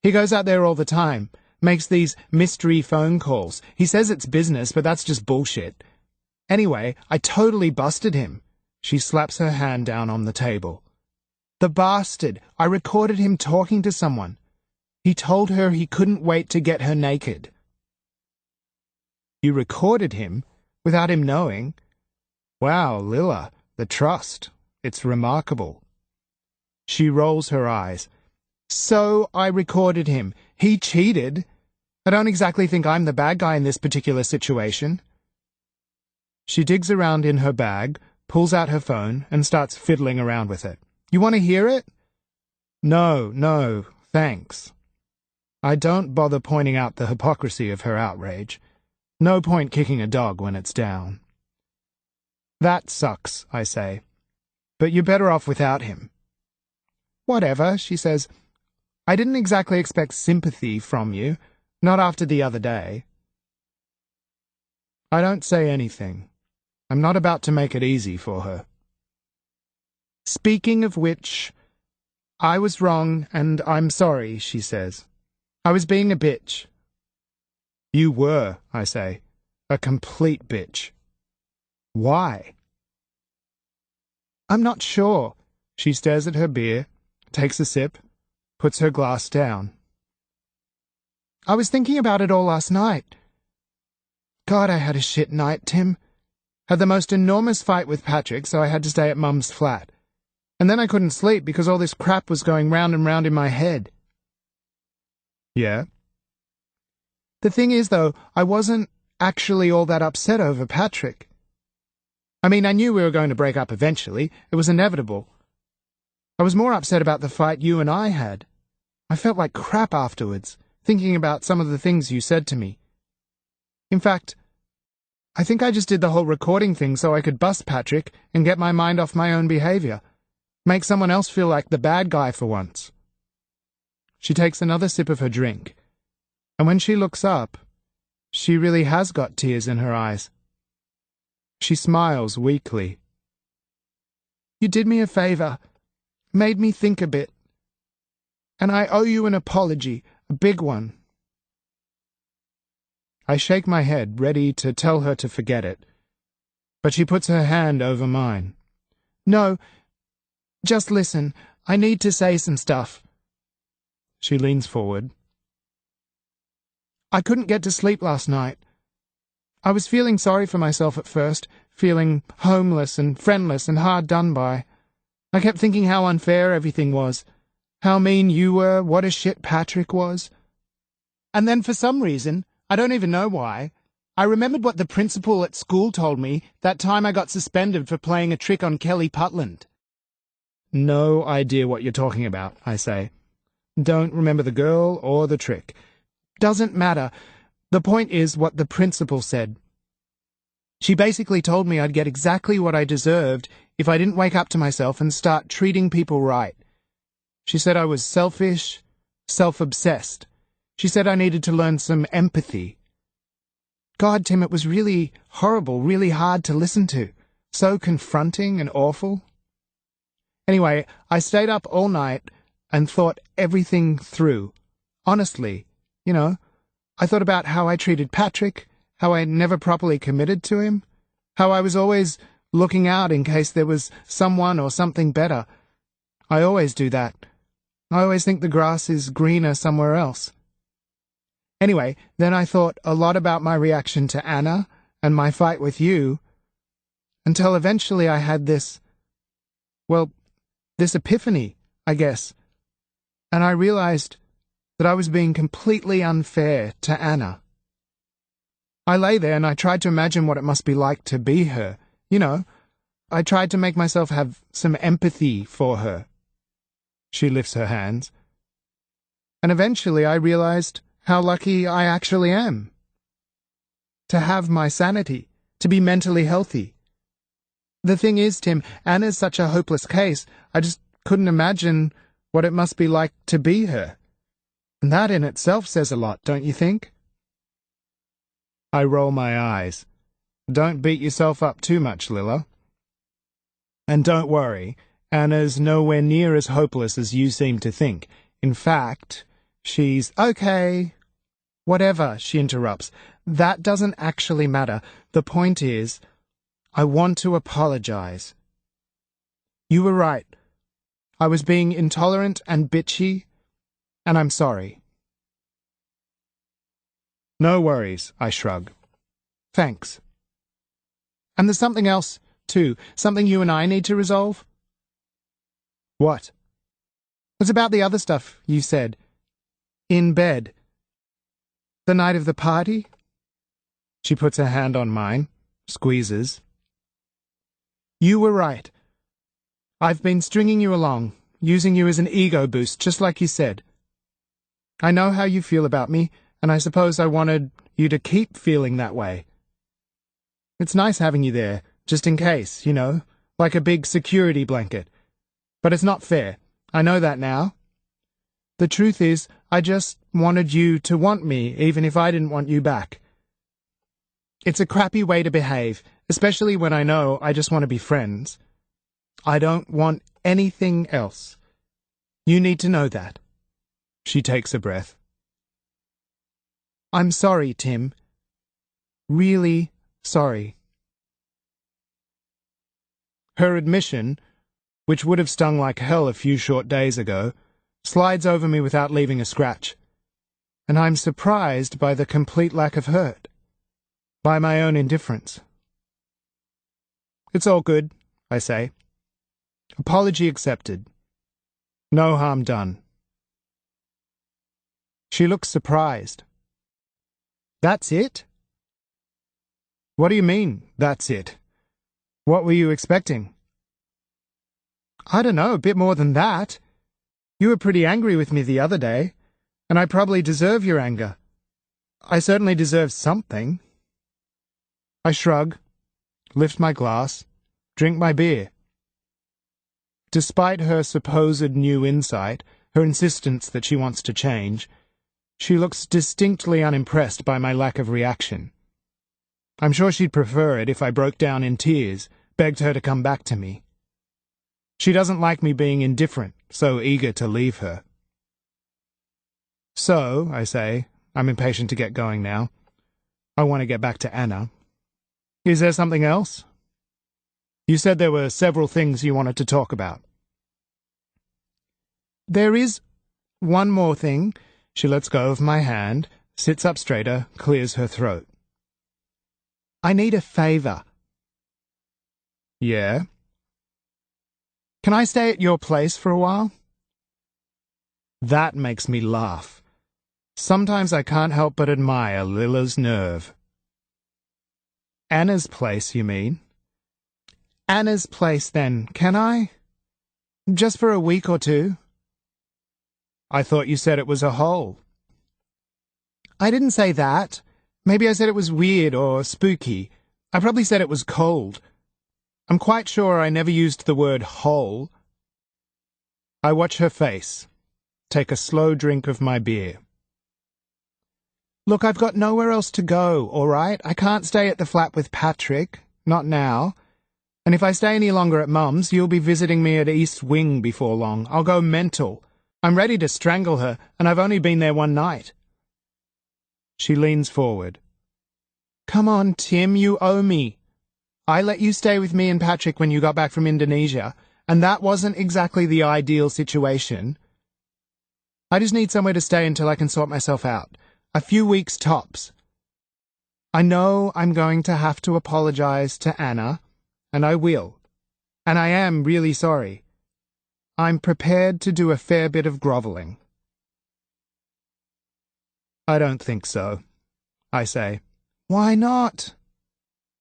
He goes out there all the time, makes these mystery phone calls. He says it's business, but that's just bullshit. Anyway, I totally busted him. She slaps her hand down on the table. The bastard! I recorded him talking to someone. He told her he couldn't wait to get her naked. You recorded him? Without him knowing? Wow, Lila, the trust. It's remarkable. She rolls her eyes. So I recorded him. He cheated. I don't exactly think I'm the bad guy in this particular situation. She digs around in her bag, pulls out her phone, and starts fiddling around with it. You want to hear it? No, thanks. I don't bother pointing out the hypocrisy of her outrage. No point kicking a dog when it's down. That sucks, I say. But you're better off without him. Whatever, she says. I didn't exactly expect sympathy from you, not after the other day. I don't say anything. I'm not about to make it easy for her. Speaking of which, I was wrong, and I'm sorry, she says. I was being a bitch. You were, I say. A complete bitch. Why? I'm not sure. She stares at her beer, takes a sip, puts her glass down. I was thinking about it all last night. God, I had a shit night, Tim. Had the most enormous fight with Patrick, so I had to stay at Mum's flat. And then I couldn't sleep because all this crap was going round and round in my head. Yeah? The thing is, though, I wasn't actually all that upset over Patrick. I mean, I knew we were going to break up eventually. It was inevitable. I was more upset about the fight you and I had. I felt like crap afterwards, thinking about some of the things you said to me. In fact, I think I just did the whole recording thing so I could bust Patrick and get my mind off my own behavior. Make someone else feel like the bad guy for once. She takes another sip of her drink, and when she looks up, she really has got tears in her eyes. She smiles weakly. You did me a favor, made me think a bit, and I owe you an apology, a big one. I shake my head, ready to tell her to forget it, but she puts her hand over mine. No, just listen, I need to say some stuff. She leans forward. I couldn't get to sleep last night. I was feeling sorry for myself at first, feeling homeless and friendless and hard done by. I kept thinking how unfair everything was, how mean you were, what a shit Patrick was. And then for some reason, I don't even know why, I remembered what the principal at school told me that time I got suspended for playing a trick on Kelly Putland. No idea what you're talking about, I say. Don't remember the girl or the trick. Doesn't matter. The point is what the principal said. She basically told me I'd get exactly what I deserved if I didn't wake up to myself and start treating people right. She said I was selfish, self-obsessed. She said I needed to learn some empathy. God, Tim, it was really horrible, really hard to listen to. So confronting and awful. Anyway, I stayed up all night and thought everything through. Honestly, you know, I thought about how I treated Patrick, how I never properly committed to him, How I was always looking out in case there was someone or something better. I always do that. I always think the grass is greener somewhere else. Anyway, then I thought a lot about my reaction to Anna and my fight with you, until eventually I had this epiphany, I guess, and I realized that I was being completely unfair to Anna. I lay there and I tried to imagine what it must be like to be her. You know, I tried to make myself have some empathy for her. She lifts her hands. And eventually I realized how lucky I actually am. To have my sanity, to be mentally healthy. The thing is, Tim, Anna's such a hopeless case, I just couldn't imagine what it must be like to be her. And that in itself says a lot, don't you think? I roll my eyes. Don't beat yourself up too much, Lilla. And don't worry, Anna's nowhere near as hopeless as you seem to think. In fact, she's okay. Whatever, she interrupts. That doesn't actually matter. The point is, I want to apologize. You were right. I was being intolerant and bitchy, and I'm sorry. No worries, I shrug. Thanks. And there's something else, too. Something you and I need to resolve. What? It's about the other stuff you said. In bed. The night of the party? She puts her hand on mine, squeezes. You were right. I've been stringing you along, using you as an ego boost, just like you said. I know how you feel about me, and I suppose I wanted you to keep feeling that way. It's nice having you there, just in case, you know, like a big security blanket. But it's not fair. I know that now. The truth is, I just wanted you to want me, even if I didn't want you back. It's a crappy way to behave, especially when I know I just want to be friends. I don't want anything else. You need to know that. She takes a breath. I'm sorry, Tim. Really sorry. Her admission, which would have stung like hell a few short days ago, slides over me without leaving a scratch, and I'm surprised by the complete lack of hurt, by my own indifference. It's all good, I say. Apology accepted. No harm done. She looks surprised. That's it? What do you mean, that's it? What were you expecting? I don't know, a bit more than that. You were pretty angry with me the other day, and I probably deserve your anger. I certainly deserve something. I shrug, lift my glass, drink my beer. Despite her supposed new insight, her insistence that she wants to change, she looks distinctly unimpressed by my lack of reaction. I'm sure she'd prefer it if I broke down in tears, begged her to come back to me. She doesn't like me being indifferent, so eager to leave her. So, I say, I'm impatient to get going now. I want to get back to Anna. Is there something else? You said there were several things you wanted to talk about. There is one more thing. She lets go of my hand, sits up straighter, clears her throat. I need a favor. Yeah? Can I stay at your place for a while? That makes me laugh. Sometimes I can't help but admire Lilla's nerve. Anna's place, you mean? Anna's place, then, can I? Just for a week or two? I thought you said it was a hole. I didn't say that. Maybe I said it was weird or spooky. I probably said it was cold. I'm quite sure I never used the word hole. I watch her face, take a slow drink of my beer. Look, I've got nowhere else to go, all right? I can't stay at the flat with Patrick. Not now. And if I stay any longer at Mum's, you'll be visiting me at East Wing before long. I'll go mental. I'm ready to strangle her, and I've only been there one night. She leans forward. Come on, Tim, you owe me. I let you stay with me and Patrick when you got back from Indonesia, and that wasn't exactly the ideal situation. I just need somewhere to stay until I can sort myself out. A few weeks tops. I know I'm going to have to apologize to Anna, and I will. And I am really sorry. I'm prepared to do a fair bit of groveling. I don't think so, I say. Why not?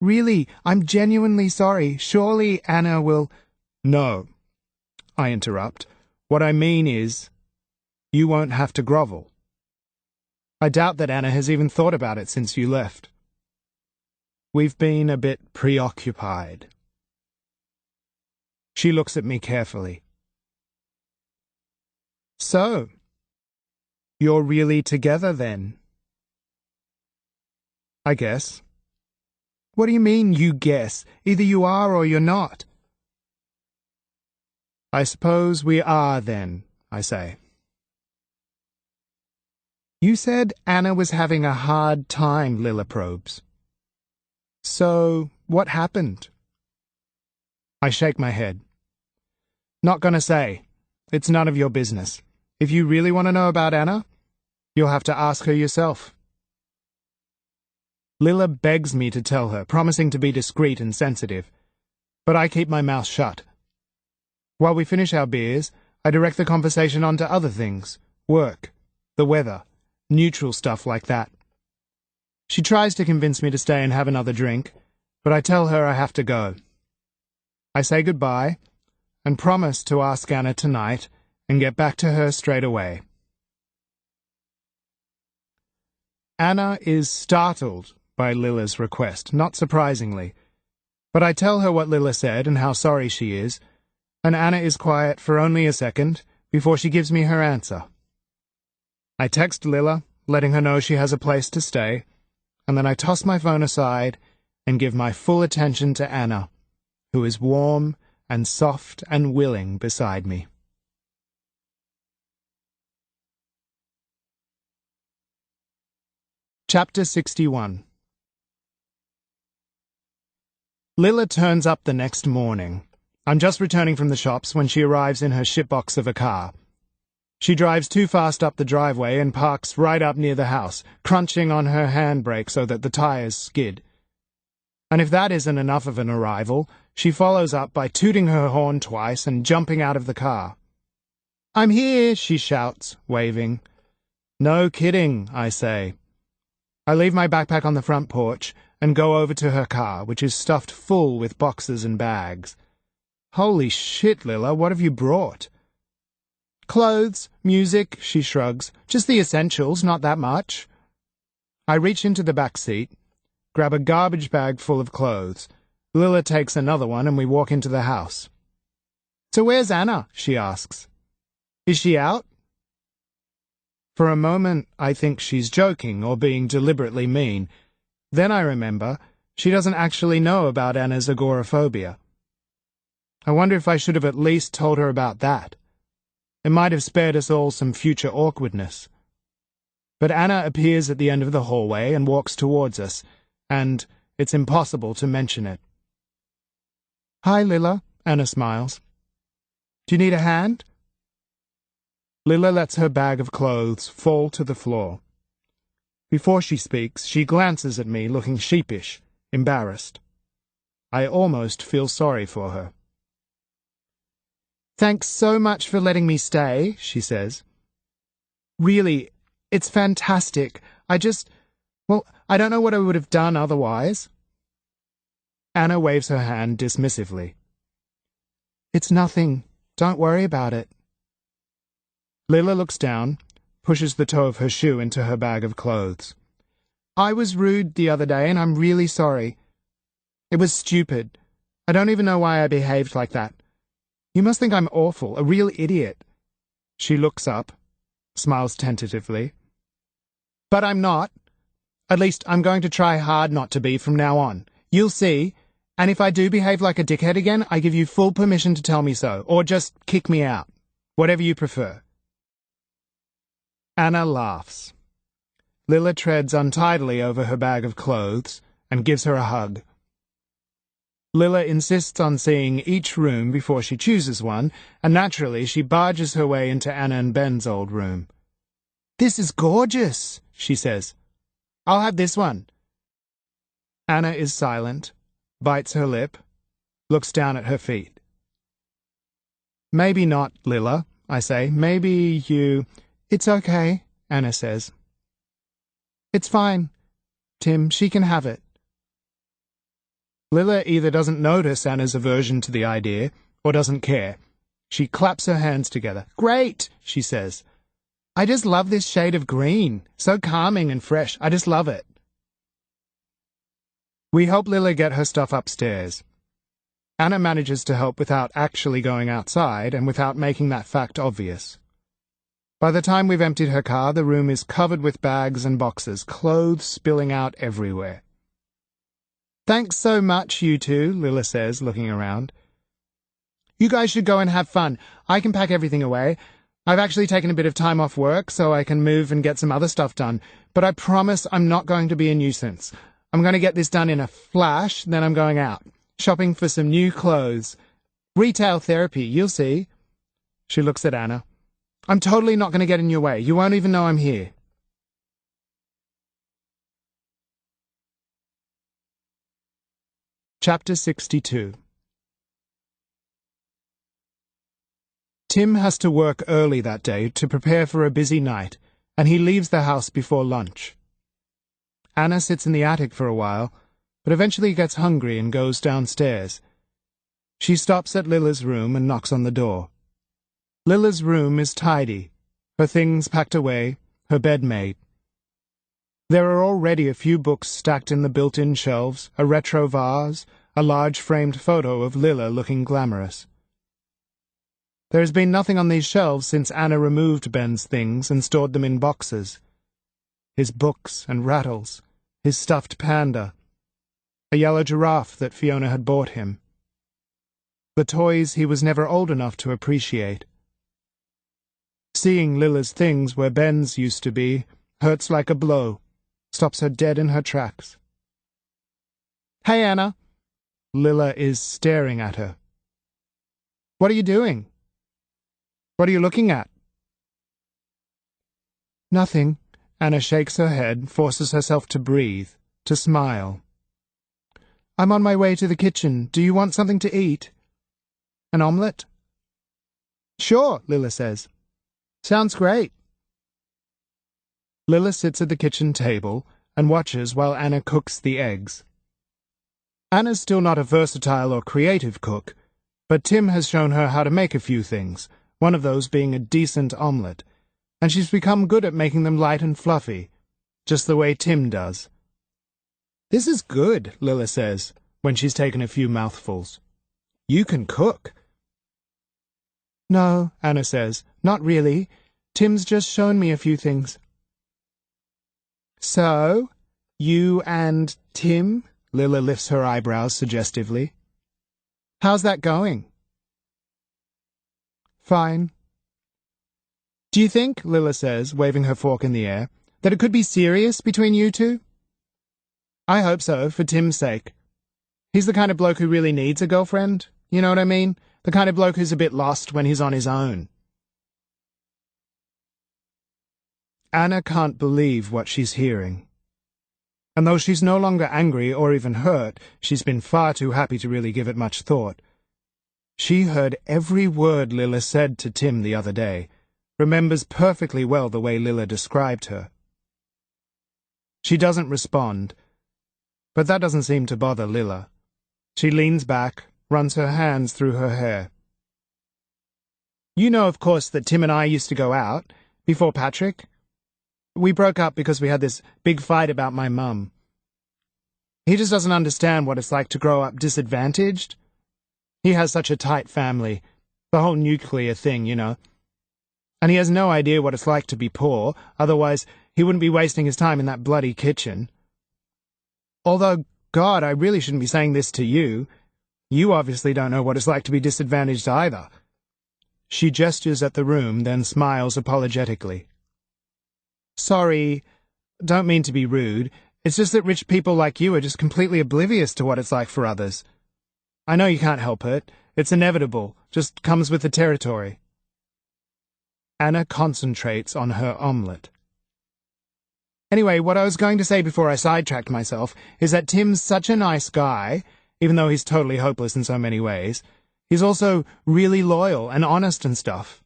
Really, I'm genuinely sorry. Surely Anna will... No, I interrupt. What I mean is, you won't have to grovel. I doubt that Anna has even thought about it since you left. We've been a bit preoccupied. She looks at me carefully. So, you're really together then? I guess. What do you mean, you guess? Either you are or you're not. I suppose we are then, I say. You said Anna was having a hard time, Lilla probes. So, what happened? I shake my head. Not gonna say. It's none of your business. If you really want to know about Anna, you'll have to ask her yourself. Lilla begs me to tell her, promising to be discreet and sensitive, but I keep my mouth shut. While we finish our beers, I direct the conversation on to other things, work, the weather, neutral stuff like that. She tries to convince me to stay and have another drink, but I tell her I have to go. I say goodbye and promise to ask Anna tonight and get back to her straight away. Anna is startled by Lilla's request, not surprisingly, but I tell her what Lilla said and how sorry she is, and Anna is quiet for only a second before she gives me her answer. I text Lilla, letting her know she has a place to stay, and then I toss my phone aside and give my full attention to Anna, who is warm and soft and willing beside me. Chapter 61. Lilla turns up the next morning. I'm just returning from the shops when she arrives in her shitbox of a car. She drives too fast up the driveway and parks right up near the house, crunching on her handbrake so that the tires skid. And if that isn't enough of an arrival, she follows up by tooting her horn twice and jumping out of the car. "I'm here," she shouts, waving. "No kidding," I say. I leave my backpack on the front porch and go over to her car, which is stuffed full with boxes and bags. "Holy shit, Lilla, what have you brought?" "Clothes, music," she shrugs. "Just the essentials, not that much." I reach into the back seat, grab a garbage bag full of clothes. Lilla takes another one and we walk into the house. "So where's Anna?" she asks. "Is she out?" For a moment, I think she's joking or being deliberately mean. Then I remember she doesn't actually know about Anna's agoraphobia. I wonder if I should have at least told her about that. It might have spared us all some future awkwardness. But Anna appears at the end of the hallway and walks towards us, and it's impossible to mention it. "Hi, Lilla," Anna smiles. "Do you need a hand?" Lilla lets her bag of clothes fall to the floor. Before she speaks, she glances at me, looking sheepish, embarrassed. I almost feel sorry for her. "Thanks so much for letting me stay," she says. "Really, it's fantastic. I don't know what I would have done otherwise." Anna waves her hand dismissively. "It's nothing. Don't worry about it." Lilla looks down, pushes the toe of her shoe into her bag of clothes. "I was rude the other day, and I'm really sorry. It was stupid. I don't even know why I behaved like that. You must think I'm awful, a real idiot." She looks up, smiles tentatively. "But I'm not. At least I'm going to try hard not to be from now on. You'll see. And if I do behave like a dickhead again, I give you full permission to tell me so, or just kick me out. Whatever you prefer." Anna laughs. Lilla treads untidily over her bag of clothes and gives her a hug. Lila insists on seeing each room before she chooses one, and naturally she barges her way into Anna and Ben's old room. "This is gorgeous," she says. "I'll have this one." Anna is silent, bites her lip, looks down at her feet. "Maybe not, Lila," I say. "Maybe you—" "It's okay," Anna says. "It's fine, Tim. She can have it." Lila either doesn't notice Anna's aversion to the idea or doesn't care. She claps her hands together. "Great," she says. "I just love this shade of green. So calming and fresh. I just love it." We help Lila get her stuff upstairs. Anna manages to help without actually going outside and without making that fact obvious. By the time we've emptied her car, the room is covered with bags and boxes, clothes spilling out everywhere. "Thanks so much, you two," Lila says, looking around. "You guys should go and have fun. I can pack everything away. I've actually taken a bit of time off work so I can move and get some other stuff done. But I promise I'm not going to be a nuisance. I'm going to get this done in a flash, then I'm going out. Shopping for some new clothes. Retail therapy, you'll see." She looks at Anna. "I'm totally not going to get in your way. You won't even know I'm here." Chapter 62. Tim has to work early that day to prepare for a busy night, and he leaves the house before lunch. Anna sits in the attic for a while, but eventually gets hungry and goes downstairs. She stops at Lila's room and knocks on the door. Lila's room is tidy, her things packed away, her bed made. There are already a few books stacked in the built-in shelves, a retro vase, a large framed photo of Lila looking glamorous. There has been nothing on these shelves since Anna removed Ben's things and stored them in boxes. His books and rattles, his stuffed panda, a yellow giraffe that Fiona had bought him. The toys he was never old enough to appreciate. Seeing Lila's things where Ben's used to be hurts like a blow, stops her dead in her tracks. "Hey, Anna." Lila is staring at her. "What are you doing? What are you looking at?" "Nothing." Anna shakes her head, forces herself to breathe, to smile. "I'm on my way to the kitchen. Do you want something to eat? An omelette?" "Sure," Lila says. "Sounds great." Lila sits at the kitchen table and watches while Anna cooks the eggs. Anna's still not a versatile or creative cook, but Tim has shown her how to make a few things, one of those being a decent omelette, and she's become good at making them light and fluffy, just the way Tim does. "This is good," Lila says, when she's taken a few mouthfuls. "You can cook." "No," Anna says, "not really. Tim's just shown me a few things." "So, you and Tim?" Lila lifts her eyebrows suggestively. "How's that going?" "Fine." "Do you think," Lila says, waving her fork in the air, "that it could be serious between you two?" "I hope so, for Tim's sake. He's the kind of bloke who really needs a girlfriend, you know what I mean? The kind of bloke who's a bit lost when he's on his own." Anna can't believe what she's hearing. And though she's no longer angry or even hurt, she's been far too happy to really give it much thought. She heard every word Lila said to Tim the other day, remembers perfectly well the way Lila described her. She doesn't respond, but that doesn't seem to bother Lila. She leans back, runs her hands through her hair. "You know, of course, that Tim and I used to go out, before Patrick. We broke up because we had this big fight about my mum. He just doesn't understand what it's like to grow up disadvantaged. He has such a tight family, the whole nuclear thing, you know. And he has no idea what it's like to be poor, otherwise he wouldn't be wasting his time in that bloody kitchen. Although, God, I really shouldn't be saying this to you. You obviously don't know what it's like to be disadvantaged either." She gestures at the room, then smiles apologetically. "Sorry, don't mean to be rude. It's just that rich people like you are just completely oblivious to what it's like for others. I know you can't help it. It's inevitable. Just comes with the territory. Anna concentrates on her omelette. Anyway, what I was going to say before I sidetracked myself is that Tim's such a nice guy, even though he's totally hopeless in so many ways. He's also really loyal and honest and stuff.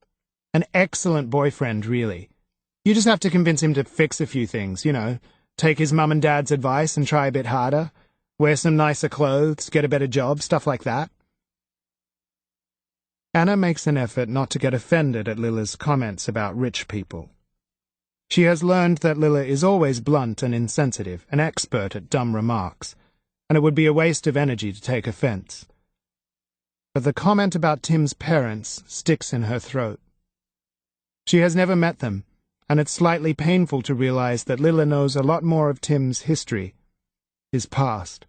An excellent boyfriend, really. You just have to convince him to fix a few things, take his mum and dad's advice and try a bit harder, wear some nicer clothes, get a better job, stuff like that. Anna makes an effort not to get offended at Lilla's comments about rich people. She has learned that Lilla is always blunt and insensitive, an expert at dumb remarks, and it would be a waste of energy to take offense. But the comment about Tim's parents sticks in her throat. She has never met them, and it's slightly painful to realize that Lilla knows a lot more of Tim's history, his past.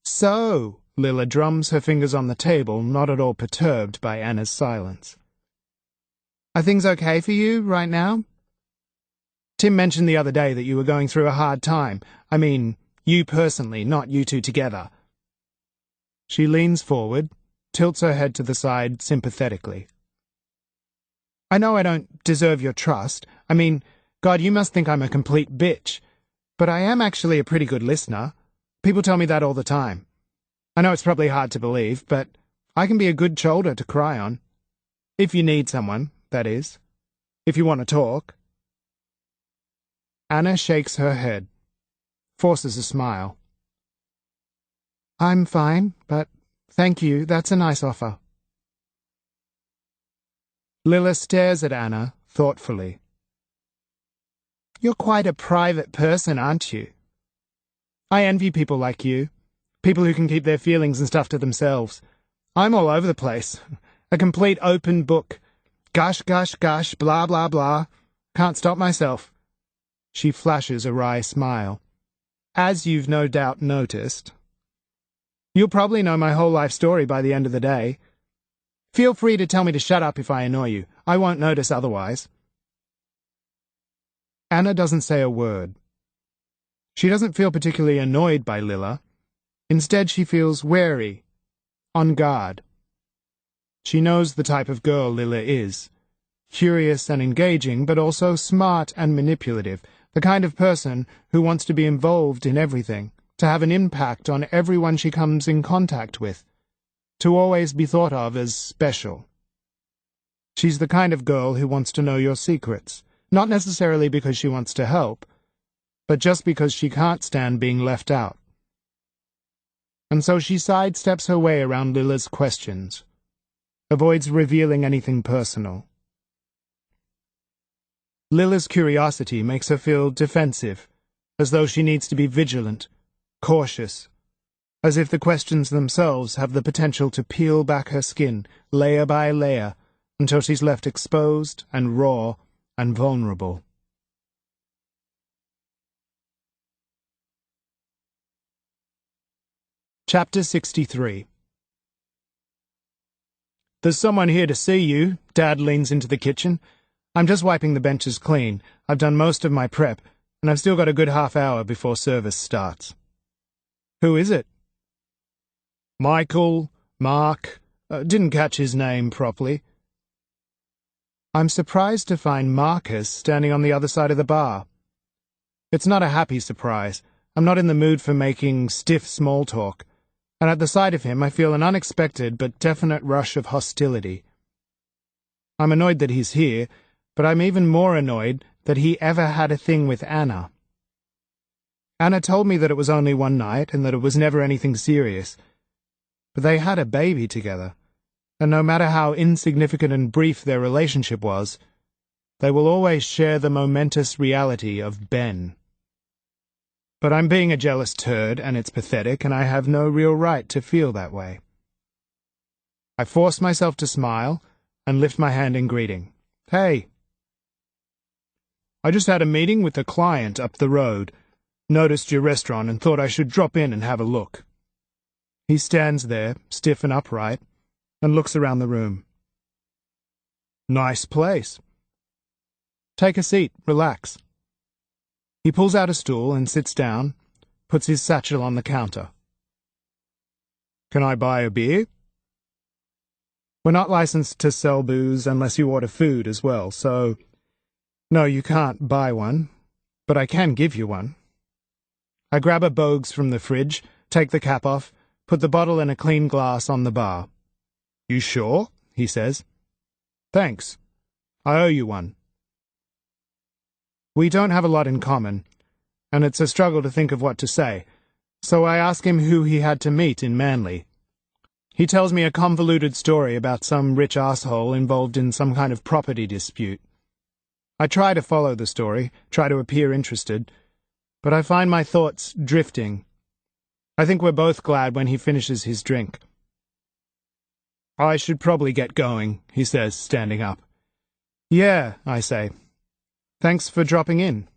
So, Lilla drums her fingers on the table, not at all perturbed by Anna's silence. Are things okay for you right now? Tim mentioned the other day that you were going through a hard time. I mean, you personally, not you two together. She leans forward, tilts her head to the side sympathetically. I know I don't deserve your trust. I mean, God, you must think I'm a complete bitch. But I am actually a pretty good listener. People tell me that all the time. I know it's probably hard to believe, but I can be a good shoulder to cry on. If you need someone, that is. If you want to talk. Anna shakes her head, forces a smile. I'm fine, but thank you, that's a nice offer. Lilla stares at Anna thoughtfully. You're quite a private person, aren't you? I envy people like you. People who can keep their feelings and stuff to themselves. I'm all over the place. A complete open book. Gush, gush, gush, blah, blah, blah. Can't stop myself. She flashes a wry smile. As you've no doubt noticed. You'll probably know my whole life story by the end of the day. Feel free to tell me to shut up if I annoy you. I won't notice otherwise. Anna doesn't say a word. She doesn't feel particularly annoyed by Lilla. Instead, she feels wary, on guard. She knows the type of girl Lilla is. Curious and engaging, but also smart and manipulative. The kind of person who wants to be involved in everything, to have an impact on everyone she comes in contact with, to always be thought of as special. She's the kind of girl who wants to know your secrets, not necessarily because she wants to help, but just because she can't stand being left out. And so she sidesteps her way around Lilla's questions, avoids revealing anything personal. Lilla's curiosity makes her feel defensive, as though she needs to be vigilant, cautious, as if the questions themselves have the potential to peel back her skin, layer by layer, until she's left exposed and raw and vulnerable. Chapter 63. There's someone here to see you. Dad leans into the kitchen. I'm just wiping the benches clean. I've done most of my prep, and I've still got a good half hour before service starts. Who is it? Michael, Mark, didn't catch his name properly. I'm surprised to find Marcus standing on the other side of the bar. It's not a happy surprise. I'm not in the mood for making stiff small talk, and at the sight of him I feel an unexpected but definite rush of hostility. I'm annoyed that he's here, but I'm even more annoyed that he ever had a thing with Anna. Anna told me that it was only one night and that it was never anything serious. But they had a baby together, and no matter how insignificant and brief their relationship was, they will always share the momentous reality of Ben. But I'm being a jealous turd, and it's pathetic, and I have no real right to feel that way. I force myself to smile and lift my hand in greeting. Hey. I just had a meeting with a client up the road, noticed your restaurant and thought I should drop in and have a look. He stands there, stiff and upright, and looks around the room. Nice place. Take a seat, relax. He pulls out a stool and sits down, puts his satchel on the counter. Can I buy a beer? We're not licensed to sell booze unless you order food as well, so no, you can't buy one, but I can give you one. I grab a Bogues from the fridge, take the cap off, put the bottle in a clean glass on the bar. You sure? He says. Thanks. I owe you one. We don't have a lot in common, and it's a struggle to think of what to say, so I ask him who he had to meet in Manly. He tells me a convoluted story about some rich asshole involved in some kind of property dispute. I try to follow the story, try to appear interested, but I find my thoughts drifting. I think we're both glad when he finishes his drink. I should probably get going, he says, standing up. Yeah, I say. Thanks for dropping in.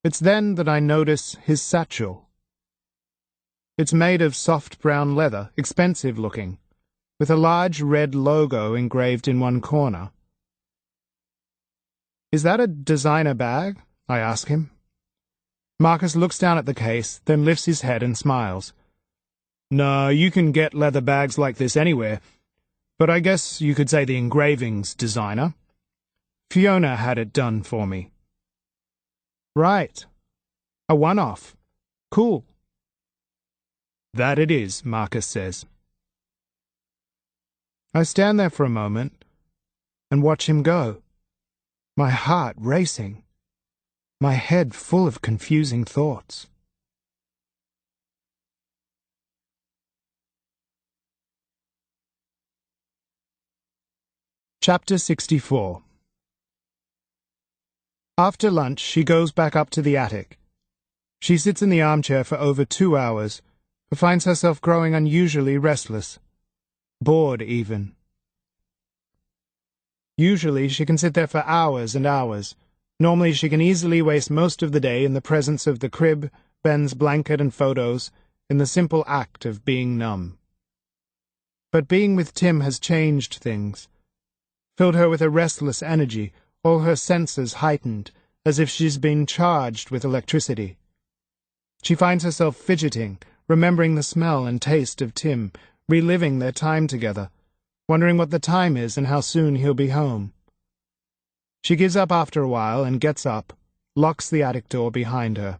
It's then that I notice his satchel. It's made of soft brown leather, expensive looking, with a large red logo engraved in one corner. Is that a designer bag? I ask him. Marcus looks down at the case, then lifts his head and smiles. No, you can get leather bags like this anywhere, but I guess you could say the engraving's designer. Fiona had it done for me. Right. A one-off. Cool. That it is, Marcus says. I stand there for a moment and watch him go, my heart racing, my head full of confusing thoughts. Chapter 64. After lunch, she goes back up to the attic. She sits in the armchair for over 2 hours, but finds herself growing unusually restless, bored even. Usually she can sit there for hours and hours. Normally she can easily waste most of the day in the presence of the crib, Ben's blanket and photos, in the simple act of being numb. But being with Tim has changed things, filled her with a restless energy, all her senses heightened, as if she's been charged with electricity. She finds herself fidgeting, remembering the smell and taste of Tim, reliving their time together, wondering what the time is and how soon he'll be home. She gives up after a while and gets up, locks the attic door behind her.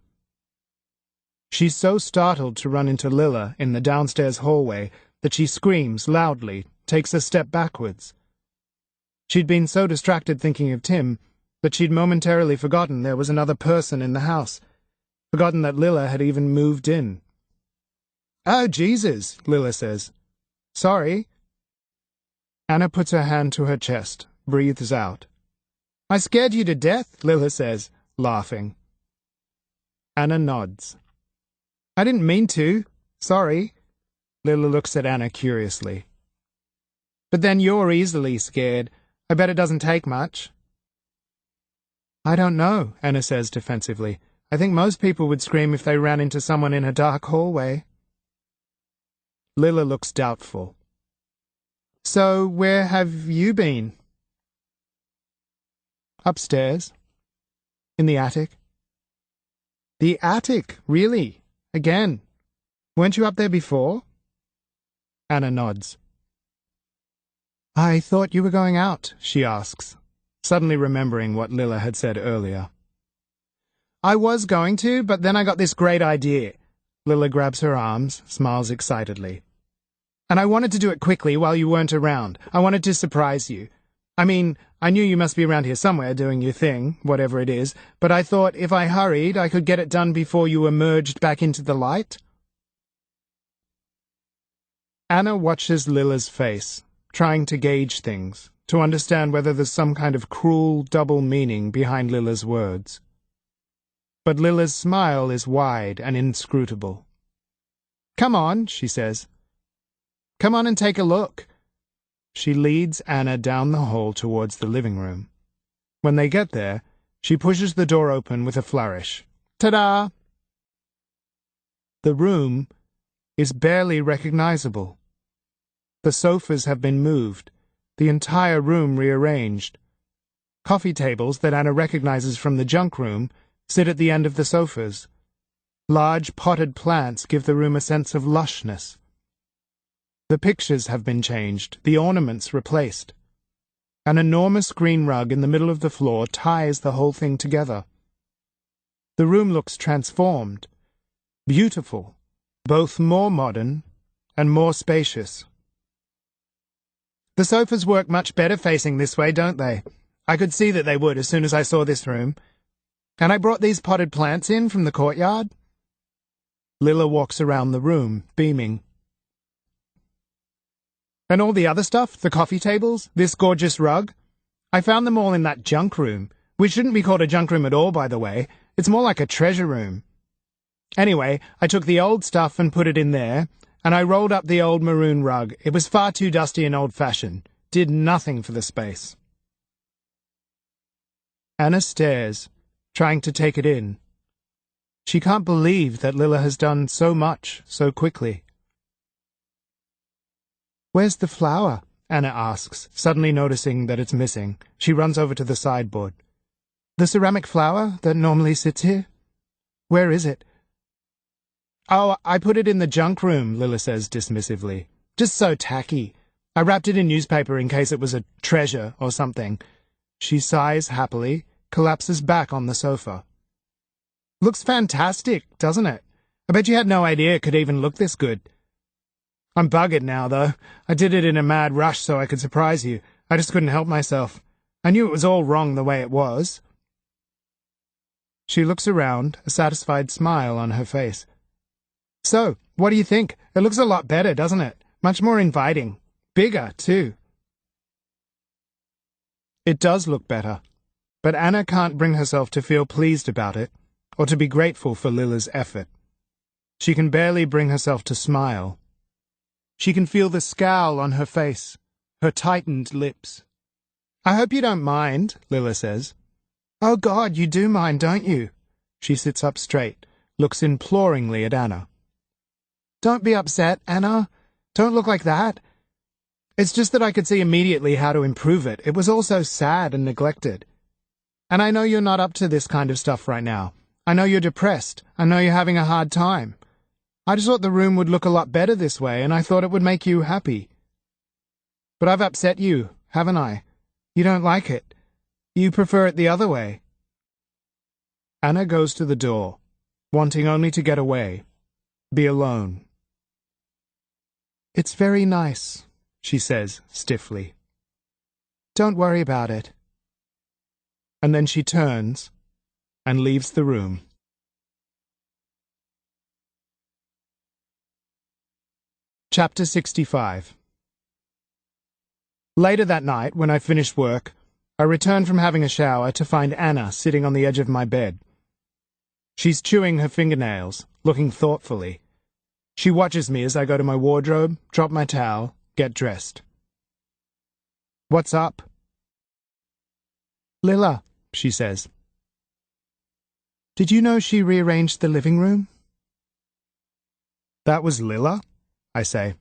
She's so startled to run into Lilla in the downstairs hallway that she screams loudly, takes a step backwards. She'd been so distracted thinking of Tim that she'd momentarily forgotten there was another person in the house, forgotten that Lilla had even moved in. Oh, Jesus, Lilla says. Sorry. Anna puts her hand to her chest, breathes out. I scared you to death, Lilla says, laughing. Anna nods. I didn't mean to. Sorry. Lilla looks at Anna curiously. But then you're easily scared. I bet it doesn't take much. I don't know, Anna says defensively. I think most people would scream if they ran into someone in a dark hallway. Lilla looks doubtful. So, where have you been? Upstairs. In the attic. The attic, really? Again. Weren't you up there before? Anna nods. I thought you were going out, she asks, suddenly remembering what Lilla had said earlier. I was going to, but then I got this great idea. Lilla grabs her arms, smiles excitedly. And I wanted to do it quickly while you weren't around. I wanted to surprise you. I mean, I knew you must be around here somewhere doing your thing, whatever it is, but I thought if I hurried, I could get it done before you emerged back into the light. Anna watches Lilla's face, trying to gauge things, to understand whether there's some kind of cruel double meaning behind Lilla's words. But Lilla's smile is wide and inscrutable. Come on, she says. Come on and take a look. She leads Anna down the hall towards the living room. When they get there, she pushes the door open with a flourish. Ta-da! The room is barely recognizable. The sofas have been moved, the entire room rearranged. Coffee tables that Anna recognizes from the junk room sit at the end of the sofas. Large potted plants give the room a sense of lushness. The pictures have been changed, the ornaments replaced. An enormous green rug in the middle of the floor ties the whole thing together. The room looks transformed, beautiful, both more modern and more spacious. The sofas work much better facing this way, don't they? I could see that they would as soon as I saw this room. And I brought these potted plants in from the courtyard. Lila walks around the room, beaming. And all the other stuff, the coffee tables, this gorgeous rug, I found them all in that junk room, which shouldn't be called a junk room at all, by the way. It's more like a treasure room. Anyway, I took the old stuff and put it in there, and I rolled up the old maroon rug. It was far too dusty and old-fashioned. Did nothing for the space. Anna stares, trying to take it in. She can't believe that Lila has done so much so quickly. "Where's the flower?" Anna asks, suddenly noticing that it's missing. She runs over to the sideboard. "The ceramic flower that normally sits here? Where is it?" "Oh, I put it in the junk room," Lila says dismissively. "Just so tacky. I wrapped it in newspaper in case it was a treasure or something." She sighs happily, collapses back on the sofa. "Looks fantastic, doesn't it? I bet you had no idea it could even look this good." "I'm buggered now, though. I did it in a mad rush so I could surprise you. I just couldn't help myself. I knew it was all wrong the way it was." She looks around, a satisfied smile on her face. "So, what do you think? It looks a lot better, doesn't it? Much more inviting. Bigger, too." It does look better, but Anna can't bring herself to feel pleased about it, or to be grateful for Lila's effort. She can barely bring herself to smile. She can feel the scowl on her face, her tightened lips. "I hope you don't mind," Lila says. "Oh God, you do mind, don't you?" She sits up straight, looks imploringly at Anna. "Don't be upset, Anna. Don't look like that. It's just that I could see immediately how to improve it. It was all so sad and neglected. And I know you're not up to this kind of stuff right now. I know you're depressed. I know you're having a hard time. I just thought the room would look a lot better this way, and I thought it would make you happy. But I've upset you, haven't I? You don't like it. You prefer it the other way." Anna goes to the door, wanting only to get away, be alone. "It's very nice," she says stiffly. "Don't worry about it." And then she turns and leaves the room. Chapter 65. Later that night, when I finished work, I returned from having a shower to find Anna sitting on the edge of my bed. She's chewing her fingernails, looking thoughtfully. She watches me as I go to my wardrobe, drop my towel, get dressed. "What's up?" "Lila," she says. "Did you know she rearranged the living room?" "That was Lila?" I say.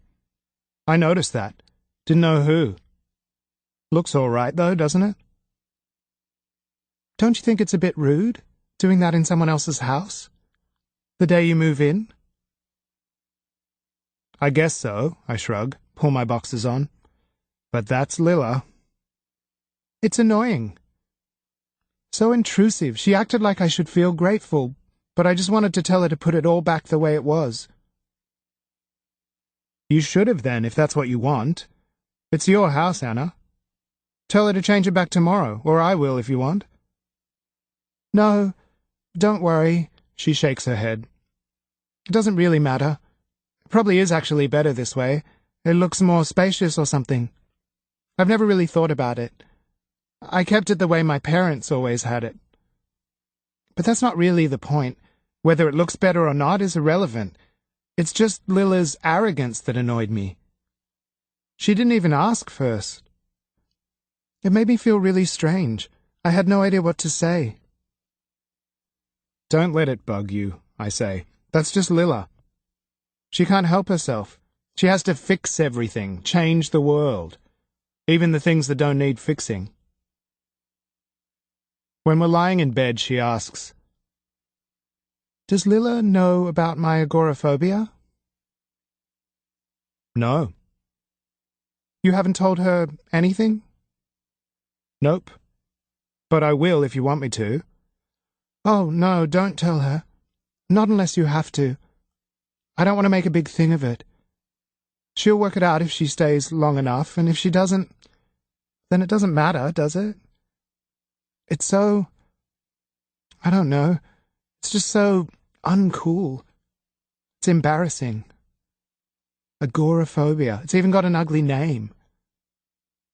"I noticed that. Didn't know who. Looks all right, though, doesn't it?" "Don't you think it's a bit rude, doing that in someone else's house? The day you move in?" "I guess so," I shrug, pull my boxers on. "But that's Lila." "It's annoying. So intrusive. She acted like I should feel grateful, but I just wanted to tell her to put it all back the way it was." "You should have then, if that's what you want. It's your house, Anna. Tell her to change it back tomorrow, or I will if you want." "No, don't worry," she shakes her head. "It doesn't really matter. It probably is actually better this way. It looks more spacious or something. I've never really thought about it. I kept it the way my parents always had it. But that's not really the point. Whether it looks better or not is irrelevant. It's just Lila's arrogance that annoyed me. She didn't even ask first. It made me feel really strange. I had no idea what to say." "Don't let it bug you," I say. "That's just Lila. She can't help herself. She has to fix everything, change the world, even the things that don't need fixing." When we're lying in bed, she asks, Does Lila know about my agoraphobia? No. You haven't told her anything? Nope. But I will if you want me to. Oh, no, don't tell her. Not unless you have to. I don't want to make a big thing of it. She'll work it out if she stays long enough, and if she doesn't, then it doesn't matter, does it? It's so... I don't know. It's just so uncool. It's embarrassing. Agoraphobia. It's even got an ugly name.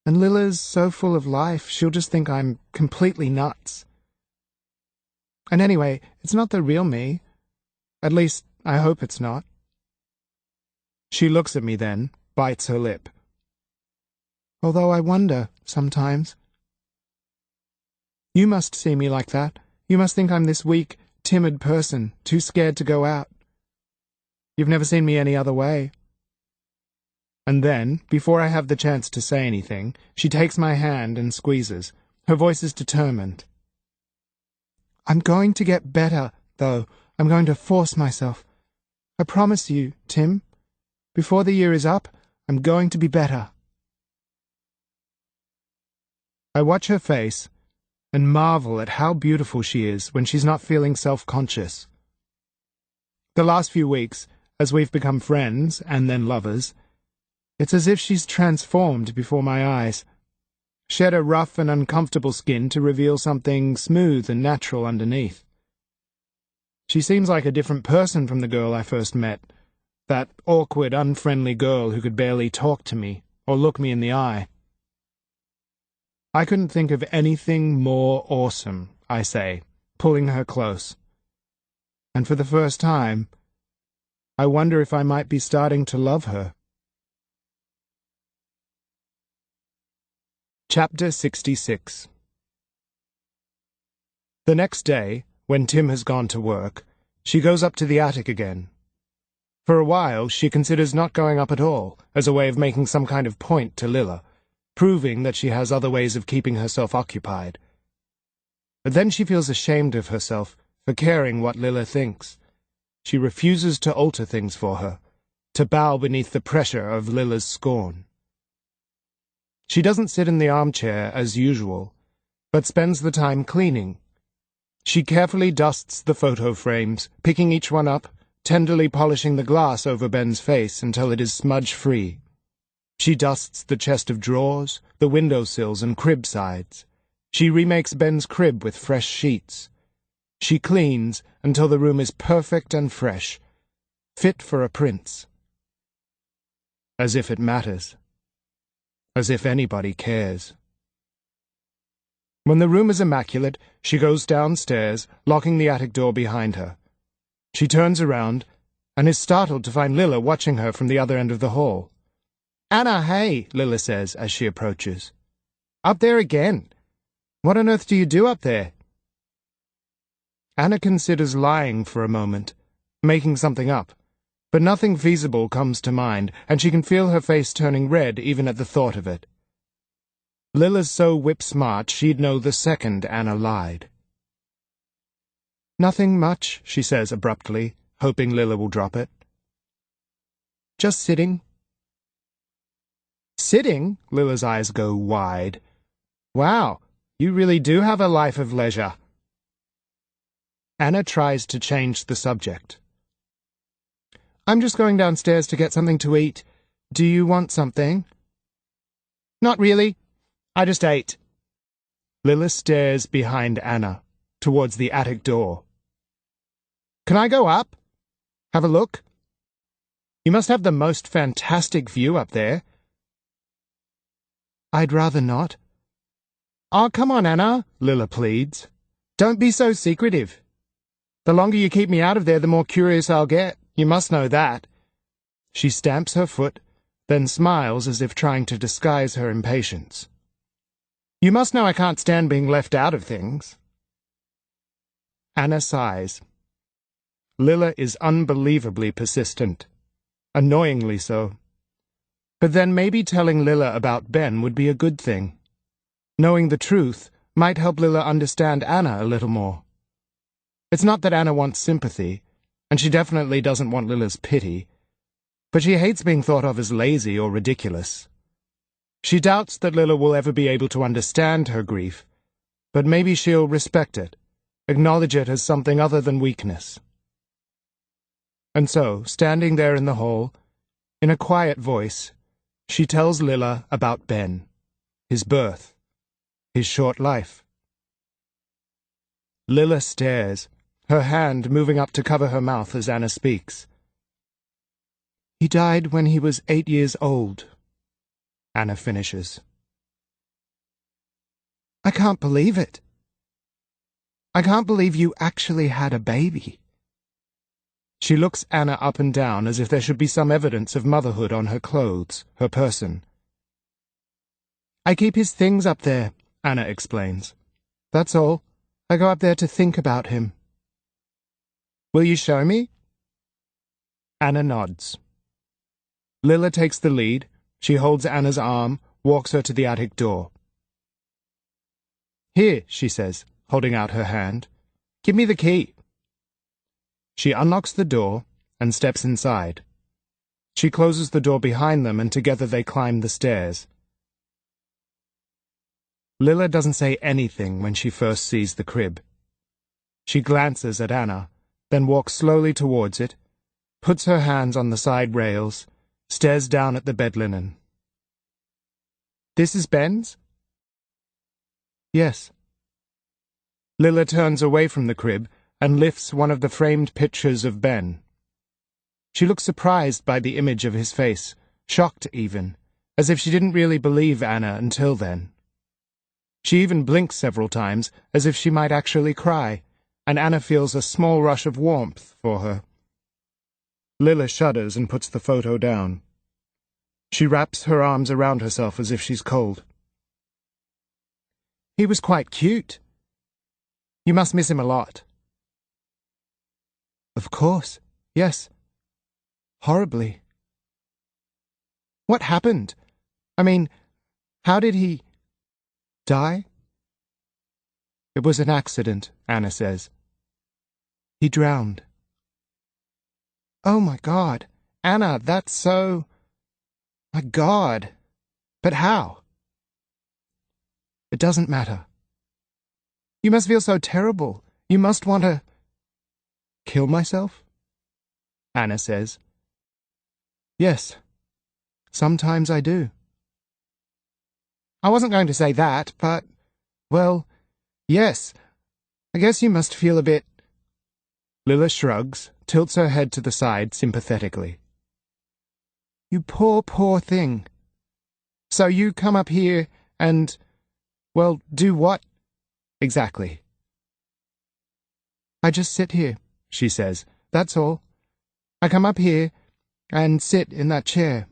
And Lila's so full of life, she'll just think I'm completely nuts. And anyway, it's not the real me. At least, I hope it's not. She looks at me then, bites her lip. Although I wonder, sometimes. You must see me like that. You must think I'm this weak, timid person, too scared to go out. You've never seen me any other way. And then, before I have the chance to say anything, she takes my hand and squeezes. Her voice is determined. I'm going to get better, though. I'm going to force myself. I promise you, Tim. Before the year is up, I'm going to be better. I watch her face and marvel at how beautiful she is when she's not feeling self-conscious. The last few weeks, as we've become friends and then lovers, it's as if she's transformed before my eyes, shed a rough and uncomfortable skin to reveal something smooth and natural underneath. She seems like a different person from the girl I first met, that awkward, unfriendly girl who could barely talk to me or look me in the eye. I couldn't think of anything more awesome, I say, pulling her close. And for the first time, I wonder if I might be starting to love her. Chapter 66. The next day, when Tim has gone to work, she goes up to the attic again. For a while, she considers not going up at all, as a way of making some kind of point to Lila, proving that she has other ways of keeping herself occupied. But then she feels ashamed of herself for caring what Lila thinks. She refuses to alter things for her, to bow beneath the pressure of Lila's scorn. She doesn't sit in the armchair as usual, but spends the time cleaning. She carefully dusts the photo frames, picking each one up, tenderly polishing the glass over Ben's face until it is smudge-free. She dusts the chest of drawers, the windowsills and crib sides. She remakes Ben's crib with fresh sheets. She cleans until the room is perfect and fresh, fit for a prince. As if it matters. As if anybody cares. When the room is immaculate, she goes downstairs, locking the attic door behind her. She turns around and is startled to find Lila watching her from the other end of the hall. "Anna, hey," Lila says as she approaches. "Up there again. What on earth do you do up there?" Anna considers lying for a moment, making something up, but nothing feasible comes to mind, and she can feel her face turning red even at the thought of it. Lila's so whip-smart she'd know the second Anna lied. "Nothing much," she says abruptly, hoping Lila will drop it. "Just sitting." "Sitting?" Lila's eyes go wide. "Wow, you really do have a life of leisure." Anna tries to change the subject. "I'm just going downstairs to get something to eat. Do you want something?" "Not really. I just ate." Lila stares behind Anna, towards the attic door. "Can I go up? Have a look? You must have the most fantastic view up there." "I'd rather not." "Oh, come on, Anna," Lila pleads. "Don't be so secretive. The longer you keep me out of there, the more curious I'll get. You must know that." She stamps her foot, then smiles as if trying to disguise her impatience. "You must know I can't stand being left out of things." Anna sighs. Lila is unbelievably persistent. Annoyingly so. But then maybe telling Lila about Ben would be a good thing. Knowing the truth might help Lila understand Anna a little more. It's not that Anna wants sympathy, and she definitely doesn't want Lilla's pity, but she hates being thought of as lazy or ridiculous. She doubts that Lilla will ever be able to understand her grief, but maybe she'll respect it, acknowledge it as something other than weakness. And so, standing there in the hall, in a quiet voice, she tells Lilla about Ben, his birth, his short life. Lilla stares, her hand moving up to cover her mouth as Anna speaks. "He died when he was 8 years old," Anna finishes. "I can't believe it. I can't believe you actually had a baby." She looks Anna up and down as if there should be some evidence of motherhood on her clothes, her person. "I keep his things up there," Anna explains. "That's all. I go up there to think about him." "Will you show me?" Anna nods. Lilla takes the lead. She holds Anna's arm, walks her to the attic door. "Here," she says, holding out her hand. "Give me the key." She unlocks the door and steps inside. She closes the door behind them, and together they climb the stairs. Lilla doesn't say anything when she first sees the crib. She glances at Anna, then walks slowly towards it, puts her hands on the side rails, stares down at the bed linen. "This is Ben's?" "Yes." Lilla turns away from the crib and lifts one of the framed pictures of Ben. She looks surprised by the image of his face, shocked even, as if she didn't really believe Anna until then. She even blinks several times, as if she might actually cry, and Anna feels a small rush of warmth for her. Lilla shudders and puts the photo down. She wraps her arms around herself as if she's cold. "He was quite cute. You must miss him a lot." "Of course, yes. Horribly." "What happened? I mean, how did he die?" "It was an accident," Anna says. "He drowned." "Oh, my God. Anna, that's so... My God. But how?" "It doesn't matter." "You must feel so terrible. You must want to..." "Kill myself?" Anna says. "Yes. Sometimes I do." "I wasn't going to say that, but... Well, yes. I guess you must feel a bit..." Lilla shrugs, tilts her head to the side sympathetically. "You poor, poor thing. So you come up here and... Well, do what? Exactly?" "I just sit here," she says. "That's all. I come up here and sit in that chair."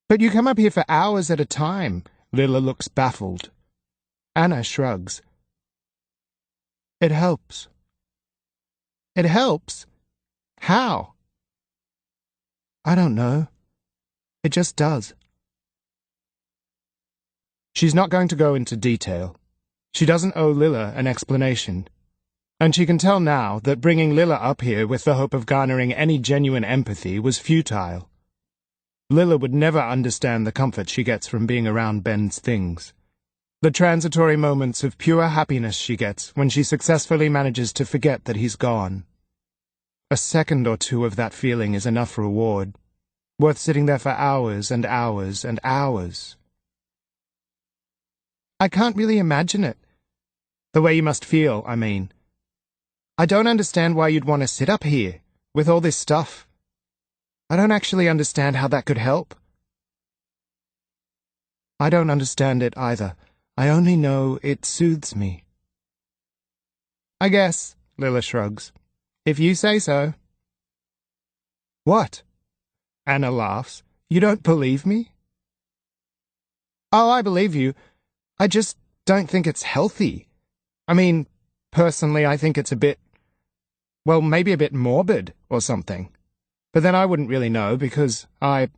"But you come up here for hours at a time." Lilla looks baffled. Anna shrugs. "It helps." "It helps? How?" "I don't know. It just does." She's not going to go into detail. She doesn't owe Lilla an explanation. And she can tell now that bringing Lilla up here with the hope of garnering any genuine empathy was futile. Lilla would never understand the comfort she gets from being around Ben's things. The transitory moments of pure happiness she gets when she successfully manages to forget that he's gone. A second or two of that feeling is enough reward, worth sitting there for hours and hours and hours. "I can't really imagine it. The way you must feel, I mean. I don't understand why you'd want to sit up here, with all this stuff. I don't actually understand how that could help." "I don't understand it either. I only know it soothes me." "I guess," Lilla shrugs. "If you say so." "What?" Anna laughs. "You don't believe me?" "Oh, I believe you. I just don't think it's healthy. I mean, personally, I think it's a bit... Well, maybe a bit morbid or something. But then I wouldn't really know because I..."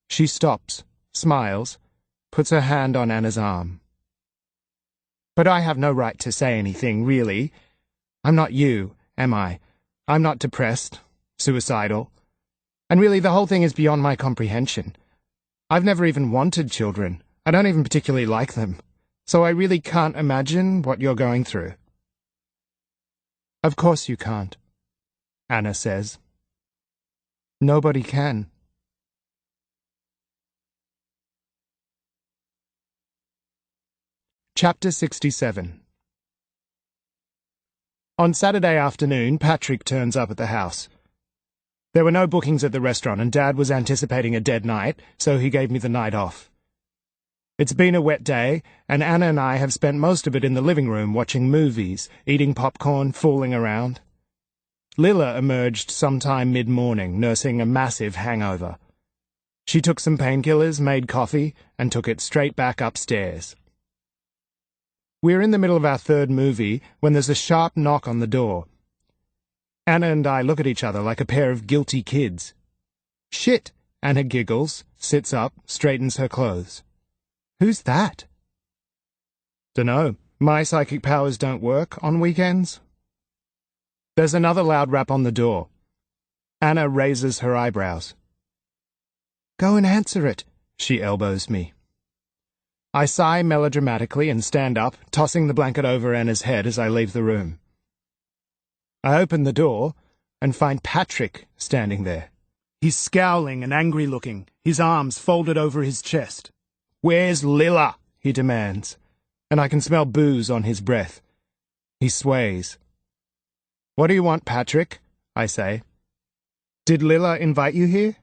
She stops, smiles, puts her hand on Anna's arm. "But I have no right to say anything, really. I'm not you, am I? I'm not depressed, suicidal. And really, the whole thing is beyond my comprehension. I've never even wanted children. I don't even particularly like them. So I really can't imagine what you're going through. Of course you can't, Anna says. Nobody can. Chapter 67. On Saturday afternoon, Patrick turns up at the house. There were no bookings at the restaurant, and Dad was anticipating a dead night, so he gave me the night off. It's been a wet day, and Anna and I have spent most of it in the living room watching movies, eating popcorn, fooling around. Lila emerged sometime mid-morning, nursing a massive hangover. She took some painkillers, made coffee, and took it straight back upstairs. We're in the middle of our third movie when there's a sharp knock on the door. Anna and I look at each other like a pair of guilty kids. Shit! Anna giggles, sits up, straightens her clothes. Who's that? Dunno. My psychic powers don't work on weekends. There's another loud rap on the door. Anna raises her eyebrows. Go and answer it, she elbows me. I sigh melodramatically and stand up, tossing the blanket over Anna's head as I leave the room. I open the door and find Patrick standing there. He's scowling and angry-looking, his arms folded over his chest. Where's Lila? He demands, and I can smell booze on his breath. He sways. What do you want, Patrick? I say. Did Lila invite you here?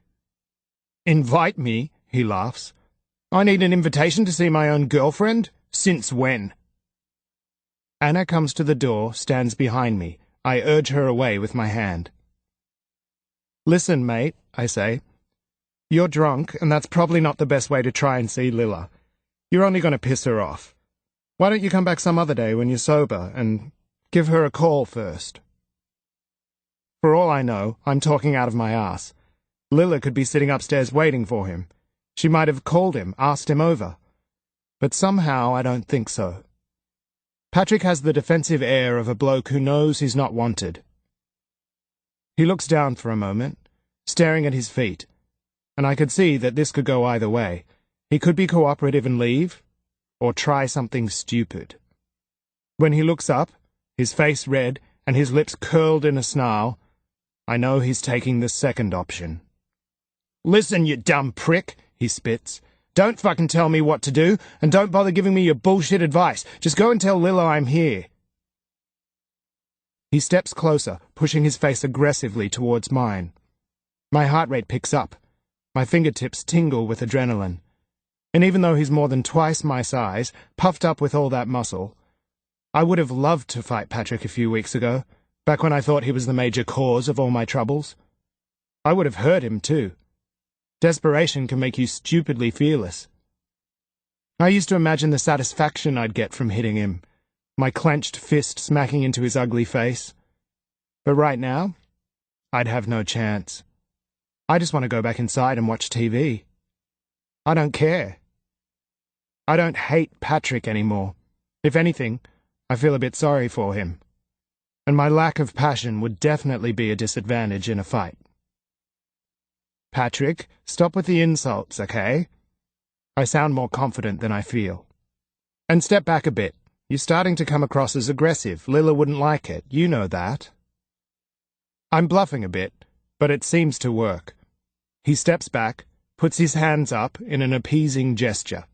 Invite me? He laughs. I need an invitation to see my own girlfriend? Since when? Anna comes to the door, stands behind me. I urge her away with my hand. Listen, mate, I say. You're drunk, and that's probably not the best way to try and see Lila. You're only going to piss her off. Why don't you come back some other day when you're sober and give her a call first? For all I know, I'm talking out of my ass. Lila could be sitting upstairs waiting for him. She might have called him, asked him over. But somehow I don't think so. Patrick has the defensive air of a bloke who knows he's not wanted. He looks down for a moment, staring at his feet, and I could see that this could go either way. He could be cooperative and leave, or try something stupid. When he looks up, his face red and his lips curled in a snarl, I know he's taking the second option. Listen, you dumb prick, he spits. Don't fucking tell me what to do, and don't bother giving me your bullshit advice. Just go and tell Lila I'm here. He steps closer, pushing his face aggressively towards mine. My heart rate picks up. My fingertips tingle with adrenaline. And even though he's more than twice my size, puffed up with all that muscle, I would have loved to fight Patrick a few weeks ago, back when I thought he was the major cause of all my troubles. I would have hurt him too. Desperation can make you stupidly fearless. I used to imagine the satisfaction I'd get from hitting him, my clenched fist smacking into his ugly face. But right now, I'd have no chance. I just want to go back inside and watch TV. I don't care. I don't hate Patrick anymore. If anything, I feel a bit sorry for him. And my lack of passion would definitely be a disadvantage in a fight. Patrick, stop with the insults, okay? I sound more confident than I feel. And step back a bit. You're starting to come across as aggressive. Lila wouldn't like it. You know that. I'm bluffing a bit, but it seems to work. He steps back, puts his hands up in an appeasing gesture.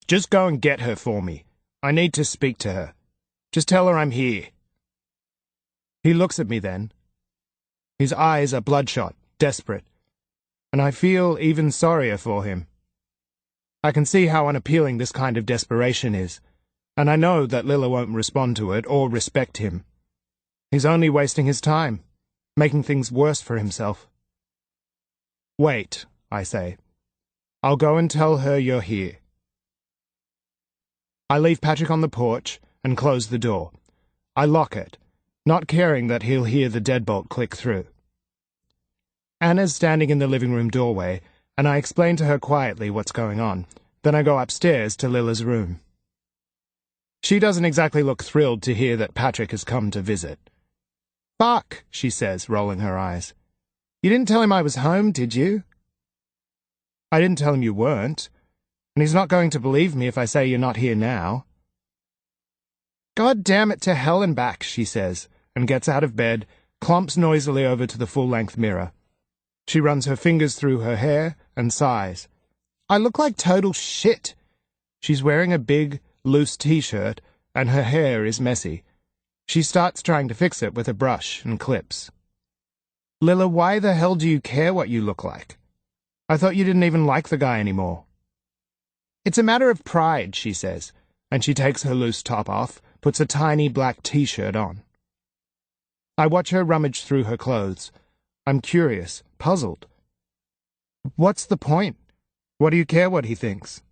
Just go and get her for me. I need to speak to her. Just tell her I'm here. He looks at me then. His eyes are bloodshot, desperate, and I feel even sorrier for him. I can see how unappealing this kind of desperation is, and I know that Lila won't respond to it or respect him. He's only wasting his time, making things worse for himself. Wait, I say. I'll go and tell her you're here. I leave Patrick on the porch and close the door. I lock it, not caring that he'll hear the deadbolt click through. Anna's standing in the living room doorway, and I explain to her quietly what's going on. Then I go upstairs to Lila's room. She doesn't exactly look thrilled to hear that Patrick has come to visit. Fuck, she says, rolling her eyes. You didn't tell him I was home, did you? I didn't tell him you weren't, and he's not going to believe me if I say you're not here now. God damn it to hell and back, she says, and gets out of bed, clumps noisily over to the full-length mirror. She runs her fingers through her hair and sighs. I look like total shit. She's wearing a big, loose t-shirt, and her hair is messy. She starts trying to fix it with a brush and clips. Lila, why the hell do you care what you look like? I thought you didn't even like the guy anymore. It's a matter of pride, she says, and she takes her loose top off, puts a tiny black t-shirt on. I watch her rummage through her clothes. I'm curious, puzzled. What's the point? What do you care what he thinks?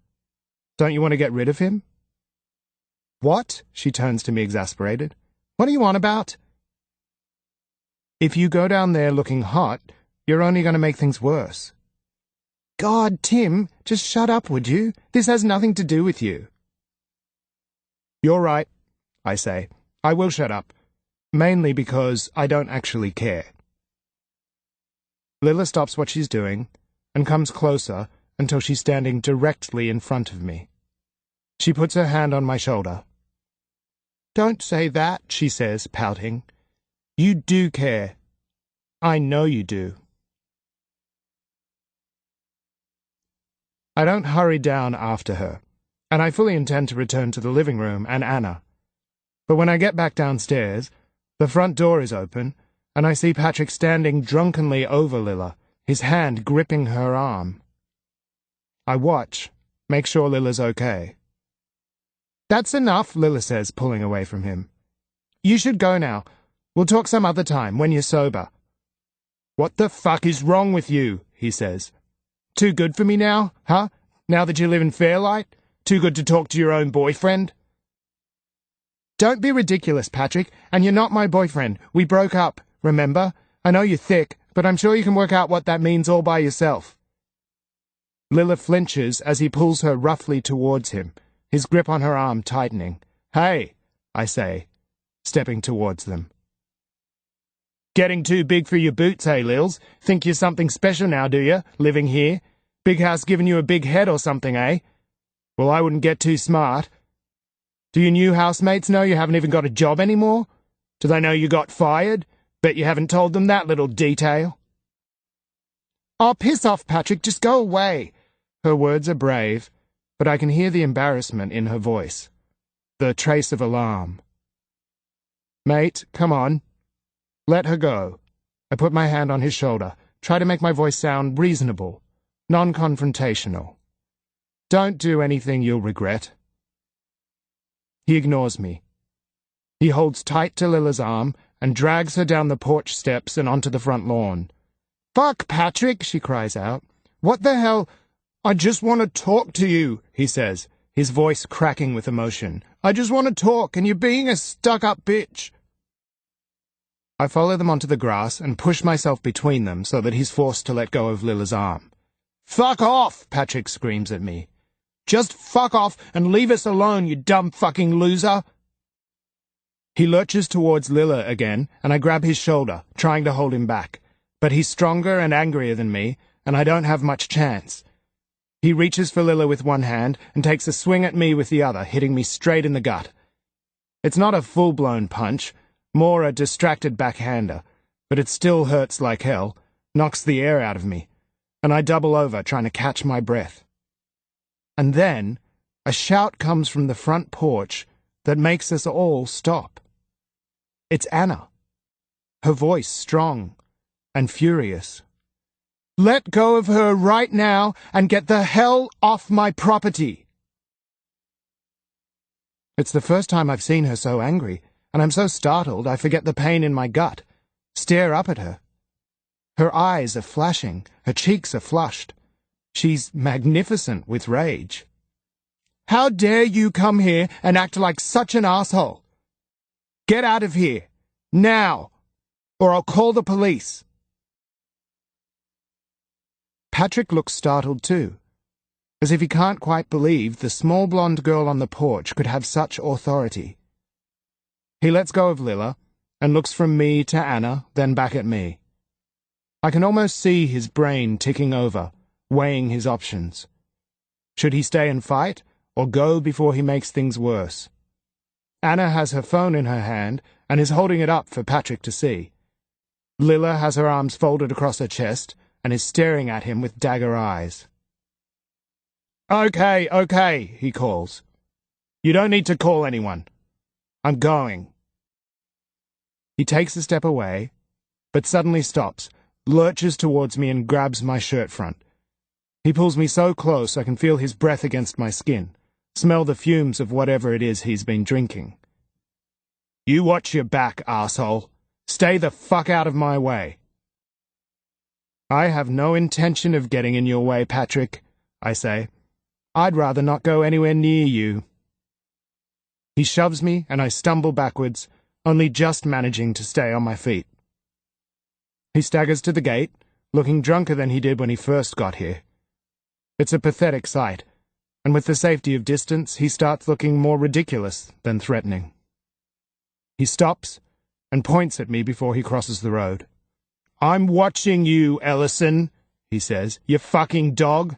Don't you want to get rid of him? What? She turns to me exasperated. What are you on about? If you go down there looking hot, you're only going to make things worse. God, Tim, just shut up, would you? This has nothing to do with you. You're right, I say. I will shut up. Mainly because I don't actually care. Lila stops what she's doing and comes closer until she's standing directly in front of me. She puts her hand on my shoulder. Don't say that, she says, pouting. You do care. I know you do. I don't hurry down after her, and I fully intend to return to the living room and Anna. But when I get back downstairs, the front door is open, and I see Patrick standing drunkenly over Lila, his hand gripping her arm. I watch, make sure Lila's okay. That's enough, Lila says, pulling away from him. You should go now. We'll talk some other time, when you're sober. What the fuck is wrong with you? He says. Too good for me now, huh? Now that you live in Fairlight? Too good to talk to your own boyfriend? Don't be ridiculous, Patrick, and you're not my boyfriend. We broke up, remember? I know you're thick, but I'm sure you can work out what that means all by yourself. Lila flinches as he pulls her roughly towards him, his grip on her arm tightening. Hey, I say, stepping towards them. Getting too big for your boots, eh, Lils? Think you're something special now, do you, living here? Big house giving you a big head or something, eh? Well, I wouldn't get too smart. Do your new housemates know you haven't even got a job anymore? Do they know you got fired? Bet you haven't told them that little detail. Oh, piss off, Patrick, just go away. Her words are brave, but I can hear the embarrassment in her voice, the trace of alarm. Mate, come on. Let her go. I put my hand on his shoulder, try to make my voice sound reasonable, non-confrontational. Don't do anything you'll regret. He ignores me. He holds tight to Lila's arm and drags her down the porch steps and onto the front lawn. Fuck, Patrick, she cries out. What the hell? I just want to talk to you, he says, his voice cracking with emotion. I just want to talk, and you're being a stuck-up bitch. I follow them onto the grass and push myself between them so that he's forced to let go of Lila's arm. Fuck off, Patrick screams at me. Just fuck off and leave us alone, you dumb fucking loser. He lurches towards Lila again, and I grab his shoulder, trying to hold him back. But he's stronger and angrier than me, and I don't have much chance. He reaches for Lila with one hand and takes a swing at me with the other, hitting me straight in the gut. It's not a full-blown punch, more a distracted backhander, but it still hurts like hell, knocks the air out of me, and I double over trying to catch my breath. And then a shout comes from the front porch that makes us all stop. It's Anna, her voice strong and furious. Let go of her right now and get the hell off my property. It's the first time I've seen her so angry, and I'm so startled I forget the pain in my gut, stare up at her. Her eyes are flashing, her cheeks are flushed. She's magnificent with rage. How dare you come here and act like such an asshole? Get out of here, now, or I'll call the police. Patrick looks startled too, as if he can't quite believe the small blonde girl on the porch could have such authority. He lets go of Lila, and looks from me to Anna, then back at me. I can almost see his brain ticking over, weighing his options. Should he stay and fight, or go before he makes things worse? Anna has her phone in her hand and is holding it up for Patrick to see. Lilla has her arms folded across her chest and is staring at him with dagger eyes. Okay, he calls. You don't need to call anyone. I'm going. He takes a step away, but suddenly stops, lurches towards me and grabs my shirt front. He pulls me so close I can feel his breath against my skin, smell the fumes of whatever it is he's been drinking. You watch your back, arsehole. Stay the fuck out of my way. I have no intention of getting in your way, Patrick, I say. I'd rather not go anywhere near you. He shoves me and I stumble backwards, only just managing to stay on my feet. He staggers to the gate, looking drunker than he did when he first got here. It's a pathetic sight, and with the safety of distance, he starts looking more ridiculous than threatening. He stops and points at me before he crosses the road. I'm watching you, Ellison, he says, you fucking dog.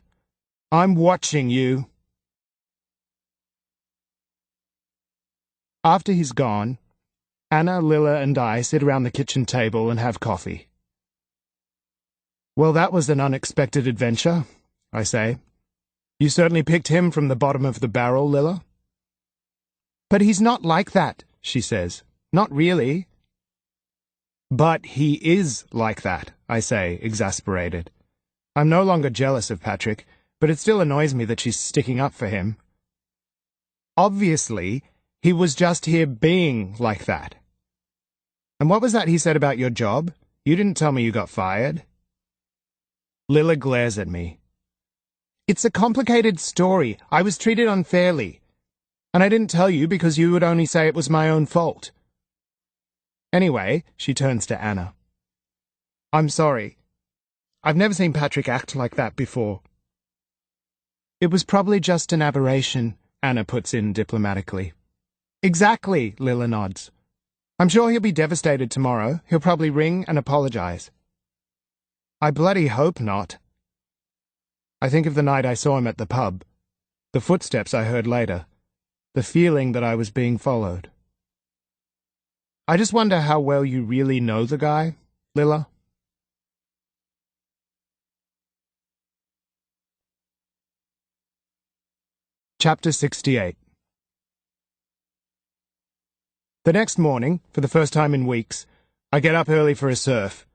I'm watching you. After he's gone, Anna, Lilla, and I sit around the kitchen table and have coffee. Well, that was an unexpected adventure, I say. You certainly picked him from the bottom of the barrel, Lilla. But he's not like that, she says. Not really. But he is like that, I say, exasperated. I'm no longer jealous of Patrick, but it still annoys me that she's sticking up for him. Obviously, he was just here being like that. And what was that he said about your job? You didn't tell me you got fired. Lilla glares at me. It's a complicated story. I was treated unfairly. And I didn't tell you because you would only say it was my own fault. Anyway, she turns to Anna. I'm sorry. I've never seen Patrick act like that before. It was probably just an aberration, Anna puts in diplomatically. Exactly, Lilla nods. I'm sure he'll be devastated tomorrow. He'll probably ring and apologize. I bloody hope not. I think of the night I saw him at the pub, the footsteps I heard later, the feeling that I was being followed. I just wonder how well you really know the guy, Lilla. Chapter 68. The next morning, for the first time in weeks, I get up early for a surf.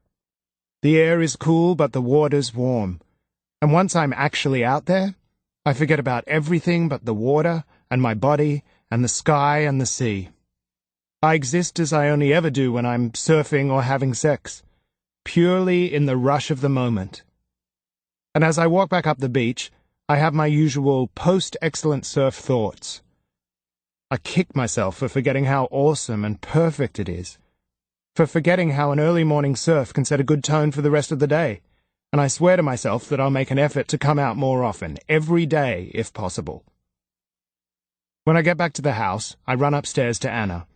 The air is cool, but the water's warm. And once I'm actually out there, I forget about everything but the water and my body and the sky and the sea. I exist as I only ever do when I'm surfing or having sex, purely in the rush of the moment. And as I walk back up the beach, I have my usual post-excellent surf thoughts. I kick myself for forgetting how awesome and perfect it is, for forgetting how an early morning surf can set a good tone for the rest of the day, and I swear to myself that I'll make an effort to come out more often, every day if possible. When I get back to the house, I run upstairs to Anna.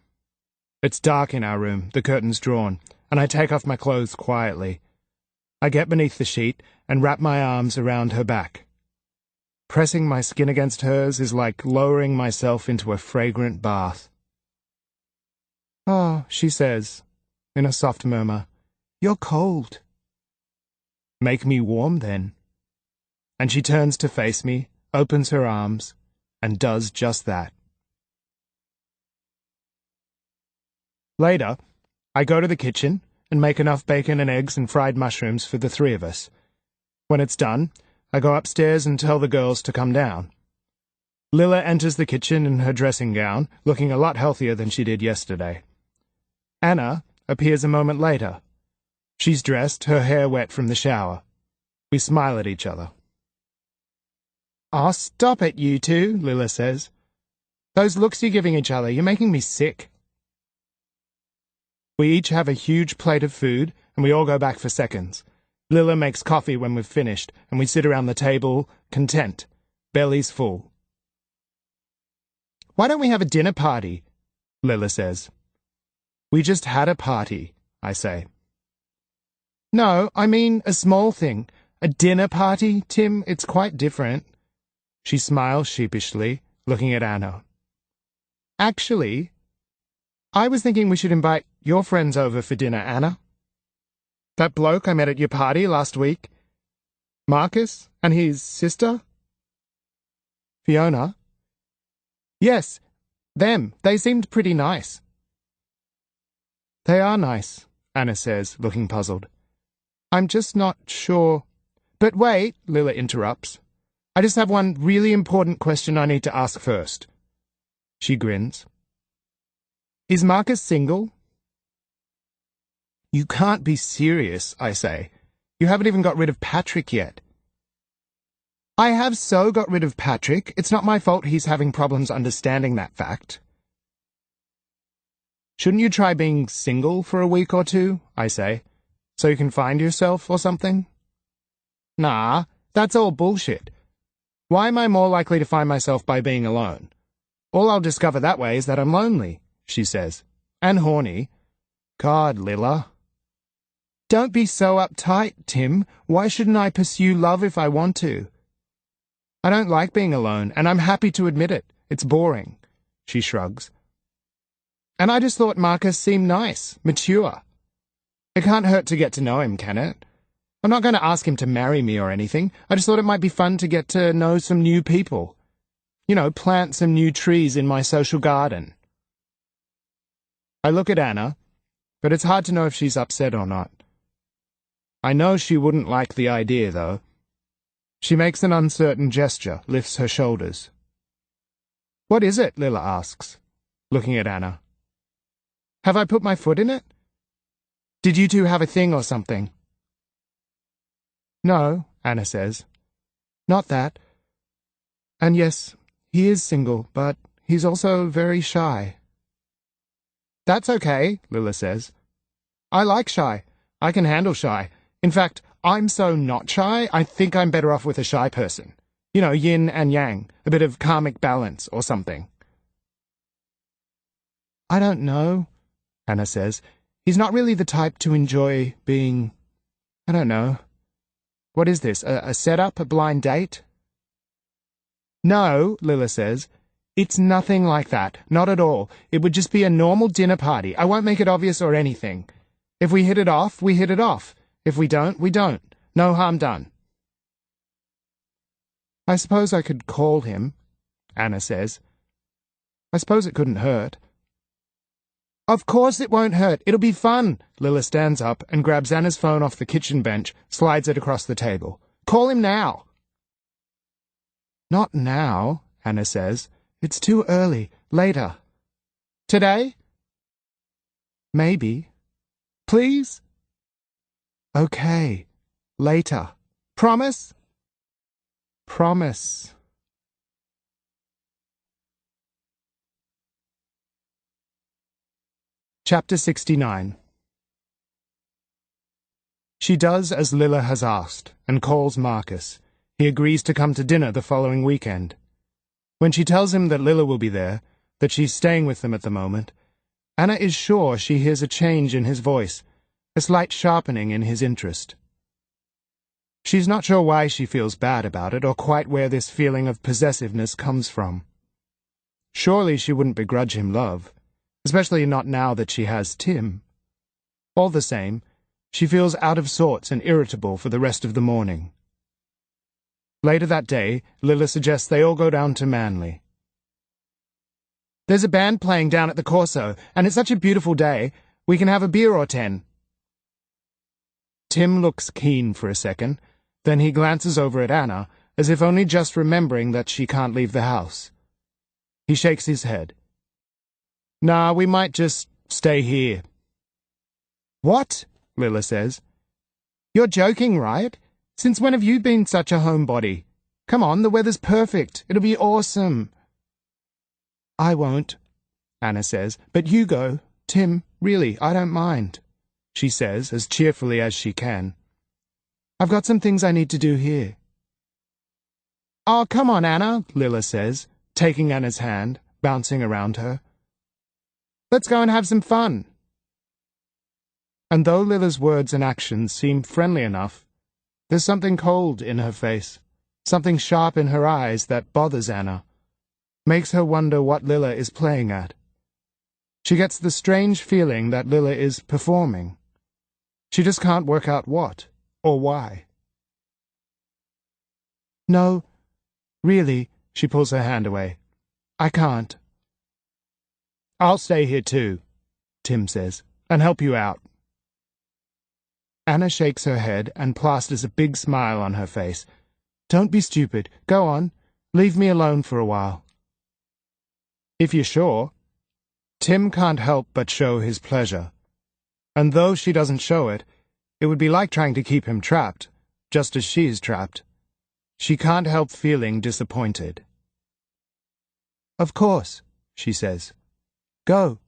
It's dark in our room, the curtains drawn, and I take off my clothes quietly. I get beneath the sheet and wrap my arms around her back. Pressing my skin against hers is like lowering myself into a fragrant bath. Oh, she says, in a soft murmur, you're cold. Make me warm, then. And she turns to face me, opens her arms, and does just that. Later, I go to the kitchen and make enough bacon and eggs and fried mushrooms for the three of us. When it's done, I go upstairs and tell the girls to come down. Lilla enters the kitchen in her dressing gown, looking a lot healthier than she did yesterday. Anna appears a moment later. She's dressed, her hair wet from the shower. We smile at each other. "Aw, stop it, you two," Lilla says. "Those looks you're giving each other, you're making me sick." We each have a huge plate of food, and we all go back for seconds. Lilla makes coffee when we've finished, and we sit around the table, content, bellies full. "Why don't we have a dinner party?" Lilla says. We just had a party, I say. No, I mean a small thing. A dinner party, Tim, it's quite different. She smiles sheepishly, looking at Anna. Actually, I was thinking we should invite your friends over for dinner, Anna. That bloke I met at your party last week. Marcus and his sister? Fiona? Yes, them. They seemed pretty nice. They are nice, Anna says, looking puzzled. I'm just not sure. But wait, Lila interrupts. I just have one really important question I need to ask first. She grins. Is Marcus single? You can't be serious, I say. You haven't even got rid of Patrick yet. I have so got rid of Patrick. It's not my fault he's having problems understanding that fact. Shouldn't you try being single for a week or two, I say, so you can find yourself or something? Nah, that's all bullshit. Why am I more likely to find myself by being alone? All I'll discover that way is that I'm lonely, she says, and horny. God, Lila. Don't be so uptight, Tim. Why shouldn't I pursue love if I want to? I don't like being alone, and I'm happy to admit it. It's boring, she shrugs. And I just thought Marcus seemed nice, mature. It can't hurt to get to know him, can it? I'm not going to ask him to marry me or anything. I just thought it might be fun to get to know some new people. You know, plant some new trees in my social garden. I look at Anna, but it's hard to know if she's upset or not. I know she wouldn't like the idea, though. She makes an uncertain gesture, lifts her shoulders. What is it? Lila asks, looking at Anna. Have I put my foot in it? Did you two have a thing or something? No, Anna says. Not that. And yes, he is single, but he's also very shy. That's okay, Lila says. I like shy. I can handle shy. In fact, I'm so not shy, I think I'm better off with a shy person. You know, yin and yang, a bit of karmic balance or something. I don't know, Anna says. He's not really the type to enjoy being, I don't know. What is this, a setup, a blind date? No, Lila says. It's nothing like that, not at all. It would just be a normal dinner party. I won't make it obvious or anything. If we hit it off, we hit it off. If we don't, we don't. No harm done. I suppose I could call him, Anna says. I suppose it couldn't hurt. Of course it won't hurt. It'll be fun. Lila stands up and grabs Anna's phone off the kitchen bench, slides it across the table. Call him now. Not now, Anna says. It's too early. Later. Today? Maybe. Please? Okay. Later. Promise? Promise. Chapter 69. She does as Lila has asked, and calls Marcus. He agrees to come to dinner the following weekend. When she tells him that Lila will be there, that she's staying with them at the moment, Anna is sure she hears a change in his voice, a slight sharpening in his interest. She's not sure why she feels bad about it, or quite where this feeling of possessiveness comes from. Surely she wouldn't begrudge him love, especially not now that she has Tim. All the same, she feels out of sorts and irritable for the rest of the morning. Later that day, Lila suggests they all go down to Manly. There's a band playing down at the Corso, and it's such a beautiful day. We can have a beer or 10. Tim looks keen for a second, then he glances over at Anna, as if only just remembering that she can't leave the house. He shakes his head. Nah, we might just stay here. What? Lila says. You're joking, right? Since when have you been such a homebody? Come on, the weather's perfect. It'll be awesome. I won't, Anna says, but you go. Tim, really, I don't mind, she says, as cheerfully as she can. I've got some things I need to do here. Oh, come on, Anna, Lila says, taking Anna's hand, bouncing around her. Let's go and have some fun. And though Lilla's words and actions seem friendly enough, there's something cold in her face, something sharp in her eyes that bothers Anna, makes her wonder what Lilla is playing at. She gets the strange feeling that Lilla is performing. She just can't work out what or why. No, really, she pulls her hand away. I can't. I'll stay here too, Tim says, and help you out. Anna shakes her head and plasters a big smile on her face. Don't be stupid. Go on. Leave me alone for a while. If you're sure. Tim can't help but show his pleasure. And though she doesn't show it, it would be like trying to keep him trapped, just as she's trapped. She can't help feeling disappointed. Of course, she says. Go.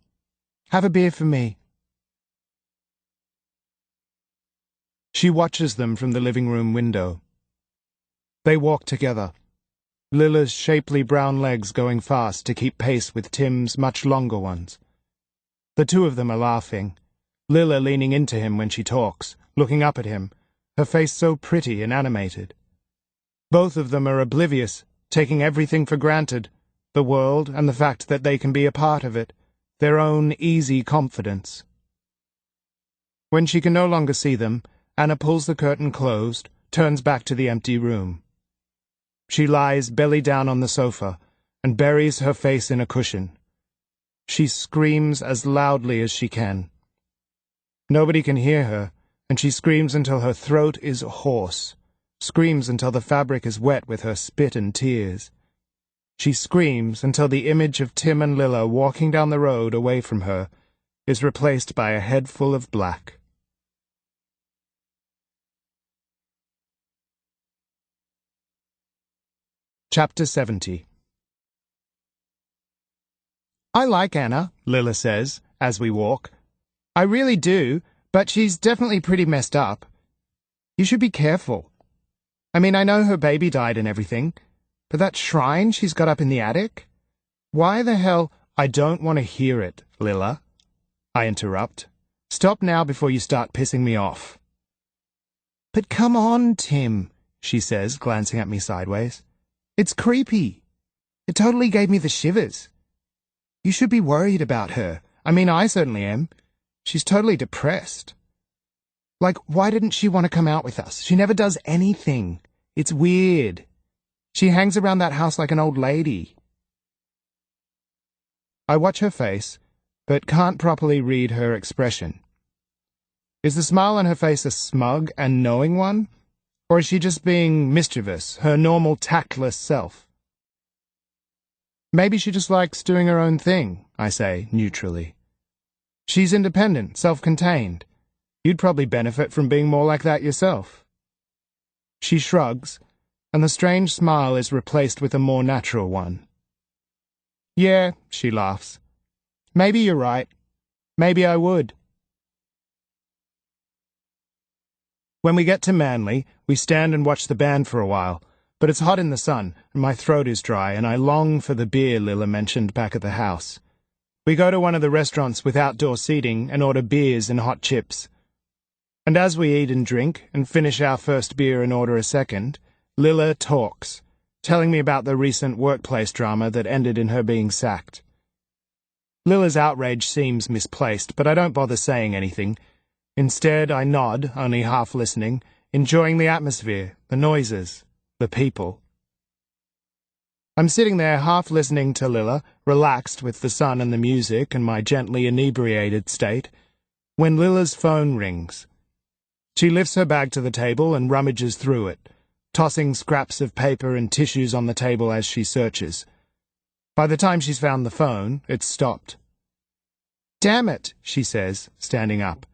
Have a beer for me. She watches them from the living room window. They walk together, Lilla's shapely brown legs going fast to keep pace with Tim's much longer ones. The two of them are laughing, Lilla leaning into him when she talks, looking up at him, her face so pretty and animated. Both of them are oblivious, taking everything for granted, the world and the fact that they can be a part of it, their own easy confidence. When she can no longer see them, Anna pulls the curtain closed, turns back to the empty room. She lies belly down on the sofa and buries her face in a cushion. She screams as loudly as she can. Nobody can hear her, and she screams until her throat is hoarse, screams until the fabric is wet with her spit and tears. She screams until the image of Tim and Lilla walking down the road away from her is replaced by a head full of black. Chapter 70. I like Anna, Lilla says, as we walk. I really do, but she's definitely pretty messed up. You should be careful. I mean, I know her baby died and everything, but that shrine she's got up in the attic? Why the hell— I don't want to hear it, Lilla. I interrupt. Stop now before you start pissing me off. But come on, Tim, she says, glancing at me sideways. It's creepy. It totally gave me the shivers. You should be worried about her. I mean, I certainly am. She's totally depressed. Like, why didn't she want to come out with us? She never does anything. It's weird. She hangs around that house like an old lady. I watch her face, but can't properly read her expression. Is the smile on her face a smug and knowing one? Or is she just being mischievous, her normal tactless self? Maybe she just likes doing her own thing, I say, neutrally. She's independent, self-contained. You'd probably benefit from being more like that yourself. She shrugs, and the strange smile is replaced with a more natural one. Yeah, she laughs. Maybe you're right. Maybe I would. When we get to Manly, we stand and watch the band for a while, but it's hot in the sun, and my throat is dry, and I long for the beer Lilla mentioned back at the house. We go to one of the restaurants with outdoor seating and order beers and hot chips. And as we eat and drink, and finish our first beer and order a second, Lilla talks, telling me about the recent workplace drama that ended in her being sacked. Lilla's outrage seems misplaced, but I don't bother saying anything. Instead, I nod, only half listening, enjoying the atmosphere, the noises, the people. I'm sitting there half listening to Lilla, relaxed with the sun and the music and my gently inebriated state, when Lilla's phone rings. She lifts her bag to the table and rummages through it, tossing scraps of paper and tissues on the table as she searches. By the time she's found the phone, it's stopped. Damn it, she says, standing up.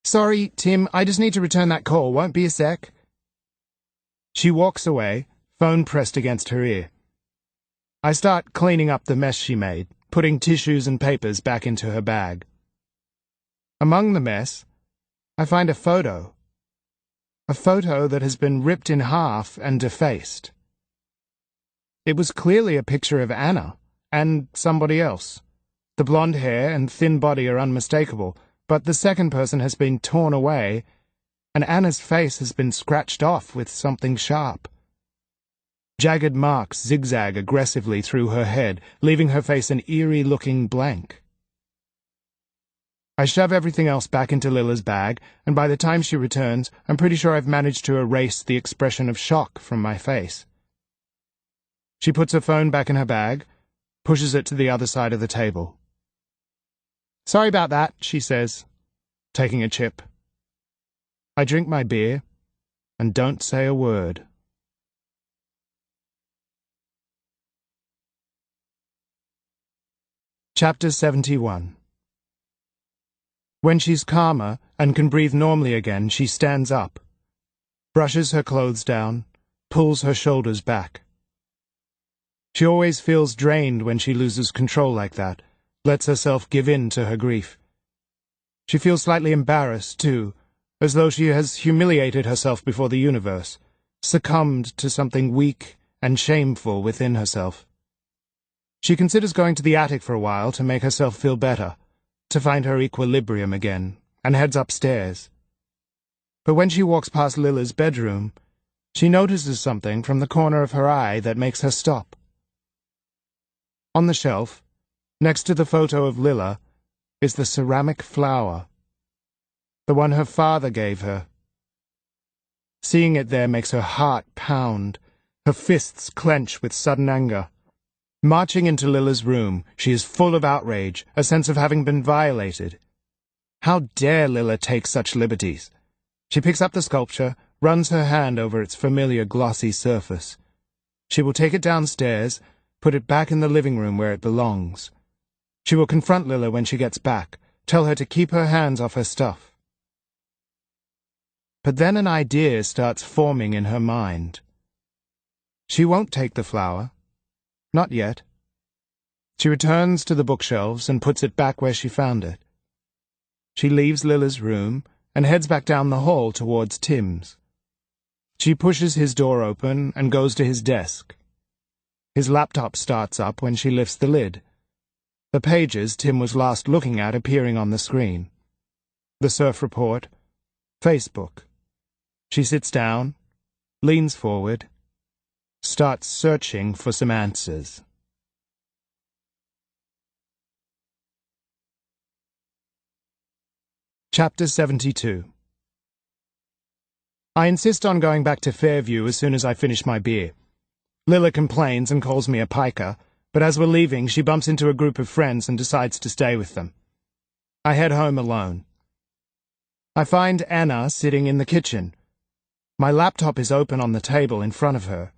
Sorry, Tim, I just need to return that call. Won't be a sec. She walks away, phone pressed against her ear. I start cleaning up the mess she made, putting tissues and papers back into her bag. Among the mess, I find a photo that has been ripped in half and defaced. It was clearly a picture of Anna, and somebody else. The blonde hair and thin body are unmistakable, but the second person has been torn away, and Anna's face has been scratched off with something sharp. Jagged marks zigzag aggressively through her head, leaving her face an eerie-looking blank. I shove everything else back into Lilla's bag, and by the time she returns, I'm pretty sure I've managed to erase the expression of shock from my face. She puts her phone back in her bag, pushes it to the other side of the table. "Sorry about that," she says, taking a chip. I drink my beer and don't say a word. Chapter 71. When she's calmer and can breathe normally again, she stands up, brushes her clothes down, pulls her shoulders back. She always feels drained when she loses control like that, lets herself give in to her grief. She feels slightly embarrassed, too, as though she has humiliated herself before the universe, succumbed to something weak and shameful within herself. She considers going to the attic for a while to make herself feel better, to find her equilibrium again, and heads upstairs. But when she walks past Lilla's bedroom, she notices something from the corner of her eye that makes her stop. On the shelf, next to the photo of Lilla, is the ceramic flower, the one her father gave her. Seeing it there makes her heart pound, her fists clench with sudden anger. Marching into Lilla's room, she is full of outrage, a sense of having been violated. How dare Lilla take such liberties? She picks up the sculpture, runs her hand over its familiar glossy surface. She will take it downstairs, put it back in the living room where it belongs. She will confront Lilla when she gets back, tell her to keep her hands off her stuff. But then an idea starts forming in her mind. She won't take the flower. Not yet. She returns to the bookshelves and puts it back where she found it. She leaves Lilla's room and heads back down the hall towards Tim's. She pushes his door open and goes to his desk. His laptop starts up when she lifts the lid. The pages Tim was last looking at appearing on the screen. The surf report, Facebook. She sits down, leans forward, starts searching for some answers. Chapter 72. I insist on going back to Fairview as soon as I finish my beer. Lilla complains and calls me a piker, but as we're leaving, she bumps into a group of friends and decides to stay with them. I head home alone. I find Anna sitting in the kitchen. My laptop is open on the table in front of her.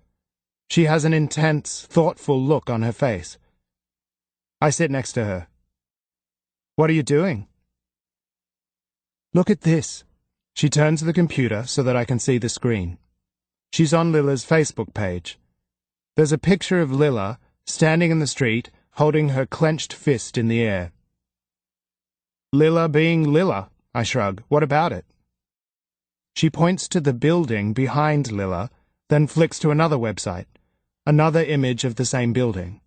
She has an intense, thoughtful look on her face. I sit next to her. "What are you doing?" "Look at this." She turns the computer so that I can see the screen. She's on Lilla's Facebook page. There's a picture of Lilla standing in the street, holding her clenched fist in the air. "Lilla being Lilla," I shrug. "What about it?" She points to the building behind Lilla, then flicks to another website, another image of the same building.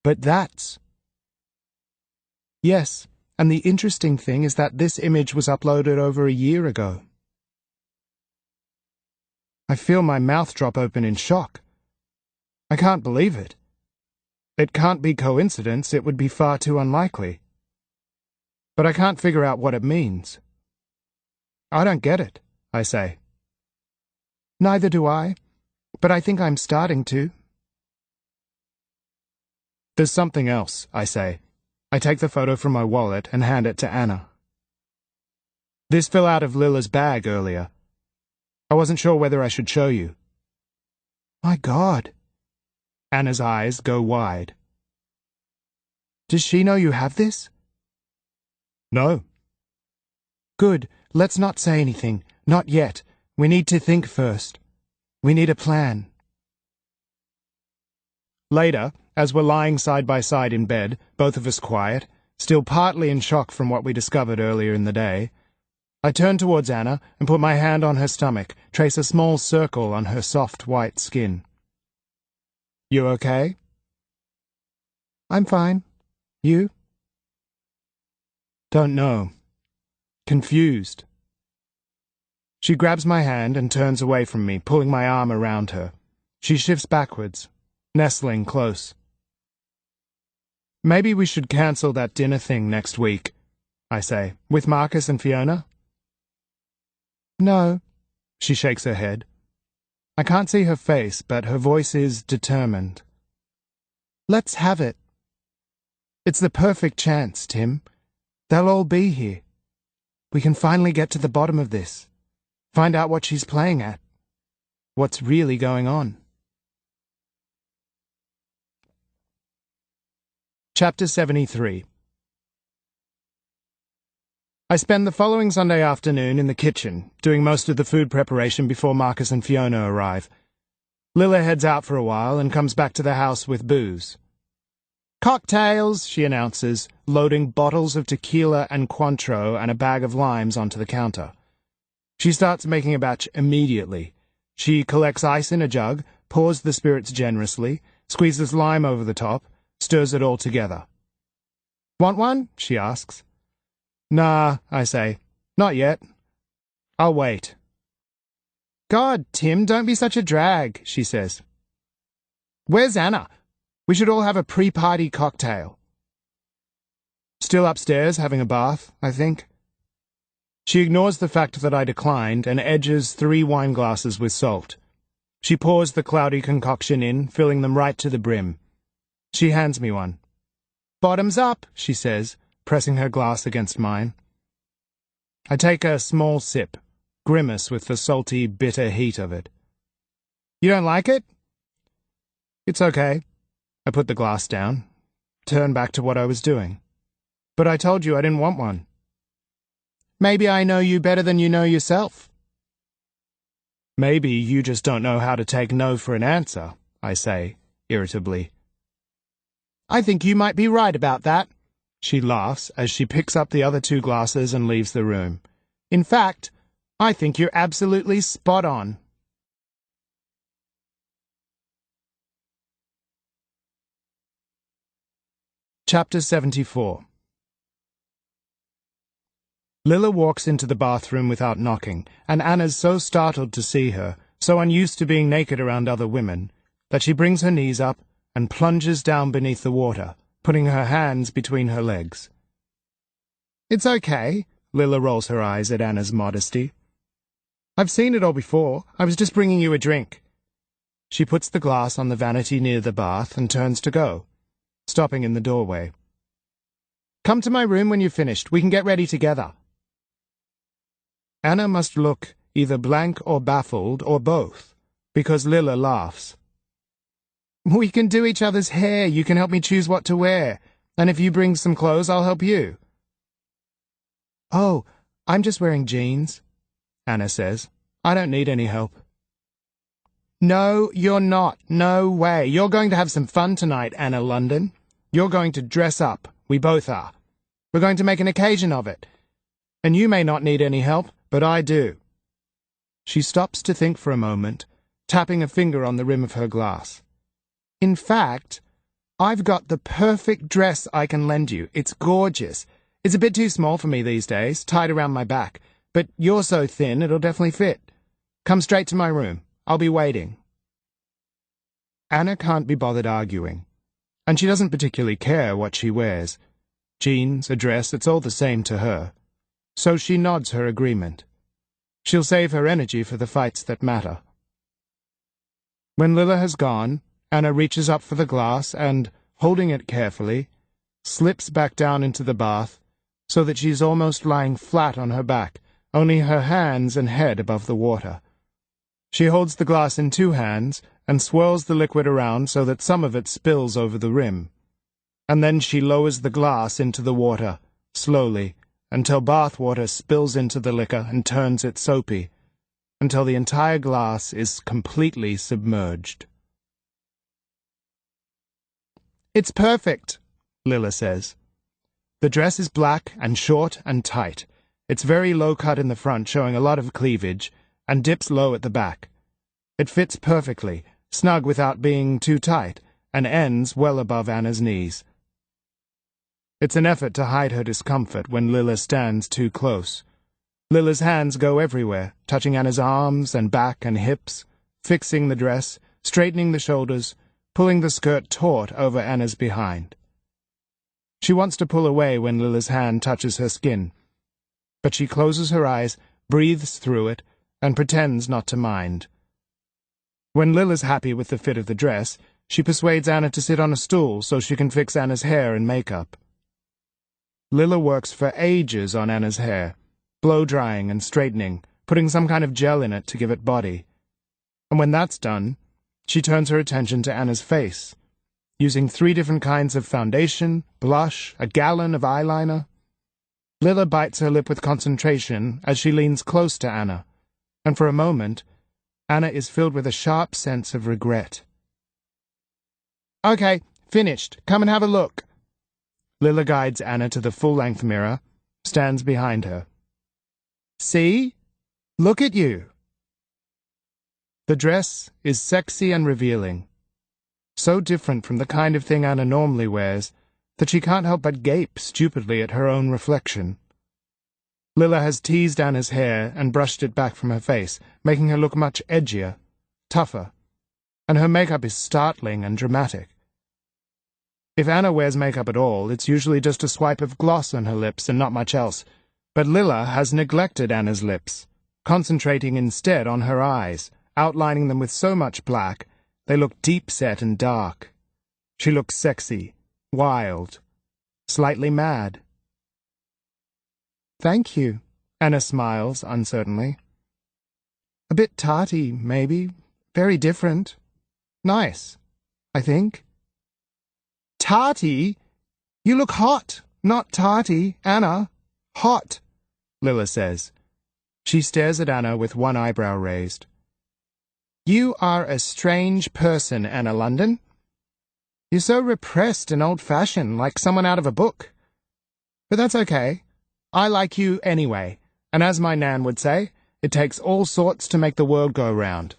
"But that's..." "Yes, and the interesting thing is that this image was uploaded over a year ago." I feel my mouth drop open in shock. I can't believe it. It can't be coincidence, it would be far too unlikely. But I can't figure out what it means. "I don't get it," I say. "Neither do I, but I think I'm starting to." "There's something else," I say. I take the photo from my wallet and hand it to Anna. "This fell out of Lilla's bag earlier. I wasn't sure whether I should show you." "My God." Anna's eyes go wide. "Does she know you have this?" "No." "Good. Let's not say anything. Not yet. We need to think first. We need a plan." Later, as we're lying side by side in bed, both of us quiet, still partly in shock from what we discovered earlier in the day, I turn towards Anna and put my hand on her stomach, trace a small circle on her soft white skin. "You okay?" "I'm fine. You?" Don't know. Confused. She grabs my hand and turns away from me, pulling my arm around her. She shifts backwards, nestling close. Maybe we should cancel that dinner thing next week, I say, with Marcus and Fiona. No, she shakes her head. I can't see her face, but her voice is determined. Let's have it. It's the perfect chance, Tim. They'll all be here. We can finally get to the bottom of this. Find out what she's playing at. What's really going on. Chapter 73. I spend the following Sunday afternoon in the kitchen, doing most of the food preparation before Marcus and Fiona arrive. Lilla heads out for a while and comes back to the house with booze. Cocktails, she announces, loading bottles of tequila and Cointreau and a bag of limes onto the counter. She starts making a batch immediately. She collects ice in a jug, pours the spirits generously, squeezes lime over the top, stirs it all together. Want one? She asks. Nah, I say. Not yet. I'll wait. God, Tim, don't be such a drag, she says. Where's Anna? We should all have a pre-party cocktail. Still upstairs, having a bath, I think. She ignores the fact that I declined and edges 3 wine glasses with salt. She pours the cloudy concoction in, filling them right to the brim. She hands me one. Bottoms up, she says, pressing her glass against mine. I take a small sip, grimace with the salty, bitter heat of it. You don't like it? It's okay. I put the glass down, turn back to what I was doing. But I told you I didn't want one. Maybe I know you better than you know yourself. Maybe you just don't know how to take no for an answer, I say, irritably. I think you might be right about that. She laughs as she picks up the other 2 glasses and leaves the room. In fact, I think you're absolutely spot on. Chapter 74. Lilla walks into the bathroom without knocking, and Anna's so startled to see her, so unused to being naked around other women, that she brings her knees up and plunges down beneath the water, putting her hands between her legs. It's okay, Lilla rolls her eyes at Anna's modesty. I've seen it all before. I was just bringing you a drink. She puts the glass on the vanity near the bath and turns to go, stopping in the doorway. Come to my room when you've finished. We can get ready together. Anna must look either blank or baffled or both, because Lilla laughs. We can do each other's hair. You can help me choose what to wear. And if you bring some clothes, I'll help you. Oh, I'm just wearing jeans, Anna says. I don't need any help. No, you're not. No way. You're going to have some fun tonight, Anna London. You're going to dress up. We both are. We're going to make an occasion of it. And you may not need any help, but I do. She stops to think for a moment, tapping a finger on the rim of her glass. In fact, I've got the perfect dress I can lend you. It's gorgeous. It's a bit too small for me these days, tied around my back. But you're so thin, it'll definitely fit. Come straight to my room. I'll be waiting. Anna can't be bothered arguing, and she doesn't particularly care what she wears. Jeans, a dress, it's all the same to her. So she nods her agreement. She'll save her energy for the fights that matter. When Lilla has gone, Anna reaches up for the glass and, holding it carefully, slips back down into the bath so that she's almost lying flat on her back, only her hands and head above the water. She holds the glass in 2 hands and swirls the liquid around so that some of it spills over the rim. And then she lowers the glass into the water, slowly, until bath water spills into the liquor and turns it soapy, until the entire glass is completely submerged. It's perfect, Lilla says. The dress is black and short and tight. It's very low cut in the front, showing a lot of cleavage, and dips low at the back. It fits perfectly, snug without being too tight, and ends well above Anna's knees. It's an effort to hide her discomfort when Lila stands too close. Lila's hands go everywhere, touching Anna's arms and back and hips, fixing the dress, straightening the shoulders, pulling the skirt taut over Anna's behind. She wants to pull away when Lila's hand touches her skin, but she closes her eyes, breathes through it, and pretends not to mind. When Lila's happy with the fit of the dress, she persuades Anna to sit on a stool so she can fix Anna's hair and makeup. Lila works for ages on Anna's hair, blow-drying and straightening, putting some kind of gel in it to give it body. And when that's done, she turns her attention to Anna's face, using 3 different kinds of foundation, blush, a gallon of eyeliner. Lila bites her lip with concentration as she leans close to Anna, and for a moment, Anna is filled with a sharp sense of regret. "Okay, finished. Come and have a look." Lila guides Anna to the full-length mirror, stands behind her. "See? Look at you." The dress is sexy and revealing, so different from the kind of thing Anna normally wears that she can't help but gape stupidly at her own reflection. Lila has teased Anna's hair and brushed it back from her face, making her look much edgier, tougher, and her makeup is startling and dramatic. If Anna wears makeup at all, it's usually just a swipe of gloss on her lips and not much else, but Lila has neglected Anna's lips, concentrating instead on her eyes, outlining them with so much black, they look deep-set and dark. She looks sexy, wild, slightly mad. "Thank you," Anna smiles uncertainly. "A bit tarty, maybe. Very different. Nice, I think." "Tarty? You look hot, not tarty, Anna. Hot," Lila says. She stares at Anna with one eyebrow raised. "You are a strange person, Anna London. You're so repressed and old-fashioned, like someone out of a book. But that's okay. I like you anyway, and as my Nan would say, it takes all sorts to make the world go round."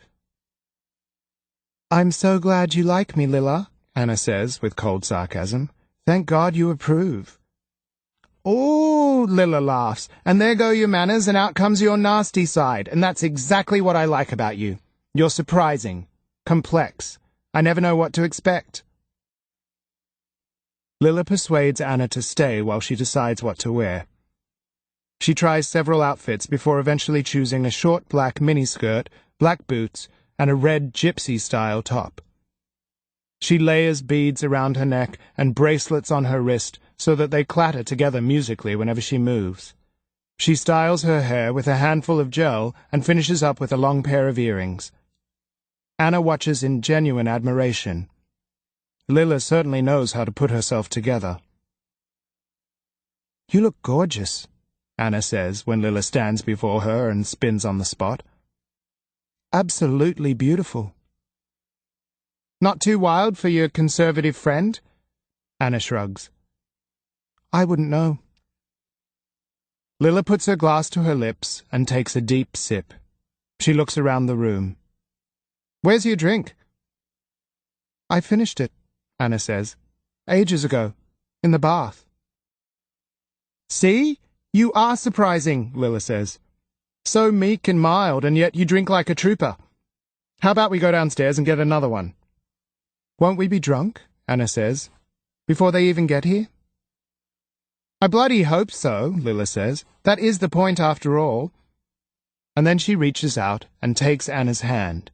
"I'm so glad you like me, Lila," Anna says with cold sarcasm. "Thank God you approve." "Oh," Lila laughs, "and there go your manners, and out comes your nasty side, and that's exactly what I like about you. You're surprising, complex. I never know what to expect." Lila persuades Anna to stay while she decides what to wear. She tries several outfits before eventually choosing a short black miniskirt, black boots, and a red gypsy-style top. She layers beads around her neck and bracelets on her wrist so that they clatter together musically whenever she moves. She styles her hair with a handful of gel and finishes up with a long pair of earrings. Anna watches in genuine admiration. Lila certainly knows how to put herself together. "You look gorgeous," Anna says when Lila stands before her and spins on the spot. "Absolutely beautiful." "Not too wild for your conservative friend?" Anna shrugs. "I wouldn't know." Lila puts her glass to her lips and takes a deep sip. She looks around the room. "Where's your drink?" "I finished it," Anna says. "Ages ago. In the bath." "See? You are surprising," Lila says. "So meek and mild, and yet you drink like a trooper. How about we go downstairs and get another one?" "Won't we be drunk?" Anna says. "Before they even get here?" "I bloody hope so," Lila says. "That is the point after all." And then she reaches out and takes Anna's hand.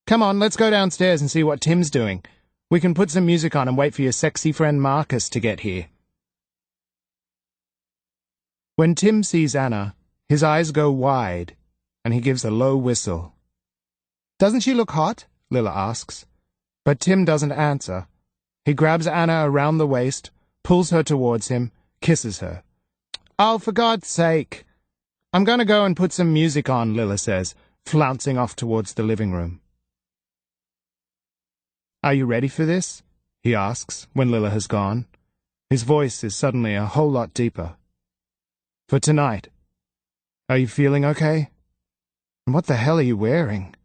"Come on, let's go downstairs and see what Tim's doing. We can put some music on and wait for your sexy friend Marcus to get here." When Tim sees Anna, his eyes go wide, and he gives a low whistle. "Doesn't she look hot?" Lila asks. But Tim doesn't answer. He grabs Anna around the waist, pulls her towards him, kisses her. "Oh, for God's sake!" "I'm going to go and put some music on," Lila says, flouncing off towards the living room. "Are you ready for this?" he asks when Lila has gone. His voice is suddenly a whole lot deeper. "For tonight. Are you feeling okay? And what the hell are you wearing?"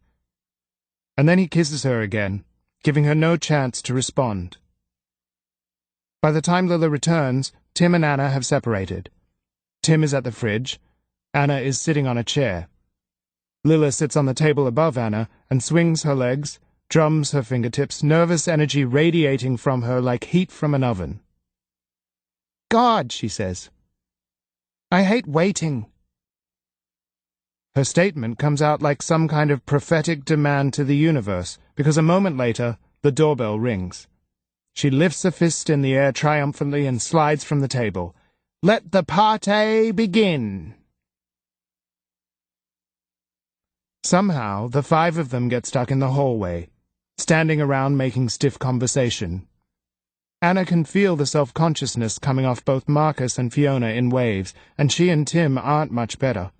And then he kisses her again, giving her no chance to respond. By the time Lila returns, Tim and Anna have separated. Tim is at the fridge. Anna is sitting on a chair. Lila sits on the table above Anna and swings her legs, drums her fingertips, nervous energy radiating from her like heat from an oven. "God," she says. "I hate waiting." Her statement comes out like some kind of prophetic demand to the universe, because a moment later, the doorbell rings. She lifts a fist in the air triumphantly and slides from the table. "Let the party begin!" Somehow, the five of them get stuck in the hallway, standing around making stiff conversation. Anna can feel the self-consciousness coming off both Marcus and Fiona in waves, and she and Tim aren't much better.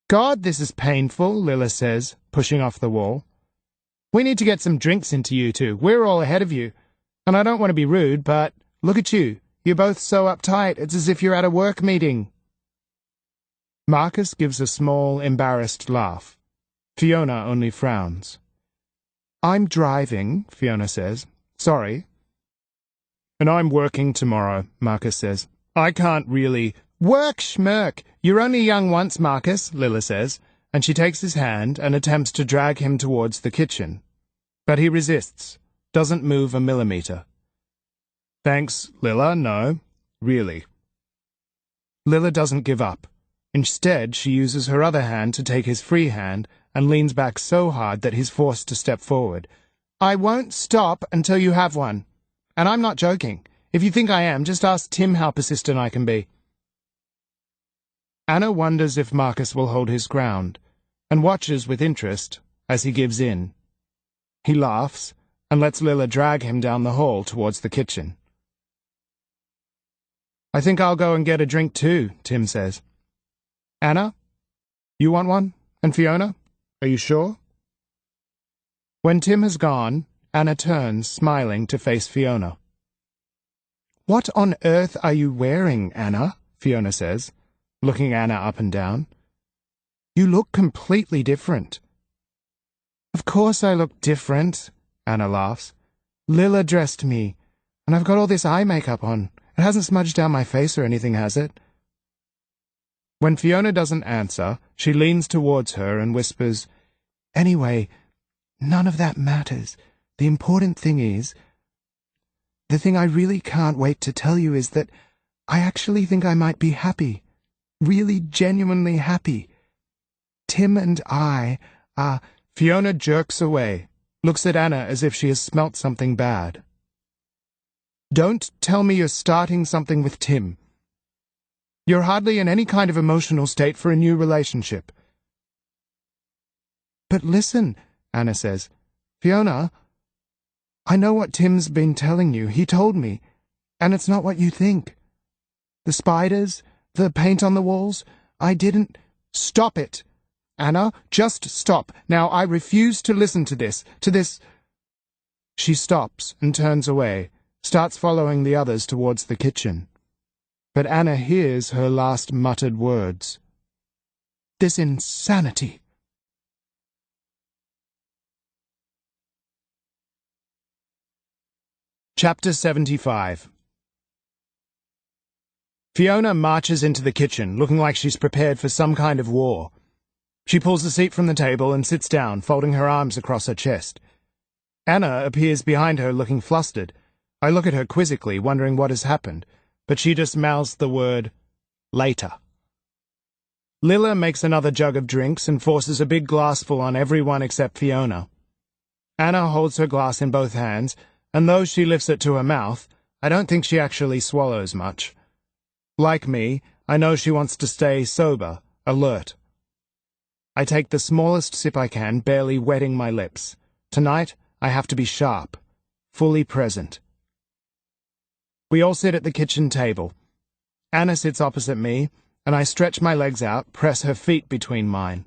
"God, this is painful," Lila says, pushing off the wall. "We need to get some drinks into you two. We're all ahead of you. And I don't want to be rude, but look at you. You're both so uptight. It's as if you're at a work meeting." Marcus gives a small, embarrassed laugh. Fiona only frowns. "I'm driving," Fiona says. "Sorry." "And I'm working tomorrow," Marcus says. "I can't really—" "Work, schmirk! You're only young once, Marcus," Lila says, and she takes his hand and attempts to drag him towards the kitchen. But he resists, doesn't move a millimeter. "Thanks, Lila, no. Really." Lila doesn't give up. Instead, she uses her other hand to take his free hand and leans back so hard that he's forced to step forward. "I won't stop until you have one. And I'm not joking. If you think I am, just ask Tim how persistent I can be." Anna wonders if Marcus will hold his ground, and watches with interest as he gives in. He laughs and lets Lila drag him down the hall towards the kitchen. "I think I'll go and get a drink too," Tim says. "Anna, you want one? And Fiona? Are you sure?" When Tim has gone, Anna turns, smiling, to face Fiona. "What on earth are you wearing, Anna?" Fiona says, looking Anna up and down. "You look completely different." "Of course I look different," Anna laughs. "Lila dressed me, and I've got all this eye makeup on. It hasn't smudged down my face or anything, has it?" When Fiona doesn't answer, she leans towards her and whispers, "Anyway, none of that matters. The important thing is, the thing I really can't wait to tell you is that I actually think I might be happy. Really genuinely happy. Tim and I are—" Fiona jerks away, looks at Anna as if she has smelt something bad. "Don't tell me you're starting something with Tim. You're hardly in any kind of emotional state for a new relationship." "But listen," Anna says. "Fiona, I know what Tim's been telling you. He told me. And it's not what you think. The spiders, the paint on the walls, I didn't—" "Stop it! Anna, just stop. Now, I refuse to listen to this. She stops and turns away, starts following the others towards the kitchen. But Anna hears her last muttered words. "This insanity." Chapter 75. Fiona marches into the kitchen, looking like she's prepared for some kind of war. She pulls a seat from the table and sits down, folding her arms across her chest. Anna appears behind her, looking flustered. I look at her quizzically, wondering what has happened, but she just mouths the word, "later." Lila makes another jug of drinks and forces a big glassful on everyone except Fiona. Anna holds her glass in both hands, and though she lifts it to her mouth, I don't think she actually swallows much. Like me, I know she wants to stay sober, alert. I take the smallest sip I can, barely wetting my lips. Tonight, I have to be sharp, fully present. We all sit at the kitchen table. Anna sits opposite me, and I stretch my legs out, press her feet between mine.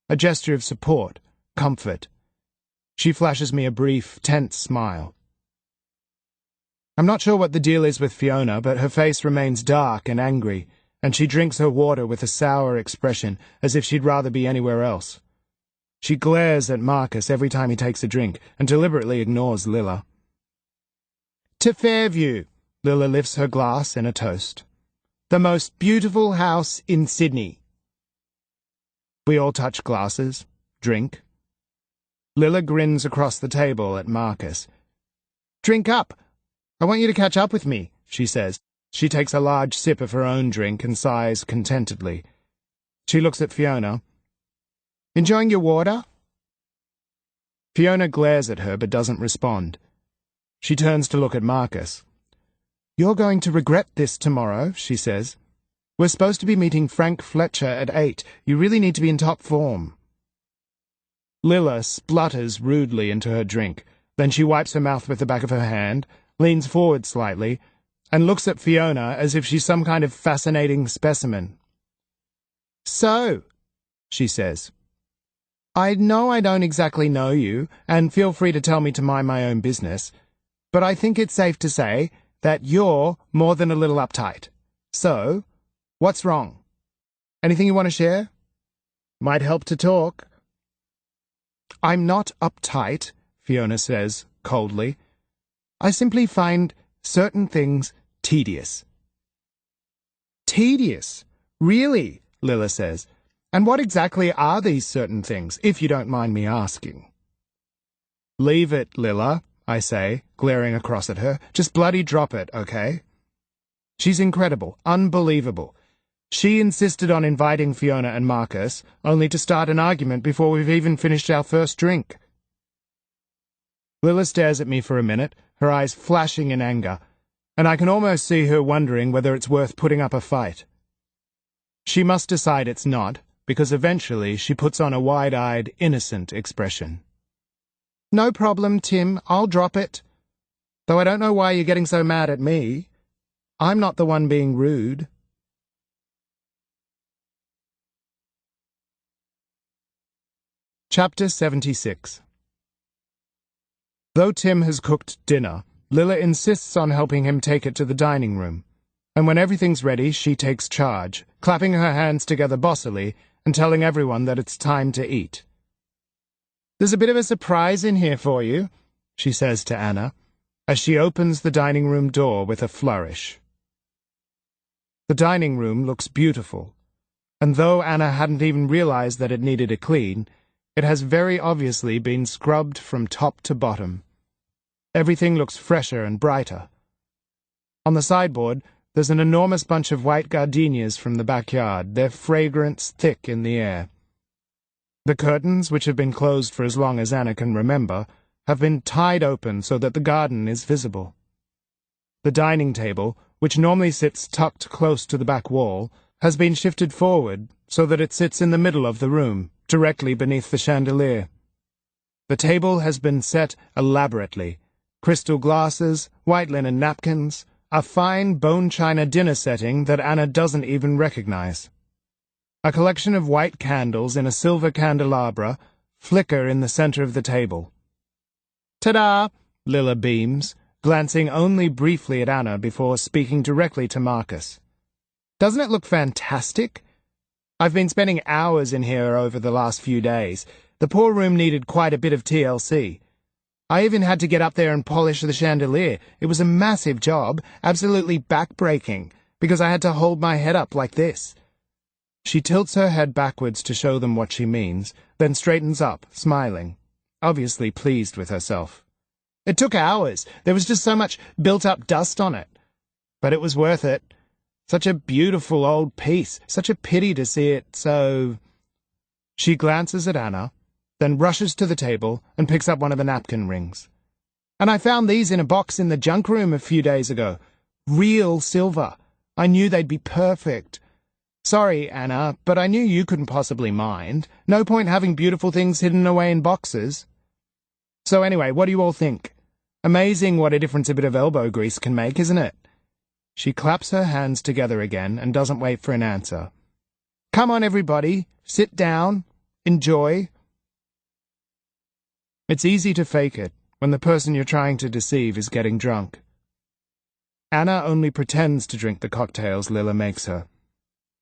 A gesture of support, comfort. She flashes me a brief, tense smile. I'm not sure what the deal is with Fiona, but her face remains dark and angry, and she drinks her water with a sour expression, as if she'd rather be anywhere else. She glares at Marcus every time he takes a drink, and deliberately ignores Lila. To Fairview, Lilla lifts her glass in a toast. The most beautiful house in Sydney. We all touch glasses, drink. Lilla grins across the table at Marcus. Drink up. I want you to catch up with me, she says. She takes a large sip of her own drink and sighs contentedly. She looks at Fiona. Enjoying your water? Fiona glares at her but doesn't respond. She turns to look at Marcus. You're going to regret this tomorrow, she says. We're supposed to be meeting Frank Fletcher at 8. You really need to be in top form. Lilla splutters rudely into her drink. Then she wipes her mouth with the back of her hand, leans forward slightly, and looks at Fiona as if she's some kind of fascinating specimen. So, she says, I know I don't exactly know you, and feel free to tell me to mind my own business, but I think it's safe to say that you're more than a little uptight. So, what's wrong? Anything you want to share? Might help to talk. I'm not uptight, Fiona says coldly. I simply find certain things tedious. Tedious? Really? Lilla says. And what exactly are these certain things, if you don't mind me asking? Leave it, Lilla, I say, glaring across at her. Just bloody drop it, okay? She's incredible, unbelievable. She insisted on inviting Fiona and Marcus, only to start an argument before we've even finished our first drink. Lilla stares at me for a minute, her eyes flashing in anger, and I can almost see her wondering whether it's worth putting up a fight. She must decide it's not, because eventually she puts on a wide-eyed, innocent expression. No problem, Tim, I'll drop it. Though I don't know why you're getting so mad at me. I'm not the one being rude. Chapter 76. Though Tim has cooked dinner, Lilla insists on helping him take it to the dining room, and when everything's ready, she takes charge, clapping her hands together bossily and telling everyone that it's time to eat. There's a bit of a surprise in here for you, she says to Anna, as she opens the dining room door with a flourish. The dining room looks beautiful, and though Anna hadn't even realized that it needed a clean, it has very obviously been scrubbed from top to bottom. Everything looks fresher and brighter. On the sideboard, there's an enormous bunch of white gardenias from the backyard, their fragrance thick in the air. The curtains, which have been closed for as long as Anna can remember, have been tied open so that the garden is visible. The dining table, which normally sits tucked close to the back wall, has been shifted forward so that it sits in the middle of the room, directly beneath the chandelier. The table has been set elaborately. Crystal glasses, white linen napkins, a fine bone china dinner setting that Anna doesn't even recognize. A collection of white candles in a silver candelabra flicker in the center of the table. Ta-da! Lilla beams, glancing only briefly at Anna before speaking directly to Marcus. Doesn't it look fantastic? I've been spending hours in here over the last few days. The poor room needed quite a bit of TLC. I even had to get up there and polish the chandelier. It was a massive job, absolutely back-breaking, because I had to hold my head up like this. She tilts her head backwards to show them what she means, then straightens up, smiling, obviously pleased with herself. It took hours. There was just so much built-up dust on it. But it was worth it. Such a beautiful old piece. Such a pity to see it so... She glances at Anna, then rushes to the table and picks up one of the napkin rings. And I found these in a box in the junk room a few days ago. Real silver. I knew they'd be perfect. Sorry, Anna, but I knew you couldn't possibly mind. No point having beautiful things hidden away in boxes. So anyway, what do you all think? Amazing what a difference a bit of elbow grease can make, isn't it? She claps her hands together again and doesn't wait for an answer. Come on, everybody. Sit down. Enjoy. It's easy to fake it when the person you're trying to deceive is getting drunk. Anna only pretends to drink the cocktails Lilla makes her.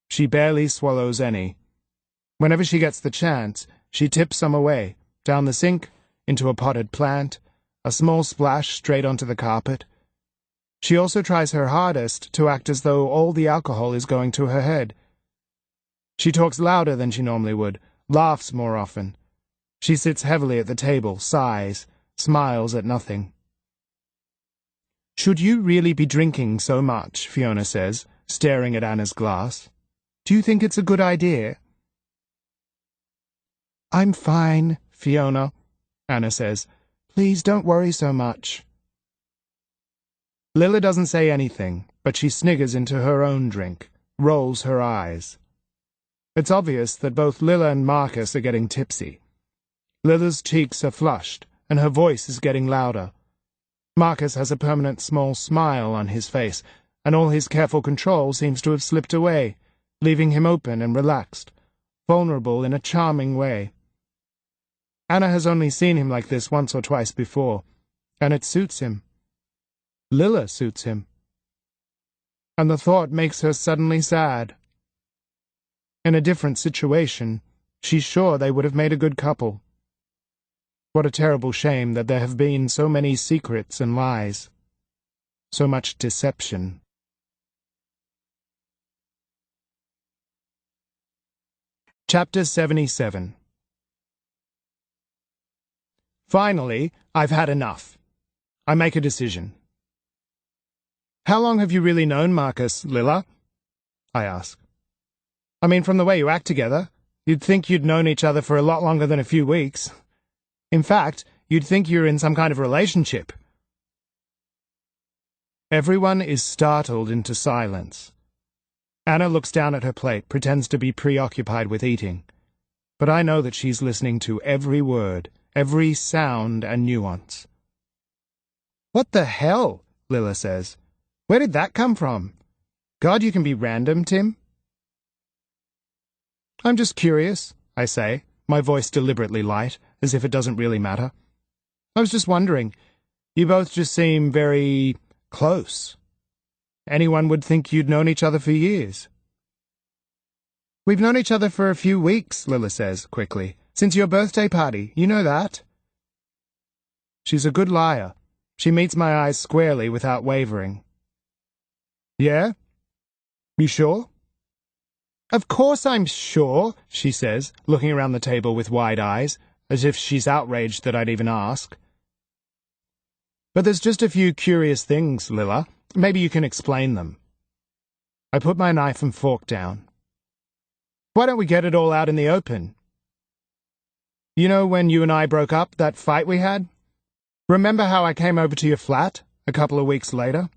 She barely swallows any. Whenever she gets the chance, she tips some away, down the sink, into a potted plant, a small splash straight onto the carpet. She also tries her hardest to act as though all the alcohol is going to her head. She talks louder than she normally would, laughs more often. She sits heavily at the table, sighs, smiles at nothing. "Should you really be drinking so much?" Fiona says, staring at Anna's glass. "Do you think it's a good idea?" "I'm fine, Fiona," Anna says. "Please don't worry so much." Lilla doesn't say anything, but she sniggers into her own drink, rolls her eyes. It's obvious that both Lilla and Marcus are getting tipsy. Lilla's cheeks are flushed, and her voice is getting louder. Marcus has a permanent small smile on his face, and all his careful control seems to have slipped away, leaving him open and relaxed, vulnerable in a charming way. Anna has only seen him like this once or twice before, and it suits him. Lilla suits him. And the thought makes her suddenly sad. In a different situation, she's sure they would have made a good couple. What a terrible shame that there have been so many secrets and lies. So much deception. Chapter 77. Finally, I've had enough. I make a decision. "How long have you really known Marcus, Lilla?" I ask. "I mean, from the way you act together, you'd think you'd known each other for a lot longer than a few weeks. In fact, you'd think you're in some kind of relationship." Everyone is startled into silence. Anna looks down at her plate, pretends to be preoccupied with eating. But I know that she's listening to every word, every sound and nuance. "What the hell?" Lilla says. "Where did that come from? God, you can be random, Tim." "I'm just curious," I say, my voice deliberately light, as if it doesn't really matter. "I was just wondering. You both just seem very close. Anyone would think you'd known each other for years." "We've known each other for a few weeks," Lilla says, quickly. "Since your birthday party, you know that." She's a good liar. She meets my eyes squarely without wavering. "Yeah? You sure?" "Of course I'm sure," she says, looking around the table with wide eyes, as if she's outraged that I'd even ask. "But there's just a few curious things, Lilla. Maybe you can explain them." I put my knife and fork down. "Why don't we get it all out in the open? You know when you and I broke up, that fight we had? Remember how I came over to your flat a couple of weeks later?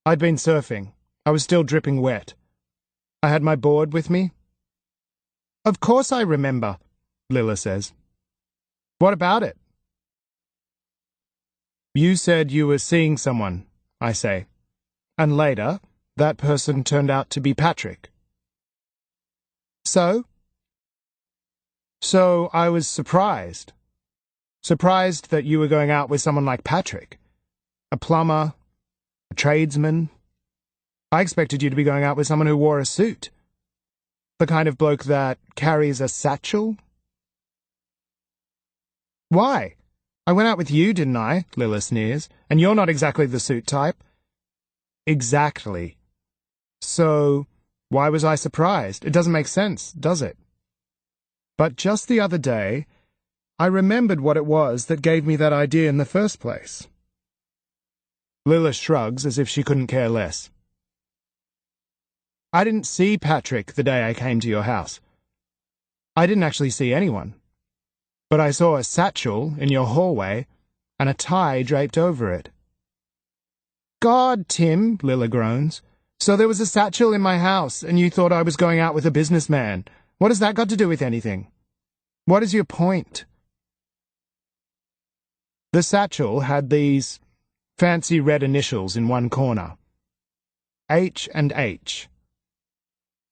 I'd been surfing. I was still dripping wet. I had my board with me." "Of course I remember," Lilla says. "What about it?" "You said you were seeing someone," I say, "and later that person turned out to be Patrick." "So?" "So I was surprised. Surprised that you were going out with someone like Patrick. A plumber, a tradesman. I expected you to be going out with someone who wore a suit. The kind of bloke that carries a satchel." "Why? I went out with you, didn't I?" Lilla sneers. "And you're not exactly the suit type." "Exactly. So, why was I surprised? It doesn't make sense, does it? But just the other day, I remembered what it was that gave me that idea in the first place." Lilla shrugs as if she couldn't care less. "I didn't see Patrick the day I came to your house. I didn't actually see anyone. But I saw a satchel in your hallway and a tie draped over it." "God, Tim," Lilla groans. "So there was a satchel in my house and you thought I was going out with a businessman. What has that got to do with anything? What is your point?" The satchel had these fancy red initials in one corner. H and H.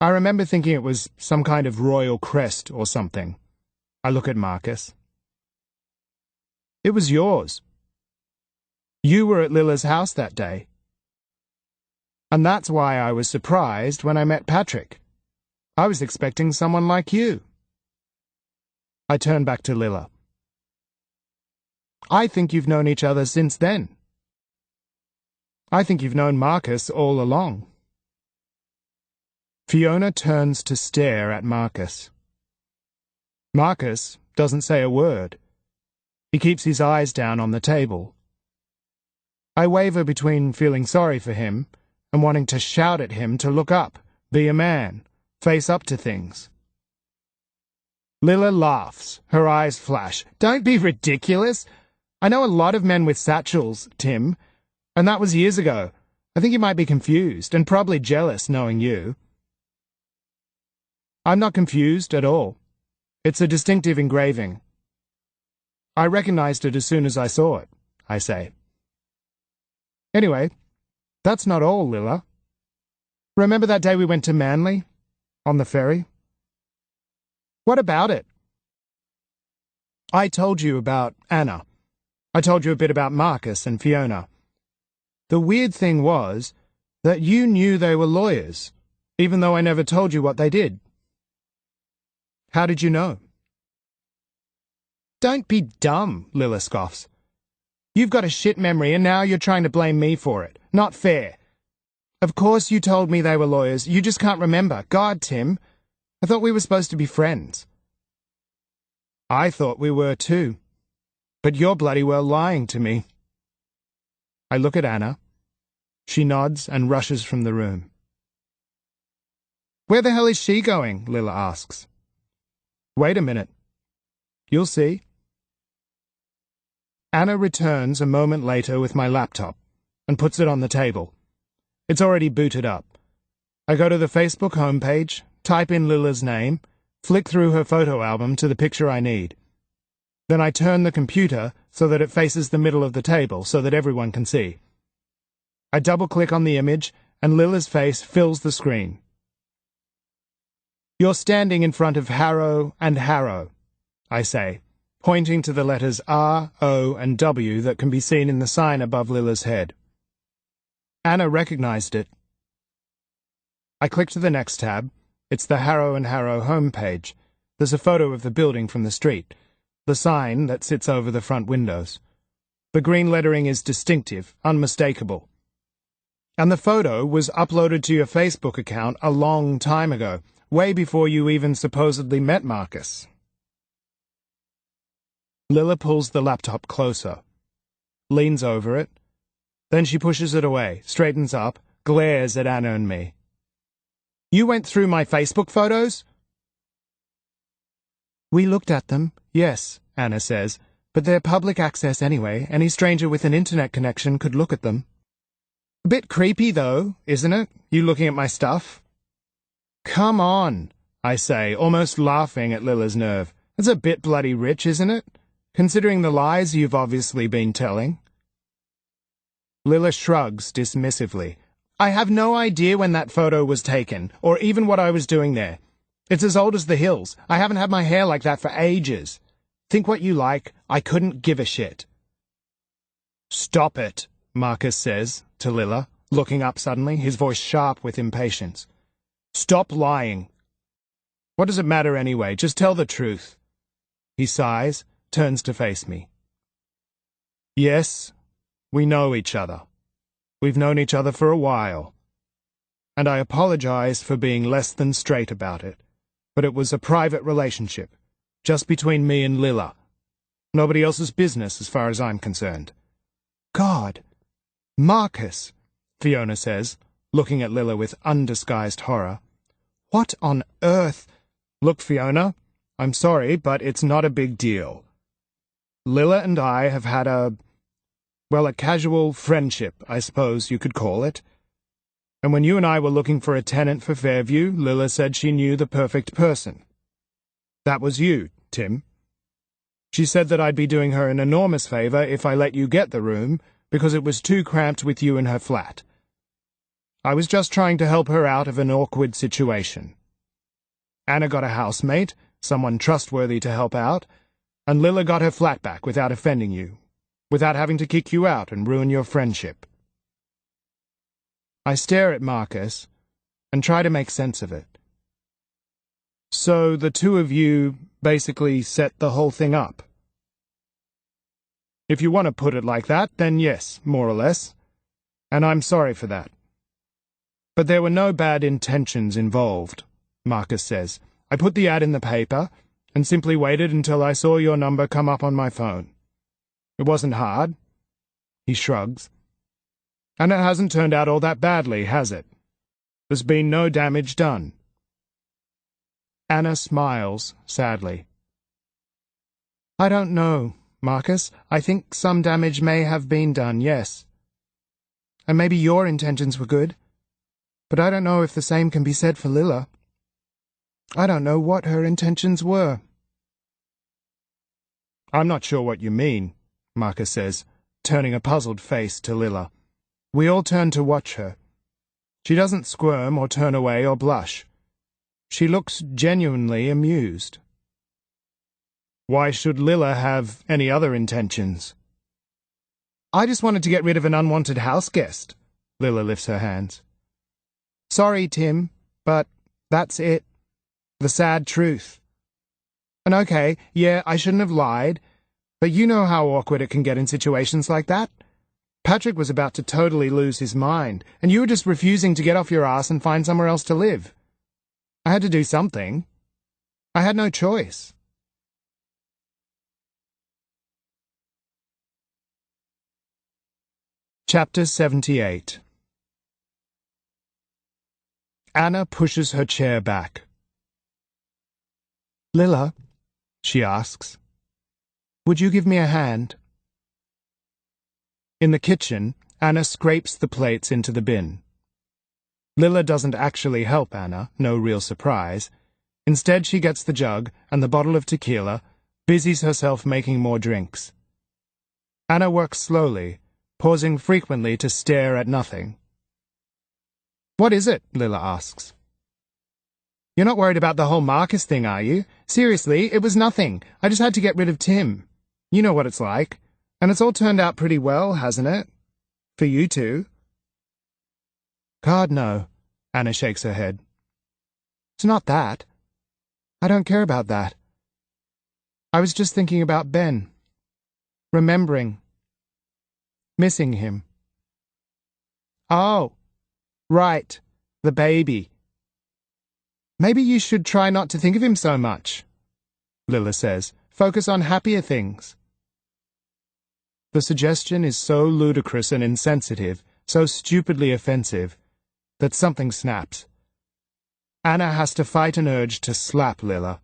I remember thinking it was some kind of royal crest or something. I look at Marcus. "It was yours. You were at Lilla's house that day. And that's why I was surprised when I met Patrick. I was expecting someone like you." I turn back to Lilla. "I think you've known each other since then." I think you've known Marcus all along. Fiona turns to stare at Marcus. Marcus doesn't say a word. He keeps his eyes down on the table. I waver between feeling sorry for him and wanting to shout at him to look up, be a man, face up to things. Lila laughs. Her eyes flash. Don't be ridiculous. I know a lot of men with satchels, Tim, and that was years ago. I think you might be confused and probably jealous knowing you. I'm not confused at all. It's a distinctive engraving. I recognized it as soon as I saw it, I say. Anyway, that's not all, Lila. Remember that day we went to Manly? On the ferry? What about it? I told you about Anna. I told you a bit about Marcus and Fiona. The weird thing was that you knew they were lawyers, even though I never told you what they did. How did you know? Don't be dumb, Lila scoffs. You've got a shit memory and now you're trying to blame me for it. Not fair. Of course you told me they were lawyers. You just can't remember. God, Tim. I thought we were supposed to be friends. I thought we were too. But you're bloody well lying to me. I look at Anna. She nods and rushes from the room. Where the hell is she going? Lila asks. Wait a minute. You'll see. Anna returns a moment later with my laptop and puts it on the table. It's already booted up. I go to the Facebook homepage, type in Lila's name, flick through her photo album to the picture I need. Then I turn the computer so that it faces the middle of the table so that everyone can see. I double-click on the image and Lila's face fills the screen. You're standing in front of Harrow and Harrow, I say, pointing to the letters R, O, and W that can be seen in the sign above Lila's head. Anna recognized it. I click to the next tab. It's the Harrow and Harrow homepage. There's a photo of the building from the street, the sign that sits over the front windows. The green lettering is distinctive, unmistakable. And the photo was uploaded to your Facebook account a long time ago, way before you even supposedly met Marcus. Lila pulls the laptop closer, leans over it, then she pushes it away, straightens up, glares at Anna and me. You went through my Facebook photos? We looked at them, yes, Anna says, but they're public access anyway. Any stranger with an internet connection could look at them. A bit creepy, though, isn't it, you looking at my stuff? Come on, I say, almost laughing at Lila's nerve. It's a bit bloody rich, isn't it? Considering the lies you've obviously been telling. Lila shrugs dismissively. I have no idea when that photo was taken, or even what I was doing there. It's as old as the hills. I haven't had my hair like that for ages. Think what you like, I couldn't give a shit. Stop it, Marcus says to Lila, looking up suddenly, his voice sharp with impatience. Stop lying. What does it matter anyway? Just tell the truth. He sighs, turns to face me. Yes, we know each other. We've known each other for a while. And I apologize for being less than straight about it. But it was a private relationship, just between me and Lila. Nobody else's business as far as I'm concerned. God! Marcus, Fiona says, looking at Lila with undisguised horror. What on earth? Look, Fiona, I'm sorry, but it's not a big deal. Lila and I have had a casual friendship, I suppose you could call it. And when you and I were looking for a tenant for Fairview, Lila said she knew the perfect person. That was you, Tim. She said that I'd be doing her an enormous favor if I let you get the room, because it was too cramped with you in her flat. I was just trying to help her out of an awkward situation. Anna got a housemate, someone trustworthy to help out, and Lila got her flat back without offending you, without having to kick you out and ruin your friendship. I stare at Marcus and try to make sense of it. So the two of you basically set the whole thing up? If you want to put it like that, then yes, more or less. and I'm sorry for that. But there were no bad intentions involved, Marcus says. I put the ad in the paper and simply waited until I saw your number come up on my phone. It wasn't hard. He shrugs. And it hasn't turned out all that badly, has it? There's been no damage done. Anna smiles sadly. I don't know, Marcus. I think some damage may have been done, yes. And maybe your intentions were good. But I don't know if the same can be said for Lila. I don't know what her intentions were. I'm not sure what you mean, Marcus says, turning a puzzled face to Lila. We all turn to watch her. She doesn't squirm or turn away or blush. She looks genuinely amused. Why should Lila have any other intentions? I just wanted to get rid of an unwanted house guest. Lila lifts her hands. Sorry, Tim, but that's it. The sad truth. And okay, yeah, I shouldn't have lied, but you know how awkward it can get in situations like that. Patrick was about to totally lose his mind, and you were just refusing to get off your ass and find somewhere else to live. I had to do something. I had no choice. Chapter 78. Anna pushes her chair back. Lila, she asks, would you give me a hand? In the kitchen, Anna scrapes the plates into the bin. Lila doesn't actually help Anna, no real surprise. Instead, she gets the jug and the bottle of tequila, busies herself making more drinks. Anna works slowly, pausing frequently to stare at nothing. What is it? Lila asks. You're not worried about the whole Marcus thing, are you? Seriously, it was nothing. I just had to get rid of Tim. You know what it's like. And it's all turned out pretty well, hasn't it? For you two. God, no. Anna shakes her head. It's not that. I don't care about that. I was just thinking about Ben. Remembering. Missing him. Oh, right. The baby. Maybe you should try not to think of him so much, Lila says. Focus on happier things. The suggestion is so ludicrous and insensitive, so stupidly offensive, that something snaps. Anna has to fight an urge to slap Lila.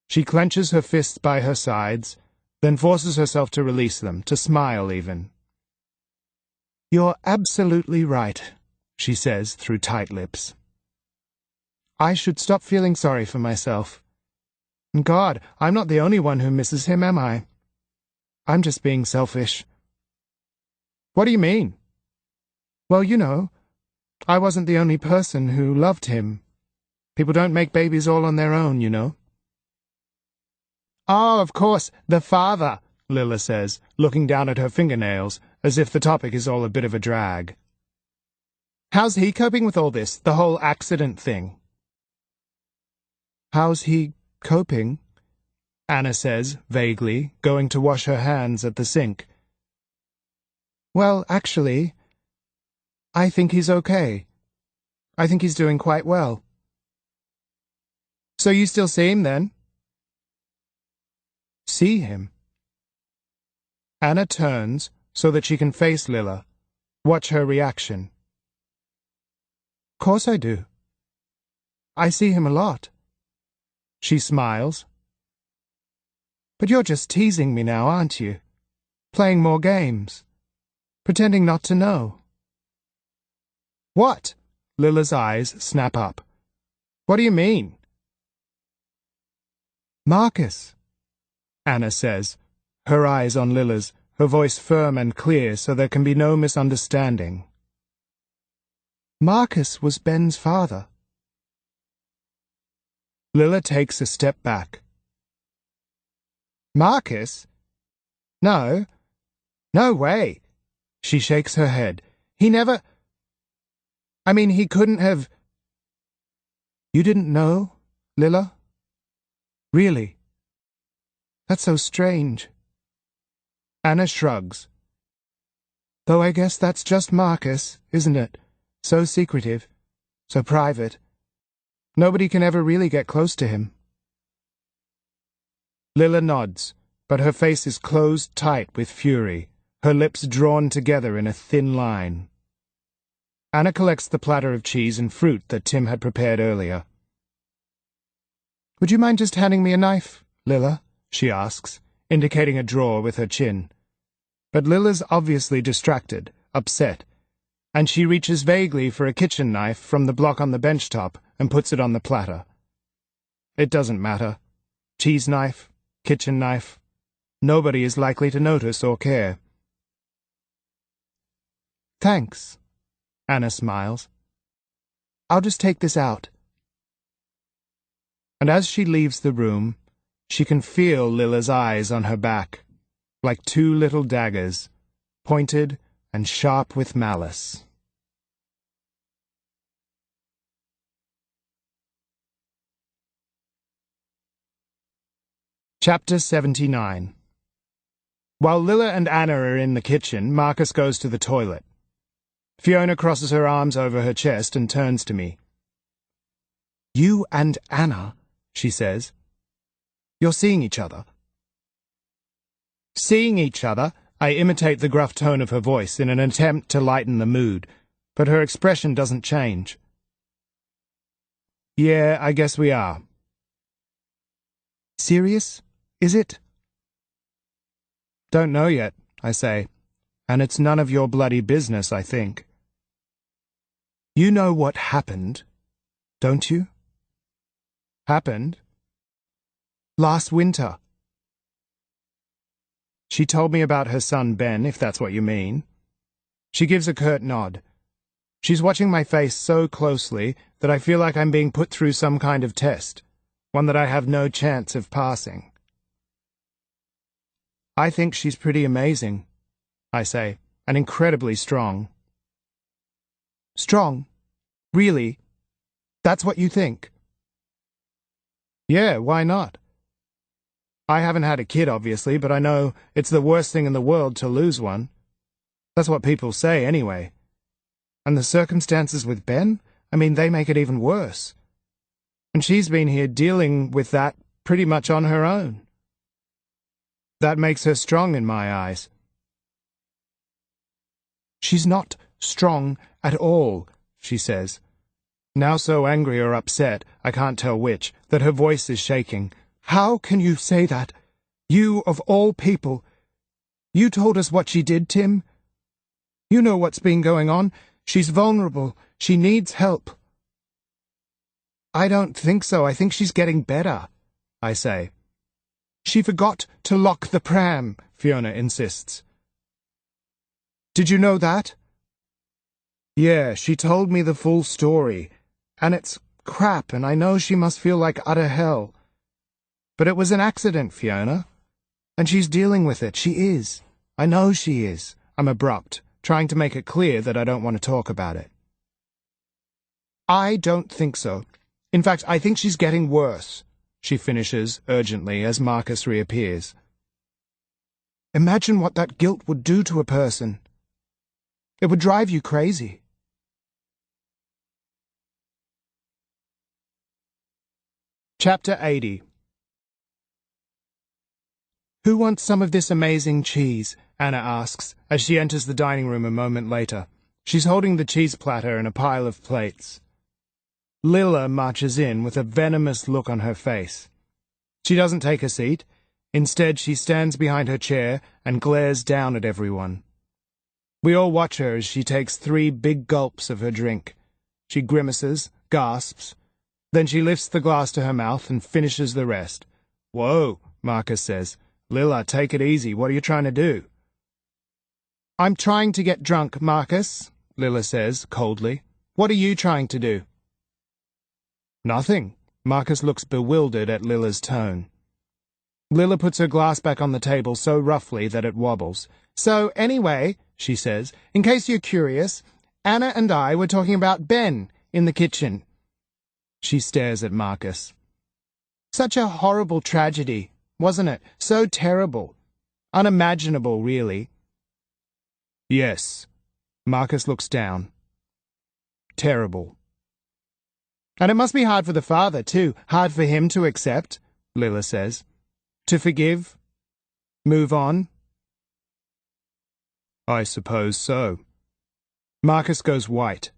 She clenches her fists by her sides, then forces herself to release them, to smile even. You're absolutely right, she says through tight lips. I should stop feeling sorry for myself. And God, I'm not the only one who misses him, am I? I'm just being selfish. What do you mean? Well, you know, I wasn't the only person who loved him. People don't make babies all on their own, you know. Oh, of course, the father, Lila says, looking down at her fingernails, as if the topic is all a bit of a drag. How's he coping with all this, the whole accident thing? How's he coping? Anna says, vaguely, going to wash her hands at the sink. Well, actually, I think he's okay. I think he's doing quite well. So you still see him, then? See him? Anna turns so that she can face Lila, watch her reaction. Course I do. I see him a lot. She smiles. But you're just teasing me now, aren't you? Playing more games. Pretending not to know. What? Lila's eyes snap up. What do you mean? Marcus, Anna says, her eyes on Lila's, her voice firm and clear so there can be no misunderstanding. Marcus was Ben's father. Lila takes a step back. Marcus? No. No way. She shakes her head. He never... I mean, he couldn't have... You didn't know, Lila? Really? That's so strange. Anna shrugs. Though I guess that's just Marcus, isn't it? So secretive, so private. Nobody can ever really get close to him. Lila nods, but her face is closed tight with fury, her lips drawn together in a thin line. Anna collects the platter of cheese and fruit that Tim had prepared earlier. "Would you mind just handing me a knife, Lila?" she asks, indicating a drawer with her chin. But Lila's obviously distracted, upset, and she reaches vaguely for a kitchen knife from the block on the bench top and puts it on the platter. It doesn't matter. Cheese knife, kitchen knife. Nobody is likely to notice or care. "Thanks," Anna smiles. "I'll just take this out." And as she leaves the room, she can feel Lila's eyes on her back, like two little daggers, pointed and sharp with malice. Chapter 79. While Lila and Anna are in the kitchen, Marcus goes to the toilet. Fiona crosses her arms over her chest and turns to me. "You and Anna," she says. "You're seeing each other." Seeing each other, I imitate the gruff tone of her voice in an attempt to lighten the mood, but her expression doesn't change. "Yeah, I guess we are." "Serious? Is it?" "Don't know yet," I say, "and it's none of your bloody business, I think." "You know what happened, don't you?" "Happened?" "Last winter." She told me about her son Ben, if that's what you mean. She gives a curt nod. She's watching my face so closely that I feel like I'm being put through some kind of test, one that I have no chance of passing. "I think she's pretty amazing," I say, "and incredibly strong." "Strong? Really? That's what you think?" "Yeah, why not? I haven't had a kid, obviously, but I know it's the worst thing in the world to lose one. That's what people say, anyway. And the circumstances with Ben, I mean, they make it even worse. And she's been here dealing with that pretty much on her own. That makes her strong in my eyes." "She's not strong at all," she says, now so angry or upset, I can't tell which, that her voice is shaking. "How can you say that? You, of all people. You told us what she did, Tim. You know what's been going on. She's vulnerable. She needs help." "I don't think so. I think she's getting better," I say. "She forgot to lock the pram," Fiona insists. "Did you know that?" "Yeah, she told me the full story. And it's crap, and I know she must feel like utter hell. But it was an accident, Fiona. And she's dealing with it. She is. I know she is." I'm abrupt, trying to make it clear that I don't want to talk about it. "I don't think so. In fact, I think she's getting worse," she finishes urgently as Marcus reappears. "Imagine what that guilt would do to a person. It would drive you crazy." Chapter 80. "Who wants some of this amazing cheese?" Anna asks, as she enters the dining room a moment later. She's holding the cheese platter and a pile of plates. Lila marches in with a venomous look on her face. She doesn't take a seat. Instead, she stands behind her chair and glares down at everyone. We all watch her as she takes 3 big gulps of her drink. She grimaces, gasps. Then she lifts the glass to her mouth and finishes the rest. "Whoa," Marcus says. "Lila, take it easy. What are you trying to do?" "I'm trying to get drunk, Marcus," Lila says coldly. "What are you trying to do?" "Nothing." Marcus looks bewildered at Lila's tone. Lila puts her glass back on the table so roughly that it wobbles. "So, anyway," she says, "in case you're curious, Anna and I were talking about Ben in the kitchen." She stares at Marcus. "Such a horrible tragedy, wasn't it? So terrible. Unimaginable, really." Yes. Marcus looks down. Terrible. And it must be hard for the father, too. Hard for him to accept, Lila says. To forgive. Move on. I suppose so. Marcus goes white.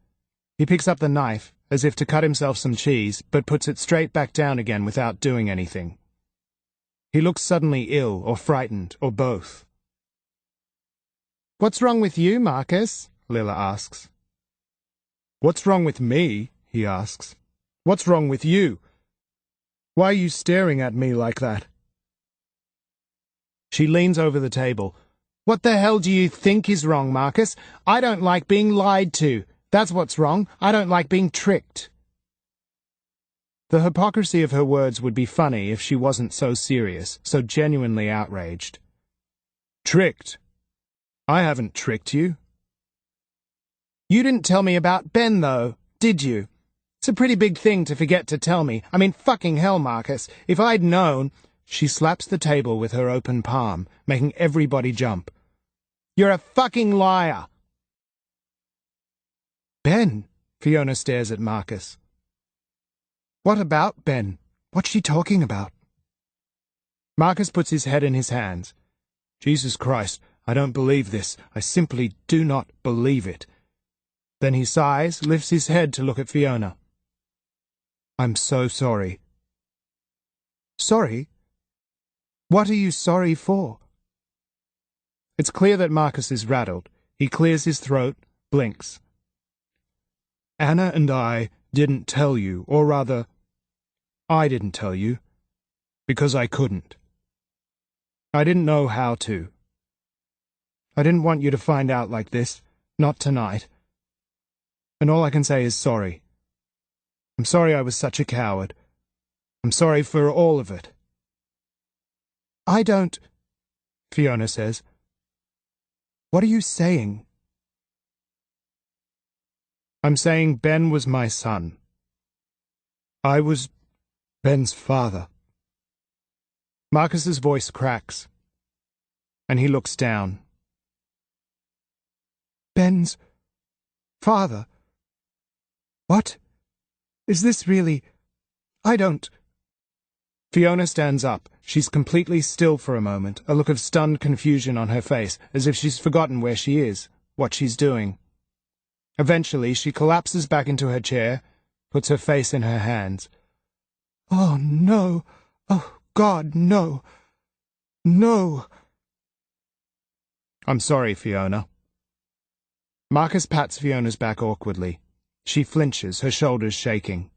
He picks up the knife, as if to cut himself some cheese, but puts it straight back down again without doing anything. He looks suddenly ill, or frightened, or both. What's wrong with you, Marcus? Lila asks. What's wrong with me? He asks. What's wrong with you? Why are you staring at me like that? She leans over the table. What the hell do you think is wrong, Marcus? I don't like being lied to. That's what's wrong. I don't like being tricked. The hypocrisy of her words would be funny if she wasn't so serious, so genuinely outraged. Tricked? I haven't tricked you. You didn't tell me about Ben, though, did you? It's a pretty big thing to forget to tell me. I mean, fucking hell, Marcus. If I'd known... She slaps the table with her open palm, making everybody jump. You're a fucking liar! Ben? Fiona stares at Marcus. What about Ben? What's she talking about? Marcus puts his head in his hands. Jesus Christ, I don't believe this. I simply do not believe it. Then he sighs, lifts his head to look at Fiona. I'm so sorry. Sorry? What are you sorry for? It's clear that Marcus is rattled. He clears his throat, blinks. Anna and I didn't tell you, or rather, I didn't tell you, because I couldn't. I didn't know how to. I didn't want you to find out like this, not tonight. And all I can say is sorry. I'm sorry I was such a coward. I'm sorry for all of it. I don't... Fiona says. What are you saying? I'm saying Ben was my son. I was Ben's father. Marcus's voice cracks, and he looks down. Ben's father? What? Is this really... I don't... Fiona stands up. She's completely still for a moment, a look of stunned confusion on her face, as if she's forgotten where she is, what she's doing. Eventually, she collapses back into her chair, puts her face in her hands. Oh, no. Oh, God, no. No. I'm sorry, Fiona. Marcus pats Fiona's back awkwardly. She flinches, her shoulders shaking.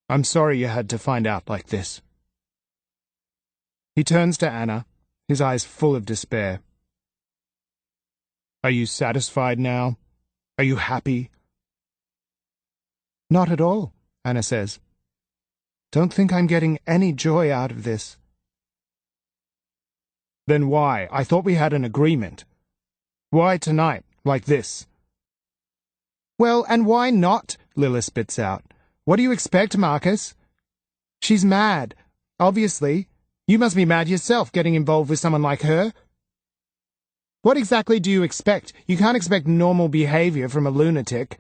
I'm sorry you had to find out like this. He turns to Anna, his eyes full of despair. Are you satisfied now? Are you happy? Not at all, Anna says. Don't think I'm getting any joy out of this. Then why? I thought we had an agreement. Why tonight, like this? Well, and why not? Lila spits out. What do you expect, Marcus? She's mad. Obviously. You must be mad yourself, getting involved with someone like her. What exactly do you expect? You can't expect normal behavior from a lunatic.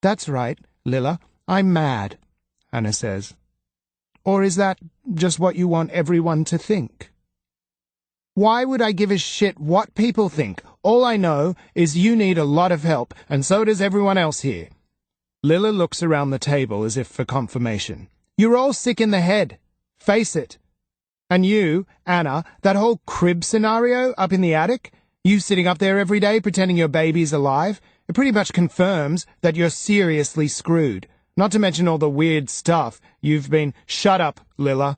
That's right, Lila. I'm mad, Anna says. Or is that just what you want everyone to think? Why would I give a shit what people think? All I know is you need a lot of help, and so does everyone else here. Lila looks around the table as if for confirmation. You're all sick in the head. Face it. And you, Anna, that whole crib scenario up in the attic, you sitting up there every day pretending your baby's alive, it pretty much confirms that you're seriously screwed. Not to mention all the weird stuff you've been... Shut up, Lila.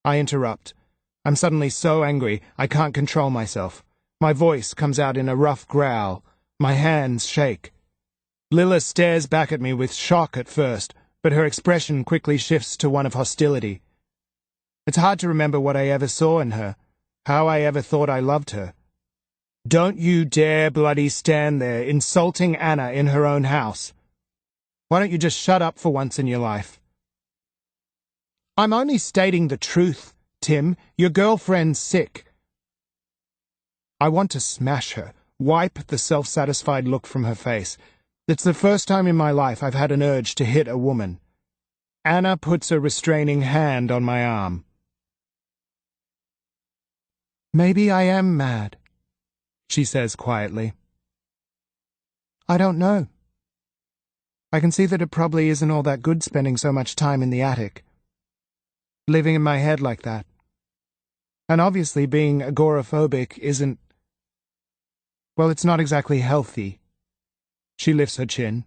I interrupt. I'm suddenly so angry I can't control myself. My voice comes out in a rough growl. My hands shake. Lila stares back at me with shock at first, but her expression quickly shifts to one of hostility. It's hard to remember what I ever saw in her, how I ever thought I loved her. Don't you dare bloody stand there insulting Anna in her own house. Why don't you just shut up for once in your life? I'm only stating the truth, Tim. Your girlfriend's sick. I want to smash her, wipe the self-satisfied look from her face. It's the first time in my life I've had an urge to hit a woman. Anna puts a restraining hand on my arm. "Maybe I am mad," she says quietly. "I don't know. I can see that it probably isn't all that good spending so much time in the attic, living in my head like that. And obviously being agoraphobic isn't... well, it's not exactly healthy." She lifts her chin.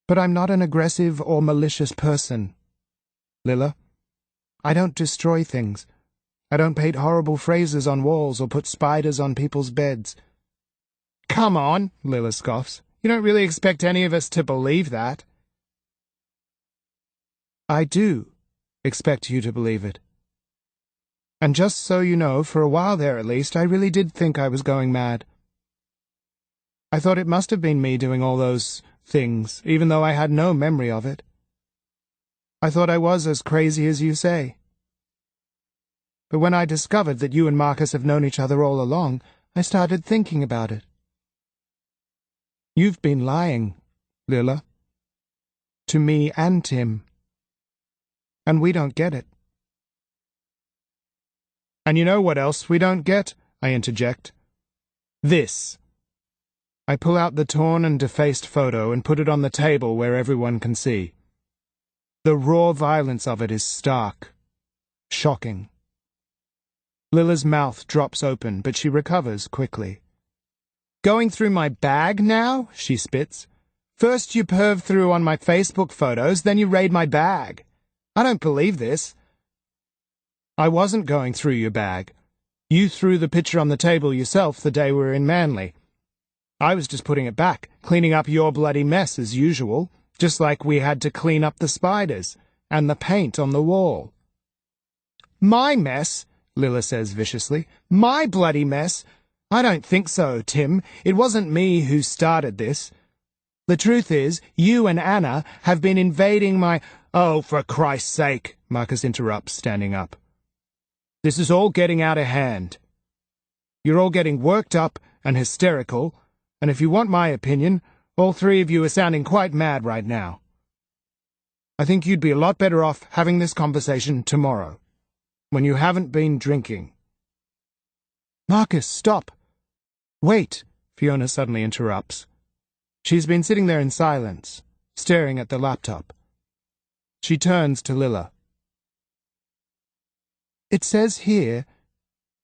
"But I'm not an aggressive or malicious person, Lila. I don't destroy things. I don't paint horrible phrases on walls or put spiders on people's beds." "Come on," Lila scoffs. "You don't really expect any of us to believe that." "I do expect you to believe it. And just so you know, for a while there at least, I really did think I was going mad. I thought it must have been me doing all those things, even though I had no memory of it. I thought I was as crazy as you say. But when I discovered that you and Marcus have known each other all along, I started thinking about it. You've been lying, Lila. To me and Tim. And we don't get it." "And you know what else we don't get?" I interject. "This." I pull out the torn and defaced photo and put it on the table where everyone can see. The raw violence of it is stark, shocking. Lila's mouth drops open, but she recovers quickly. "Going through my bag now?" she spits. "First you perv through on my Facebook photos, then you raid my bag. I don't believe this." "I wasn't going through your bag. You threw the picture on the table yourself the day we were in Manly. I was just putting it back, cleaning up your bloody mess as usual, just like we had to clean up the spiders and the paint on the wall." "My mess?" Lila says viciously. "My bloody mess? I don't think so, Tim. It wasn't me who started this. The truth is, you and Anna have been invading my—" "Oh, for Christ's sake," Marcus interrupts, standing up. "This is all getting out of hand. You're all getting worked up and hysterical, and if you want my opinion, all three of you are sounding quite mad right now. I think you'd be a lot better off having this conversation tomorrow, when you haven't been drinking." "Marcus, stop. Wait," Fiona suddenly interrupts. She's been sitting there in silence, staring at the laptop. She turns to Lila. "It says here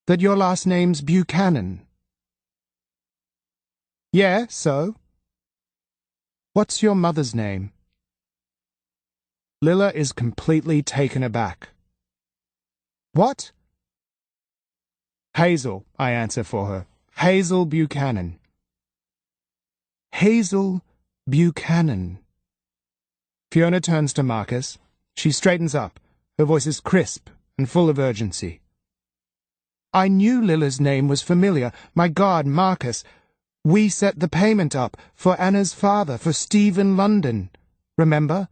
that your last name's Buchanan." "Yeah, so?" "What's your mother's name?" Lila is completely taken aback. "What?" "Hazel," I answer for her. "Hazel Buchanan." "Hazel Buchanan." Fiona turns to Marcus. She straightens up. Her voice is crisp and full of urgency. "I knew Lila's name was familiar. My God, Marcus, we set the payment up for Anna's father, for Stephen London. Remember?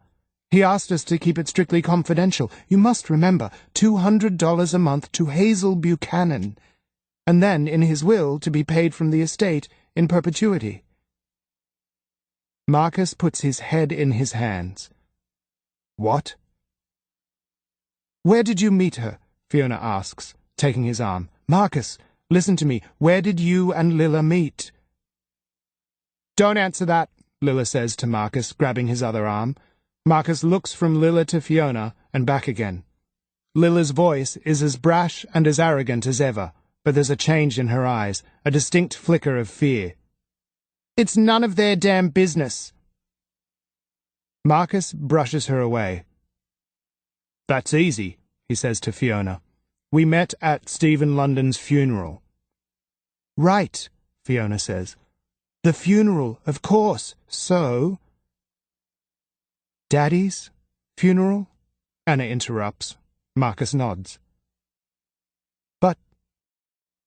He asked us to keep it strictly confidential. You must remember, $200 a month to Hazel Buchanan, and then, in his will, to be paid from the estate in perpetuity." Marcus puts his head in his hands. "What?" "Where did you meet her?" Fiona asks, taking his arm. "Marcus, listen to me. Where did you and Lila meet?" "Don't answer that," Lila says to Marcus, grabbing his other arm. Marcus looks from Lila to Fiona and back again. Lila's voice is as brash and as arrogant as ever, but there's a change in her eyes, a distinct flicker of fear. "It's none of their damn business." Marcus brushes her away. "That's easy," he says to Fiona. "We met at Stephen London's funeral." "Right," Fiona says. "The funeral, of course. So—" "Daddy's funeral?" Anna interrupts. Marcus nods. "But—"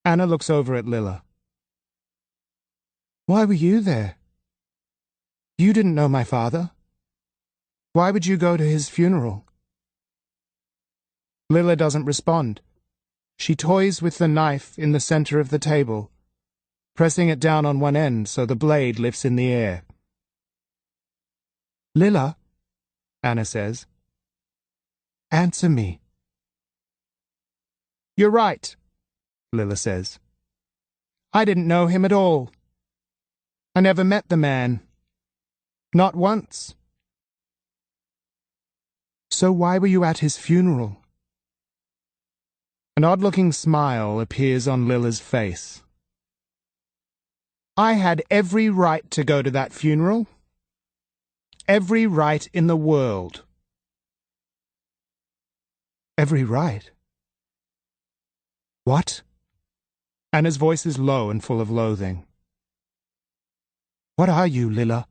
Anna looks over at Lila. "Why were you there? You didn't know my father. Why would you go to his funeral?" Lila doesn't respond. She toys with the knife in the center of the table, pressing it down on one end so the blade lifts in the air. "Lila," Anna says, "answer me." "You're right," Lila says. "I didn't know him at all. I never met the man. Not once." "So why were you at his funeral?" An odd-looking smile appears on Lila's face. "I had every right to go to that funeral. Every right in the world." "Every right? What?" Anna's voice is low and full of loathing. "What are you, Lila?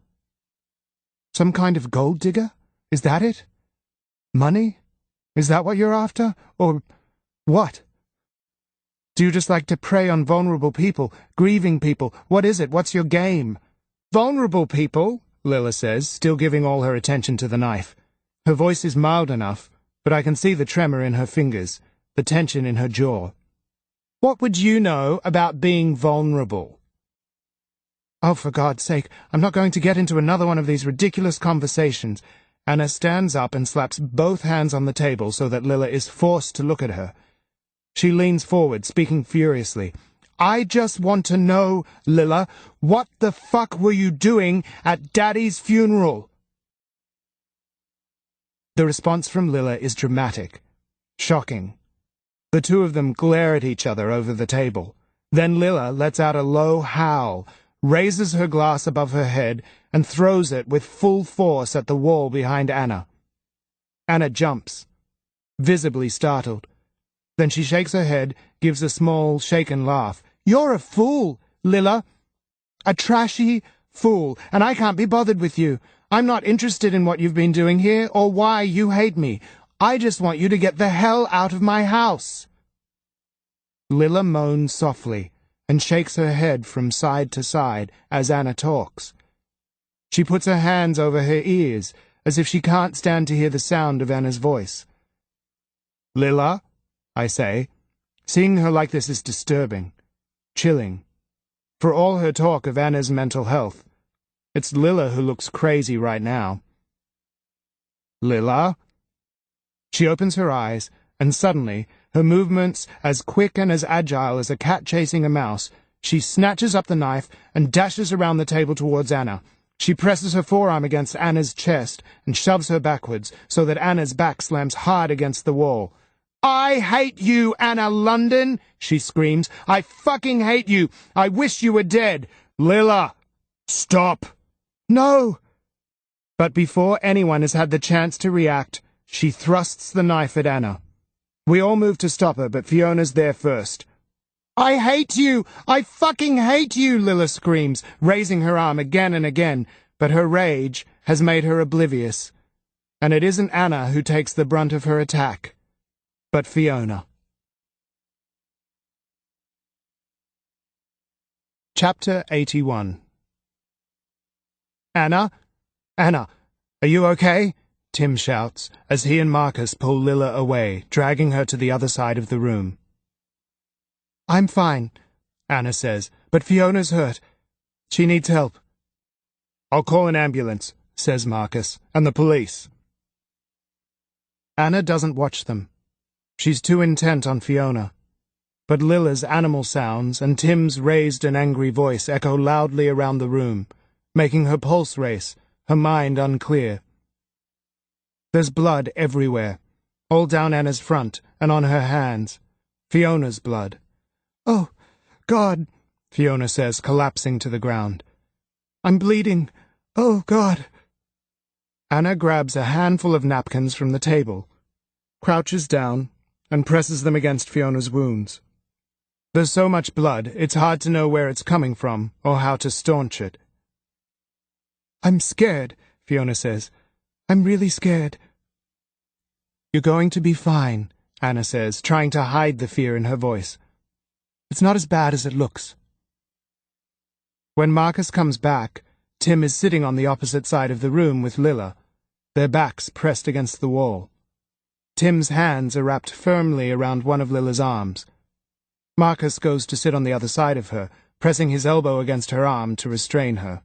Some kind of gold digger? Is that it? Money? Is that what you're after? Or what? Do you just like to prey on vulnerable people, grieving people? What is it? What's your game?" "Vulnerable people," Lila says, still giving all her attention to the knife. Her voice is mild enough, but I can see the tremor in her fingers, the tension in her jaw. "What would you know about being vulnerable?" "Oh, for God's sake, I'm not going to get into another one of these ridiculous conversations." Anna stands up and slaps both hands on the table so that Lila is forced to look at her. She leans forward, speaking furiously. "I just want to know, Lila, what the fuck were you doing at Daddy's funeral?" The response from Lila is dramatic, shocking. The two of them glare at each other over the table. Then Lila lets out a low howl, raises her glass above her head, and throws it with full force at the wall behind Anna. Anna jumps, visibly startled. Then she shakes her head, gives a small, shaken laugh. "You're a fool, Lila. A trashy fool, and I can't be bothered with you. I'm not interested in what you've been doing here or why you hate me. I just want you to get the hell out of my house." Lila moans softly and shakes her head from side to side as Anna talks. She puts her hands over her ears as if she can't stand to hear the sound of Anna's voice. "Lila," I say. Seeing her like this is disturbing, chilling. For all her talk of Anna's mental health, it's Lila who looks crazy right now. "Lila?" She opens her eyes, and suddenly, her movements as quick and as agile as a cat chasing a mouse, she snatches up the knife and dashes around the table towards Anna. She presses her forearm against Anna's chest and shoves her backwards so that Anna's back slams hard against the wall. "I hate you, Anna London!" she screams. "I fucking hate you! I wish you were dead! Lila! Stop!" "No!" But before anyone has had the chance to react, she thrusts the knife at Anna. We all move to stop her, but Fiona's there first. "I hate you! I fucking hate you!" Lila screams, raising her arm again and again, but her rage has made her oblivious. And it isn't Anna who takes the brunt of her attack, but Fiona. Chapter 81. "Anna? Anna, are you okay?" Tim shouts, as he and Marcus pull Lila away, dragging her to the other side of the room. "I'm fine," Anna says, "but Fiona's hurt. She needs help." "I'll call an ambulance," says Marcus, "and the police." Anna doesn't watch them. She's too intent on Fiona. But Lila's animal sounds and Tim's raised and angry voice echo loudly around the room, making her pulse race, her mind unclear. There's blood everywhere, all down Anna's front and on her hands. Fiona's blood. "Oh, God," Fiona says, collapsing to the ground. "I'm bleeding. Oh, God." Anna grabs a handful of napkins from the table, crouches down, and presses them against Fiona's wounds. There's so much blood, it's hard to know where it's coming from or how to staunch it. "I'm scared," Fiona says. "I'm really scared." "You're going to be fine," Anna says, trying to hide the fear in her voice. "It's not as bad as it looks." When Marcus comes back, Tim is sitting on the opposite side of the room with Lila, their backs pressed against the wall. Tim's hands are wrapped firmly around one of Lila's arms, Marcus goes to sit on the other side of her, pressing his elbow against her arm to restrain her.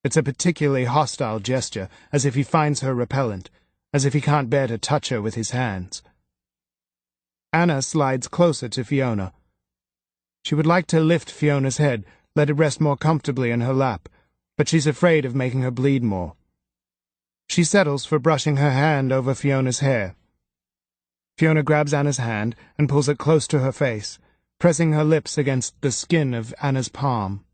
It's a particularly hostile gesture, as if he finds her repellent, as if he can't bear to touch her with his hands. Anna slides closer to Fiona. She would like to lift Fiona's head, let it rest more comfortably in her lap, but she's afraid of making her bleed more. She settles for brushing her hand over Fiona's hair. Fiona grabs Anna's hand and pulls it close to her face, pressing her lips against the skin of Anna's palm.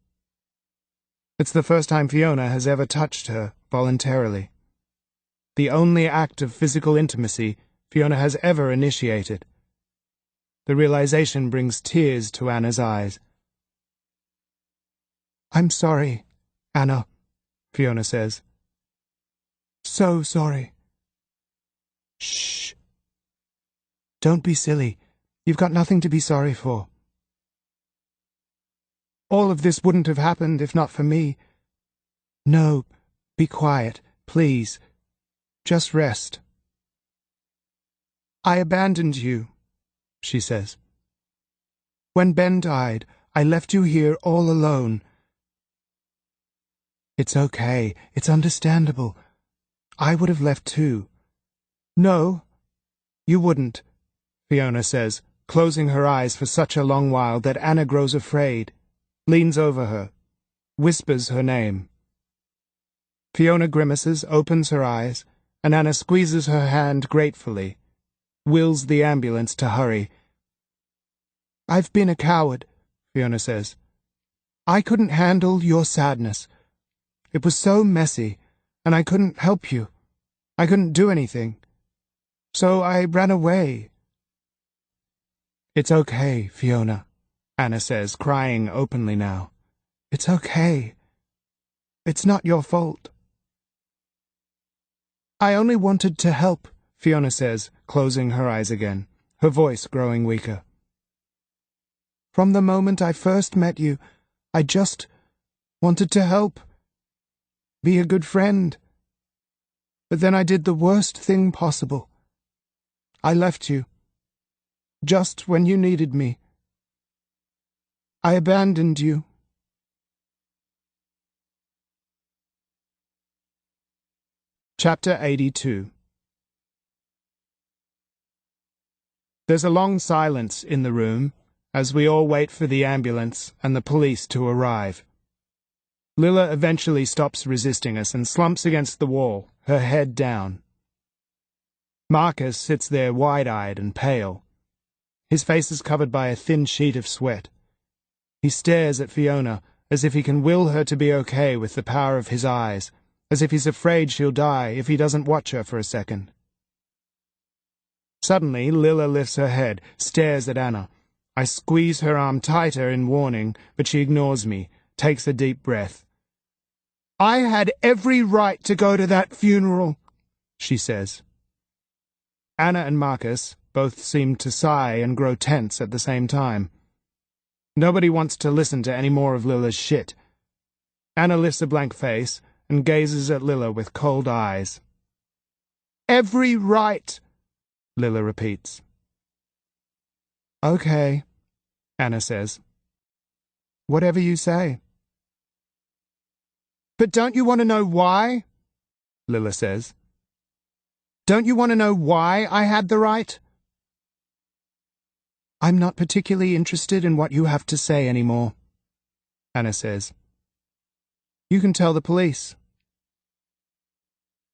It's the first time Fiona has ever touched her voluntarily. The only act of physical intimacy Fiona has ever initiated. The realization brings tears to Anna's eyes. "I'm sorry, Anna," Fiona says. "So sorry." "Shh. Don't be silly. You've got nothing to be sorry for. All of this wouldn't have happened if not for me. No, be quiet, please. Just rest." "I abandoned you," she says. "When Ben died, I left you here all alone." "It's okay. It's understandable. I would have left too." "No, you wouldn't," Fiona says, closing her eyes for such a long while that Anna grows afraid, leans over her, whispers her name. Fiona grimaces, opens her eyes, and Anna squeezes her hand gratefully, wills the ambulance to hurry. "I've been a coward," Fiona says. "I couldn't handle your sadness. It was so messy, and I couldn't help you. I couldn't do anything. So I ran away." "It's okay, Fiona," Anna says, crying openly now. "It's okay. It's not your fault." "I only wanted to help," Fiona says, closing her eyes again, her voice growing weaker. "From the moment I first met you, I just wanted to help. Be a good friend. But then I did the worst thing possible. I left you. Just when you needed me. I abandoned you." Chapter 82. There's a long silence in the room as we all wait for the ambulance and the police to arrive. Lilla eventually stops resisting us and slumps against the wall, her head down. Marcus sits there wide-eyed and pale. His face is covered by a thin sheet of sweat. He stares at Fiona as if he can will her to be okay with the power of his eyes, as if he's afraid she'll die if he doesn't watch her for a second. Suddenly, Lilla lifts her head, stares at Anna. I squeeze her arm tighter in warning, but she ignores me, takes a deep breath. "I had every right to go to that funeral," she says. Anna and Marcus both seem to sigh and grow tense at the same time. Nobody wants to listen to any more of Lilla's shit. Anna lifts a blank face and gazes at Lilla with cold eyes. "Every right," Lilla repeats. "Okay," Anna says. "Whatever you say." "But don't you want to know why?" Lilla says. "Don't you want to know why I had the right?" "I'm not particularly interested in what you have to say anymore," Anna says. "You can tell the police."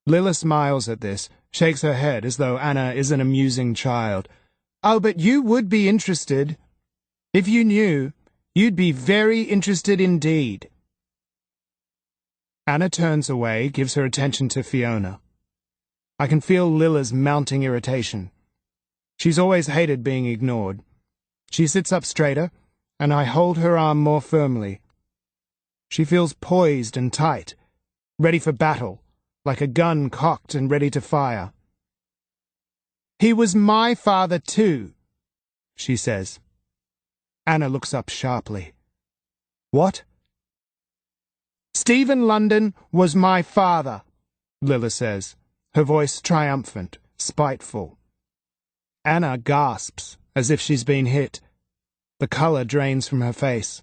Lilla smiles at this, shakes her head as though Anna is an amusing child. "Oh, but you would be interested. If you knew, you'd be very interested indeed." Anna turns away, gives her attention to Fiona. I can feel Lilla's mounting irritation. She's always hated being ignored. She sits up straighter, and I hold her arm more firmly. She feels poised and tight, ready for battle, like a gun cocked and ready to fire. "He was my father too," she says. Anna looks up sharply. "What?" "Stephen London was my father," Lilla says, her voice triumphant, spiteful. Anna gasps, as if she's been hit. The color drains from her face.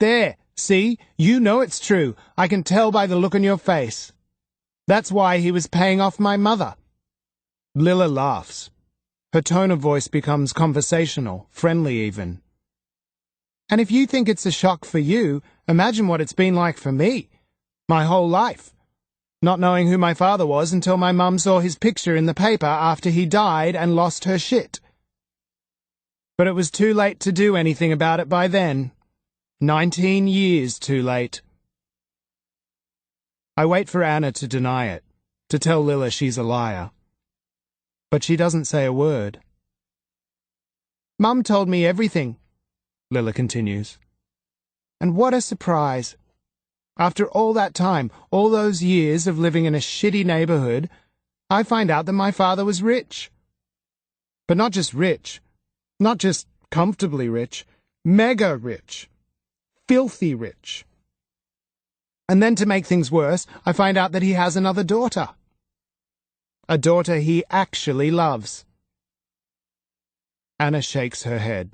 There, see? You know it's true. I can tell by the look on your face. That's why he was paying off my mother. Lila laughs. Her tone of voice becomes conversational, friendly even. And if you think it's a shock for you, imagine what it's been like for me. My whole life. Not knowing who my father was until my mum saw his picture in the paper after he died and lost her shit. But it was too late to do anything about it by then. 19 years too late. I wait for Anna to deny it, to tell Lila she's a liar. But she doesn't say a word. Mum told me everything, Lila continues. And what a surprise. After all that time, all those years of living in a shitty neighborhood, I find out that my father was rich. But not just rich, not just comfortably rich, mega rich, filthy rich. And then to make things worse, I find out that he has another daughter. A daughter he actually loves. Anna shakes her head.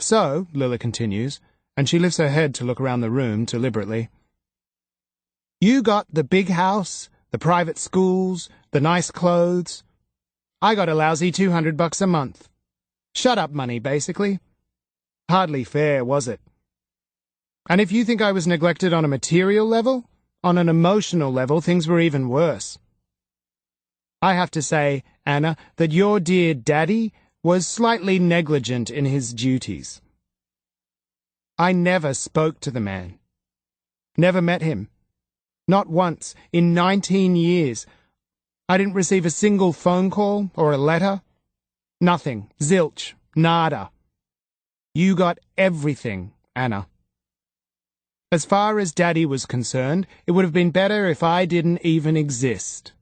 So, Lila continues, and she lifts her head to look around the room deliberately. You got the big house, the private schools, the nice clothes. I got a lousy $200 a month. Shut up money, basically. Hardly fair, was it? And if you think I was neglected on a material level, on an emotional level, things were even worse. I have to say, Anna, that your dear daddy was slightly negligent in his duties. I never spoke to the man. Never met him. Not once in 19 years. I didn't receive a single phone call or a letter. Nothing. Zilch. Nada. You got everything, Anna. As far as Daddy was concerned, it would have been better if I didn't even exist.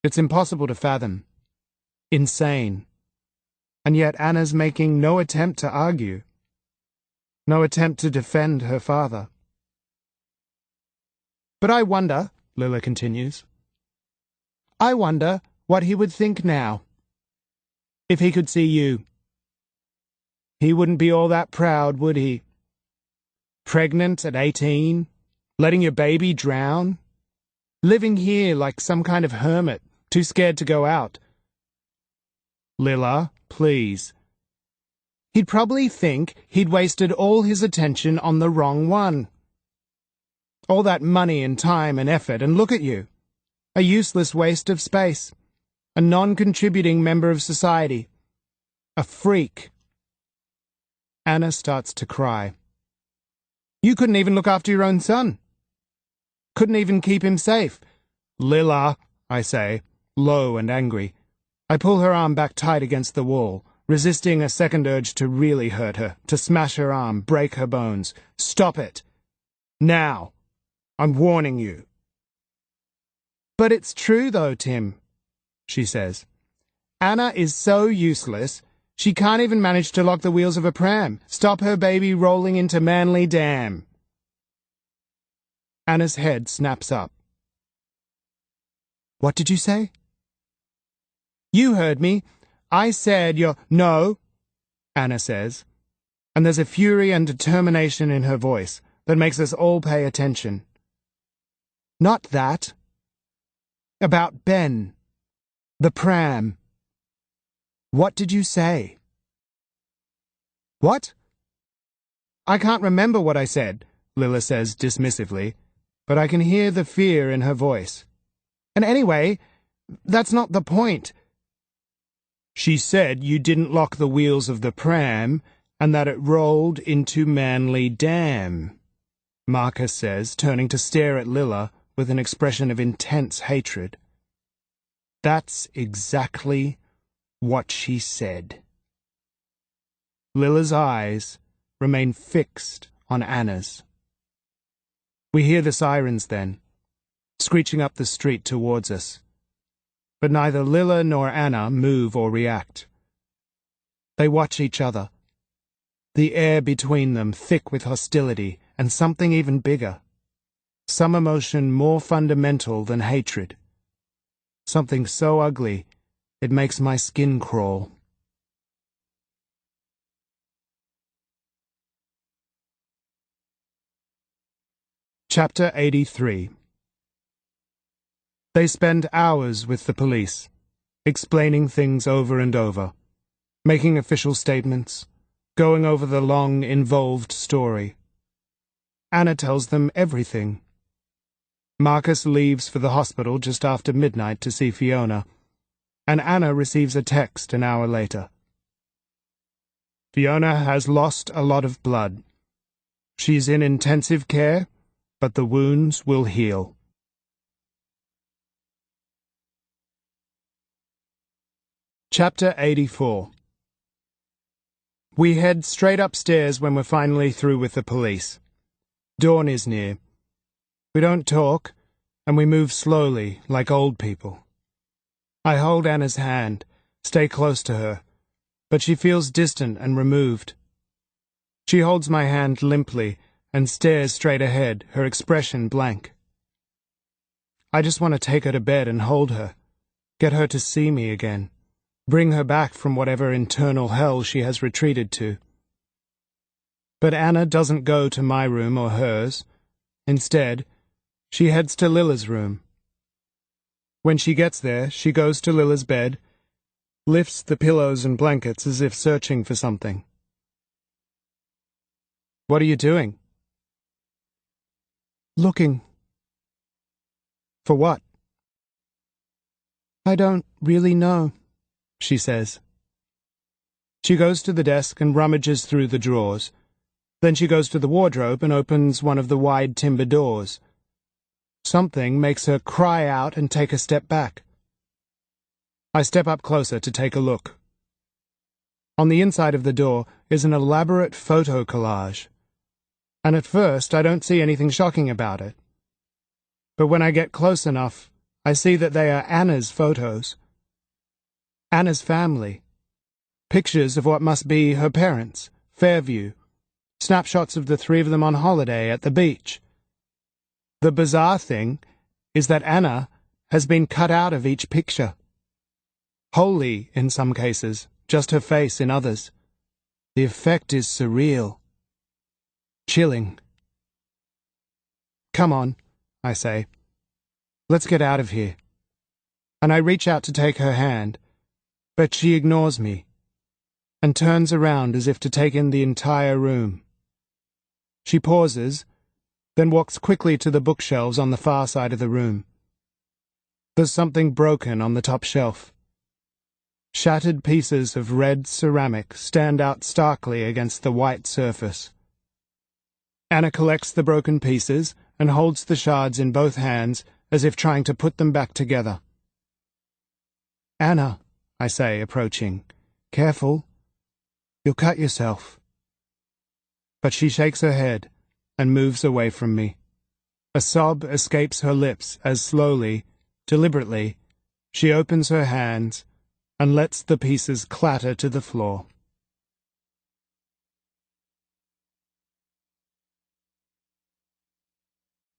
It's impossible to fathom. Insane. And yet Anna's making no attempt to argue. No attempt to defend her father. But I wonder, Lila continues, I wonder what he would think now. If he could see you. He wouldn't be all that proud, would he? Pregnant at 18, letting your baby drown, living here like some kind of hermit, too scared to go out. Lila, please. He'd probably think he'd wasted all his attention on the wrong one. All that money and time and effort, and look at you. A useless waste of space. A non-contributing member of society. A freak. Anna starts to cry. You couldn't even look after your own son. Couldn't even keep him safe. Lila, I say, low and angry. I pull her arm back tight against the wall, resisting a second urge to really hurt her, to smash her arm, break her bones. Stop it. Now. I'm warning you. But it's true, though, Tim, she says. Anna is so useless, she can't even manage to lock the wheels of a pram, stop her baby rolling into Manly Dam. Anna's head snaps up. What did you say? You heard me. I said you're... No, Anna says, and there's a fury and determination in her voice that makes us all pay attention. Not that. About Ben. The pram. What did you say? What? I can't remember what I said, Lila says dismissively, but I can hear the fear in her voice. And anyway, that's not the point. She said you didn't lock the wheels of the pram and that it rolled into Manly Dam, Marcus says, turning to stare at Lila with an expression of intense hatred. That's exactly what she said. Lila's eyes remain fixed on Anna's. We hear the sirens then, screeching up the street towards us. But neither Lila nor Anna move or react. They watch each other, the air between them thick with hostility and something even bigger. Some emotion more fundamental than hatred. Something so ugly It makes my skin crawl. Chapter 83. They spend hours with the police, explaining things over and over, making official statements, going over the long, involved story. Anna tells them everything. Marcus leaves for the hospital just after midnight to see Fiona, and Anna receives a text an hour later. Fiona has lost a lot of blood. She's in intensive care, but the wounds will heal. Chapter 84. We head straight upstairs when we're finally through with the police. Dawn is near. We don't talk, and we move slowly, like old people. I hold Anna's hand, stay close to her, but she feels distant and removed. She holds my hand limply and stares straight ahead, her expression blank. I just want to take her to bed and hold her, get her to see me again, bring her back from whatever internal hell she has retreated to. But Anna doesn't go to my room or hers. Instead, she heads to Lilla's room. When she gets there, she goes to Lilla's bed, lifts the pillows and blankets as if searching for something. "What are you doing?" "Looking." "For what?" "I don't really know," she says. She goes to the desk and rummages through the drawers. Then she goes to the wardrobe and opens one of the wide timber doors. Something makes her cry out and take a step back. I step up closer to take a look. On the inside of the door is an elaborate photo collage, and at first I don't see anything shocking about it. But when I get close enough, I see that they are Anna's photos. Anna's family. Pictures of what must be her parents, Fairview. Snapshots of the three of them on holiday at the beach. The bizarre thing is that Anna has been cut out of each picture. Wholly in some cases, just her face in others. The effect is surreal. Chilling. "Come on," I say. "Let's get out of here." And I reach out to take her hand, but she ignores me and turns around as if to take in the entire room. She pauses, then walks quickly to the bookshelves on the far side of the room. There's something broken on the top shelf. Shattered pieces of red ceramic stand out starkly against the white surface. Anna collects the broken pieces and holds the shards in both hands as if trying to put them back together. "Anna," I say, approaching, "careful. You'll cut yourself." But she shakes her head and moves away from me. A sob escapes her lips as slowly, deliberately, she opens her hands and lets the pieces clatter to the floor.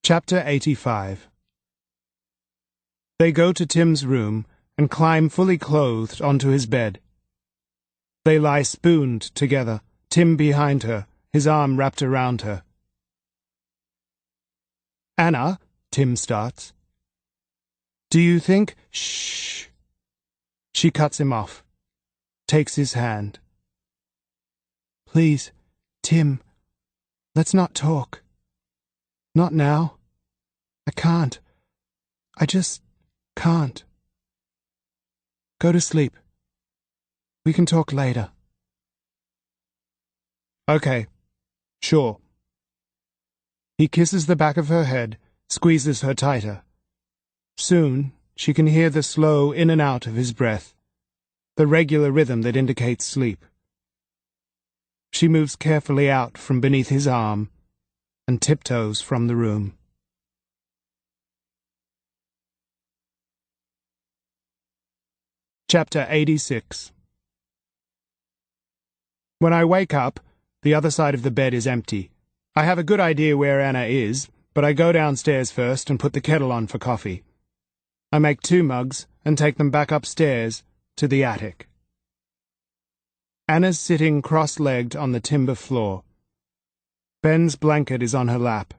Chapter 85. They go to Tim's room and climb fully clothed onto his bed. They lie spooned together, Tim behind her, his arm wrapped around her. "Anna," Tim starts. "Do you think—" "Shh." She cuts him off, takes his hand. "Please, Tim, let's not talk. Not now. I can't. I just can't. Go to sleep. We can talk later." "Okay. Sure." He kisses the back of her head, squeezes her tighter. Soon, she can hear the slow in and out of his breath, the regular rhythm that indicates sleep. She moves carefully out from beneath his arm and tiptoes from the room. Chapter 86. When I wake up, the other side of the bed is empty. I have a good idea where Anna is, but I go downstairs first and put the kettle on for coffee. I make 2 mugs and take them back upstairs, to the attic. Anna's sitting cross-legged on the timber floor. Ben's blanket is on her lap.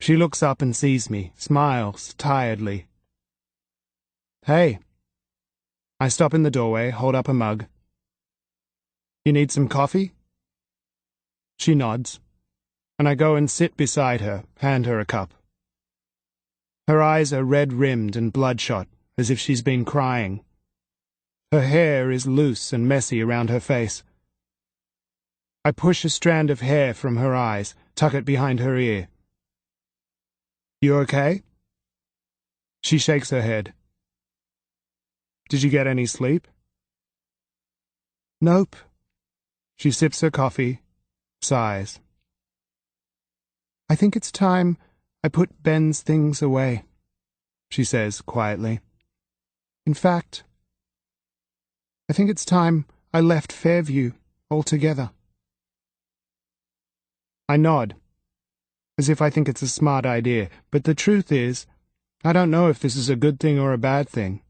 She looks up and sees me, smiles tiredly. "Hey." I stop in the doorway, hold up a mug. "You need some coffee?" She nods, and I go and sit beside her, hand her a cup. Her eyes are red-rimmed and bloodshot, as if she's been crying. Her hair is loose and messy around her face. I push a strand of hair from her eyes, tuck it behind her ear. "You okay?" She shakes her head. "Did you get any sleep?" "Nope." She sips her coffee, sighs. "I think it's time I put Ben's things away," she says quietly. "In fact, I think it's time I left Fairview altogether." I nod, as if I think it's a smart idea, but the truth is, I don't know if this is a good thing or a bad thing.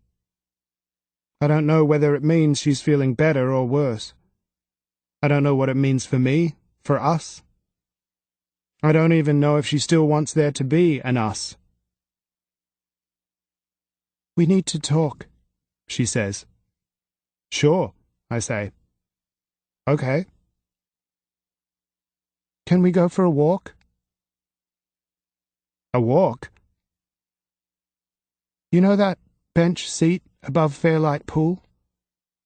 I don't know whether it means she's feeling better or worse. I don't know what it means for me, for us. I don't even know if she still wants there to be an us. "We need to talk," she says. "Sure," I say. "Okay." "Can we go for a walk?" "A walk?" "You know that bench seat above Fairlight Pool?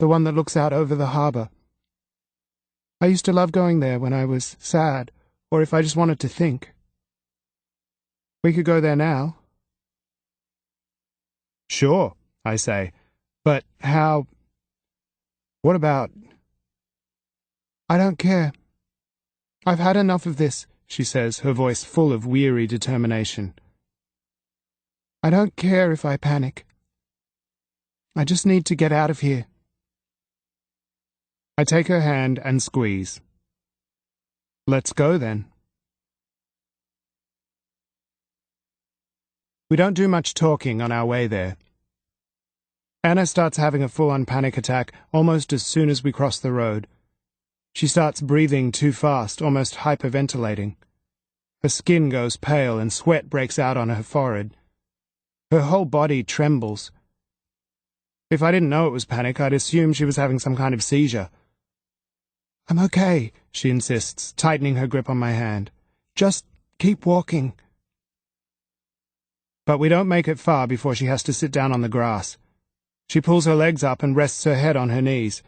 The one that looks out over the harbour. I used to love going there when I was sad, or if I just wanted to think. We could go there now." "Sure," I say. "But how... what about..." "I don't care. I've had enough of this," she says, her voice full of weary determination. "I don't care if I panic. I just need to get out of here." I take her hand and squeeze. "Let's go, then." We don't do much talking on our way there. Anna starts having a full-on panic attack almost as soon as we cross the road. She starts breathing too fast, almost hyperventilating. Her skin goes pale and sweat breaks out on her forehead. Her whole body trembles. If I didn't know it was panic, I'd assume she was having some kind of seizure. "I'm okay," she insists, tightening her grip on my hand. "Just keep walking." But we don't make it far before she has to sit down on the grass. She pulls her legs up and rests her head on her knees.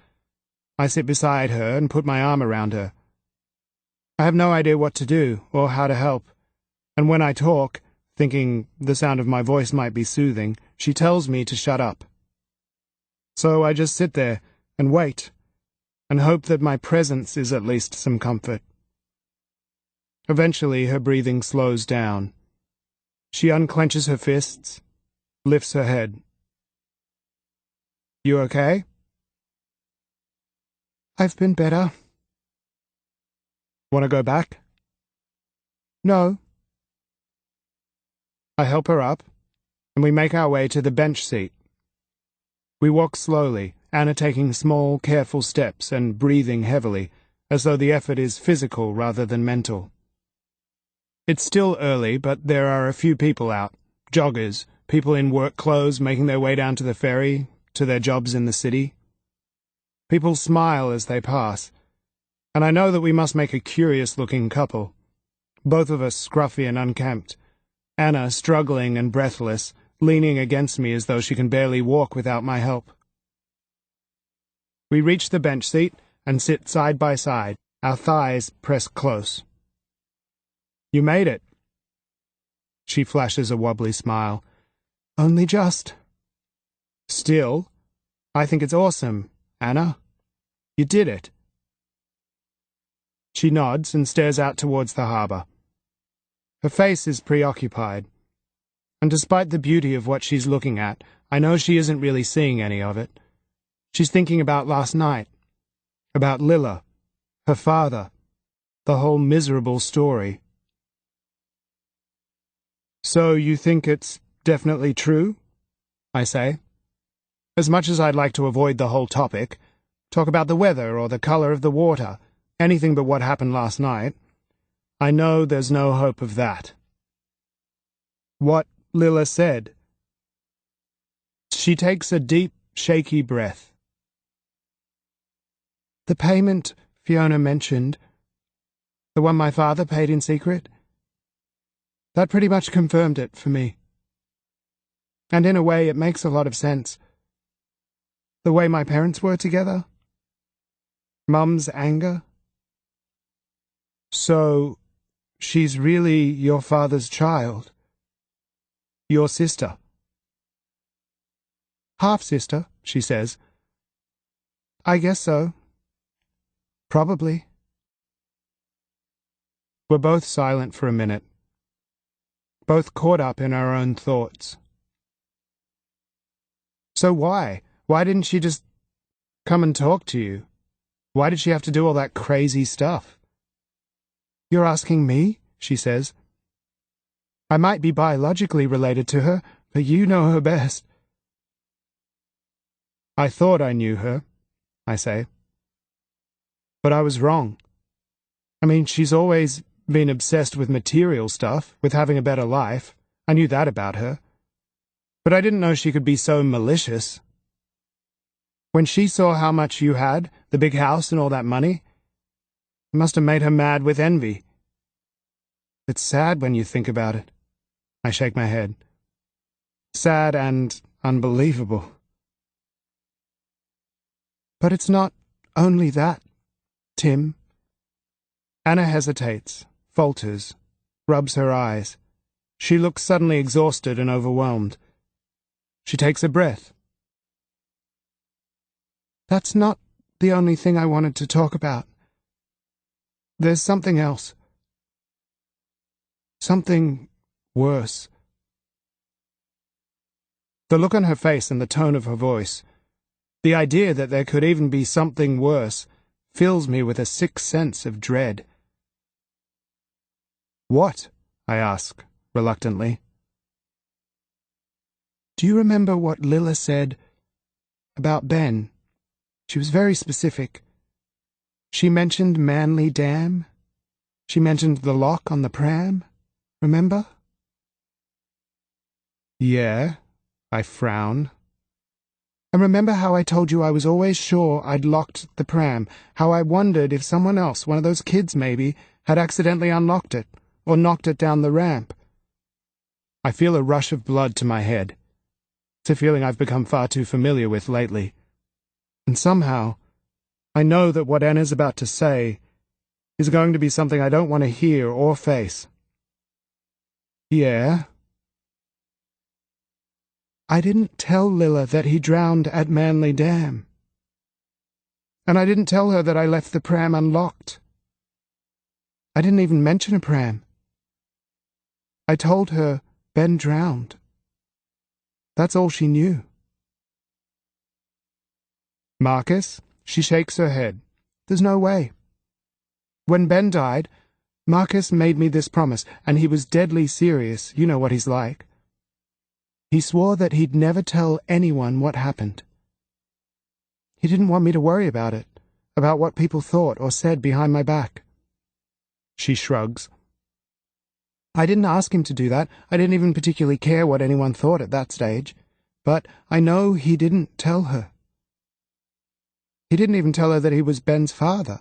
I sit beside her and put my arm around her. I have no idea what to do or how to help, and when I talk, thinking the sound of my voice might be soothing, she tells me to shut up. So I just sit there and wait, and hope that my presence is at least some comfort. Eventually her breathing slows down. She unclenches her fists, lifts her head. "You okay?" "I've been better." "Want to go back?" "No." I help her up, and we make our way to the bench seat. We walk slowly, Anna taking small, careful steps and breathing heavily, as though the effort is physical rather than mental. It's still early, but there are a few people out, joggers, people in work clothes making their way down to the ferry, to their jobs in the city. People smile as they pass, and I know that we must make a curious-looking couple, both of us scruffy and unkempt, Anna struggling and breathless, leaning against me as though she can barely walk without my help. We reach the bench seat and sit side by side, our thighs pressed close. "You made it." She flashes a wobbly smile. "Only just." "Still, I think it's awesome, Anna. You did it." She nods and stares out towards the harbour. Her face is preoccupied, and despite the beauty of what she's looking at, I know she isn't really seeing any of it. She's thinking about last night, about Lilla, her father, the whole miserable story. "So you think it's definitely true?" I say. As much as I'd like to avoid the whole topic, talk about the weather or the color of the water, anything but what happened last night, I know there's no hope of that. What Lila said. She takes a deep, shaky breath. The payment Fiona mentioned, the one my father paid in secret, that pretty much confirmed it for me. And in a way, it makes a lot of sense. The way my parents were together. Mum's anger. So, she's really your father's child. Your sister. Half-sister, she says. I guess so. Probably. We're both silent for a minute. Both caught up in our own thoughts. So why? Why didn't she just come and talk to you? Why did she have to do all that crazy stuff? You're asking me, she says. I might be biologically related to her, but you know her best. I thought I knew her, I say. But I was wrong. I mean, she's always been obsessed with material stuff, with having a better life. I knew that about her. But I didn't know she could be so malicious. When she saw how much you had, the big house and all that money, it must have made her mad with envy. It's sad when you think about it. I shake my head. Sad and unbelievable. But it's not only that, Tim. Anna hesitates, falters, rubs her eyes. She looks suddenly exhausted and overwhelmed. She takes a breath. That's not the only thing I wanted to talk about. There's something else. Something worse. The look on her face and the tone of her voice, the idea that there could even be something worse, fills me with a sick sense of dread. What? I ask, reluctantly. Do you remember what Lila said about Ben? She was very specific. She mentioned Manly Dam. She mentioned the lock on the pram. Remember? Yeah, I frown. And remember how I told you I was always sure I'd locked the pram, how I wondered if someone else, one of those kids maybe, had accidentally unlocked it, or knocked it down the ramp. I feel a rush of blood to my head. It's a feeling I've become far too familiar with lately. And somehow, I know that what Anna's about to say is going to be something I don't want to hear or face. Yeah? I didn't tell Lila that he drowned at Manly Dam. And I didn't tell her that I left the pram unlocked. I didn't even mention a pram. I told her Ben drowned. That's all she knew. Marcus? She shakes her head. There's no way. When Ben died, Marcus made me this promise, and he was deadly serious. You know what he's like. He swore that he'd never tell anyone what happened. He didn't want me to worry about it, about what people thought or said behind my back. She shrugs. I didn't ask him to do that. I didn't even particularly care what anyone thought at that stage. But I know he didn't tell her. He didn't even tell her that he was Ben's father.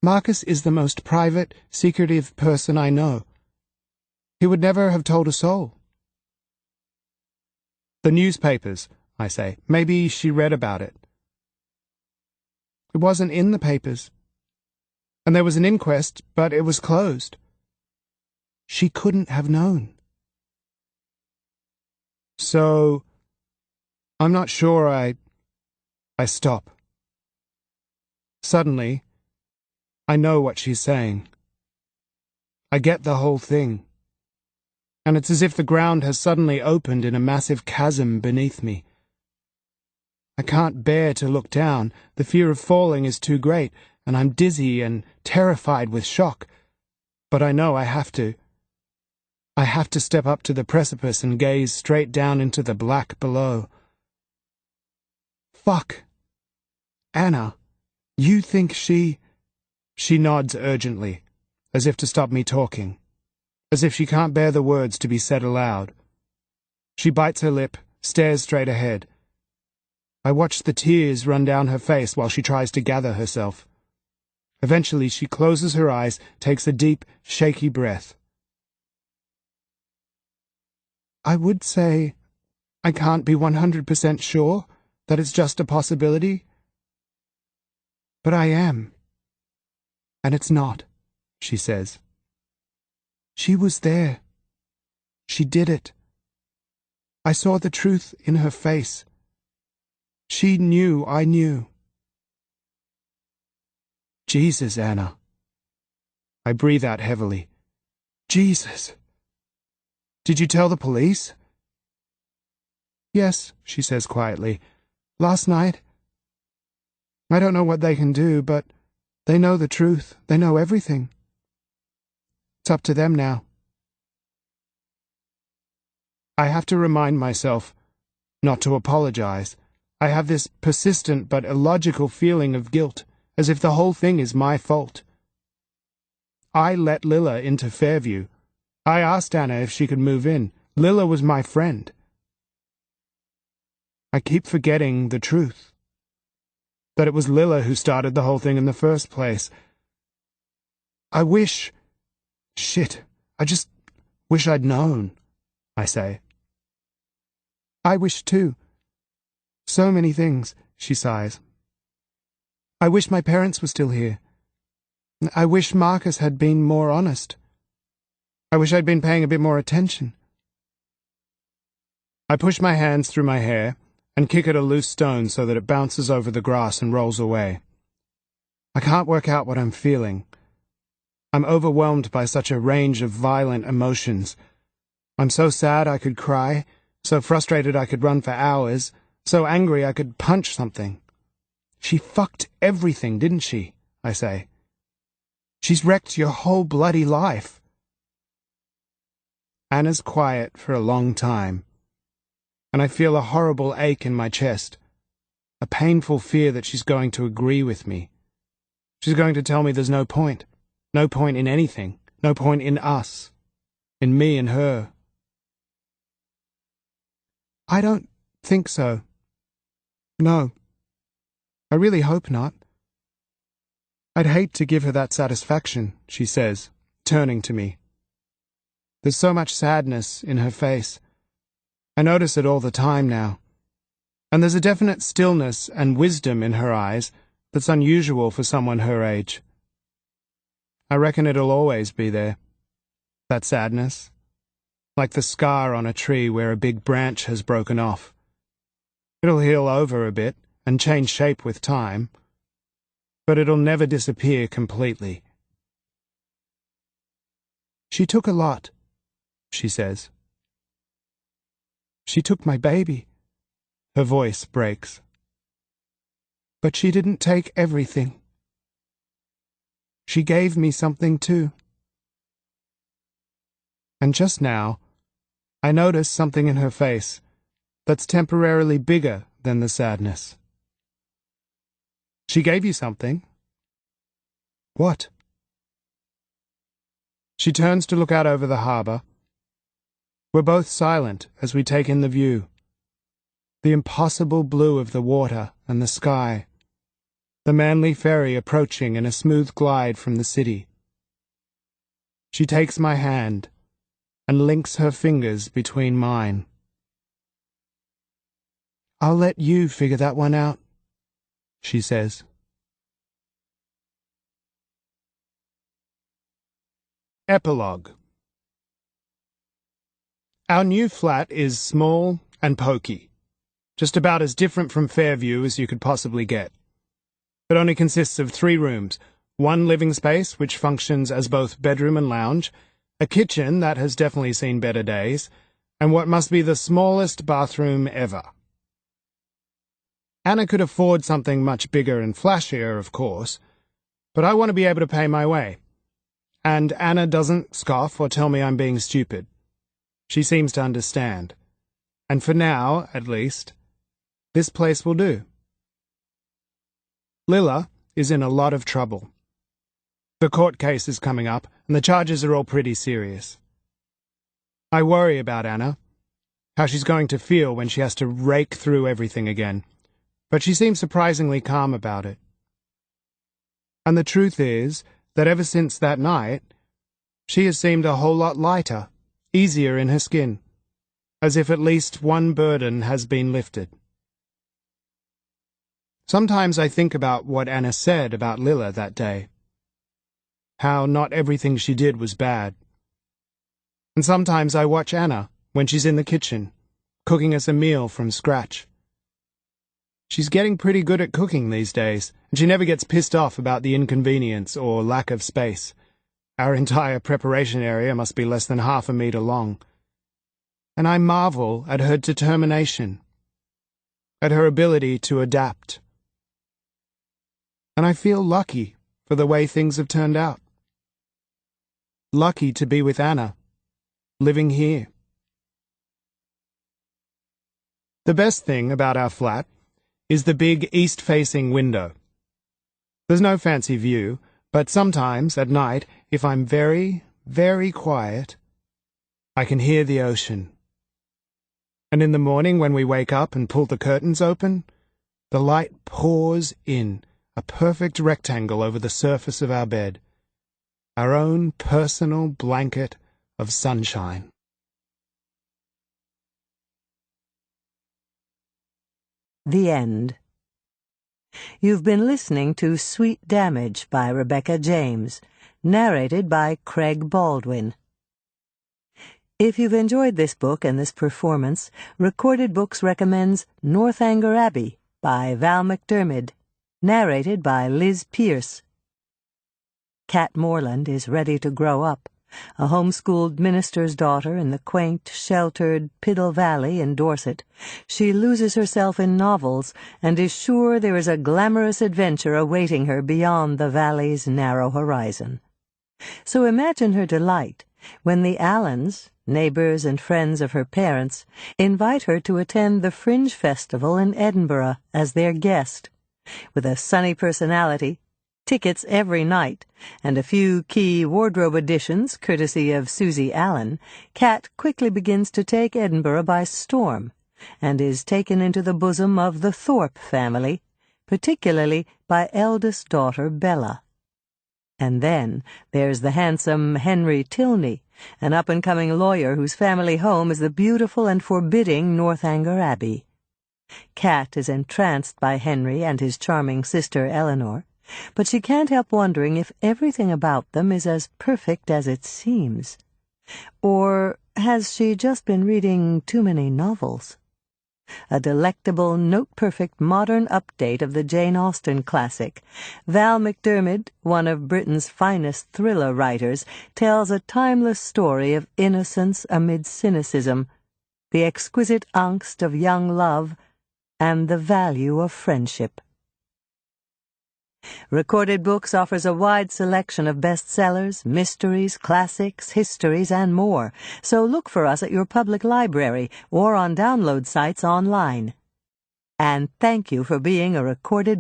Marcus is the most private, secretive person I know. He would never have told a soul. The newspapers, I say. Maybe she read about it. It wasn't in the papers. And there was an inquest, but it was closed. She couldn't have known. So, I'm not sure I stop. Suddenly, I know what she's saying. I get the whole thing. And it's as if the ground has suddenly opened in a massive chasm beneath me. I can't bear to look down. The fear of falling is too great, and I'm dizzy and terrified with shock. But I know I have to. I have to step up to the precipice and gaze straight down into the black below. Fuck. Anna, you think she... She nods urgently, as if to stop me talking, as if she can't bear the words to be said aloud. She bites her lip, stares straight ahead. I watch the tears run down her face while she tries to gather herself. Eventually she closes her eyes, takes a deep, shaky breath. I would say I can't be 100% sure that it's just a possibility, but I am. And it's not, she says. She was there. She did it. I saw the truth in her face. She knew I knew. Jesus, Anna. I breathe out heavily. Jesus. Did you tell the police? Yes, she says quietly. Last night. I don't know what they can do, but they know the truth. They know everything. It's up to them now. I have to remind myself not to apologize. I have this persistent but illogical feeling of guilt, as if the whole thing is my fault. I let Lilla into Fairview. I asked Anna if she could move in. Lilla was my friend. I keep forgetting the truth. That it was Lilla who started the whole thing in the first place. I wish... Shit, I just wish I'd known, I say. I wish too. So many things, she sighs. I wish my parents were still here. I wish Marcus had been more honest. I wish I'd been paying a bit more attention. I push my hands through my hair and kick at a loose stone so that it bounces over the grass and rolls away. I can't work out what I'm feeling. I'm overwhelmed by such a range of violent emotions. I'm so sad I could cry, so frustrated I could run for hours, so angry I could punch something. She fucked everything, didn't she? I say. She's wrecked your whole bloody life. Anna's quiet for a long time, and I feel a horrible ache in my chest, a painful fear that she's going to agree with me. She's going to tell me there's no point in anything, no point in us, in me and her. I don't think so. No. I really hope not. I'd hate to give her that satisfaction, she says, turning to me. There's so much sadness in her face. I notice it all the time now. And there's a definite stillness and wisdom in her eyes that's unusual for someone her age. I reckon it'll always be there, that sadness, like the scar on a tree where a big branch has broken off. It'll heal over a bit and change shape with time, but it'll never disappear completely. She took a lot, she says. She took my baby. Her voice breaks. But she didn't take everything. She gave me something too. And just now, I notice something in her face that's temporarily bigger than the sadness. She gave you something? What? She turns to look out over the harbour. We're both silent as we take in the view. The impossible blue of the water and the sky. The Manly ferry approaching in a smooth glide from the city. She takes my hand and links her fingers between mine. I'll let you figure that one out, she says. Epilogue. Our new flat is small and poky, just about as different from Fairview as you could possibly get. It only consists of 3 rooms, one living space which functions as both bedroom and lounge, a kitchen that has definitely seen better days, and what must be the smallest bathroom ever. Anna could afford something much bigger and flashier, of course, but I want to be able to pay my way. And Anna doesn't scoff or tell me I'm being stupid. She seems to understand. And for now, at least, this place will do. Lila is in a lot of trouble. The court case is coming up, and the charges are all pretty serious. I worry about Anna, how she's going to feel when she has to rake through everything again, but she seems surprisingly calm about it. And the truth is that ever since that night, she has seemed a whole lot lighter, easier in her skin, as if at least one burden has been lifted. Sometimes I think about what Anna said about Lila that day, how not everything she did was bad. And sometimes I watch Anna when she's in the kitchen, cooking us a meal from scratch. She's getting pretty good at cooking these days, and she never gets pissed off about the inconvenience or lack of space. Our entire preparation area must be less than half a meter long. And I marvel at her determination, at her ability to adapt. And I feel lucky for the way things have turned out. Lucky to be with Anna, living here. The best thing about our flat is the big east-facing window. There's no fancy view, but sometimes at night, if I'm very, very quiet, I can hear the ocean. And in the morning when we wake up and pull the curtains open, the light pours in, a perfect rectangle over the surface of our bed, our own personal blanket of sunshine. The End. You've been listening to Sweet Damage by Rebecaa James, narrated by Craig Baldwin. If you've enjoyed this book and this performance, Recorded Books recommends Northanger Abbey by Val McDermid, narrated by Liz Pierce. Kat Morland is ready to grow up, a homeschooled minister's daughter in the quaint, sheltered Piddle Valley in Dorset. She loses herself in novels and is sure there is a glamorous adventure awaiting her beyond the valley's narrow horizon. So imagine her delight when the Allens, neighbors and friends of her parents, invite her to attend the Fringe Festival in Edinburgh as their guest. With a sunny personality, tickets every night, and a few key wardrobe additions courtesy of Susie Allen, Kat quickly begins to take Edinburgh by storm, and is taken into the bosom of the Thorpe family, particularly by eldest daughter Bella. And then there's the handsome Henry Tilney, an up-and-coming lawyer whose family home is the beautiful and forbidding Northanger Abbey. Kat is entranced by Henry and his charming sister Eleanor, but she can't help wondering if everything about them is as perfect as it seems. Or has she just been reading too many novels? A delectable, note-perfect modern update of the Jane Austen classic, Val McDermid, one of Britain's finest thriller writers, tells a timeless story of innocence amid cynicism, the exquisite angst of young love, and the value of friendship. Recorded Books offers a wide selection of bestsellers, mysteries, classics, histories, and more, so look for us at your public library or on download sites online. And thank you for being a Recorded